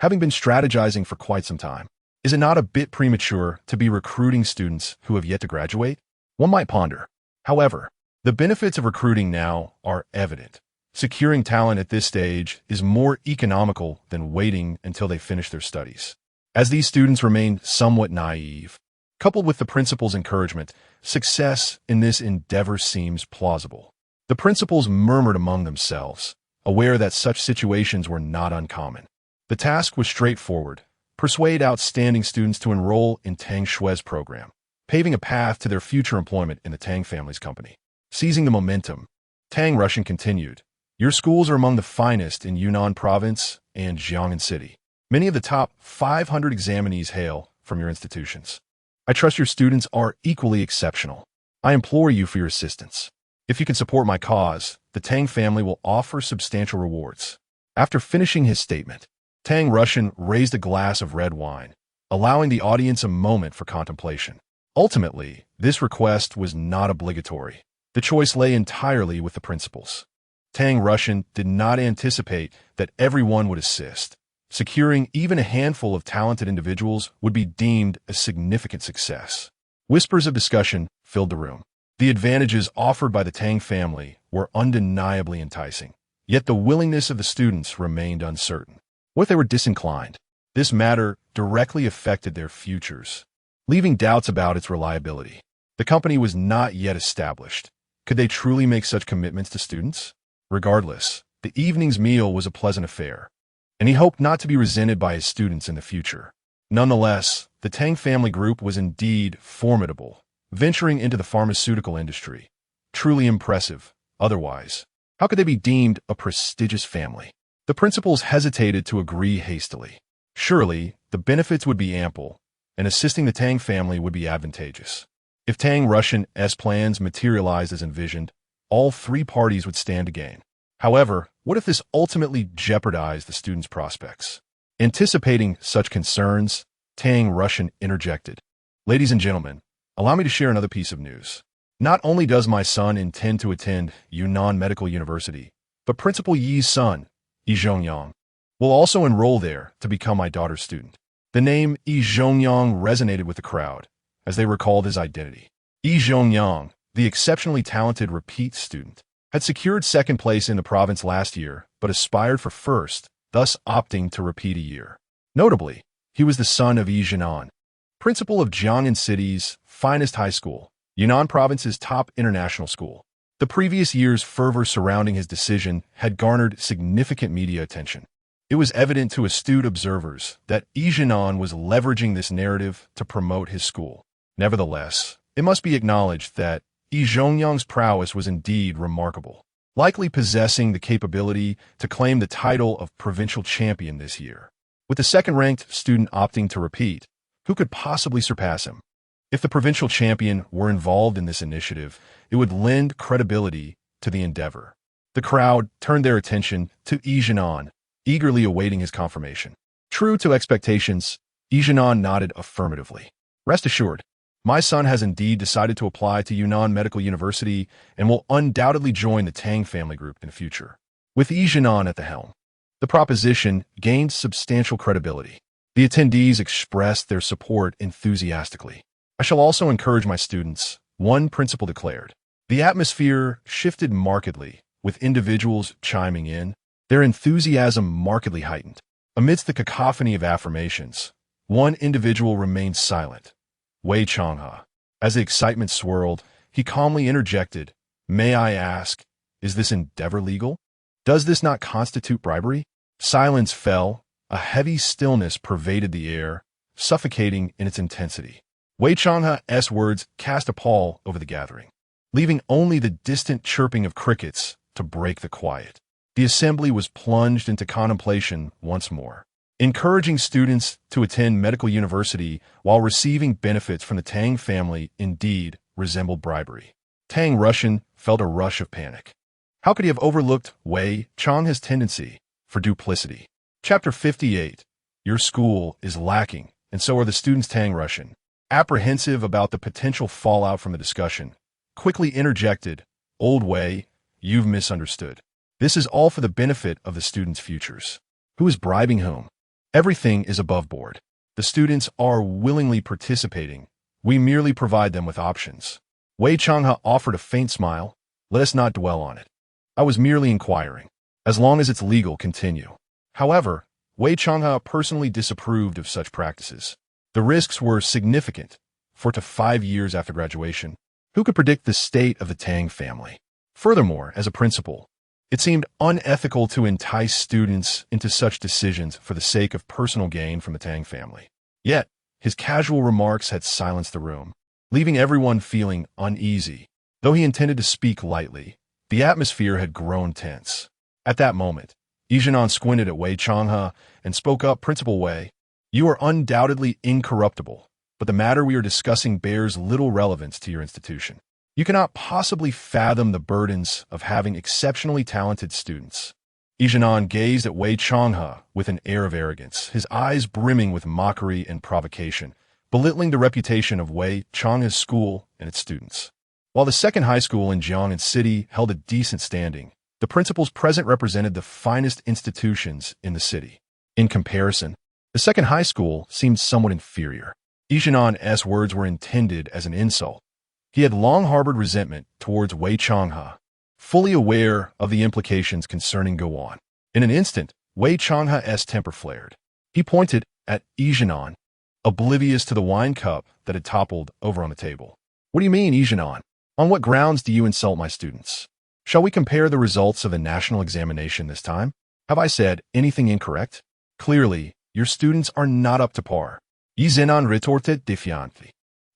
Having been strategizing for quite some time, is it not a bit premature to be recruiting students who have yet to graduate? One might ponder. However, the benefits of recruiting now are evident. Securing talent at this stage is more economical than waiting until they finish their studies. As these students remain somewhat naive, coupled with the principal's encouragement, success in this endeavor seems plausible. The principals murmured among themselves, aware that such situations were not uncommon. The task was straightforward: persuade outstanding students to enroll in Tang Shui's program, paving a path to their future employment in the Tang family's company. Seizing the momentum, Tang Russian continued, your schools are among the finest in Yunnan Province and Jiangnan City. Many of the top 500 examinees hail from your institutions. I trust your students are equally exceptional. I implore you for your assistance. If you can support my cause, the Tang family will offer substantial rewards. After finishing his statement, Tang Russian raised a glass of red wine, allowing the audience a moment for contemplation. Ultimately, this request was not obligatory. The choice lay entirely with the principals. Tang Russian did not anticipate that everyone would assist. Securing even a handful of talented individuals would be deemed a significant success. Whispers of discussion filled the room. The advantages offered by the Tang family were undeniably enticing, yet the willingness of the students remained uncertain. What if they were disinclined? This matter directly affected their futures, leaving doubts about its reliability. The company was not yet established. Could they truly make such commitments to students? Regardless, the evening's meal was a pleasant affair, and he hoped not to be resented by his students in the future. Nonetheless, the Tang family group was indeed formidable, venturing into the pharmaceutical industry. Truly impressive, otherwise. How could they be deemed a prestigious family? The principals hesitated to agree hastily. Surely, the benefits would be ample, and assisting the Tang family would be advantageous. If Tang Russian-S plans materialized as envisioned, all three parties would stand to gain. However, what if this ultimately jeopardized the students' prospects? Anticipating such concerns, Tang Russian interjected. Ladies and gentlemen, allow me to share another piece of news. Not only does my son intend to attend Yunnan Medical University, but Principal Yi's son, Yi Zhongyang, will also enroll there to become my daughter's student. The name Yi Zhongyang resonated with the crowd, as they recalled his identity. Yi Zhongyang, the exceptionally talented repeat student, had secured second place in the province last year, but aspired for first, thus opting to repeat a year. Notably, he was the son of Yi Zhenan, principal of Jiangnan City's finest high school, Yunnan Province's top international school. The previous year's fervor surrounding his decision had garnered significant media attention. It was evident to astute observers that Yi Zhenan was leveraging this narrative to promote his school. Nevertheless, it must be acknowledged that Yi Zhongyang's prowess was indeed remarkable, likely possessing the capability to claim the title of provincial champion this year. With the second-ranked student opting to repeat, who could possibly surpass him? If the provincial champion were involved in this initiative, it would lend credibility to the endeavor. The crowd turned their attention to Yi Zhenan, eagerly awaiting his confirmation. True to expectations, Yi Zhenan nodded affirmatively. Rest assured, my son has indeed decided to apply to Yunnan Medical University and will undoubtedly join the Tang family group in the future. With Yi Zhenan at the helm, the proposition gained substantial credibility. The attendees expressed their support enthusiastically. I shall also encourage my students, one principal declared. The atmosphere shifted markedly, with individuals chiming in, their enthusiasm markedly heightened. Amidst the cacophony of affirmations, one individual remained silent, Wei Changhe. As the excitement swirled, he calmly interjected, "May I ask, is this endeavor legal? Does this not constitute bribery?" Silence fell, a heavy stillness pervaded the air, suffocating in its intensity. Wei Changhe's words cast a pall over the gathering, leaving only the distant chirping of crickets to break the quiet. The assembly was plunged into contemplation once more. Encouraging students to attend medical university while receiving benefits from the Tang family indeed resembled bribery. Tang Russian felt a rush of panic. How could he have overlooked Wei Changhe's tendency for duplicity? Chapter 58. Your school is lacking, and so are the students. Tang Russian, apprehensive about the potential fallout from the discussion, quickly interjected, "Old Wei, you've misunderstood. This is all for the benefit of the students' futures." Who is bribing whom? Everything is above board. The students are willingly participating. We merely provide them with options. Wei Changhe offered a faint smile. Let us not dwell on it. I was merely inquiring. As long as it's legal, continue. However, Wei Changhe personally disapproved of such practices. The risks were significant. 4 to 5 years after graduation, who could predict the state of the Tang family? Furthermore, as a principal, it seemed unethical to entice students into such decisions for the sake of personal gain from the Tang family. Yet, his casual remarks had silenced the room, leaving everyone feeling uneasy. Though he intended to speak lightly, the atmosphere had grown tense. At that moment, Yi Zhenan squinted at Wei Changhe and spoke up. "Principal Wei, you are undoubtedly incorruptible, but the matter we are discussing bears little relevance to your institution. You cannot possibly fathom the burdens of having exceptionally talented students." Yi Zhenan gazed at Wei Changhe with an air of arrogance, his eyes brimming with mockery and provocation, belittling the reputation of Wei Changhe's school and its students. While the second high school in Jiangnan City held a decent standing, the principals present represented the finest institutions in the city. In comparison, the second high school seemed somewhat inferior. Yi Zhenan's words were intended as an insult. He had long harbored resentment towards Wei Changhe, fully aware of the implications concerning go on. In an instant, Wei Changhe's temper flared. He pointed at Yi Zhenan, oblivious to the wine cup that had toppled over on the table. "What do you mean, Yi Zhenan? On what grounds do you insult my students? Shall we compare the results of the national examination this time? Have I said anything incorrect? Clearly, your students are not up to par." Yi Zhenan retorted defiantly,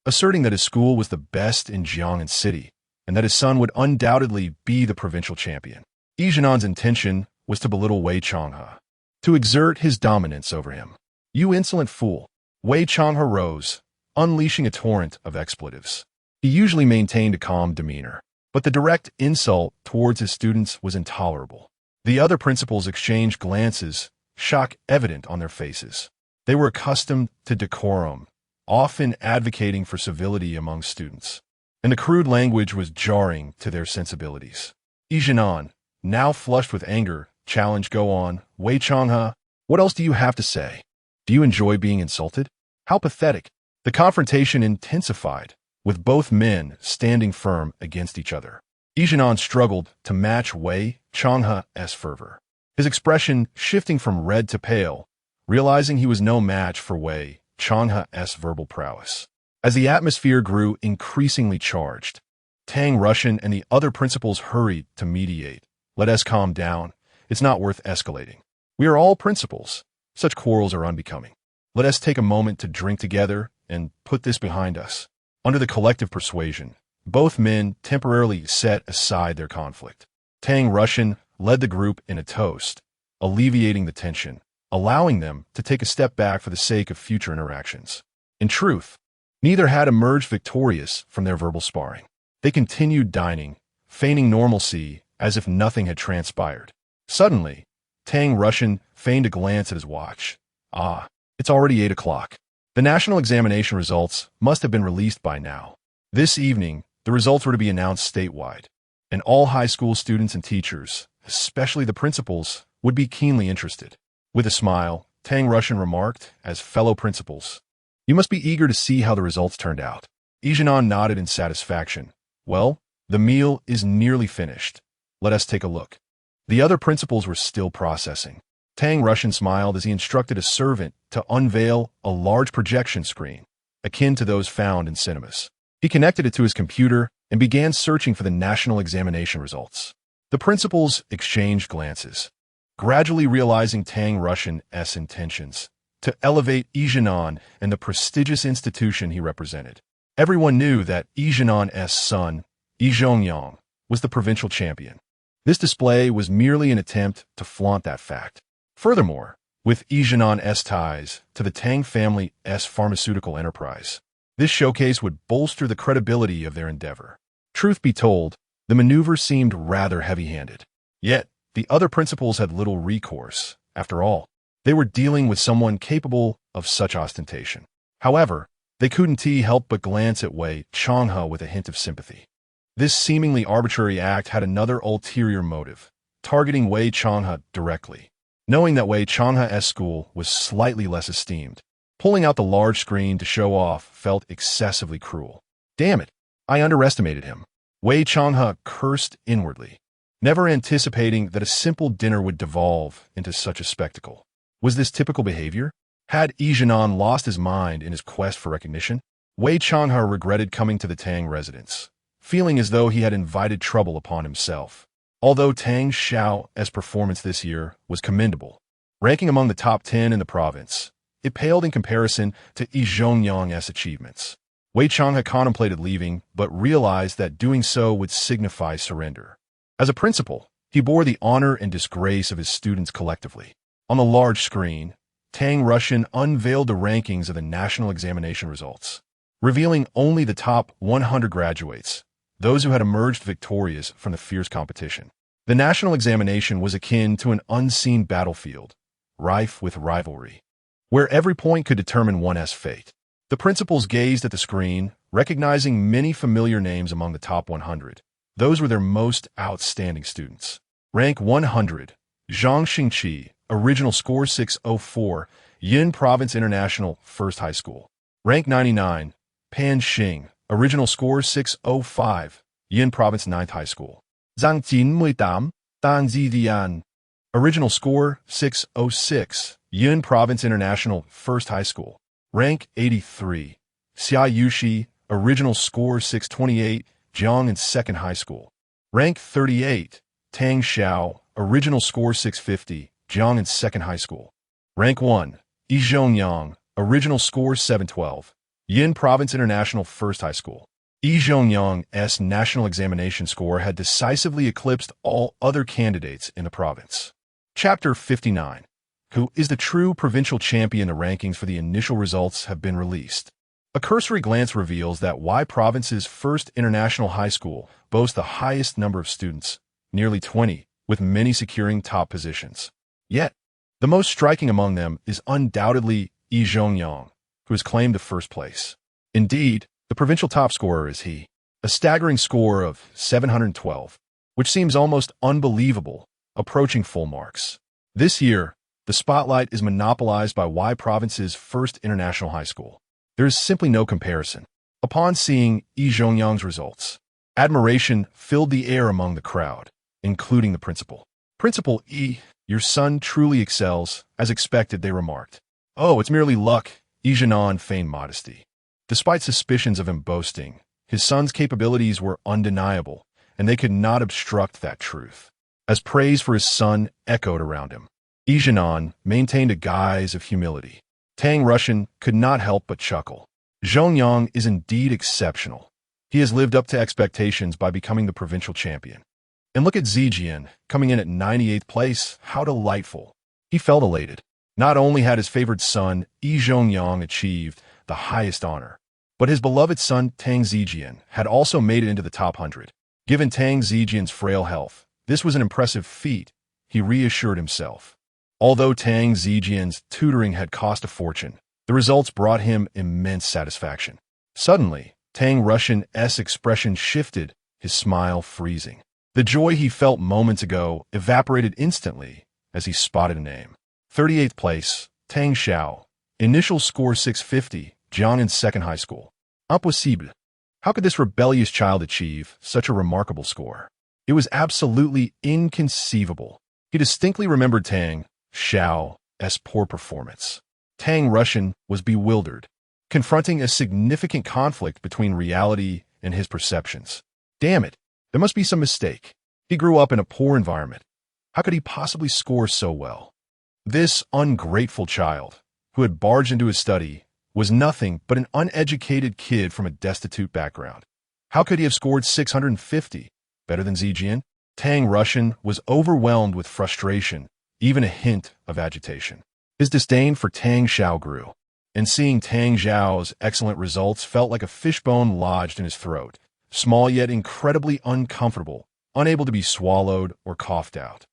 asserting that his school was the best in Jiangnan City and that his son would undoubtedly be the provincial champion. Yijian's intention was to belittle Wei Changhe, to exert his dominance over him. "You insolent fool!" Wei Changhe rose, unleashing a torrent of expletives. He usually maintained a calm demeanor, but the direct insult towards his students was intolerable. The other principals exchanged glances, shock evident on their faces. They were accustomed to decorum, often advocating for civility among students, and the crude language was jarring to their sensibilities. Yijian, now flushed with anger, challenged, "Go on, Wei Changhe. What else do you have to say? Do you enjoy being insulted? How pathetic." The confrontation intensified, with both men standing firm against each other. Yijian struggled to match Wei Changhe's fervor, his expression shifting from red to pale, realizing he was no match for Wei Changhe's verbal prowess. As the atmosphere grew increasingly charged, Tang Russian and the other principals hurried to mediate. "Let us calm down. It's not worth escalating. We are all principals. Such quarrels are unbecoming. Let us take a moment to drink together and put this behind us." Under the collective persuasion, both men temporarily set aside their conflict. Tang Russian led the group in a toast, alleviating the tension, allowing them to take a step back for the sake of future interactions. In truth, neither had emerged victorious from their verbal sparring. They continued dining, feigning normalcy as if nothing had transpired. Suddenly, Tang Russian feigned a glance at his watch. "Ah, it's already 8 o'clock. The national examination results must have been released by now. This evening, the results were to be announced statewide, and all high school students and teachers, especially the principals, would be keenly interested." With a smile, Tang Russian remarked, "As fellow principals, you must be eager to see how the results turned out." Yijian nodded in satisfaction. "Well, the meal is nearly finished. Let us take a look." The other principals were still processing. Tang Russian smiled as he instructed a servant to unveil a large projection screen, akin to those found in cinemas. He connected it to his computer and began searching for the national examination results. The principals exchanged glances, gradually realizing Tang Russian's intentions to elevate Yijian and the prestigious institution he represented. Everyone knew that Yijian's son, Yi Zhongyang, was the provincial champion. This display was merely an attempt to flaunt that fact. Furthermore, with Yijian's ties to the Tang family's pharmaceutical enterprise, this showcase would bolster the credibility of their endeavor. Truth be told, the maneuver seemed rather heavy-handed. Yet, the other principals had little recourse. After all, they were dealing with someone capable of such ostentation. However, they couldn't help but glance at Wei Changhe with a hint of sympathy. This seemingly arbitrary act had another ulterior motive, targeting Wei Changhe directly. Knowing that Wei Changhe's school was slightly less esteemed, pulling out the large screen to show off felt excessively cruel. "Damn it, I underestimated him." Wei Changhe cursed inwardly, never anticipating that a simple dinner would devolve into such a spectacle. Was this typical behavior? Had Yijian lost his mind in his quest for recognition? Wei Changhe regretted coming to the Tang residence, feeling as though he had invited trouble upon himself. Although Tang Xiao's performance this year was commendable, ranking among the top 10 in the province, it paled in comparison to Yi Zhongyang's achievements. Wei Changhe contemplated leaving, but realized that doing so would signify surrender. As a principal, he bore the honor and disgrace of his students collectively. On the large screen, Tang Russian unveiled the rankings of the national examination results, revealing only the top 100 graduates, those who had emerged victorious from the fierce competition. The national examination was akin to an unseen battlefield, rife with rivalry, where every point could determine one's fate. The principals gazed at the screen, recognizing many familiar names among the top 100. Those were their most outstanding students. Rank 100, Zhang Xingqi, original score 604, Yin Province International, First High School. Rank 99, Pan Xing, original score 605, Yin Province 9th High School. Zhang Jinmuidam, Dan Zidian, original score 606, Yin Province International, First High School. Rank 83, Xia Yushi, original score 628, Jiang in 2nd High School. Rank 38, Tang Xiao, original score 650, Jiang in 2nd High School. Rank 1, Yi Zhongyang, original score 712, Yin Province International, First High School. Yi Zhongyang's national examination score had decisively eclipsed all other candidates in the province. Chapter 59. Who is the true provincial champion? The rankings for the initial results have been released. A cursory glance reveals that Y Province's first international high school boasts the highest number of students, nearly 20, with many securing top positions. Yet, the most striking among them is undoubtedly Yi Zhongyang, who has claimed the first place. Indeed, the provincial top scorer is he, a staggering score of 712, which seems almost unbelievable, approaching full marks. This year, the spotlight is monopolized by Y Province's first international high school. There is simply no comparison. Upon seeing Yi Zhongyang's results, admiration filled the air among the crowd, including the principal. Principal Yi, your son truly excels, as expected, they remarked. Oh, it's merely luck, Yi Zhenan feigned modesty. Despite suspicions of him boasting, his son's capabilities were undeniable, and they could not obstruct that truth. As praise for his son echoed around him, Yi Zhenan maintained a guise of humility. Tang Russian could not help but chuckle. Zhongyang is indeed exceptional. He has lived up to expectations by becoming the provincial champion. And look at Zijian, coming in at 98th place. How delightful. He felt elated. Not only had his favored son, Yi Zhongyang, achieved the highest honor, but his beloved son, Tang Zijian, had also made it into the top 100. Given Tang Zijian's frail health, this was an impressive feat, he reassured himself. Although Tang Zijian's tutoring had cost a fortune, the results brought him immense satisfaction. Suddenly, Tang Russian's expression shifted, his smile freezing. The joy he felt moments ago evaporated instantly as he spotted a name. 38th place, Tang Xiao. Initial score 650, Jiangnan Second High School. Impossible. How could this rebellious child achieve such a remarkable score? It was absolutely inconceivable. He distinctly remembered Tang Xiao's poor performance. Tang Russian was bewildered, confronting a significant conflict between reality and his perceptions. Damn it, there must be some mistake. He grew up in a poor environment. How could he possibly score so well? This ungrateful child, who had barged into his study, was nothing but an uneducated kid from a destitute background. How could he have scored 650? Better than Zijian? Tang Russian was overwhelmed with frustration, even a hint of agitation. His disdain for Tang Xiao grew, and seeing Tang Xiao's excellent results felt like a fishbone lodged in his throat, small yet incredibly uncomfortable, unable to be swallowed or coughed out.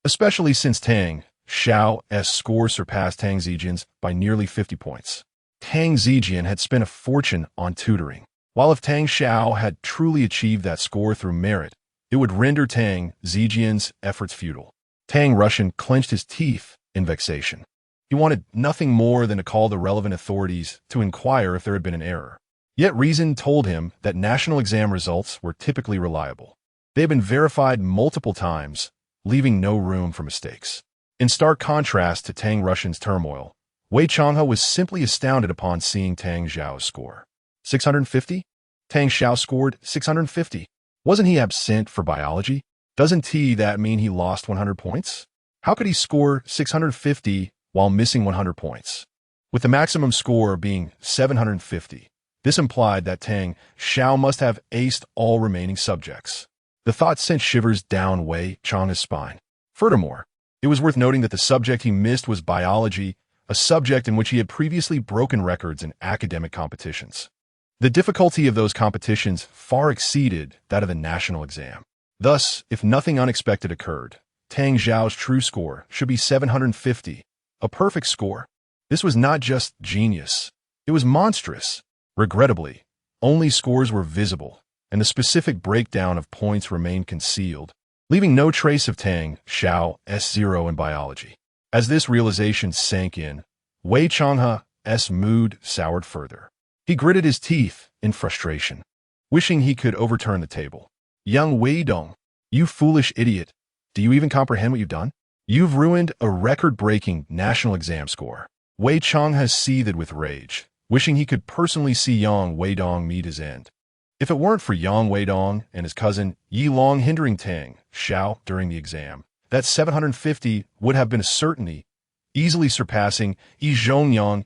Especially since Tang Xiao's score surpassed Tang Zijian's by nearly 50 points. Tang Zijian had spent a fortune on tutoring, while if Tang Xiao had truly achieved that score through merit, it would render Tang Zijian's efforts futile. Tang Russian clenched his teeth in vexation. He wanted nothing more than to call the relevant authorities to inquire if there had been an error. Yet reason told him that national exam results were typically reliable. They had been verified multiple times, leaving no room for mistakes. In stark contrast to Tang Russian's turmoil, Wei Changhe was simply astounded upon seeing Tang Xiao's score. 650? Tang Xiao scored 650. Wasn't he absent for biology? Doesn't that mean he lost 100 points? How could he score 650 while missing 100 points? With the maximum score being 750, this implied that Tang Xiao must have aced all remaining subjects. The thought sent shivers down Wei Changhe's spine. Furthermore, it was worth noting that the subject he missed was biology, a subject in which he had previously broken records in academic competitions. The difficulty of those competitions far exceeded that of the national exam. Thus, if nothing unexpected occurred, Tang Xiao's true score should be 750, a perfect score. This was not just genius, it was monstrous. Regrettably, only scores were visible, and the specific breakdown of points remained concealed, leaving no trace of Tang Xiao's zero in biology. As this realization sank in, Wei Changhe's mood soured further. He gritted his teeth in frustration, wishing he could overturn the table. Young Wei Dong, you foolish idiot. Do you even comprehend what you've done? You've ruined a record-breaking national exam score. Wei Changhe seethed with rage, wishing he could personally see Yang Weidong meet his end. If it weren't for Yang Weidong and his cousin Yi Long hindering Tang Xiao during the exam, that 750 would have been a certainty, easily surpassing Yi Zhongyang's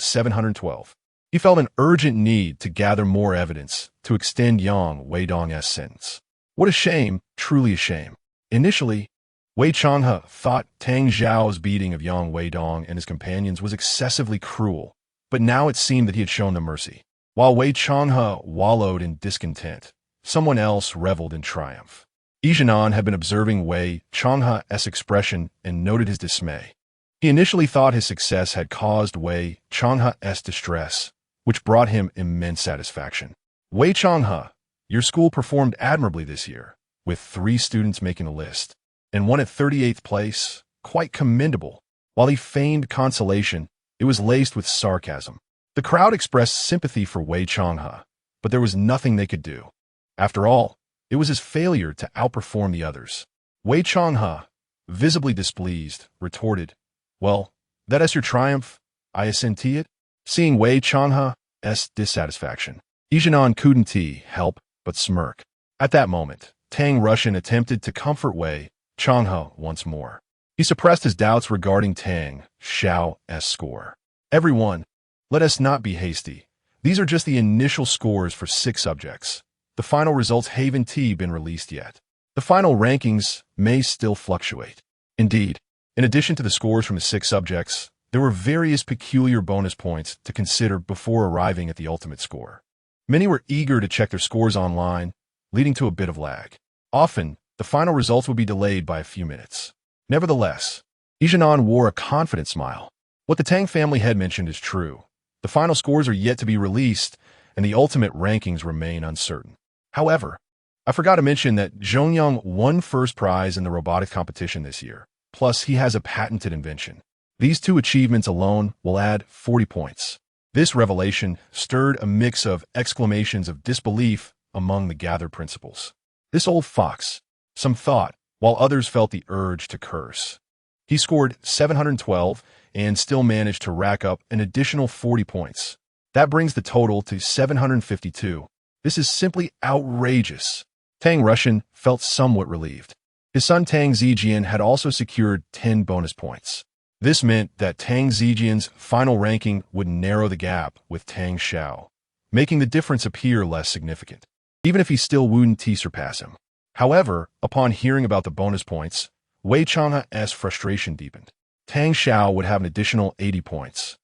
712. He felt an urgent need to gather more evidence to extend Yang Weidong's sentence. What a shame, truly a shame. Initially, Wei Changhe thought Tang Zhao's beating of Yang Weidong and his companions was excessively cruel, but now it seemed that he had shown them mercy. While Wei Changhe wallowed in discontent, someone else reveled in triumph. Yi Jianan had been observing Wei Changhe's expression and noted his dismay. He initially thought his success had caused Wei Changhe's distress, which brought him immense satisfaction. Wei Changhe, your school performed admirably this year, with 3 students making the list, and one at 38th place, quite commendable. While he feigned consolation, it was laced with sarcasm. The crowd expressed sympathy for Wei Changhe, but there was nothing they could do. After all, it was his failure to outperform the others. Wei Changhe, visibly displeased, retorted, "Well, that is your triumph, I assent to it." Seeing Wei Changhe's dissatisfaction, Yi Jianan couldn't help but smirk. At that moment, Tang Russian attempted to comfort Wei Changhe once more. He suppressed his doubts regarding Tang Zhao's score. "Everyone, let us not be hasty. These are just the initial scores for 6 subjects. The final results haven't been released yet. The final rankings may still fluctuate. Indeed, in addition to the scores from the 6 subjects, there were various peculiar bonus points to consider before arriving at the ultimate score. Many were eager to check their scores online, leading to a bit of lag. Often, the final results would be delayed by a few minutes. Nevertheless, Yi Jianan wore a confident smile. What the Tang family had mentioned is true. The final scores are yet to be released, and the ultimate rankings remain uncertain. However, I forgot to mention that Zhongyang won first prize in the robotics competition this year. Plus, he has a patented invention. These 2 achievements alone will add 40 points. This revelation stirred a mix of exclamations of disbelief among the gathered principals. This old fox, some thought, while others felt the urge to curse. He scored 712 and still managed to rack up an additional 40 points. That brings the total to 752. This is simply outrageous. Tang Russian felt somewhat relieved. His son Tang Zijian had also secured 10 bonus points. This meant that Tang Zijian's final ranking would narrow the gap with Tang Zhao, making the difference appear less significant, even if he still wouldn't surpass him. However, upon hearing about the bonus points, Wei Changhe's frustration deepened. Tang Zhao would have an additional 80 points,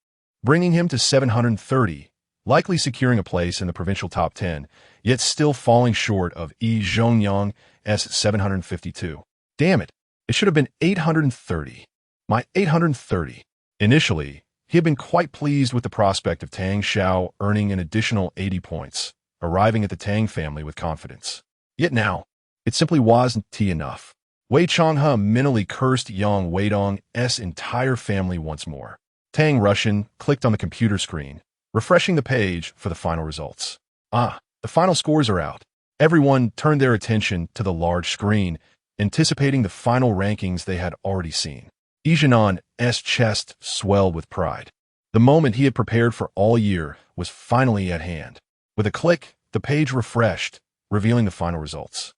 bringing him to 730, likely securing a place in the provincial top 10, yet still falling short of Yi Zhongyang's 752. Damn it, it should have been 830. My 830. Initially, he had been quite pleased with the prospect of Tang Zhao earning an additional 80 points, arriving at the Tang family with confidence. Yet now, it simply wasn't enough. Wei Changhe mentally cursed Yang Weidong's entire family once more. Tang Russian clicked on the computer screen, refreshing the page for the final results. The final scores are out. Everyone turned their attention to the large screen, anticipating the final rankings they had already seen. Yi Jianan's chest swelled with pride. The moment he had prepared for all year was finally at hand. With a click, the page refreshed, revealing the final results.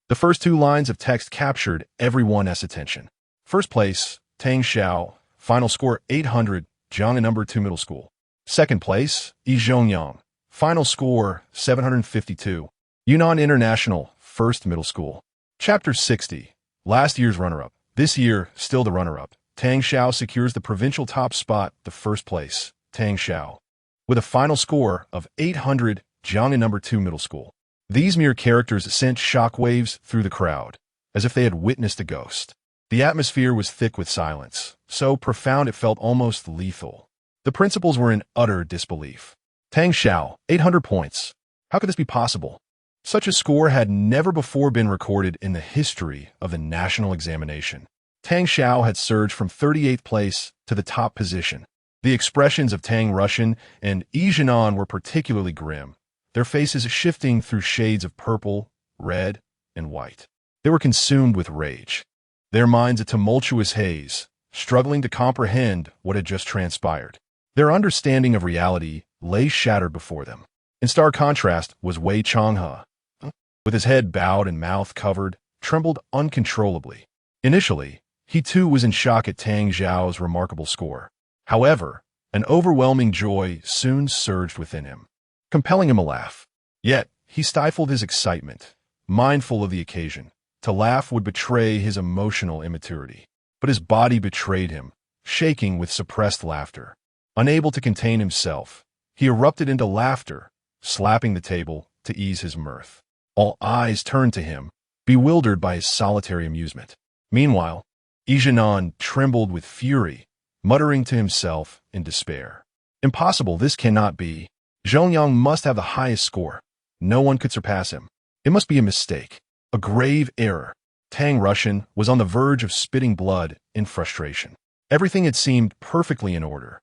The first 2 lines of text captured everyone's attention. First place, Tang Zhao, final score 800, Jiangnan number 2 middle school. Second place, Yi Zhongyang, final score 752, Yunnan International, 1st middle school. Chapter 60, last year's runner-up. This year, still the runner-up. Tang Zhao secures the provincial top spot, the first place, Tang Zhao, with a final score of 800, Jiangnan number 2 middle school. These mere characters sent shockwaves through the crowd, as if they had witnessed a ghost. The atmosphere was thick with silence, so profound it felt almost lethal. The principals were in utter disbelief. Tang Zhao, 800 points. How could this be possible? Such a score had never before been recorded in the history of the national examination. Tang Zhao had surged from 38th place to the top position. The expressions of Tang Russian and Yi Jianan were particularly grim, their faces shifting through shades of purple, red, and white. They were consumed with rage, their minds a tumultuous haze, struggling to comprehend what had just transpired. Their understanding of reality lay shattered before them. In stark contrast was Wei Changhe, with his head bowed and mouth covered, trembled uncontrollably. Initially, he too was in shock at Tang Zhao's remarkable score. However, An overwhelming joy soon surged within him, compelling him to laugh. Yet, he stifled his excitement, mindful of the occasion. To laugh would betray his emotional immaturity. But his body betrayed him, shaking with suppressed laughter. Unable to contain himself, he erupted into laughter, slapping the table to ease his mirth. All eyes turned to him, bewildered by his solitary amusement. Meanwhile, Ijanan trembled with fury, muttering to himself in despair. Impossible, this cannot be. Zhongyang must have the highest score. No one could surpass him. It must be a mistake, a grave error. Tang Russian was on the verge of spitting blood in frustration. Everything had seemed perfectly in order.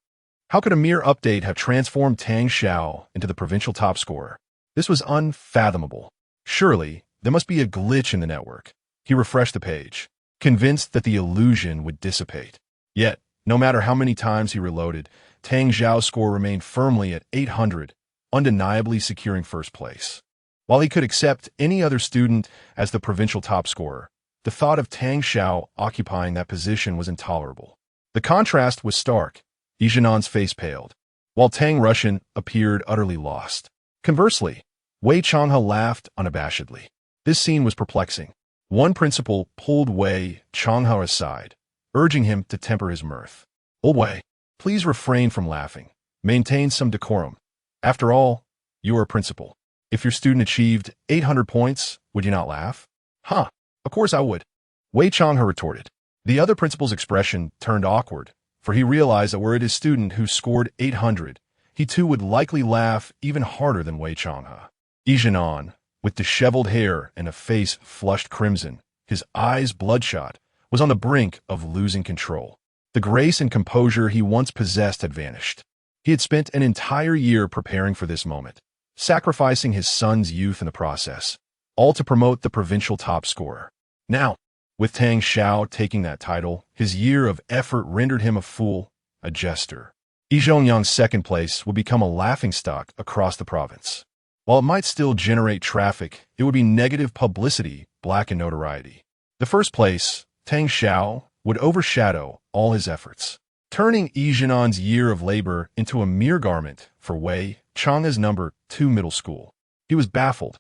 How could a mere update have transformed Tang Xiao into the provincial top scorer? This was unfathomable. Surely, there must be a glitch in the network. He refreshed the page, convinced that the illusion would dissipate. Yet, no matter how many times he reloaded, Tang Xiao's score remained firmly at 800, undeniably securing first place. While he could accept any other student as the provincial top scorer, the thought of Tang Xiao occupying that position was intolerable. The contrast was stark. Ijanan's face paled, while Tang Russian appeared utterly lost. Conversely, Wei Changhe laughed unabashedly. This scene was perplexing. One principal pulled Wei Changhe aside, urging him to temper his mirth. "Old Wei, please refrain from laughing. Maintain some decorum. After all, you are a principal. If your student achieved 800 points, would you not laugh?" "Huh, of course I would," Wei Changhe retorted. The other principal's expression turned awkward, for he realized that were it his student who scored 800, he too would likely laugh even harder than Wei Changhe. Ijanan, with disheveled hair and a face flushed crimson, his eyes bloodshot, was on the brink of losing control. The grace and composure he once possessed had vanished. He had spent an entire year preparing for this moment, sacrificing his son's youth in the process, all to promote the provincial top scorer. Now, with Tang Xiao taking that title, his year of effort rendered him a fool, a jester. Zhongyang's second place would become a laughingstock across the province. While it might still generate traffic, it would be negative publicity, black in notoriety. The first place, Tang Xiao, would overshadow all his efforts, turning Ijanan's year of labor into a mere garment for Wei Changhe's number 2 middle school. He was baffled.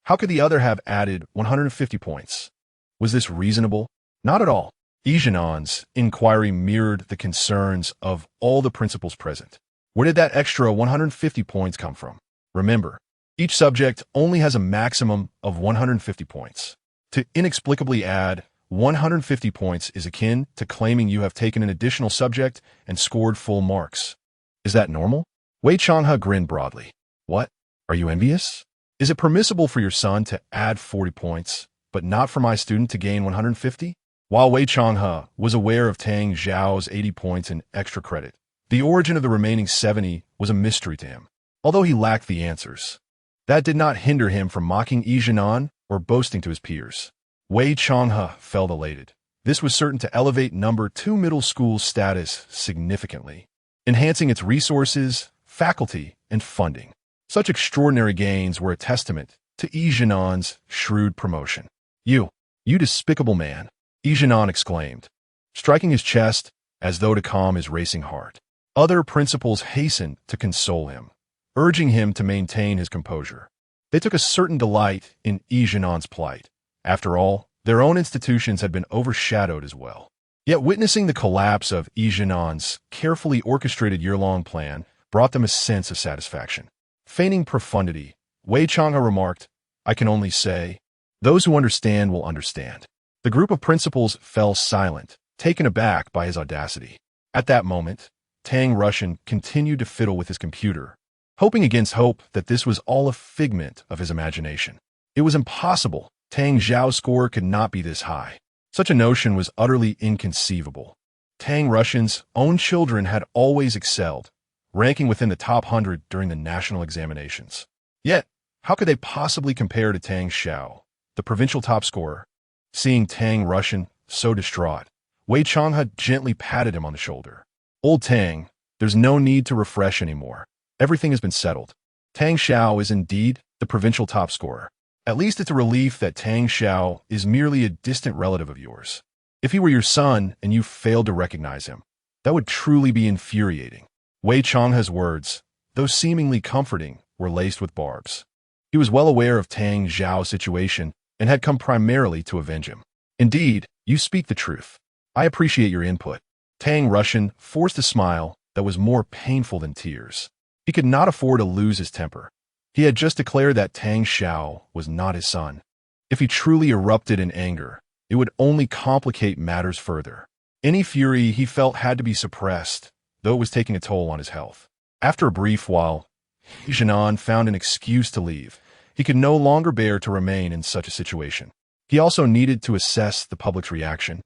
How could the other have added 150 points? Was this reasonable? Not at all. Ijanan's inquiry mirrored the concerns of all the principals present. Where did that extra 150 points come from? Remember, each subject only has a maximum of 150 points. To inexplicably add 150 points is akin to claiming you have taken an additional subject and scored full marks. Is that normal? Wei Changhe grinned broadly. What? Are you envious? Is it permissible for your son to add 40 points, but not for my student to gain 150? While Wei Changhe was aware of Tang Xiao's 80 points in extra credit, the origin of the remaining 70 was a mystery to him, although he lacked the answers. That did not hinder him from mocking Ijanan or boasting to his peers. Wei Changhe felt elated. This was certain to elevate number 2 middle school's status significantly, enhancing its resources, faculty, and funding. Such extraordinary gains were a testament to Ijanan's shrewd promotion. You despicable man," Ijanan exclaimed, striking his chest as though to calm his racing heart. Other principals hastened to console him, urging him to maintain his composure. They took a certain delight in Ijanan's plight. After all, their own institutions had been overshadowed as well. Yet witnessing the collapse of Ijanan's carefully orchestrated year-long plan brought them a sense of satisfaction. Feigning profundity, Wei Changhe remarked, "I can only say, those who understand will understand." The group of principals fell silent, taken aback by his audacity. At that moment, Tang Russian continued to fiddle with his computer, hoping against hope that this was all a figment of his imagination. It was impossible. Tang Xiao's score could not be this high. Such a notion was utterly inconceivable. Tang Russian's own children had always excelled, ranking within the top 100 during the national examinations. Yet, how could they possibly compare to Tang Xiao, the provincial top scorer? Seeing Tang Russian so distraught, Wei Changhe gently patted him on the shoulder. "Old Tang, there's no need to refresh anymore. Everything has been settled. Tang Xiao is indeed the provincial top scorer. At least it's a relief that Tang Xiao is merely a distant relative of yours. If he were your son and you failed to recognize him, that would truly be infuriating." Wei Changhe's words, though seemingly comforting, were laced with barbs. He was well aware of Tang Zhao's situation and had come primarily to avenge him. Indeed, you speak the truth. I appreciate your input. Tang Russian forced a smile that was more painful than tears. He could not afford to lose his temper. He had just declared that Tang Xiao was not his son. If he truly erupted in anger, it would only complicate matters further. Any fury he felt had to be suppressed, though it was taking a toll on his health. After a brief while, Jianan found an excuse to leave. He could no longer bear to remain in such a situation. He also needed to assess the public's reaction,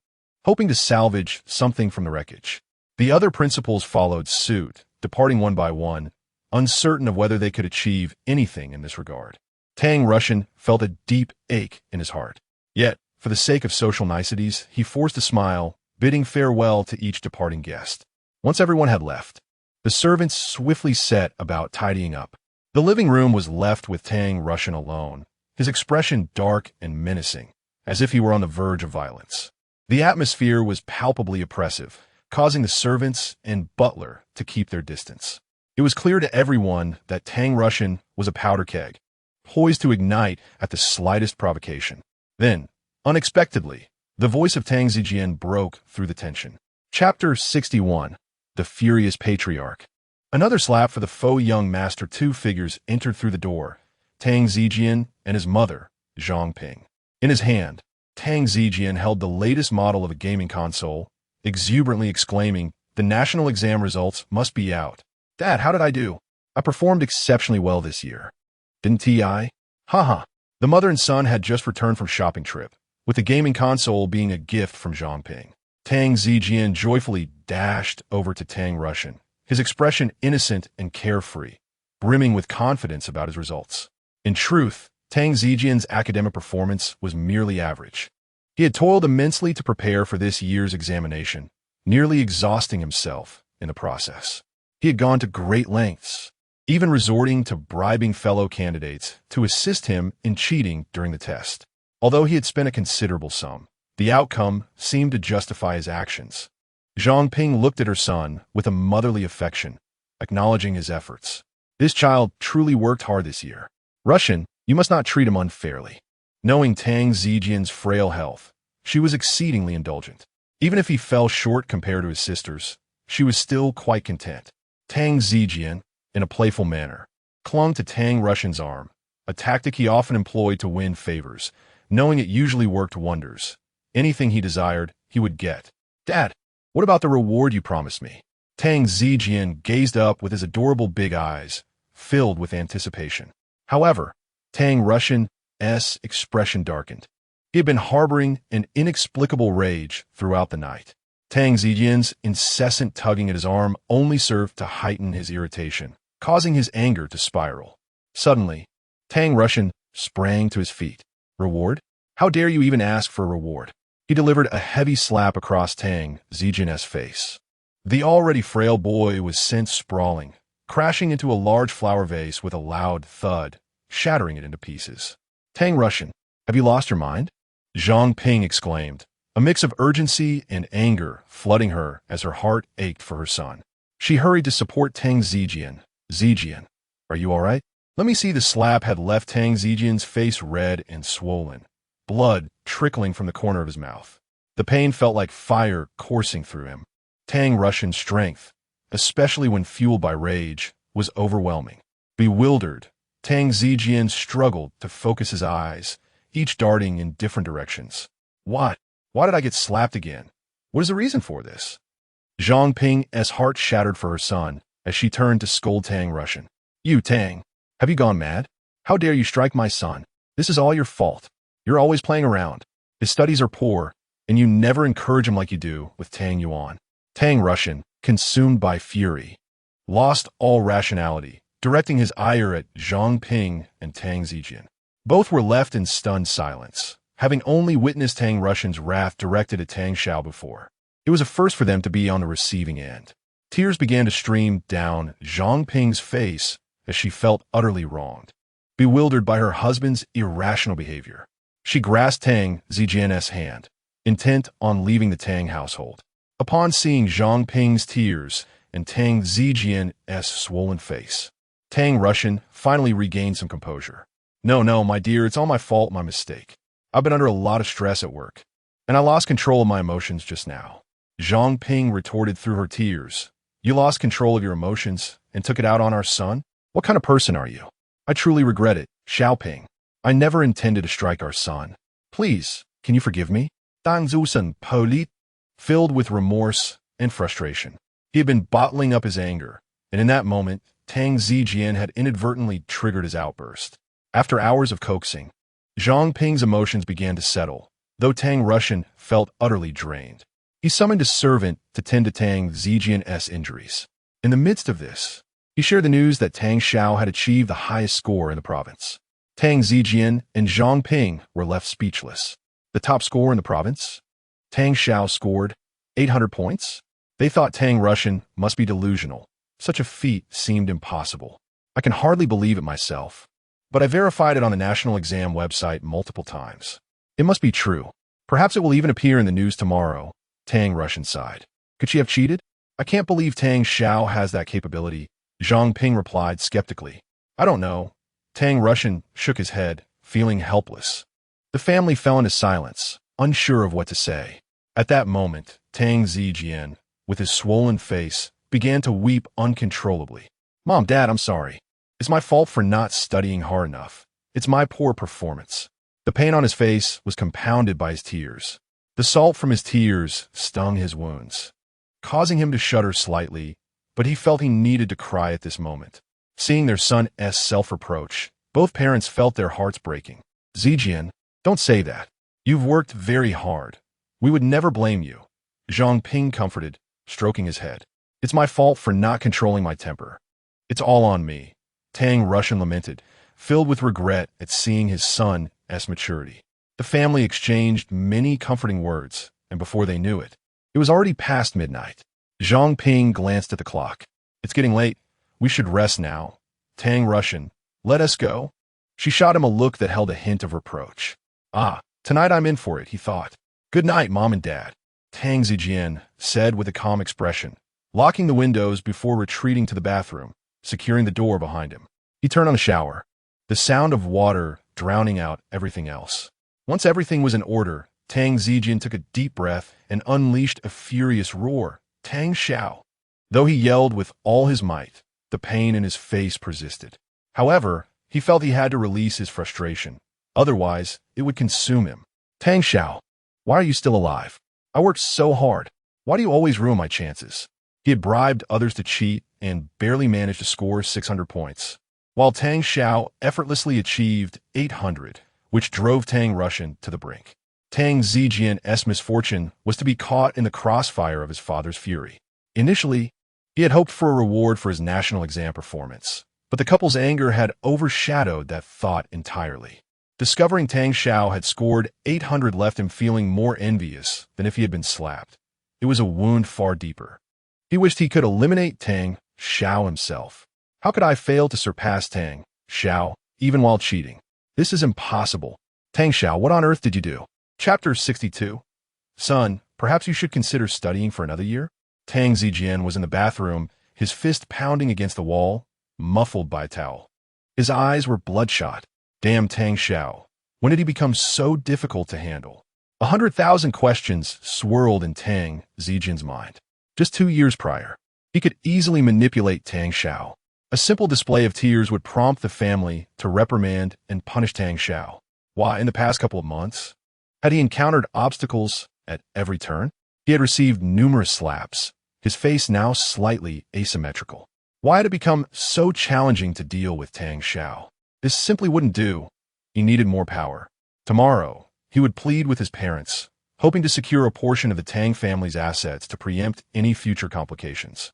hoping to salvage something from the wreckage. The other principals followed suit, departing one by one, uncertain of whether they could achieve anything in this regard. Tang Russian felt a deep ache in his heart. Yet, for the sake of social niceties, he forced a smile, bidding farewell to each departing guest. Once everyone had left, the servants swiftly set about tidying up. The living room was left with Tang Russian alone, his expression dark and menacing, as if he were on the verge of violence. The atmosphere was palpably oppressive, causing the servants and butler to keep their distance. It was clear to everyone that Tang Russian was a powder keg, poised to ignite at the slightest provocation. Then, unexpectedly, the voice of Tang Zijian broke through the tension. Chapter 61. The Furious Patriarch. Another slap for the faux young master. Two figures entered through the door, Tang Zijian and his mother, Zhang Ping. In his hand, Tang Zijian held the latest model of a gaming console, exuberantly exclaiming, "The national exam results must be out. Dad, how did I do? I performed exceptionally well this year. Didn't I? Haha." The mother and son had just returned from shopping trip, with the gaming console being a gift from Zhang Ping. Tang Zijian joyfully dashed over to Tang Russian, his expression innocent and carefree, brimming with confidence about his results. In truth, Tang Zijian's academic performance was merely average. He had toiled immensely to prepare for this year's examination, nearly exhausting himself in the process. He had gone to great lengths, even resorting to bribing fellow candidates to assist him in cheating during the test. Although he had spent a considerable sum, the outcome seemed to justify his actions. Zhang Ping looked at her son with a motherly affection, acknowledging his efforts. This child truly worked hard this year. Russian, you must not treat him unfairly. Knowing Tang Zijian's frail health, she was exceedingly indulgent. Even if he fell short compared to his sisters, she was still quite content. Tang Zijian, in a playful manner, clung to Tang Russian's arm, a tactic he often employed to win favors, knowing it usually worked wonders. Anything he desired, he would get. "Dad, what about the reward you promised me?" Tang Zijian gazed up with his adorable big eyes, filled with anticipation. However, Tang Russian's expression darkened. He had been harboring an inexplicable rage throughout the night. Tang Zijian's incessant tugging at his arm only served to heighten his irritation, causing his anger to spiral. Suddenly, Tang Russian sprang to his feet. "Reward? How dare you even ask for a reward?" He delivered a heavy slap across Tang Zijian's face. The already frail boy was sent sprawling, crashing into a large flower vase with a loud thud, shattering it into pieces. "Tang Russian, have you lost your mind?" Zhang Ping exclaimed, a mix of urgency and anger flooding her as her heart ached for her son. She hurried to support Tang Zijian. "Zijian, are you all right?" Let me see. The slap had left Tang Zijian's face red and swollen, blood trickling from the corner of his mouth. The pain felt like fire coursing through him. Tang Russian's strength, especially when fueled by rage, was overwhelming. Bewildered, Tang Zijian struggled to focus his eyes, each darting in different directions. "What? Why did I get slapped again? What is the reason for this?" Zhang Ping's heart shattered for her son as she turned to scold Tang Russian. "You, Tang, have you gone mad? How dare you strike my son? This is all your fault. You're always playing around. His studies are poor, and you never encourage him like you do with Tang Yuan." Tang Russian, consumed by fury, lost all rationality, directing his ire at Zhang Ping and Tang Zijian. Both were left in stunned silence, having only witnessed Tang Russian's wrath directed at Tang Xiao before. It was a first for them to be on the receiving end. Tears began to stream down Zhang Ping's face as she felt utterly wronged. Bewildered by her husband's irrational behavior, she grasped Tang Zijian's hand, intent on leaving the Tang household. Upon seeing Zhang Ping's tears and Tang Zijian's swollen face. Tang Russian finally regained some composure. No, my dear, it's all my fault, my mistake. I've been under a lot of stress at work, and I lost control of my emotions just now. Zhang Ping retorted through her tears. You lost control of your emotions and took it out on our son? What kind of person are you? I truly regret it, Xiaoping. I never intended to strike our son. Please, can you forgive me? Dang Zusen Polit, filled with remorse and frustration. He had been bottling up his anger, and in that moment, Tang Zijian had inadvertently triggered his outburst. After hours of coaxing, Zhang Ping's emotions began to settle, though Tang Russian felt utterly drained. He summoned a servant to tend to Tang Zijian's injuries. In the midst of this, he shared the news that Tang Xiao had achieved the highest score in the province. Tang Zijian and Zhang Ping were left speechless. The top score in the province? Tang Xiao scored 800 points? They thought Tang Russian must be delusional. Such a feat seemed impossible. I can hardly believe it myself. But I verified it on the national exam website multiple times. It must be true. Perhaps it will even appear in the news tomorrow. Tang Russian sighed. Could she have cheated? I can't believe Tang Xiao has that capability, Zhang Ping replied skeptically. I don't know. Tang Russian shook his head, feeling helpless. The family fell into silence, unsure of what to say. At that moment, Tang Zijian, with his swollen face, began to weep uncontrollably. Mom, Dad, I'm sorry. It's my fault for not studying hard enough. It's my poor performance. The pain on his face was compounded by his tears. The salt from his tears stung his wounds, causing him to shudder slightly, but he felt he needed to cry at this moment. Seeing their son's self-reproach, both parents felt their hearts breaking. Zijian, don't say that. You've worked very hard. We would never blame you. Zhang Ping comforted, stroking his head. It's my fault for not controlling my temper. It's all on me. Tang Russian lamented, filled with regret at seeing his son's maturity. The family exchanged many comforting words, and before they knew it, it was already past midnight. Zhang Ping glanced at the clock. It's getting late. We should rest now. Tang Russian, let us go. She shot him a look that held a hint of reproach. Ah, tonight I'm in for it, he thought. Good night, Mom and Dad. Tang Zijian said with a calm expression, locking the windows before retreating to the bathroom, securing the door behind him. He turned on the shower, the sound of water drowning out everything else. Once everything was in order, Tang Zijian took a deep breath and unleashed a furious roar. Tang Xiao. Though he yelled with all his might, the pain in his face persisted. However, he felt he had to release his frustration. Otherwise, it would consume him. Tang Xiao, why are you still alive? I worked so hard. Why do you always ruin my chances? He had bribed others to cheat and barely managed to score 600 points, while Tang Xiao effortlessly achieved 800, which drove Tang Russian to the brink. Tang Zijian's misfortune was to be caught in the crossfire of his father's fury. Initially, he had hoped for a reward for his national exam performance, but the couple's anger had overshadowed that thought entirely. Discovering Tang Xiao had scored 800 left him feeling more envious than if he had been slapped. It was a wound far deeper. He wished he could eliminate Tang Xiao himself. How could I fail to surpass Tang Xiao, even while cheating? This is impossible. Tang Xiao, what on earth did you do? Chapter 62. Son, perhaps you should consider studying for another year? Tang Zijian was in the bathroom, his fist pounding against the wall, muffled by a towel. His eyes were bloodshot. Damn Tang Xiao. When did he become so difficult to handle? 100,000 questions swirled in Tang Zijian's mind. Just 2 years prior, he could easily manipulate Tang Xiao. A simple display of tears would prompt the family to reprimand and punish Tang Xiao. Why, in the past couple of months, had he encountered obstacles at every turn? He had received numerous slaps, his face now slightly asymmetrical. Why had it become so challenging to deal with Tang Xiao? This simply wouldn't do. He needed more power. Tomorrow, he would plead with his parents, hoping to secure a portion of the Tang family's assets to preempt any future complications.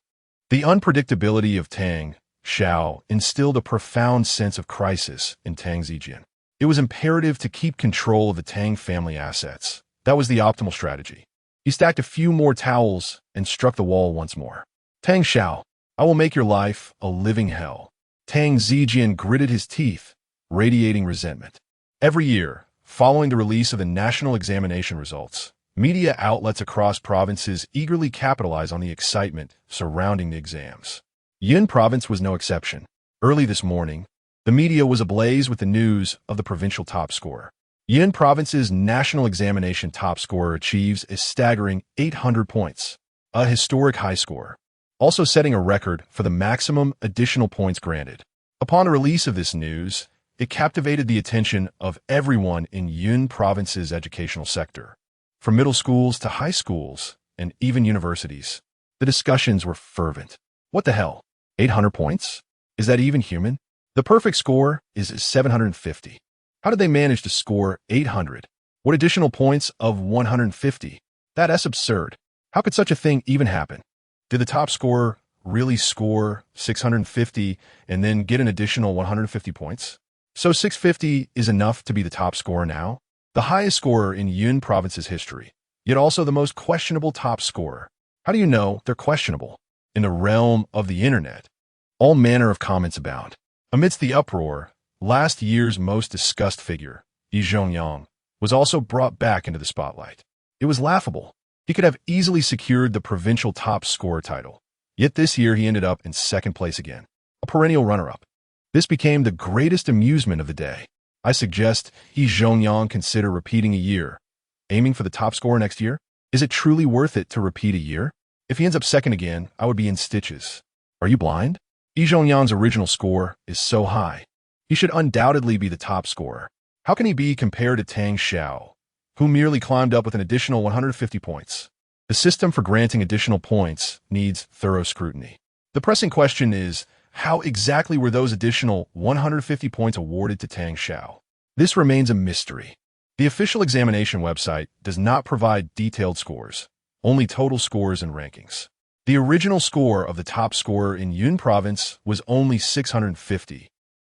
The unpredictability of Tang Xiao instilled a profound sense of crisis in Tang Zijian. It was imperative to keep control of the Tang family assets. That was the optimal strategy. He stacked a few more towels and struck the wall once more. Tang Xiao, I will make your life a living hell. Tang Zijian gritted his teeth, radiating resentment. Every year, following the release of the national examination results, Media outlets across provinces eagerly capitalize on the excitement surrounding the exams. Yun Province was no exception. Early this morning, the media was ablaze with the news of the provincial top scorer. Yun Province's national examination top scorer achieves a staggering 800 points, a historic high score, also setting a record for the maximum additional points granted. Upon the release of this news, it captivated the attention of everyone in Yun Province's educational sector. From middle schools to high schools and even universities, the discussions were fervent. What the hell? 800 points? Is that even human? The perfect score is 750. How did they manage to score 800? What additional points of 150? That's absurd. How could such a thing even happen? Did the top scorer really score 650 and then get an additional 150 points? So 650 is enough to be the top scorer now? The highest scorer in Yun Province's history, yet also the most questionable top scorer. How do you know they're questionable? In the realm of the internet, all manner of comments abound. Amidst the uproar, last year's most discussed figure, Yi Zhongyang, was also brought back into the spotlight. It was laughable. He could have easily secured the provincial top scorer title. Yet this year he ended up in second place again, a perennial runner-up. This became the greatest amusement of the day. I suggest Yi Zhongyang consider repeating a year, aiming for the top score next year. Is it truly worth it to repeat a year? If he ends up second again, I would be in stitches. Are you blind? Yi Zhongyang's original score is so high. He should undoubtedly be the top scorer. How can he be compared to Tang Xiao, who merely climbed up with an additional 150 points? The system for granting additional points needs thorough scrutiny. The pressing question is, how exactly were those additional 150 points awarded to Tang Xiao? This remains a mystery. The official examination website does not provide detailed scores, only total scores and rankings. The original score of the top scorer in Yun Province was only 650,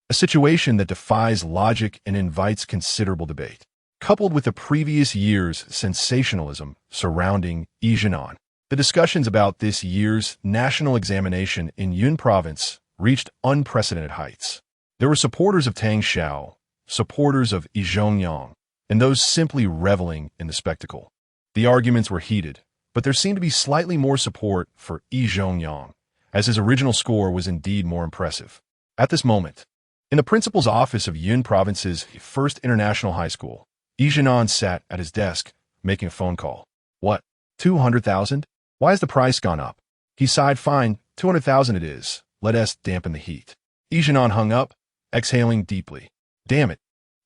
a situation that defies logic and invites considerable debate. Coupled with the previous year's sensationalism surrounding Yi Zhongyang, the discussions about this year's national examination in Yun Province reached unprecedented heights. There were supporters of Tang Xiao, supporters of Yi Zhongyang, and those simply reveling in the spectacle. The arguments were heated, but there seemed to be slightly more support for Yi Zhongyang, as his original score was indeed more impressive. At this moment, in the principal's office of Yun Province's first international high school, Yi Zhongyang sat at his desk, making a phone call. What? 200,000? Why has the price gone up? He sighed. Fine, 200,000 it is. Let us dampen the heat. Yi Zhongyang hung up, exhaling deeply. Damn it.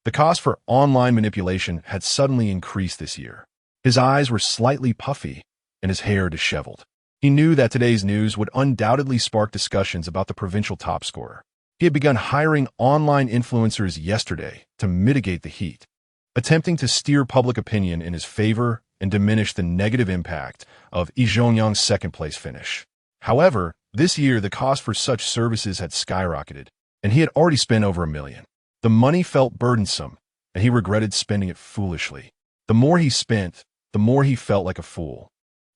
The cost for online manipulation had suddenly increased this year. His eyes were slightly puffy, and his hair disheveled. He knew that today's news would undoubtedly spark discussions about the provincial top scorer. He had begun hiring online influencers yesterday to mitigate the heat, attempting to steer public opinion in his favor and diminish the negative impact of Yi Zhongyang's second-place finish. However, this year the cost for such services had skyrocketed, and he had already spent over $1 million. The money felt burdensome, and he regretted spending it foolishly. The more he spent, the more he felt like a fool.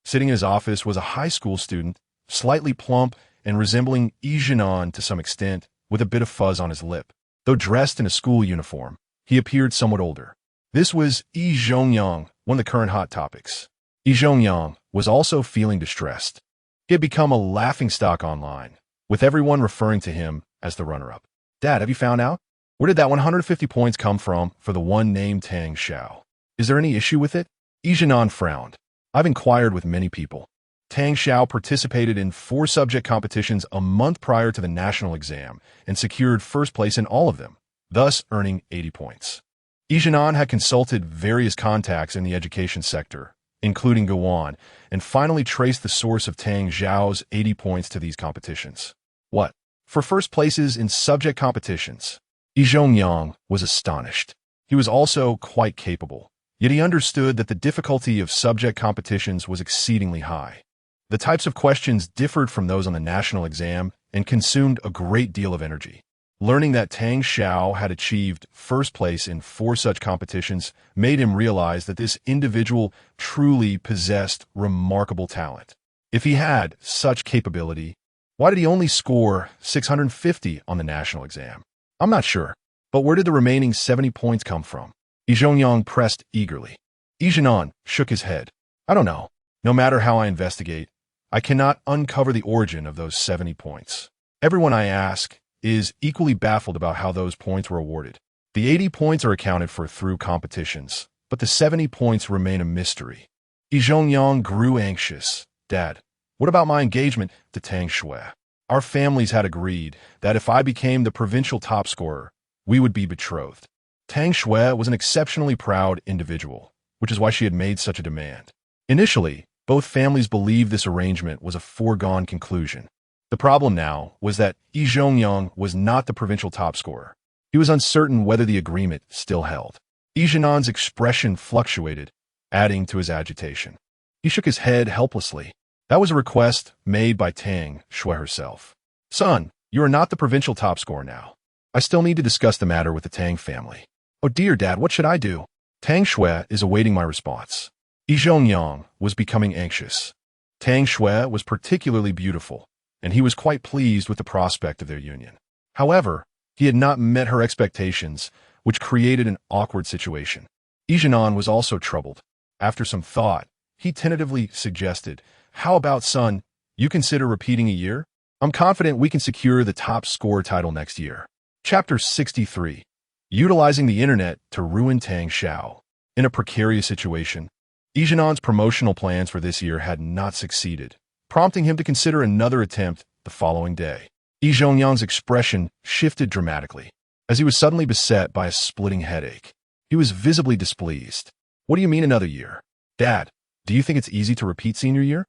Sitting in his office was a high school student, slightly plump and resembling Yi Zhongyang to some extent, with a bit of fuzz on his lip. Though dressed in a school uniform, he appeared somewhat older. This was Yi Zhongyang, one of the current hot topics. Yi Zhongyang was also feeling distressed. He had become a laughingstock online, with everyone referring to him as the runner-up. Dad, have you found out? Where did that 150 points come from for the one named Tang Xiao? Is there any issue with it? Yi Zhongyang frowned. I've inquired with many people. Tang Xiao participated in 4 subject competitions a month prior to the national exam and secured first place in all of them, thus earning 80 points. Yi Zhongyang had consulted various contacts in the education sector, including Guan, and finally traced the source of Tang Xiao's 80 points to these competitions. What? For first places in subject competitions? Yi Zhongyang was astonished. He was also quite capable, yet he understood that the difficulty of subject competitions was exceedingly high. The types of questions differed from those on the national exam and consumed a great deal of energy. Learning that Tang Xiao had achieved first place in 4 such competitions made him realize that this individual truly possessed remarkable talent. If he had such capability, why did he only score 650 on the national exam? I'm not sure, but where did the remaining 70 points come from? Yi Zhongyang pressed eagerly. Yijian shook his head. I don't know. No matter how I investigate, I cannot uncover the origin of those 70 points. Everyone I ask is equally baffled about how those points were awarded. The 80 points are accounted for through competitions, but the 70 points remain a mystery. Yijian grew anxious. Dad, what about my engagement to Tang Shui? Our families had agreed that if I became the provincial top scorer, we would be betrothed. Tang Shui was an exceptionally proud individual, which is why she had made such a demand. Initially, both families believed this arrangement was a foregone conclusion. The problem now was that Yijian was not the provincial top scorer. He was uncertain whether the agreement still held. Yijian's expression fluctuated, adding to his agitation. He shook his head helplessly. That was a request made by Tang Shui herself. Son, you are not the provincial top scorer now. I still need to discuss the matter with the Tang family. Oh dear, Dad, what should I do? Tang Shui is awaiting my response. Yijian was becoming anxious. Tang Shui was particularly beautiful, and he was quite pleased with the prospect of their union. However, he had not met her expectations, which created an awkward situation. Yijian was also troubled. After some thought, he tentatively suggested, how about, son, you consider repeating a year? I'm confident we can secure the top scorer title next year. Chapter 63. Utilizing the internet to ruin Tang Xiao. In a precarious situation, Yijian's promotional plans for this year had not succeeded, prompting him to consider another attempt the following day. Yijian's expression shifted dramatically, as he was suddenly beset by a splitting headache. He was visibly displeased. What do you mean another year? Dad, do you think it's easy to repeat senior year?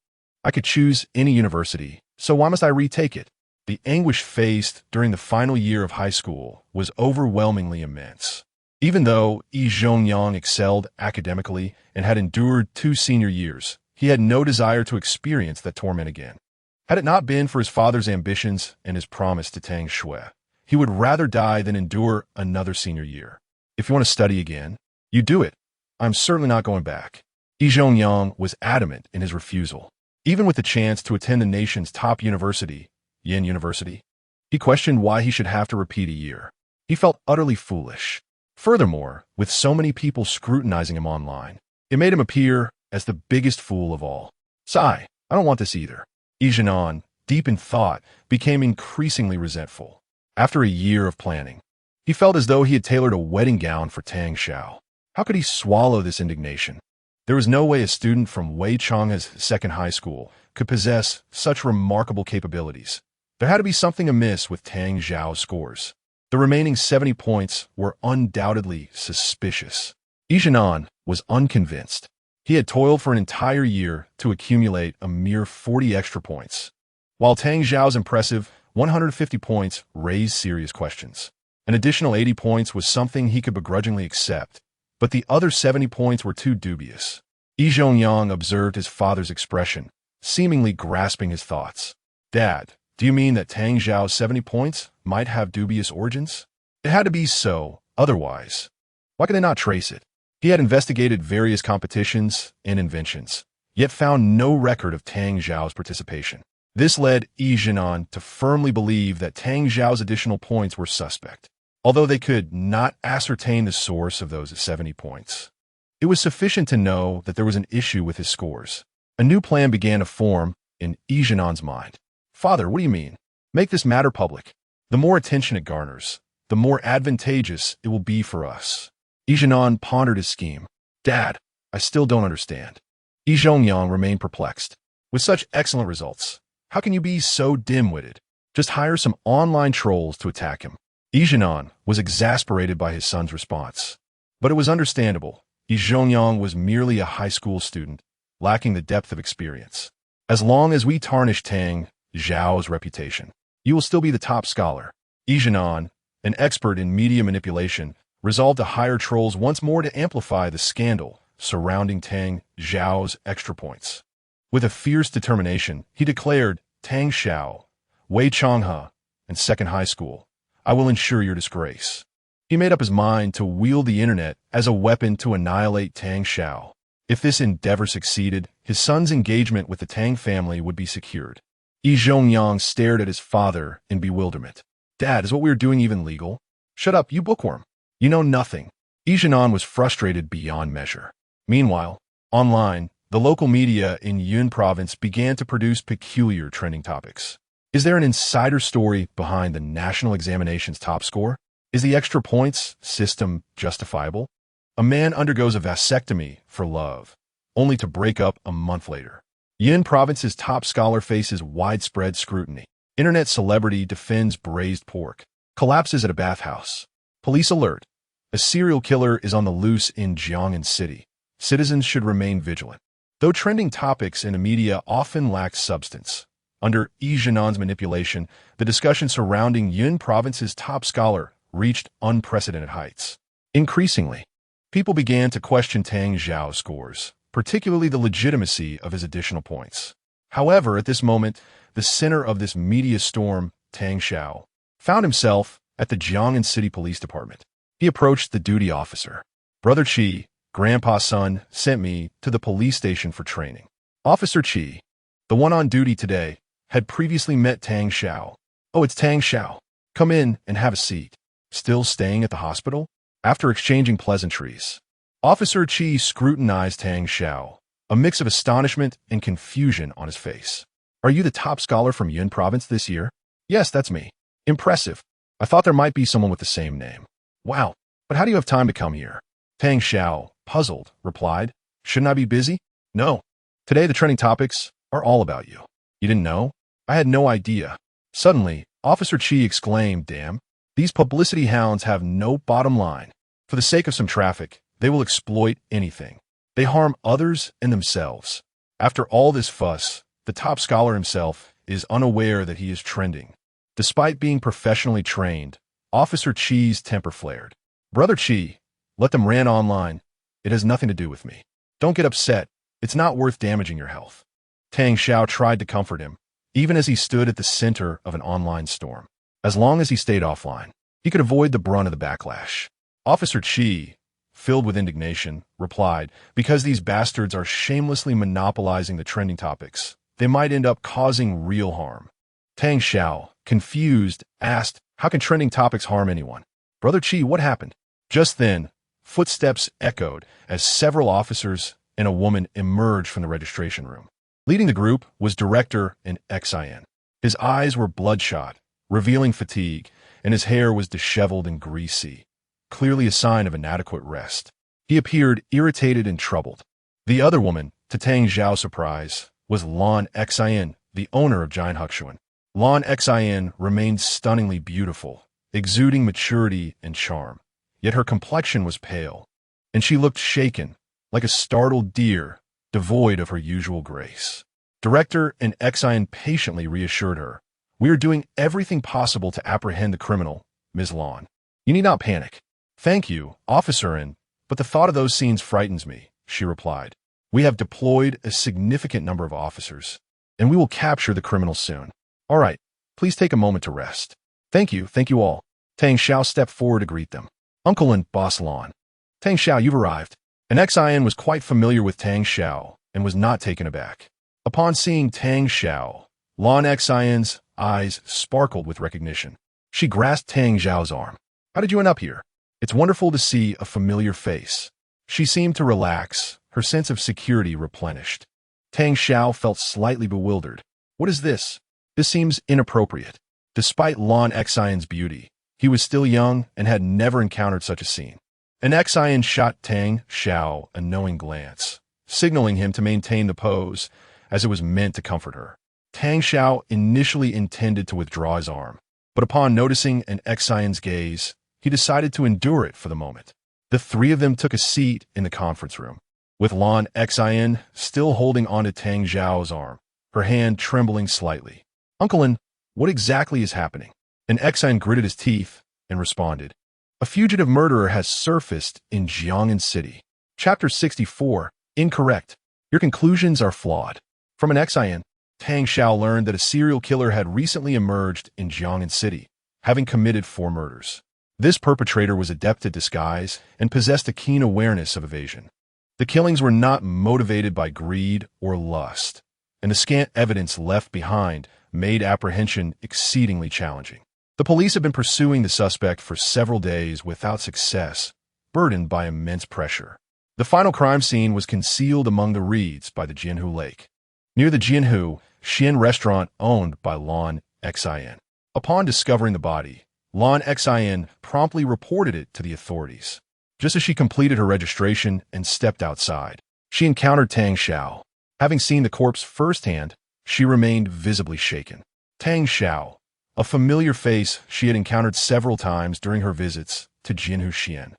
I could choose any university, so why must I retake it? The anguish faced during the final year of high school was overwhelmingly immense. Even though Yijian excelled academically and had endured 2 senior years, he had no desire to experience that torment again. Had it not been for his father's ambitions and his promise to Tang Shui, he would rather die than endure another senior year. If you want to study again, you do it. I'm certainly not going back. Yijian was adamant in his refusal. Even with the chance to attend the nation's top university, Yin University, he questioned why he should have to repeat a year. He felt utterly foolish. Furthermore, with so many people scrutinizing him online, it made him appear as the biggest fool of all. Sigh, I don't want this either. Yijian, deep in thought, became increasingly resentful. After a year of planning, he felt as though he had tailored a wedding gown for Tang Xiao. How could he swallow this indignation? There was no way a student from Wei Chang's second high school could possess such remarkable capabilities. There had to be something amiss with Tang Xiao's scores. The remaining 70 points were undoubtedly suspicious. Yijian was unconvinced. He had toiled for an entire year to accumulate a mere 40 extra points. While Tang Xiao's impressive 150 points raised serious questions. An additional 80 points was something he could begrudgingly accept, but the other 70 points were too dubious. Yijian observed his father's expression, seemingly grasping his thoughts. Dad, do you mean that Tang Xiao's 70 points might have dubious origins? It had to be so, otherwise. Why could they not trace it? He had investigated various competitions and inventions, yet found no record of Tang Xiao's participation. This led Yijian to firmly believe that Tang Xiao's additional points were suspect, although they could not ascertain the source of those 70 points. It was sufficient to know that there was an issue with his scores. A new plan began to form in Yijian's mind. Father, what do you mean? Make this matter public. The more attention it garners, the more advantageous it will be for us. Yijian pondered his scheme. Dad, I still don't understand. Yijian remained perplexed. With such excellent results, how can you be so dim-witted? Just hire some online trolls to attack him. Yijian was exasperated by his son's response. But it was understandable. Yijian was merely a high school student, lacking the depth of experience. As long as we tarnish Tang Xiao's reputation, you will still be the top scholar. Yijian, an expert in media manipulation, resolved to hire trolls once more to amplify the scandal surrounding Tang Xiao's extra points. With a fierce determination, he declared, Tang Xiao, Wei Changhe, and second high school, I will ensure your disgrace. He made up his mind to wield the internet as a weapon to annihilate Tang Xiao. If this endeavor succeeded, his son's engagement with the Tang family would be secured. Yijian stared at his father in bewilderment. Dad, is what we are doing even legal? Shut up, you bookworm. You know nothing. Yijian was frustrated beyond measure. Meanwhile, online, the local media in Yun province began to produce peculiar trending topics. Is there an insider story behind the national examination's top score? Is the extra points system justifiable? A man undergoes a vasectomy for love, only to break up a month later. Yun province's top scholar faces widespread scrutiny. Internet celebrity defends braised pork. Collapses at a bathhouse. Police alert. A serial killer is on the loose in Jiangnan City. Citizens should remain vigilant. Though trending topics in the media often lack substance, under Yi Zhenan's manipulation, the discussion surrounding Yun province's top scholar reached unprecedented heights. Increasingly, people began to question Tang Xiao's scores, particularly the legitimacy of his additional points. However, at this moment, the center of this media storm, Tang Xiao, found himself at the Jiangnan City Police Department. He approached the duty officer. "Brother Qi, Grandpa's son, sent me to the police station for training." Officer Qi, the one on duty today, had previously met Tang Xiao. "Oh, it's Tang Xiao. Come in and have a seat." Still staying at the hospital? After exchanging pleasantries, Officer Qi scrutinized Tang Xiao, a mix of astonishment and confusion on his face. "Are you the top scholar from Yun province this year?" "Yes, that's me." "Impressive. I thought there might be someone with the same name." "Wow, but how do you have time to come here?" Tang Xiao, puzzled, replied, "Shouldn't I be busy?" "No. Today the trending topics are all about you." "You didn't know?" "I had no idea." Suddenly, Officer Qi exclaimed, "Damn, these publicity hounds have no bottom line. For the sake of some traffic, they will exploit anything. They harm others and themselves." After all this fuss, the top scholar himself is unaware that he is trending. Despite being professionally trained, Officer Qi's temper flared. "Brother Qi, let them rant online. It has nothing to do with me. Don't get upset. It's not worth damaging your health." Tang Xiao tried to comfort him, even as he stood at the center of an online storm. As long as he stayed offline, he could avoid the brunt of the backlash. Officer Qi, filled with indignation, replied, "Because these bastards are shamelessly monopolizing the trending topics, they might end up causing real harm." Tang Xiao, confused, asked, "How can trending topics harm anyone?" "Brother Qi, what happened?" Just then, footsteps echoed as several officers and a woman emerged from the registration room. Leading the group was Director and XIN. His eyes were bloodshot, revealing fatigue, and his hair was disheveled and greasy, clearly a sign of inadequate rest. He appeared irritated and troubled. The other woman, to Tang Xiao's surprise, was Lan Xin, the owner of Jian Huxuan. Lan Xin remained stunningly beautiful, exuding maturity and charm. Yet her complexion was pale, and she looked shaken, like a startled deer, devoid of her usual grace. Director and Xin patiently reassured her, "We are doing everything possible to apprehend the criminal, Ms. Lan. You need not panic." "Thank you, Officer N, but the thought of those scenes frightens me," she replied. "We have deployed a significant number of officers, and we will capture the criminal soon." "All right, please take a moment to rest." Thank you all." Tang Xiao stepped forward to greet them. "Uncle and Boss Lan." "Tang Xiao, you've arrived." And Xin was quite familiar with Tang Xiao and was not taken aback. Upon seeing Tang Xiao, Lan Xin's eyes sparkled with recognition. She grasped Tang Xiao's arm. "How did you end up here? It's wonderful to see a familiar face." She seemed to relax, her sense of security replenished. Tang Xiao felt slightly bewildered. "What is this? This seems inappropriate." Despite Lan Xin's beauty, he was still young and had never encountered such a scene. And Xin shot Tang Xiao a knowing glance, signaling him to maintain the pose, as it was meant to comfort her. Tang Xiao initially intended to withdraw his arm, but upon noticing an Xin's gaze, he decided to endure it for the moment. The three of them took a seat in the conference room, with Lan Xin still holding onto Tang Xiao's arm, her hand trembling slightly. "Uncle Lin, what exactly is happening?" And Xin gritted his teeth and responded, "A fugitive murderer has surfaced in Jiangnan City." Chapter 64, Incorrect. Your conclusions are flawed. From an Xin, Tang Xiao learned that a serial killer had recently emerged in Jiangnan City, having committed 4 murders. This perpetrator was adept at disguise and possessed a keen awareness of evasion. The killings were not motivated by greed or lust, and the scant evidence left behind made apprehension exceedingly challenging. The police have been pursuing the suspect for several days without success, burdened by immense pressure. The final crime scene was concealed among the reeds by the Jianhu Lake, near the Jianhu Xian restaurant owned by Lan Xin. Upon discovering the body, Lan Xin promptly reported it to the authorities. Just as she completed her registration and stepped outside, she encountered Tang Xiao. Having seen the corpse firsthand, she remained visibly shaken. Tang Xiao, a familiar face she had encountered several times during her visits to Jianhu Xian,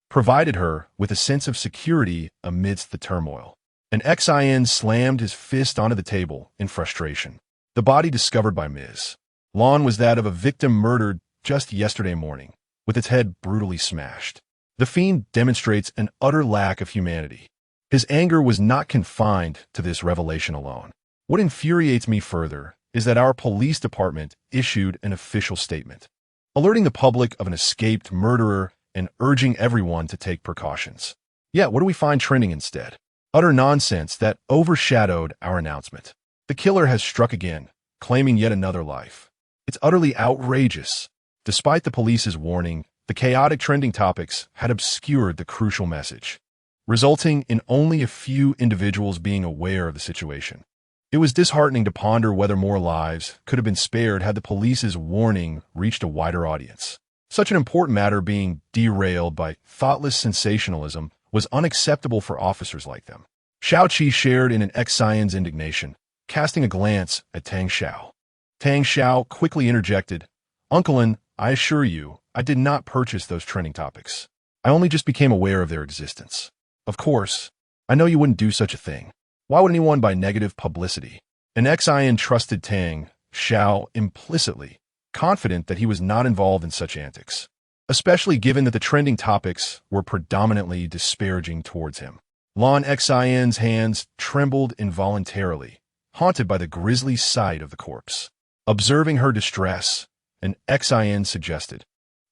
provided her with a sense of security amidst the turmoil. And Xin slammed his fist onto the table in frustration. The body discovered by Ms. Lan was that of a victim murdered just yesterday morning, with its head brutally smashed. The fiend demonstrates an utter lack of humanity. His anger was not confined to this revelation alone. What infuriates me further is that our police department issued an official statement, alerting the public of an escaped murderer and urging everyone to take precautions. Yet, what do we find trending instead? Utter nonsense that overshadowed our announcement. The killer has struck again, claiming yet another life. It's utterly outrageous. Despite the police's warning, the chaotic trending topics had obscured the crucial message, resulting in only a few individuals being aware of the situation. It was disheartening to ponder whether more lives could have been spared had the police's warning reached a wider audience. Such an important matter being derailed by thoughtless sensationalism was unacceptable for officers like them. Xiao Qi shared in an Xion's indignation, casting a glance at Tang Xiao. Tang Xiao quickly interjected, "Uncle, I assure you, I did not purchase those trending topics. I only just became aware of their existence. Of course, I know you wouldn't do such a thing. Why would anyone buy negative publicity?" And Xian trusted Tang Xiao implicitly, confident that he was not involved in such antics, especially given that the trending topics were predominantly disparaging towards him. Lan Xian's hands trembled involuntarily, haunted by the grisly sight of the corpse. Observing her distress, and Xian suggested,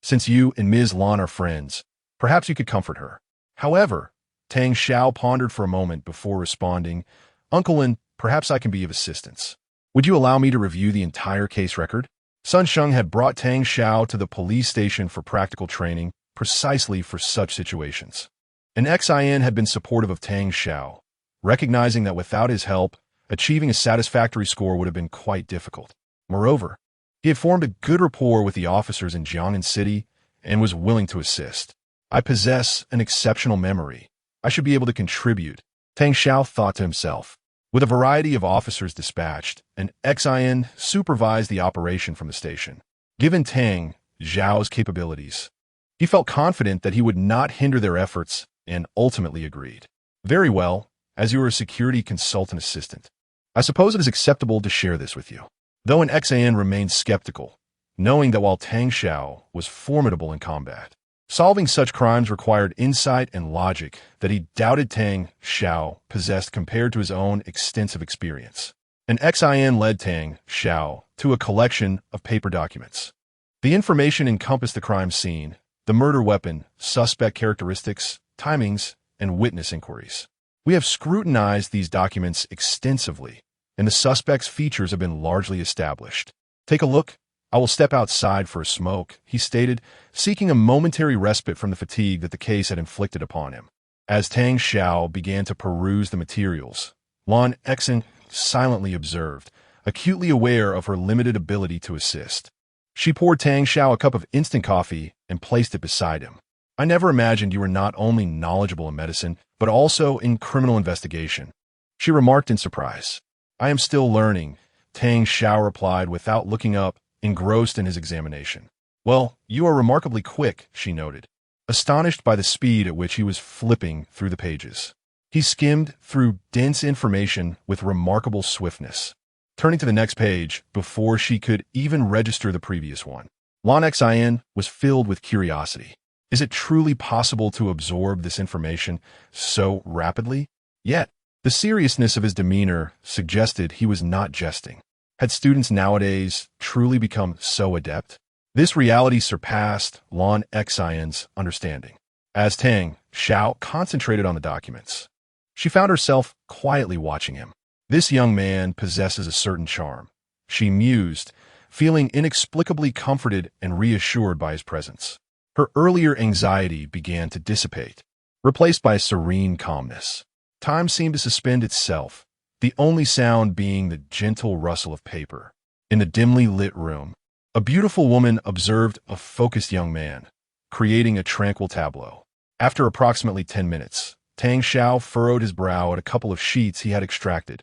"Since you and Ms. Lan are friends, perhaps you could comfort her." However, Tang Xiao pondered for a moment before responding, "Uncle, perhaps I can be of assistance. Would you allow me to review the entire case record?" Sun Sheng had brought Tang Xiao to the police station for practical training precisely for such situations. And Xian had been supportive of Tang Xiao, recognizing that without his help, achieving a satisfactory score would have been quite difficult. Moreover, he had formed a good rapport with the officers in Jiangnan City and was willing to assist. "I possess an exceptional memory. I should be able to contribute," Tang Xiao thought to himself. With a variety of officers dispatched, and Xian supervised the operation from the station. Given Tang Xiao's capabilities, he felt confident that he would not hinder their efforts and ultimately agreed. "Very well, as you are a security consultant assistant, I suppose it is acceptable to share this with you." Though an Xian remained skeptical, knowing that while Tang Xiao was formidable in combat, solving such crimes required insight and logic that he doubted Tang Xiao possessed compared to his own extensive experience. And Xian led Tang Xiao to a collection of paper documents. The information encompassed the crime scene, the murder weapon, suspect characteristics, timings, and witness inquiries. "We have scrutinized these documents extensively, and the suspect's features have been largely established. Take a look. I will step outside for a smoke," he stated, seeking a momentary respite from the fatigue that the case had inflicted upon him. As Tang Xiao began to peruse the materials, Lan Xin silently observed, acutely aware of her limited ability to assist. She poured Tang Xiao a cup of instant coffee and placed it beside him. "I never imagined you were not only knowledgeable in medicine, but also in criminal investigation," she remarked in surprise. "I am still learning," Tang Xiao replied without looking up, engrossed in his examination. "Well, you are remarkably quick," she noted, astonished by the speed at which he was flipping through the pages. He skimmed through dense information with remarkable swiftness, turning to the next page before she could even register the previous one. Lan Xian was filled with curiosity. Is it truly possible to absorb this information so rapidly? Yet, the seriousness of his demeanor suggested he was not jesting. Had students nowadays truly become so adept? This reality surpassed Lan Xian's understanding. As Tang Xiao concentrated on the documents, she found herself quietly watching him. "This young man possesses a certain charm," she mused, feeling inexplicably comforted and reassured by his presence. Her earlier anxiety began to dissipate. replaced by a serene calmness. Time seemed to suspend itself, the only sound being the gentle rustle of paper. In the dimly lit room, a beautiful woman observed a focused young man, creating a tranquil tableau. After approximately 10 minutes, Tang Xiao furrowed his brow at a couple of sheets he had extracted.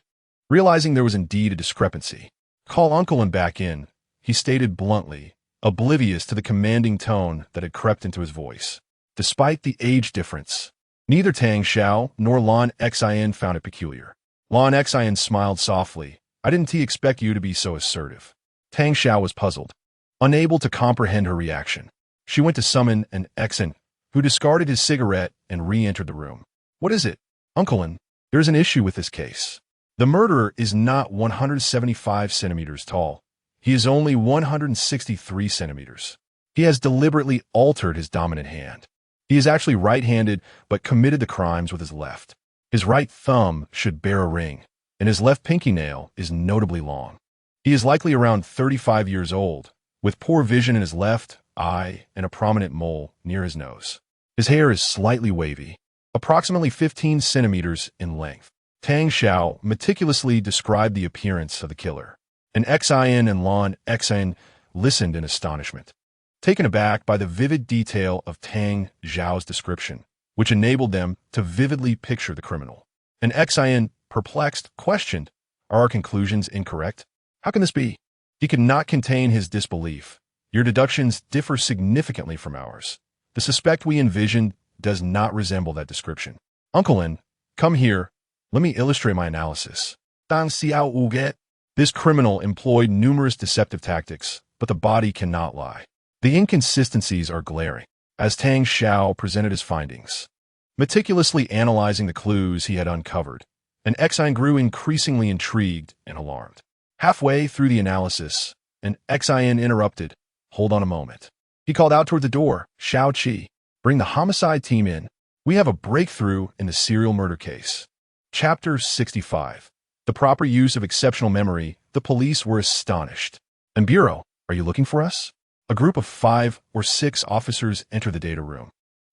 Realizing there was indeed a discrepancy, "Call Uncle and back in," he stated bluntly, oblivious to the commanding tone that had crept into his voice. Despite the age difference, neither Tang Xiao nor Lan Xin found it peculiar. Lan Xin smiled softly. "I didn't expect you to be so assertive." Tang Xiao was puzzled, unable to comprehend her reaction. She went to summon an Xin, who discarded his cigarette and re-entered the room. "What is it, Uncle? There's an issue with this case. The murderer is not 175 centimeters tall. He is only 163 centimeters. He has deliberately altered his dominant hand. He is actually right-handed, but committed the crimes with his left. His right thumb should bear a ring, and his left pinky nail is notably long. He is likely around 35 years old, with poor vision in his left eye and a prominent mole near his nose. His hair is slightly wavy, approximately 15 centimeters in length." Tang Xiao meticulously described the appearance of the killer. An Xin and Lan Xin listened in astonishment, taken aback by the vivid detail of Tang Xiao's description, which enabled them to vividly picture the criminal. An Xin, perplexed, questioned, "Are our conclusions incorrect? How can this be?" He could not contain his disbelief. "Your deductions differ significantly from ours. The suspect we envisioned does not resemble that description. Uncle, come here. Let me illustrate my analysis." "Dan xiao wu get." This criminal employed numerous deceptive tactics, but the body cannot lie. The inconsistencies are glaring, as Tang Xiao presented his findings. Meticulously analyzing the clues he had uncovered, an Xin grew increasingly intrigued and alarmed. Halfway through the analysis, an Xin interrupted. "Hold on a moment." He called out toward the door, "Xiao Qi, bring the homicide team in. We have a breakthrough in the serial murder case." Chapter 65. The proper use of exceptional memory. The police were astonished. "And Bureau, are you looking for us?" A group of 5 or 6 officers entered the data room.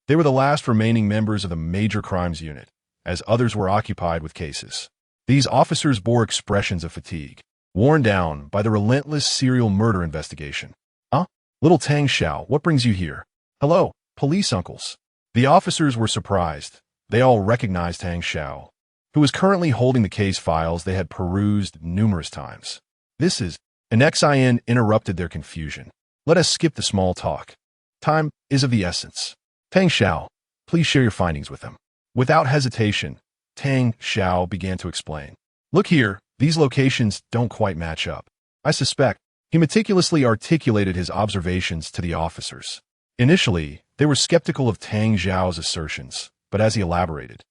They were the last remaining members of the Major Crimes Unit, as others were occupied with cases. These officers bore expressions of fatigue, worn down by the relentless serial murder investigation. "Huh? Little Tang Xiao, what brings you here?" "Hello, police uncles." The officers were surprised. They all recognized Tang Xiao, who was currently holding the case files they had perused numerous times. "This is..." An Xin interrupted their confusion. "Let us skip the small talk. Time is of the essence. Tang Xiao, please share your findings with them." Without hesitation, Tang Xiao began to explain. "Look here, these locations don't quite match up. I suspect..." He meticulously articulated his observations to the officers. Initially, they were skeptical of Tang Xiao's assertions, but as he elaborated,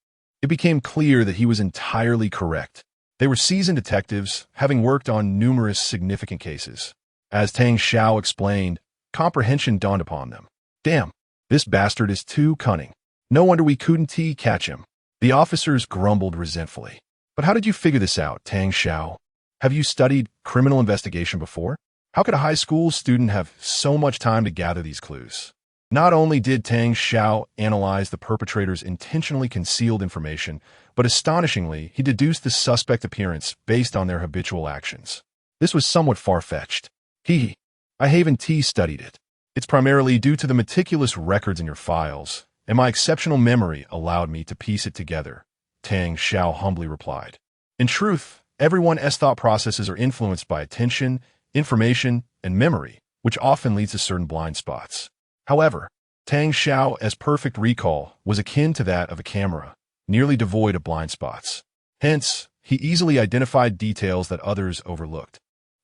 it became clear that he was entirely correct. They were seasoned detectives, having worked on numerous significant cases. As Tang Xiao explained, comprehension dawned upon them. "Damn, this bastard is too cunning. No wonder we couldn't catch him." The officers grumbled resentfully. "But how did you figure this out, Tang Xiao? Have you studied criminal investigation before? How could a high school student have so much time to gather these clues?" Not only did Tang Xiao analyze the perpetrator's intentionally concealed information, but astonishingly, he deduced the suspect appearance based on their habitual actions. This was somewhat far-fetched. I haven't studied it. It's primarily due to the meticulous records in your files, and my exceptional memory allowed me to piece it together," Tang Xiao humbly replied. In truth, everyone's thought processes are influenced by attention, information, and memory, which often leads to certain blind spots. However, Tang Xiao's perfect recall was akin to that of a camera, nearly devoid of blind spots. Hence, he easily identified details that others overlooked.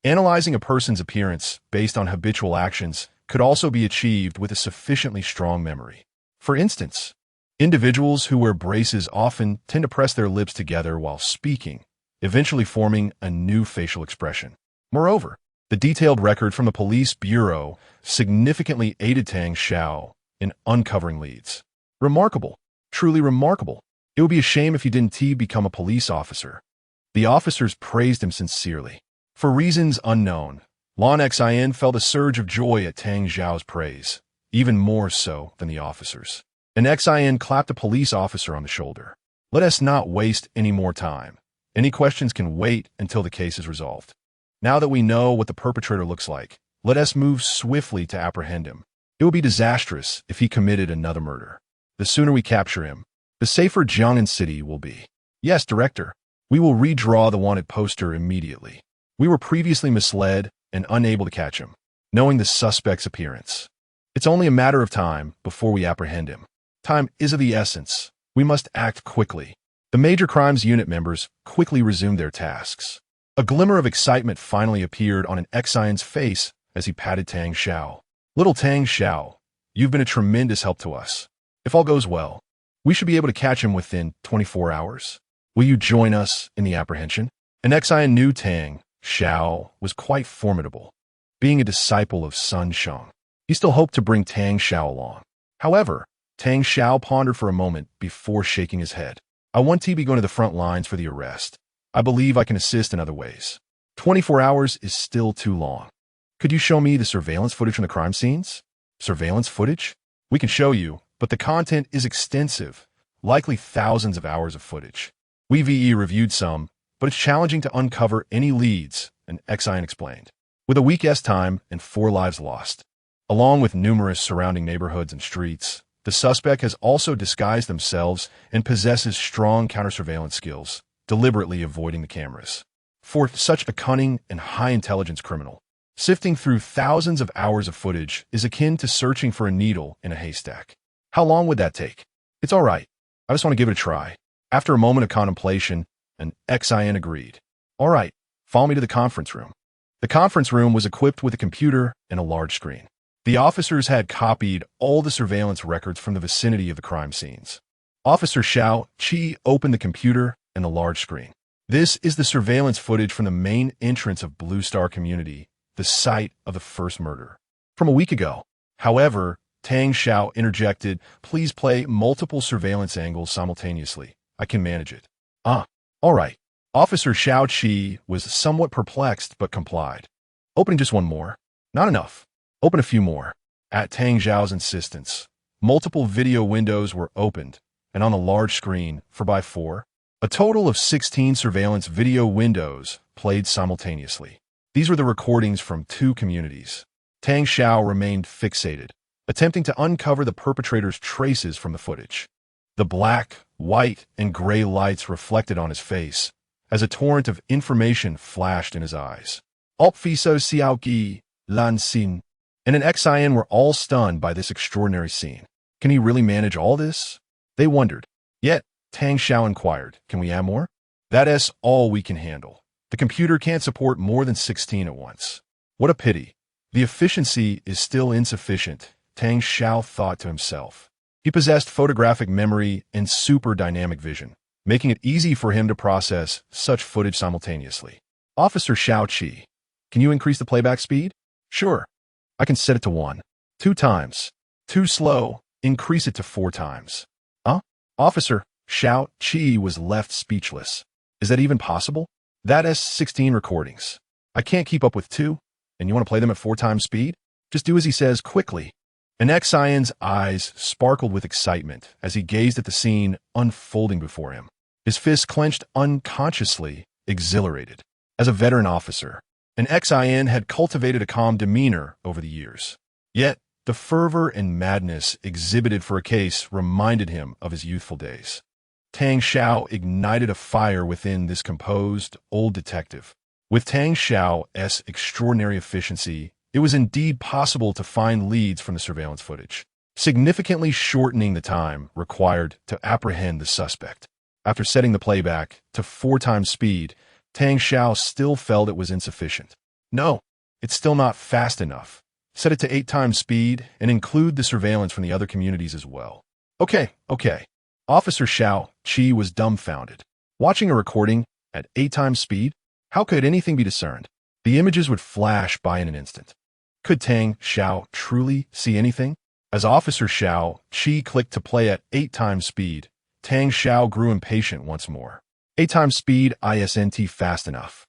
Analyzing a person's appearance based on habitual actions could also be achieved with a sufficiently strong memory. For instance, individuals who wear braces often tend to press their lips together while speaking, eventually forming a new facial expression. Moreover, the detailed record from the police bureau significantly aided Tang Xiao in uncovering leads. Remarkable. Truly remarkable. It would be a shame if you didn't become a police officer. The officers praised him sincerely. For reasons unknown, Lan Xin felt a surge of joy at Tang Xiao's praise, even more so than the officers. An XIN clapped a police officer on the shoulder. Let us not waste any more time. Any questions can wait until the case is resolved. Now that we know what the perpetrator looks like, let us move swiftly to apprehend him. It would be disastrous if he committed another murder. The sooner we capture him, the safer Jiangnan City will be. Yes, Director. We will redraw the wanted poster immediately. We were previously misled and unable to catch him, knowing the suspect's appearance. It's only a matter of time before we apprehend him. Time is of the essence. We must act quickly. The Major Crimes Unit members quickly resumed their tasks. A glimmer of excitement finally appeared on an XIN's face as he patted Tang Xiao. Little Tang Xiao, you've been a tremendous help to us. If all goes well, we should be able to catch him within 24 hours. Will you join us in the apprehension? An XIN knew Tang Xiao was quite formidable. Being a disciple of Sun Sheng, he still hoped to bring Tang Xiao along. However, Tang Xiao pondered for a moment before shaking his head. I want to be going to the front lines for the arrest. I believe I can assist in other ways. 24 hours is still too long. Could you show me the surveillance footage from the crime scenes? Surveillance footage? We can show you, but the content is extensive, likely thousands of hours of footage. We reviewed some, but it's challenging to uncover any leads, an XIN explained. With a week's time and 4 lives lost, along with numerous surrounding neighborhoods and streets, the suspect has also disguised themselves and possesses strong counter-surveillance skills, deliberately avoiding the cameras. For such a cunning and high-intelligence criminal, sifting through thousands of hours of footage is akin to searching for a needle in a haystack. How long would that take? It's all right. I just want to give it a try. After a moment of contemplation, an XIN agreed. All right, follow me to the conference room. The conference room was equipped with a computer and a large screen. The officers had copied all the surveillance records from the vicinity of the crime scenes. Officer Xiao Qi opened the computer and the large screen. This is the surveillance footage from the main entrance of Blue Star Community, the site of the first murder. From a week ago. However, Tang Xiao interjected, please play multiple surveillance angles simultaneously. I can manage it. All right. Officer Xiao Qi was somewhat perplexed but complied. Opening just one more. Not enough. Open a few more. At Tang Xiao's insistence, multiple video windows were opened, and on the large screen, 4x4, a total of 16 surveillance video windows played simultaneously. These were the recordings from 2 communities. Tang Xiao remained fixated, attempting to uncover the perpetrator's traces from the footage. The black, white, and gray lights reflected on his face as a torrent of information flashed in his eyes. Opfiso Xiaoqi, Lan Xin, and an XIN were all stunned by this extraordinary scene. Can he really manage all this? They wondered. Yet, Tang Xiao inquired, can we add more? That is all we can handle. The computer can't support more than 16 at once. What a pity. The efficiency is still insufficient, Tang Xiao thought to himself. He possessed photographic memory and super dynamic vision, making it easy for him to process such footage simultaneously. Officer Xiao Qi, can you increase the playback speed? Sure. I can set it to 1. 2 times. Too slow. Increase it to 4 times. Officer Xiao Qi was left speechless. Is that even possible? That is 16 recordings. I can't keep up with 2, and you want to play them at 4 times speed? Just do as he says quickly. An XIN's eyes sparkled with excitement as he gazed at the scene unfolding before him. His fists clenched unconsciously, exhilarated. As a veteran officer, an XIN had cultivated a calm demeanor over the years. Yet, the fervor and madness exhibited for a case reminded him of his youthful days. Tang Xiao ignited a fire within this composed, old detective. With Tang Xiao's extraordinary efficiency, it was indeed possible to find leads from the surveillance footage, significantly shortening the time required to apprehend the suspect. After setting the playback to 4 times speed, Tang Xiao still felt it was insufficient. No, it's still not fast enough. Set it to 8 times speed and include the surveillance from the other communities as well. Okay. Officer Xiao Qi was dumbfounded. Watching a recording at 8 times speed, how could anything be discerned? The images would flash by in an instant. Could Tang Xiao truly see anything? As Officer Xiao Qi clicked to play at 8 times speed, Tang Xiao grew impatient once more. 8 times speed isn't fast enough.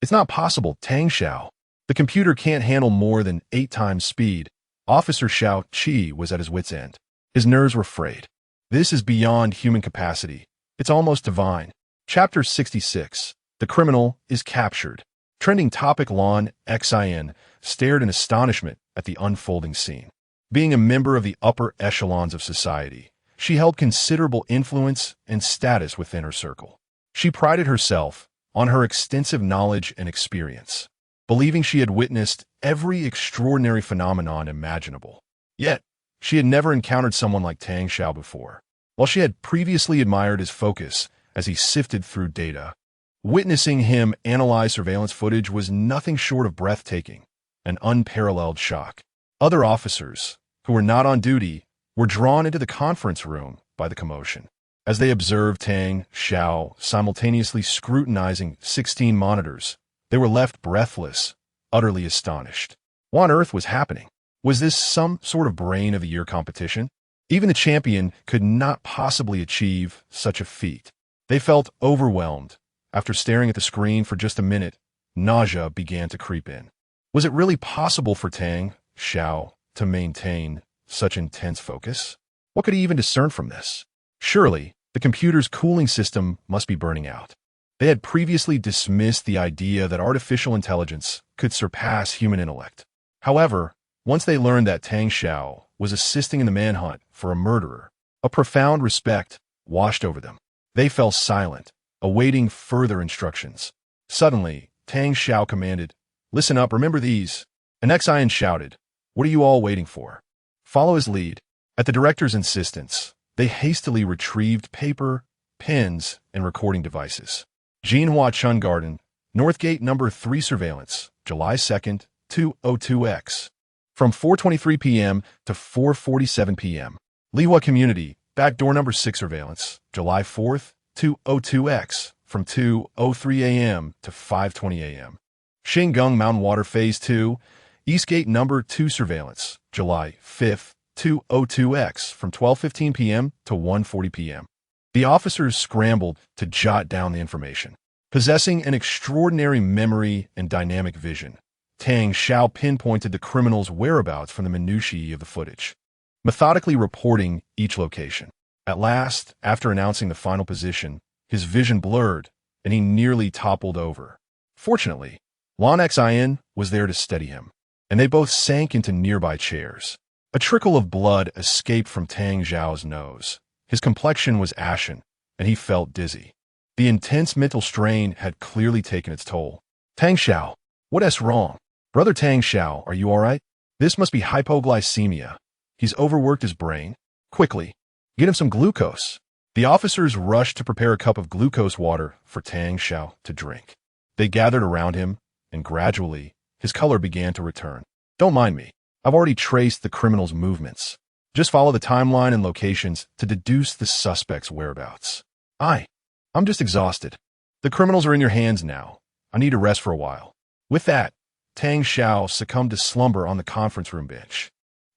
It's not possible, Tang Xiao. The computer can't handle more than 8 times speed. Officer Xiao Qi was at his wit's end. His nerves were frayed. This is beyond human capacity. It's almost divine. Chapter 66. The criminal is captured. Trending topic. Lon Xin stared in astonishment at the unfolding scene. Being a member of the upper echelons of society, she held considerable influence and status within her circle. She prided herself on her extensive knowledge and experience, believing she had witnessed every extraordinary phenomenon imaginable. Yet, she had never encountered someone like Tang Xiao before. While she had previously admired his focus as he sifted through data, witnessing him analyze surveillance footage was nothing short of breathtaking, an unparalleled shock. Other officers, who were not on duty, were drawn into the conference room by the commotion. As they observed Tang Xiao simultaneously scrutinizing 16 monitors, they were left breathless, utterly astonished. What on earth was happening? Was this some sort of brain of the year competition? Even the champion could not possibly achieve such a feat. They felt overwhelmed. After staring at the screen for just a minute, nausea began to creep in. Was it really possible for Tang Xiao to maintain such intense focus? What could he even discern from this? Surely, the computer's cooling system must be burning out. They had previously dismissed the idea that artificial intelligence could surpass human intellect. However, once they learned that Tang Xiao was assisting in the manhunt for a murderer, a profound respect washed over them. They fell silent, awaiting further instructions. Suddenly, Tang Xiao commanded, "Listen up, remember these." An Xian shouted, "What are you all waiting for?" Follow his lead. At the director's insistence, they hastily retrieved paper, pens, and recording devices. Jinhua Chun Garden, Northgate number 3 surveillance, July 2nd, 202X. From 4:23 p.m. to 4:47 p.m. Lihua Community, backdoor number 6 surveillance, July 4th, 202X. From 2:03 a.m. to 5:20 a.m. Xingung Mountain Water Phase 2, Eastgate number 2 surveillance, July 5th, 202X. From 12:15 p.m. to 1:40 p.m. The officers scrambled to jot down the information. Possessing an extraordinary memory and dynamic vision, Tang Xiao pinpointed the criminal's whereabouts from the minutiae of the footage, methodically reporting each location. At last, after announcing the final position, his vision blurred, and he nearly toppled over. Fortunately, Lon Xin was there to steady him, and they both sank into nearby chairs. A trickle of blood escaped from Tang Xiao's nose. His complexion was ashen, and he felt dizzy. The intense mental strain had clearly taken its toll. "Tang Xiao, what's wrong? Brother Tang Xiao, are you all right? This must be hypoglycemia. He's overworked his brain. Quickly, get him some glucose." The officers rushed to prepare a cup of glucose water for Tang Xiao to drink. They gathered around him, and gradually, his color began to return. "Don't mind me. I've already traced the criminal's movements. Just follow the timeline and locations to deduce the suspect's whereabouts. I'm just exhausted. The criminals are in your hands now. I need to rest for a while." With that, Tang Xiao succumbed to slumber on the conference room bench.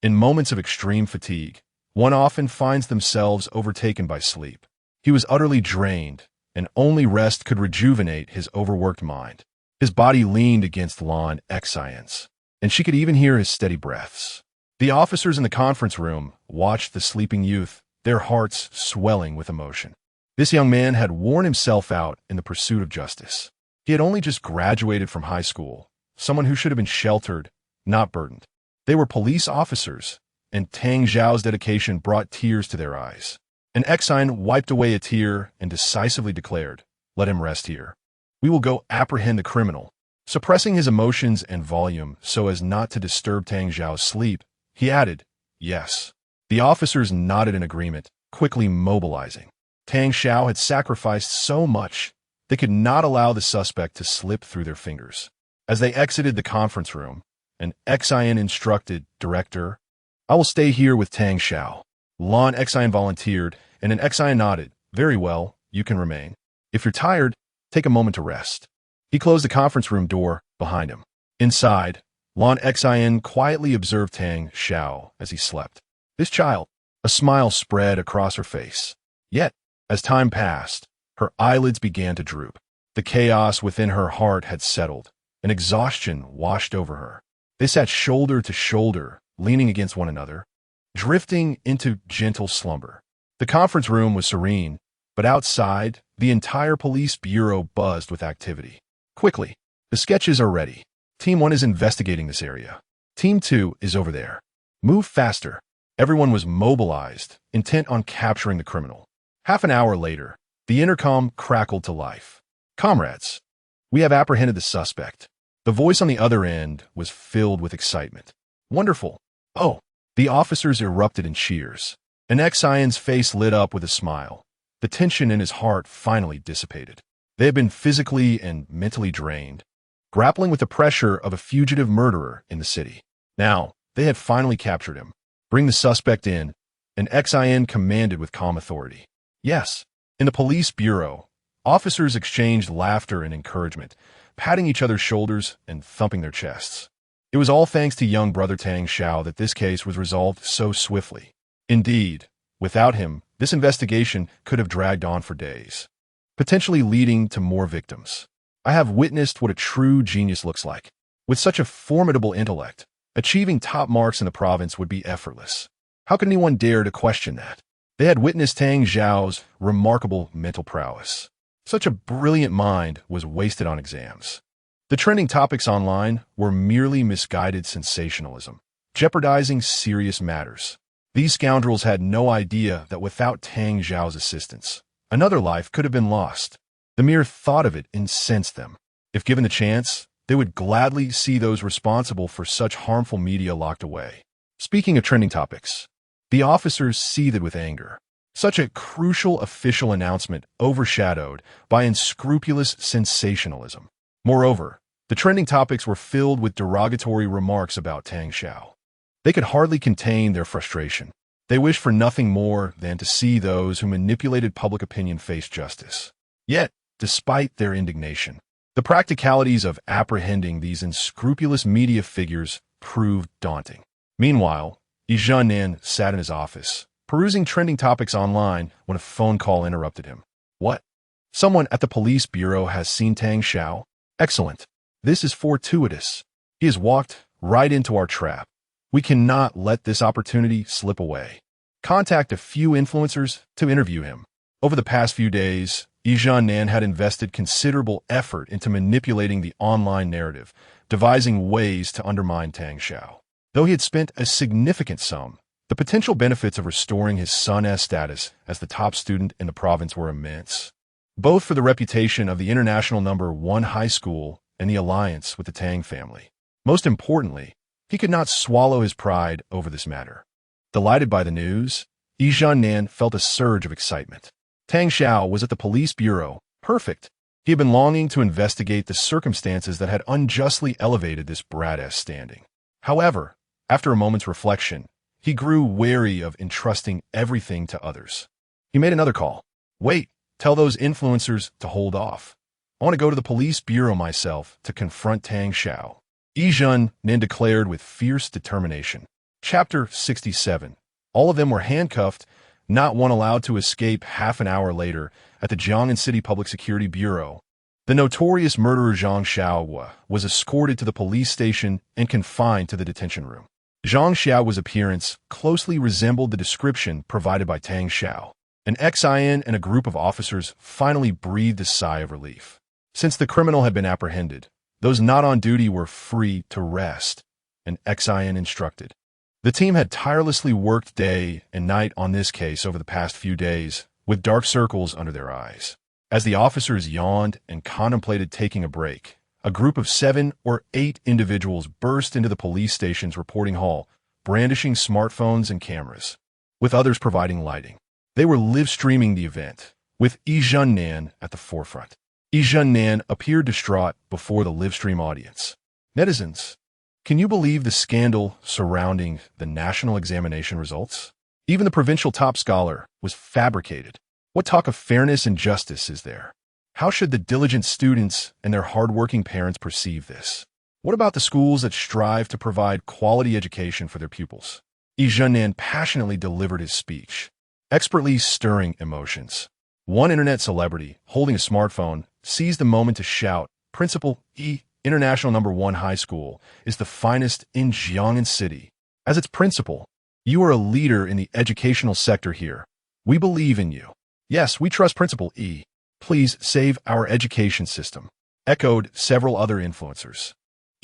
In moments of extreme fatigue, one often finds themselves overtaken by sleep. He was utterly drained, and only rest could rejuvenate his overworked mind. His body leaned against Lon Xian's, and she could even hear his steady breaths. The officers in the conference room watched the sleeping youth, their hearts swelling with emotion. This young man had worn himself out in the pursuit of justice. He had only just graduated from high school, someone who should have been sheltered, not burdened. They were police officers, and Tang Xiao's dedication brought tears to their eyes. An Xian wiped away a tear and decisively declared, "Let him rest here. We will go apprehend the criminal." Suppressing his emotions and volume so as not to disturb Tang Xiao's sleep, he added, "Yes." The officers nodded in agreement, quickly mobilizing. Tang Xiao had sacrificed so much, they could not allow the suspect to slip through their fingers. As they exited the conference room, an Xian instructed, "Director, I will stay here with Tang Xiao." Lon Xian volunteered, and an Xian nodded, "Very well, you can remain. If you're tired, take a moment to rest." He closed the conference room door behind him. Inside, Lon Xian quietly observed Tang Xiao as he slept. This child, a smile spread across her face. Yet, as time passed, her eyelids began to droop. The chaos within her heart had settled, and exhaustion washed over her. They sat shoulder to shoulder, leaning against one another. drifting into gentle slumber. The conference room was serene, but outside, the entire police bureau buzzed with activity. Quickly, the sketches are ready. Team 1 is investigating this area. Team 2 is over there. Move faster. Everyone was mobilized, intent on capturing the criminal. Half an hour later, the intercom crackled to life. Comrades, we have apprehended the suspect. The voice on the other end was filled with excitement. Wonderful. Oh, the officers erupted in cheers. An ex-IN's face lit up with a smile. The tension in his heart finally dissipated. They had been physically and mentally drained, grappling with the pressure of a fugitive murderer in the city. Now, they had finally captured him. Bring the suspect in, an ex-IN commanded with calm authority. Yes, in the police bureau, officers exchanged laughter and encouragement, patting each other's shoulders and thumping their chests. It was all thanks to young brother Tang Xiao that this case was resolved so swiftly. Indeed, without him, this investigation could have dragged on for days, potentially leading to more victims. I have witnessed what a true genius looks like. With such a formidable intellect, achieving top marks in the province would be effortless. How could anyone dare to question that? They had witnessed Tang Xiao's remarkable mental prowess. Such a brilliant mind was wasted on exams. The trending topics online were merely misguided sensationalism, jeopardizing serious matters. These scoundrels had no idea that without Tang Xiao's assistance, another life could have been lost. The mere thought of it incensed them. If given the chance, they would gladly see those responsible for such harmful media locked away. Speaking of trending topics, the officers seethed with anger. Such a crucial official announcement overshadowed by unscrupulous sensationalism. Moreover, the trending topics were filled with derogatory remarks about Tang Xiao. They could hardly contain their frustration. They wished for nothing more than to see those who manipulated public opinion face justice. Yet, despite their indignation, the practicalities of apprehending these unscrupulous media figures proved daunting. Meanwhile, Nan sat in his office, perusing trending topics online when a phone call interrupted him. What? Someone at the police bureau has seen Tang Xiao? Excellent. This is fortuitous. He has walked right into our trap. We cannot let this opportunity slip away. Contact a few influencers to interview him. Over the past few days, Nan had invested considerable effort into manipulating the online narrative, devising ways to undermine Tang Xiao. Though he had spent a significant sum, the potential benefits of restoring his son's status as the top student in the province were immense, both for the reputation of the international #1 high school and the alliance with the Tang family. Most importantly, he could not swallow his pride over this matter. Delighted by the news, Nan felt a surge of excitement. Tang Xiao was at the police bureau. Perfect. He had been longing to investigate the circumstances that had unjustly elevated this brat-ass standing. However, after a moment's reflection, he grew wary of entrusting everything to others. He made another call. Wait, tell those influencers to hold off. I want to go to the police bureau myself to confront Tang Xiao. Nan declared with fierce determination. Chapter 67. All of them were handcuffed, not one allowed to escape. Half an hour later, at the Jiangnan City Public Security Bureau, the notorious murderer Zhang Xiao was escorted to the police station and confined to the detention room. Zhang Xiao's appearance closely resembled the description provided by Tang Xiao. An ex-IN and a group of officers finally breathed a sigh of relief. Since the criminal had been apprehended, those not on duty were free to rest, an ex-IN instructed. The team had tirelessly worked day and night on this case over the past few days, with dark circles under their eyes. As the officers yawned and contemplated taking a break, a group of 7 or 8 individuals burst into the police station's reporting hall, brandishing smartphones and cameras, with others providing lighting. They were live-streaming the event, with Nan at the forefront. Nan appeared distraught before the live-stream audience. Netizens, can you believe the scandal surrounding the national examination results? Even the provincial top scholar was fabricated. What talk of fairness and justice is there? How should the diligent students and their hard-working parents perceive this? What about the schools that strive to provide quality education for their pupils? Nan passionately delivered his speech, expertly stirring emotions. One internet celebrity, holding a smartphone, seized the moment to shout, Principal International #1 High School is the finest in Jiangnan City. As its principal, You are a leader in the educational sector here. We believe in you. Yes, we trust Principal E. Please save our education system, echoed several other influencers.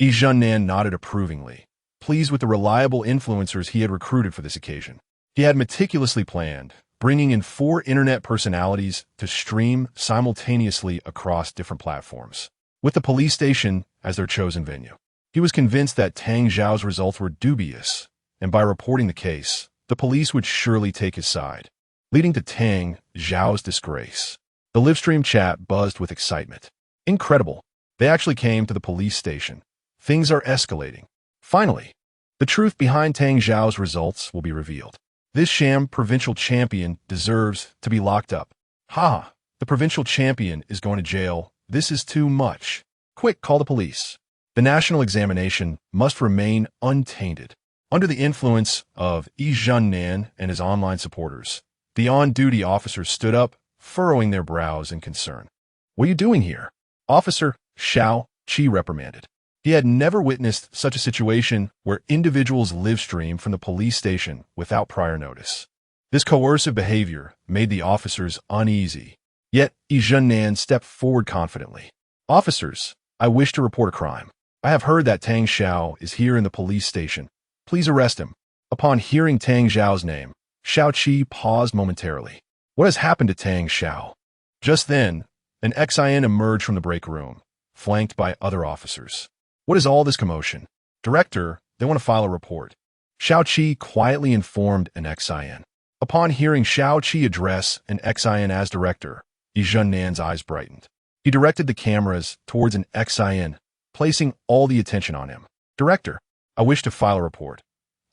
Yi Zhennan nodded approvingly, pleased with the reliable influencers he had recruited for this occasion. He had meticulously planned, bringing in 4 internet personalities to stream simultaneously across different platforms, with the police station as their chosen venue. He was convinced that Tang Zhao's results were dubious, and by reporting the case, the police would surely take his side, leading to Tang Zhao's disgrace. The livestream chat buzzed with excitement. Incredible. They actually came to the police station. Things are escalating. Finally, the truth behind Tang Zhao's results will be revealed. This sham provincial champion deserves to be locked up. Ha! The provincial champion is going to jail. This is too much. Quick, call the police. The national examination must remain untainted. Under the influence of Yi Zhennan and his online supporters, the on-duty officers stood up, furrowing their brows in concern. What are you doing here? Officer Xiao Qi reprimanded. He had never witnessed such a situation where individuals live stream from the police station without prior notice. This coercive behavior made the officers uneasy. Yet Yi Zhennan stepped forward confidently. Officers, I wish to report a crime. I have heard that Tang Xiao is here in the police station. Please arrest him. Upon hearing Tang Zhao's name, Xiao Qi paused momentarily. What has happened to Tang Xiao? Just then, an XIN emerged from the break room, flanked by other officers. What is all this commotion? Director, they want to file a report. Xiao Qi quietly informed an XIN. Upon hearing Xiao Qi address an XIN as director, Yi Zhennan's eyes brightened. He directed the cameras towards an XIN, placing all the attention on him. Director, I wish to file a report.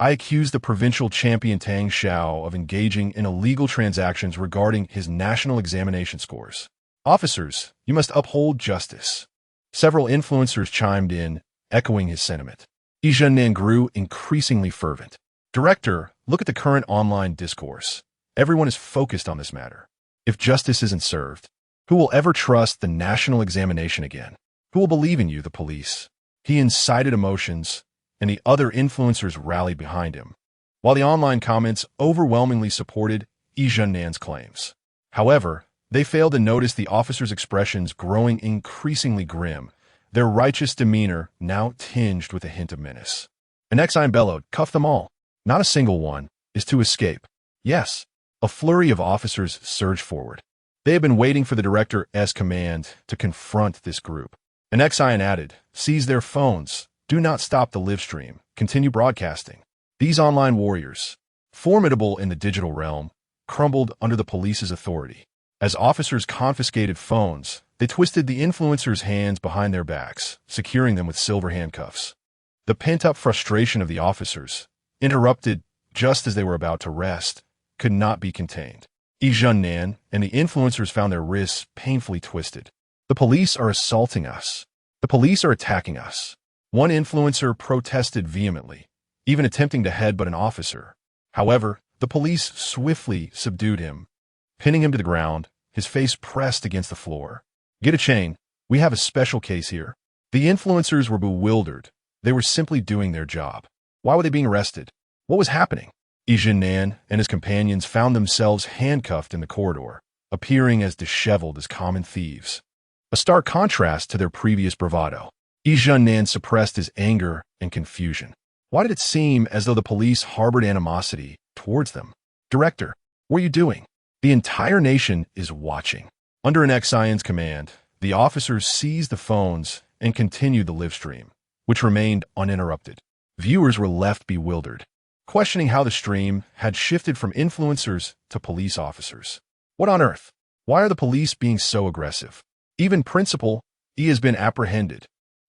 I accuse the provincial champion Tang Xiao of engaging in illegal transactions regarding his national examination scores. Officers, you must uphold justice. Several influencers chimed in, echoing his sentiment. Yi Zhennan grew increasingly fervent. Director, look at the current online discourse. Everyone is focused on this matter. If justice isn't served, who will ever trust the national examination again? Who will believe in you, the police? He incited emotions, and the other influencers rallied behind him, while the online comments overwhelmingly supported Yi Zhennan's claims. However, they failed to notice the officers' expressions growing increasingly grim, their righteous demeanor now tinged with a hint of menace. An XIN bellowed, cuff them all. Not a single one is to escape. Yes, a flurry of officers surged forward. They had been waiting for the director's command to confront this group. An XIN added, seize their phones. Do not stop the live stream. Continue broadcasting. These online warriors, formidable in the digital realm, crumbled under the police's authority. As officers confiscated phones, they twisted the influencers' hands behind their backs, securing them with silver handcuffs. The pent-up frustration of the officers, interrupted just as they were about to rest, could not be contained. Yi Zhennan and the influencers found their wrists painfully twisted. The police are assaulting us. The police are attacking us. One influencer protested vehemently, even attempting to headbutt an officer. However, the police swiftly subdued him, pinning him to the ground, his face pressed against the floor. Get a chain. We have a special case here. The influencers were bewildered. They were simply doing their job. Why were they being arrested? What was happening? Yi Zhennan and his companions found themselves handcuffed in the corridor, appearing as disheveled as common thieves. A stark contrast to their previous bravado. Yi Zhennan suppressed his anger and confusion. Why did it seem as though the police harbored animosity towards them? Director, what are you doing? The entire nation is watching. Under an XIN's command, the officers seized the phones and continued the live stream, which remained uninterrupted. Viewers were left bewildered, questioning how the stream had shifted from influencers to police officers. What on earth? Why are the police being so aggressive? Even Principal E has been apprehended.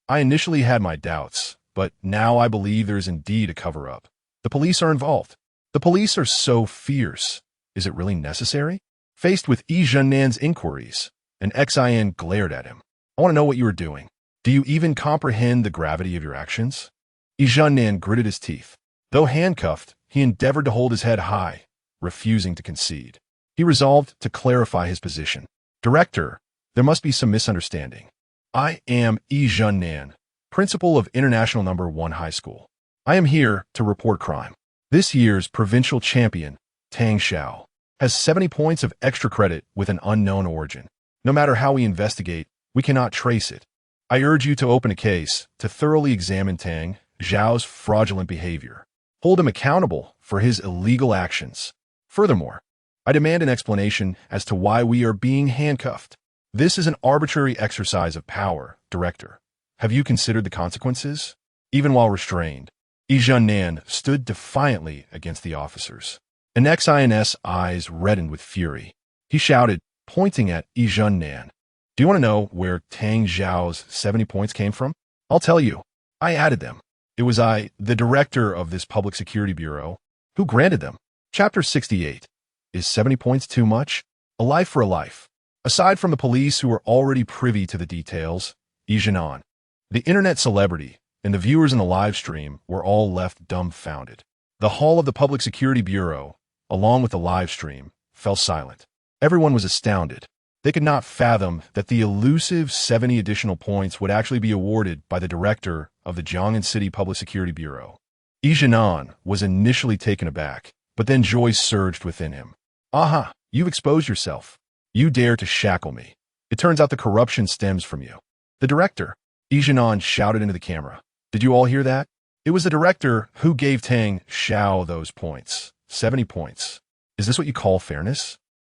I initially had my doubts, but now I believe there is indeed a cover-up. The police are involved. The police are so fierce. Is it really necessary? Faced with Yi Zhennan's inquiries, an XIN glared at him. I want to know what you are doing. Do you even comprehend the gravity of your actions? Yi Zhennan gritted his teeth. Though handcuffed, he endeavored to hold his head high, refusing to concede. He resolved to clarify his position. Director, there must be some misunderstanding. I am Yi Zhennan, principal of International No. 1 High School. I am here to report crime. This year's provincial champion, Tang Xiao, has 70 points of extra credit with an unknown origin. No matter how we investigate, we cannot trace it. I urge you to open a case to thoroughly examine Tang Xiao's fraudulent behavior. Hold him accountable for his illegal actions. Furthermore, I demand an explanation as to why we are being handcuffed. This is an arbitrary exercise of power, Director. Have you considered the consequences? Even while restrained, Yi Zhennan stood defiantly against the officers. An XIN's eyes reddened with fury. He shouted, pointing at Yi Zhennan, "Do you want to know where Tang Xiao's 70 points came from? I'll tell you. I added them. It was I, the director of this public security bureau, who granted them." Chapter 68. Is 70 points too much? A life for a life. Aside from the police who were already privy to the details, Yi Zhennan, the internet celebrity, and the viewers in the live stream were all left dumbfounded. The hall of the Public Security Bureau, along with the live stream, fell silent. Everyone was astounded. They could not fathom that the elusive 70 additional points would actually be awarded by the director of the Jiang'an City Public Security Bureau. Yi Zhennan was initially taken aback, but then joy surged within him. "Aha, you've exposed yourself. You dare to shackle me. It turns out the corruption stems from you." "The director," Yi Zhennan shouted into the camera. "Did you all hear that? It was the director who gave Tang Xiao those points. 70 points. Is this what you call fairness?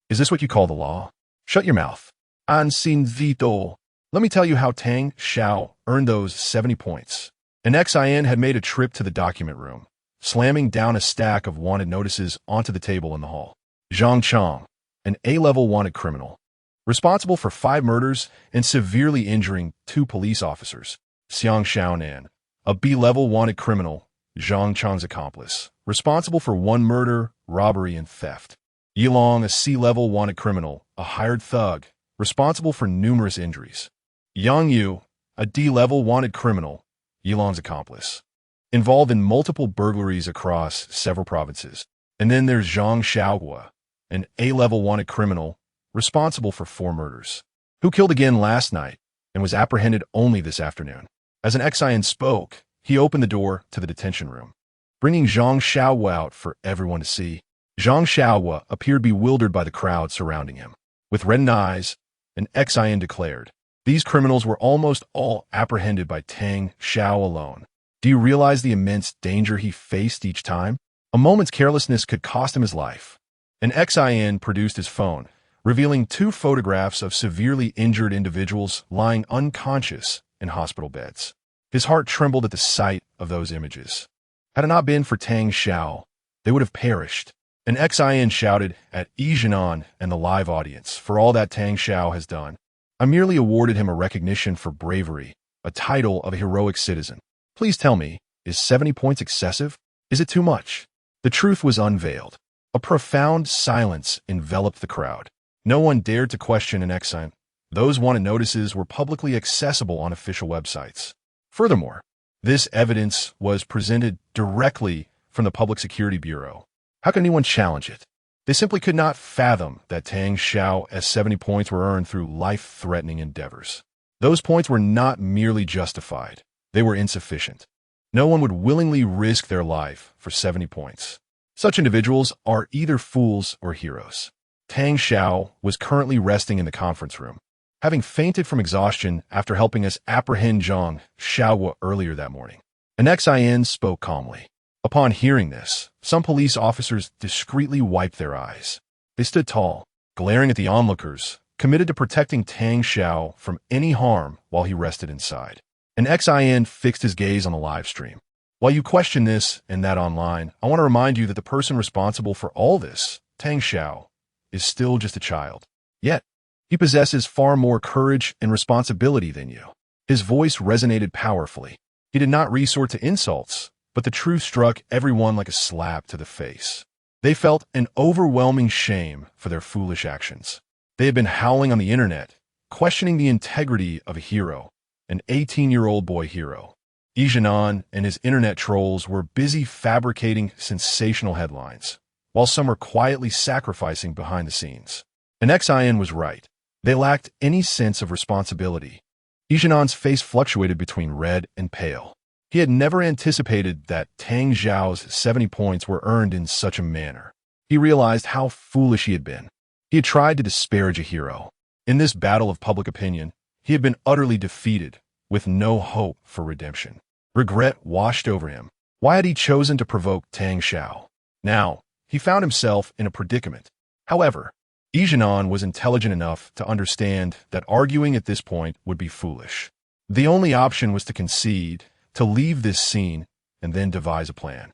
Is this what you call the law? Shut your mouth. An sin vito. Let me tell you how Tang Xiao earned those 70 points." An XIN had made a trip to the document room, slamming down a stack of wanted notices onto the table in the hall. Zhang Chang, an A-level wanted criminal, responsible for 5 murders and severely injuring 2 police officers. Xiang Xiaonan, a B-level wanted criminal, Zhang Chang's accomplice, responsible for 1 murder, robbery, and theft. Yilong, a C-level wanted criminal, a hired thug, responsible for numerous injuries. Yang Yu, a D-level wanted criminal, Yilong's accomplice, involved in multiple burglaries across several provinces. And then there's Zhang Xiaohua, an A-level wanted criminal, responsible for 4 murders, who killed again last night and was apprehended only this afternoon. As an XIN spoke, he opened the door to the detention room, bringing Zhang Xiaohua out for everyone to see. Zhang Xiaohua appeared bewildered by the crowd surrounding him. With reddened eyes, an XIN declared, "These criminals were almost all apprehended by Tang Xiao alone. Do you realize the immense danger he faced each time? A moment's carelessness could cost him his life." An XIN produced his phone, revealing 2 photographs of severely injured individuals lying unconscious in hospital beds. His heart trembled at the sight of those images. Had it not been for Tang Xiao, they would have perished. An XIN shouted at Yi Zhennan and the live audience for all that Tang Xiao has done. "I merely awarded him a recognition for bravery, a title of a heroic citizen. Please tell me, is 70 points excessive? Is it too much?" The truth was unveiled. A profound silence enveloped the crowd. No one dared to question an XIN. Those wanted notices were publicly accessible on official websites. Furthermore, this evidence was presented directly from the Public Security Bureau. How could anyone challenge it? They simply could not fathom that Tang Xiao's 70 points were earned through life-threatening endeavors. Those points were not merely justified. They were insufficient. No one would willingly risk their life for 70 points. Such individuals are either fools or heroes. Tang Xiao was currently resting in the conference room, having fainted from exhaustion after helping us apprehend Zhang Xiaohua earlier that morning. An XIN spoke calmly. Upon hearing this, some police officers discreetly wiped their eyes. They stood tall, glaring at the onlookers, committed to protecting Tang Xiao from any harm while he rested inside. An XIN fixed his gaze on the live stream. While you question this and that online, I want to remind you that the person responsible for all this, Tang Xiao, is still just a child. Yet, he possesses far more courage and responsibility than you. His voice resonated powerfully. He did not resort to insults, but the truth struck everyone like a slap to the face. They felt an overwhelming shame for their foolish actions. They had been howling on the internet, questioning the integrity of a hero, an 18-year-old boy hero. Yi Zhennan and his internet trolls were busy fabricating sensational headlines, while some were quietly sacrificing behind the scenes. An XIN was right. They lacked any sense of responsibility. Yi Zhennan's face fluctuated between red and pale. He had never anticipated that Tang Zhao's 70 points were earned in such a manner. He realized how foolish he had been. He had tried to disparage a hero. In this battle of public opinion, he had been utterly defeated, with no hope for redemption. Regret washed over him. Why had he chosen to provoke Tang Zhao? Now, he found himself in a predicament. However, Yijian was intelligent enough to understand that arguing at this point would be foolish. The only option was to concede, to leave this scene, and then devise a plan.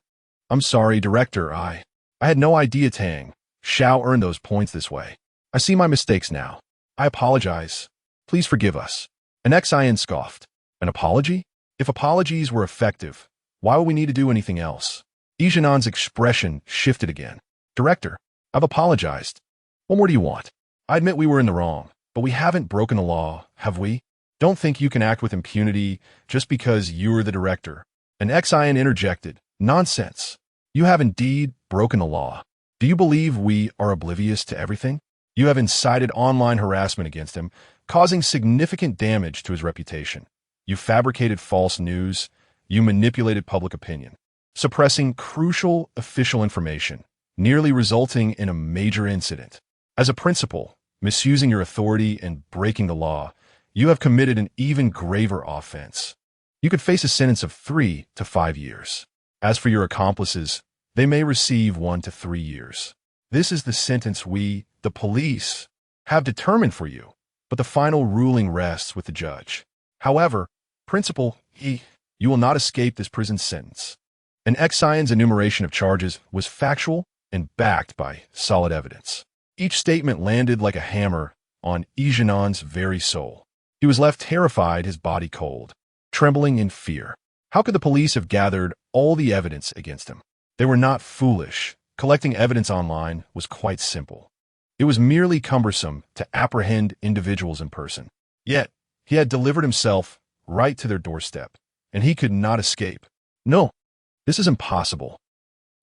I'm sorry, Director, I had no idea Tang Zhao earned those points this way. I see my mistakes now. I apologize. Please forgive us. An Xian scoffed. An apology? If apologies were effective, why would we need to do anything else? Yijian's expression shifted again. Director, I've apologized. What more do you want? I admit we were in the wrong, but we haven't broken the law, have we? Don't think you can act with impunity just because you're the director. An Xian interjected. Nonsense. You have indeed broken the law. Do you believe we are oblivious to everything? You have incited online harassment against him, causing significant damage to his reputation. You fabricated false news. You manipulated public opinion, suppressing crucial official information, nearly resulting in a major incident. As a principal, misusing your authority and breaking the law, you have committed an even graver offense. You could face a sentence of 3 to 5 years. As for your accomplices, they may receive 1 to 3 years. This is the sentence we, the police, have determined for you, but the final ruling rests with the judge. However, Principal, you will not escape this prison sentence. An Xian's enumeration of charges was factual and backed by solid evidence. Each statement landed like a hammer on Yijian's very soul. He was left terrified, his body cold, trembling in fear. How could the police have gathered all the evidence against him? They were not foolish. Collecting evidence online was quite simple. It was merely cumbersome to apprehend individuals in person. Yet, he had delivered himself right to their doorstep, and he could not escape. No, this is impossible.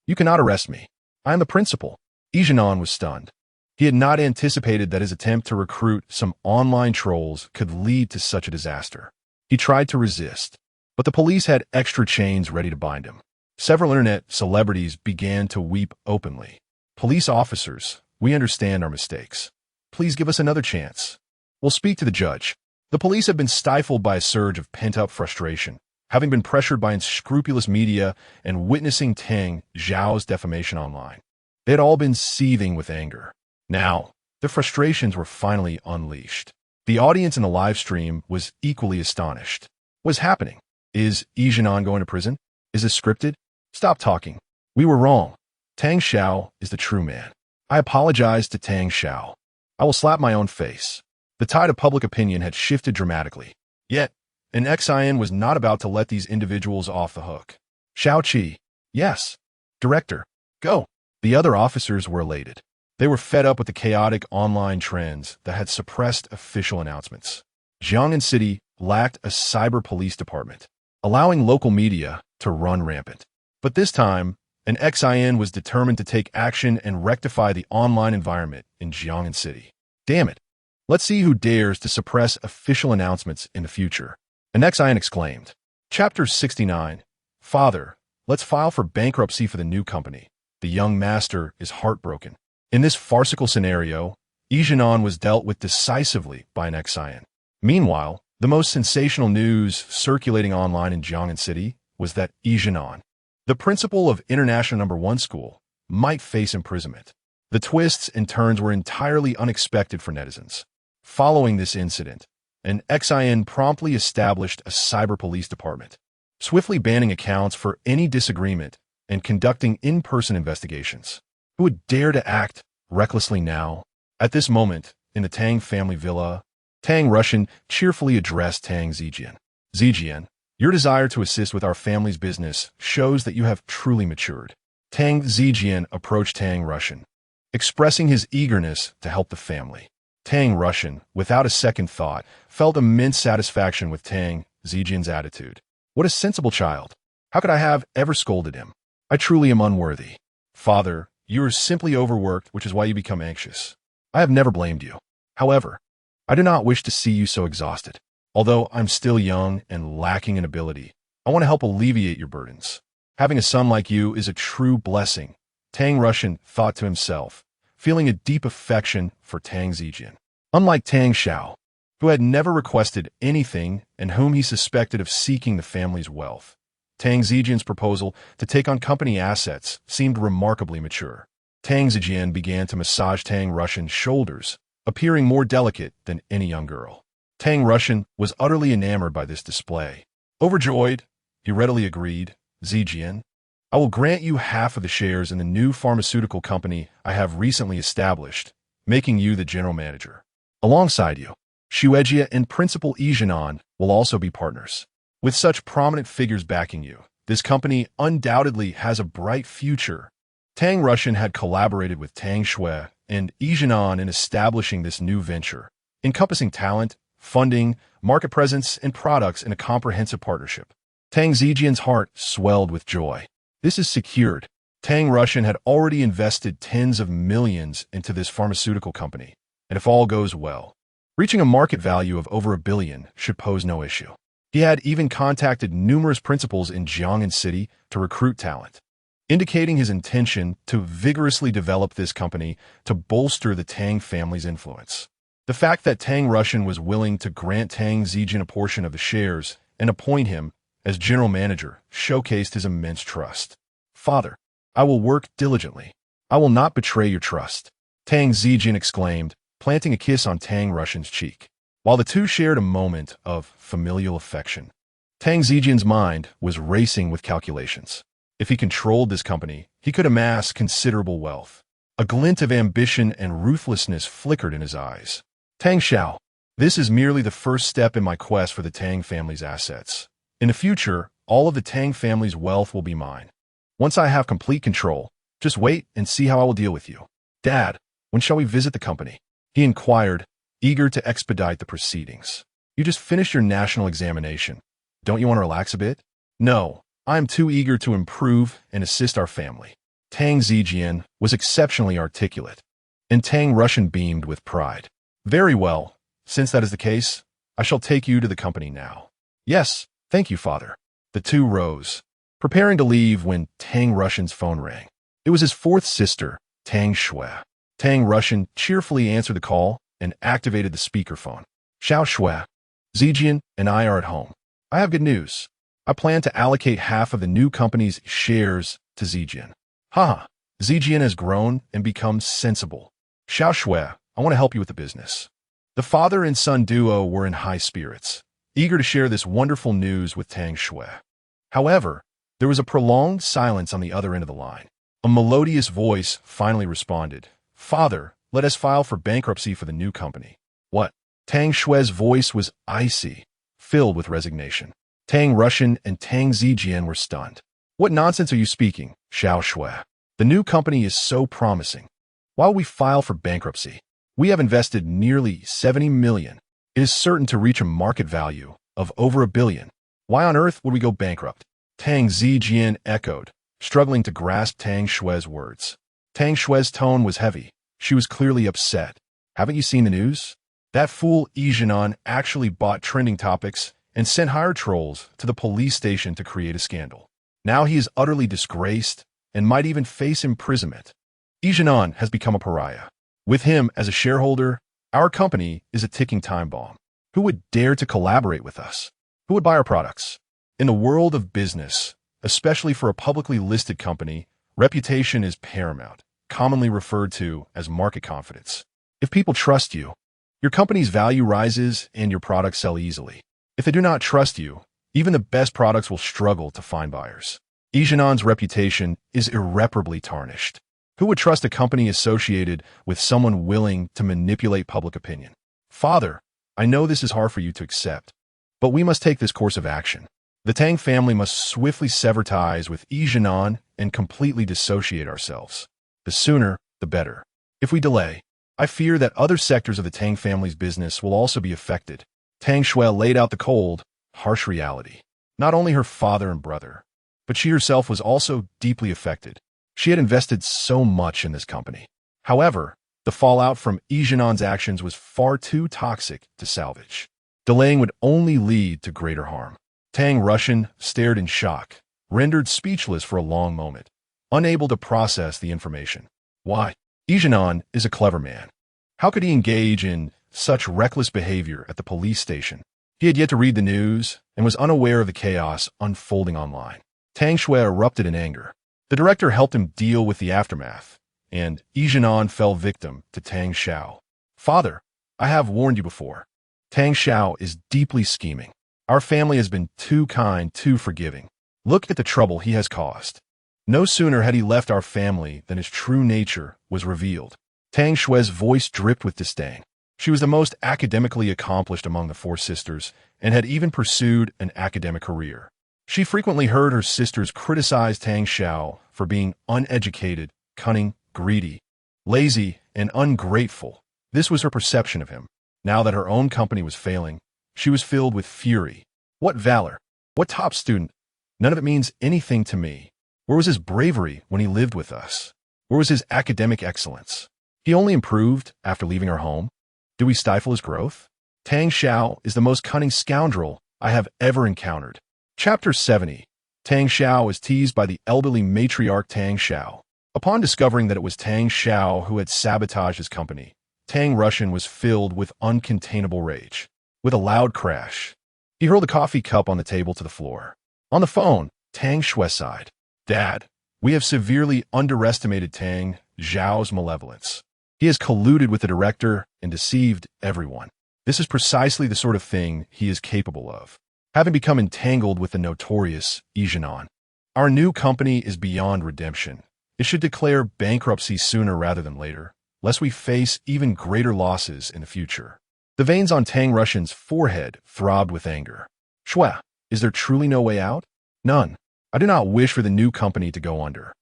You cannot arrest me. I am the principal. Yijian was stunned. He had not anticipated that his attempt to recruit some online trolls could lead to such a disaster. He tried to resist, but the police had extra chains ready to bind him. Several internet celebrities began to weep openly. Police officers, we understand our mistakes. Please give us another chance. We'll speak to the judge. The police had been stifled by a surge of pent-up frustration, having been pressured by unscrupulous media and witnessing Tang Zhao's defamation online. They had all been seething with anger. Now, their frustrations were finally unleashed. The audience in the live stream was equally astonished. What's happening? Is Yijian going to prison? Is this scripted? Stop talking. We were wrong. Tang Zhao is the true man. I apologize to Tang Zhao. I will slap my own face. The tide of public opinion had shifted dramatically. Yet, an Xian was not about to let these individuals off the hook. Xiao Qi. Yes. Director. Go. The other officers were elated. They were fed up with the chaotic online trends that had suppressed official announcements. Jiangnan City lacked a cyber police department, allowing local media to run rampant. But this time, an Xian was determined to take action and rectify the online environment in Jiangnan City. Damn it. Let's see who dares to suppress official announcements in the future. An Xian exclaimed. Chapter 69. Father, let's file for bankruptcy for the new company. The young master is heartbroken. In this farcical scenario, Yijian was dealt with decisively by an Xian. Meanwhile, the most sensational news circulating online in Jiangnan City was that Yijian, the principal of International No. 1 School, might face imprisonment. The twists and turns were entirely unexpected for netizens. Following this incident, an Xian promptly established a cyber police department, swiftly banning accounts for any disagreement and conducting in-person investigations. Who would dare to act recklessly now? At this moment, in the Tang family villa, Tang Russian cheerfully addressed Tang Zijian. Zijian, your desire to assist with our family's business shows that you have truly matured. Tang Zijian approached Tang Russian, expressing his eagerness to help the family. Tang Russian, without a second thought, felt immense satisfaction with Tang Zijian's attitude. What a sensible child. How could I have ever scolded him? I truly am unworthy. Father, you are simply overworked, which is why you become anxious. I have never blamed you. However, I do not wish to see you so exhausted. Although I'm still young and lacking in ability, I want to help alleviate your burdens. Having a son like you is a true blessing, Tang Russian thought to himself, feeling a deep affection for Tang Zijian. Unlike Tang Xiao, who had never requested anything and whom he suspected of seeking the family's wealth, Tang Zijian's proposal to take on company assets seemed remarkably mature. Tang Zijian began to massage Tang Russian's shoulders, appearing more delicate than any young girl. Tang Russian was utterly enamored by this display. Overjoyed, he readily agreed, Zijian, I will grant you half of the shares in the new pharmaceutical company I have recently established, making you the general manager. Alongside you, Xuejia and Principal Yijian will also be partners. With such prominent figures backing you, this company undoubtedly has a bright future. Tang Russian had collaborated with Tang Shui and Yijian in establishing this new venture, encompassing talent, funding, market presence, and products in a comprehensive partnership. Tang Zijian's heart swelled with joy. This is secured. Tang Russian had already invested tens of millions into this pharmaceutical company, and if all goes well, reaching a market value of over $1 billion should pose no issue. He had even contacted numerous principals in Jiang'an City to recruit talent, indicating his intention to vigorously develop this company to bolster the Tang family's influence. The fact that Tang Russian was willing to grant Tang Zijian a portion of the shares and appoint him as general manager showcased his immense trust. Father, I will work diligently. I will not betray your trust, Tang Zijian exclaimed, planting a kiss on Tang Russian's cheek. While the two shared a moment of familial affection, Tang Zijian's mind was racing with calculations. If he controlled this company, he could amass considerable wealth. A glint of ambition and ruthlessness flickered in his eyes. Tang Xiao, this is merely the first step in my quest for the Tang family's assets. In the future, all of the Tang family's wealth will be mine. Once I have complete control, just wait and see how I will deal with you. Dad, when shall we visit the company? He inquired, eager to expedite the proceedings. You just finished your national examination. Don't you want to relax a bit? No, I am too eager to improve and assist our family. Tang Zijian was exceptionally articulate, and Tang Russian beamed with pride. Very well, since that is the case, I shall take you to the company now. Yes, thank you, Father. The two rose, preparing to leave when Tang Russian's phone rang. It was his fourth sister, Tang Shui. Tang Russian cheerfully answered the call and activated the speakerphone. Xiao Shui, Zijian and I are at home. I have good news. I plan to allocate half of the new company's shares to Zijian. Haha, Zijian has grown and become sensible. Xiao Shui, I want to help you with the business. The father and son duo were in high spirits, eager to share this wonderful news with Tang Shui. However, there was a prolonged silence on the other end of the line. A melodious voice finally responded, Father, let us file for bankruptcy for the new company. What? Tang Shui's voice was icy, filled with resignation. Tang Russian and Tang Zijian were stunned. What nonsense are you speaking, Xiao Shui? The new company is so promising. Why will we file for bankruptcy? We have invested nearly 70 million. It is certain to reach a market value of over $1 billion. Why on earth would we go bankrupt? Tang Zijian echoed, struggling to grasp Tang Shui's words. Tang Shui's tone was heavy. She was clearly upset. Haven't you seen the news? That fool Yijian actually bought trending topics and sent hired trolls to the police station to create a scandal. Now he is utterly disgraced and might even face imprisonment. Yijian has become a pariah. With him as a shareholder, our company is a ticking time bomb. Who would dare to collaborate with us? Who would buy our products? In the world of business, especially for a publicly listed company, reputation is paramount, commonly referred to as market confidence. If people trust you, your company's value rises and your products sell easily. If they do not trust you, even the best products will struggle to find buyers. Yijian's reputation is irreparably tarnished. Who would trust a company associated with someone willing to manipulate public opinion? Father, I know this is hard for you to accept, but we must take this course of action. The Tang family must swiftly sever ties with Yijian and completely dissociate ourselves. The sooner, the better. If we delay, I fear that other sectors of the Tang family's business will also be affected. Tang Shui laid out the cold, harsh reality. Not only her father and brother, but she herself was also deeply affected. She had invested so much in this company. However, the fallout from Yijian's actions was far too toxic to salvage. Delaying would only lead to greater harm. Tang Russian stared in shock, rendered speechless for a long moment, unable to process the information. Why? Ijanan is a clever man. How could he engage in such reckless behavior at the police station? He had yet to read the news and was unaware of the chaos unfolding online. Tang Shui erupted in anger. The director helped him deal with the aftermath, and Ijanan fell victim to Tang Xiao. Father, I have warned you before. Tang Xiao is deeply scheming. Our family has been too kind, too forgiving. Look at the trouble he has caused. No sooner had he left our family than his true nature was revealed. Tang Shui's voice dripped with disdain. She was the most academically accomplished among the four sisters and had even pursued an academic career. She frequently heard her sisters criticize Tang Xiao for being uneducated, cunning, greedy, lazy, and ungrateful. This was her perception of him. Now that her own company was failing, she was filled with fury. What valor? What top student? None of it means anything to me. Where was his bravery when he lived with us? Where was his academic excellence? He only improved after leaving our home. Do we stifle his growth? Tang Xiao is the most cunning scoundrel I have ever encountered. Chapter 70. Tang Xiao was teased by the elderly matriarch Tang Xiao. Upon discovering that it was Tang Xiao who had sabotaged his company, Tang Russian was filled with uncontainable rage. With a loud crash, he hurled a coffee cup on the table to the floor. On the phone, Tang Shui sighed. Dad, we have severely underestimated Tang Xiao's malevolence. He has colluded with the director and deceived everyone. This is precisely the sort of thing he is capable of, having become entangled with the notorious Ijanan. Our new company is beyond redemption. It should declare bankruptcy sooner rather than later, lest we face even greater losses in the future. The veins on Tang Russian's forehead throbbed with anger. Shui, is there truly no way out? None. I do not wish for the new company to go under.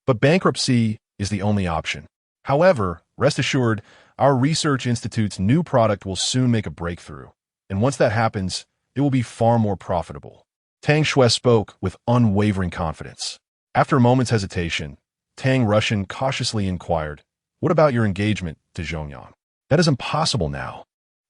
But bankruptcy is the only option. However, rest assured, our research institute's new product will soon make a breakthrough. And once that happens, it will be far more profitable. Tang Shui spoke with unwavering confidence. After a moment's hesitation, Tang Russian cautiously inquired, what about your engagement to Zhongyang? That is impossible now.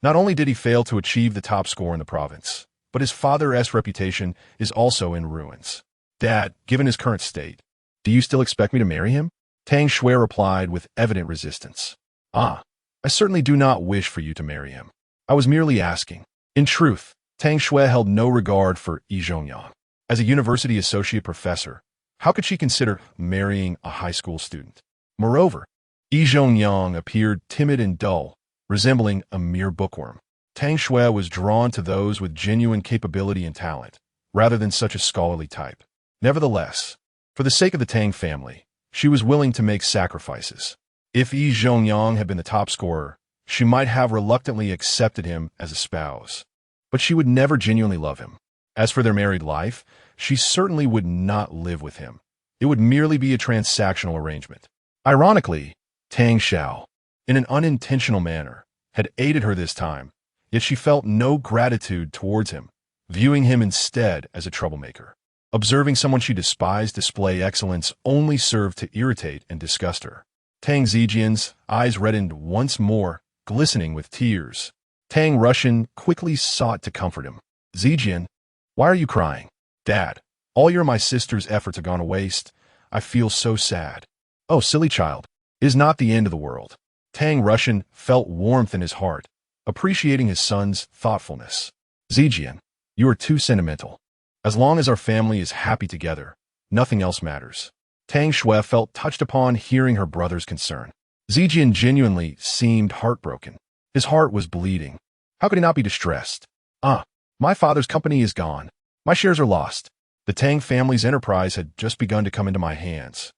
Not only did he fail to achieve the top score in the province, but his father's reputation is also in ruins. Dad, given his current state, do you still expect me to marry him? Tang Shui replied with evident resistance. I certainly do not wish for you to marry him. I was merely asking. In truth, Tang Shui held no regard for Yi Zhongyang. As a university associate professor, how could she consider marrying a high school student? Moreover, Yi Zhongyang appeared timid and dull, resembling a mere bookworm. Tang Shui was drawn to those with genuine capability and talent, rather than such a scholarly type. Nevertheless, for the sake of the Tang family, she was willing to make sacrifices. If Yi Zhongyang had been the top scorer, she might have reluctantly accepted him as a spouse. But she would never genuinely love him. As for their married life, she certainly would not live with him. It would merely be a transactional arrangement. Ironically, Tang Xiao, in an unintentional manner, had aided her this time, yet she felt no gratitude towards him, viewing him instead as a troublemaker. Observing someone she despised display excellence only served to irritate and disgust her. Tang Zijian's eyes reddened once more, glistening with tears. Tang Russian quickly sought to comfort him. Zijian, why are you crying? Dad, all your and my sister's efforts have gone to waste. I feel so sad. Oh, silly child, it is not the end of the world. Tang Russian felt warmth in his heart, appreciating his son's thoughtfulness. Zijian, you are too sentimental. As long as our family is happy together, nothing else matters. Tang Shui felt touched upon hearing her brother's concern. Zijian genuinely seemed heartbroken. His heart was bleeding. How could he not be distressed? My father's company is gone. My shares are lost. The Tang family's enterprise had just begun to come into my hands,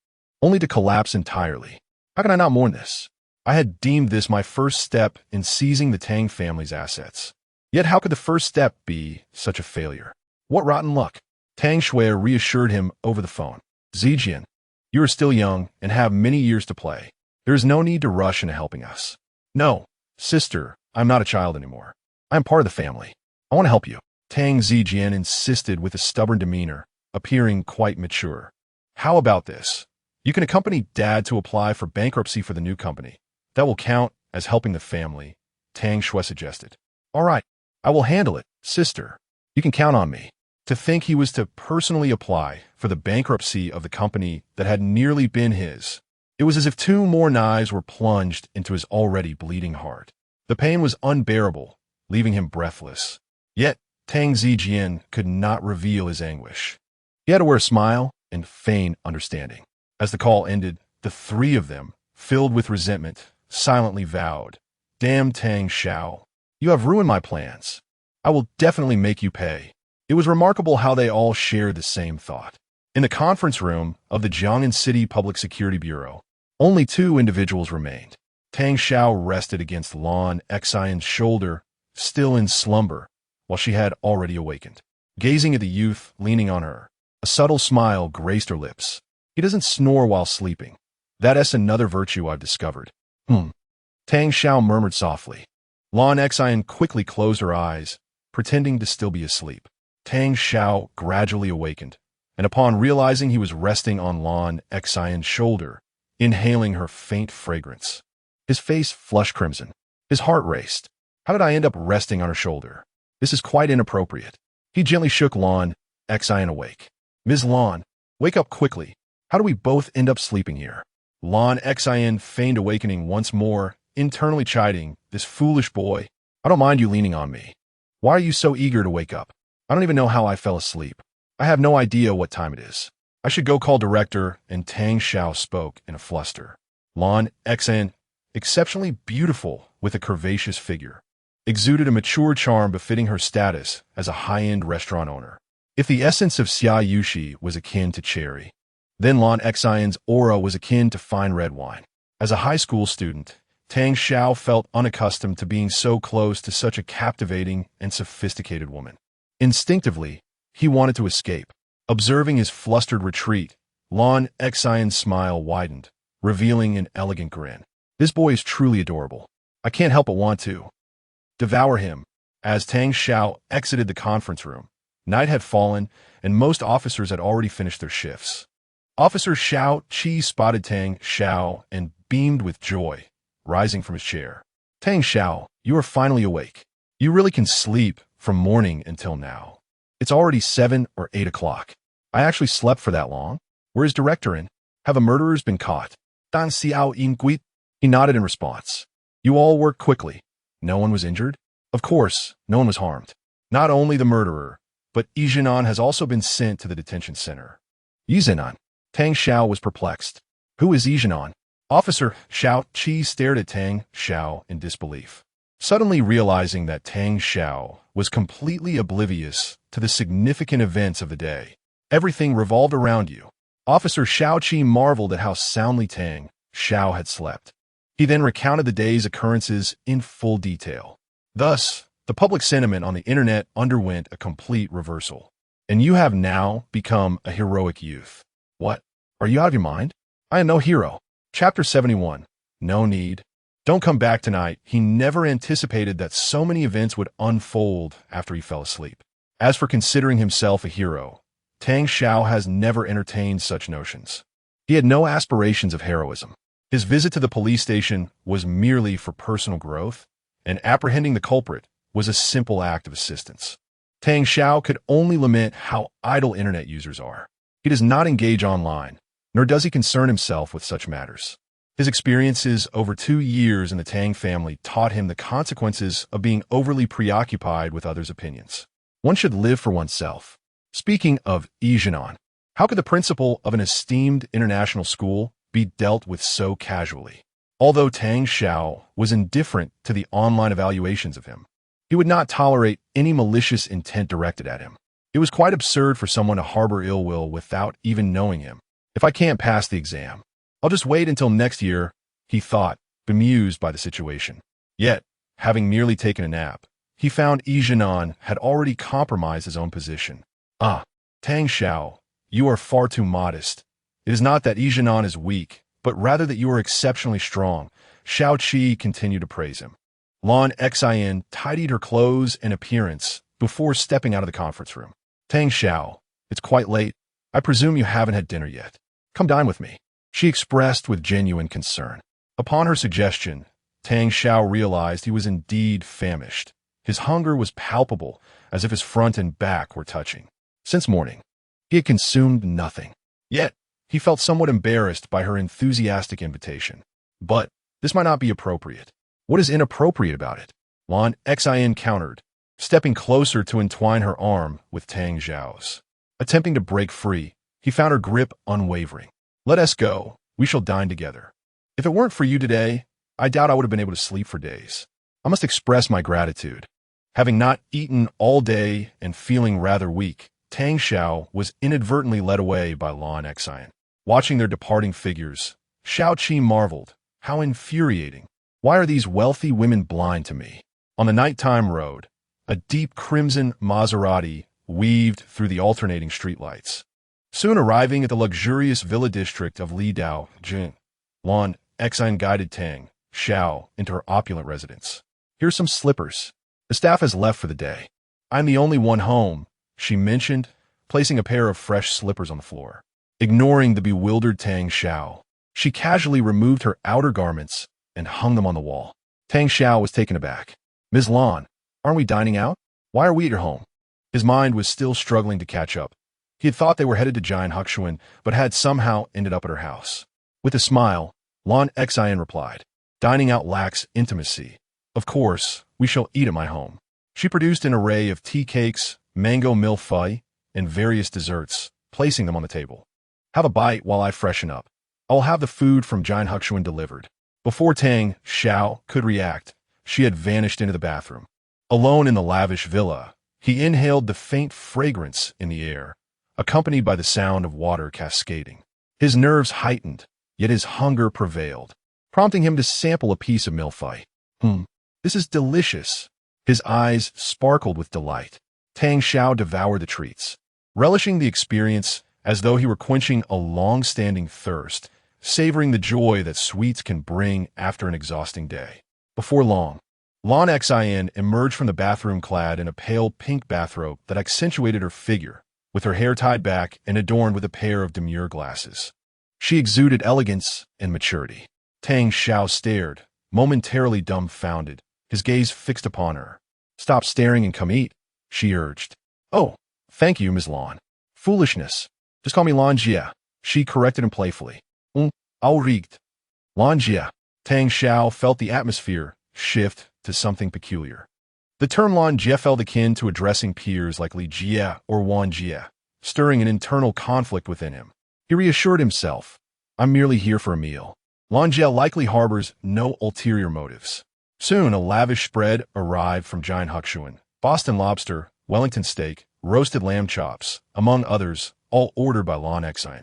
only to collapse entirely. How can I not mourn this? I had deemed this my first step in seizing the Tang family's assets. Yet how could the first step be such a failure? What rotten luck! Tang Shui reassured him over the phone. Zijian, you are still young and have many years to play. There is no need to rush into helping us. No, sister, I'm not a child anymore. I'm part of the family. I want to help you. Tang Zijian insisted with a stubborn demeanor, appearing quite mature. How about this? You can accompany Dad to apply for bankruptcy for the new company. That will count as helping the family, Tang Shui suggested. All right, I will handle it, sister. You can count on me. To think he was to personally apply for the bankruptcy of the company that had nearly been his. It was as if 2 more knives were plunged into his already bleeding heart. The pain was unbearable, leaving him breathless. Yet, Tang Zijian could not reveal his anguish. He had to wear a smile and feign understanding. As the call ended, the 3 of them, filled with resentment, silently vowed, "Damn Tang Xiao, you have ruined my plans. I will definitely make you pay." It was remarkable how they all shared the same thought. In the conference room of the Jiangnan City Public Security Bureau, only 2 individuals remained. Tang Xiao rested against Lan Xian's shoulder, still in slumber, while she had already awakened. Gazing at the youth leaning on her, a subtle smile graced her lips. "He doesn't snore while sleeping. That's another virtue I've discovered." Tang Xiao murmured softly. Lan Xian quickly closed her eyes, pretending to still be asleep. Tang Xiao gradually awakened, and upon realizing he was resting on Lan Xian's shoulder, inhaling her faint fragrance, his face flushed crimson. His heart raced. How did I end up resting on her shoulder? This is quite inappropriate. He gently shook Lan Xian awake. "Ms. Lan, wake up quickly. How do we both end up sleeping here?" Lan Xian feigned awakening once more, internally chiding, "This foolish boy. I don't mind you leaning on me. Why are you so eager to wake up? I don't even know how I fell asleep. I have no idea what time it is. I should go call director," and Tang Xiao spoke in a fluster. Lan Xian, exceptionally beautiful with a curvaceous figure, exuded a mature charm befitting her status as a high-end restaurant owner. If the essence of Xia Yushi was akin to cherry, then Lan Xian's aura was akin to fine red wine. As a high school student, Tang Xiao felt unaccustomed to being so close to such a captivating and sophisticated woman. Instinctively, he wanted to escape. Observing his flustered retreat, Lan Xian's smile widened, revealing an elegant grin. "This boy is truly adorable. I can't help but want to devour him." As Tang Xiao exited the conference room, night had fallen, and most officers had already finished their shifts. Officer Xiao Qi spotted Tang Xiao and beamed with joy, rising from his chair. "Tang Xiao, you are finally awake. You really can sleep from morning until now. It's already 7 or 8 o'clock. I actually slept for that long. Where is director in? Have the murderers been caught?" Dan Xiao Yingui. He nodded in response. "You all worked quickly. No one was injured?" "Of course, no one was harmed. Not only the murderer, but Yijinan has also been sent to the detention center." "Yijinan?" Tang Xiao was perplexed. "Who is Yijinan?" Officer Xiao Qi stared at Tang Xiao in disbelief, suddenly realizing that Tang Xiao was completely oblivious to the significant events of the day. "Everything revolved around you." Officer Xiao Qi marveled at how soundly Tang Xiao had slept. He then recounted the day's occurrences in full detail. Thus, the public sentiment on the internet underwent a complete reversal. "And you have now become a heroic youth." "What? Are you out of your mind? I am no hero." Chapter 71. No need. Don't come back tonight. He never anticipated that so many events would unfold after he fell asleep. As for considering himself a hero, Tang Xiao has never entertained such notions. He had no aspirations of heroism. His visit to the police station was merely for personal growth, and apprehending the culprit was a simple act of assistance. Tang Xiao could only lament how idle internet users are. He does not engage online, nor does he concern himself with such matters. His experiences over 2 years in the Tang family taught him the consequences of being overly preoccupied with others' opinions. One should live for oneself. Speaking of Yijinan, how could the principal of an esteemed international school be dealt with so casually? Although Tang Xiao was indifferent to the online evaluations of him, he would not tolerate any malicious intent directed at him. It was quite absurd for someone to harbor ill will without even knowing him. "If I can't pass the exam, I'll just wait until next year," he thought, bemused by the situation. Yet, having merely taken a nap, he found Yijinan had already compromised his own position. "Ah, Tang Xiao, you are far too modest. It is not that Yijinan is weak, but rather that you are exceptionally strong." Xiao Qi continued to praise him. Lan Xian tidied her clothes and appearance before stepping out of the conference room. "Tang Xiao, it's quite late. I presume you haven't had dinner yet. Come dine with me," she expressed with genuine concern. Upon her suggestion, Tang Xiao realized he was indeed famished. His hunger was palpable, as if his front and back were touching. Since morning, he had consumed nothing. Yet, he felt somewhat embarrassed by her enthusiastic invitation. But this might not be appropriate. What is inappropriate about it? Lan Xin countered, stepping closer to entwine her arm with Tang Xiao's. Attempting to break free, he found her grip unwavering. Let us go. We shall dine together. If it weren't for you today, I doubt I would have been able to sleep for days. I must express my gratitude. Having not eaten all day and feeling rather weak, Tang Xiao was inadvertently led away by Lan Xin. Watching their departing figures, Xiao Qi marveled. How infuriating. Why are these wealthy women blind to me? On the nighttime road, a deep crimson Maserati weaved through the alternating streetlights. Soon arriving at the luxurious villa district of Lidao, Jin, Lan Xin guided Tang Xiao into her opulent residence. Here's some slippers. The staff has left for the day. I'm the only one home, she mentioned, placing a pair of fresh slippers on the floor. Ignoring the bewildered Tang Xiao, she casually removed her outer garments and hung them on the wall. Tang Xiao was taken aback. Ms. Lan, aren't we dining out? Why are we at your home? His mind was still struggling to catch up. He had thought they were headed to Jian Huxuan, but had somehow ended up at her house. With a smile, Lan Xin replied, dining out lacks intimacy. Of course, we shall eat at my home. She produced an array of tea cakes, mango milfei, and various desserts, placing them on the table. Have a bite while I freshen up. I'll have the food from Jian Huxuan delivered. Before Tang Xiao could react, she had vanished into the bathroom. Alone in the lavish villa, he inhaled the faint fragrance in the air, accompanied by the sound of water cascading. His nerves heightened, yet his hunger prevailed, prompting him to sample a piece of milfei. This is delicious. His eyes sparkled with delight. Tang Xiao devoured the treats, relishing the experience as though he were quenching a long-standing thirst, savoring the joy that sweets can bring after an exhausting day. Before long, Lan Xin emerged from the bathroom clad in a pale pink bathrobe that accentuated her figure, with her hair tied back and adorned with a pair of demure glasses. She exuded elegance and maturity. Tang Xiao stared, momentarily dumbfounded, his gaze fixed upon her. Stop staring and come eat, she urged. Oh, thank you, Ms. Lan. Foolishness. Just call me Lan Jia, she corrected him playfully. Au richt. Lan Jia. Tang Xiao felt the atmosphere shift to something peculiar. The term Lan Jia felt akin to addressing peers like Li Jia or Wan Jia, stirring an internal conflict within him. He reassured himself, I'm merely here for a meal. Lan Jia likely harbors no ulterior motives. Soon, a lavish spread arrived from Jian Huxuan. Boston lobster, Wellington steak, roasted lamb chops, among others, all ordered by Lan Xin.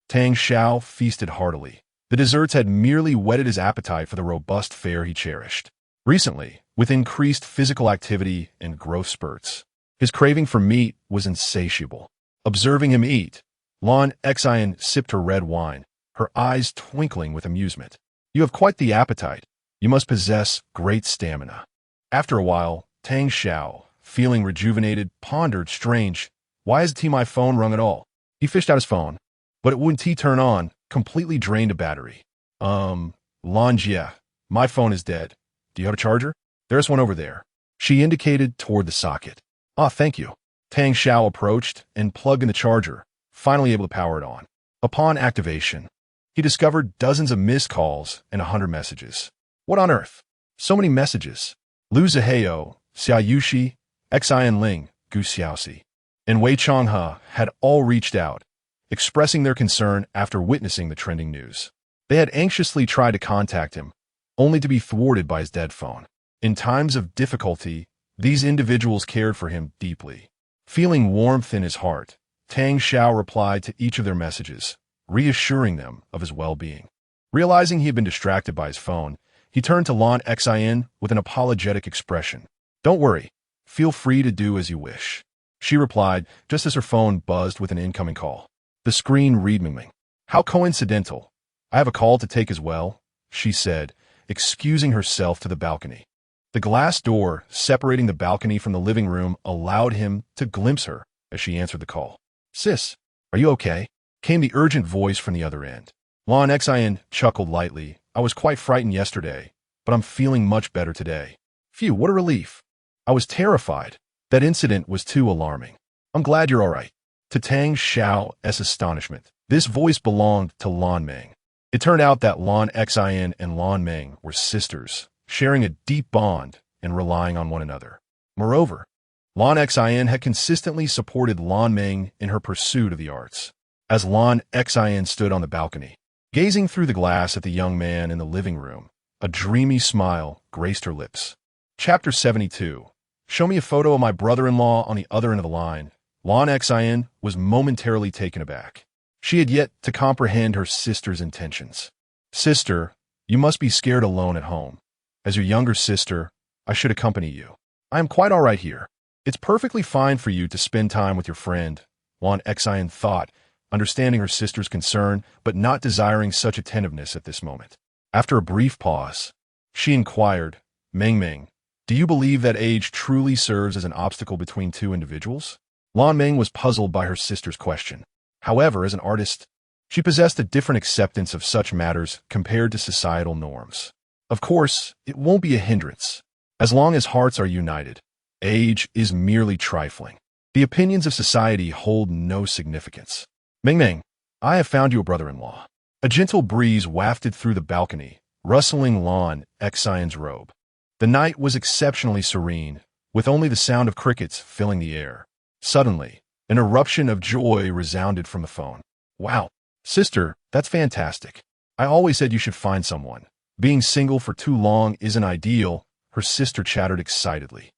Tang Xiao feasted heartily. The desserts had merely whetted his appetite for the robust fare he cherished. Recently, with increased physical activity and growth spurts, his craving for meat was insatiable. Observing him eat, Lan Xin sipped her red wine, her eyes twinkling with amusement. You have quite the appetite. You must possess great stamina. After a while, Tang Xiao, feeling rejuvenated, pondered, strange, why hasn't my phone rung at all? He fished out his phone, but it wouldn't turn on, completely drained a battery. Lan Jia, my phone is dead. Do you have a charger? There's one over there. She indicated toward the socket. Ah, thank you. Tang Xiao approached and plugged in the charger, finally able to power it on. Upon activation, he discovered dozens of missed calls and 100 messages. What on earth? So many messages. Lu Ziheo, Xia Yushi, Xian Ling, Gu Xiaoxi, and Wei Changhe had all reached out, expressing their concern after witnessing the trending news. They had anxiously tried to contact him, only to be thwarted by his dead phone. In times of difficulty, these individuals cared for him deeply. Feeling warmth in his heart, Tang Xiao replied to each of their messages, reassuring them of his well-being. Realizing he had been distracted by his phone, he turned to Lan Xin with an apologetic expression. Don't worry. Feel free to do as you wish. She replied just as her phone buzzed with an incoming call. The screen read mingling. How coincidental. I have a call to take as well, she said, excusing herself to the balcony. The glass door separating the balcony from the living room allowed him to glimpse her as she answered the call. Sis, are you okay? Came the urgent voice from the other end. Lan Xin chuckled lightly. I was quite frightened yesterday, but I'm feeling much better today. Phew, what a relief. I was terrified. That incident was too alarming. I'm glad you're all right. To Tang Xiao's astonishment, this voice belonged to Lan Meng. It turned out that Lan Xin and Lan Meng were sisters, sharing a deep bond and relying on one another. Moreover, Lan Xin had consistently supported Lan Meng in her pursuit of the arts. As Lan Xin stood on the balcony, gazing through the glass at the young man in the living room, a dreamy smile graced her lips. Chapter 72. Show me a photo of my brother-in-law on the other end of the line. Lan Xin was momentarily taken aback. She had yet to comprehend her sister's intentions. Sister, you must be scared alone at home. As your younger sister, I should accompany you. I am quite all right here. It's perfectly fine for you to spend time with your friend, Lan Xin thought, understanding her sister's concern but not desiring such attentiveness at this moment. After a brief pause, she inquired, Meng, do you believe that age truly serves as an obstacle between two individuals? Lan Meng was puzzled by her sister's question. However, as an artist, she possessed a different acceptance of such matters compared to societal norms. Of course, it won't be a hindrance. As long as hearts are united, age is merely trifling. The opinions of society hold no significance. Meng, I have found you a brother-in-law. A gentle breeze wafted through the balcony, rustling Lan Xion's robe. The night was exceptionally serene, with only the sound of crickets filling the air. Suddenly, an eruption of joy resounded from the phone. Wow, sister, that's fantastic. I always said you should find someone. Being single for too long isn't ideal, her sister chattered excitedly.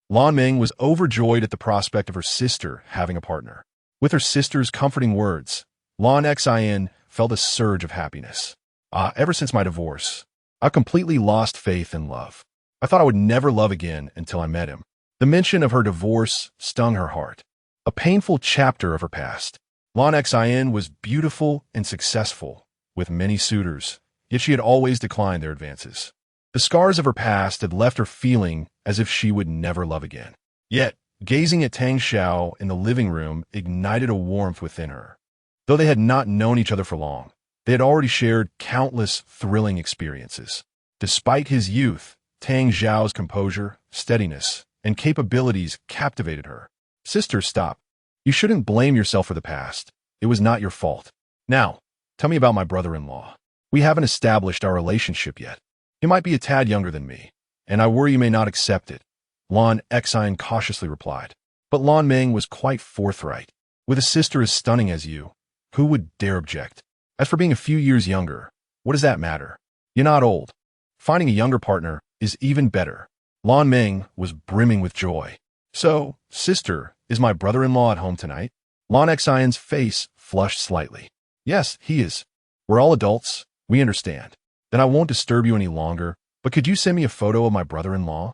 Lan Meng was overjoyed at the prospect of her sister having a partner. With her sister's comforting words, Lan Xin felt a surge of happiness. Ever since my divorce, I completely lost faith in love. I thought I would never love again until I met him. The mention of her divorce stung her heart. A painful chapter of her past. Lan Xin was beautiful and successful, with many suitors, yet she had always declined their advances. The scars of her past had left her feeling as if she would never love again. Yet, gazing at Tang Xiao in the living room ignited a warmth within her. Though they had not known each other for long, they had already shared countless thrilling experiences. Despite his youth, Tang Xiao's composure, steadiness, and capabilities captivated her. Sister, stop. You shouldn't blame yourself for the past. It was not your fault. Now, tell me about my brother-in-law. We haven't established our relationship yet. He might be a tad younger than me, and I worry you may not accept it, Lan Xin cautiously replied. But Lan Meng was quite forthright. With a sister as stunning as you, who would dare object? As for being a few years younger, what does that matter? You're not old. Finding a younger partner is even better. Lan Meng was brimming with joy. So, sister, is my brother-in-law at home tonight? Lan Xion's face flushed slightly. Yes, he is. We're all adults. We understand. Then I won't disturb you any longer, but could you send me a photo of my brother-in-law?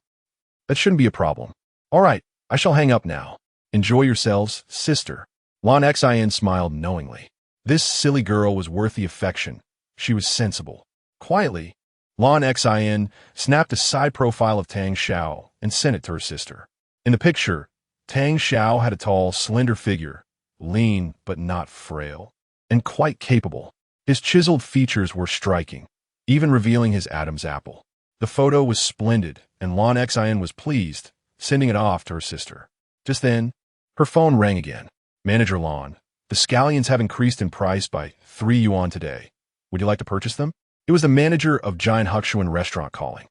That shouldn't be a problem. All right, I shall hang up now. Enjoy yourselves, sister. Lan Xion smiled knowingly. This silly girl was worth the affection. She was sensible. Quietly, Lan Xion snapped a side profile of Tang Xiao and sent it to her sister. In the picture, Tang Xiao had a tall, slender figure, lean but not frail, and quite capable. His chiseled features were striking, even revealing his Adam's apple. The photo was splendid, and Lan Xion was pleased, sending it off to her sister. Just then, her phone rang again. Manager Lan, the scallions have increased in price by 3 yuan today. Would you like to purchase them? It was the manager of Jian Huxuan restaurant calling.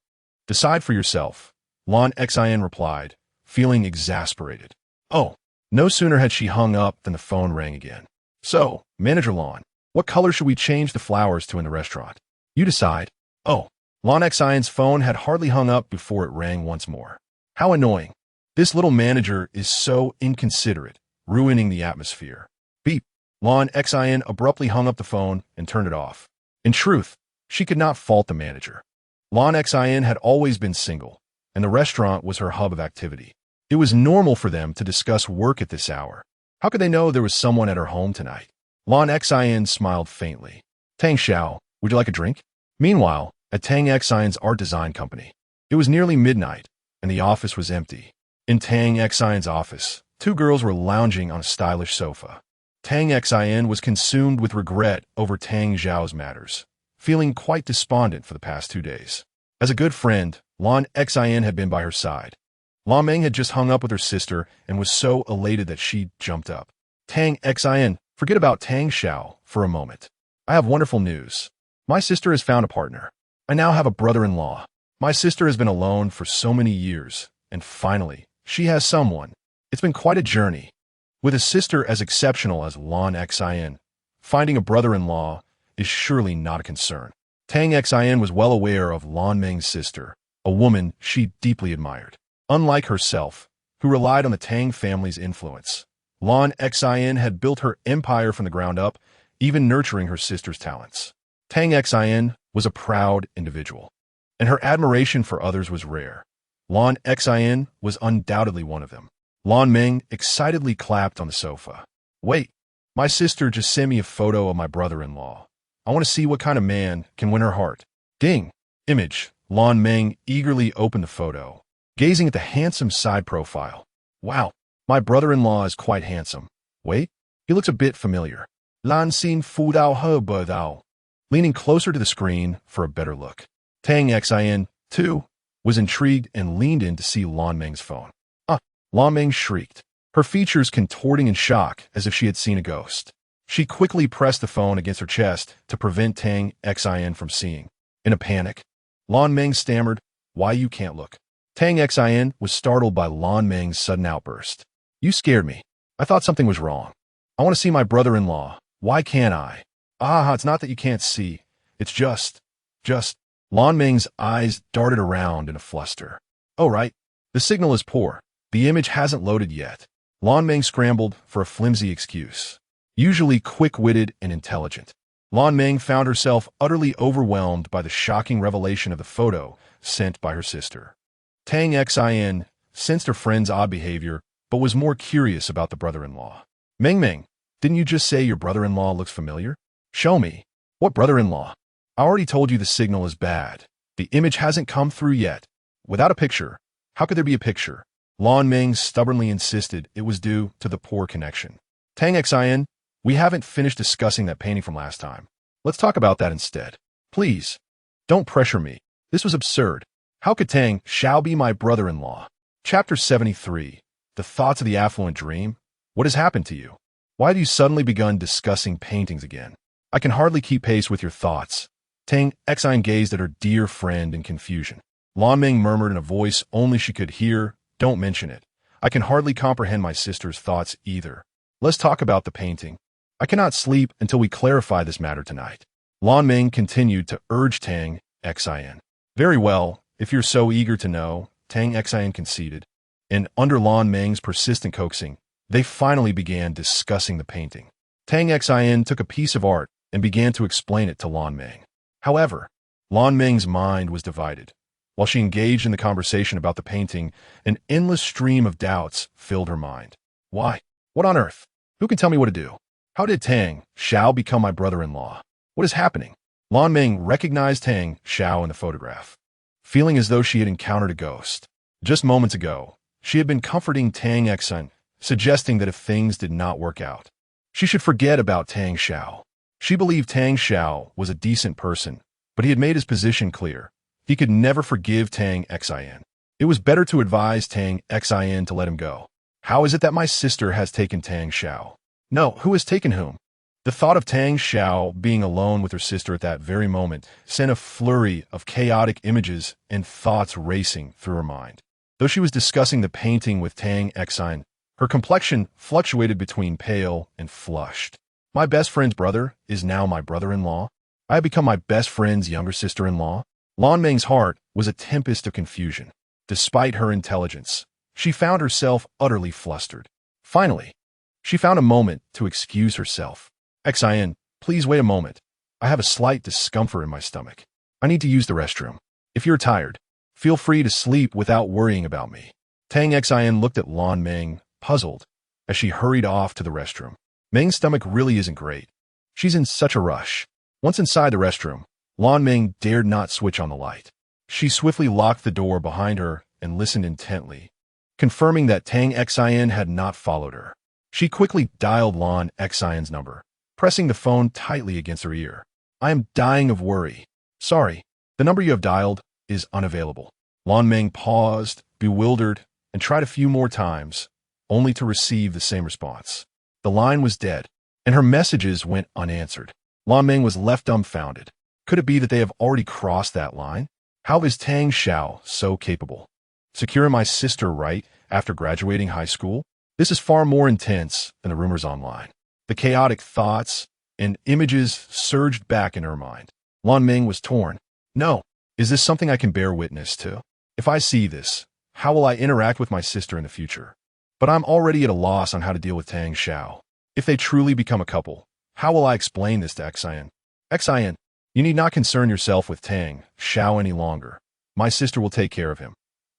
Decide for yourself, Lan Xion replied, feeling exasperated. Oh, no sooner had she hung up than the phone rang again. So, Manager Lan, what color should we change the flowers to in the restaurant? You decide. Oh, Lan Xion's phone had hardly hung up before it rang once more. How annoying. This little manager is so inconsiderate, ruining the atmosphere. Beep. Lan Xion abruptly hung up the phone and turned it off. In truth, she could not fault the manager. Lan Xion had always been single, and the restaurant was her hub of activity. It was normal for them to discuss work at this hour. How could they know there was someone at her home tonight? Lan Xion smiled faintly. Tang Xiao, would you like a drink? Meanwhile, at Tang Xion's art design company, it was nearly midnight, and the office was empty. In Tang Xion's office, 2 girls were lounging on a stylish sofa. Tang Xion was consumed with regret over Tang Xiao's matters, feeling quite despondent for the past 2 days. As a good friend, Lan Xion had been by her side. Lan Meng had just hung up with her sister and was so elated that she jumped up. Tang Xin, forget about Tang Xiao for a moment. I have wonderful news. My sister has found a partner. I now have a brother-in-law. My sister has been alone for so many years, and finally, she has someone. It's been quite a journey. With a sister as exceptional as Lan Xin, finding a brother-in-law is surely not a concern. Tang Xin was well aware of Lan Meng's sister, a woman she deeply admired. Unlike herself, who relied on the Tang family's influence, Lan Xin had built her empire from the ground up, even nurturing her sister's talents. Tang Xin was a proud individual, and her admiration for others was rare. Lan Xin was undoubtedly one of them. Lan Meng excitedly clapped on the sofa. Wait, my sister just sent me a photo of my brother-in-law. I want to see what kind of man can win her heart. Ding! Image. Lan Meng eagerly opened the photo, gazing at the handsome side profile. Wow, my brother-in-law is quite handsome. Wait, he looks a bit familiar. Lan Xin Fu Dao He Bo Dao. Leaning closer to the screen for a better look. Tang Xin, too, was intrigued and leaned in to see Lan Meng's phone. Lan Meng shrieked, her features contorting in shock as if she had seen a ghost. She quickly pressed the phone against her chest to prevent Tang Xin from seeing. In a panic, Lan Meng stammered, "Why you can't look?" Tang Xin was startled by Lan Meng's sudden outburst. "You scared me. I thought something was wrong. I want to see my brother-in-law. Why can't I?" It's not that you can't see. It's just. Lan Meng's eyes darted around in a fluster. Oh, right. The signal is poor. The image hasn't loaded yet. Lan Meng scrambled for a flimsy excuse. Usually quick-witted and intelligent, Lan Meng found herself utterly overwhelmed by the shocking revelation of the photo sent by her sister. Tang Xin sensed her friend's odd behavior, but was more curious about the brother-in-law. Meng, didn't you just say your brother-in-law looks familiar? Show me. What brother-in-law? I already told you the signal is bad. The image hasn't come through yet. Without a picture, how could there be a picture? Lan Meng stubbornly insisted it was due to the poor connection. Tang Xin, we haven't finished discussing that painting from last time. Let's talk about that instead. Please. Don't pressure me. This was absurd. How could Tang Xiao be my brother-in-law? Chapter 73. The Thoughts of the Affluent Dream. What has happened to you? Why have you suddenly begun discussing paintings again? I can hardly keep pace with your thoughts. Tang Xin gazed at her dear friend in confusion. Lan Meng murmured in a voice only she could hear, "Don't mention it. I can hardly comprehend my sister's thoughts either. Let's talk about the painting. I cannot sleep until we clarify this matter tonight." Lan Meng continued to urge Tang Xin. Very well, if you're so eager to know, Tang Xin conceded. And under Lan Meng's persistent coaxing, they finally began discussing the painting. Tang Xin took a piece of art and began to explain it to Lan Meng. However, Lan Meng's mind was divided. While she engaged in the conversation about the painting, an endless stream of doubts filled her mind. Why? What on earth? Who can tell me what to do? How did Tang Xiao become my brother-in-law? What is happening? Lan Meng recognized Tang Xiao in the photograph, feeling as though she had encountered a ghost. Just moments ago, she had been comforting Tang Xin, suggesting that if things did not work out, she should forget about Tang Xiao. She believed Tang Xiao was a decent person, but he had made his position clear. He could never forgive Tang Xin. It was better to advise Tang Xin to let him go. How is it that my sister has taken Tang Xiao? No, who has taken whom? The thought of Tang Xiao being alone with her sister at that very moment sent a flurry of chaotic images and thoughts racing through her mind. Though she was discussing the painting with Tang Xin, her complexion fluctuated between pale and flushed. My best friend's brother is now my brother-in-law. I have become my best friend's younger sister-in-law. Lan Meng's heart was a tempest of confusion. Despite her intelligence, she found herself utterly flustered. Finally, she found a moment to excuse herself. Xin, please wait a moment. I have a slight discomfort in my stomach. I need to use the restroom. If you're tired, feel free to sleep without worrying about me. Tang Xin looked at Lan Meng, puzzled, as she hurried off to the restroom. Meng's stomach really isn't great. She's in such a rush. Once inside the restroom, Lan Meng dared not switch on the light. She swiftly locked the door behind her and listened intently, confirming that Tang Xin had not followed her. She quickly dialed Lan Xin's number, pressing the phone tightly against her ear. I am dying of worry. Sorry, the number you have dialed is unavailable. Lan Meng paused, bewildered, and tried a few more times, only to receive the same response. The line was dead, and her messages went unanswered. Lan Ming was left dumbfounded. Could it be that they have already crossed that line? How is Tang Xiao so capable? Securing my sister right after graduating high school? This is far more intense than the rumors online. The chaotic thoughts and images surged back in her mind. Lan Ming was torn. No, is this something I can bear witness to? If I see this, how will I interact with my sister in the future? But I'm already at a loss on how to deal with Tang Xiao. If they truly become a couple, how will I explain this to Xian? Xian, you need not concern yourself with Tang Xiao any longer. My sister will take care of him.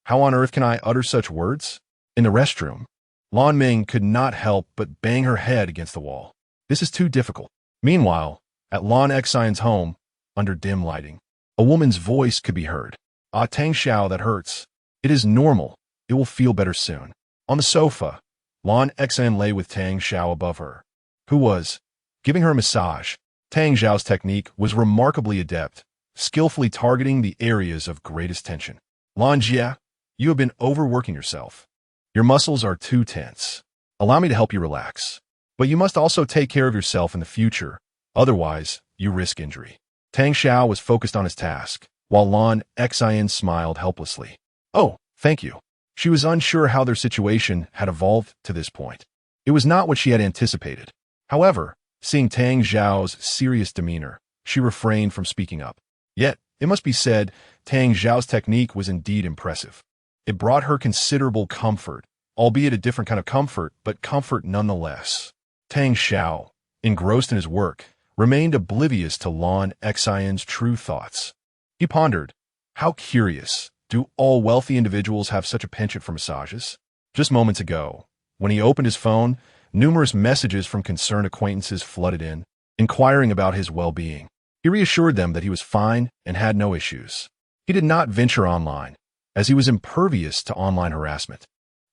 How on earth can I utter such words? In the restroom, Lan Ming could not help but bang her head against the wall. This is too difficult. Meanwhile, at Lan Xian's home, under dim lighting, a woman's voice could be heard. Ah, Tang Xiao, that hurts. It is normal. It will feel better soon. On the sofa, Lan Xian lay with Tang Xiao above her, who was giving her a massage. Tang Xiao's technique was remarkably adept, skillfully targeting the areas of greatest tension. Lan Jia, you have been overworking yourself. Your muscles are too tense. Allow me to help you relax. But you must also take care of yourself in the future, otherwise you risk injury. Tang Xiao was focused on his task, while Lan Xian smiled helplessly. Oh, thank you. She was unsure how their situation had evolved to this point. It was not what she had anticipated. However, seeing Tang Xiao's serious demeanor, she refrained from speaking up. Yet, it must be said, Tang Xiao's technique was indeed impressive. It brought her considerable comfort, albeit a different kind of comfort, but comfort nonetheless. Tang Xiao, engrossed in his work, remained oblivious to Lan Xian's true thoughts. He pondered, how curious, do all wealthy individuals have such a penchant for massages? Just moments ago, when he opened his phone, numerous messages from concerned acquaintances flooded in, inquiring about his well-being. He reassured them that he was fine and had no issues. He did not venture online, as he was impervious to online harassment.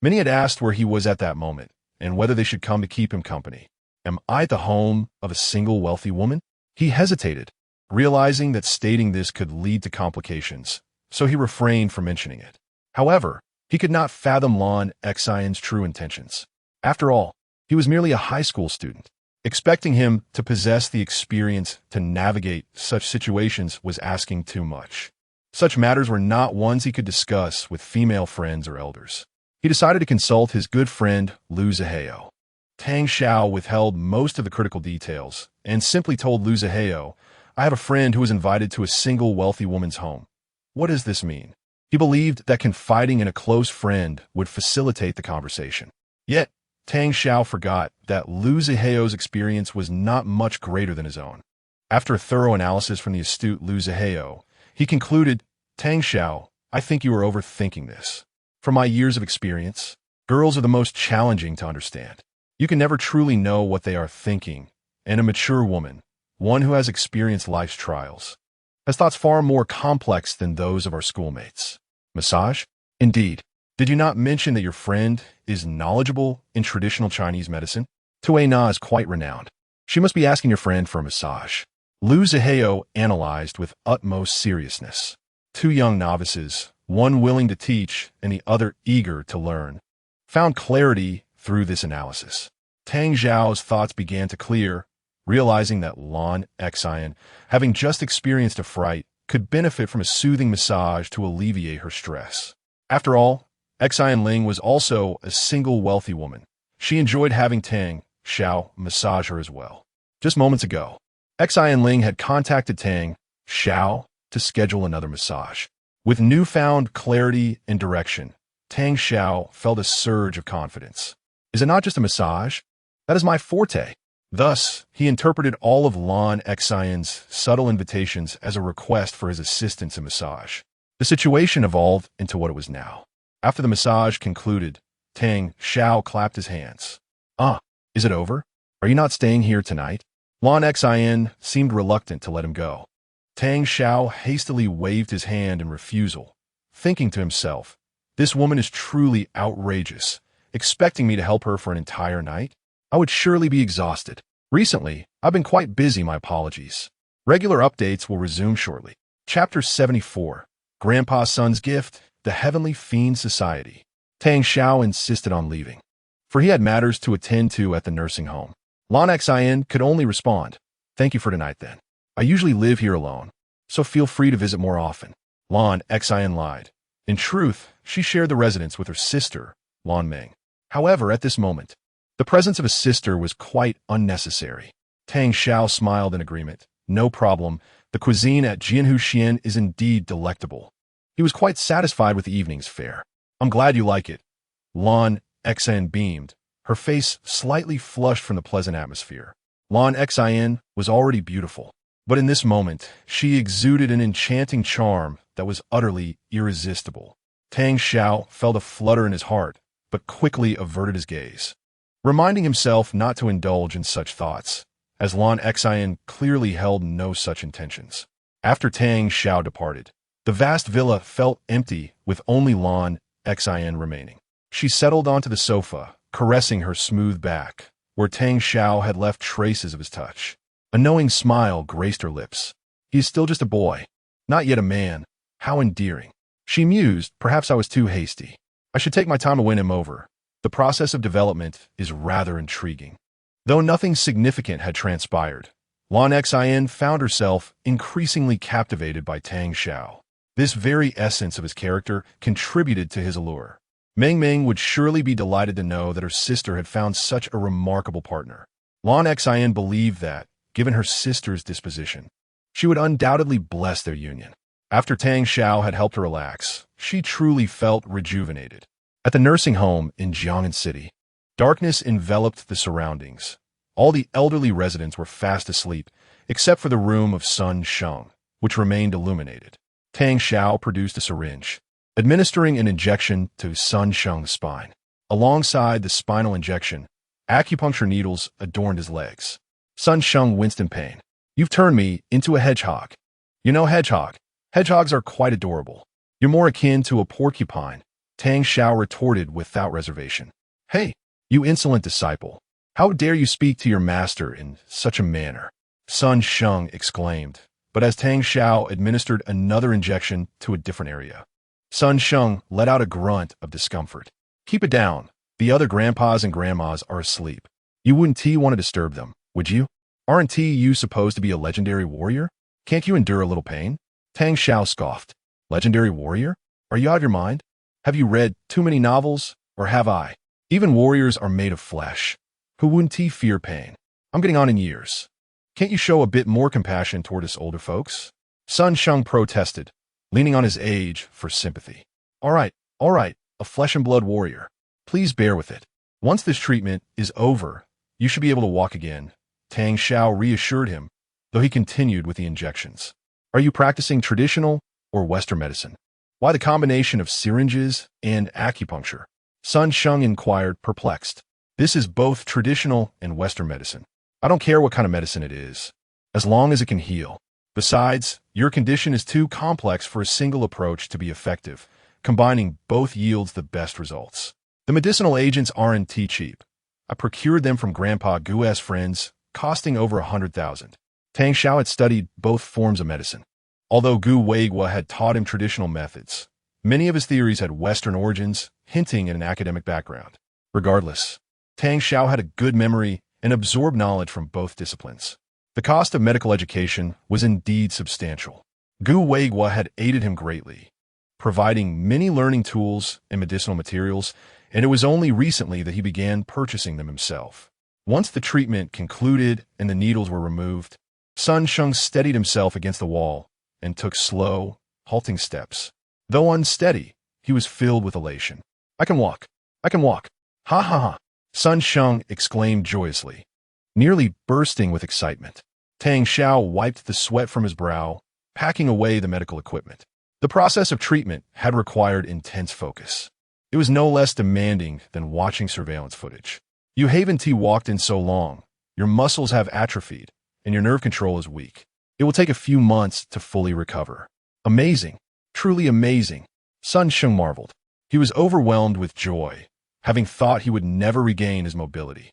Many had asked where he was at that moment, and whether they should come to keep him company. Am I at the home of a single wealthy woman? He hesitated, realizing that stating this could lead to complications, so he refrained from mentioning it. However, he could not fathom Lan Xian's true intentions. After all, he was merely a high school student. Expecting him to possess the experience to navigate such situations was asking too much. Such matters were not ones he could discuss with female friends or elders. He decided to consult his good friend Lu Zihao. Tang Xiao withheld most of the critical details and simply told Lu Zihao, I have a friend who was invited to a single wealthy woman's home. What does this mean? He believed that confiding in a close friend would facilitate the conversation. Yet, Tang Xiao forgot that Lu Zihao's experience was not much greater than his own. After a thorough analysis from the astute Lu Zihao, he concluded, Tang Xiao, I think you are overthinking this. From my years of experience, girls are the most challenging to understand. You can never truly know what they are thinking, and a mature woman, one who has experienced life's trials, has thoughts far more complex than those of our schoolmates. Massage? Indeed. Did you not mention that your friend is knowledgeable in traditional Chinese medicine? Tue Na is quite renowned. She must be asking your friend for a massage. Lu Zihao analyzed with utmost seriousness. Two young novices, one willing to teach and the other eager to learn, found clarity through this analysis. Tang Xiao's thoughts began to clear, realizing that Lan Xian, having just experienced a fright, could benefit from a soothing massage to alleviate her stress. After all, Xian Ling was also a single wealthy woman. She enjoyed having Tang Xiao massage her as well. Just moments ago, Xian Ling had contacted Tang Xiao to schedule another massage. With newfound clarity and direction, Tang Xiao felt a surge of confidence. Is it not just a massage? That is my forte. Thus, he interpreted all of Lan Xian's subtle invitations as a request for his assistance in massage. The situation evolved into what it was now. After the massage concluded, Tang Xiao clapped his hands. Ah, is it over? Are you not staying here tonight? Lan Xian seemed reluctant to let him go. Tang Xiao hastily waved his hand in refusal, thinking to himself, this woman is truly outrageous, expecting me to help her for an entire night? I would surely be exhausted. Recently, I've been quite busy, my apologies. Regular updates will resume shortly. Chapter 74, Grandpa's Son's Gift, The Heavenly Fiend Society. Tang Xiao insisted on leaving. for he had matters to attend to at the nursing home. Lon Xin could only respond, "Thank you for tonight then. I usually live here alone, so feel free to visit more often." Lon Xin lied. In truth, she shared the residence with her sister, Lon Ming. However, at this moment, the presence of a sister was quite unnecessary. Tang Xiao smiled in agreement. "No problem. The cuisine at Jianhu Xian is indeed delectable." He was quite satisfied with the evening's fare. "I'm glad you like it." Lon Xin beamed, her face slightly flushed from the pleasant atmosphere. Lon Xin was already beautiful, but in this moment, she exuded an enchanting charm that was utterly irresistible. Tang Xiao felt a flutter in his heart, but quickly averted his gaze, reminding himself not to indulge in such thoughts, as Lon Xin clearly held no such intentions. After Tang Xiao departed, the vast villa felt empty with only Lon Xin remaining. She settled onto the sofa, caressing her smooth back, where Tang Xiao had left traces of his touch. A knowing smile graced her lips. "He is still just a boy, not yet a man. How endearing." She mused, "Perhaps I was too hasty. I should take my time to win him over. The process of development is rather intriguing." Though nothing significant had transpired, Lon Xin found herself increasingly captivated by Tang Xiao. This very essence of his character contributed to his allure. Ming Ming would surely be delighted to know that her sister had found such a remarkable partner. Lon Xin believed that, given her sister's disposition, she would undoubtedly bless their union. After Tang Xiao had helped her relax, she truly felt rejuvenated. At the nursing home in Jiangnan City, darkness enveloped the surroundings. All the elderly residents were fast asleep, except for the room of Sun Sheng, which remained illuminated. Tang Xiao produced a syringe, administering an injection to Sun Sheng's spine. Alongside the spinal injection, acupuncture needles adorned his legs. Sun Sheng winced in pain. "You've turned me into a hedgehog." "You know, hedgehog. Hedgehogs are quite adorable. You're more akin to a porcupine," Tang Xiao retorted without reservation. "Hey, you insolent disciple. How dare you speak to your master in such a manner?" Sun Sheng exclaimed, but as Tang Xiao administered another injection to a different area, Sun Sheng let out a grunt of discomfort. "Keep it down. The other grandpas and grandmas are asleep. You wouldn't want to disturb them, would you? Aren't you supposed to be a legendary warrior? Can't you endure a little pain?" Tang Xiao scoffed. "Legendary warrior? Are you out of your mind? Have you read too many novels, or have I? Even warriors are made of flesh. Who wouldn't fear pain? I'm getting on in years. Can't you show a bit more compassion toward us older folks?" Sun Sheng protested, leaning on his age for sympathy. All right, a flesh-and-blood warrior. Please bear with it. Once this treatment is over, you should be able to walk again," Tang Xiao reassured him, though he continued with the injections. "Are you practicing traditional or Western medicine? Why the combination of syringes and acupuncture?" Sun Sheng inquired, perplexed. "This is both traditional and Western medicine. I don't care what kind of medicine it is, as long as it can heal. Besides, your condition is too complex for a single approach to be effective. Combining both yields the best results. The medicinal agents aren't cheap. I procured them from Grandpa Gu's friends, costing over 100,000. Tang Xiao had studied both forms of medicine. Although Gu Weigua had taught him traditional methods, many of his theories had Western origins, hinting at an academic background. Regardless, Tang Xiao had a good memory and absorbed knowledge from both disciplines. The cost of medical education was indeed substantial. Gu Weigua had aided him greatly, providing many learning tools and medicinal materials, and it was only recently that he began purchasing them himself. Once the treatment concluded and the needles were removed, Sun Sheng steadied himself against the wall and took slow, halting steps. Though unsteady, he was filled with elation. I can walk. Ha ha ha. Sun Sheng exclaimed joyously, nearly bursting with excitement. Tang Xiao wiped the sweat from his brow, packing away the medical equipment. The process of treatment had required intense focus. It was no less demanding than watching surveillance footage. You haven't walked in so long, your muscles have atrophied, and your nerve control is weak. It will take a few months to fully recover. Amazing, truly amazing, Sun Sheng marveled. He was overwhelmed with joy, having thought he would never regain his mobility.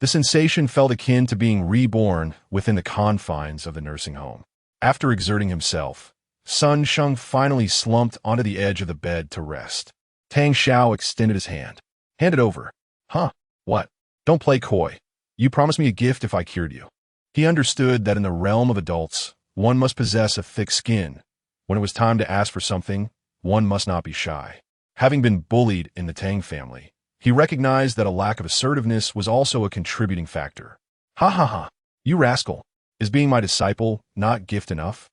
The sensation felt akin to being reborn within the confines of the nursing home. After exerting himself, Sun Sheng finally slumped onto the edge of the bed to rest. Tang Xiao extended his hand. Hand it over. Huh? What? Don't play coy. You promised me a gift if I cured you. He understood that in the realm of adults, one must possess a thick skin. When it was time to ask for something, one must not be shy. Having been bullied in the Tang family, he recognized that a lack of assertiveness was also a contributing factor. Ha ha ha, you rascal. Is being my disciple not gift enough?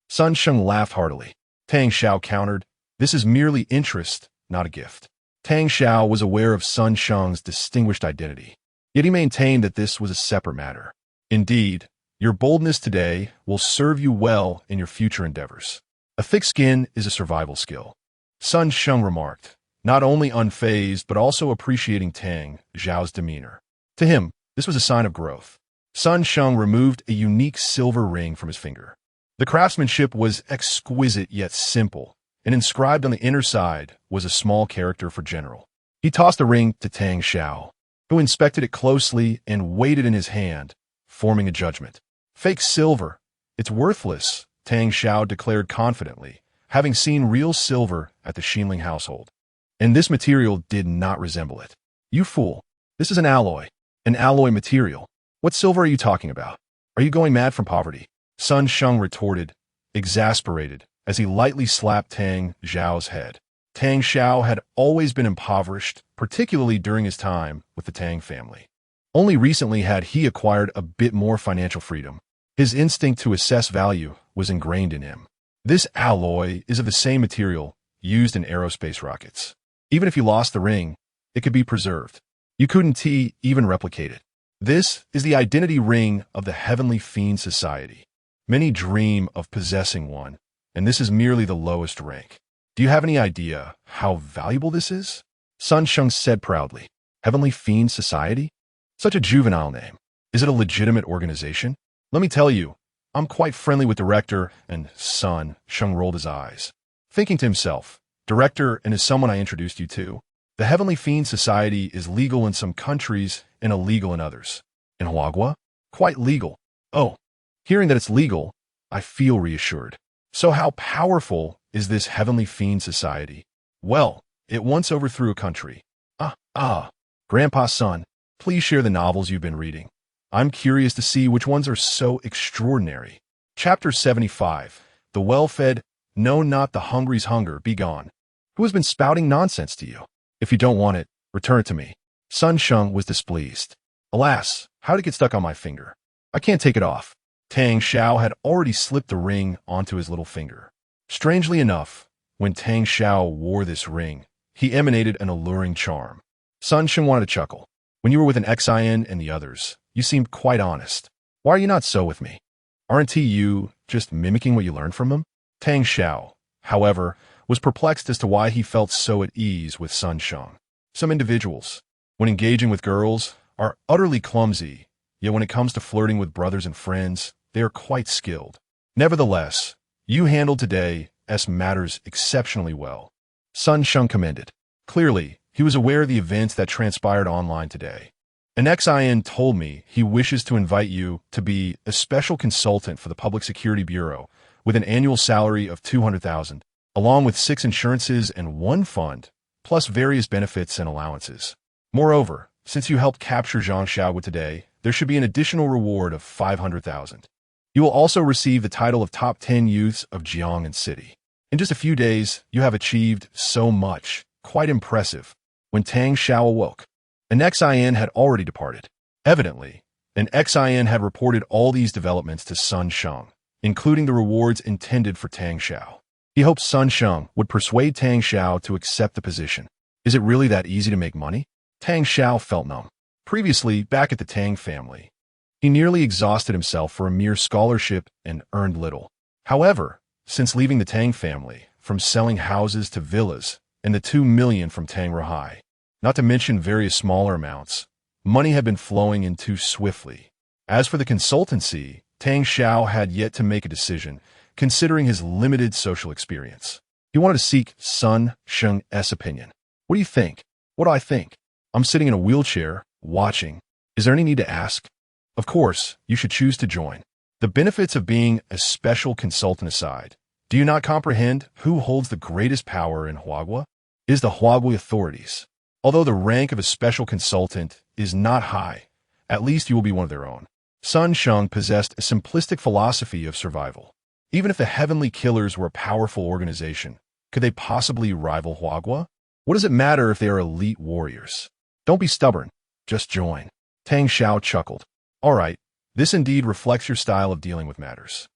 Sun Sheng laughed heartily. Tang Xiao countered, this is merely interest, not a gift. Tang Xiao was aware of Sun Sheng's distinguished identity, yet he maintained that this was a separate matter. Indeed, your boldness today will serve you well in your future endeavors. A thick skin is a survival skill. Sun Sheng remarked, not only unfazed but also appreciating Tang Xiao's demeanor. To him, this was a sign of growth. Sun Sheng removed a unique silver ring from his finger. The craftsmanship was exquisite yet simple, and inscribed on the inner side was a small character for general. He tossed the ring to Tang Xiao, who inspected it closely and weighed it in his hand, forming a judgment. Fake silver. It's worthless, Tang Xiao declared confidently, having seen real silver at the Xinling household. And this material did not resemble it. You fool. This is an alloy material. What silver are you talking about? Are you going mad from poverty? Sun Sheng retorted, exasperated, as he lightly slapped Tang Xiao's head. Tang Xiao had always been impoverished, particularly during his time with the Tang family. Only recently had he acquired a bit more financial freedom. His instinct to assess value was ingrained in him. This alloy is of the same material used in aerospace rockets. Even if you lost the ring, it could be preserved. You couldn't even replicate it. This is the identity ring of the Heavenly Fiend Society. Many dream of possessing one, and this is merely the lowest rank. Do you have any idea how valuable this is? Sun Sheng said proudly. Heavenly Fiend Society? Such a juvenile name. Is it a legitimate organization? Let me tell you, I'm quite friendly with Director, and Sun Sheng rolled his eyes, thinking to himself, Director and is someone I introduced you to. The Heavenly Fiend Society is legal in some countries and illegal in others. In Huagua? Quite legal. Oh, hearing that it's legal, I feel reassured. So how powerful is this Heavenly Fiend Society? Well, it once overthrew a country. Grandpa's son, please share the novels you've been reading. I'm curious to see which ones are so extraordinary. Chapter 75. The well-fed know not the hungry's hunger, be gone. Who has been spouting nonsense to you? If you don't want it, return it to me. Sun Sheng was displeased. Alas, how'd it get stuck on my finger? I can't take it off. Tang Xiao had already slipped the ring onto his little finger. Strangely enough, when Tang Xiao wore this ring, he emanated an alluring charm. Sun Sheng wanted to chuckle. When you were with an Xin and the others, you seemed quite honest. Why are you not so with me? Aren't you just mimicking what you learned from him? Tang Xiao, however, was perplexed as to why he felt so at ease with Sun Sheng. Some individuals, when engaging with girls, are utterly clumsy, yet when it comes to flirting with brothers and friends, they are quite skilled. Nevertheless, you handled today's matters exceptionally well. Sun Sheng commended. Clearly, he was aware of the events that transpired online today. An Xin told me he wishes to invite you to be a special consultant for the Public Security Bureau with an annual salary of 200,000, along with 6 insurances and 1 fund, plus various benefits and allowances. Moreover, since you helped capture Zhang Xiaogu today, there should be an additional reward of 500,000. You will also receive the title of Top 10 Youths of Jiangnan City. In just a few days, you have achieved so much, quite impressive. When Tang Xiao awoke, an Xin had already departed. Evidently, an Xin had reported all these developments to Sun Sheng, including the rewards intended for Tang Xiao. He hoped Sun Sheng would persuade Tang Xiao to accept the position. Is it really that easy to make money? Tang Xiao felt numb. Previously, back at the Tang family, he nearly exhausted himself for a mere scholarship and earned little. However, since leaving the Tang family, from selling houses to villas and the 2 million from Tang Rahai, not to mention various smaller amounts, money had been flowing in too swiftly. As for the consultancy, Tang Xiao had yet to make a decision, considering his limited social experience. He wanted to seek Sun Sheng's opinion. What do you think? What do I think? I'm sitting in a wheelchair, watching. Is there any need to ask? Of course, you should choose to join. The benefits of being a special consultant aside, do you not comprehend who holds the greatest power in Huagua? It is the Huagua authorities. Although the rank of a special consultant is not high, at least you will be one of their own. Su Chen possessed a simplistic philosophy of survival. Even if the Heavenly Killers were a powerful organization, could they possibly rival Huagua? What does it matter if they are elite warriors? Don't be stubborn. Just join. Tang Xiao chuckled. All right, this indeed reflects your style of dealing with matters.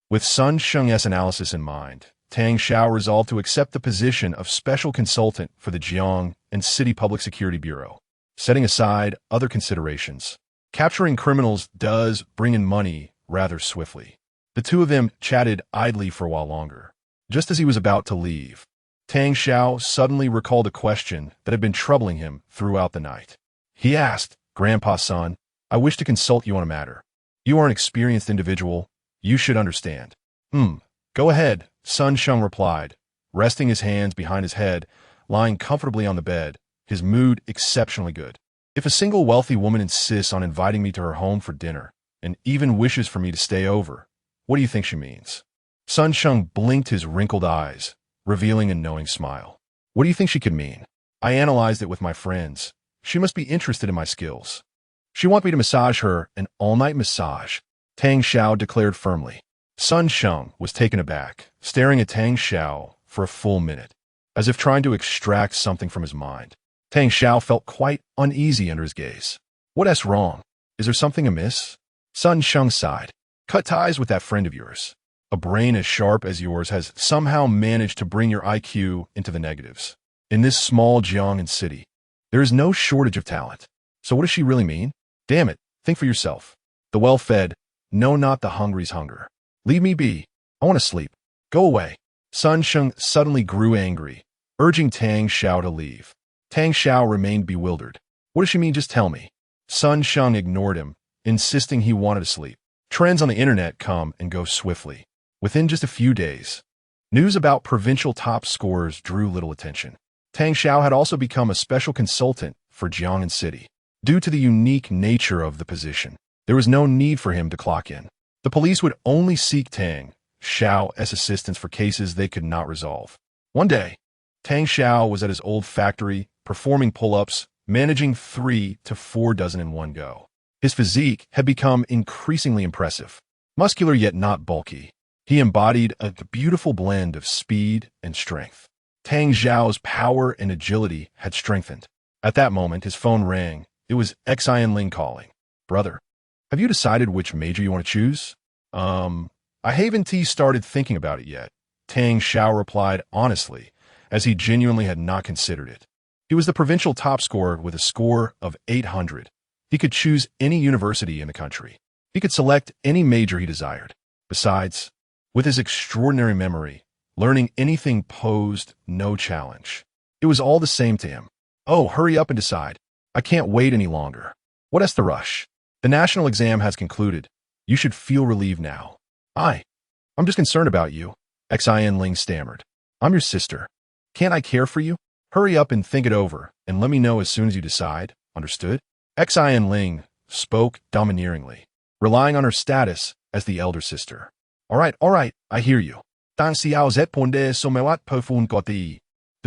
With Su Chen's analysis in mind, Tang Xiao resolved to accept the position of special consultant for the Jiang and City Public Security Bureau. Setting aside other considerations, capturing criminals does bring in money rather swiftly. The two of them chatted idly for a while longer. Just as he was about to leave, Tang Xiao suddenly recalled a question that had been troubling him throughout the night. He asked, Grandpa Sun, I wish to consult you on a matter. You are an experienced individual. You should understand. Go ahead, Su Chen replied, resting his hands behind his head, lying comfortably on the bed, his mood exceptionally good. If a single wealthy woman insists on inviting me to her home for dinner, and even wishes for me to stay over, what do you think she means? Su Chen blinked his wrinkled eyes, revealing a knowing smile. What do you think she could mean? I analyzed it with my friends. She must be interested in my skills. She wants me to massage her an all-night massage, Tang Xiao declared firmly. Su Chen was taken aback, staring at Tang Xiao for a full minute, as if trying to extract something from his mind. Tang Xiao felt quite uneasy under his gaze. What's wrong? Is there something amiss? Su Chen sighed. Cut ties with that friend of yours. A brain as sharp as yours has somehow managed to bring your IQ into the negatives. In this small Jiangnan city, there is no shortage of talent. So what does she really mean? Damn it, think for yourself. The well-fed know not the hungry's hunger. Leave me be. I want to sleep. Go away. Su Chen suddenly grew angry, urging Tang Xiao to leave. Tang Xiao remained bewildered. What does she mean? Just tell me. Su Chen ignored him, insisting he wanted to sleep. Trends on the internet come and go swiftly. Within just a few days, news about provincial top scorers drew little attention. Tang Xiao had also become a special consultant for Jiangnan City. Due to the unique nature of the position, there was no need for him to clock in. The police would only seek Tang Xiao's assistance for cases they could not resolve. One day, Tang Xiao was at his old factory, performing pull-ups, managing 3 to 4 dozen in one go. His physique had become increasingly impressive. Muscular yet not bulky, he embodied a beautiful blend of speed and strength. Tang Xiao's power and agility had strengthened. At that moment, his phone rang. It was Xianling calling. Brother, have you decided which major you want to choose? I haven't started thinking about it yet, Tang Xiao replied honestly, as he genuinely had not considered it. He was the provincial top scorer with a score of 800. He could choose any university in the country. He could select any major he desired. Besides, with his extraordinary memory, learning anything posed no challenge. It was all the same to him. Oh, hurry up and decide. I can't wait any longer. What's the rush? The national exam has concluded. You should feel relieved now. I'm just concerned about you, Xianling stammered. I'm your sister. Can't I care for you? Hurry up and think it over, and let me know as soon as you decide. Understood? Xianling spoke domineeringly, relying on her status as the elder sister. All right, I hear you. The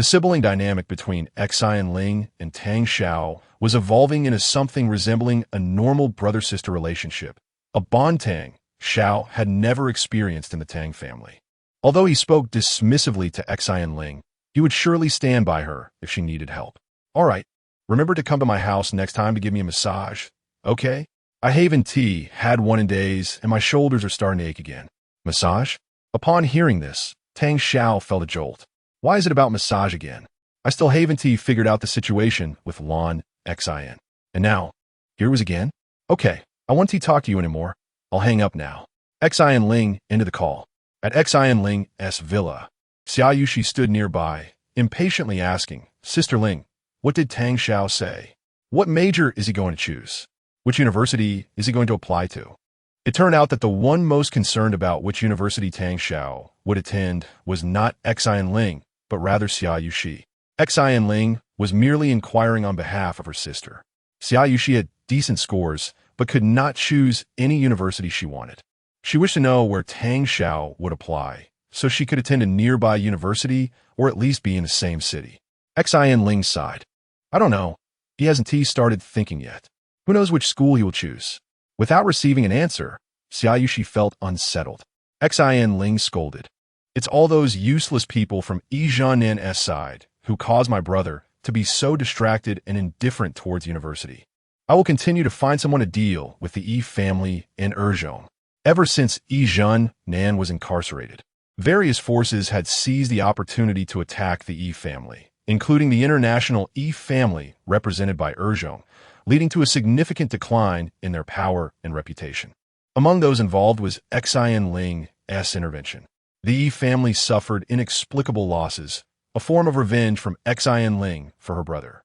sibling dynamic between Xianling and Tang Xiao was evolving into something resembling a normal brother-sister relationship, a bond Tang Xiao had never experienced in the Tang family. Although he spoke dismissively to Xianling, he would surely stand by her if she needed help. All right, remember to come to my house next time to give me a massage, okay? I haven't had one in days, and my shoulders are starting to ache again. Massage? Upon hearing this, Tang Xiao felt a jolt. Why is it about massage again? I still haven't figured out the situation with Lan Xian. And now, here was again? Okay, I won't talk to you anymore. I'll hang up now. Xianling ended the call. At Xianling's villa, Xia Yushi stood nearby, impatiently asking, Sister Ling, what did Tang Xiao say? What major is he going to choose? Which university is he going to apply to? It turned out that the one most concerned about which university Tang Xiao would attend was not Xianling, but rather Xia Yushi. Xianling was merely inquiring on behalf of her sister. Xia Yushi had decent scores, but could not choose any university she wanted. She wished to know where Tang Xiao would apply, so she could attend a nearby university or at least be in the same city. Xianling sighed. I don't know. He hasn't started thinking yet. Who knows which school he will choose? Without receiving an answer, Xiaoyushi felt unsettled. Xin Ling scolded. It's all those useless people from Zhannan's side who caused my brother to be so distracted and indifferent towards university. I will continue to find someone to deal with the Yi family in Erzhong. Ever since Zhannan was incarcerated, various forces had seized the opportunity to attack the Yi family, including the international Yi family represented by Erzhong, leading to a significant decline in their power and reputation. Among those involved was Xin Ling's intervention. The Yi family suffered inexplicable losses, a form of revenge from Xin Ling for her brother.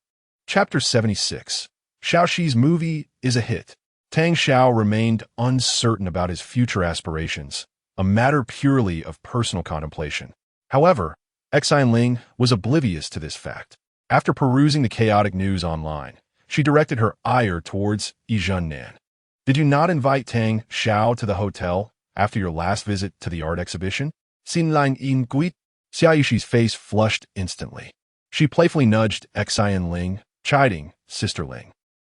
Chapter 76. Xiaoxi's movie is a hit. Tang Xiao remained uncertain about his future aspirations, a matter purely of personal contemplation. However, Xin Ling was oblivious to this fact. After perusing the chaotic news online, she directed her ire towards Zhannan. Did you not invite Tang Xiao to the hotel after your last visit to the art exhibition? Xin Lang Yin Guit. Xiaoyushi's face flushed instantly. She playfully nudged Xin Ling, chiding Sister Ling.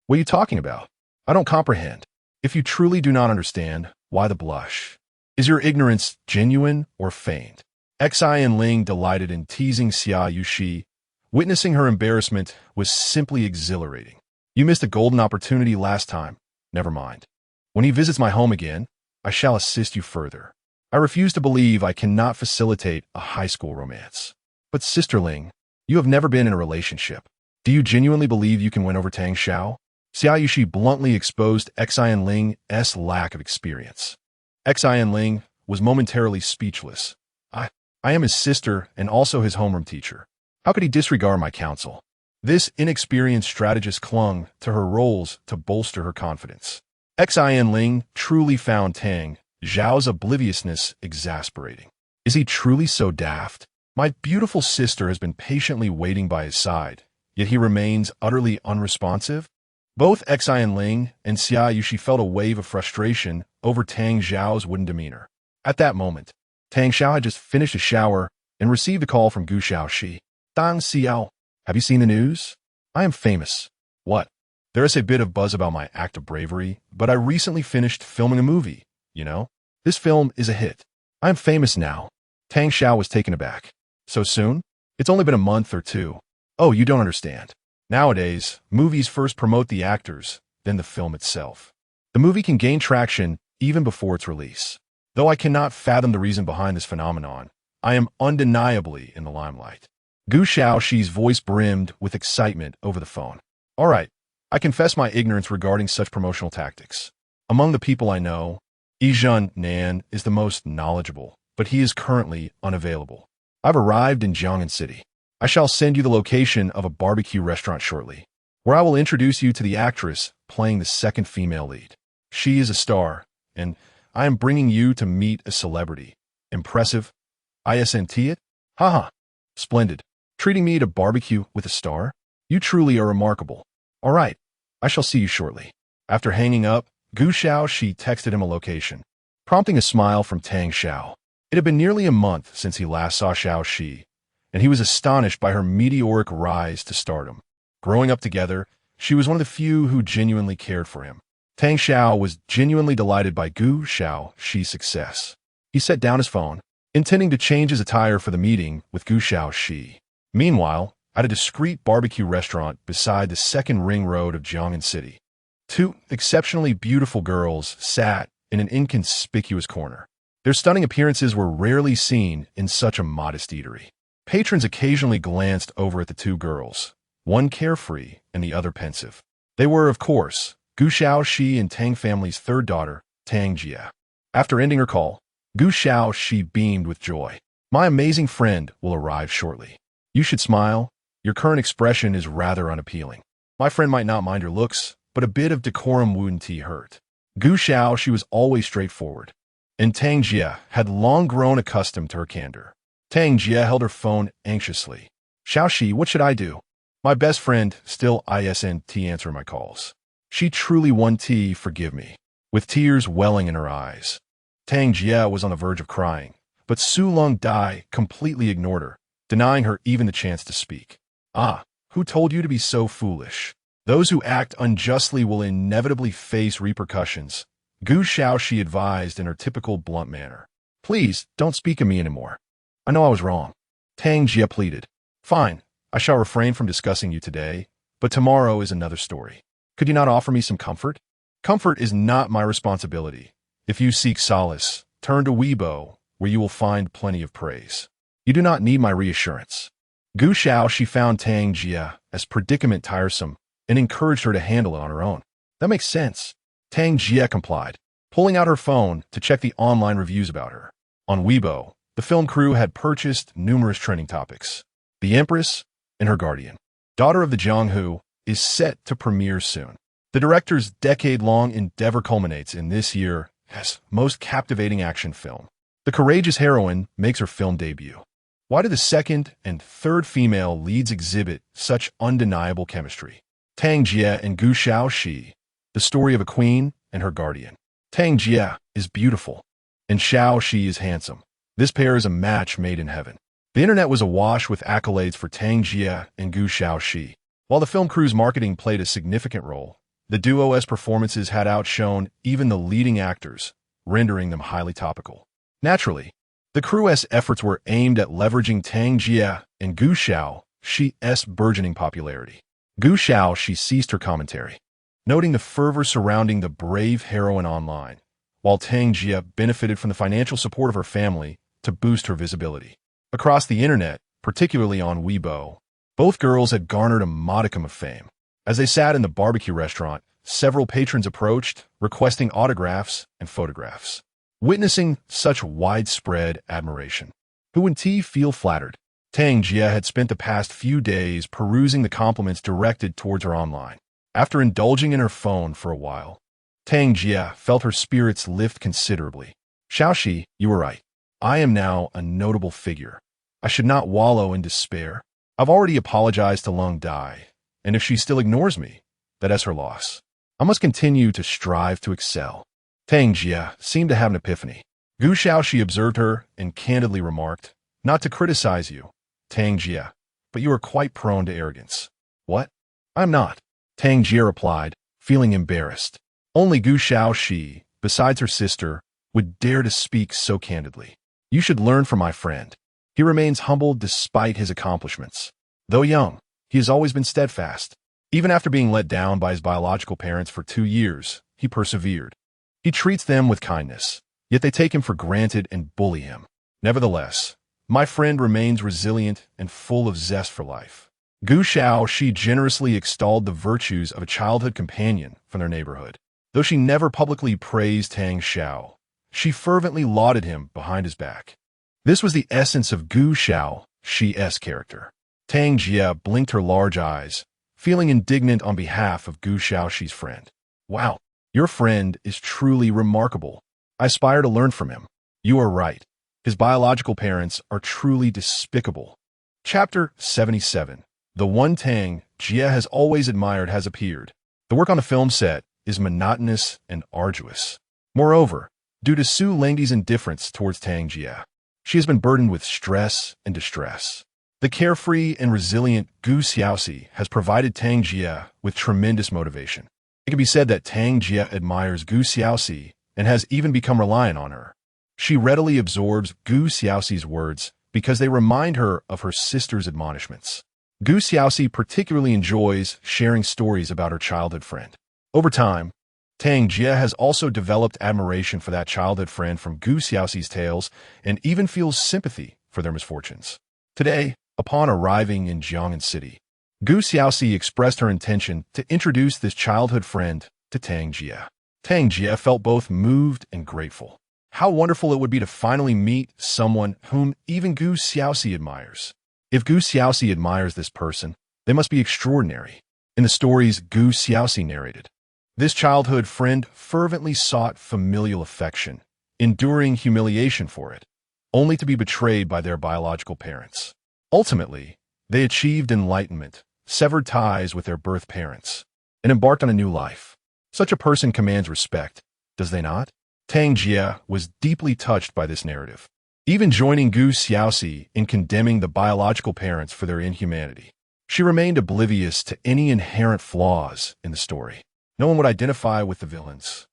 What are you talking about? I don't comprehend. If you truly do not understand, why the blush? Is your ignorance genuine or feigned? Xin Ling delighted in teasing Xiaoyushi. Witnessing her embarrassment was simply exhilarating. You missed a golden opportunity last time. Never mind. When he visits my home again, I shall assist you further. I refuse to believe I cannot facilitate a high school romance. But Sister Ling, you have never been in a relationship. Do you genuinely believe you can win over Tang Xiao? Xiaoyushi bluntly exposed Xin Ling's lack of experience. Xin Ling was momentarily speechless. I am his sister and also his homeroom teacher. How could he disregard my counsel? This inexperienced strategist clung to her roles to bolster her confidence. Xin Ling truly found Tang Xiao's obliviousness exasperating. Is he truly so daft? My beautiful sister has been patiently waiting by his side, yet he remains utterly unresponsive? Both Xin Ling and Xiaoyushi felt a wave of frustration over Tang Xiao's wooden demeanor. At that moment, Tang Xiao had just finished a shower and received a call from Gu Xiaoxi. Dang Xiao, have you seen the news? I am famous. What? There is a bit of buzz about my act of bravery, but I recently finished filming a movie, you know? This film is a hit. I am famous now. Tang Xiao was taken aback. So soon? It's only been a month or two. Oh, you don't understand. Nowadays, movies first promote the actors, then the film itself. The movie can gain traction even before its release. Though I cannot fathom the reason behind this phenomenon, I am undeniably in the limelight. Gu Xiaoxi's voice brimmed with excitement over the phone. All right, I confess my ignorance regarding such promotional tactics. Among the people I know, Zhannan is the most knowledgeable, but he is currently unavailable. I've arrived in Jiangnan City. I shall send you the location of a barbecue restaurant shortly, where I will introduce you to the actress playing the second female lead. She is a star, and I am bringing you to meet a celebrity. Impressive? Isn't it? Haha. Splendid. Treating me to barbecue with a star? You truly are remarkable. All right, I shall see you shortly. After hanging up, Gu Xiaoxi texted him a location, prompting a smile from Tang Xiao. It had been nearly a month since he last saw Xiaoxi, and he was astonished by her meteoric rise to stardom. Growing up together, she was one of the few who genuinely cared for him. Tang Xiao was genuinely delighted by Gu Xiaoxi's success. He set down his phone, intending to change his attire for the meeting with Gu Xiaoxi. Meanwhile, at a discreet barbecue restaurant beside the second ring road of Jiangnan City, two exceptionally beautiful girls sat in an inconspicuous corner. Their stunning appearances were rarely seen in such a modest eatery. Patrons occasionally glanced over at the two girls, one carefree and the other pensive. They were, of course, Gu Xiaoxi and Tang family's third daughter, Tang Jia. After ending her call, Gu Xiaoxi beamed with joy. My amazing friend will arrive shortly. You should smile. Your current expression is rather unappealing. My friend might not mind your looks, but a bit of decorum wouldn't hurt. Gu Xiaoxi was always straightforward, and Tang Jia had long grown accustomed to her candor. Tang Jia held her phone anxiously. Xiaoxi, what should I do? My best friend still isn't answering my calls. She truly forgive me, with tears welling in her eyes. Tang Jia was on the verge of crying, but Su Long Dai completely ignored her, denying her even the chance to speak. Ah, Who told you to be so foolish? Those who act unjustly will inevitably face repercussions, Gu Xiaoxi advised in her typical blunt manner. Please, don't speak of me anymore. I know I was wrong. Tang Jie pleaded. Fine, I shall refrain from discussing you today, but tomorrow is another story. Could you not offer me some comfort? Comfort is not my responsibility. If you seek solace, turn to Weibo, where you will find plenty of praise. You do not need my reassurance. Gu Xiaoxi found Tang Jie as predicament tiresome and encouraged her to handle it on her own. That makes sense. Tang Jie complied, pulling out her phone to check the online reviews about her. On Weibo, the film crew had purchased numerous trending topics. The Empress and Her Guardian, daughter of the Jianghu, is set to premiere soon. The director's decade-long endeavor culminates in this year's most captivating action film. The courageous heroine makes her film debut. Why do the second and third female leads exhibit such undeniable chemistry? Tang Jie and Gu Xiaoxi, the story of a queen and her guardian. Tang Jie is beautiful, and Xiaoxi is handsome. This pair is a match made in heaven. The internet was awash with accolades for Tang Jie and Gu Xiaoxi. While the film crew's marketing played a significant role, the duo's performances had outshone even the leading actors, rendering them highly topical. Naturally, the crew's efforts were aimed at leveraging Tang Jie and Gu Xiaoxi's burgeoning popularity. Gu Xiaoxi ceased her commentary, noting the fervor surrounding the brave heroine online, while Tang Jie benefited from the financial support of her family to boost her visibility. Across the internet, particularly on Weibo, both girls had garnered a modicum of fame. As they sat in the barbecue restaurant, several patrons approached, requesting autographs and photographs. Witnessing such widespread admiration, who wouldn't feel flattered? Tang Jie had spent the past few days perusing the compliments directed towards her online. After indulging in her phone for a while, Tang Jie felt her spirits lift considerably. Xiaoxi, you were right. I am now a notable figure. I should not wallow in despair. I've already apologized to Lung Dai, and if she still ignores me, that is her loss. I must continue to strive to excel. Tang Jie seemed to have an epiphany. Gu Xiaoxi observed her and candidly remarked, not to criticize you, Tang Jie, but you are quite prone to arrogance. What? I'm not. Tang Jie replied, feeling embarrassed. Only Gu Xiaoxi, besides her sister, would dare to speak so candidly. You should learn from my friend. He remains humble despite his accomplishments. Though young, he has always been steadfast. Even after being let down by his biological parents for 2 years, he persevered. He treats them with kindness, yet they take him for granted and bully him. Nevertheless, my friend remains resilient and full of zest for life. Gu Xiaoxi generously extolled the virtues of a childhood companion from their neighborhood. Though she never publicly praised Tang Xiao, she fervently lauded him behind his back. This was the essence of Gu Xiaoxi's character. Tang Jie blinked her large eyes, feeling indignant on behalf of Gu Xiaoxi's friend. Wow, your friend is truly remarkable. I aspire to learn from him. You are right. His biological parents are truly despicable. Chapter 77. The one Tang Jie has always admired has appeared. The work on the film set is monotonous and arduous. Moreover, due to Su Lengdi's indifference towards Tang Jie, she has been burdened with stress and distress. The carefree and resilient Gu Xiaoxi has provided Tang Jie with tremendous motivation. It can be said that Tang Jie admires Gu Xiaoxi and has even become reliant on her. She readily absorbs Gu Xiaoxi's words because they remind her of her sister's admonishments. Gu Xiaoxi particularly enjoys sharing stories about her childhood friend. Over time, Tang Jie has also developed admiration for that childhood friend from Gu Xiaoxi's tales and even feels sympathy for their misfortunes. Today, upon arriving in Jiang'an City, Gu Xiaoxi expressed her intention to introduce this childhood friend to Tang Jie. Tang Jie felt both moved and grateful. How wonderful it would be to finally meet someone whom even Gu Xiaoxi admires. If Gu Xiaoxi admires this person, they must be extraordinary. In the stories Gu Xiaoxi narrated, this childhood friend fervently sought familial affection, enduring humiliation for it, only to be betrayed by their biological parents. Ultimately, they achieved enlightenment, severed ties with their birth parents, and embarked on a new life. Such a person commands respect, does they not? Tang Jie was deeply touched by this narrative, even joining Gu Xiaoxi in condemning the biological parents for their inhumanity. She remained oblivious to any inherent flaws in the story. No one would identify with the villains,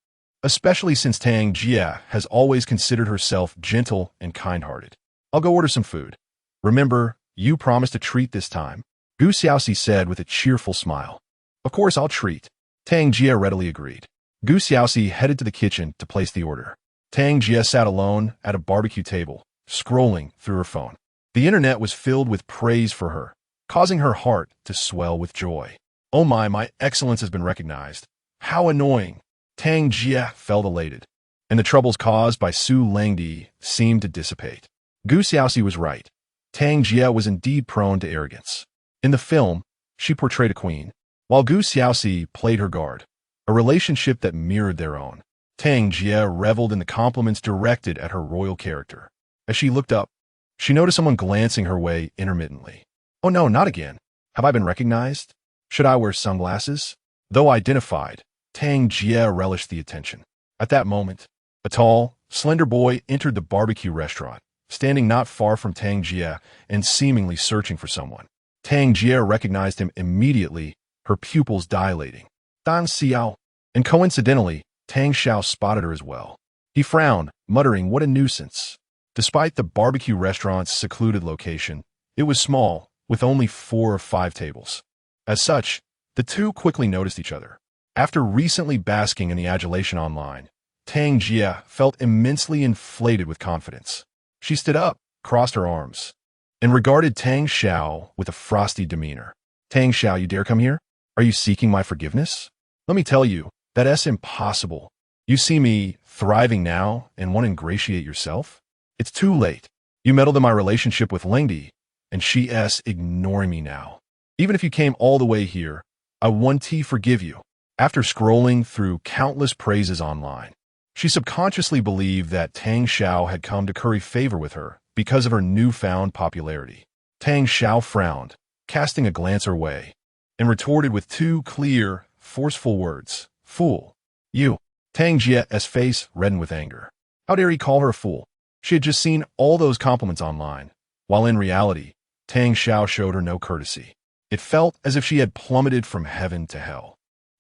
especially since Tang Jia has always considered herself gentle and kind-hearted. I'll go order some food. Remember, you promised a treat this time, Gu Xiaoxi said with a cheerful smile. Of course I'll treat. Tang Jia readily agreed. Gu Xiaoxi headed to the kitchen to place the order. Tang Jia sat alone at a barbecue table, scrolling through her phone. The internet was filled with praise for her, causing her heart to swell with joy. Oh my excellence has been recognized. How annoying. Tang Jia felt elated, and the troubles caused by Su Langdi seemed to dissipate. Gu Xiaoxi was right. Tang Jia was indeed prone to arrogance. In the film, she portrayed a queen, while Gu Xiaoxi played her guard, a relationship that mirrored their own. Tang Jia reveled in the compliments directed at her royal character. As she looked up, she noticed someone glancing her way intermittently. Oh no, not again. Have I been recognized? Should I wear sunglasses? Though identified, Tang Jia relished the attention. At that moment, a tall, slender boy entered the barbecue restaurant, standing not far from Tang Jia and seemingly searching for someone. Tang Jia recognized him immediately, her pupils dilating. Dan Xiao. And coincidentally, Tang Xiao spotted her as well. He frowned, muttering, "What a nuisance." Despite the barbecue restaurant's secluded location, it was small, with only 4 or 5 tables. As such, the two quickly noticed each other. After recently basking in the adulation online, Tang Jia felt immensely inflated with confidence. She stood up, crossed her arms, and regarded Tang Xiao with a frosty demeanor. "Tang Xiao, you dare come here? Are you seeking my forgiveness? Let me tell you, that's impossible. You see me thriving now and want to ingratiate yourself? It's too late. You meddled in my relationship with Lingdi, and she's ignoring me now. Even if you came all the way here, I won't forgive you." After scrolling through countless praises online, she subconsciously believed that Tang Xiao had come to curry favor with her because of her newfound popularity. Tang Xiao frowned, casting a glance her way, and retorted with 2 clear, forceful words. "Fool. You." Tang Jia's face reddened with anger. How dare he call her a fool? She had just seen all those compliments online, while in reality, Tang Xiao showed her no courtesy. It felt as if she had plummeted from heaven to hell,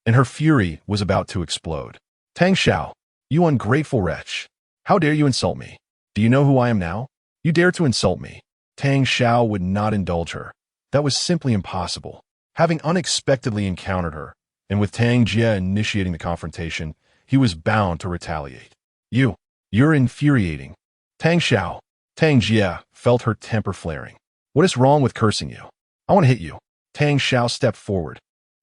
and her fury was about to explode. "Tang Xiao, you ungrateful wretch. How dare you insult me? Do you know who I am now? You dare to insult me." Tang Xiao would not indulge her. That was simply impossible. Having unexpectedly encountered her, and with Tang Jia initiating the confrontation, he was bound to retaliate. You're infuriating." Tang Xiao. Tang Jia felt her temper flaring. "What is wrong with cursing you? I want to hit you." Tang Xiao stepped forward,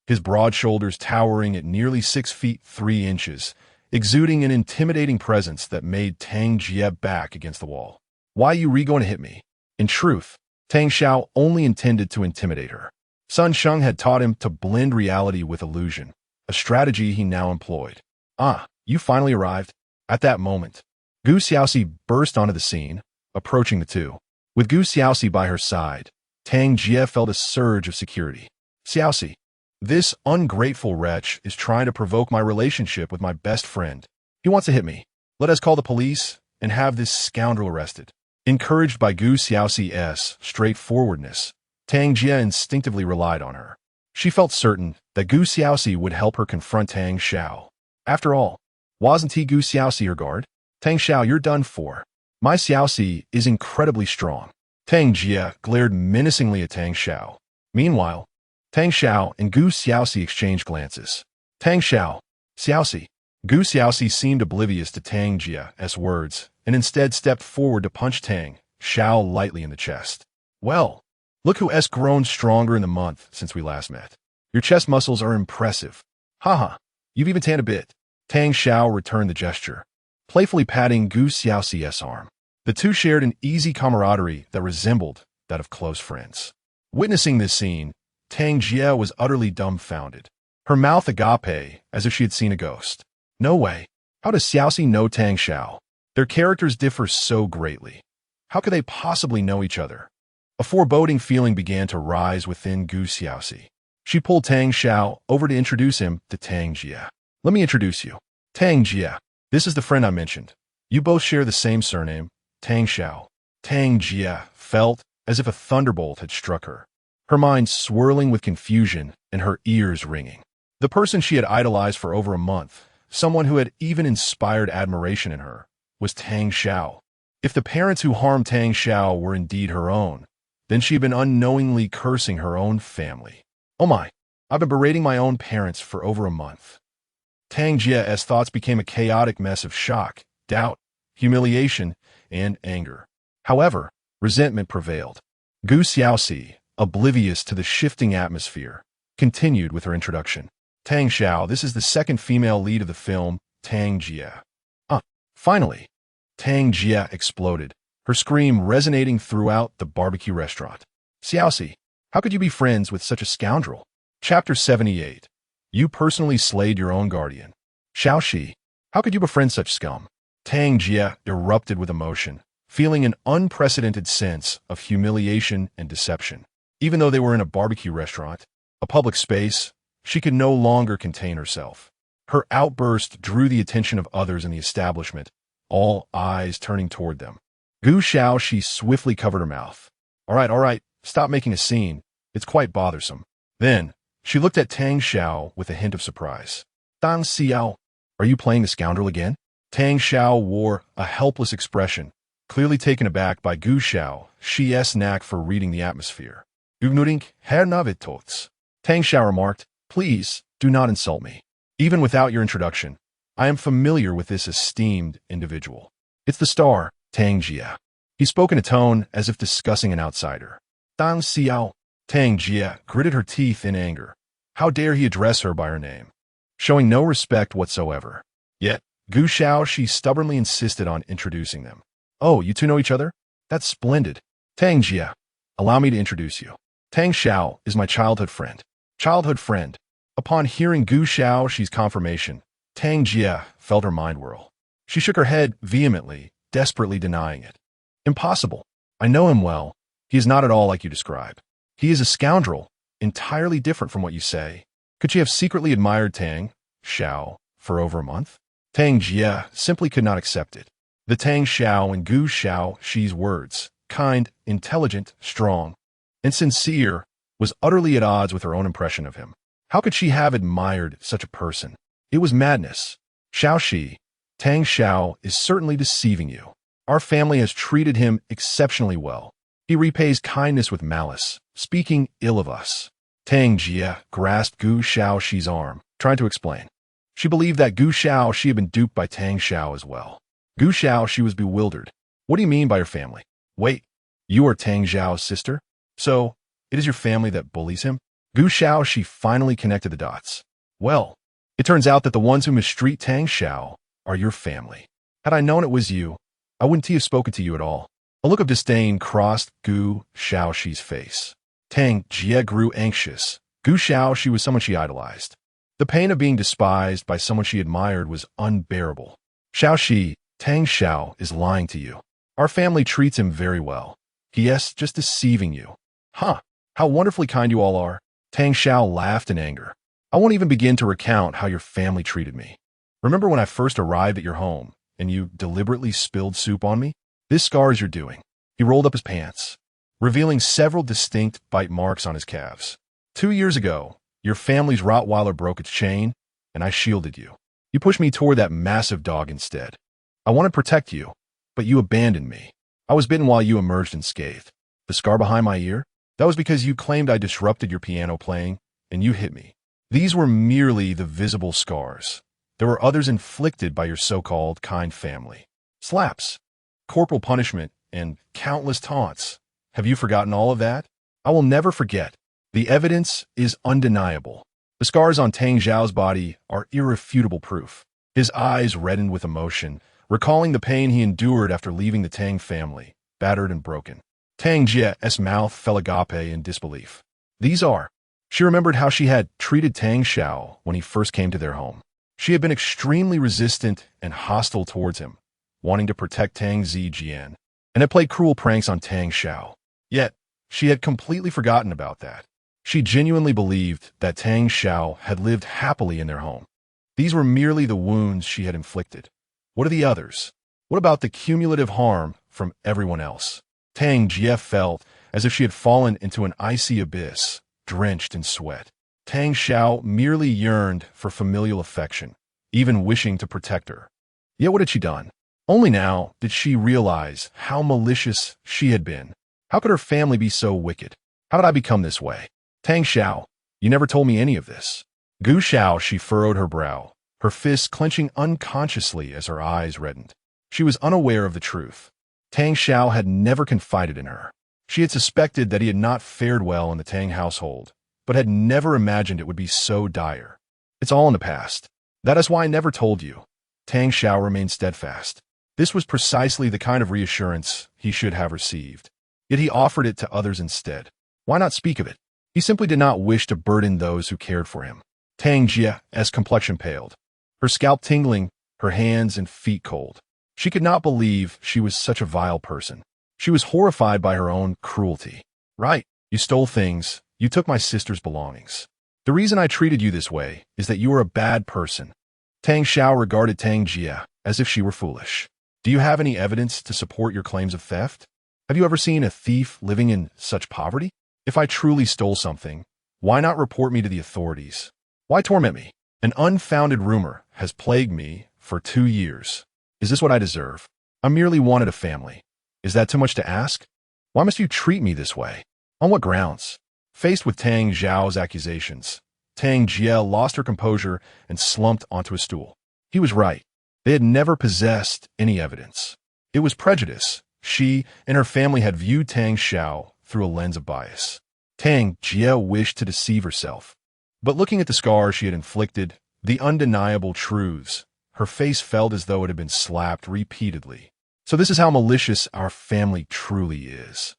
his broad shoulders towering at nearly 6 feet 3 inches, exuding an intimidating presence that made Tang Jia back against the wall. "Why are you going to hit me?" In truth, Tang Xiao only intended to intimidate her. Sun Sheng had taught him to blend reality with illusion, a strategy he now employed. "Ah, you finally arrived." At that moment, Gu Xiaoxi burst onto the scene, approaching the two. With Gu Xiaoxi by her side, Tang Jia felt a surge of security. "Xiaoxi, this ungrateful wretch is trying to provoke my relationship with my best friend. He wants to hit me. Let us call the police and have this scoundrel arrested." Encouraged by Gu Xiaoxi's straightforwardness, Tang Jia instinctively relied on her. She felt certain that Gu Xiaoxi would help her confront Tang Xiao. After all, wasn't he Gu Xiaoxi her guard? "Tang Xiao, you're done for. My Xiaoxi is incredibly strong." Tang Jia glared menacingly at Tang Xiao. Meanwhile, Tang Xiao and Gu Xiaoxi exchanged glances. "Tang Xiao, Xiaoxi." Gu Xiaoxi seemed oblivious to Tang Jia's words and instead stepped forward to punch Tang Xiao lightly in the chest. "Well, look who has grown stronger in the month since we last met. Your chest muscles are impressive. Haha, you've even tanned a bit." Tang Xiao returned the gesture, playfully patting Gu Xiaoxi's arm. The two shared an easy camaraderie that resembled that of close friends. Witnessing this scene, Tang Jia was utterly dumbfounded, her mouth agape as if she had seen a ghost. No way. How does Xiaoxi know Tang Xiao? Their characters differ so greatly. How could they possibly know each other? A foreboding feeling began to rise within Gu Xiaoxi. She pulled Tang Xiao over to introduce him to Tang Jia. "Let me introduce you. Tang Jia. This is the friend I mentioned. You both share the same surname, Tang Xiao." Tang Jia felt as if a thunderbolt had struck her. her mind swirling with confusion and her ears ringing. The person she had idolized for over a month, someone who had even inspired admiration in her, was Tang Xiao. If the parents who harmed Tang Xiao were indeed her own, then she had been unknowingly cursing her own family. Oh my, I've been berating my own parents for over a month. Tang Jia's thoughts became a chaotic mess of shock, doubt, humiliation, and anger. However, resentment prevailed. Gu Xiaoxi, oblivious to the shifting atmosphere, continued with her introduction. Tang Xiao, this is the second female lead of the film, Tang Jia. Finally, Tang Jia exploded, her scream resonating throughout the barbecue restaurant. Xiaoxi, how could you be friends with such a scoundrel? Chapter 78. You personally slayed your own guardian. Xiaoxi, how could you befriend such scum? Tang Jia erupted with emotion, feeling an unprecedented sense of humiliation and deception. Even though they were in a barbecue restaurant, a public space, she could no longer contain herself. Her outburst drew the attention of others in the establishment, all eyes turning toward them. Gu Xiaoxi swiftly covered her mouth. All right, stop making a scene. It's quite bothersome. Then, she looked at Tang Xiao with a hint of surprise. Tang Xiao, are you playing the scoundrel again? Tang Xiao wore a helpless expression, clearly taken aback by Gu Xiaoxi's knack for reading the atmosphere. Ignoring Herr Navitots. Tang Xiao remarked, please, do not insult me. Even without your introduction, I am familiar with this esteemed individual. It's the star, Tang Jia. He spoke in a tone as if discussing an outsider. Tang Xiao. Tang Jia gritted her teeth in anger. How dare he address her by her name? Showing no respect whatsoever. Yet, Gu Xiaoxi stubbornly insisted on introducing them. Oh, you two know each other? That's splendid. Tang Jia, allow me to introduce you. Tang Xiao is my childhood friend. Childhood friend. Upon hearing Gu Xiaoxi's confirmation, Tang Jia felt her mind whirl. She shook her head vehemently, desperately denying it. Impossible. I know him well. He is not at all like you describe. He is a scoundrel, entirely different from what you say. Could she have secretly admired Tang Xiao for over a month? Tang Jia simply could not accept it. The Tang Xiao in Gu Xiaoxi's words, kind, intelligent, strong, and sincere, was utterly at odds with her own impression of him. How could she have admired such a person? It was madness. Xiaoxi, Tang Xiao is certainly deceiving you. Our family has treated him exceptionally well. He repays kindness with malice, speaking ill of us. Tang Jia grasped Gu Xiaoxi's arm, trying to explain. She believed that Gu Xiaoxi had been duped by Tang Xiao as well. Gu Xiaoxi was bewildered. What do you mean by your family? Wait, you are Tang Xiao's sister? So, it is your family that bullies him? Gu Xiaoxi finally connected the dots. Well, it turns out that the ones who mistreat Tang Xiao are your family. Had I known it was you, I wouldn't have spoken to you at all. A look of disdain crossed Gu Xiaoxi's face. Tang Jia grew anxious. Gu Xiaoxi was someone she idolized. The pain of being despised by someone she admired was unbearable. Xiaoxi, Tang Xiao is lying to you. Our family treats him very well. He is just deceiving you. Huh, how wonderfully kind you all are. Tang Xiao laughed in anger. I won't even begin to recount how your family treated me. Remember when I first arrived at your home, and you deliberately spilled soup on me? This scar is your doing. He rolled up his pants, revealing several distinct bite marks on his calves. 2 years ago, your family's Rottweiler broke its chain, and I shielded you. You pushed me toward that massive dog instead. I wanted to protect you, but you abandoned me. I was bitten while you emerged unscathed. The scar behind my ear? That was because you claimed I disrupted your piano playing, and you hit me. These were merely the visible scars. There were others inflicted by your so-called kind family. Slaps, corporal punishment, and countless taunts. Have you forgotten all of that? I will never forget. The evidence is undeniable. The scars on Tang Xiao's body are irrefutable proof. His eyes reddened with emotion, recalling the pain he endured after leaving the Tang family, battered and broken. Tang Jia's mouth fell agape in disbelief. These are. She remembered how she had treated Tang Xiao when he first came to their home. She had been extremely resistant and hostile towards him, wanting to protect Tang Zijian, and had played cruel pranks on Tang Xiao. Yet, she had completely forgotten about that. She genuinely believed that Tang Xiao had lived happily in their home. These were merely the wounds she had inflicted. What are the others? What about the cumulative harm from everyone else? Tang Jia felt as if she had fallen into an icy abyss, drenched in sweat. Tang Xiao merely yearned for familial affection, even wishing to protect her. Yet what had she done? Only now did she realize how malicious she had been. How could her family be so wicked? How did I become this way? Tang Xiao, you never told me any of this. Gu Xiao, she furrowed her brow, her fists clenching unconsciously as her eyes reddened. She was unaware of the truth. Tang Xiao had never confided in her. She had suspected that he had not fared well in the Tang household, but had never imagined it would be so dire. It's all in the past. That is why I never told you. Tang Xiao remained steadfast. This was precisely the kind of reassurance he should have received. Yet he offered it to others instead. Why not speak of it? He simply did not wish to burden those who cared for him. Tang Jia's complexion paled, her scalp tingling, her hands and feet cold. She could not believe she was such a vile person. She was horrified by her own cruelty. Right, you stole things, you took my sister's belongings. The reason I treated you this way is that you are a bad person. Tang Xiao regarded Tang Jia as if she were foolish. Do you have any evidence to support your claims of theft? Have you ever seen a thief living in such poverty? If I truly stole something, why not report me to the authorities? Why torment me? An unfounded rumor has plagued me for 2 years. Is this what I deserve? I merely wanted a family. Is that too much to ask? Why must you treat me this way? On what grounds? Faced with Tang Xiao's accusations, Tang Jia lost her composure and slumped onto a stool. He was right. They had never possessed any evidence. It was prejudice. She and her family had viewed Tang Xiao through a lens of bias. Tang Jia wished to deceive herself. But looking at the scars she had inflicted, the undeniable truths, her face felt as though it had been slapped repeatedly. So this is how malicious our family truly is.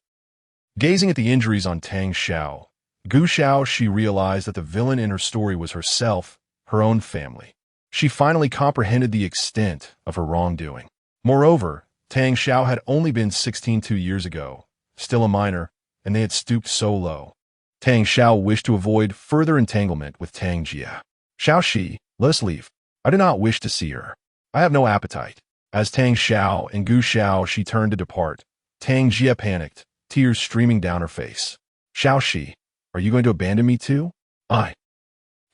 Gazing at the injuries on Tang Xiao, Gu Xiao, she realized that the villain in her story was herself, her own family. She finally comprehended the extent of her wrongdoing. Moreover, Tang Xiao had only been 16 2 years ago, still a minor, and they had stooped so low. Tang Xiao wished to avoid further entanglement with Tang Jia. Xiao Shi, let us leave. I do not wish to see her. I have no appetite. As Tang Xiao and Gu Xiao she turned to depart, Tang Jia panicked, tears streaming down her face. Xiao Shi, are you going to abandon me too? Can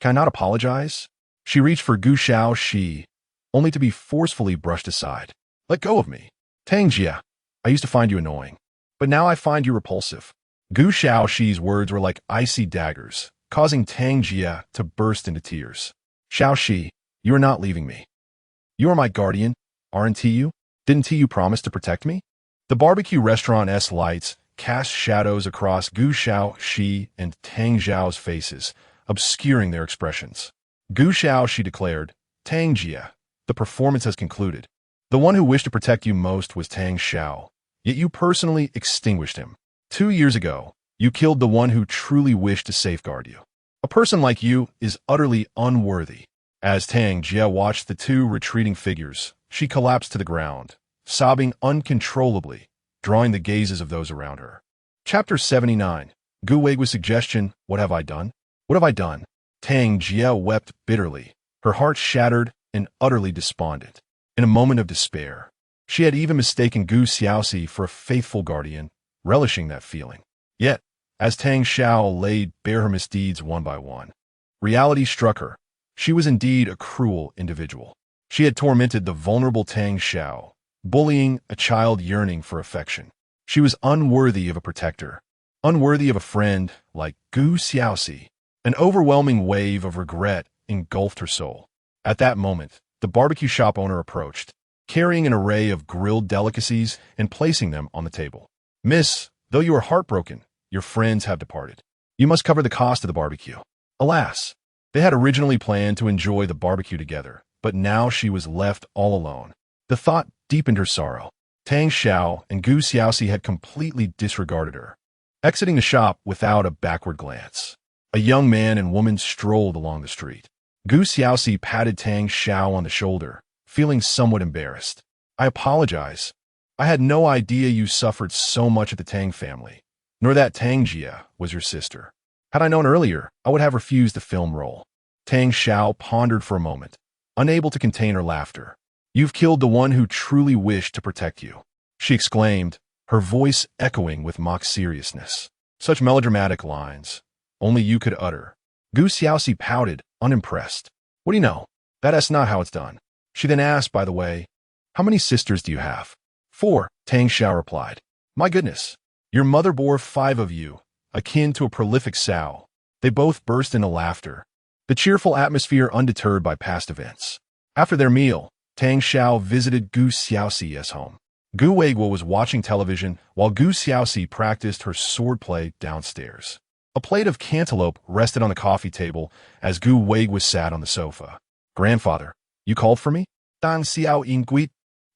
I not apologize? She reached for Gu Xiao Shi, only to be forcefully brushed aside. Let go of me. Tang Jia, I used to find you annoying, but now I find you repulsive. Gu Xiao Shi's words were like icy daggers, causing Tang Jia to burst into tears. Xiao Shi, you are not leaving me. You are my guardian, aren't you? Didn't you promise to protect me? The barbecue restaurant's lights cast shadows across Gu Xiao Shi and Tang Zhao's faces, obscuring their expressions. Gu Xiao Shi declared, Tang Jia, the performance has concluded. The one who wished to protect you most was Tang Xiao, yet you personally extinguished him. 2 years ago, you killed the one who truly wished to safeguard you. A person like you is utterly unworthy. As Tang Jia watched the two retreating figures, she collapsed to the ground, sobbing uncontrollably, drawing the gazes of those around her. Chapter 79. Gu Weigu's suggestion, What have I done? What have I done? Tang Jia wept bitterly, her heart shattered and utterly despondent. In a moment of despair, she had even mistaken Gu Xiaoxi for a faithful guardian, relishing that feeling. Yet, as Tang Xiao laid bare her misdeeds one by one, reality struck her. She was indeed a cruel individual. She had tormented the vulnerable Tang Xiao, bullying a child yearning for affection. She was unworthy of a protector, unworthy of a friend like Gu Xiaoxi. An overwhelming wave of regret engulfed her soul. At that moment, the barbecue shop owner approached, carrying an array of grilled delicacies and placing them on the table. Miss, though you are heartbroken, your friends have departed. You must cover the cost of the barbecue. Alas, they had originally planned to enjoy the barbecue together, but now she was left all alone. The thought deepened her sorrow. Tang Xiao and Gu Xiaoxi had completely disregarded her, exiting the shop without a backward glance. A young man and woman strolled along the street. Gu Xiaoxi patted Tang Xiao on the shoulder, feeling somewhat embarrassed. I apologize. I had no idea you suffered so much at the Tang family, nor that Tang Jia was your sister. Had I known earlier, I would have refused the film role. Tang Xiao pondered for a moment, unable to contain her laughter. You've killed the one who truly wished to protect you, she exclaimed, her voice echoing with mock seriousness. Such melodramatic lines, only you could utter. Gu Xiaoxi pouted, unimpressed. What do you know? That's not how it's done. She then asked, by the way, how many sisters do you have? 4, Tang Xiao replied. My goodness. Your mother bore 5 of you, akin to a prolific sow. They both burst into laughter, the cheerful atmosphere undeterred by past events. After their meal, Tang Xiao visited Gu Xiaoxi's home. Gu Weiguo was watching television while Gu Xiaoxi practiced her swordplay downstairs. A plate of cantaloupe rested on the coffee table as Gu Weiguo sat on the sofa. Grandfather, you called for me? Dang Xiao Yingui.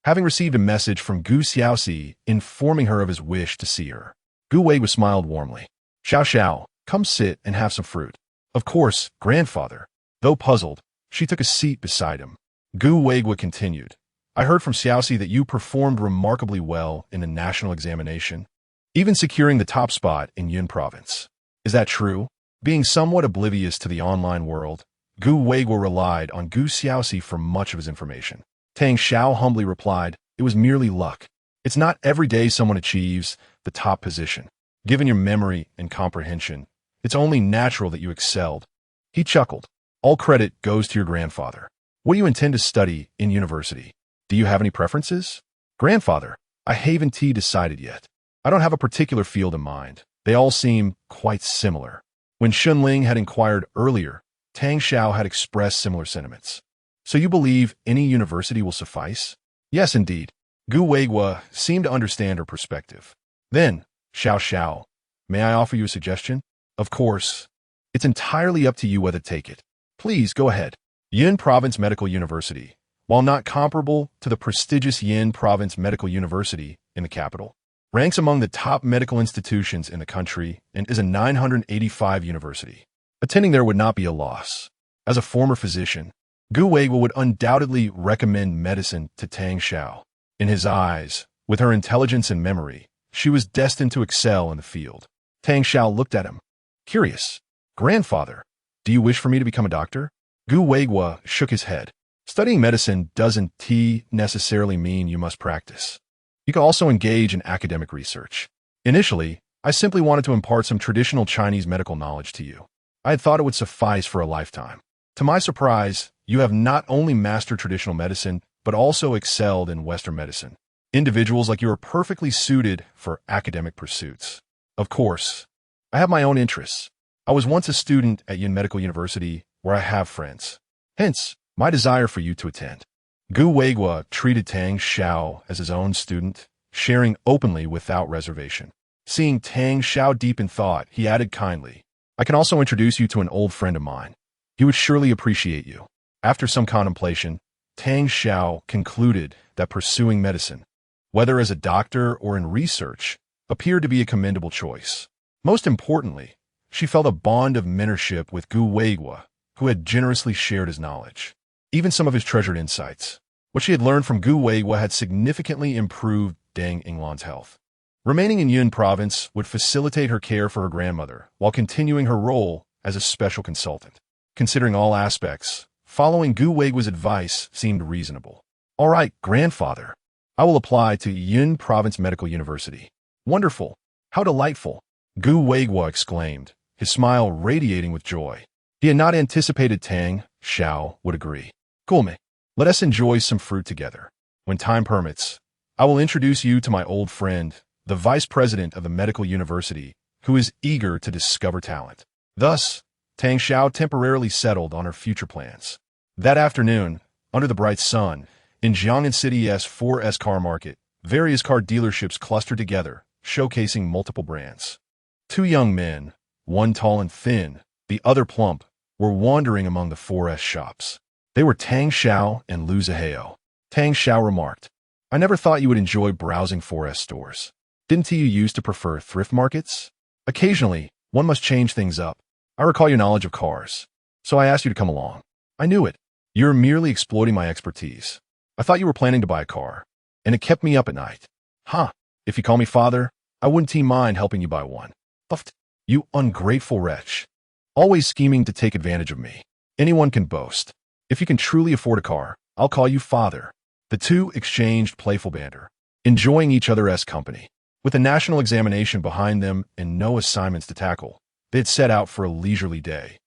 Having received a message from Gu Xiaoxi informing her of his wish to see her, Gu Weiguo smiled warmly. Xiao Xiao, come sit and have some fruit. Of course, grandfather. Though puzzled, she took a seat beside him. Gu Weiguo continued. I heard from Xiaoxi that you performed remarkably well in the national examination, even securing the top spot in Yun province. Is that true? Being somewhat oblivious to the online world, Gu Weiguo relied on Gu Xiaoxi for much of his information. Tang Xiao humbly replied, it was merely luck. It's not every day someone achieves the top position. Given your memory and comprehension, it's only natural that you excelled. He chuckled. All credit goes to your grandfather. What do you intend to study in university? Do you have any preferences? Grandfather, I haven't decided yet. I don't have a particular field in mind. They all seem quite similar. When Shunling had inquired earlier, Tang Xiao had expressed similar sentiments. So you believe any university will suffice? Yes, indeed. Gu Weiguo seemed to understand her perspective. Then, Xiao Xiao, may I offer you a suggestion? Of course. It's entirely up to you whether to take it. Please, go ahead. Yun Province Medical University, while not comparable to the prestigious Yin Province Medical University in the capital, ranks among the top medical institutions in the country and is a 985 university. Attending there would not be a loss. As a former physician, Gu Weiguo would undoubtedly recommend medicine to Tang Xiao. In his eyes, with her intelligence and memory, she was destined to excel in the field. Tang Xiao looked at him. Curious. Grandfather, do you wish for me to become a doctor? Gu Weiguo shook his head. Studying medicine doesn't necessarily mean you must practice. You can also engage in academic research. Initially, I simply wanted to impart some traditional Chinese medical knowledge to you. I had thought it would suffice for a lifetime. To my surprise, you have not only mastered traditional medicine, but also excelled in Western medicine. Individuals like you are perfectly suited for academic pursuits. Of course, I have my own interests. I was once a student at Yun Medical University, where I have friends. Hence, my desire for you to attend. Gu Weiguo treated Tang Xiao as his own student, sharing openly without reservation. Seeing Tang Xiao deep in thought, he added kindly, I can also introduce you to an old friend of mine. He would surely appreciate you. After some contemplation, Tang Xiao concluded that pursuing medicine, whether as a doctor or in research, appeared to be a commendable choice. Most importantly, she felt a bond of mentorship with Gu Weiguo, who had generously shared his knowledge, even some of his treasured insights. What she had learned from Gu Weiguo had significantly improved Deng Yinglan's health. Remaining in Yun province would facilitate her care for her grandmother while continuing her role as a special consultant. Considering all aspects, following Gu Weiguo's advice seemed reasonable. All right, grandfather. I will apply to Yun Province Medical University. Wonderful. How delightful. Gu Weiguo exclaimed, his smile radiating with joy. He had not anticipated Tang Xiao would agree. Cool. Let us enjoy some fruit together. When time permits, I will introduce you to my old friend, the vice president of the medical university, who is eager to discover talent. Thus, Tang Xiao temporarily settled on her future plans. That afternoon, under the bright sun, in Jiangnan City's 4S car market, various car dealerships clustered together, showcasing multiple brands. 2 young men, one tall and thin, the other plump, were wandering among the 4S shops. They were Tang Xiao and Lu Zihao. Tang Xiao remarked, I never thought you would enjoy browsing 4S stores. Didn't you used to prefer thrift markets? Occasionally, one must change things up. I recall your knowledge of cars, so I asked you to come along. I knew it. You're merely exploiting my expertise. I thought you were planning to buy a car, and it kept me up at night. Huh, if you call me father, I wouldn't mind helping you buy one. Buffed, you ungrateful wretch. Always scheming to take advantage of me. Anyone can boast. If you can truly afford a car, I'll call you father. The two exchanged playful banter, enjoying each other's company. With a national examination behind them and no assignments to tackle, they had set out for a leisurely day.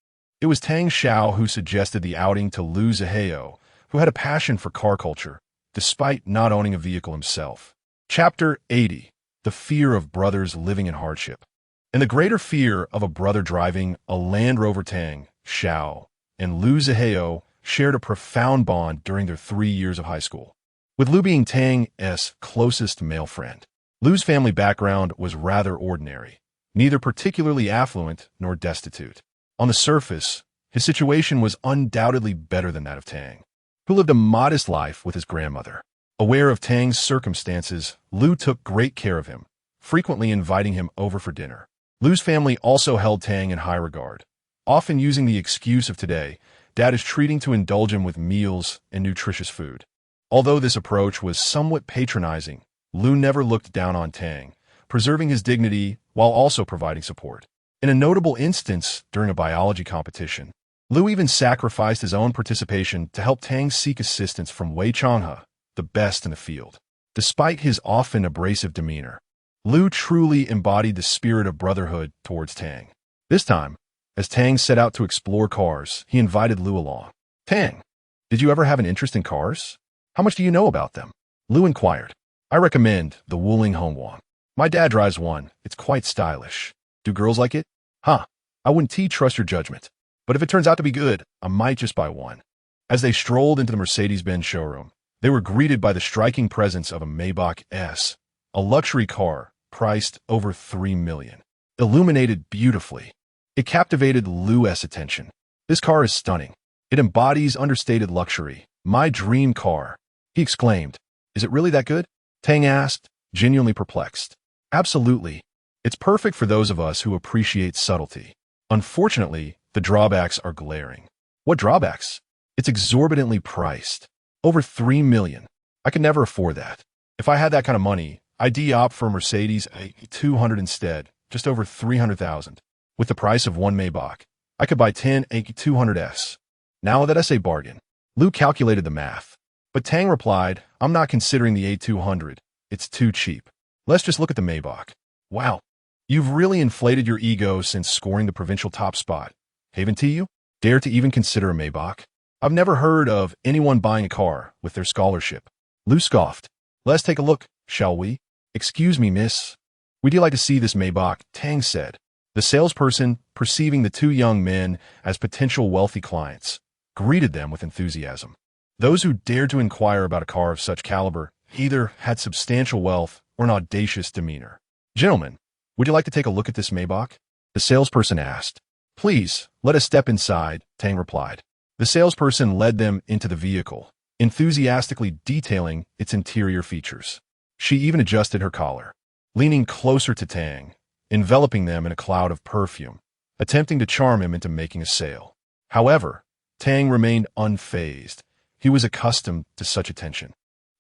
It was Tang Xiao who suggested the outing to Lu Zihao, who had a passion for car culture, despite not owning a vehicle himself. Chapter 80. The Fear of Brothers Living in Hardship. And the greater fear of a brother driving a Land Rover, Tang Xiao and Lu Zihao shared a profound bond during their 3 years of high school. With Lu being Tang's closest male friend, Lu's family background was rather ordinary, neither particularly affluent nor destitute. On the surface, his situation was undoubtedly better than that of Tang, who lived a modest life with his grandmother. Aware of Tang's circumstances, Lu took great care of him, frequently inviting him over for dinner. Lu's family also held Tang in high regard, often using the excuse of today, Dad is treating to indulge him with meals and nutritious food. Although this approach was somewhat patronizing, Lu never looked down on Tang, preserving his dignity while also providing support. In a notable instance during a biology competition, Lu even sacrificed his own participation to help Tang seek assistance from Wei Changhe, the best in the field. Despite his often abrasive demeanor, Lu truly embodied the spirit of brotherhood towards Tang. This time, as Tang set out to explore cars, he invited Lu along. "Tang, did you ever have an interest in cars? How much do you know about them?" Lu inquired. "I recommend the Wuling Hongguang. My dad drives one. It's quite stylish. Do girls like it?" "Huh, I wouldn't trust your judgment. But if it turns out to be good, I might just buy one." As they strolled into the Mercedes-Benz showroom, they were greeted by the striking presence of a Maybach S, a luxury car priced over $3 million. Illuminated beautifully, it captivated Lu's attention. "This car is stunning. It embodies understated luxury. My dream car," he exclaimed. "Is it really that good?" Tang asked, genuinely perplexed. "Absolutely. It's perfect for those of us who appreciate subtlety. Unfortunately, the drawbacks are glaring." "What drawbacks?" "It's exorbitantly priced. Over $3 million. I could never afford that. If I had that kind of money, I'd opt for a Mercedes A200 instead, just over $300,000. With the price of one Maybach, I could buy 10 A200s. Now that's a bargain." Lu calculated the math. But Tang replied, "I'm not considering the A200. It's too cheap. Let's just look at the Maybach." "Wow, you've really inflated your ego since scoring the provincial top spot. Haven't you? Dare to even consider a Maybach? I've never heard of anyone buying a car with their scholarship." Lu scoffed. "Let's take a look, shall we?" "Excuse me, miss. We'd like to see this Maybach," Tang said. The salesperson, perceiving the two young men as potential wealthy clients, greeted them with enthusiasm. Those who dared to inquire about a car of such caliber either had substantial wealth or an audacious demeanor. "Gentlemen, would you like to take a look at this Maybach?" the salesperson asked. "Please, let us step inside," Tang replied. The salesperson led them into the vehicle, enthusiastically detailing its interior features. She even adjusted her collar, leaning closer to Tang, enveloping them in a cloud of perfume, attempting to charm him into making a sale. However, Tang remained unfazed. He was accustomed to such attention.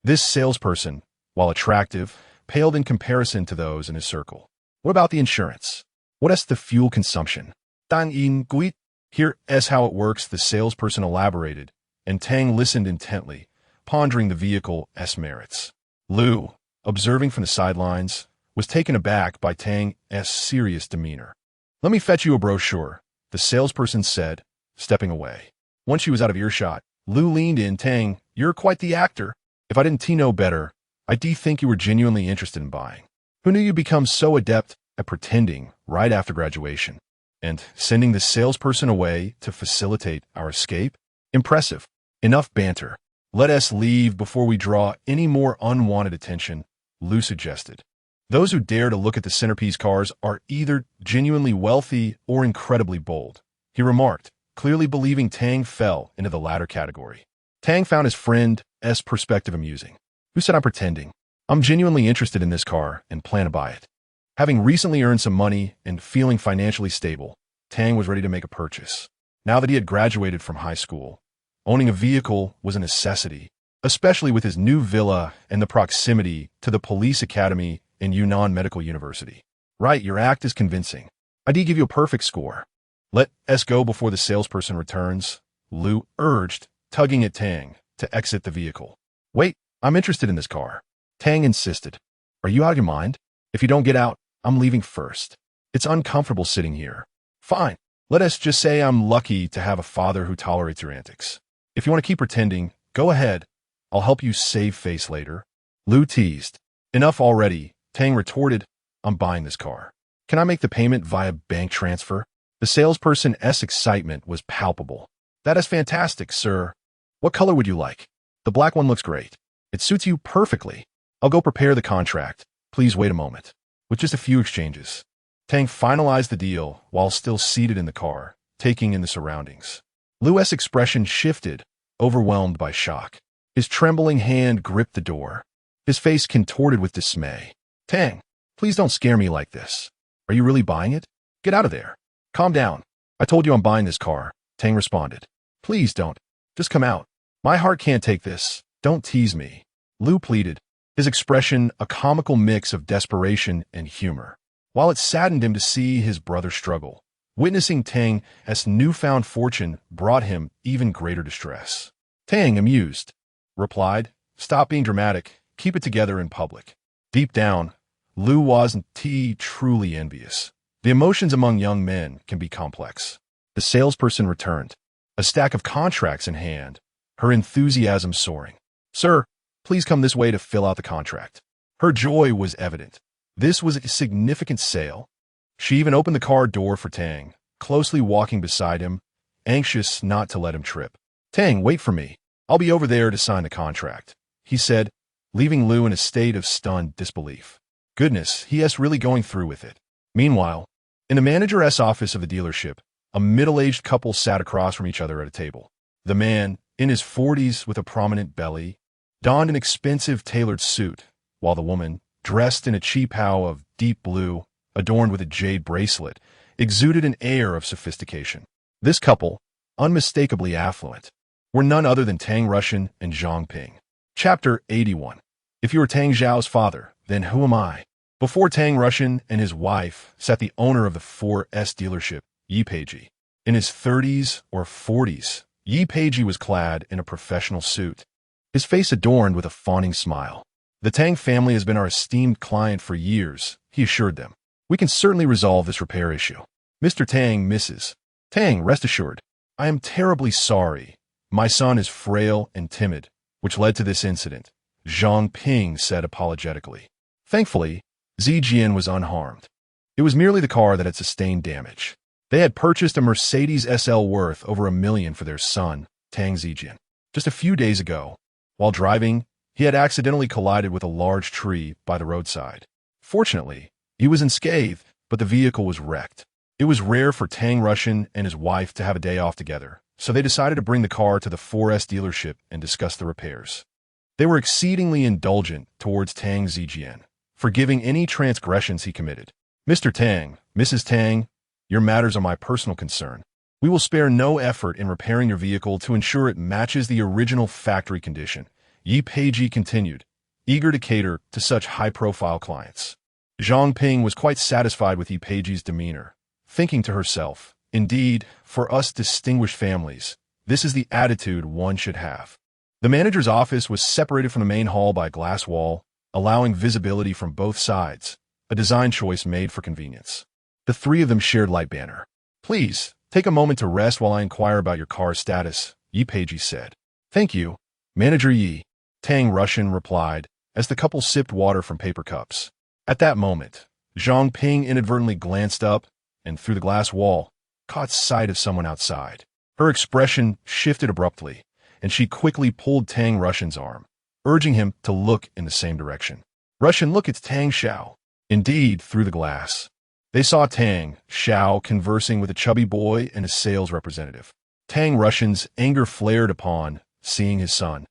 This salesperson, while attractive, paled in comparison to those in his circle. "What about the insurance? What's the fuel consumption?" "Dang in guit." "Here's how it works," the salesperson elaborated, and Tang listened intently, pondering the vehicle's merits. Lu, observing from the sidelines, was taken aback by Tang's serious demeanor. "Let me fetch you a brochure," the salesperson said, stepping away. Once she was out of earshot, Lu leaned in. "Tang, you're quite the actor. If I didn't know better, I'd think you were genuinely interested in buying. Who knew you'd become so adept at pretending right after graduation and sending the salesperson away to facilitate our escape? Impressive. Enough banter. Let us leave before we draw any more unwanted attention," Lu suggested. "Those who dare to look at the centerpiece cars are either genuinely wealthy or incredibly bold," he remarked, clearly believing Tang fell into the latter category. Tang found his friend's perspective amusing. "Who said I'm pretending? I'm genuinely interested in this car and plan to buy it." Having recently earned some money and feeling financially stable, Tang was ready to make a purchase. Now that he had graduated from high school, owning a vehicle was a necessity, especially with his new villa and the proximity to the police academy and Yunnan Medical University. "Right, your act is convincing. I'd give you a perfect score. Let us go before the salesperson returns," Lu urged, tugging at Tang to exit the vehicle. "Wait, I'm interested in this car." Tang insisted. "Are you out of your mind? If you don't get out, I'm leaving first. It's uncomfortable sitting here. Fine. Let us just say I'm lucky to have a father who tolerates your antics. If you want to keep pretending, go ahead. I'll help you save face later. Lu teased. Enough already, Tang retorted. I'm buying this car. Can I make the payment via bank transfer? The salesperson's excitement was palpable. That is fantastic, sir. What color would you like? The black one looks great. It suits you perfectly. I'll go prepare the contract. Please wait a moment. With just a few exchanges, Tang finalized the deal while still seated in the car, taking in the surroundings. Lu's expression shifted, overwhelmed by shock. His trembling hand gripped the door. His face contorted with dismay. Tang, please don't scare me like this. Are you really buying it? Get out of there. Calm down. I told you I'm buying this car, Tang responded. Please don't. Just come out. My heart can't take this. Don't tease me. Lu pleaded, his expression a comical mix of desperation and humor. While it saddened him to see his brother struggle, witnessing Tang's newfound fortune brought him even greater distress. Tang, amused, replied, stop being dramatic. Keep it together in public. Deep down, Lu wasn't truly envious. The emotions among young men can be complex. The salesperson returned, a stack of contracts in hand, her enthusiasm soaring. Sir, please come this way to fill out the contract. Her joy was evident. This was a significant sale. She even opened the car door for Tang, closely walking beside him, anxious not to let him trip. Tang, wait for me. I'll be over there to sign the contract, he said, leaving Lu in a state of stunned disbelief. Goodness, he is really going through with it. Meanwhile, in the manager's office of the dealership, a middle-aged couple sat across from each other at a table. The man, in his 40s with a prominent belly, donned an expensive tailored suit, while the woman, dressed in a cheapao of deep blue, adorned with a jade bracelet, exuded an air of sophistication. This couple, unmistakably affluent, were none other than Tang Russian and Zhang Ping. Chapter 81. If you are Tang Zhao's father, then who am I? Before Tang Russian and his wife sat the owner of the 4S dealership, Yi Peiji. In his 30s or 40s, Yi Peiji was clad in a professional suit, his face adorned with a fawning smile. The Tang family has been our esteemed client for years, he assured them. We can certainly resolve this repair issue. Mr. Tang, Mrs. Tang, rest assured. I am terribly sorry. My son is frail and timid, which led to this incident, Zhang Ping said apologetically. Thankfully, Zijian was unharmed. It was merely the car that had sustained damage. They had purchased a Mercedes SL worth over $1 million for their son, Tang Zijian. Just a few days ago, while driving, he had accidentally collided with a large tree by the roadside. Fortunately, he was unscathed, but the vehicle was wrecked. It was rare for Tang Russian and his wife to have a day off together, so they decided to bring the car to the 4S dealership and discuss the repairs. They were exceedingly indulgent towards Tang Zijian, forgiving any transgressions he committed. Mr. Tang, Mrs. Tang, your matters are my personal concern. We will spare no effort in repairing your vehicle to ensure it matches the original factory condition, Yi Peiji continued, eager to cater to such high-profile clients. Zhang Ping was quite satisfied with Yi Peiji's demeanor, thinking to herself, indeed, for us distinguished families, this is the attitude one should have. The manager's office was separated from the main hall by a glass wall, allowing visibility from both sides, a design choice made for convenience. The three of them shared light banner. Please, take a moment to rest while I inquire about your car's status, Yi Peiji said. Thank you, Manager Yi, Tang Russian replied, as the couple sipped water from paper cups. At that moment, Zhang Ping inadvertently glanced up and, through the glass wall, caught sight of someone outside. Her expression shifted abruptly, and she quickly pulled Tang Russian's arm, urging him to look in the same direction. Russian, look, it's Tang Xiao. Indeed, through the glass, they saw Tang Xiao conversing with a chubby boy and a sales representative. Tang Russian's anger flared upon seeing his son,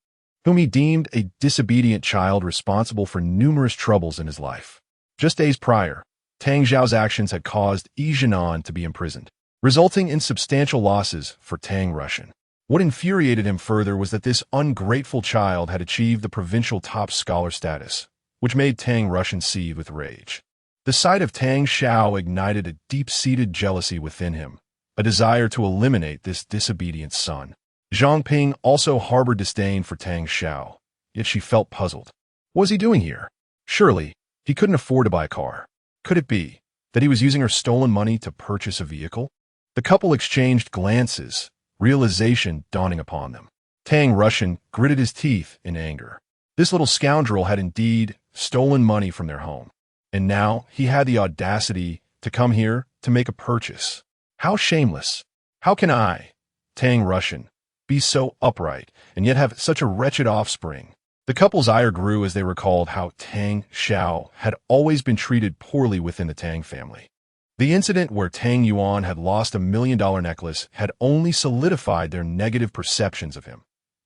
whom he deemed a disobedient child responsible for numerous troubles in his life. Just days prior, Tang Xiao's actions had caused Yi Jianan to be imprisoned, resulting in substantial losses for Tang Russian. What infuriated him further was that this ungrateful child had achieved the provincial top scholar status, which made Tang Russian seethe with rage. The sight of Tang Xiao ignited a deep-seated jealousy within him, a desire to eliminate this disobedient son. Zhang Ping also harbored disdain for Tang Xiao, yet she felt puzzled. What was he doing here? Surely, He couldn't afford to buy a car. Could it be that he was using her stolen money to purchase a vehicle? The couple exchanged glances, realization dawning upon them. Tang Russian gritted his teeth in anger. This little scoundrel had indeed stolen money from their home, and now he had the audacity to come here to make a purchase. How shameless! How can I, Tang Russian, be so upright and yet have such a wretched offspring? The couple's ire grew as they recalled how Tang Xiao had always been treated poorly within the Tang family. The incident where Tang Yuan had lost $1 million necklace had only solidified their negative perceptions of him,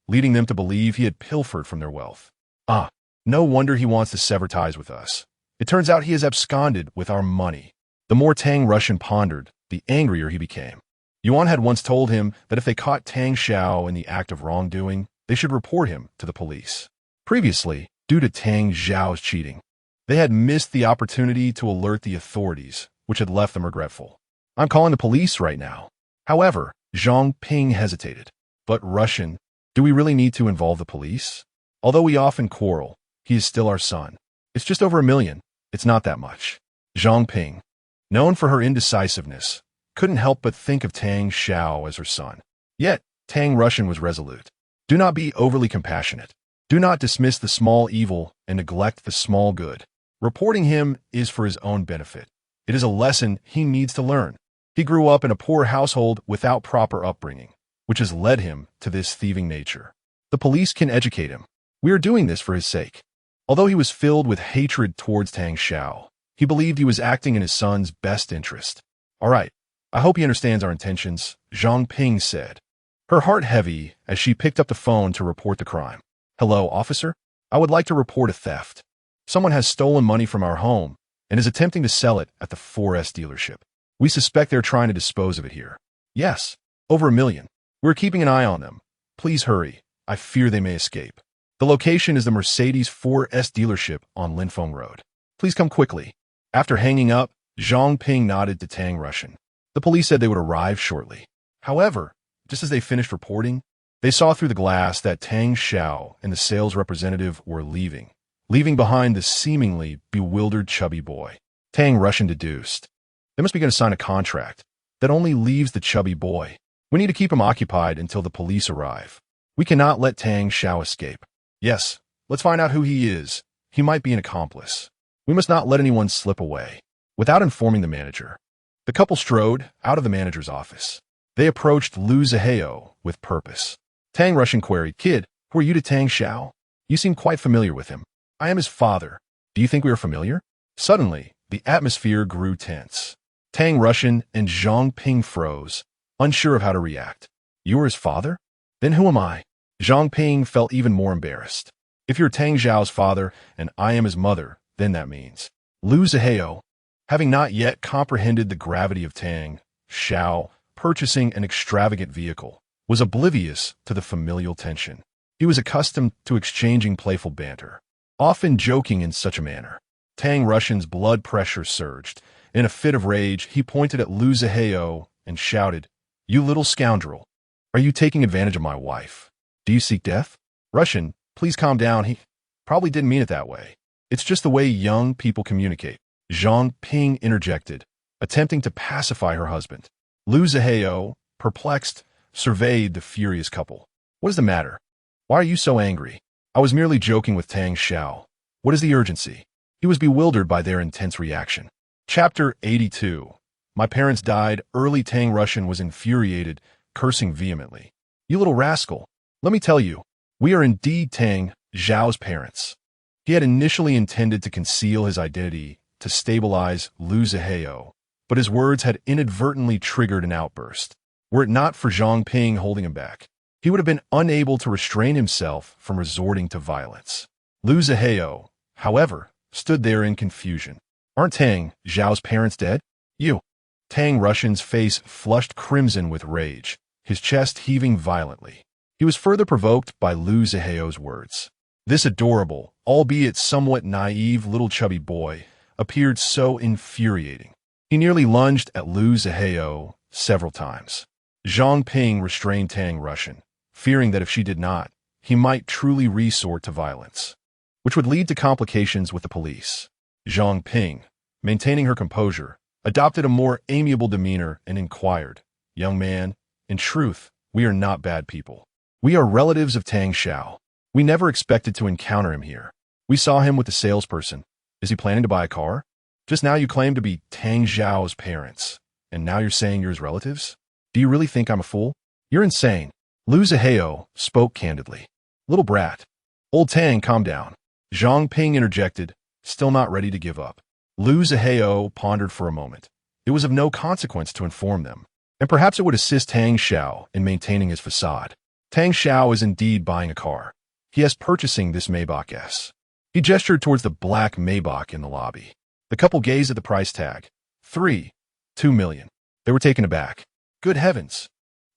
leading them to believe he had pilfered from their wealth. Ah, no wonder he wants to sever ties with us. It turns out he has absconded with our money. The more Tang Russian pondered, the angrier he became. Yuan had once told him that if they caught Tang Xiao in the act of wrongdoing, they should report him to the police. Previously, due to Tang Xiao's cheating, they had missed the opportunity to alert the authorities, which had left them regretful. I'm calling the police right now. However, Zhang Ping hesitated. But Russian, do we really need to involve the police? Although we often quarrel, he is still our son. It's just over $1 million. It's not that much. Zhang Ping, known for her indecisiveness, couldn't help but think of Tang Xiao as her son. Yet, Tang Russian was resolute. Do not be overly compassionate. Do not dismiss the small evil and neglect the small good. Reporting him is for his own benefit. It is a lesson he needs to learn. He grew up in a poor household without proper upbringing, which has led him to this thieving nature. The police can educate him. We are doing this for his sake. Although he was filled with hatred towards Tang Xiao, he believed he was acting in his son's best interest. All right, I hope he understands our intentions, Zhang Ping said, her heart heavy as she picked up the phone to report the crime. Hello, officer? I would like to report a theft. Someone has stolen money from our home and is attempting to sell it at the 4S dealership. We suspect they're trying to dispose of it here. Yes, over $1 million. We're keeping an eye on them. Please hurry. I fear they may escape. The location is the Mercedes 4S dealership on Linfeng Road. Please come quickly. After hanging up, Zhang Ping nodded to Tang Russian. The police said they would arrive shortly. However, just as they finished reporting, they saw through the glass that Tang Xiao and the sales representative were leaving behind the seemingly bewildered chubby boy. Tang Russian deduced. They must be going to sign a contract that only leaves the chubby boy. We need to keep him occupied until the police arrive. We cannot let Tang Xiao escape. Yes, let's find out who he is. He might be an accomplice. We must not let anyone slip away. Without informing the manager, the couple strode out of the manager's office. They approached Lu Zihao with purpose. Tang Russian queried, Kid, who are you to Tang Xiao? You seem quite familiar with him. I am his father. Do you think we are familiar? Suddenly, the atmosphere grew tense. Tang Russian and Zhang Ping froze, unsure of how to react. You are his father? Then who am I? Zhang Ping felt even more embarrassed. If you're Tang Xiao's father and I am his mother, then that means. Lu Zihao, having not yet comprehended the gravity of Tang Xiao purchasing an extravagant vehicle, was oblivious to the familial tension. He was accustomed to exchanging playful banter, often joking in such a manner. Tang Russian's blood pressure surged. In a fit of rage, he pointed at Lu Zihao and shouted, You little scoundrel! Are you taking advantage of my wife? Do you seek death? Russian, please calm down. He probably didn't mean it that way. It's just the way young people communicate. Zhang Ping interjected, attempting to pacify her husband. Lu Zihao, perplexed, surveyed the furious couple. What is the matter? Why are you so angry? I was merely joking with Tang Xiao. What is the urgency? He was bewildered by their intense reaction. Chapter 82. My parents died early. Tang Russian was infuriated, cursing vehemently. You little rascal. Let me tell you, we are indeed Tang Xiao's parents. He had initially intended to conceal his identity to stabilize Lu Zihao, but his words had inadvertently triggered an outburst. Were it not for Zhang Ping holding him back, he would have been unable to restrain himself from resorting to violence. Lu Zihao, however, stood there in confusion. Aren't Tang Xiao's parents dead? You. Tang Russian's face flushed crimson with rage, his chest heaving violently. He was further provoked by Lu Zihao's words. This adorable, albeit somewhat naive little chubby boy appeared so infuriating. He nearly lunged at Lu Zihao several times. Zhang Ping restrained Tang Russian, fearing that if she did not, he might truly resort to violence, which would lead to complications with the police. Zhang Ping, maintaining her composure, adopted a more amiable demeanor and inquired, "Young man, in truth, we are not bad people. We are relatives of Tang Xiao. We never expected to encounter him here. We saw him with the salesperson. Is he planning to buy a car? Just now you claim to be Tang Xiao's parents, and now you're saying you're his relatives? Do you really think I'm a fool? You're insane." Lu Zihao spoke candidly. "Little brat. Old Tang, calm down." Zhang Ping interjected, still not ready to give up. Lu Zihao pondered for a moment. It was of no consequence to inform them, and perhaps it would assist Tang Xiao in maintaining his facade. Tang Xiao is indeed buying a car. He is purchasing this Maybach S. He gestured towards the black Maybach in the lobby. The couple gazed at the price tag. 2 million. They were taken aback. Good heavens.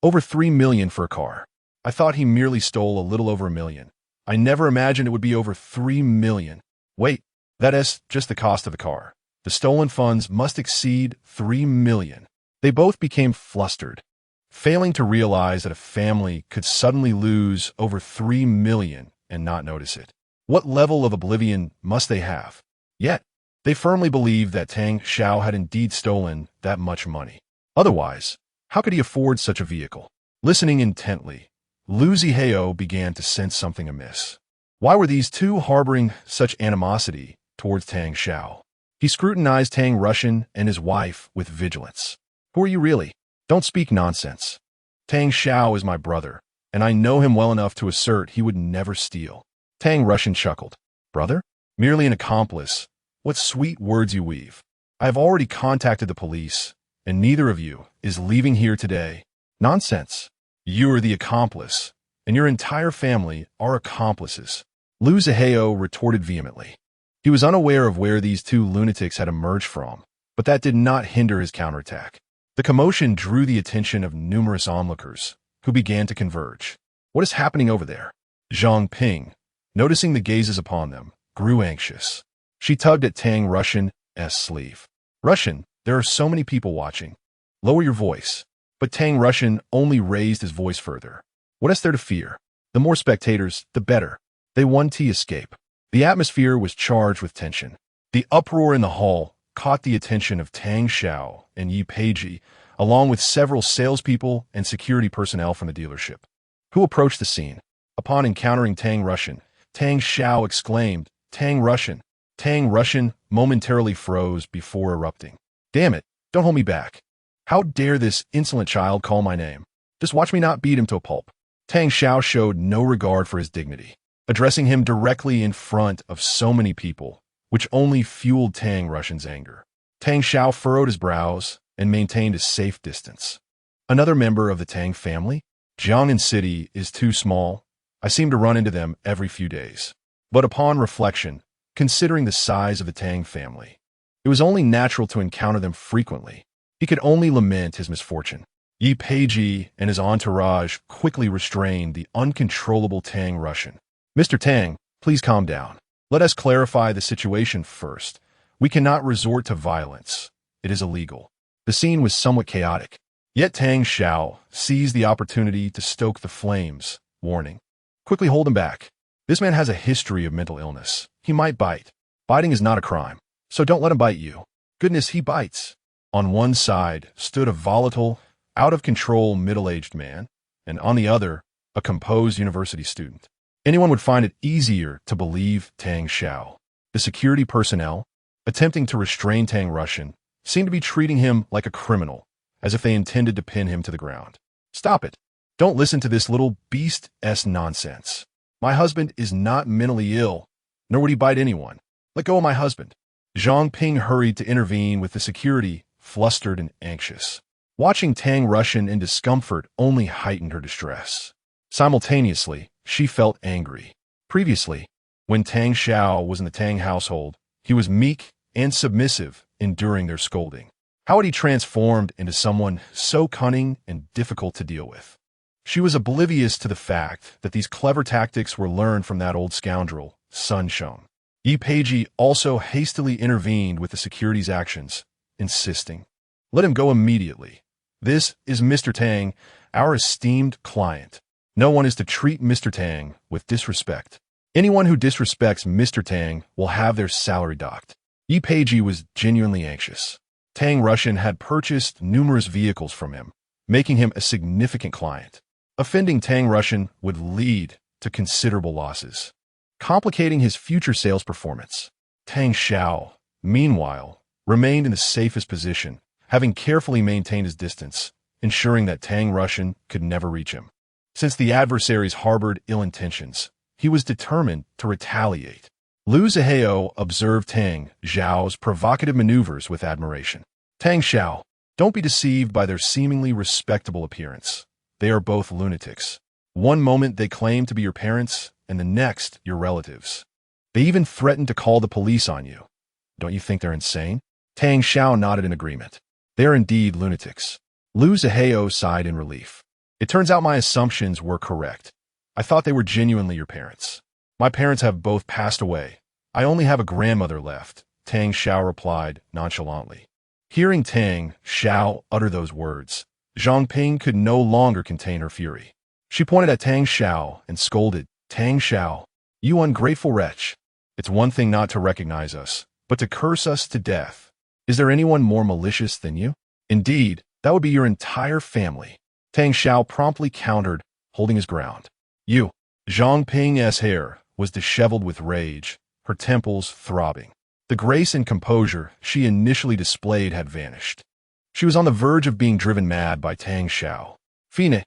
Over 3 million for a car. I thought he merely stole a little over 1 million. I never imagined it would be over 3 million. Wait, that is just the cost of the car. The stolen funds must exceed 3 million. They both became flustered, failing to realize that a family could suddenly lose over 3 million and not notice it. What level of oblivion must they have? Yet, they firmly believed that Tang Xiao had indeed stolen that much money. Otherwise, how could he afford such a vehicle? Listening intently, Lu Zihao began to sense something amiss. Why were these two harboring such animosity towards Tang Xiao? He scrutinized Tang Russian and his wife with vigilance. "Who are you really? Don't speak nonsense. Tang Xiao is my brother, and I know him well enough to assert he would never steal." Tang Russian chuckled. "Brother? Merely an accomplice. What sweet words you weave. I have already contacted the police, and neither of you is leaving here today." "Nonsense. You are the accomplice, and your entire family are accomplices," Lu Zihao retorted vehemently. He was unaware of where these two lunatics had emerged from, but that did not hinder his counterattack. The commotion drew the attention of numerous onlookers, who began to converge. "What is happening over there?" Zhang Ping, noticing the gazes upon them, grew anxious. She tugged at Tang Russian's sleeve. "Russian, there are so many people watching. Lower your voice." But Tang Russian only raised his voice further. "What is there to fear? The more spectators, the better. They want to escape." The atmosphere was charged with tension. The uproar in the hall caught the attention of Tang Xiao and Yi Peiji, along with several salespeople and security personnel from the dealership, who approached the scene. Upon encountering Tang Russian, Tang Xiao exclaimed, "Tang Russian!" Tang Russian momentarily froze before erupting. "Damn it, don't hold me back. How dare this insolent child call my name? Just watch me not beat him to a pulp." Tang Xiao showed no regard for his dignity, addressing him directly in front of so many people, which only fueled Tang Russian's anger. Tang Xiao furrowed his brows and maintained a safe distance. "Another member of the Tang family? Jiangnan City is too small. I seem to run into them every few days." But upon reflection, considering the size of the Tang family, it was only natural to encounter them frequently. He could only lament his misfortune. Yi Peiji and his entourage quickly restrained the uncontrollable Tang Russian. "Mr. Tang, please calm down. Let us clarify the situation first. We cannot resort to violence. It is illegal." The scene was somewhat chaotic. Yet Tang Xiao seized the opportunity to stoke the flames, warning, "Quickly hold him back. This man has a history of mental illness. He might bite. Biting is not a crime, so don't let him bite you." Goodness, he bites. On one side stood a volatile, out-of-control middle-aged man, and on the other, a composed university student. Anyone would find it easier to believe Tang Xiao. The security personnel, attempting to restrain Tang Russian, seemed to be treating him like a criminal, as if they intended to pin him to the ground. "Stop it. Don't listen to this little beast-s nonsense. My husband is not mentally ill, nor would he bite anyone. Let go of my husband." Zhang Ping hurried to intervene with the security, flustered and anxious. Watching Tang Russian in discomfort only heightened her distress. Simultaneously, she felt angry. Previously, when Tang Xiao was in the Tang household, he was meek and submissive, enduring their scolding. How had he transformed into someone so cunning and difficult to deal with? She was oblivious to the fact that these clever tactics were learned from that old scoundrel, Su Chen. Yi Peiji also hastily intervened with the security's actions, insisting, "Let him go immediately. This is Mr. Tang, our esteemed client. No one is to treat Mr. Tang with disrespect. Anyone who disrespects Mr. Tang will have their salary docked." Yi Peiji was genuinely anxious. Tang Russian had purchased numerous vehicles from him, making him a significant client. Offending Tang Russian would lead to considerable losses, complicating his future sales performance. Tang Xiao, meanwhile, remained in the safest position, having carefully maintained his distance, ensuring that Tang Russian could never reach him. Since the adversaries harbored ill intentions, he was determined to retaliate. Lu Zihao observed Tang Xiao's provocative maneuvers with admiration. Tang Xiao, don't be deceived by their seemingly respectable appearance. They are both lunatics. One moment they claim to be your parents, and the next your relatives. They even threaten to call the police on you. Don't you think they're insane? Tang Xiao nodded in agreement. They are indeed lunatics. Lu Zihao sighed in relief. It turns out my assumptions were correct. I thought they were genuinely your parents. My parents have both passed away. I only have a grandmother left, Tang Xiao replied nonchalantly. Hearing Tang Xiao utter those words, Zhang Ping could no longer contain her fury. She pointed at Tang Xiao and scolded, Tang Xiao, you ungrateful wretch. It's one thing not to recognize us, but to curse us to death. Is there anyone more malicious than you? Indeed, that would be your entire family. Tang Xiao promptly countered, holding his ground. You. Zhang Ping's hair was disheveled with rage, her temples throbbing. The grace and composure she initially displayed had vanished. She was on the verge of being driven mad by Tang Xiao. Fine.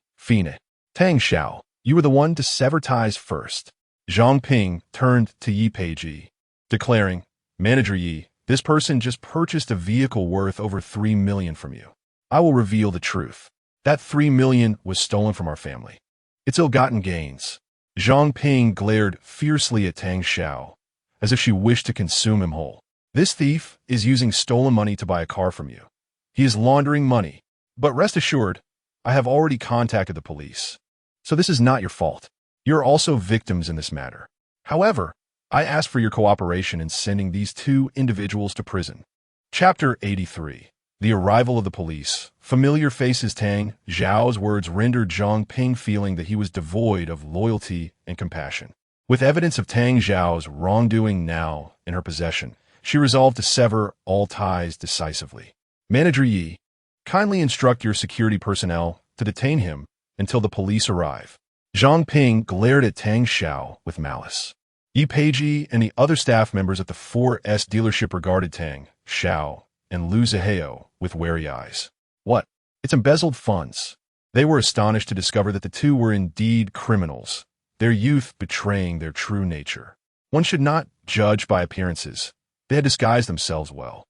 Tang Xiao, you were the one to sever ties first. Zhang Ping turned to Yi Peiji, declaring, Manager Yi, this person just purchased a vehicle worth over 3 million from you. I will reveal the truth. That 3 million was stolen from our family. It's ill-gotten gains. Zhang Ping glared fiercely at Tang Xiao, as if she wished to consume him whole. This thief is using stolen money to buy a car from you. He is laundering money. But rest assured, I have already contacted the police. So this is not your fault. You're also victims in this matter. However, I ask for your cooperation in sending these two individuals to prison. Chapter 83. The arrival of the police. Familiar faces. Tang Xiao's words rendered Zhang Ping feeling that he was devoid of loyalty and compassion. With evidence of Tang Xiao's wrongdoing now in her possession, she resolved to sever all ties decisively. Manager Yi, kindly instruct your security personnel to detain him until the police arrive. Zhang Ping glared at Tang Xiao with malice. Yi Peiji and the other staff members at the 4S dealership regarded Tang Xiao and Lu Zihao with wary eyes. What? It's embezzled funds. They were astonished to discover that the two were indeed criminals, their youth betraying their true nature. One should not judge by appearances. They had disguised themselves well.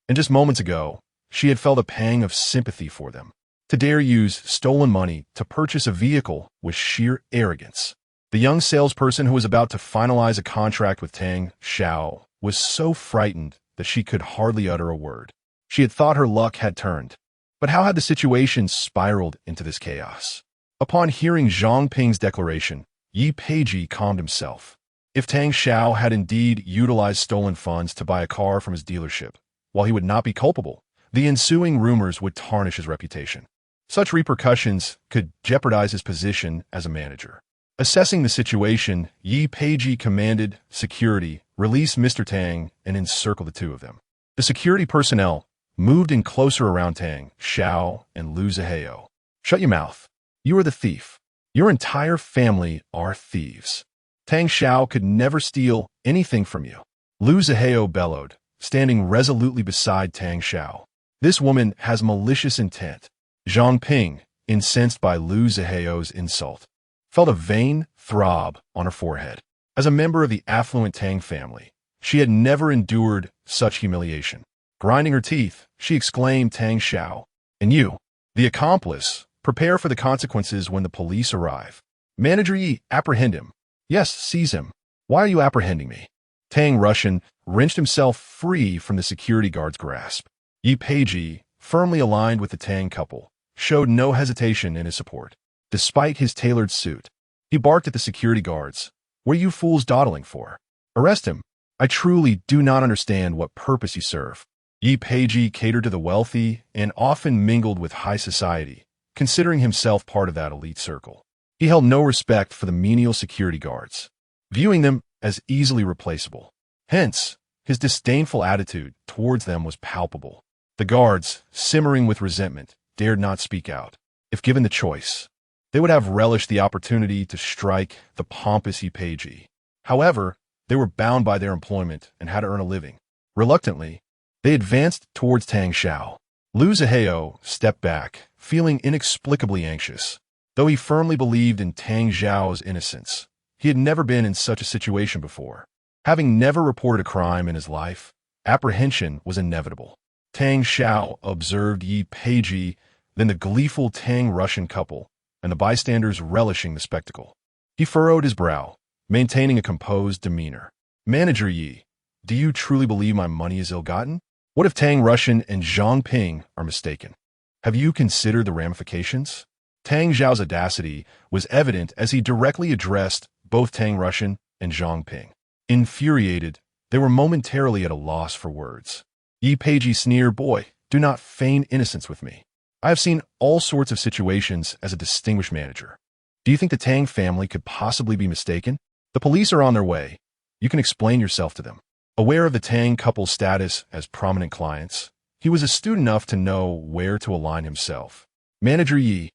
And just moments ago, she had felt a pang of sympathy for them. To dare use stolen money to purchase a vehicle was sheer arrogance. The young salesperson who was about to finalize a contract with Tang Xiao was so frightened that she could hardly utter a word. She had thought her luck had turned. But how had the situation spiraled into this chaos? Upon hearing Zhang Ping's declaration, Yi Peiji calmed himself. If Tang Xiao had indeed utilized stolen funds to buy a car from his dealership, while he would not be culpable, the ensuing rumors would tarnish his reputation. Such repercussions could jeopardize his position as a manager. Assessing the situation, Yi Peiji commanded security release Mr. Tang and encircle the two of them. The security personnel moved in closer around Tang Xiao and Lu Zihao. Shut your mouth. You are the thief. Your entire family are thieves. Tang Xiao could never steal anything from you. Lu Zihao bellowed, standing resolutely beside Tang Xiao. This woman has malicious intent. Zhang Ping, incensed by Lu Zihao's insult, felt a vain throb on her forehead. As a member of the affluent Tang family, she had never endured such humiliation. Grinding her teeth, she exclaimed, Tang Xiao, and you, the accomplice, prepare for the consequences when the police arrive. Manager Yi, apprehend him. Yes, seize him. Why are you apprehending me? Tang Russian wrenched himself free from the security guard's grasp. Yi Peiji, firmly aligned with the Tang couple, showed no hesitation in his support. Despite his tailored suit, he barked at the security guards. What are you fools dawdling for? Arrest him. I truly do not understand what purpose you serve. Yi Peiji catered to the wealthy and often mingled with high society, considering himself part of that elite circle. He held no respect for the menial security guards, viewing them as easily replaceable. Hence, His disdainful attitude towards them was palpable. The guards, simmering with resentment, dared not speak out. If given the choice, they would have relished the opportunity to strike the pompous Yipeji. However, they were bound by their employment and had to earn a living. Reluctantly, they advanced towards Tang Xiao. Lu Zihao stepped back, feeling inexplicably anxious. Though he firmly believed in Tang Xiao's innocence, he had never been in such a situation before. Having never reported a crime in his life, apprehension was inevitable. Tang Xiao observed Yipeji, then the gleeful Tang Russian couple, and the bystanders relishing the spectacle. He furrowed his brow, maintaining a composed demeanor. Manager Yi, do you truly believe my money is ill-gotten? What if Tang Russian and Zhang Ping are mistaken? Have you considered the ramifications? Tang Xiao's audacity was evident as he directly addressed both Tang Russian and Zhang Ping. Infuriated, they were momentarily at a loss for words. Yipeji sneered, "Boy, do not feign innocence with me. I have seen all sorts of situations as a distinguished manager. Do you think the Tang family could possibly be mistaken? The police are on their way. You can explain yourself to them." Aware of the Tang couple's status as prominent clients, he was astute enough to know where to align himself. Manager Yi,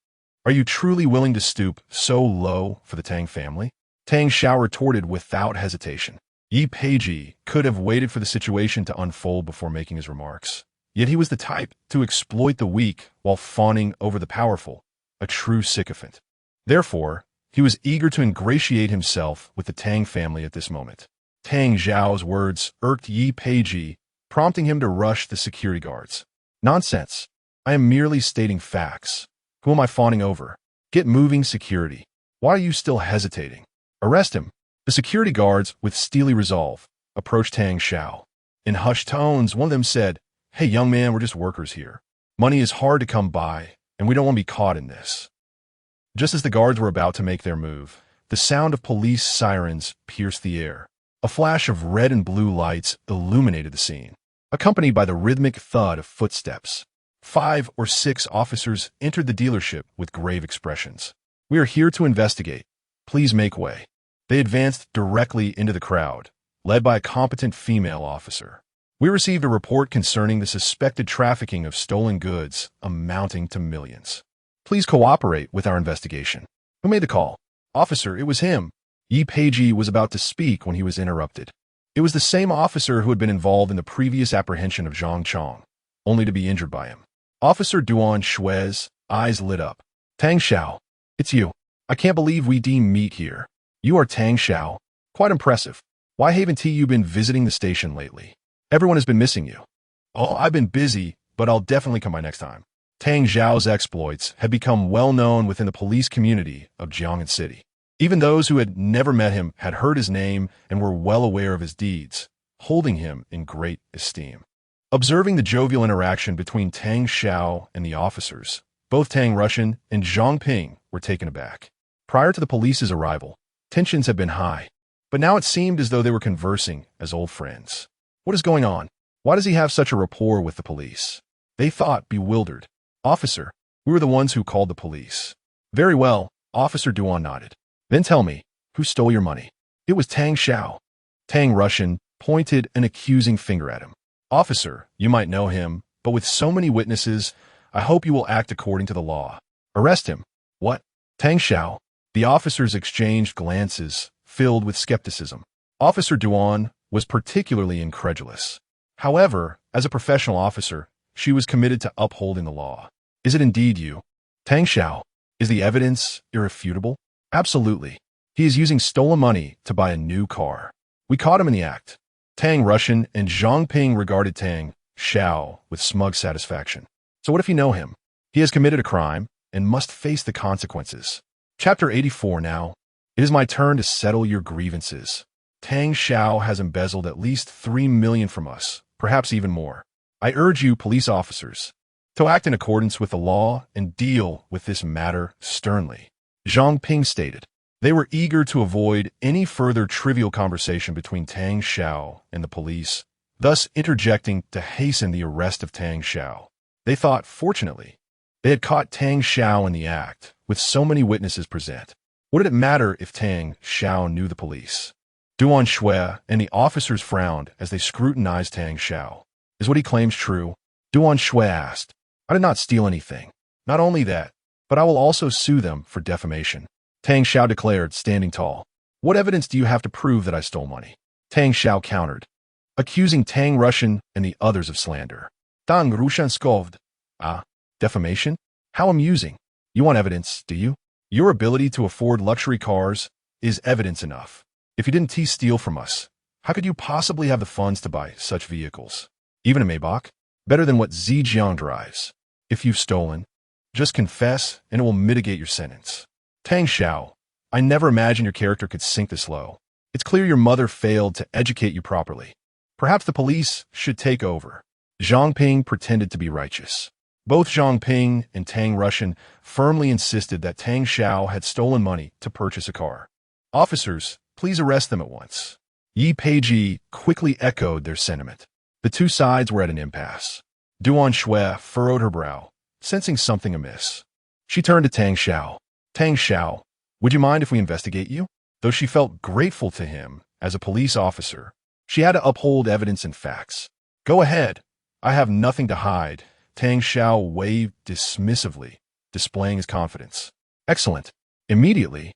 are you truly willing to stoop so low for the Tang family? Tang Xiao retorted without hesitation. Yipeji could have waited for the situation to unfold before making his remarks. Yet he was the type to exploit the weak while fawning over the powerful, a true sycophant. Therefore, he was eager to ingratiate himself with the Tang family at this moment. Tang Xiao's words irked Yipeji, prompting him to rush the security guards. Nonsense. I am merely stating facts. Who am I fawning over? Get moving, security. Why are you still hesitating? Arrest him. The security guards, with steely resolve, approached Tang Xiao. In hushed tones, one of them said, "Hey, young man, we're just workers here. Money is hard to come by, and we don't want to be caught in this." Just as the guards were about to make their move, the sound of police sirens pierced the air. A flash of red and blue lights illuminated the scene, accompanied by the rhythmic thud of footsteps. 5 or 6 officers entered the dealership with grave expressions. "We are here to investigate. Please make way." They advanced directly into the crowd, led by a competent female officer. "We received a report concerning the suspected trafficking of stolen goods amounting to millions. Please cooperate with our investigation." "Who made the call?" "Officer, it was him." Yipeji was about to speak when he was interrupted. It was the same officer who had been involved in the previous apprehension of Zhang Chong, only to be injured by him. Officer Duan Shui's eyes lit up. "Tang Xiao, it's you. I can't believe we meet here. You are Tang Xiao. Quite impressive. Why haven't you been visiting the station lately? Everyone has been missing you." "Oh, I've been busy, but I'll definitely come by next time." Tang Xiao's exploits had become well known within the police community of Jiang'an City. Even those who had never met him had heard his name and were well aware of his deeds, holding him in great esteem. Observing the jovial interaction between Tang Xiao and the officers, both Tang Russian and Zhang Ping were taken aback. Prior to the police's arrival, tensions had been high, but now it seemed as though they were conversing as old friends. What is going on? Why does he have such a rapport with the police? They thought, bewildered. "Officer, we were the ones who called the police." "Very well," Officer Duan nodded. "Then tell me, who stole your money?" "It was Tang Xiao." Tang Russian pointed an accusing finger at him. "Officer, you might know him, but with so many witnesses, I hope you will act according to the law. Arrest him." "What? Tang Xiao?" The officers exchanged glances, filled with skepticism. Officer Duan was particularly incredulous. However, as a professional officer, she was committed to upholding the law. "Is it indeed you, Tang Xiao? Is the evidence irrefutable?" "Absolutely. He is using stolen money to buy a new car. We caught him in the act." Tang Russian and Zhang Ping regarded Tang Xiao with smug satisfaction. "So what if you know him? He has committed a crime and must face the consequences." Chapter 84 now. It is my turn to settle your grievances. Tang Xiao has embezzled at least 3 million from us, perhaps even more. I urge you, police officers, to act in accordance with the law and deal with this matter sternly. Zhang Ping stated. They were eager to avoid any further trivial conversation between Tang Xiao and the police, thus interjecting to hasten the arrest of Tang Xiao. They thought, fortunately, they had caught Tang Xiao in the act, with so many witnesses present. What did it matter if Tang Xiao knew the police? Duan Shui and the officers frowned as they scrutinized Tang Xiao. Is what he claims true? Duan Shui asked. I did not steal anything. Not only that, but I will also sue them for defamation. Tang Xiao declared, standing tall. What evidence do you have to prove that I stole money? Tang Xiao countered, accusing Tang Russian and the others of slander. Tang Rushan scoffed. Ah, defamation? How amusing. You want evidence, do you? Your ability to afford luxury cars is evidence enough. If you didn't steal from us, how could you possibly have the funds to buy such vehicles? Even a Maybach? Better than what Zijiang drives. If you've stolen, just confess and it will mitigate your sentence. Tang Xiao, I never imagined your character could sink this low. It's clear your mother failed to educate you properly. Perhaps the police should take over. Zhang Ping pretended to be righteous. Both Zhang Ping and Tang Russian firmly insisted that Tang Xiao had stolen money to purchase a car. Officers, please arrest them at once. Yi Peiji quickly echoed their sentiment. The two sides were at an impasse. Duan Shui furrowed her brow, sensing something amiss. She turned to Tang Xiao. Tang Xiao, would you mind if we investigate you? Though she felt grateful to him as a police officer, she had to uphold evidence and facts. Go ahead. I have nothing to hide. Tang Xiao waved dismissively, displaying his confidence. Excellent. Immediately,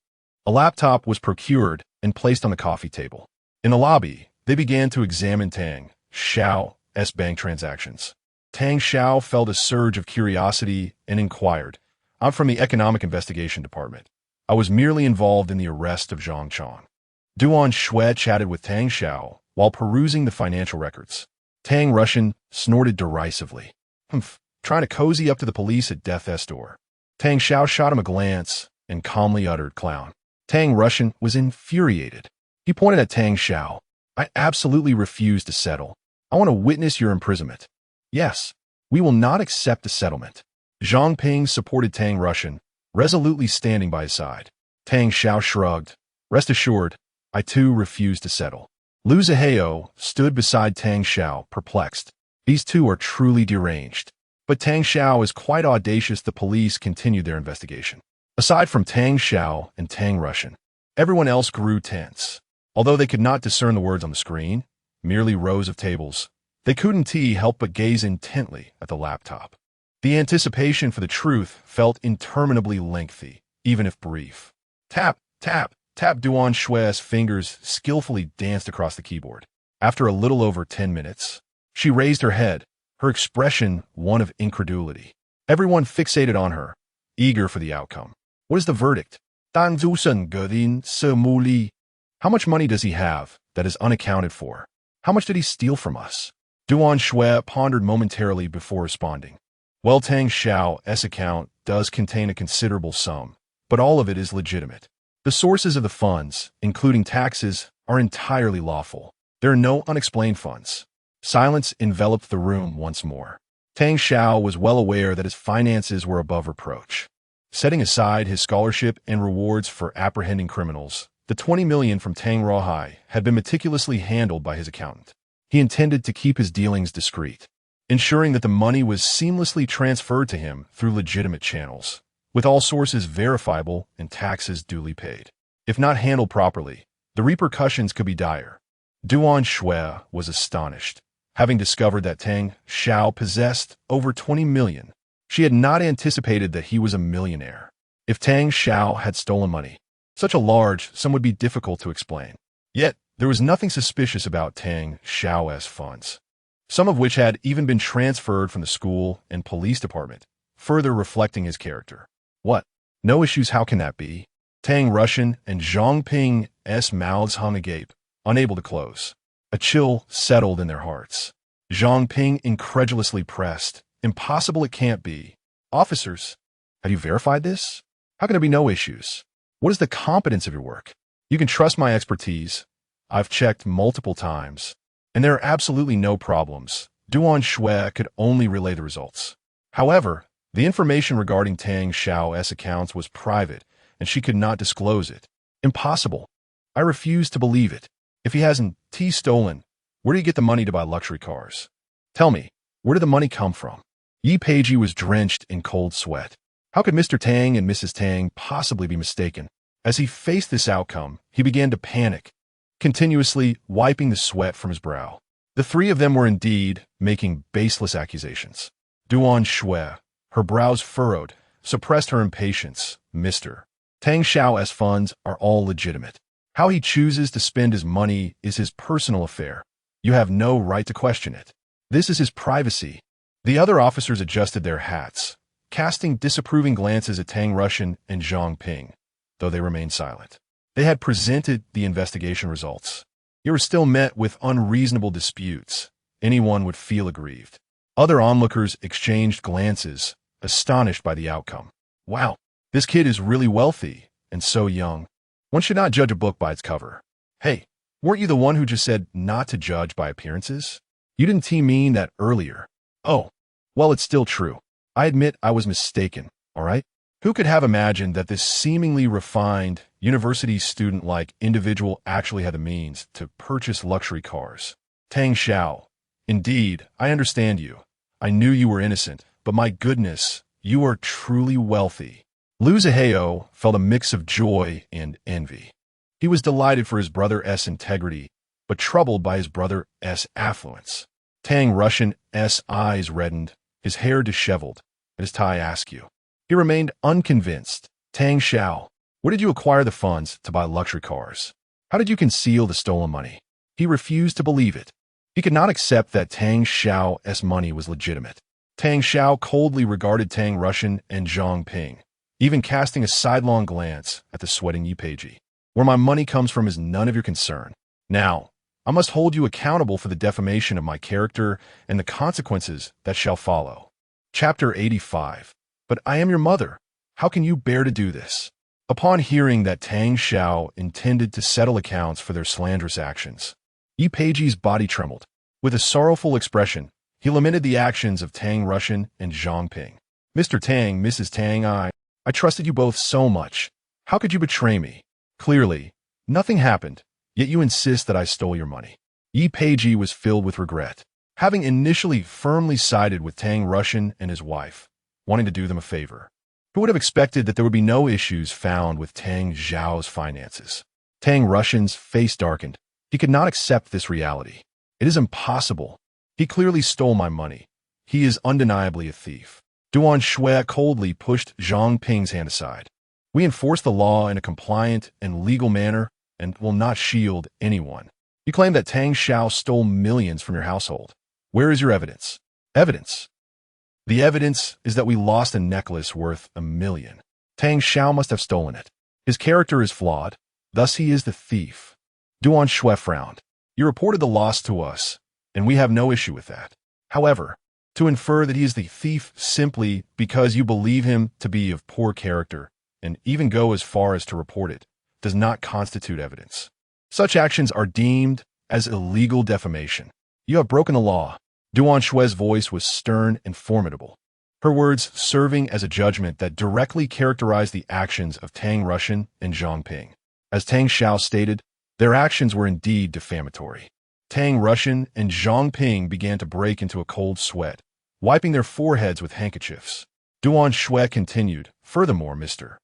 a laptop was procured and placed on the coffee table. In the lobby, they began to examine Tang Xiao's bank transactions. Tang Xiao felt a surge of curiosity and inquired, I'm from the Economic Investigation Department. I was merely involved in the arrest of Zhang Chong. Duan Shui chatted with Tang Xiao while perusing the financial records. Tang Russian snorted derisively. Humph, trying to cozy up to the police at death's door. Tang Xiao shot him a glance and calmly uttered, clown. Tang Russian was infuriated. He pointed at Tang Xiao. I absolutely refuse to settle. I want to witness your imprisonment. Yes, we will not accept a settlement. Zhang Ping supported Tang Russian, resolutely standing by his side. Tang Xiao shrugged. Rest assured, I too refuse to settle. Lu Zihao stood beside Tang Xiao, perplexed. These two are truly deranged. But Tang Xiao is quite audacious. The police continued their investigation. Aside from Tang Xiao and Tang Russian, everyone else grew tense. Although they could not discern the words on the screen, merely rows of tables, they couldn't help but gaze intently at the laptop. The anticipation for the truth felt interminably lengthy, even if brief. Tap, tap, tap. Duan Shui's fingers skillfully danced across the keyboard. After a little over 10 minutes, she raised her head, her expression one of incredulity. Everyone fixated on her, eager for the outcome. What is the verdict? Dan Zusen Godin Se Mu Li. How much money does he have that is unaccounted for? How much did he steal from us? Duan Shui pondered momentarily before responding. Well, Tang Xiao's account does contain a considerable sum, but all of it is legitimate. The sources of the funds, including taxes, are entirely lawful. There are no unexplained funds. Silence enveloped the room once more. Tang Xiao was well aware that his finances were above reproach. Setting aside his scholarship and rewards for apprehending criminals, the 20 million from Tang Ruohai had been meticulously handled by his accountant. He intended to keep his dealings discreet, ensuring that the money was seamlessly transferred to him through legitimate channels, with all sources verifiable and taxes duly paid. If not handled properly, the repercussions could be dire. Duan Shui was astonished, having discovered that Tang Xiao possessed over 20 million. She had not anticipated that he was a millionaire. If Tang Xiao had stolen money, such a large sum would be difficult to explain. Yet, there was nothing suspicious about Tang Xiao's funds, some of which had even been transferred from the school and police department, further reflecting his character. What? No issues, how can that be? Tang Russian and Zhang Ping's mouths hung agape, unable to close. A chill settled in their hearts. Zhang Ping incredulously pressed, impossible, it can't be. Officers, have you verified this? How can there be no issues? What is the competence of your work? You can trust my expertise. I've checked multiple times, and there are absolutely no problems. Duan Shui could only relay the results. However, the information regarding Tang Xiao's accounts was private, and she could not disclose it. Impossible. I refuse to believe it. If he hasn't stolen, where do you get the money to buy luxury cars? Tell me, where did the money come from? Yi Peiji was drenched in cold sweat. How could Mr. Tang and Mrs. Tang possibly be mistaken? As he faced this outcome, he began to panic. continuously wiping the sweat from his brow. The three of them were indeed making baseless accusations. Duan Shui, her brows furrowed, suppressed her impatience. Mr. Tang Xiao's funds are all legitimate. How he chooses to spend his money is his personal affair. You have no right to question it. This is his privacy. The other officers adjusted their hats, casting disapproving glances at Tang Russian and Zhang Ping, though they remained silent. They had presented the investigation results. You were still met with unreasonable disputes. Anyone would feel aggrieved. Other onlookers exchanged glances, astonished by the outcome. Wow, this kid is really wealthy and so young. One should not judge a book by its cover. Hey, weren't you the one who just said not to judge by appearances? You didn't mean that earlier. Oh, well, it's still true. I admit I was mistaken, all right? Who could have imagined that this seemingly refined, university student-like individual actually had the means to purchase luxury cars? Tang Xiao, indeed, I understand you. I knew you were innocent, but my goodness, you are truly wealthy. Lu Zihao felt a mix of joy and envy. He was delighted for his brother's integrity, but troubled by his brother's affluence. Tang Russian's eyes reddened, his hair disheveled, and his tie askew. He remained unconvinced. Tang Xiao, where did you acquire the funds to buy luxury cars? How did you conceal the stolen money? He refused to believe it. He could not accept that Tang Xiao's money was legitimate. Tang Xiao coldly regarded Tang Russian and Zhang Ping, even casting a sidelong glance at the sweating Yipeiji. Where my money comes from is none of your concern. Now, I must hold you accountable for the defamation of my character and the consequences that shall follow. Chapter 85. But I am your mother. How can you bear to do this? Upon hearing that Tang Xiao intended to settle accounts for their slanderous actions, Yipeiji's body trembled. With a sorrowful expression, he lamented the actions of Tang Russian and Zhang Ping. Mr. Tang, Mrs. Tang, I trusted you both so much. How could you betray me? Clearly, nothing happened, yet you insist that I stole your money. Yipeiji was filled with regret. Having initially firmly sided with Tang Russian and his wife, wanting to do them a favor, who would have expected that there would be no issues found with Tang Zhao's finances? Tang Russian's face darkened. He could not accept this reality. It is impossible. He clearly stole my money. He is undeniably a thief. Duan Shui coldly pushed Zhang Ping's hand aside. We enforce the law in a compliant and legal manner and will not shield anyone. You claim that Tang Xiao stole millions from your household. Where is your evidence? Evidence. The evidence is that we lost a necklace worth $1 million. Tang Xiao must have stolen it. His character is flawed, thus he is the thief. Duan Shui frowned. You reported the loss to us, and we have no issue with that. However, to infer that he is the thief simply because you believe him to be of poor character, and even go as far as to report it, does not constitute evidence. Such actions are deemed as illegal defamation. You have broken the law. Duan Shui's voice was stern and formidable, her words serving as a judgment that directly characterized the actions of Tang Russian and Zhang Ping. As Tang Xiao stated, their actions were indeed defamatory. Tang Russian and Zhang Ping began to break into a cold sweat, wiping their foreheads with handkerchiefs. Duan Shui continued, furthermore, Mr.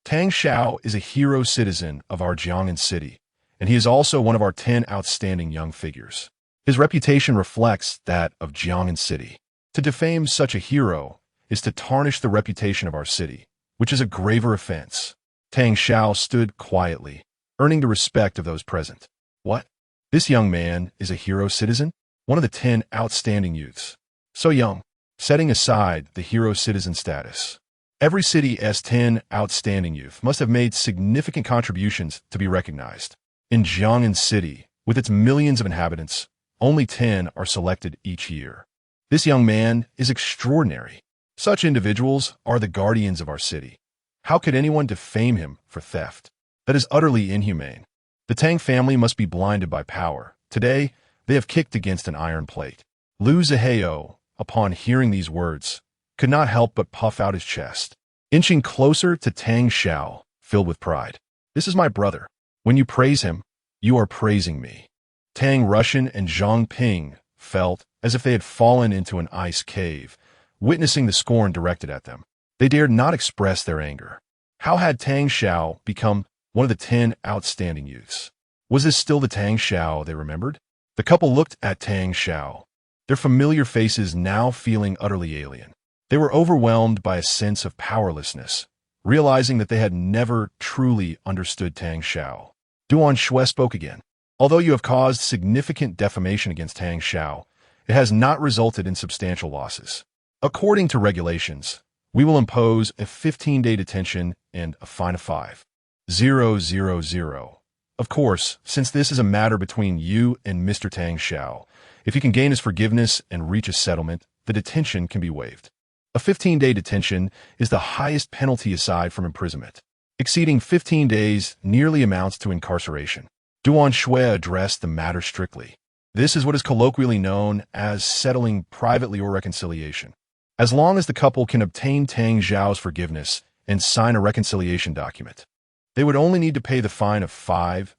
Tang Xiao is a hero citizen of our Jiangnan city, and he is also one of our 10 outstanding young figures. His reputation reflects that of Jiangnan City. To defame such a hero is to tarnish the reputation of our city, which is a graver offense. Tang Xiao stood quietly, earning the respect of those present. What? This young man is a hero citizen? One of the 10 outstanding youths. So young, setting aside the hero citizen status. Every city's 10 outstanding youth must have made significant contributions to be recognized. In Jiangnan City, with its millions of inhabitants, only 10 are selected each year. This young man is extraordinary. Such individuals are the guardians of our city. How could anyone defame him for theft? That is utterly inhumane. The Tang family must be blinded by power. Today, they have kicked against an iron plate. Lu Zihao, upon hearing these words, could not help but puff out his chest, inching closer to Tang Xiao, filled with pride. This is my brother. When you praise him, you are praising me. Tang Russian and Zhang Ping felt as if they had fallen into an ice cave, witnessing the scorn directed at them. They dared not express their anger. How had Tang Xiao become one of the 10 outstanding youths? Was this still the Tang Xiao they remembered? The couple looked at Tang Xiao, their familiar faces now feeling utterly alien. They were overwhelmed by a sense of powerlessness, realizing that they had never truly understood Tang Xiao. Duan Shui spoke again. Although you have caused significant defamation against Tang Xiao, it has not resulted in substantial losses. According to regulations, we will impose a 15-day detention and a fine of 5,000. Of course, since this is a matter between you and Mr. Tang Xiao, if you can gain his forgiveness and reach a settlement, the detention can be waived. A 15-day detention is the highest penalty aside from imprisonment. Exceeding 15 days nearly amounts to incarceration. Duan Shui addressed the matter strictly. This is what is colloquially known as settling privately or reconciliation. As long as the couple can obtain Tang Xiao's forgiveness and sign a reconciliation document, they would only need to pay the fine of 5,000,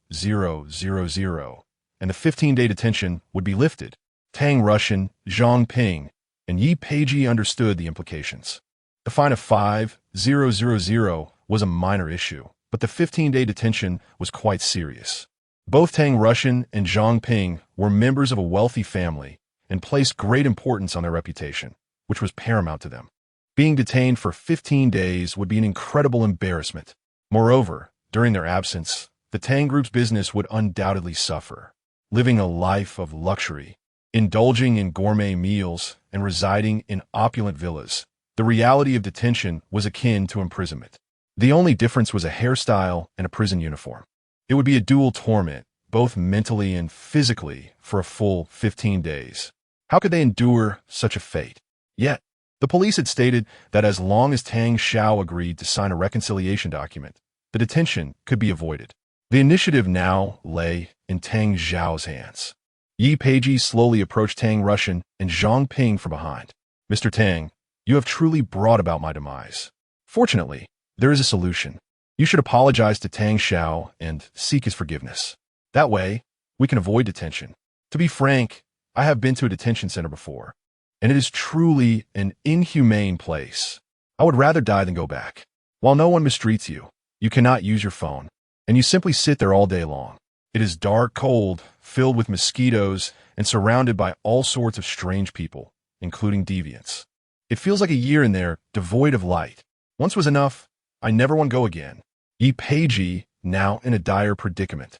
and the 15-day detention would be lifted. Tang Russian, Zhang Ping, and Yi Peiji understood the implications. The fine of 5,000 was a minor issue, but the 15-day detention was quite serious. Both Tang Russian and Zhang Ping were members of a wealthy family and placed great importance on their reputation, which was paramount to them. Being detained for 15 days would be an incredible embarrassment. Moreover, during their absence, the Tang Group's business would undoubtedly suffer. Living a life of luxury, indulging in gourmet meals, and residing in opulent villas, the reality of detention was akin to imprisonment. The only difference was a hairstyle and a prison uniform. It would be a dual torment, both mentally and physically, for a full 15 days. How could they endure such a fate? Yet, the police had stated that as long as Tang Xiao agreed to sign a reconciliation document, the detention could be avoided. The initiative now lay in Tang Xiao's hands. Yi Peiji slowly approached Tang Russian and Zhang Ping from behind. Mr. Tang, you have truly brought about my demise. Fortunately, there is a solution. You should apologize to Tang Xiao and seek his forgiveness. That way, we can avoid detention. To be frank, I have been to a detention center before, and it is truly an inhumane place. I would rather die than go back. While no one mistreats you, you cannot use your phone, and you simply sit there all day long. It is dark, cold, filled with mosquitoes, and surrounded by all sorts of strange people, including deviants. It feels like a year in there, devoid of light. Once was enough. I never want to go again. Yi Peiji, now in a dire predicament,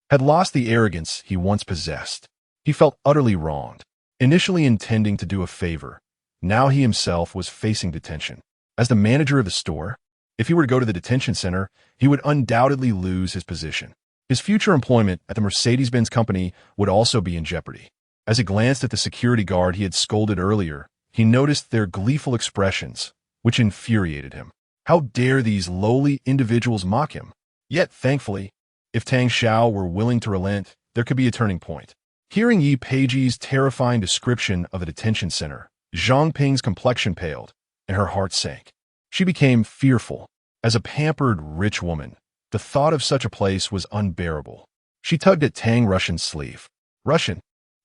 had lost the arrogance he once possessed. He felt utterly wronged. Initially intending to do a favor, now he himself was facing detention. As the manager of the store, if he were to go to the detention center, he would undoubtedly lose his position. His future employment at the Mercedes-Benz company would also be in jeopardy. As he glanced at the security guard he had scolded earlier, he noticed their gleeful expressions, which infuriated him. How dare these lowly individuals mock him? Yet, thankfully, if Tang Xiao were willing to relent, there could be a turning point. Hearing Yi Peiji's terrifying description of a detention center, Zhang Ping's complexion paled, and her heart sank. She became fearful. As a pampered, rich woman, the thought of such a place was unbearable. She tugged at Tang Russian's sleeve. Russian,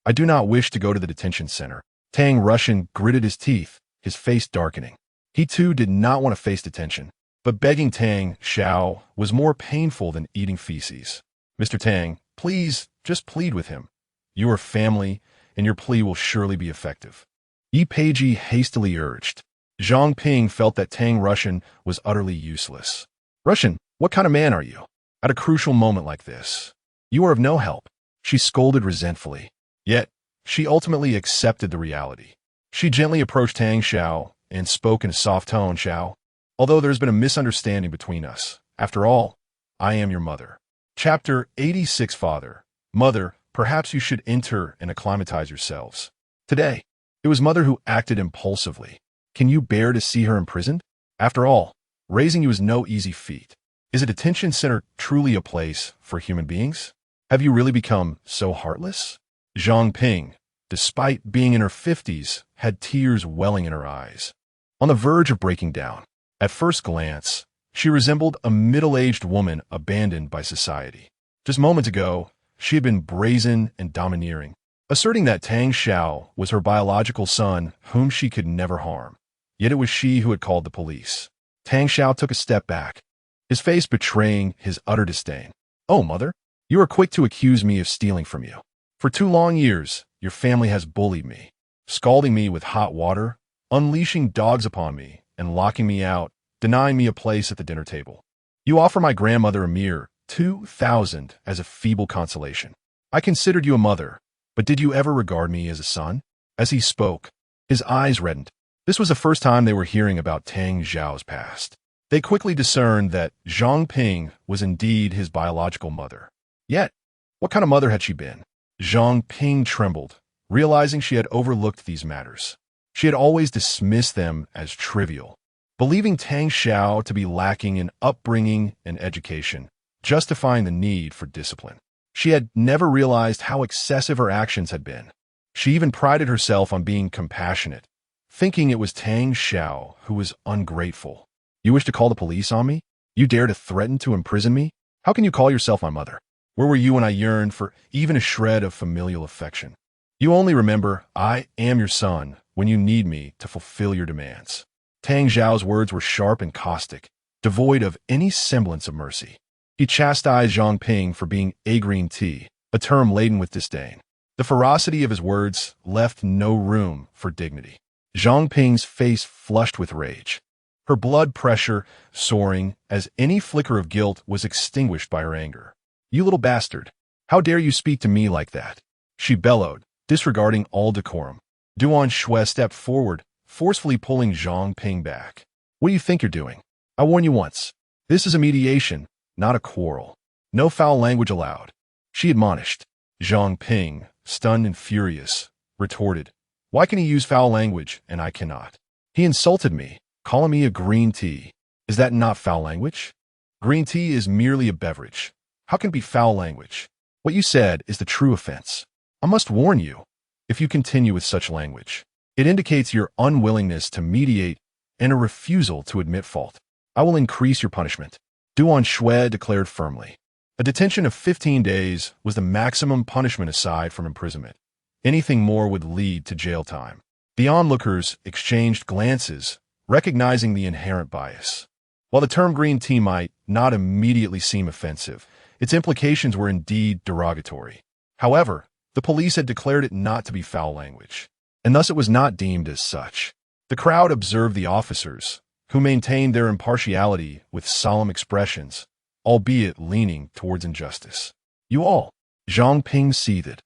I do not wish to go to the detention center. Tang Russian gritted his teeth, his face darkening. He too did not want to face detention, but begging Tang Xiao was more painful than eating feces. Mr. Tang, please, just plead with him. You are family, and your plea will surely be effective. Yi Peiji hastily urged. Zhang Ping felt that Tang Russian was utterly useless. Russian, what kind of man are you? At a crucial moment like this, you are of no help, she scolded resentfully. Yet, she ultimately accepted the reality. She gently approached Tang Xiao and spoke in a soft tone. Xiao, although there's been a misunderstanding between us, after all, I am your mother. Chapter 86. Father, Mother, perhaps you should enter and acclimatize yourselves. Today, it was Mother who acted impulsively. Can you bear to see her imprisoned? After all, raising you is no easy feat. Is a detention center truly a place for human beings? Have you really become so heartless? Zhang Ping, despite being in her 50s, had tears welling in her eyes. On the verge of breaking down, at first glance, she resembled a middle-aged woman abandoned by society. Just moments ago, she had been brazen and domineering, asserting that Tang Xiao was her biological son whom she could never harm. Yet it was she who had called the police. Tang Xiao took a step back, his face betraying his utter disdain. Oh, Mother, You are quick to accuse me of stealing from you. For 2 long years, your family has bullied me, scalding me with hot water, unleashing dogs upon me, and locking me out, denying me a place at the dinner table. You offer my grandmother a mere 2,000 as a feeble consolation. I considered you a mother, but did you ever regard me as a son? As he spoke, his eyes reddened. This was the first time they were hearing about Tang Xiao's past. They quickly discerned that Zhang Ping was indeed his biological mother. Yet, what kind of mother had she been? Zhang Ping trembled, realizing she had overlooked these matters. She had always dismissed them as trivial, believing Tang Xiao to be lacking in upbringing and education, justifying the need for discipline. She had never realized how excessive her actions had been. She even prided herself on being compassionate, thinking it was Tang Xiao who was ungrateful. You wish to call the police on me? You dare to threaten to imprison me? How can you call yourself my mother? Where were you when I yearned for even a shred of familial affection? You only remember I am your son when you need me to fulfill your demands. Tang Xiao's words were sharp and caustic, devoid of any semblance of mercy. He chastised Zhang Ping for being a green tea, a term laden with disdain. The ferocity of his words left no room for dignity. Zhang Ping's face flushed with rage, her blood pressure soaring as any flicker of guilt was extinguished by her anger. You little bastard! How dare you speak to me like that? She bellowed, disregarding all decorum. Duan Shui stepped forward, forcefully pulling Zhang Ping back. What do you think you're doing? I warn you once. This is a mediation, not a quarrel. No foul language allowed. She admonished. Zhang Ping, stunned and furious, retorted, Why can he use foul language and I cannot? He insulted me, calling me a green tea. Is that not foul language? Green tea is merely a beverage. How can it be foul language? What you said is the true offense. I must warn you, if you continue with such language, it indicates your unwillingness to mediate and a refusal to admit fault. I will increase your punishment. Duan Shui declared firmly. A detention of 15 days was the maximum punishment aside from imprisonment. Anything more would lead to jail time. The onlookers exchanged glances, recognizing the inherent bias. While the term green tea might not immediately seem offensive, its implications were indeed derogatory. However, the police had declared it not to be foul language, and thus it was not deemed as such. The crowd observed the officers, who maintained their impartiality with solemn expressions, albeit leaning towards injustice. You all, Zhang Ping seethed,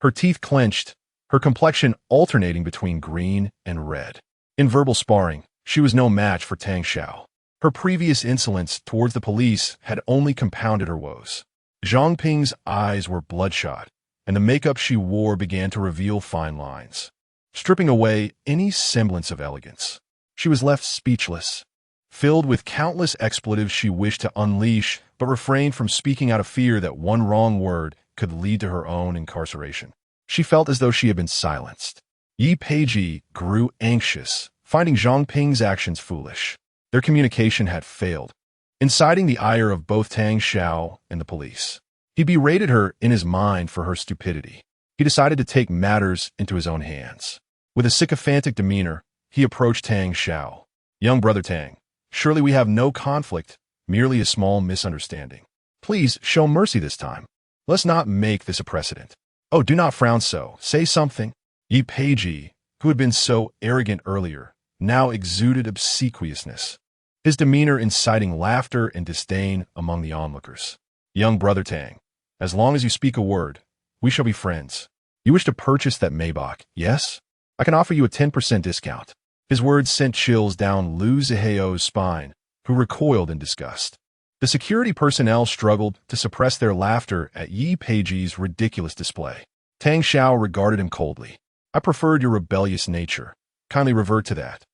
her teeth clenched, her complexion alternating between green and red. In verbal sparring, she was no match for Tang Xiao. Her previous insolence towards the police had only compounded her woes. Zhang Ping's eyes were bloodshot, and the makeup she wore began to reveal fine lines, stripping away any semblance of elegance. She was left speechless, filled with countless expletives she wished to unleash, but refrained from speaking out of fear that one wrong word could lead to her own incarceration. She felt as though she had been silenced. Yi Peiji grew anxious, finding Zhang Ping's actions foolish. Their communication had failed, inciting the ire of both Tang Xiao and the police. He berated her in his mind for her stupidity. He decided to take matters into his own hands. With a sycophantic demeanor, he approached Tang Xiao. Young brother Tang, surely we have no conflict, merely a small misunderstanding. Please show mercy this time. Let's not make this a precedent. Oh, do not frown so. Say something. Yi Peiji, who had been so arrogant earlier, now exuded obsequiousness, his demeanor inciting laughter and disdain among the onlookers. Young brother Tang, as long as you speak a word, we shall be friends. You wish to purchase that Maybach, yes? I can offer you a 10% discount. His words sent chills down Lu Ziheo's spine, who recoiled in disgust. The security personnel struggled to suppress their laughter at Yi Peiji's ridiculous display. Tang Xiao regarded him coldly. I preferred your rebellious nature. Kindly revert to that.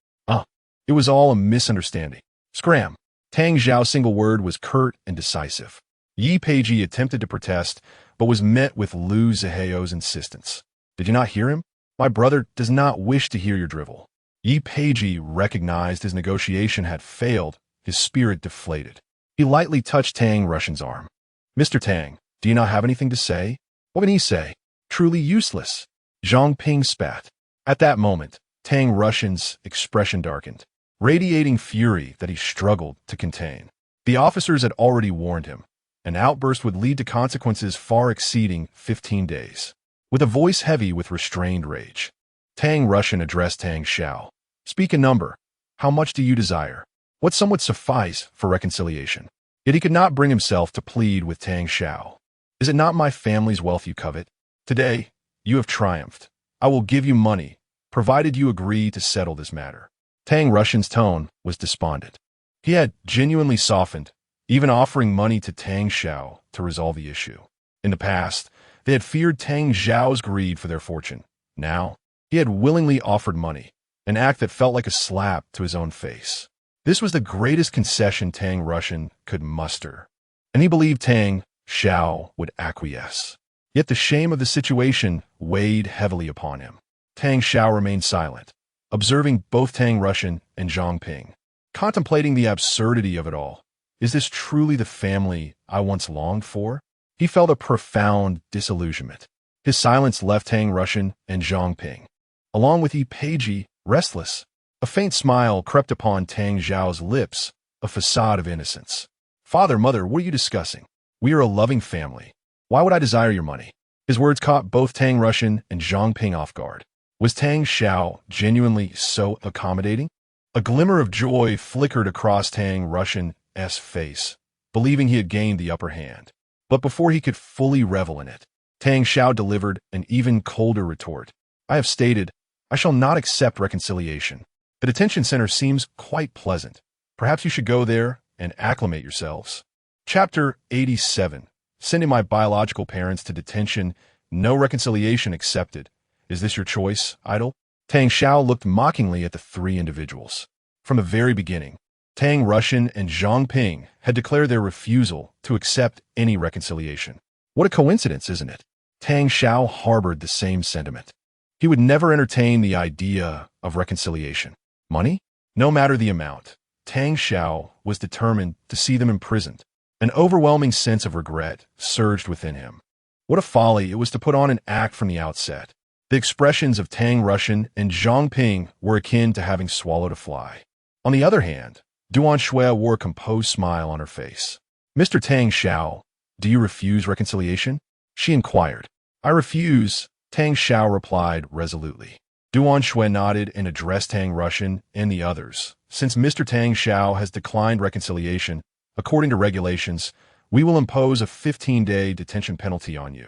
It was all a misunderstanding. Scram. Tang Xiao's single word was curt and decisive. Yi Peiji attempted to protest, but was met with Lu Ziheo's insistence. Did you not hear him? My brother does not wish to hear your drivel. Yi Peiji recognized his negotiation had failed, his spirit deflated. He lightly touched Tang Russian's arm. Mr. Tang, do you not have anything to say? What can he say? Truly useless. Zhang Ping spat. At that moment, Tang Russian's expression darkened, radiating fury that he struggled to contain. The officers had already warned him. An outburst would lead to consequences far exceeding 15 days. With a voice heavy with restrained rage, Tang Russian addressed Tang Xiao. Speak a number. How much do you desire? What sum would suffice for reconciliation? Yet he could not bring himself to plead with Tang Xiao. Is it not my family's wealth you covet? Today, you have triumphed. I will give you money, provided you agree to settle this matter. Tang Russian's tone was despondent. He had genuinely softened, even offering money to Tang Xiao to resolve the issue. In the past, they had feared Tang Xiao's greed for their fortune. Now, he had willingly offered money, an act that felt like a slap to his own face. This was the greatest concession Tang Russian could muster, and he believed Tang Xiao would acquiesce. Yet the shame of the situation weighed heavily upon him. Tang Xiao remained silent, observing both Tang Russian and Zhang Ping, contemplating the absurdity of it all. Is this truly the family I once longed for? He felt a profound disillusionment. His silence left Tang Russian and Zhang Ping, along with Yi Peiji, restless. A faint smile crept upon Tang Xiao's lips, a facade of innocence. Father, mother, what are you discussing? We are a loving family. Why would I desire your money? His words caught both Tang Russian and Zhang Ping off guard. Was Tang Xiao genuinely so accommodating? A glimmer of joy flickered across Tang Russian's face, believing he had gained the upper hand. But before he could fully revel in it, Tang Xiao delivered an even colder retort. I have stated, I shall not accept reconciliation. The detention center seems quite pleasant. Perhaps you should go there and acclimate yourselves. Chapter 87. Sending my biological parents to detention, no reconciliation accepted. Is this your choice, idol? Tang Xiao looked mockingly at the three individuals. From the very beginning, Tang Russian and Zhang Ping had declared their refusal to accept any reconciliation. What a coincidence, isn't it? Tang Xiao harbored the same sentiment. He would never entertain the idea of reconciliation. Money? No matter the amount, Tang Xiao was determined to see them imprisoned. An overwhelming sense of regret surged within him. What a folly it was to put on an act from the outset. The expressions of Tang Russian and Zhang Ping were akin to having swallowed a fly. On the other hand, Duan Shui wore a composed smile on her face. Mr. Tang Xiao, do you refuse reconciliation? She inquired. I refuse, Tang Xiao replied resolutely. Duan Shui nodded and addressed Tang Russian and the others. Since Mr. Tang Xiao has declined reconciliation, according to regulations, we will impose a 15-day detention penalty on you.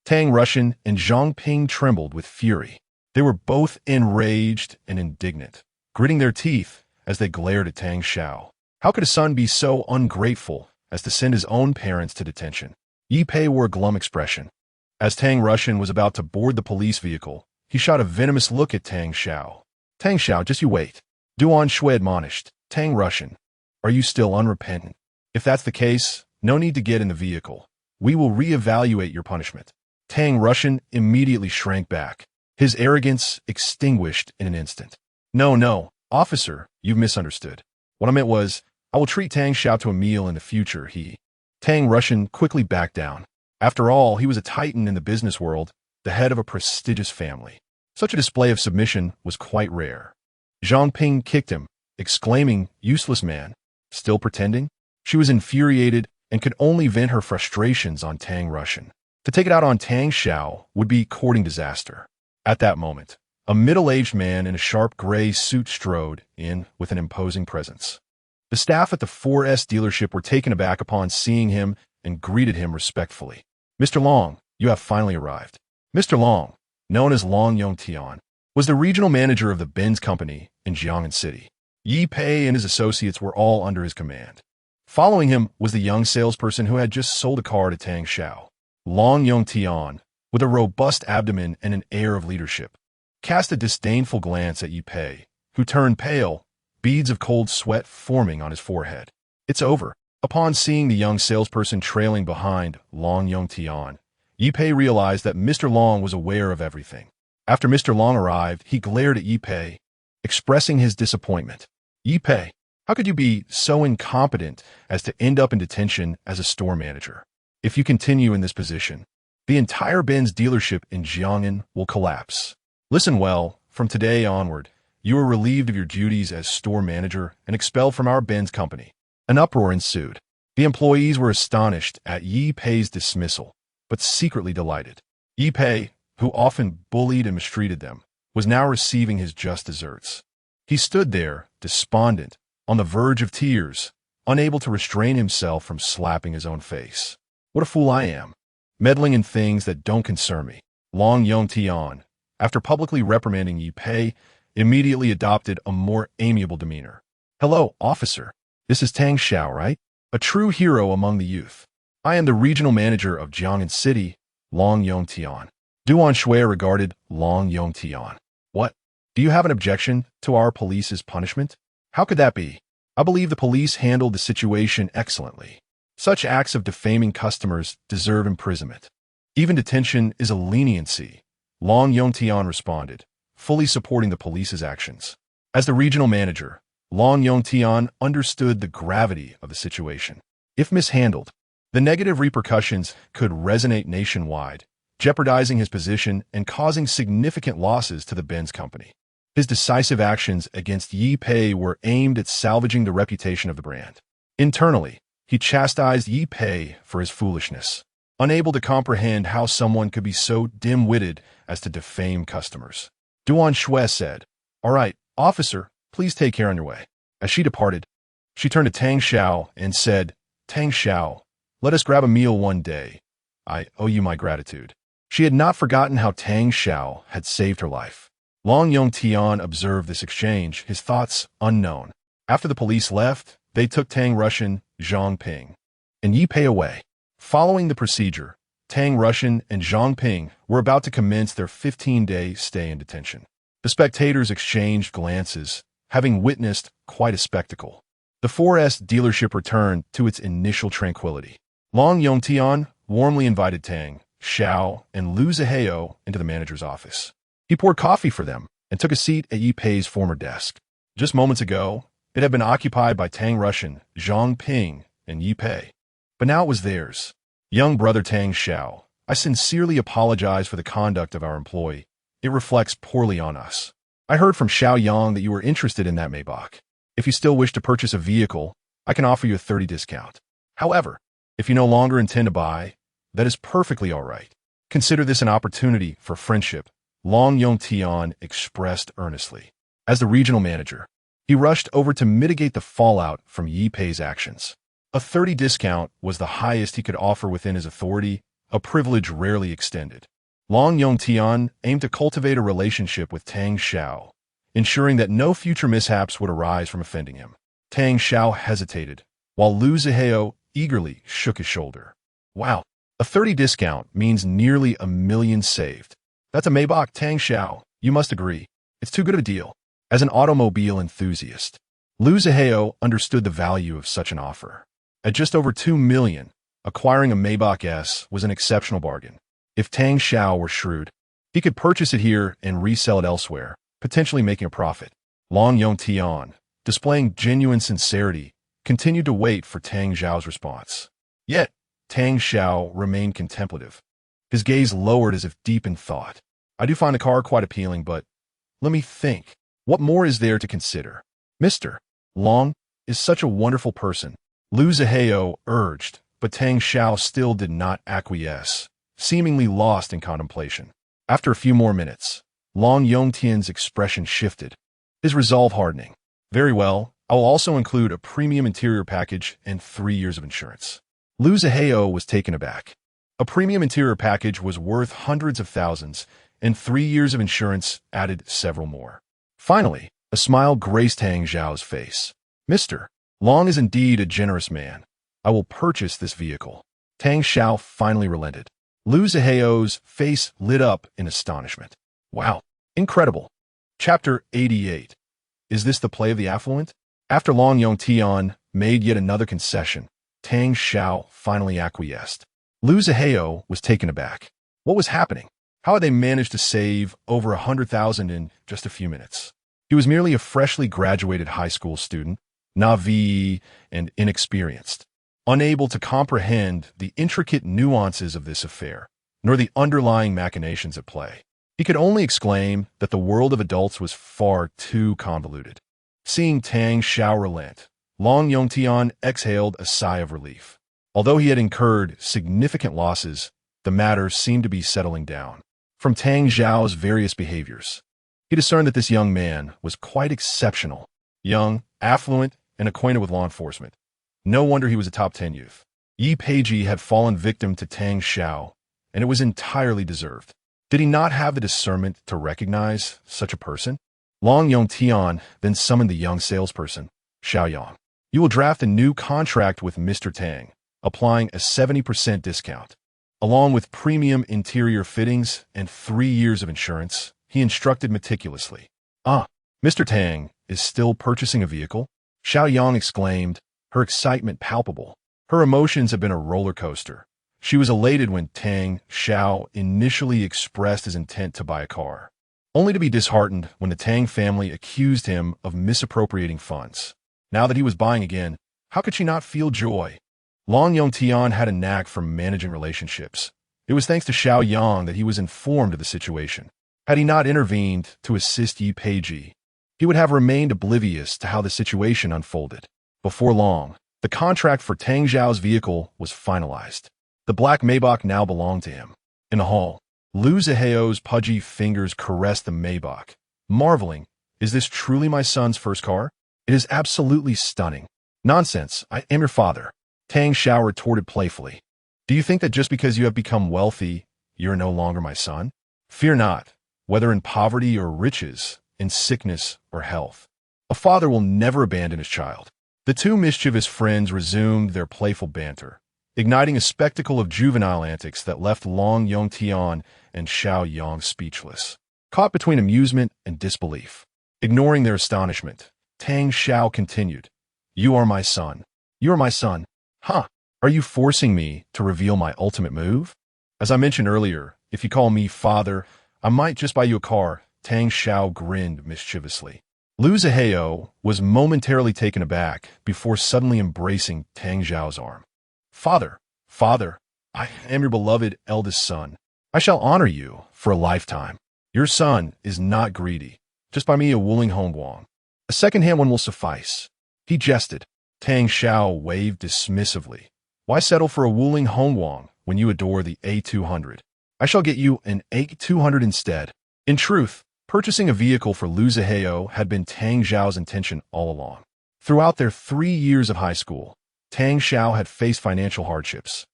Tang Russian and Zhang Ping trembled with fury. They were both enraged and indignant, gritting their teeth as they glared at Tang Xiao. How could a son be so ungrateful as to send his own parents to detention? Yi Pei wore a glum expression. As Tang Russian was about to board the police vehicle, he shot a venomous look at Tang Xiao. Tang Xiao, just you wait. Duan Shui admonished. Tang Russian, are you still unrepentant? If that's the case, no need to get in the vehicle. We will reevaluate your punishment. Tang Russian immediately shrank back, his arrogance extinguished in an instant. No, officer, you've misunderstood. What I meant was, I will treat Tang Xiao to a meal in the future, Tang Russian quickly backed down. After all, he was a titan in the business world, the head of a prestigious family. Such a display of submission was quite rare. Zhang Ping kicked him, exclaiming, useless man. Still pretending? She was infuriated and could only vent her frustrations on Tang Russian. To take it out on Tang Xiao would be courting disaster. At that moment, a middle-aged man in a sharp gray suit strode in with an imposing presence. The staff at the 4S dealership were taken aback upon seeing him and greeted him respectfully. Mr. Long, you have finally arrived. Mr. Long, known as Long Yongtian, was the regional manager of the Benz company in Jiangnan City. Yi Pei and his associates were all under his command. Following him was the young salesperson who had just sold a car to Tang Xiao. Long Yongtian, with a robust abdomen and an air of leadership, cast a disdainful glance at Yi Pei, who turned pale, beads of cold sweat forming on his forehead. It's over. Upon seeing the young salesperson trailing behind Long Yongtian, Yi Pei realized that Mr. Long was aware of everything. After Mr. Long arrived, he glared at Yi Pei, expressing his disappointment. Yi Pei, how could you be so incompetent as to end up in detention as a store manager? If you continue in this position, the entire Benz dealership in Jiangnan will collapse. Listen well, from today onward, you are relieved of your duties as store manager and expelled from our Benz company. An uproar ensued. The employees were astonished at Yi Pei's dismissal, but secretly delighted. Yi Pei, who often bullied and mistreated them, was now receiving his just desserts. He stood there, despondent, on the verge of tears, unable to restrain himself from slapping his own face. What a fool I am, meddling in things that don't concern me. Long Yongtian, after publicly reprimanding Yi Pei, immediately adopted a more amiable demeanor. Hello, officer. This is Tang Xiao, right? A true hero among the youth. I am the regional manager of Jiang'an City, Long Yongtian. Duan Shui regarded Long Yongtian. What? Do you have an objection to our police's punishment? How could that be? I believe the police handled the situation excellently. Such acts of defaming customers deserve imprisonment. Even detention is a leniency, Long Yongtian responded, fully supporting the police's actions. As the regional manager, Long Yongtian understood the gravity of the situation. If mishandled, the negative repercussions could resonate nationwide, jeopardizing his position and causing significant losses to the Benz company. His decisive actions against Yi Pei were aimed at salvaging the reputation of the brand. Internally, he chastised Yi Pei for his foolishness, unable to comprehend how someone could be so dim-witted as to defame customers. Duan Shui said, "All right, officer, please take care on your way." As she departed, she turned to Tang Xiao and said, "Tang Xiao, let us grab a meal one day. I owe you my gratitude." She had not forgotten how Tang Xiao had saved her life. Long Yongtian observed this exchange, his thoughts unknown. After the police left, they took Tang Russian, Zhang Ping, and Yi Pei away. Following the procedure, Tang Russian and Zhang Ping were about to commence their 15-day stay in detention. The spectators exchanged glances, having witnessed quite a spectacle. The 4S dealership returned to its initial tranquility. Long Yongtian warmly invited Tang Xiao and Lu Zihao into the manager's office. He poured coffee for them and took a seat at Yi Pei's former desk. Just moments ago, it had been occupied by Tang Russian, Zhang Ping, and Yi Pei. But now it was theirs. Young brother Tang Xiao, I sincerely apologize for the conduct of our employee. It reflects poorly on us. I heard from Xiao Yang that you were interested in that Maybach. If you still wish to purchase a vehicle, I can offer you a 30% discount. However, if you no longer intend to buy, that is perfectly all right. Consider this an opportunity for friendship, Long Yongtian expressed earnestly. As the regional manager, he rushed over to mitigate the fallout from Yi Pei's actions. A 30% discount was the highest he could offer within his authority, a privilege rarely extended. Long Yongtian aimed to cultivate a relationship with Tang Xiao, ensuring that no future mishaps would arise from offending him. Tang Xiao hesitated, while Lu Zihao eagerly shook his shoulder. Wow, a 30% discount means nearly $1 million saved. That's a Maybach, Tang Xiao, you must agree. It's too good of a deal. As an automobile enthusiast, Lu Zihao understood the value of such an offer. At just over $2 million, acquiring a Maybach S was an exceptional bargain. If Tang Xiao were shrewd, he could purchase it here and resell it elsewhere, potentially making a profit. Long Yongtian, displaying genuine sincerity, continued to wait for Tang Xiao's response. Yet, Tang Xiao remained contemplative, his gaze lowered as if deep in thought. I do find the car quite appealing, but let me think. What more is there to consider? Mr. Long is such a wonderful person, Lu Zihao urged, but Tang Xiao still did not acquiesce, seemingly lost in contemplation. After a few more minutes, Long Yongtian's expression shifted, his resolve hardening. Very well, I will also include a premium interior package and 3 years of insurance. Lu Zihao was taken aback. A premium interior package was worth hundreds of thousands, and 3 years of insurance added several more. Finally, a smile graced Tang Xiao's face. Mr. Long is indeed a generous man. I will purchase this vehicle. Tang Xiao finally relented. Lu Zihao's face lit up in astonishment. Wow, incredible. Chapter 88. Is this the play of the affluent? After Long Yongtian made yet another concession, Tang Xiao finally acquiesced. Lu Zihao was taken aback. What was happening? How had they managed to save over 100,000 in just a few minutes? He was merely a freshly graduated high school student, naive and inexperienced, unable to comprehend the intricate nuances of this affair, nor the underlying machinations at play. He could only exclaim that the world of adults was far too convoluted. Seeing Tang Xiao relent, Long Yongtian exhaled a sigh of relief. Although he had incurred significant losses, the matter seemed to be settling down. From Tang Zhao's various behaviors, he discerned that this young man was quite exceptional. Young, affluent, and acquainted with law enforcement. No wonder he was a top 10 youth. Yi Peiji had fallen victim to Tang Xiao, and it was entirely deserved. Did he not have the discernment to recognize such a person? Long Yongtian then summoned the young salesperson, Xiao Yang. You will draft a new contract with Mr. Tang, applying a 70% discount. Along with premium interior fittings and 3 years of insurance, he instructed meticulously. Mr. Tang is still purchasing a vehicle? Xiao Yang exclaimed, her excitement palpable. Her emotions had been a roller coaster. She was elated when Tang Xiao initially expressed his intent to buy a car, only to be disheartened when the Tang family accused him of misappropriating funds. Now that he was buying again, how could she not feel joy? Long Yongtian had a knack for managing relationships. It was thanks to Xiao Yang that he was informed of the situation. Had he not intervened to assist Yi Peiji, he would have remained oblivious to how the situation unfolded. Before long, the contract for Tang Zhao's vehicle was finalized. The black Maybach now belonged to him. In the hall, Lu Ziheo's pudgy fingers caressed the Maybach, marveling, is this truly my son's first car? It is absolutely stunning. Nonsense, I am your father, Tang Xiao retorted playfully. Do you think that just because you have become wealthy, you are no longer my son? Fear not, whether in poverty or riches, in sickness or health. A father will never abandon his child. The two mischievous friends resumed their playful banter, igniting a spectacle of juvenile antics that left Long Yongtian and Xiao Yang speechless, caught between amusement and disbelief. Ignoring their astonishment, Tang Xiao continued, You are my son. You are my son. Huh? Are you forcing me to reveal my ultimate move? As I mentioned earlier, if you call me father, I might just buy you a car. Tang Xiao grinned mischievously. Lu Ziheo was momentarily taken aback before suddenly embracing Tang Zhao's arm. Father, I am your beloved eldest son. I shall honor you for a lifetime. Your son is not greedy. Just buy me a Wuling Hongguang. A second-hand one will suffice. He jested. Tang Xiao waved dismissively. Why settle for a Wuling Hongguang when you adore the A200? I shall get you an A200 instead. In truth, purchasing a vehicle for Lu Ziheo had been Tang Zhao's intention all along. Throughout their 3 years of high school, Tang Xiao had faced financial hardships.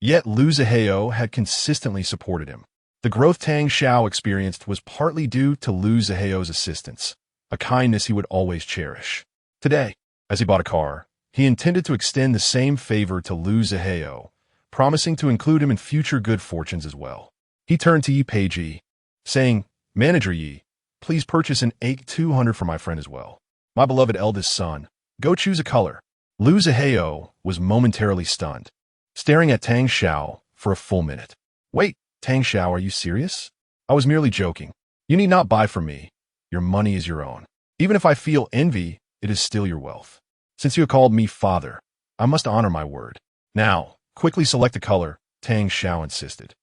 Yet Lu Ziheo had consistently supported him. The growth Tang Xiao experienced was partly due to Lu Ziheo's assistance, a kindness he would always cherish. Today, as he bought a car, he intended to extend the same favor to Lu Ziheo, promising to include him in future good fortunes as well. He turned to Yi Peiji, saying, Manager Yi, please purchase an A200 for my friend as well. My beloved eldest son, go choose a color. Lu Ziheo was momentarily stunned, staring at Tang Xiao for a full minute. Wait, Tang Xiao, are you serious? I was merely joking. You need not buy from me. Your money is your own. Even if I feel envy, it is still your wealth. Since you have called me father, I must honor my word. Now, quickly select a color, Tang Xiao insisted.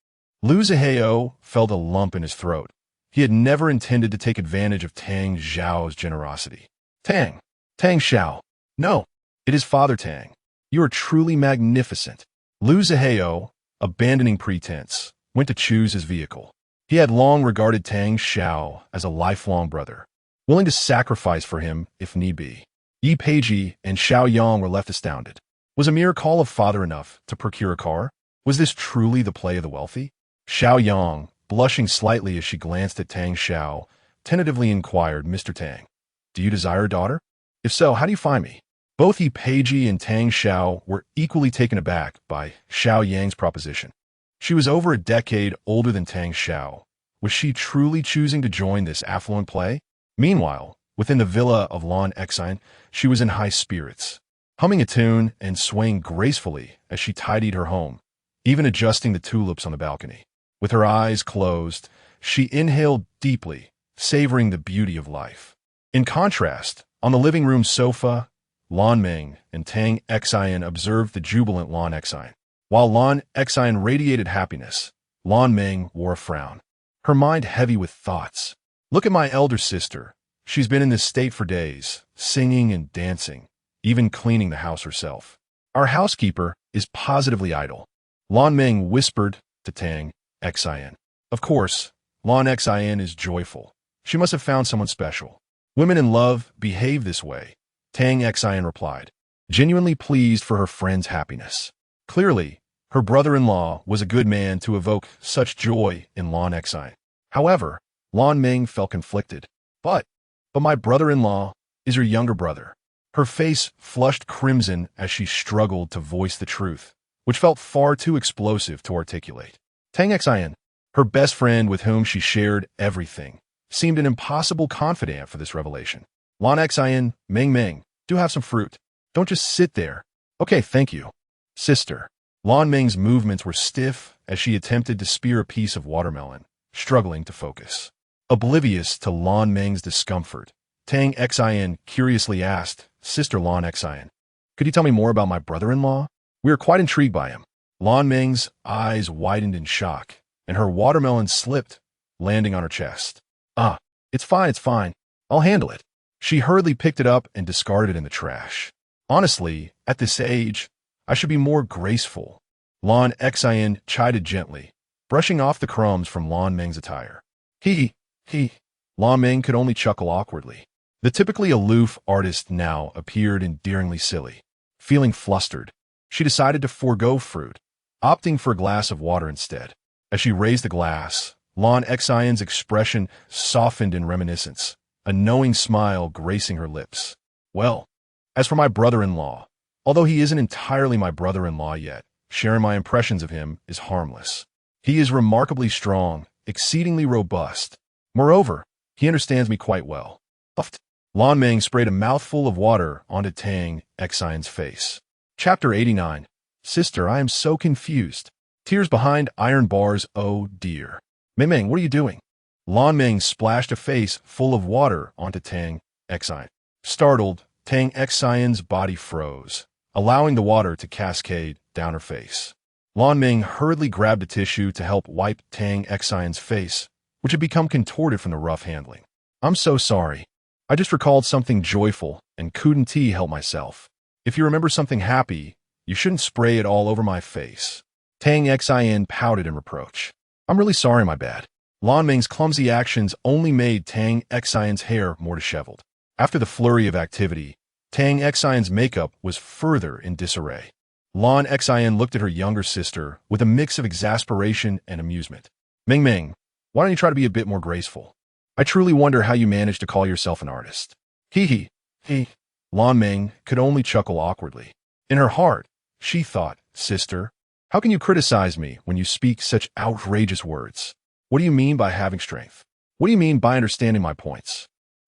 Lu Ziheo felt a lump in his throat. He had never intended to take advantage of Tang Zhao's generosity. Tang Xiao. No, it is Father Tang. You are truly magnificent. Lu Ziheo, abandoning pretense, went to choose his vehicle. He had long regarded Tang Xiao as a lifelong brother, willing to sacrifice for him if need be. Yi Peiji and Xiao Yang were left astounded. Was a mere call of father enough to procure a car? Was this truly the play of the wealthy? Xiao Yang, blushing slightly as she glanced at Tang Xiao, tentatively inquired, Mr. Tang, do you desire a daughter? If so, how do you find me? Both Yi Peiji and Tang Xiao were equally taken aback by Xiao Yang's proposition. She was over a decade older than Tang Xiao. Was she truly choosing to join this affluent play? Meanwhile, within the villa of Lan Exine, she was in high spirits, humming a tune and swaying gracefully as she tidied her home, even adjusting the tulips on the balcony. With her eyes closed, she inhaled deeply, savoring the beauty of life. In contrast, on the living room sofa, Lan Ming and Tang Exine observed the jubilant Lan Exine. While Lan Exine radiated happiness, Lan Ming wore a frown, her mind heavy with thoughts. Look at my elder sister. She's been in this state for days, singing and dancing. even cleaning the house herself. Our housekeeper is positively idle, Lan Meng whispered to Tang Xin. Of course, Lan Xin is joyful. She must have found someone special. Women in love behave this way, Tang Xin replied, genuinely pleased for her friend's happiness. Clearly, her brother-in-law was a good man to evoke such joy in Lan Xin. However, Lan Meng felt conflicted. But my brother-in-law is her younger brother. Her face flushed crimson as she struggled to voice the truth, which felt far too explosive to articulate. Tang Xin, her best friend with whom she shared everything, seemed an impossible confidant for this revelation. Lan Xin, Meng, do have some fruit. Don't just sit there. Okay, thank you. Sister. Lan Meng's movements were stiff as she attempted to spear a piece of watermelon, struggling to focus. Oblivious to Lan Meng's discomfort, Tang Xin curiously asked, Sister Lan Xin, could you tell me more about my brother-in-law? We are quite intrigued by him. Lan Meng's eyes widened in shock, and her watermelon slipped, landing on her chest. It's fine. I'll handle it. She hurriedly picked it up and discarded it in the trash. Honestly, at this age, I should be more graceful. Lan Xin chided gently, brushing off the crumbs from Lan Meng's attire. He. Lan Meng could only chuckle awkwardly. The typically aloof artist now appeared endearingly silly. Feeling flustered, she decided to forego fruit, opting for a glass of water instead. As she raised the glass, Lan Xion's expression softened in reminiscence, a knowing smile gracing her lips. Well, as for my brother-in-law, although he isn't entirely my brother-in-law yet, sharing my impressions of him is harmless. He is remarkably strong, exceedingly robust. Moreover, he understands me quite well. Lan Meng sprayed a mouthful of water onto Tang Xion's face. Chapter 89. Sister, I am so confused. Tears behind iron bars, oh dear. Meng, what are you doing? Lan Meng splashed a face full of water onto Tang Xion. Startled, Tang Xion's body froze, allowing the water to cascade down her face. Lan Meng hurriedly grabbed a tissue to help wipe Tang Xion's face, which had become contorted from the rough handling. I'm so sorry. I just recalled something joyful and couldn't help myself. If you remember something happy, you shouldn't spray it all over my face. Tang Xion pouted in reproach. I'm really sorry, my bad. Lan Meng's clumsy actions only made Tang Xion's hair more disheveled. After the flurry of activity, Tang Xion's makeup was further in disarray. Lan Xion looked at her younger sister with a mix of exasperation and amusement. Meng, why don't you try to be a bit more graceful? I truly wonder how you manage to call yourself an artist. He. Lan Meng could only chuckle awkwardly. In her heart, she thought, Sister, how can you criticize me when you speak such outrageous words? What do you mean by having strength? What do you mean by understanding my points?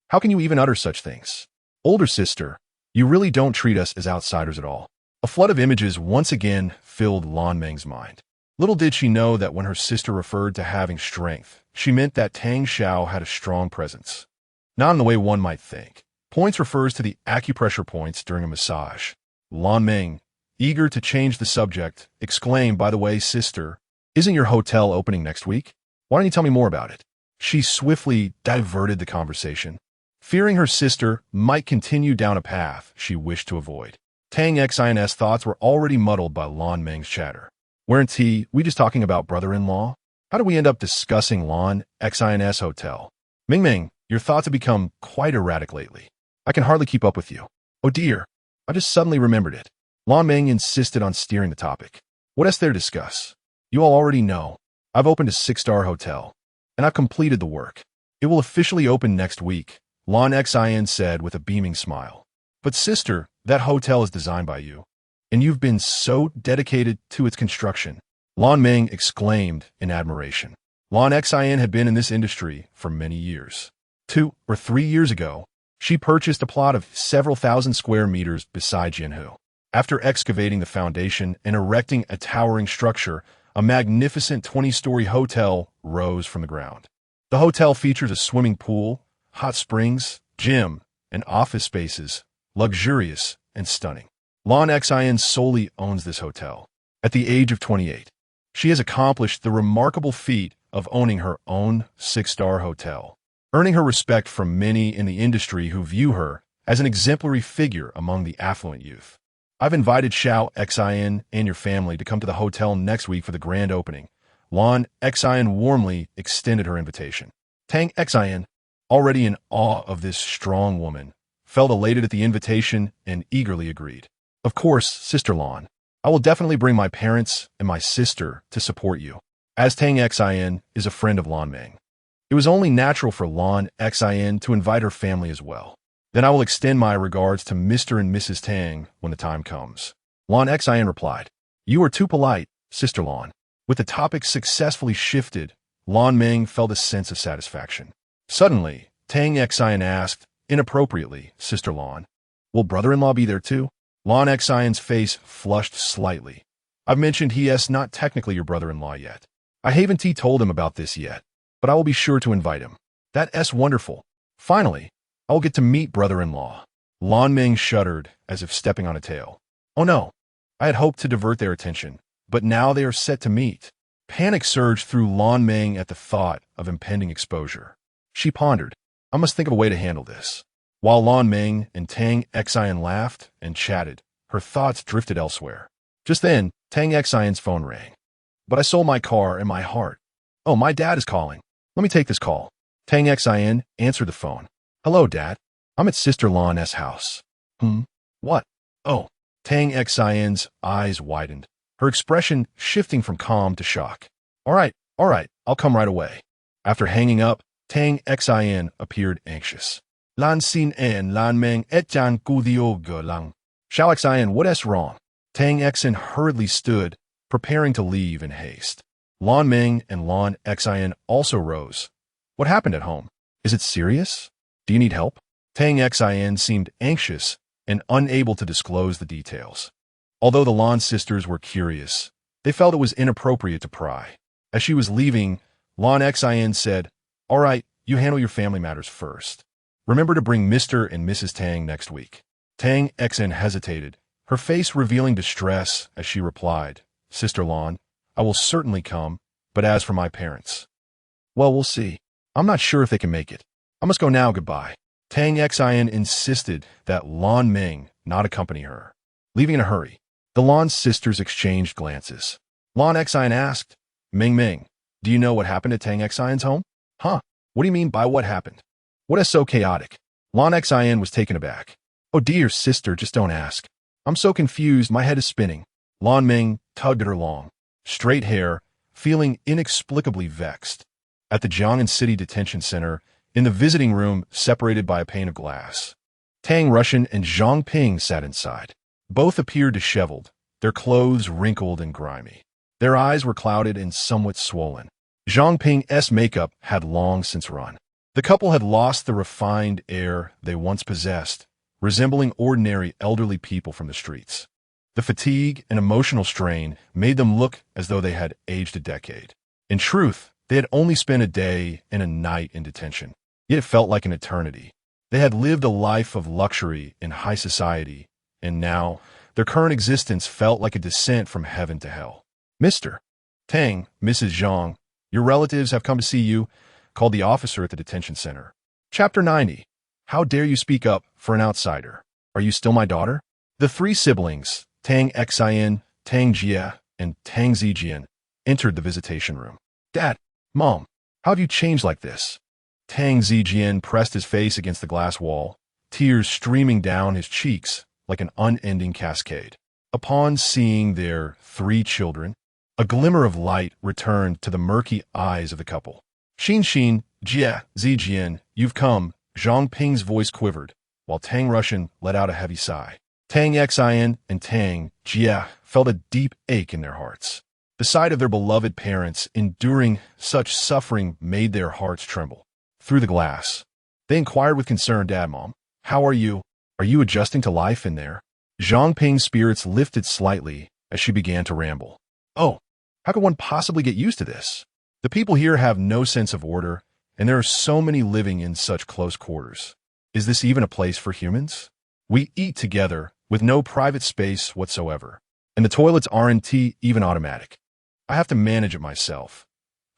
How can you even utter such things? Older sister, you really don't treat us as outsiders at all. A flood of images once again filled Lan Meng's mind. Little did she know that when her sister referred to having strength, she meant that Tang Xiao had a strong presence. Not in the way one might think. Points refers to the acupressure points during a massage. Lan Meng, eager to change the subject, exclaimed, by the way, sister, isn't your hotel opening next week? Why don't you tell me more about it? She swiftly diverted the conversation, fearing her sister might continue down a path she wished to avoid. Tang Xion's thoughts were already muddled by Lan Meng's chatter. Weren't we just talking about brother-in-law? How did we end up discussing Lan Xion's hotel? Meng, your thoughts have become quite erratic lately. I can hardly keep up with you. Oh dear, I just suddenly remembered it. Lan Meng insisted on steering the topic. What else there to discuss? You all already know. I've opened a 6-star hotel, and I've completed the work. It will officially open next week, Lan Xion said with a beaming smile. But sister, that hotel is designed by you, and you've been so dedicated to its construction. Lan Meng exclaimed in admiration. Lan Xion had been in this industry for many years. 2 or 3 years ago, she purchased a plot of several thousand square meters beside Jianhu. After excavating the foundation and erecting a towering structure, a magnificent 20-story hotel rose from the ground. The hotel features a swimming pool, hot springs, gym, and office spaces, luxurious and stunning. Lan Xion solely owns this hotel. At the age of 28, she has accomplished the remarkable feat of owning her own 6-star hotel, earning her respect from many in the industry who view her as an exemplary figure among the affluent youth. I've invited Xiao Xin and your family to come to the hotel next week for the grand opening. Lan Xin warmly extended her invitation. Tang Xin, already in awe of this strong woman, felt elated at the invitation and eagerly agreed. Of course, Sister Lan. I will definitely bring my parents and my sister to support you, as Tang Xin is a friend of Lan Meng. It was only natural for Lan Xin to invite her family as well. Then I will extend my regards to Mr. and Mrs. Tang when the time comes. Lan Xin replied. You are too polite, Sister Lan. With the topic successfully shifted, Lan Meng felt a sense of satisfaction. Suddenly, Tang Xin asked, inappropriately, Sister Lan, will brother-in-law be there too? Lan Xion's face flushed slightly. I've mentioned he is not technically your brother-in-law yet. I haven't told him about this yet, but I will be sure to invite him. That's wonderful. Finally, I will get to meet brother-in-law. Lan Meng shuddered as if stepping on a tail. Oh no, I had hoped to divert their attention, but now they are set to meet. Panic surged through Lan Meng at the thought of impending exposure. She pondered, I must think of a way to handle this. While Lan Meng and Tang Xin laughed and chatted, her thoughts drifted elsewhere. Just then, Tang Xion's phone rang. But I sold my car and my heart. Oh, my dad is calling. Let me take this call. Tang Xin answered the phone. Hello, Dad. I'm at Sister Lan's house. What? Oh. Tang Xion's eyes widened, her expression shifting from calm to shock. All right, I'll come right away. After hanging up, Tang Xin appeared anxious. Lan Xin en Lan Meng et Jan Gudio Gelang. Xiao Xin, what is wrong? Tang Xin hurriedly stood, preparing to leave in haste. Lan Meng and Lan Xin also rose. What happened at home? Is it serious? Do you need help? Tang Xin seemed anxious and unable to disclose the details. Although the Lan sisters were curious, they felt it was inappropriate to pry. As she was leaving, Lan Xin said, All right, you handle your family matters first. Remember to bring Mr. and Mrs. Tang next week. Tang Xin hesitated, her face revealing distress as she replied, Sister Lan, I will certainly come, but as for my parents, well, we'll see. I'm not sure if they can make it. I must go now, goodbye. Tang Xin insisted that Lan Meng not accompany her. Leaving in a hurry, the Lan sisters exchanged glances. Lan Xin asked, Meng, do you know what happened at Tang Xion's home? Huh? What do you mean by what happened? What is so chaotic? Lan Xin was taken aback. Oh dear, sister, just don't ask. I'm so confused, my head is spinning. Lan Meng tugged at her long, straight hair, feeling inexplicably vexed. At the Jiang'an City Detention Center, in the visiting room separated by a pane of glass, Tang Rushan and Zhang Ping sat inside. Both appeared disheveled, their clothes wrinkled and grimy. Their eyes were clouded and somewhat swollen. Zhang Ping's makeup had long since run. The couple had lost the refined air they once possessed, resembling ordinary elderly people from the streets. The fatigue and emotional strain made them look as though they had aged a decade. In truth, they had only spent a day and a night in detention, yet it felt like an eternity. They had lived a life of luxury in high society, and now their current existence felt like a descent from heaven to hell. Mr. Tang, Mrs. Zhang, your relatives have come to see you, called the officer at the detention center. Chapter 90. How dare you speak up for an outsider? Are you still my daughter? The three siblings, Tang Xin, Tang Jie, and Tang Zijian, entered the visitation room. Dad, Mom, how have you changed like this? Tang Zijian pressed his face against the glass wall, tears streaming down his cheeks like an unending cascade. Upon seeing their three children, a glimmer of light returned to the murky eyes of the couple. Xin, Jie, Zijian, you've come. Zhang Ping's voice quivered, while Tang Rushan let out a heavy sigh. Tang Xin and Tang Jie felt a deep ache in their hearts. The sight of their beloved parents enduring such suffering made their hearts tremble. Through the glass, they inquired with concern, Dad, Mom, how are you? Are you adjusting to life in there? Zhang Ping's spirits lifted slightly as she began to ramble. Oh, how could one possibly get used to this? The people here have no sense of order, and there are so many living in such close quarters. Is this even a place for humans? We eat together with no private space whatsoever, and the toilets aren't even automatic. I have to manage it myself.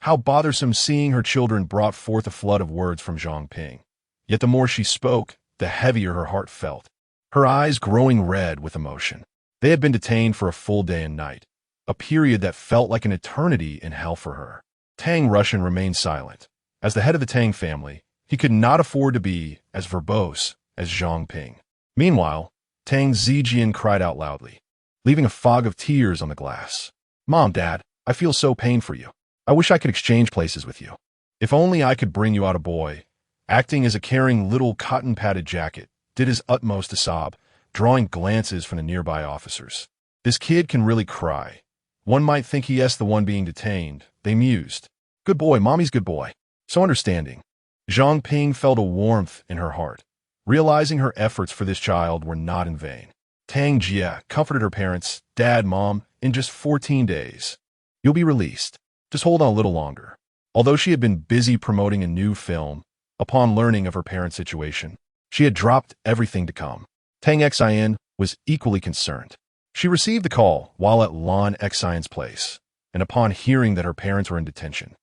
How bothersome. Seeing her children brought forth a flood of words from Zhang Ping. Yet the more she spoke, the heavier her heart felt, her eyes growing red with emotion. They had been detained for a full day and night, a period that felt like an eternity in hell for her. Tang Russian remained silent. As the head of the Tang family, he could not afford to be as verbose as Zhang Ping. Meanwhile, Tang Zijian cried out loudly, leaving a fog of tears on the glass. "Mom, Dad, I feel so pain for you. I wish I could exchange places with you. If only I could bring you out a boy." Acting as a caring little cotton-padded jacket, did his utmost to sob, drawing glances from the nearby officers. "This kid can really cry. One might think he's the one being detained," they mused. "Good boy, Mommy's good boy. So understanding." Zhang Ping felt a warmth in her heart, realizing her efforts for this child were not in vain. Tang Jia comforted her parents, "Dad, Mom, in just 14 days, you'll be released. Just hold on a little longer." Although she had been busy promoting a new film, upon learning of her parents' situation, she had dropped everything to come. Tang Xian was equally concerned. She received the call while at Lan Xian's place, and upon hearing that her parents were in detention,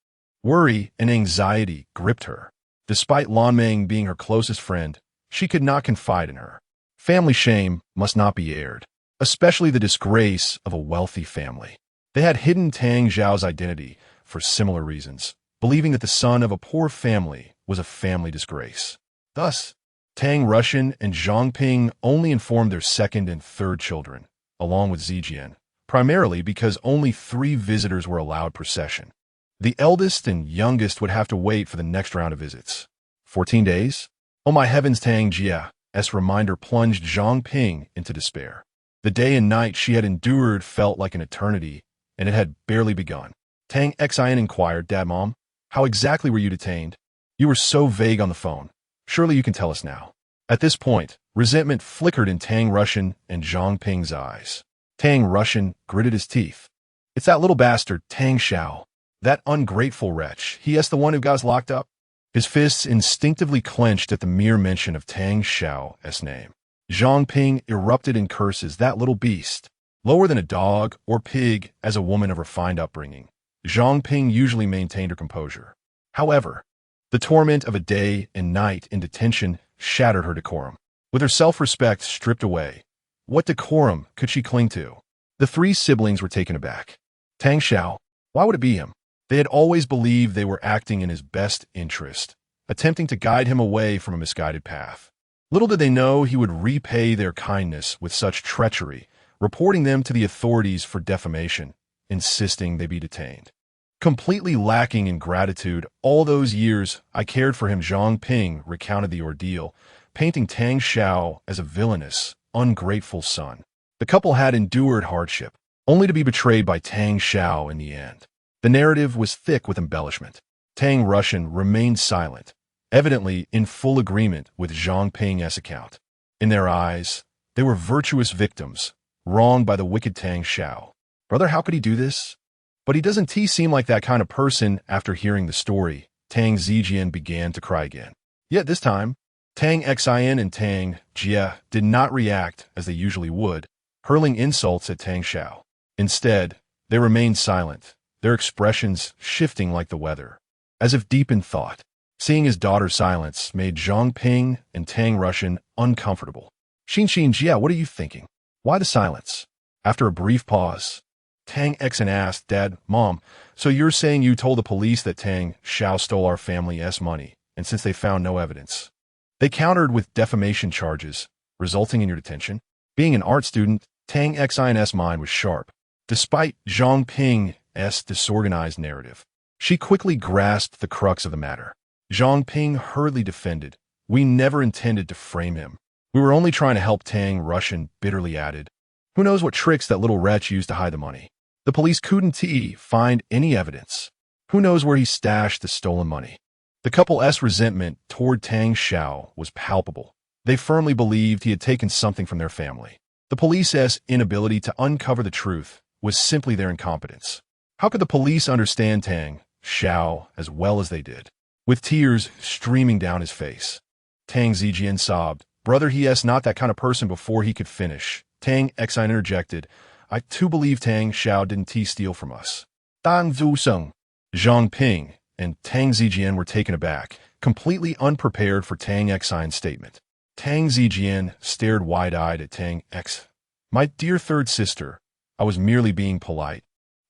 worry and anxiety gripped her. Despite Lan Meng being her closest friend, she could not confide in her. Family shame must not be aired, especially the disgrace of a wealthy family. They had hidden Tang Zhao's identity for similar reasons, believing that the son of a poor family was a family disgrace. Thus, Tang Russian and Zhang Ping only informed their second and third children, along with Zijian, primarily because only 3 visitors were allowed per session. The eldest and youngest would have to wait for the next round of visits. 14 days? Oh my heavens, Tang Jia's reminder plunged Zhang Ping into despair. The day and night she had endured felt like an eternity, and it had barely begun. Tang Xian inquired, "Dad, Mom, how exactly were you detained? You were so vague on the phone. Surely you can tell us now." At this point, resentment flickered in Tang Russian and Zhang Ping's eyes. Tang Russian gritted his teeth. "It's that little bastard, Tang Xiao. That ungrateful wretch. He's the one who got us locked up." His fists instinctively clenched at the mere mention of Tang Xiao's name. Zhang Ping erupted in curses. That little beast. Lower than a dog or pig as a woman of refined upbringing, Zhang Ping usually maintained her composure. However, the torment of a day and night in detention shattered her decorum. With her self-respect stripped away, what decorum could she cling to? The 3 siblings were taken aback. Tang Xiao, why would it be him? They had always believed they were acting in his best interest, attempting to guide him away from a misguided path. Little did they know he would repay their kindness with such treachery, reporting them to the authorities for defamation, insisting they be detained. Completely lacking in gratitude, all those years I cared for him. Zhang Ping recounted the ordeal, painting Tang Xiao as a villainous, ungrateful son. The couple had endured hardship, only to be betrayed by Tang Xiao in the end. The narrative was thick with embellishment. Tang Russian remained silent, evidently in full agreement with Zhang Ping's account. In their eyes, they were virtuous victims, wronged by the wicked Tang Xiao. "Brother, how could he do this?" "But he doesn't seem like that kind of person." After hearing the story, Tang Zijian began to cry again. Yet this time, Tang Xian and Tang Jia did not react as they usually would, hurling insults at Tang Xiao. Instead, they remained silent, their expressions shifting like the weather, as if deep in thought. Seeing his daughter's silence made Zhang Ping and Tang Russian uncomfortable. "Xin Jia, what are you thinking? Why the silence?" After a brief pause, Tang Xian asked, "Dad, Mom, so you're saying you told the police that Tang Xiao stole our family's money, and since they found no evidence, they countered with defamation charges, resulting in your detention?" Being an art student, Tang Xian's mind was sharp. Despite Zhang Ping's disorganized narrative, she quickly grasped the crux of the matter. Zhang Ping hurriedly defended, "We never intended to frame him. We were only trying to help." Tang Russian bitterly added, "Who knows what tricks that little wretch used to hide the money? The police couldn't find any evidence. Who knows where he stashed the stolen money?" The couple's resentment toward Tang Xiao was palpable. They firmly believed he had taken something from their family. The police's inability to uncover the truth was simply their incompetence. How could the police understand Tang Xiao as well as they did? With tears streaming down his face, Tang Zijian sobbed, "Brother, he's not that kind of person." Before he could finish, Tang Xian interjected, "I too believe Tang Xiao didn't steal from us." Tang Zuseng, Zhang Ping, and Tang Zijian were taken aback, completely unprepared for Tang Xian's statement. Tang Zijian stared wide-eyed at Tang X. My dear third sister, I was merely being polite.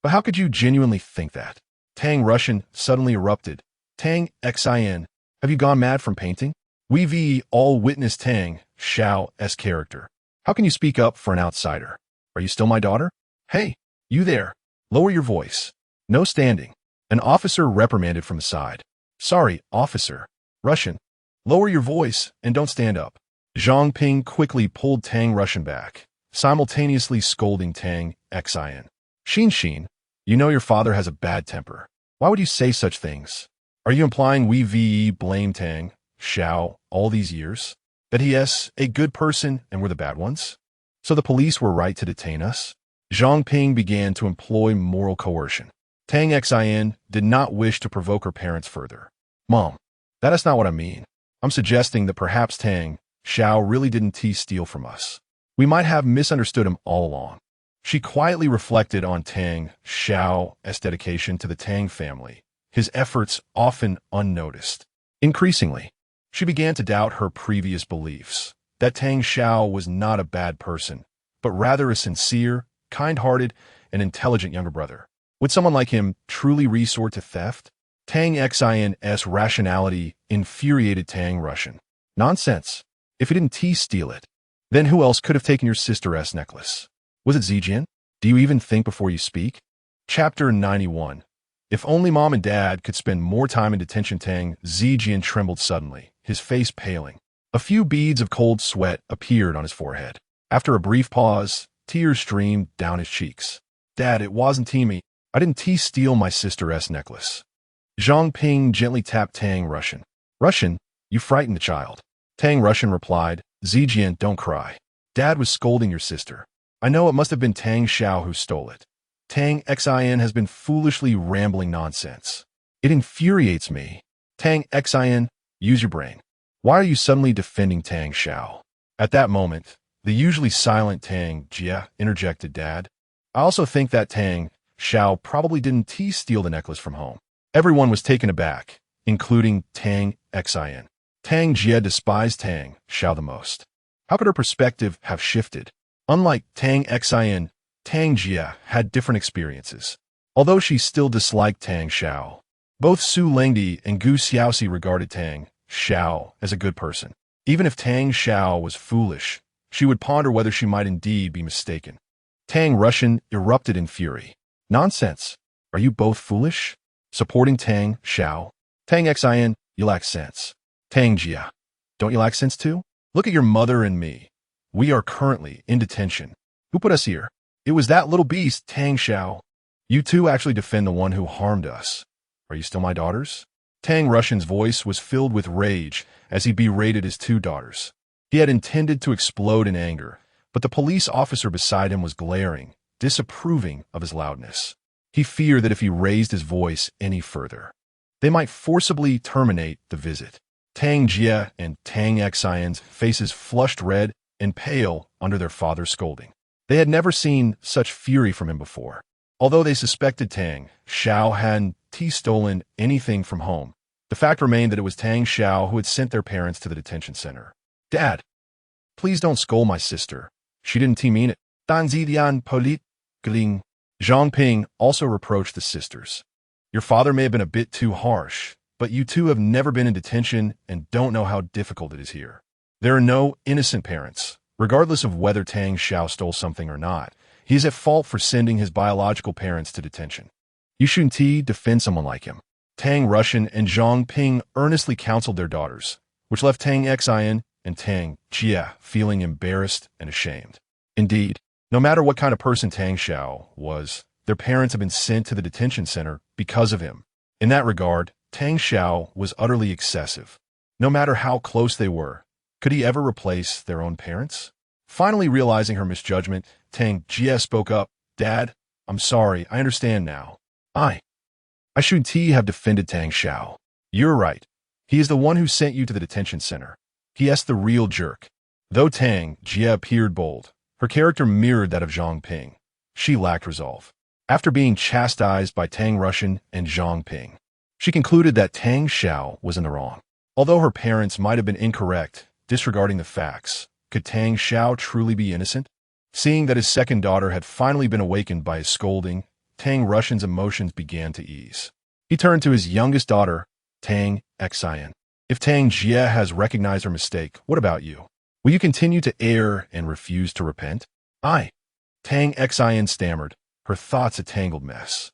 But how could you genuinely think that? Tang Russian suddenly erupted. Tang Xin, have you gone mad from painting? We all witnessed Tang Xiao's character. How can you speak up for an outsider? Are you still my daughter? Hey, you there. Lower your voice. No standing. An officer reprimanded from the side. Sorry, officer. Russian. Lower your voice and don't stand up. Zhang Ping quickly pulled Tang Russian back, simultaneously scolding Tang Xin. Xin, you know your father has a bad temper. Why would you say such things? Are you implying we blame Tang Xiao all these years? That he is a good person and we're the bad ones? So the police were right to detain us? Zhang Ping began to employ moral coercion. Tang Xin did not wish to provoke her parents further. Mom, that is not what I mean. I'm suggesting that perhaps Tang Xiao really didn't steal from us. We might have misunderstood him all along. She quietly reflected on Tang Xiao's dedication to the Tang family, his efforts often unnoticed. Increasingly, she began to doubt her previous beliefs, that Tang Xiao was not a bad person, but rather a sincere, kind-hearted, and intelligent younger brother. Would someone like him truly resort to theft? Tang Xin's rationality infuriated Tang Russian. Nonsense. If he didn't steal it, then who else could have taken your sister's necklace? Was it Zijian? Do you even think before you speak? Chapter 91. If only Mom and Dad could spend more time in detention. Tang Zijian trembled suddenly, his face paling. A few beads of cold sweat appeared on his forehead. After a brief pause, tears streamed down his cheeks. Dad, it wasn't me. I didn't steal my sister's necklace. Zhang Ping gently tapped Tang Russian. Russian, you frightened the child. Tang Russian replied, Zijian, don't cry. Dad was scolding your sister. I know it must have been Tang Xiao who stole it. Tang Xin has been foolishly rambling nonsense. It infuriates me. Tang Xin, use your brain. Why are you suddenly defending Tang Xiao? At that moment, the usually silent Tang Jia interjected, Dad. I also think that Tang Xiao probably didn't steal the necklace from home. Everyone was taken aback, including Tang Xin. Tang Jia despised Tang Xiao the most. How could her perspective have shifted? Unlike Tang Xin, Tang Jia had different experiences. Although she still disliked Tang Xiao, both Su Lengdi and Gu Xiaoxi regarded Tang Xiao as a good person. Even if Tang Xiao was foolish, she would ponder whether she might indeed be mistaken. Tang Russian erupted in fury. Nonsense. Are you both foolish? Supporting Tang Xiao? Tang Xin, you lack sense. Tang Jia, don't you lack sense too? Look at your mother and me. We are currently in detention. Who put us here? It was that little beast, Tang Xiao. You two actually defend the one who harmed us. Are you still my daughters? Tang Russian's voice was filled with rage as he berated his two daughters. He had intended to explode in anger, but the police officer beside him was glaring, disapproving of his loudness. He feared that if he raised his voice any further, they might forcibly terminate the visit. Tang Jia and Tang Xion's faces flushed red and pale under their father's scolding. They had never seen such fury from him before. Although they suspected Tang Xiao hadn't stolen anything from home, the fact remained that it was Tang Xiao who had sent their parents to the detention center. Dad, please don't scold my sister. She didn't mean it. Dan Zidian Polit Gling. Zhang Ping also reproached the sisters. Your father may have been a bit too harsh, but you two have never been in detention and don't know how difficult it is here. There are no innocent parents. Regardless of whether Tang Xiao stole something or not, he is at fault for sending his biological parents to detention. You shouldn't defend someone like him. Tang Russian and Zhang Ping earnestly counseled their daughters, which left Tang Xin and Tang Jia feeling embarrassed and ashamed. Indeed, no matter what kind of person Tang Xiao was, their parents had been sent to the detention center because of him. In that regard, Tang Xiao was utterly excessive. No matter how close they were, could he ever replace their own parents? Finally realizing her misjudgment, Tang Jia spoke up, Dad, I'm sorry, I understand now. I shouldn't have defended Tang Xiao. You're right. He is the one who sent you to the detention center. He is the real jerk. Though Tang Jia appeared bold, her character mirrored that of Zhang Ping. She lacked resolve. After being chastised by Tang Russian and Zhang Ping, she concluded that Tang Xiao was in the wrong. Although her parents might have been incorrect, disregarding the facts. Could Tang Xiao truly be innocent? Seeing that his second daughter had finally been awakened by his scolding, Tang Russian's emotions began to ease. He turned to his youngest daughter, Tang Xian. If Tang Jie has recognized her mistake, what about you? Will you continue to err and refuse to repent? Tang Xian stammered, her thoughts a tangled mess.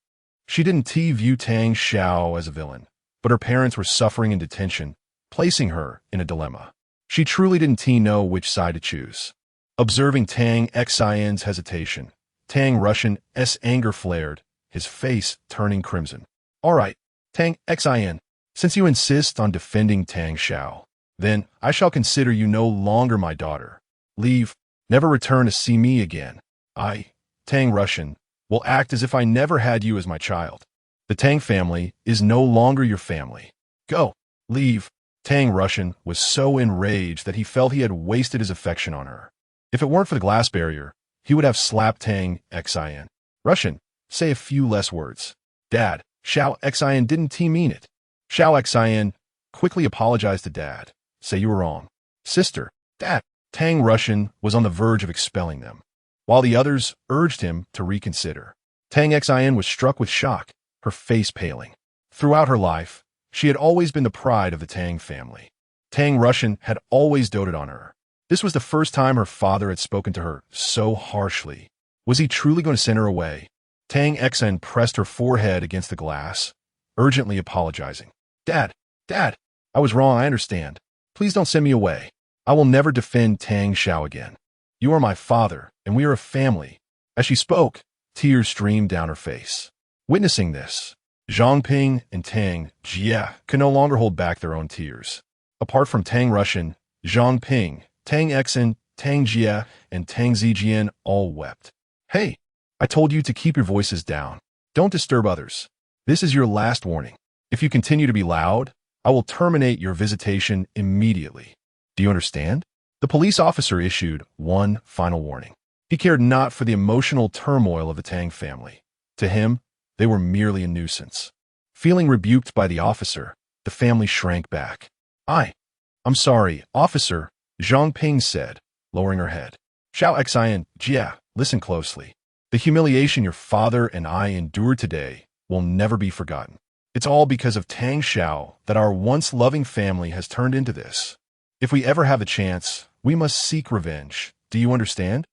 She didn't view Tang Xiao as a villain, but her parents were suffering in detention, placing her in a dilemma. She truly didn't know which side to choose. Observing Tang Xian's hesitation, Tang Russian's anger flared, his face turning crimson. All right, Tang Xian, since you insist on defending Tang Xiao, then I shall consider you no longer my daughter. Leave, never return to see me again. I, Tang Russian, will act as if I never had you as my child. The Tang family is no longer your family. Go, leave. Tang Russian was so enraged that he felt he had wasted his affection on her. If it weren't for the glass barrier, he would have slapped Tang Xian. Russian, say a few less words. Dad, Xiao Xian didn't mean it. Xiao Xian quickly apologized to Dad. Say you were wrong. Sister, Dad. Tang Russian was on the verge of expelling them, while the others urged him to reconsider. Tang Xian was struck with shock, her face paling. Throughout her life, she had always been the pride of the Tang family. Tang Russian had always doted on her. This was the first time her father had spoken to her so harshly. Was he truly going to send her away? Tang Xian pressed her forehead against the glass, urgently apologizing. Dad, I was wrong, I understand. Please don't send me away. I will never defend Tang Xiao again. You are my father, and we are a family. As she spoke, tears streamed down her face. Witnessing this, Zhangping and Tang Jie could no longer hold back their own tears. Apart from Tang Russian, Zhangping, Tang Xian, Tang Jie, and Tang Zijian all wept. Hey, I told you to keep your voices down. Don't disturb others. This is your last warning. If you continue to be loud, I will terminate your visitation immediately. Do you understand? The police officer issued one final warning. He cared not for the emotional turmoil of the Tang family. To him, they were merely a nuisance. Feeling rebuked by the officer, the family shrank back. I'm sorry, officer, Zhangping said, lowering her head. Xiao Xian, Jie, listen closely. The humiliation your father and I endured today will never be forgotten. It's all because of Tang Xiao that our once loving family has turned into this. If we ever have the chance, we must seek revenge. Do you understand?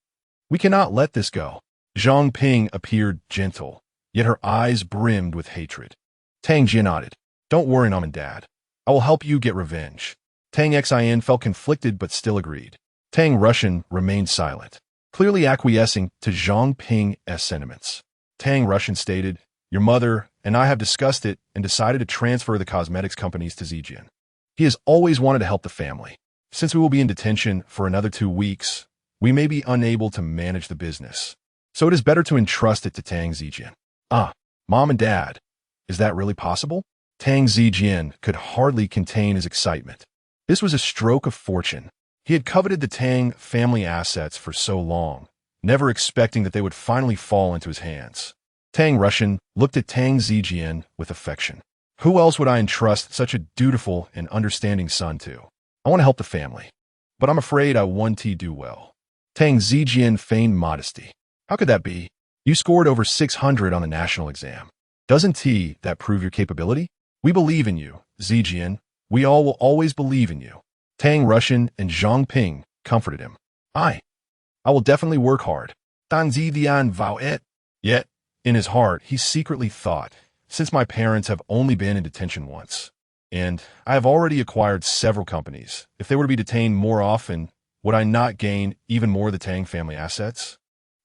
We cannot let this go. Zhangping appeared gentle, yet her eyes brimmed with hatred. Tang Jie nodded. Don't worry, Mom and Dad. I will help you get revenge. Tang Xian felt conflicted but still agreed. Tang Russian remained silent, clearly acquiescing to Zhangping's sentiments. Tang Russian stated, Your mother and I have discussed it and decided to transfer the cosmetics companies to Zijian. He has always wanted to help the family. Since we will be in detention for another 2 weeks, we may be unable to manage the business. So it is better to entrust it to Tang Zijian. Mom and Dad, is that really possible? Tang Zijian could hardly contain his excitement. This was a stroke of fortune. He had coveted the Tang family assets for so long, never expecting that they would finally fall into his hands. Tang Russian looked at Tang Zijian with affection. Who else would I entrust such a dutiful and understanding son to? I want to help the family, but I'm afraid I won't do well. Tang Zijian feigned modesty. How could that be? You scored over 600 on the national exam. Doesn't that prove your capability? We believe in you, Zijian. We all will always believe in you. Tang Russian and Zhangping comforted him. I will definitely work hard. Dan Zidian vow it. Yet, in his heart, he secretly thought, since my parents have only been in detention once, and I have already acquired several companies, if they were to be detained more often, would I not gain even more of the Tang family assets?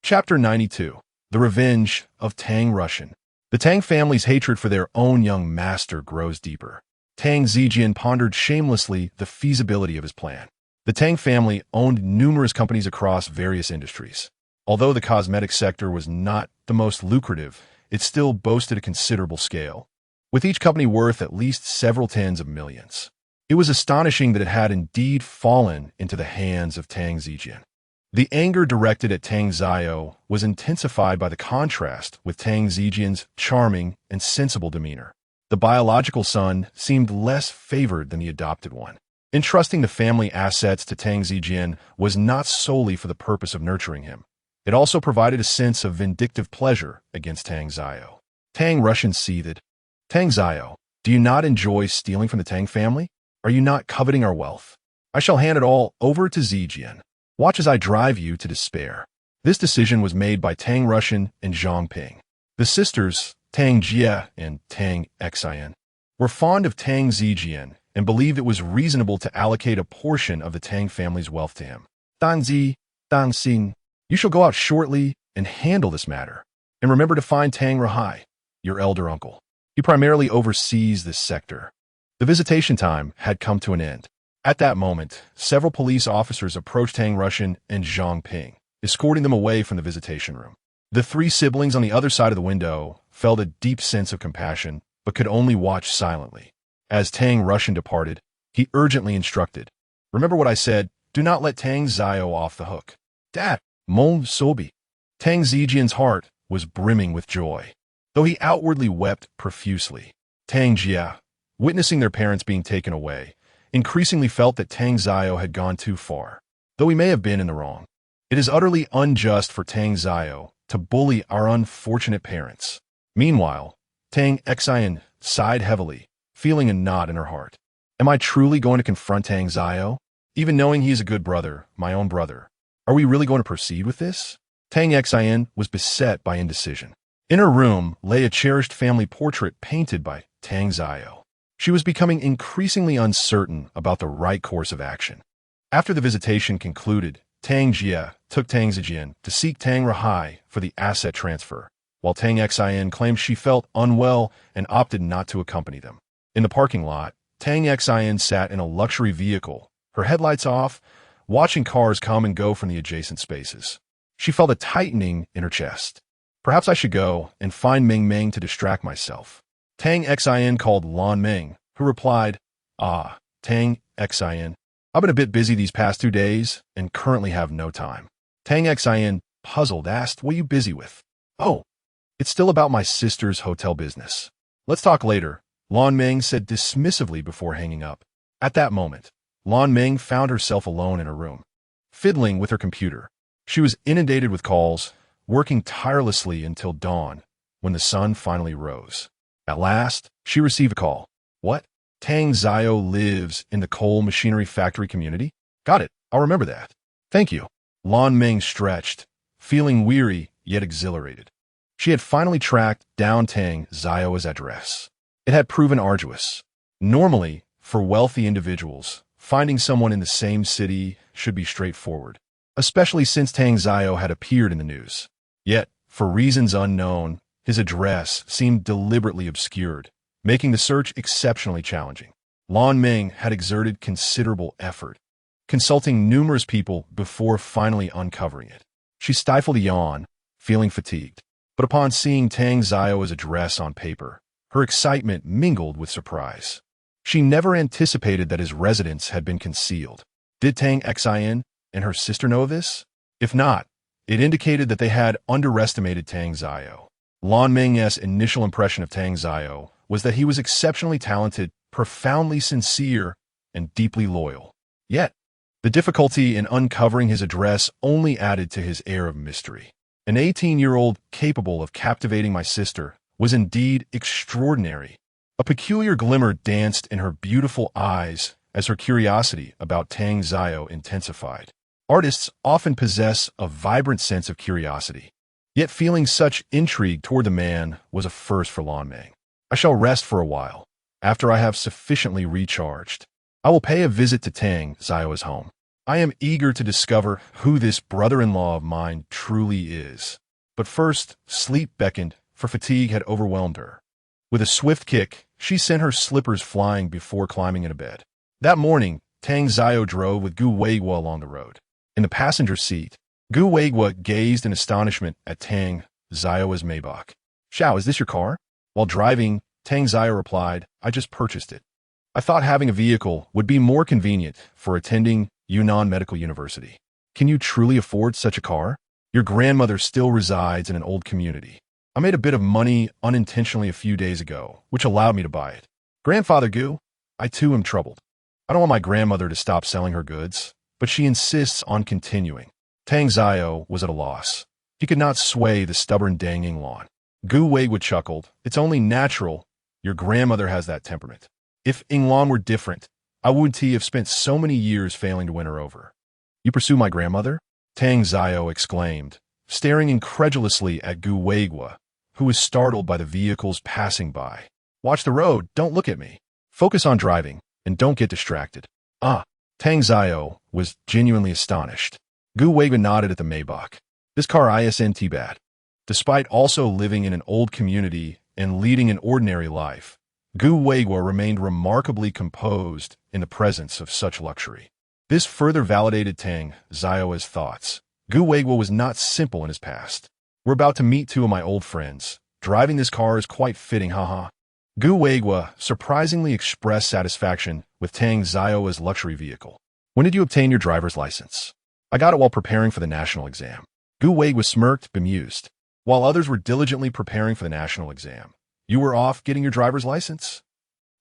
Chapter 92. The Revenge of Tang Russian. The Tang family's hatred for their own young master grows deeper. Tang Zijian pondered shamelessly the feasibility of his plan. The Tang family owned numerous companies across various industries. Although the cosmetic sector was not the most lucrative, it still boasted a considerable scale, with each company worth at least several tens of millions. It was astonishing that it had indeed fallen into the hands of Tang Zijian. The anger directed at Tang Zio was intensified by the contrast with Tang Zijian's charming and sensible demeanor. The biological son seemed less favored than the adopted one. Entrusting the family assets to Tang Zijian was not solely for the purpose of nurturing him. It also provided a sense of vindictive pleasure against Tang Zio. Tang Russian seethed. Tang Zio, do you not enjoy stealing from the Tang family? Are you not coveting our wealth? I shall hand it all over to Zijian. Watch as I drive you to despair. This decision was made by Tang Russian and Zhang Ping. The sisters, Tang Jie and Tang Xian, were fond of Tang Zijian and believed it was reasonable to allocate a portion of the Tang family's wealth to him. Dang Zi, Dang Xin, you shall go out shortly and handle this matter. And remember to find Tang Rahai, your elder uncle. He primarily oversees this sector. The visitation time had come to an end. At that moment, several police officers approached Tang Russian and Zhang Ping, escorting them away from the visitation room. The three siblings on the other side of the window felt a deep sense of compassion, but could only watch silently. As Tang Russian departed, he urgently instructed, "Remember what I said, do not let Tang Zio off the hook." Dad, Mon Sobi. Tang Zijian's heart was brimming with joy, though he outwardly wept profusely. Tang Jia, witnessing their parents being taken away, increasingly felt that Tang Zio had gone too far, though he may have been in the wrong. It is utterly unjust for Tang Zio to bully our unfortunate parents. Meanwhile, Tang Xian sighed heavily, feeling a knot in her heart. Am I truly going to confront Tang Zio? Even knowing he is a good brother, my own brother. Are we really going to proceed with this? Tang Xian was beset by indecision. In her room lay a cherished family portrait painted by Tang Zio. She was becoming increasingly uncertain about the right course of action. After the visitation concluded, Tang Jie took Tang Zijian to seek Tang Rahai for the asset transfer, while Tang Xian claimed she felt unwell and opted not to accompany them. In the parking lot, Tang Xian sat in a luxury vehicle, her headlights off, watching cars come and go from the adjacent spaces. She felt a tightening in her chest. Perhaps I should go and find Ming Ming to distract myself. Tang Xian called Lan Ming, who replied, Tang Xian, I've been a bit busy these past 2 days and currently have no time. Tang Xian, puzzled, asked, what are you busy with? Oh, it's still about my sister's hotel business. Let's talk later, Lan Ming said dismissively before hanging up. At that moment, Lan Ming found herself alone in her room, fiddling with her computer. She was inundated with calls, working tirelessly until dawn, when the sun finally rose. At last, she received a call. What? Tang Zio lives in the coal machinery factory community? Got it. I'll remember that. Thank you. Lan Ming stretched, feeling weary yet exhilarated. She had finally tracked down Tang Zio's address. It had proven arduous. Normally, for wealthy individuals, finding someone in the same city should be straightforward, especially since Tang Zio had appeared in the news. Yet, for reasons unknown, his address seemed deliberately obscured, making the search exceptionally challenging. Lan Ming had exerted considerable effort, consulting numerous people before finally uncovering it. She stifled a yawn, feeling fatigued. But upon seeing Tang Zio's address on paper, her excitement mingled with surprise. She never anticipated that his residence had been concealed. Did Tang Xian and her sister know this? If not, it indicated that they had underestimated Tang Zio. Lan Ming's initial impression of Tang Zio was that he was exceptionally talented, profoundly sincere, and deeply loyal. Yet, the difficulty in uncovering his address only added to his air of mystery. An 18-year-old capable of captivating my sister was indeed extraordinary. A peculiar glimmer danced in her beautiful eyes as her curiosity about Tang Zio intensified. Artists often possess a vibrant sense of curiosity, yet feeling such intrigue toward the man was a first for Lan Ming. I shall rest for a while. After I have sufficiently recharged, I will pay a visit to Tang Zio's home. I am eager to discover who this brother-in-law of mine truly is. But first, sleep beckoned, for fatigue had overwhelmed her. With a swift kick, she sent her slippers flying before climbing into bed. That morning, Tang Zio drove with Gu Weigua along the road. In the passenger seat, Gu Weigua gazed in astonishment at Tang Zio's Maybach. Xiao, is this your car? While driving, Tang Zio replied, I just purchased it. I thought having a vehicle would be more convenient for attending Yunnan Medical University. Can you truly afford such a car? Your grandmother still resides in an old community. I made a bit of money unintentionally a few days ago, which allowed me to buy it. Grandfather Gu, I too am troubled. I don't want my grandmother to stop selling her goods, but she insists on continuing. Tang Zio was at a loss. He could not sway the stubborn Dang Yingluan. Gu Weigua chuckled. It's only natural. Your grandmother has that temperament. If Yingluan were different, I wouldn't have spent so many years failing to win her over. You pursue my grandmother? Tang Zio exclaimed, staring incredulously at Gu Weigua, who was startled by the vehicles passing by. Watch the road, don't look at me. Focus on driving, and don't get distracted. Ah, Tang Zio was genuinely astonished. Gu Weigua nodded at the Maybach. This car isn't bad. Despite also living in an old community and leading an ordinary life, Gu Weigua remained remarkably composed in the presence of such luxury. This further validated Tang Zio's thoughts. Gu Weigua was not simple in his past. We're about to meet two of my old friends. Driving this car is quite fitting, haha. Gu Weigua surprisingly expressed satisfaction with Tang Zio's luxury vehicle. When did you obtain your driver's license? I got it while preparing for the national exam. Gu Weigua smirked, bemused. While others were diligently preparing for the national exam, you were off getting your driver's license?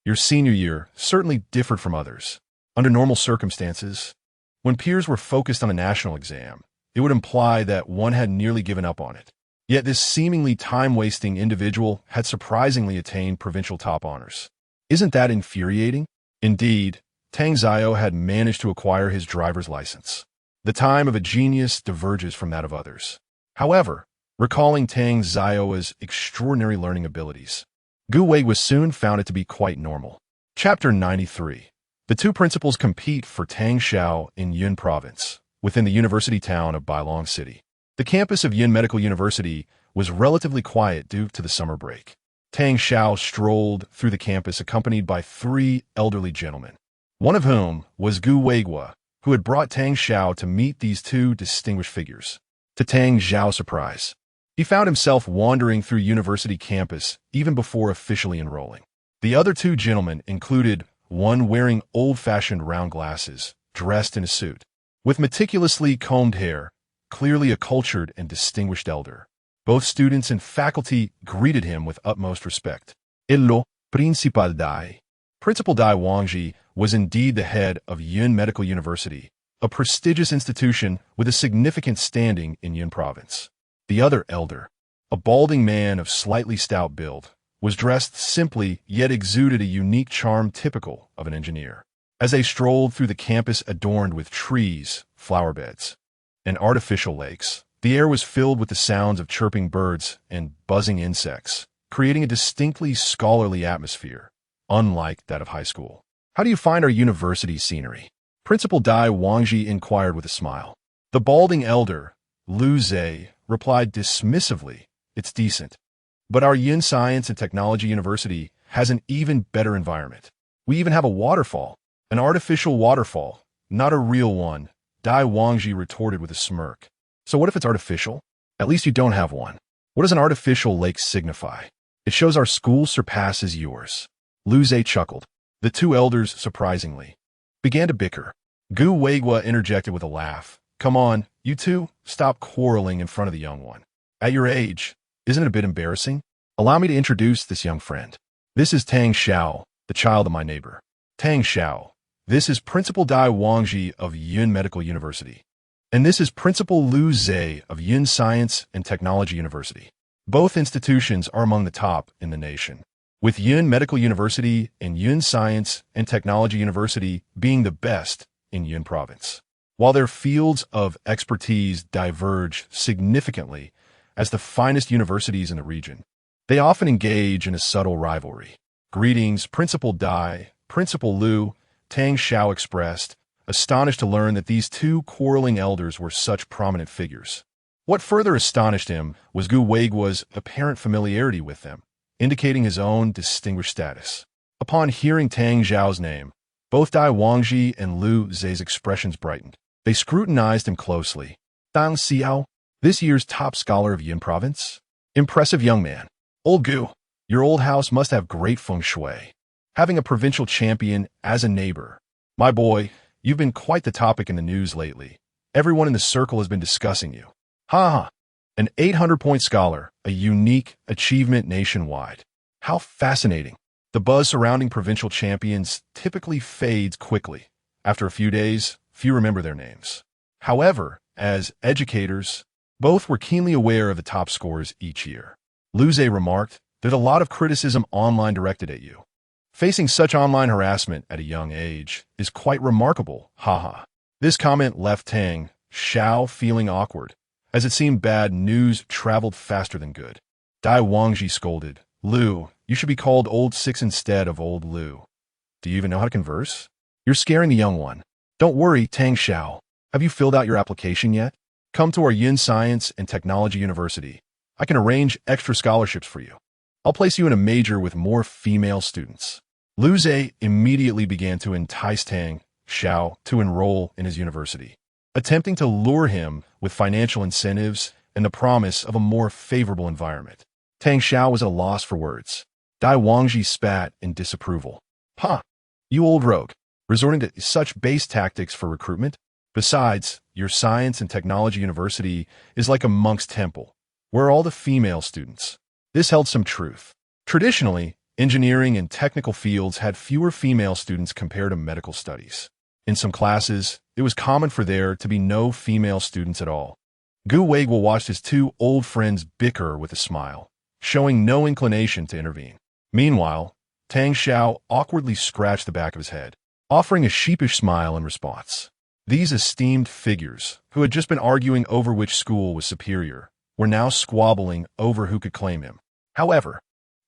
Your senior year certainly differed from others. Under normal circumstances, when peers were focused on the national exam, it would imply that one had nearly given up on it. Yet this seemingly time-wasting individual had surprisingly attained provincial top honors. Isn't that infuriating? Indeed, Tang Zio had managed to acquire his driver's license. The time of a genius diverges from that of others. However, recalling Tang Zio's extraordinary learning abilities, Gu Weigua soon found it to be quite normal. Chapter 93. The two principals compete for Tang Xiao in Yun Province, within the university town of Bailong City. The campus of Yun Medical University was relatively quiet due to the summer break. Tang Xiao strolled through the campus accompanied by three elderly gentlemen, one of whom was Gu Weigua, who had brought Tang Xiao to meet these two distinguished figures. To Tang Xiao's surprise, he found himself wandering through university campus even before officially enrolling. The other two gentlemen included one wearing old-fashioned round glasses, dressed in a suit, with meticulously combed hair, clearly a cultured and distinguished elder. Both students and faculty greeted him with utmost respect. Hello, Principal Dai. Principal Dai Wangji was indeed the head of Yun Medical University, a prestigious institution with a significant standing in Yun Province. The other elder, a balding man of slightly stout build, was dressed simply yet exuded a unique charm typical of an engineer. As they strolled through the campus adorned with trees, flower beds, and artificial lakes, the air was filled with the sounds of chirping birds and buzzing insects, creating a distinctly scholarly atmosphere, unlike that of high school. How do you find our university scenery? Principal Dai Wangji inquired with a smile. The balding elder, Lu Zhe, replied dismissively, it's decent. But our Yun Science and Technology University has an even better environment. We even have a waterfall, an artificial waterfall, not a real one, Dai Wangji retorted with a smirk. So what if it's artificial? At least you don't have one. What does an artificial lake signify? It shows our school surpasses yours. Lu Zhe chuckled. The two elders, surprisingly, began to bicker. Gu Weigua interjected with a laugh. Come on, you two, stop quarreling in front of the young one. At your age, isn't it a bit embarrassing? Allow me to introduce this young friend. This is Tang Xiao, the child of my neighbor. Tang Xiao. This is Principal Dai Wangji of Yun Medical University. And this is Principal Lu Zhe of Yun Science and Technology University. Both institutions are among the top in the nation, with Yun Medical University and Yun Science and Technology University being the best in Yun Province. While their fields of expertise diverge significantly as the finest universities in the region, they often engage in a subtle rivalry. Greetings, Principal Dai, Principal Lu, Tang Xiao expressed, astonished to learn that these two quarreling elders were such prominent figures. What further astonished him was Gu Weigua's apparent familiarity with them, indicating his own distinguished status. Upon hearing Tang Xiao's name, both Dai Wangji and Lu Zhe's expressions brightened. They scrutinized him closely. Tang Xiao, this year's top scholar of Yun Province? Impressive young man. Old Gu, your old house must have great feng shui. Having a provincial champion as a neighbor. My boy, you've been quite the topic in the news lately. Everyone in the circle has been discussing you. Ha ha. An 800-point scholar, a unique achievement nationwide. How fascinating. The buzz surrounding provincial champions typically fades quickly. After a few days, few remember their names. However, as educators, both were keenly aware of the top scores each year. Luze remarked, "There's a lot of criticism online directed at you. Facing such online harassment at a young age is quite remarkable, haha." This comment left Tang Xiao feeling awkward, as it seemed bad news traveled faster than good. Dai Wangji scolded, "Lu, you should be called Old Six instead of Old Lu. Do you even know how to converse? You're scaring the young one." "Don't worry, Tang Xiao. Have you filled out your application yet? Come to our Yin Science and Technology University. I can arrange extra scholarships for you. I'll place you in a major with more female students." Luze immediately began to entice Tang Xiao to enroll in his university, attempting to lure him with financial incentives and the promise of a more favorable environment. Tang Xiao was at a loss for words. Dai Wangji spat in disapproval. "Huh, you old rogue, resorting to such base tactics for recruitment? Besides, your Science and Technology University is like a monk's temple, where all the female students." This held some truth. Traditionally, engineering and technical fields had fewer female students compared to medical studies. In some classes, it was common for there to be no female students at all. Gu Weiguo watched his two old friends bicker with a smile, showing no inclination to intervene. Meanwhile, Tang Xiao awkwardly scratched the back of his head, offering a sheepish smile in response. These esteemed figures, who had just been arguing over which school was superior, were now squabbling over who could claim him. However,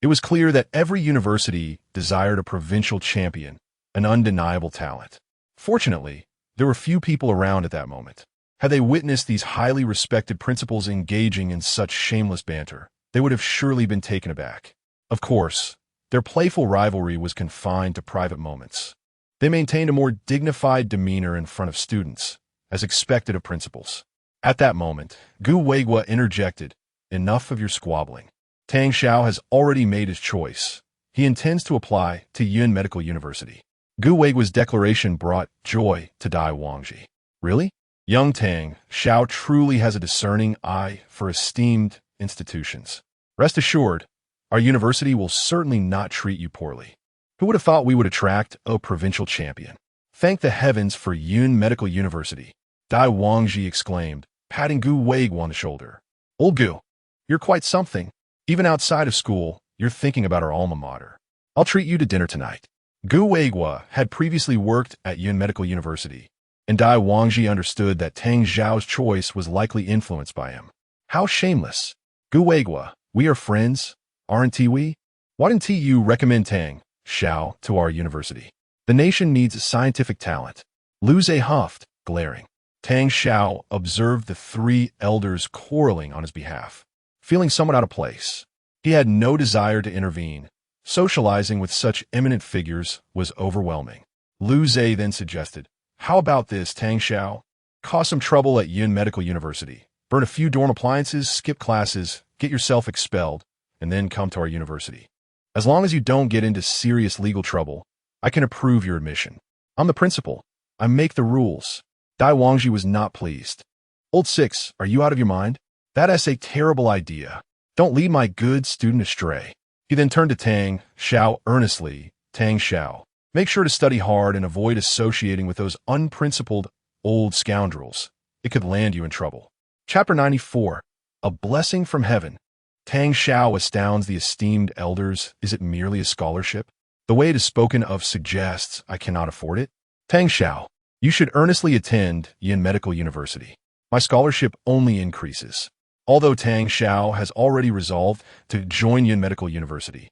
it was clear that every university desired a provincial champion, an undeniable talent. Fortunately, there were few people around at that moment. Had they witnessed these highly respected principals engaging in such shameless banter, they would have surely been taken aback. Of course, their playful rivalry was confined to private moments. They maintained a more dignified demeanor in front of students, as expected of principals. At that moment, Gu Weiguo interjected, "Enough of your squabbling. Tang Xiao has already made his choice. He intends to apply to Yun Medical University." Gu Weiguo's declaration brought joy to Dai Wangji. "Really? Young Tang Xiao truly has a discerning eye for esteemed institutions. Rest assured, our university will certainly not treat you poorly. Who would have thought we would attract a provincial champion? Thank the heavens for Yun Medical University," Dai Wangji exclaimed, patting Gu Weiguo on the shoulder. "Old Gu, you're quite something. Even outside of school, you're thinking about our alma mater. I'll treat you to dinner tonight." Gu Weiguo had previously worked at Yun Medical University, and Dai Wangji understood that Tang Xiao's choice was likely influenced by him. How shameless. "Gu Weiguo, we are friends, aren't we? Why didn't you recommend Tang Xiao to our university? The nation needs scientific talent." Luze huffed, glaring. Tang Xiao observed the three elders quarreling on his behalf, feeling somewhat out of place. He had no desire to intervene. Socializing with such eminent figures was overwhelming. Luze then suggested, "How about this, Tang Xiao? Cause some trouble at Yun Medical University. Burn a few dorm appliances, skip classes, get yourself expelled, and then come to our university. As long as you don't get into serious legal trouble, I can approve your admission. I'm the principal. I make the rules." Dai Wangji was not pleased. "Old Six, are you out of your mind? That's a terrible idea. Don't lead my good student astray." He then turned to Tang Xiao earnestly. "Tang Xiao, make sure to study hard and avoid associating with those unprincipled old scoundrels. It could land you in trouble." Chapter 94. A Blessing from Heaven. Tang Xiao astounds the esteemed elders. Is it merely a scholarship? The way it is spoken of suggests I cannot afford it. "Tang Xiao, you should earnestly attend Yin Medical University. My scholarship only increases." Although Tang Xiao has already resolved to join Yun Medical University,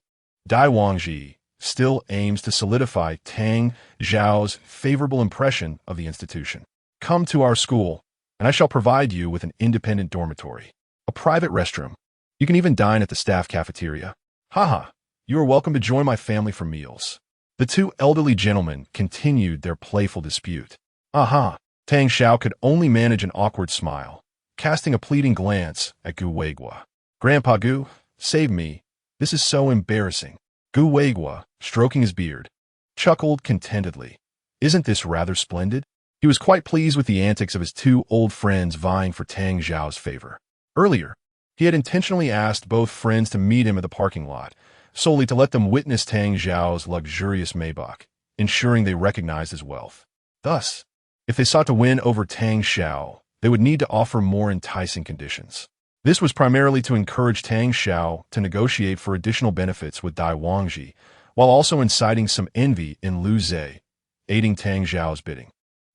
Dai Wangji still aims to solidify Tang Xiao's favorable impression of the institution. "Come to our school, and I shall provide you with an independent dormitory, a private restroom. You can even dine at the staff cafeteria. Haha, you are welcome to join my family for meals." The two elderly gentlemen continued their playful dispute. "Aha!" Tang Xiao could only manage an awkward smile, casting a pleading glance at Gu Weiguo. "Grandpa Gu, save me. This is so embarrassing." Gu Weiguo, stroking his beard, chuckled contentedly. "Isn't this rather splendid?" He was quite pleased with the antics of his two old friends vying for Tang Xiao's favor. Earlier, he had intentionally asked both friends to meet him at the parking lot, solely to let them witness Tang Xiao's luxurious Maybach, ensuring they recognized his wealth. Thus, if they sought to win over Tang Xiao, they would need to offer more enticing conditions. This was primarily to encourage Tang Xiao to negotiate for additional benefits with Dai Wangji, while also inciting some envy in Lu Zhe, aiding Tang Xiao's bidding.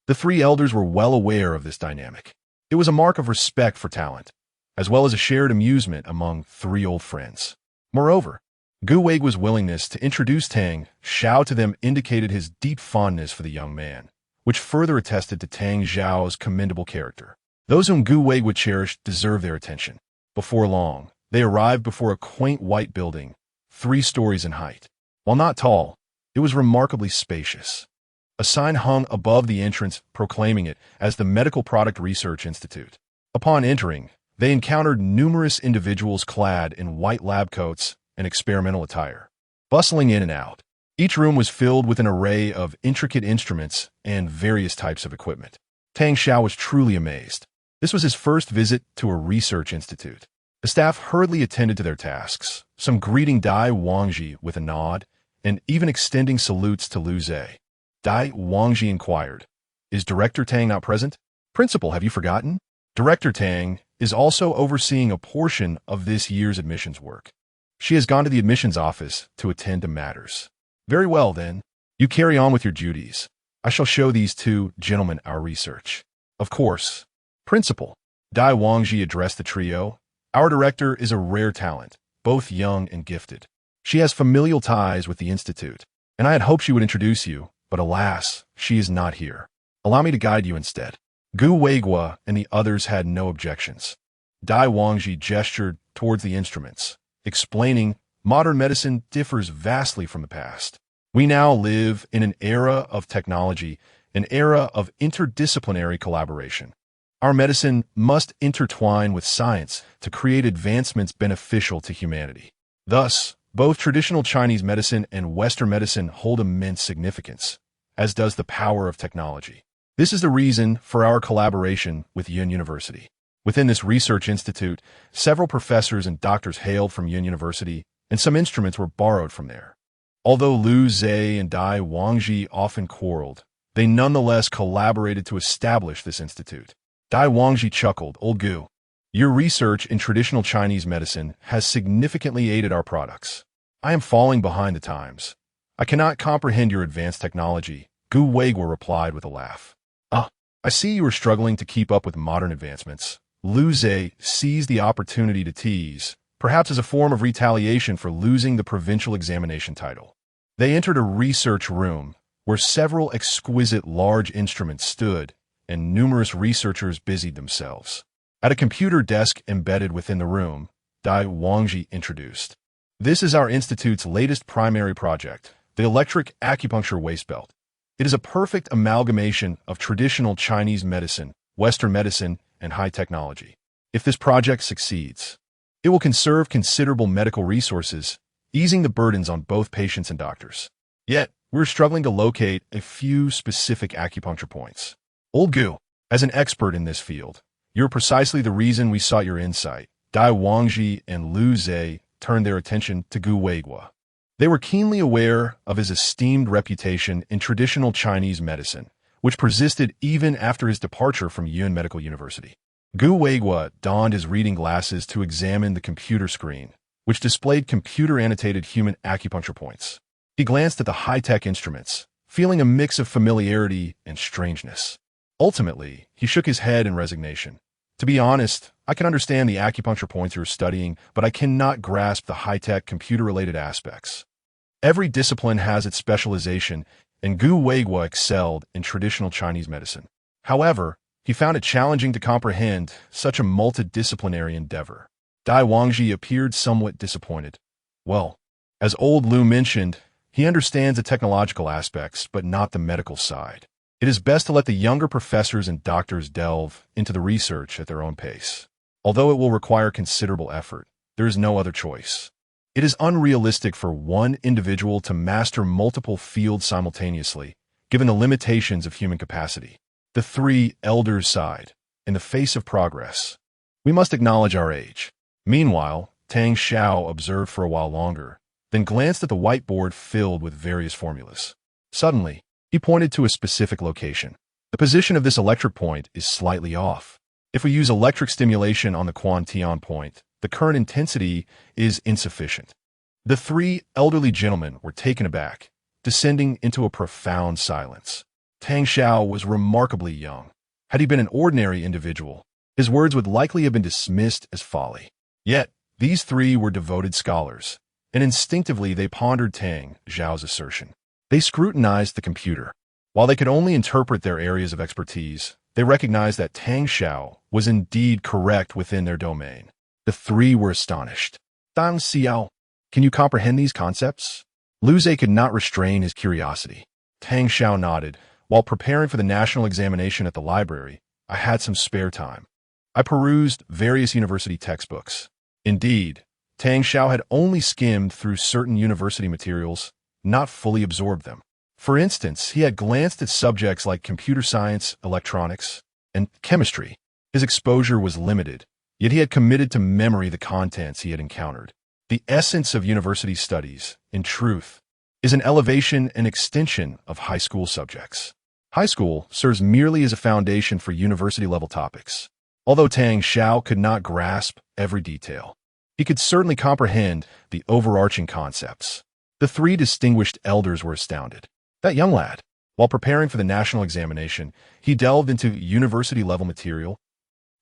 The three elders were well aware of this dynamic. It was a mark of respect for talent, as well as a shared amusement among three old friends. Moreover, Gu Weigua's willingness to introduce Tang Xiao to them indicated his deep fondness for the young man, which further attested to Tang Xiao's commendable character. Those whom Gu Weigua cherished deserve their attention. Before long, they arrived before a quaint white building, 3 stories in height. While not tall, it was remarkably spacious. A sign hung above the entrance proclaiming it as the Medical Product Research Institute. Upon entering, they encountered numerous individuals clad in white lab coats and experimental attire, bustling in and out. Each room was filled with an array of intricate instruments and various types of equipment. Tang Xiao was truly amazed. This was his first visit to a research institute. The staff hurriedly attended to their tasks, some greeting Dai Wangji with a nod, and even extending salutes to Lu Zhe. Dai Wangji inquired, "Is Director Tang not present?" "Principal, have you forgotten? Director Tang is also overseeing a portion of this year's admissions work. She has gone to the admissions office to attend to matters." "Very well, then. You carry on with your duties. I shall show these 2 gentlemen our research." "Of course." "Principal," Dai Wangji addressed the trio, "our director is a rare talent, both young and gifted. She has familial ties with the institute, and I had hoped she would introduce you, but alas, she is not here. Allow me to guide you instead." Gu Weigua and the others had no objections. Dai Wangji gestured towards the instruments, explaining, "Modern medicine differs vastly from the past. We now live in an era of technology, an era of interdisciplinary collaboration. Our medicine must intertwine with science to create advancements beneficial to humanity. Thus, both traditional Chinese medicine and Western medicine hold immense significance, as does the power of technology. This is the reason for our collaboration with Yun University. Within this research institute, several professors and doctors hailed from Yun University, and some instruments were borrowed from there. Although Lu Zhe and Dai Wangji often quarreled, they nonetheless collaborated to establish this institute." Dai Wangji chuckled, "Old Gu, your research in traditional Chinese medicine has significantly aided our products. I am falling behind the times. I cannot comprehend your advanced technology," Gu Weigua replied with a laugh. "Ah, I see you are struggling to keep up with modern advancements." Lu Zhe seized the opportunity to tease, perhaps as a form of retaliation for losing the provincial examination title. They entered a research room where several exquisite large instruments stood and numerous researchers busied themselves. At a computer desk embedded within the room, Dai Wangji introduced, "This is our institute's latest primary project, the electric acupuncture waist belt. It is a perfect amalgamation of traditional Chinese medicine, Western medicine, and high technology. If this project succeeds, it will conserve considerable medical resources, easing the burdens on both patients and doctors. Yet, we're struggling to locate a few specific acupuncture points. Old Gu, as an expert in this field, you're precisely the reason we sought your insight." Dai Wangji and Lu Zhe turned their attention to Gu Weigua. They were keenly aware of his esteemed reputation in traditional Chinese medicine, which persisted even after his departure from Yun Medical University. Gu Weigua donned his reading glasses to examine the computer screen, which displayed computer-annotated human acupuncture points. He glanced at the high-tech instruments, feeling a mix of familiarity and strangeness. Ultimately, he shook his head in resignation. "To be honest, I can understand the acupuncture points you're studying, but I cannot grasp the high-tech computer-related aspects. Every discipline has its specialization, and Gu Weigua excelled in traditional Chinese medicine. However, he found it challenging to comprehend such a multidisciplinary endeavor." Dai Wangji appeared somewhat disappointed. "Well, as old Lu mentioned, he understands the technological aspects, but not the medical side. It is best to let the younger professors and doctors delve into the research at their own pace. Although it will require considerable effort, there is no other choice. It is unrealistic for one individual to master multiple fields simultaneously, given the limitations of human capacity." The 3 elders sighed. In the face of progress, we must acknowledge our age. Meanwhile, Tang Xiao observed for a while longer, then glanced at the whiteboard filled with various formulas. Suddenly, he pointed to a specific location. The position of this electric point is slightly off. If we use electric stimulation on the Quantian point, the current intensity is insufficient. The three elderly gentlemen were taken aback, descending into a profound silence. Tang Xiao was remarkably young. Had he been an ordinary individual, his words would likely have been dismissed as folly. Yet, these three were devoted scholars, and instinctively they pondered Tang Xiao's assertion. They scrutinized the computer. While they could only interpret their areas of expertise, they recognized that Tang Xiao was indeed correct within their domain. The three were astonished. Tang Xiao, can you comprehend these concepts? Lu Zhe could not restrain his curiosity. Tang Xiao nodded. While preparing for the national examination at the library, I had some spare time. I perused various university textbooks. Indeed, Tang Xiao had only skimmed through certain university materials, not fully absorbed them. For instance, he had glanced at subjects like computer science, electronics, and chemistry. His exposure was limited, yet he had committed to memory the contents he had encountered. The essence of university studies, in truth, is an elevation and extension of high school subjects. High school serves merely as a foundation for university-level topics. Although Tang Xiao could not grasp every detail, he could certainly comprehend the overarching concepts. The three distinguished elders were astounded. That young lad, while preparing for the national examination, he delved into university-level material,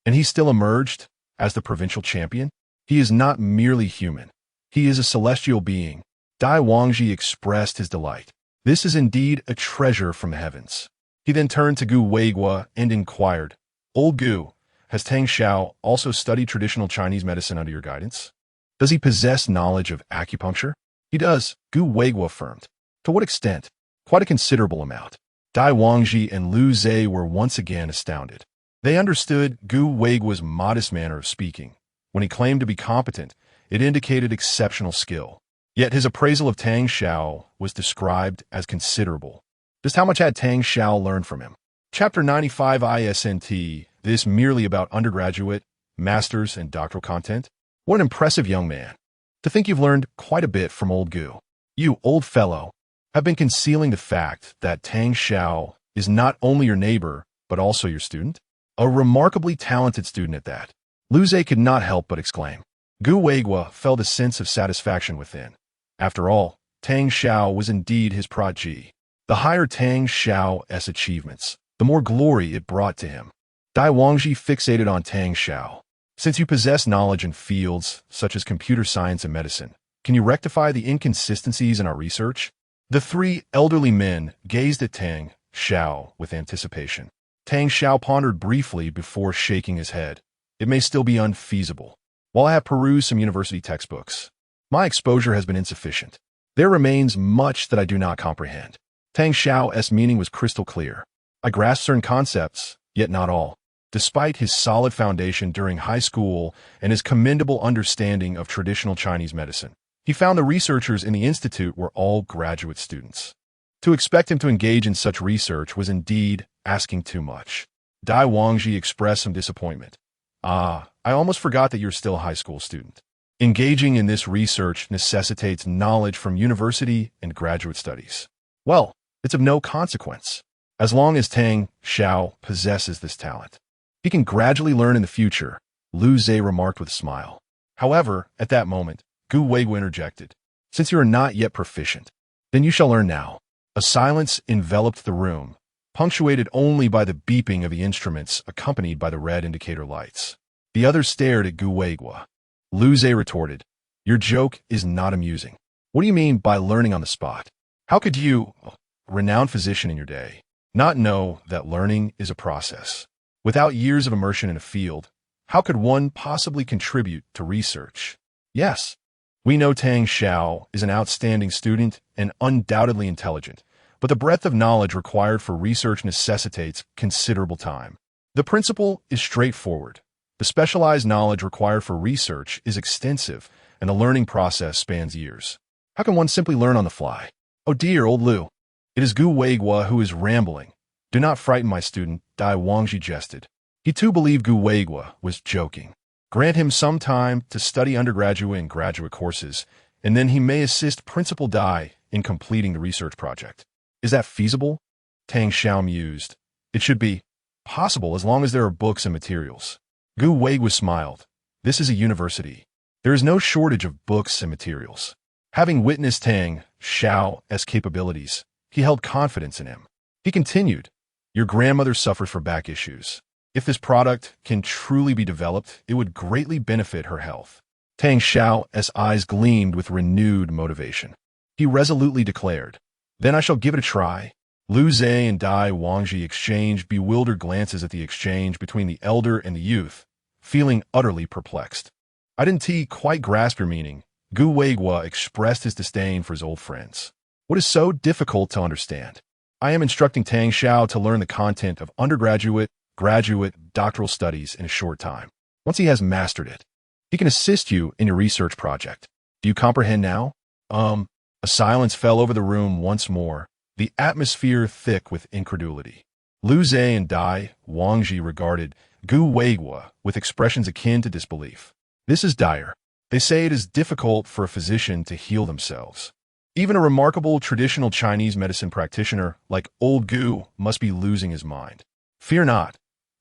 and he still emerged as the provincial champion. He is not merely human. He is a celestial being. Dai Wangji expressed his delight. This is indeed a treasure from the heavens. He then turned to Gu Weigua and inquired, Old Gu, has Tang Xiao also studied traditional Chinese medicine under your guidance? Does he possess knowledge of acupuncture? He does, Gu Weigua affirmed. To what extent? Quite a considerable amount. Dai Wangji and Lu Zhe were once again astounded. They understood Gu Weigua's modest manner of speaking. When he claimed to be competent, it indicated exceptional skill. Yet his appraisal of Tang Xiao was described as considerable. Just how much had Tang Xiao learned from him? Chapter 95 ISNT, this merely about undergraduate, master's, and doctoral content? What an impressive young man. To think you've learned quite a bit from old Gu. You, old fellow, have been concealing the fact that Tang Xiao is not only your neighbor, but also your student? A remarkably talented student at that. Lu Zhe could not help but exclaim. Gu Weigua felt a sense of satisfaction within. After all, Tang Xiao was indeed his prodigy. The higher Tang Xiao's achievements, the more glory it brought to him. Dai Wangji fixated on Tang Xiao. Since you possess knowledge in fields such as computer science and medicine, can you rectify the inconsistencies in our research? The three elderly men gazed at Tang Xiao with anticipation. Tang Xiao pondered briefly before shaking his head. It may still be unfeasible. While I have perused some university textbooks, my exposure has been insufficient. There remains much that I do not comprehend. Tang Xiao's meaning was crystal clear. I grasped certain concepts, yet not all. Despite his solid foundation during high school and his commendable understanding of traditional Chinese medicine, he found the researchers in the institute were all graduate students. To expect him to engage in such research was indeed asking too much. Dai Wangji expressed some disappointment. I almost forgot that you're still a high school student. Engaging in this research necessitates knowledge from university and graduate studies. Well, it's of no consequence. As long as Tang Xiao possesses this talent, he can gradually learn in the future, Lu Zhe remarked with a smile. However, at that moment, Gu Weigua interjected. Since you are not yet proficient, then you shall learn now. A silence enveloped the room, punctuated only by the beeping of the instruments accompanied by the red indicator lights. The others stared at Gu Weigua. Lu Zhe retorted, Your joke is not amusing. What do you mean by learning on the spot? How could you, a renowned physician in your day, not know that learning is a process? Without years of immersion in a field, how could one possibly contribute to research? Yes, we know Tang Xiao is an outstanding student and undoubtedly intelligent, but the breadth of knowledge required for research necessitates considerable time. The principle is straightforward. The specialized knowledge required for research is extensive, and the learning process spans years. How can one simply learn on the fly? Oh dear, old Lu. It is Gu Weigua who is rambling. Do not frighten my student, Dai Wangji jested. He too believed Gu Weigua was joking. Grant him some time to study undergraduate and graduate courses, and then he may assist Principal Dai in completing the research project. Is that feasible? Tang Xiao mused. It should be possible as long as there are books and materials. Gu Weigua smiled. This is a university. There is no shortage of books and materials. Having witnessed Tang Xiao's capabilities, he held confidence in him. He continued, your grandmother suffers from back issues. If this product can truly be developed, it would greatly benefit her health. Tang Xiao's eyes gleamed with renewed motivation. He resolutely declared, then I shall give it a try. Lu Zhe and Dai Wangji exchanged bewildered glances at the exchange between the elder and the youth, feeling utterly perplexed. I didn't quite grasp your meaning. Gu Weigua expressed his disdain for his old friends. What is so difficult to understand? I am instructing Tang Xiao to learn the content of undergraduate, graduate, doctoral studies in a short time. Once he has mastered it, he can assist you in your research project. Do you comprehend now? A silence fell over the room once more, the atmosphere thick with incredulity. Lu Zhe and Dai Wangji regarded Gu Weigua with expressions akin to disbelief. This is dire. They say it is difficult for a physician to heal themselves. Even a remarkable traditional Chinese medicine practitioner like old Gu must be losing his mind. Fear not.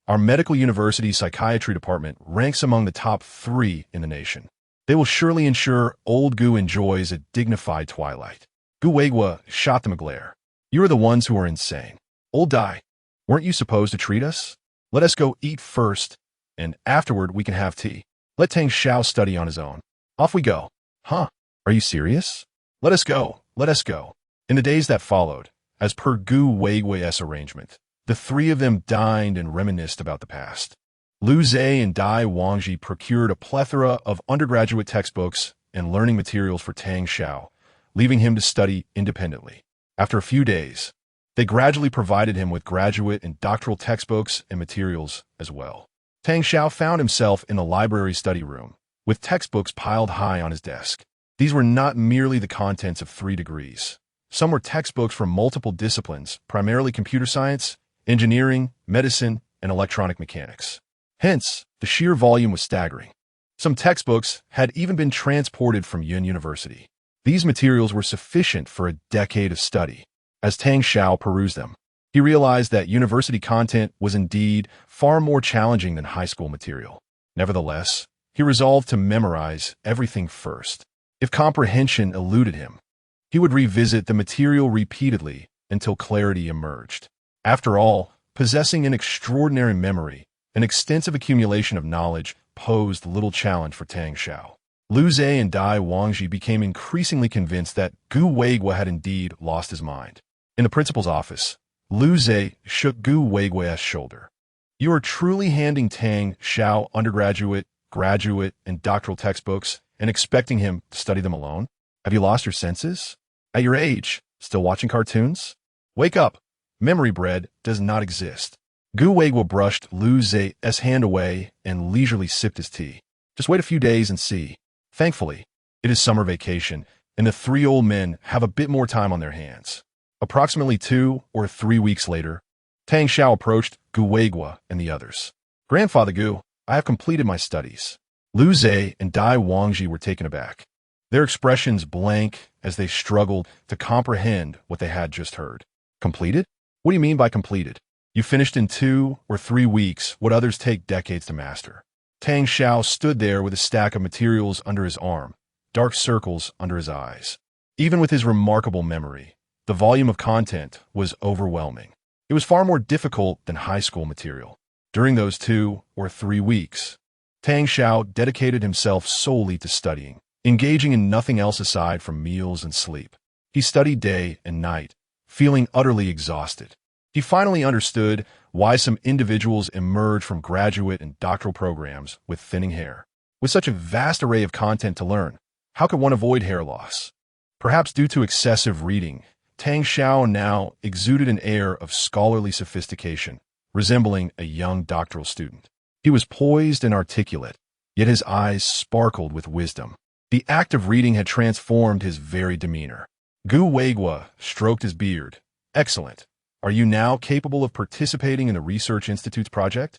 Our medical university psychiatry department ranks among the top 3 in the nation. They will surely ensure old Gu enjoys a dignified twilight. Gu Weigua shot them a glare. You are the ones who are insane. Old Dai, weren't you supposed to treat us? Let us go eat first, and afterward we can have tea. Let Tang Xiao study on his own. Off we go. Huh? Are you serious? Let us go. Let us go. In the days that followed, as per Gu Weigua's arrangement, the 3 of them dined and reminisced about the past. Lu Zhe and Dai Wangji procured a plethora of undergraduate textbooks and learning materials for Tang Xiao, leaving him to study independently. After a few days, they gradually provided him with graduate and doctoral textbooks and materials as well. Tang Xiao found himself in the library study room, with textbooks piled high on his desk. These were not merely the contents of 3 degrees. Some were textbooks from multiple disciplines, primarily computer science, engineering, medicine, and electronic mechanics. Hence, the sheer volume was staggering. Some textbooks had even been transported from Yun University. These materials were sufficient for a decade of study. As Tang Xiao perused them, he realized that university content was indeed far more challenging than high school material. Nevertheless, he resolved to memorize everything first. If comprehension eluded him, he would revisit the material repeatedly until clarity emerged. After all, possessing an extraordinary memory, an extensive accumulation of knowledge posed little challenge for Tang Xiao. Lu Zhe and Dai Wangji became increasingly convinced that Gu Weigua had indeed lost his mind. In the principal's office, Lu Zhe shook Gu Weigua's shoulder. You are truly handing Tang Xiao undergraduate, graduate, and doctoral textbooks and expecting him to study them alone? Have you lost your senses? At your age, still watching cartoons? Wake up. Memory bread does not exist. Gu Weigua brushed Lu Zhe's hand away and leisurely sipped his tea. Just wait a few days and see. Thankfully, it is summer vacation, and the 3 old men have a bit more time on their hands. Approximately 2 or 3 weeks later, Tang Xiao approached Gu Weigua and the others. Grandfather Gu, I have completed my studies. Lu Zhe and Dai Wangji were taken aback, their expressions blank as they struggled to comprehend what they had just heard. Completed? What do you mean by completed? You finished in 2 or 3 weeks what others take decades to master. Tang Xiao stood there with a stack of materials under his arm, dark circles under his eyes. Even with his remarkable memory, the volume of content was overwhelming. It was far more difficult than high school material. During those 2 or 3 weeks, Tang Xiao dedicated himself solely to studying, engaging in nothing else aside from meals and sleep. He studied day and night, feeling utterly exhausted. He finally understood why some individuals emerge from graduate and doctoral programs with thinning hair. With such a vast array of content to learn, how could one avoid hair loss? Perhaps due to excessive reading, Tang Xiao now exuded an air of scholarly sophistication, resembling a young doctoral student. He was poised and articulate, yet his eyes sparkled with wisdom. The act of reading had transformed his very demeanor. Gu Weigua stroked his beard. Excellent. Are you now capable of participating in the Research Institute's project?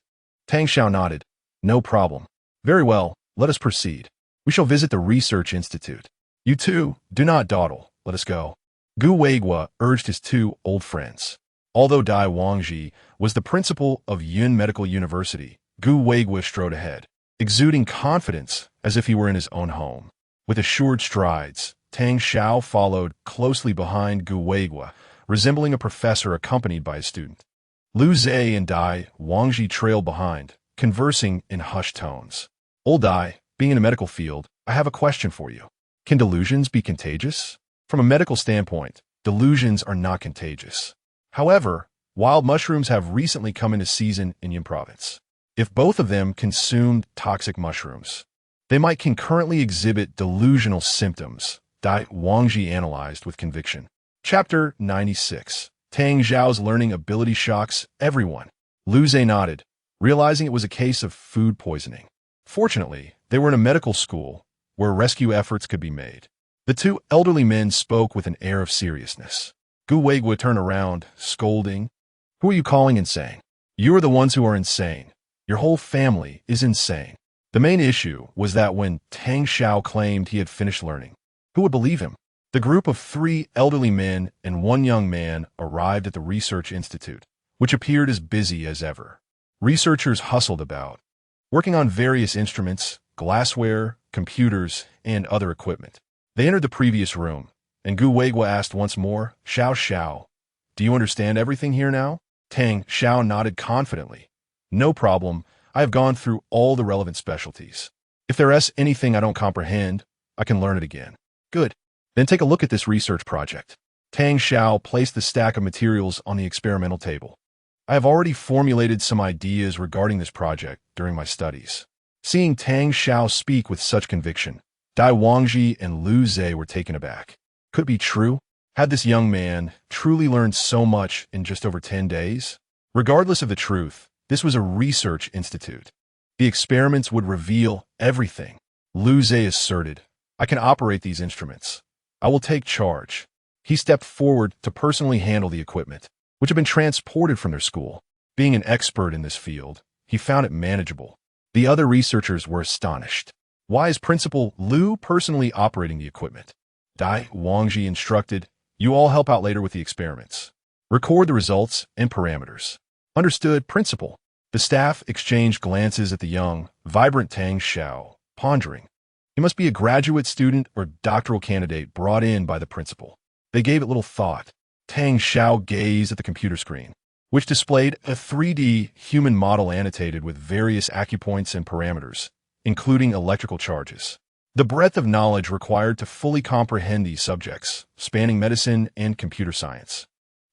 Tang Xiao nodded. No problem. Very well, let us proceed. We shall visit the Research Institute. You two, do not dawdle. Let us go. Gu Weigua urged his two old friends. Although Dai Wangji was the principal of Yun Medical University, Gu Weigua strode ahead, exuding confidence as if he were in his own home. With assured strides, Tang Xiao followed closely behind Gu Weigua, resembling a professor accompanied by a student. Lu Zhe and Dai Wangji trailed behind, conversing in hushed tones. Old Dai, being in a medical field, I have a question for you. Can delusions be contagious? From a medical standpoint, delusions are not contagious. However, wild mushrooms have recently come into season in Yun province. If both of them consumed toxic mushrooms, they might concurrently exhibit delusional symptoms, Dai Wangji analyzed with conviction. Chapter 96. Tang Zhao's learning ability shocks everyone. Lu Zhe nodded, realizing it was a case of food poisoning. Fortunately, they were in a medical school where rescue efforts could be made. The two elderly men spoke with an air of seriousness. Gu Weigua turned around, scolding. Who are you calling insane? You are the ones who are insane. Your whole family is insane. The main issue was that when Tang Xiao claimed he had finished learning, who would believe him? The group of 3 elderly men and 1 young man arrived at the research institute, which appeared as busy as ever. Researchers hustled about, working on various instruments, glassware, computers, and other equipment. They entered the previous room, and Gu Weigua asked once more, Xiao, do you understand everything here now? Tang Xiao nodded confidently. No problem, I have gone through all the relevant specialties. If there is anything I don't comprehend, I can learn it again. Good. Then take a look at this research project. Tang Xiao placed the stack of materials on the experimental table. I have already formulated some ideas regarding this project during my studies. Seeing Tang Xiao speak with such conviction, Dai Wangji and Lu Zhe were taken aback. Could it be true? Had this young man truly learned so much in just over 10 days? Regardless of the truth, this was a research institute. The experiments would reveal everything. Lu Zhe asserted, I can operate these instruments. I will take charge. He stepped forward to personally handle the equipment, which had been transported from their school. Being an expert in this field, he found it manageable. The other researchers were astonished. Why is Principal Lu personally operating the equipment? Dai Wangji instructed, you all help out later with the experiments. Record the results and parameters. Understood, Principal. The staff exchanged glances at the young, vibrant Tang Xiao, pondering. He must be a graduate student or doctoral candidate brought in by the principal. They gave it little thought. Tang Xiao gazed at the computer screen, which displayed a 3D human model annotated with various acupoints and parameters, including electrical charges. The breadth of knowledge required to fully comprehend these subjects, spanning medicine and computer science,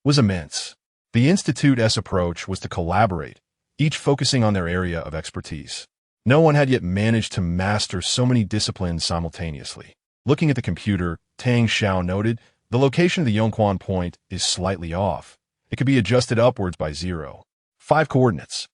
was immense. The Institute's approach was to collaborate, each focusing on their area of expertise. No one had yet managed to master so many disciplines simultaneously. Looking at the computer, Tang Xiao noted, the location of the Yongquan point is slightly off. It could be adjusted upwards by 0.5 coordinates.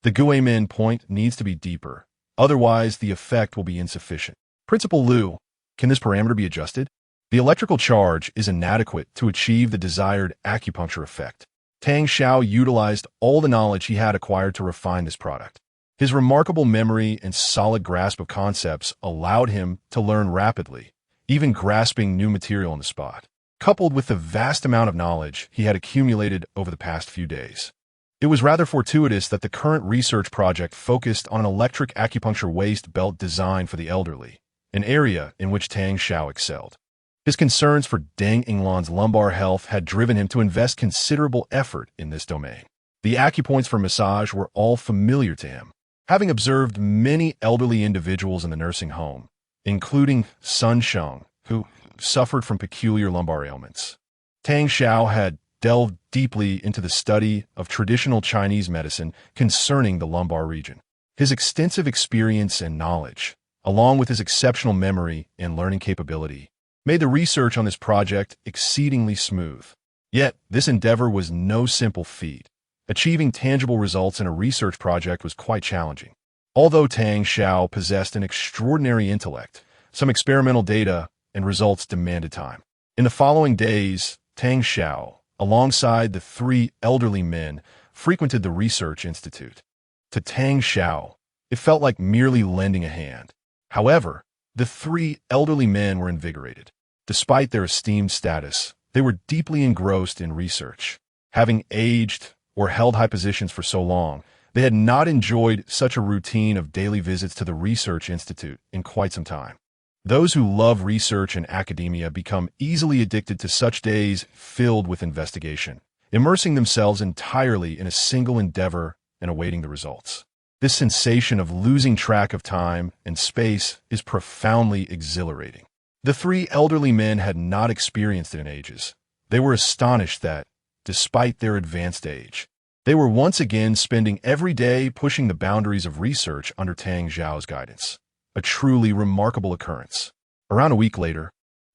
The Guimin point needs to be deeper, otherwise the effect will be insufficient. Principal Lu, can this parameter be adjusted? The electrical charge is inadequate to achieve the desired acupuncture effect. Tang Xiao utilized all the knowledge he had acquired to refine this product. His remarkable memory and solid grasp of concepts allowed him to learn rapidly, even grasping new material on the spot, coupled with the vast amount of knowledge he had accumulated over the past few days. It was rather fortuitous that the current research project focused on an electric acupuncture waist belt designed for the elderly, an area in which Tang Xiao excelled. His concerns for Deng Yinglan's lumbar health had driven him to invest considerable effort in this domain. The acupoints for massage were all familiar to him, having observed many elderly individuals in the nursing home, including Sun Sheng, who suffered from peculiar lumbar ailments. Tang Xiao had delved deeply into the study of traditional Chinese medicine concerning the lumbar region. His extensive experience and knowledge, along with his exceptional memory and learning capability, made the research on this project exceedingly smooth. Yet, this endeavor was no simple feat. Achieving tangible results in a research project was quite challenging. Although Tang Xiao possessed an extraordinary intellect, some experimental data and results demanded time. In the following days, Tang Xiao, alongside the 3 elderly men, frequented the research institute. To Tang Xiao, it felt like merely lending a hand. However, The three elderly men were invigorated. Despite their esteemed status, they were deeply engrossed in research. Having aged or held high positions for so long, they had not enjoyed such a routine of daily visits to the research institute in quite some time. Those who love research and academia become easily addicted to such days filled with investigation, immersing themselves entirely in a single endeavor and awaiting the results. This sensation of losing track of time and space is profoundly exhilarating. The three elderly men had not experienced it in ages. They were astonished that, despite their advanced age, they were once again spending every day pushing the boundaries of research under Tang Xiao's guidance. A truly remarkable occurrence. Around a week later,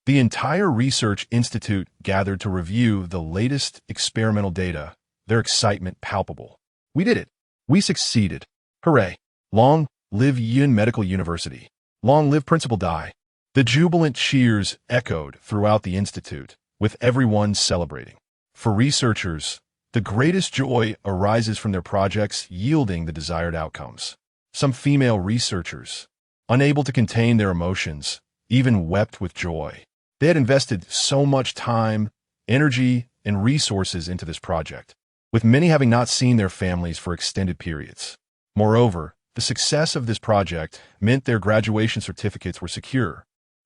the entire research institute gathered to review the latest experimental data, their excitement palpable. We did it. We succeeded. Hooray. Long live Yun Medical University. Long live Principal Dai. The jubilant cheers echoed throughout the institute, with everyone celebrating. For researchers, the greatest joy arises from their projects yielding the desired outcomes. Some female researchers, unable to contain their emotions, even wept with joy. They had invested so much time, energy, and resources into this project, with many having not seen their families for extended periods. Moreover, the success of this project meant their graduation certificates were secure,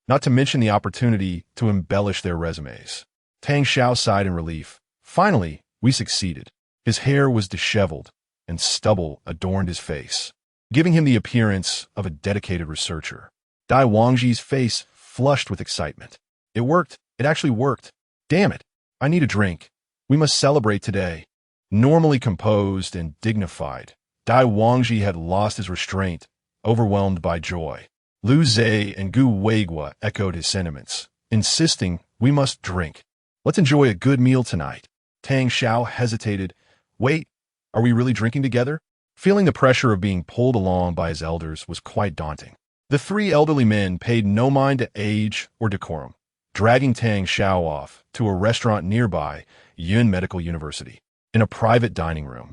not to mention the opportunity to embellish their resumes. Tang Xiao sighed in relief. Finally, we succeeded. His hair was disheveled, and stubble adorned his face, giving him the appearance of a dedicated researcher. Dai Wangji's face flushed with excitement. It worked. It actually worked. Damn it. I need a drink. We must celebrate today. Normally composed and dignified, Dai Wangji had lost his restraint, overwhelmed by joy. Lu Zhe and Gu Weigua echoed his sentiments, insisting we must drink. Let's enjoy a good meal tonight. Tang Xiao hesitated. Wait, are we really drinking together? Feeling the pressure of being pulled along by his elders was quite daunting. The three elderly men paid no mind to age or decorum, dragging Tang Xiao off to a restaurant nearby Yun Medical University. In a private dining room,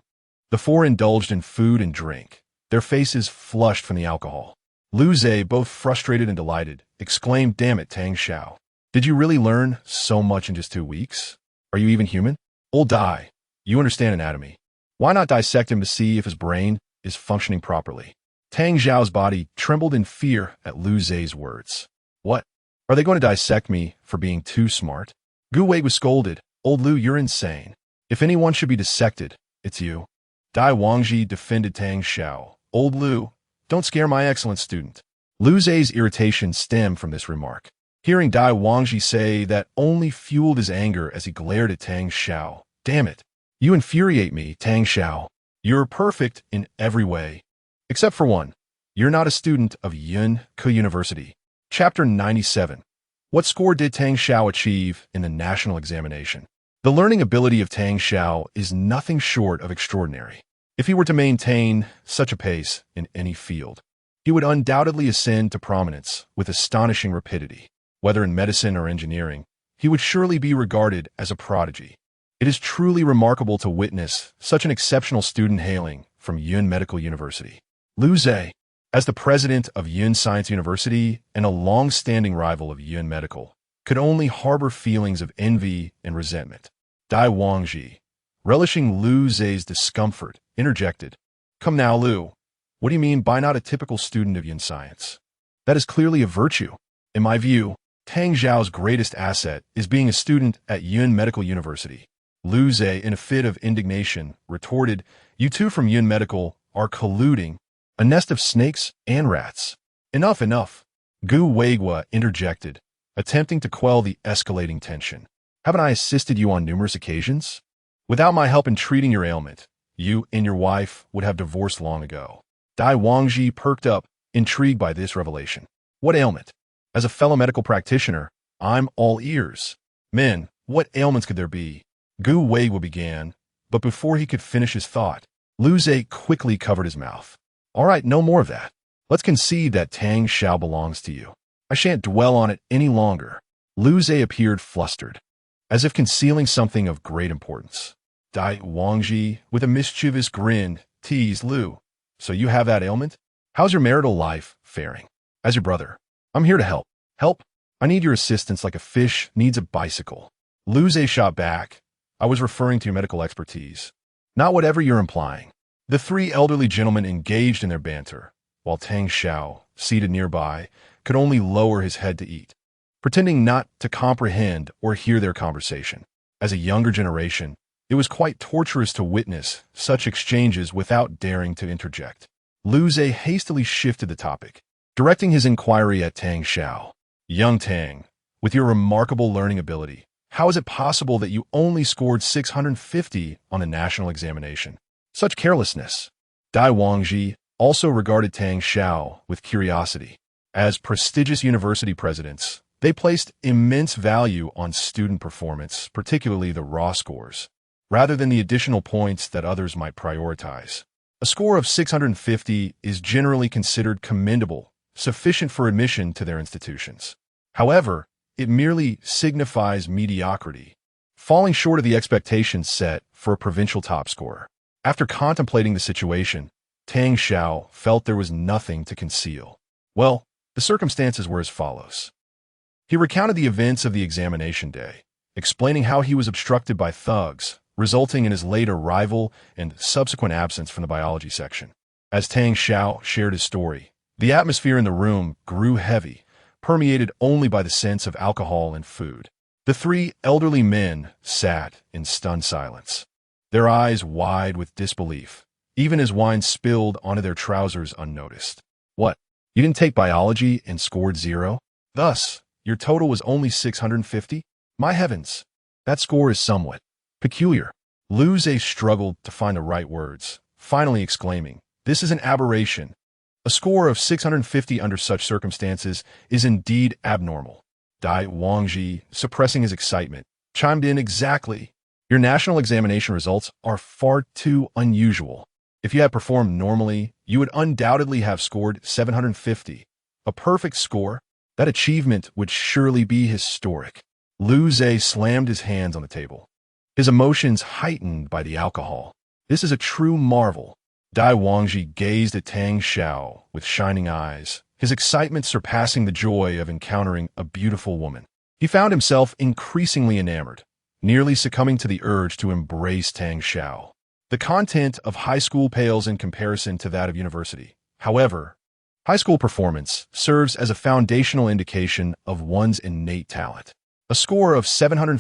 the four indulged in food and drink, their faces flushed from the alcohol. Lu Zhe, both frustrated and delighted, exclaimed, "Damn it, Tang Xiao. Did you really learn so much in just 2 weeks? Are you even human? Old Dai, you understand anatomy. Why not dissect him to see if his brain is functioning properly?" Tang Xiao's body trembled in fear at Lu Zhe's words. What? Are they going to dissect me for being too smart? Gu Wei was scolded. Old Lu, you're insane. If anyone should be dissected, it's you. Dai Wangji defended Tang Xiao. Old Lu, don't scare my excellent student. Lu Zhe's irritation stemmed from this remark. Hearing Dai Wangji say that only fueled his anger as he glared at Tang Xiao. Damn it. You infuriate me, Tang Xiao. You're perfect in every way. Except for one. You're not a student of Yun University. Chapter 97. What score did Tang Xiao achieve in the national examination? The learning ability of Tang Xiao is nothing short of extraordinary. If he were to maintain such a pace in any field, he would undoubtedly ascend to prominence with astonishing rapidity. Whether in medicine or engineering, he would surely be regarded as a prodigy. It is truly remarkable to witness such an exceptional student hailing from Yun Medical University. Lu Zhe, as the president of Yun Science University and a long-standing rival of Yun Medical, could only harbor feelings of envy and resentment. Dai Wangji, relishing Lu Zhe's discomfort, interjected, "Come now, Lu. What do you mean by not a typical student of Yun Science? That is clearly a virtue. In my view, Tang Xiao's greatest asset is being a student at Yun Medical University." Lu Zhe, in a fit of indignation, retorted, "You two from Yun Medical are colluding, a nest of snakes and rats." Enough, enough. Gu Weigua interjected, attempting to quell the escalating tension. Haven't I assisted you on numerous occasions? Without my help in treating your ailment, you and your wife would have divorced long ago. Dai Wangji perked up, intrigued by this revelation. What ailment? As a fellow medical practitioner, I'm all ears. Men, what ailments could there be? Gu Weigua began, but before he could finish his thought, Lu Zhe quickly covered his mouth. All right, no more of that. Let's concede that Tang Xiao belongs to you. I shan't dwell on it any longer. Lu Zhe appeared flustered, as if concealing something of great importance. Dai Wangji, with a mischievous grin, teased Lu. So you have that ailment? How's your marital life faring? As your brother, I'm here to help. Help? I need your assistance like a fish needs a bicycle. Lu Zhe shot back. I was referring to your medical expertise. Not whatever you're implying. The three elderly gentlemen engaged in their banter, while Tang Xiao, seated nearby, could only lower his head to eat, pretending not to comprehend or hear their conversation. As a younger generation, it was quite torturous to witness such exchanges without daring to interject. Lu Zhe hastily shifted the topic, directing his inquiry at Tang Xiao. Young Tang, with your remarkable learning ability, how is it possible that you only scored 650 on a national examination? Such carelessness. Dai Wangji also regarded Tang Xiao with curiosity. As prestigious university presidents, they placed immense value on student performance, particularly the raw scores, rather than the additional points that others might prioritize. A score of 650 is generally considered commendable, sufficient for admission to their institutions. However, it merely signifies mediocrity, falling short of the expectations set for a provincial top scorer. After contemplating the situation, Tang Xiao felt there was nothing to conceal. Well, the circumstances were as follows. He recounted the events of the examination day, explaining how he was obstructed by thugs, resulting in his late arrival and subsequent absence from the biology section. As Tang Xiao shared his story, the atmosphere in the room grew heavy, permeated only by the sense of alcohol and food. The three elderly men sat in stunned silence, their eyes wide with disbelief, even as wine spilled onto their trousers unnoticed. What? You didn't take biology and scored 0? Thus, your total was only 650? My heavens, that score is somewhat peculiar. Lu Zhe struggled to find the right words, finally exclaiming, "This is an aberration. A score of 650 under such circumstances is indeed abnormal." Dai Wangji, suppressing his excitement, chimed in exactly. Your national examination results are far too unusual. If you had performed normally, you would undoubtedly have scored 750. A perfect score? That achievement would surely be historic. Lu Zhe slammed his hands on the table, his emotions heightened by the alcohol. This is a true marvel. Dai Wangji gazed at Tang Xiao with shining eyes, his excitement surpassing the joy of encountering a beautiful woman. He found himself increasingly enamored, nearly succumbing to the urge to embrace Tang Xiao. The content of high school pales in comparison to that of university. However, high school performance serves as a foundational indication of one's innate talent. A score of 750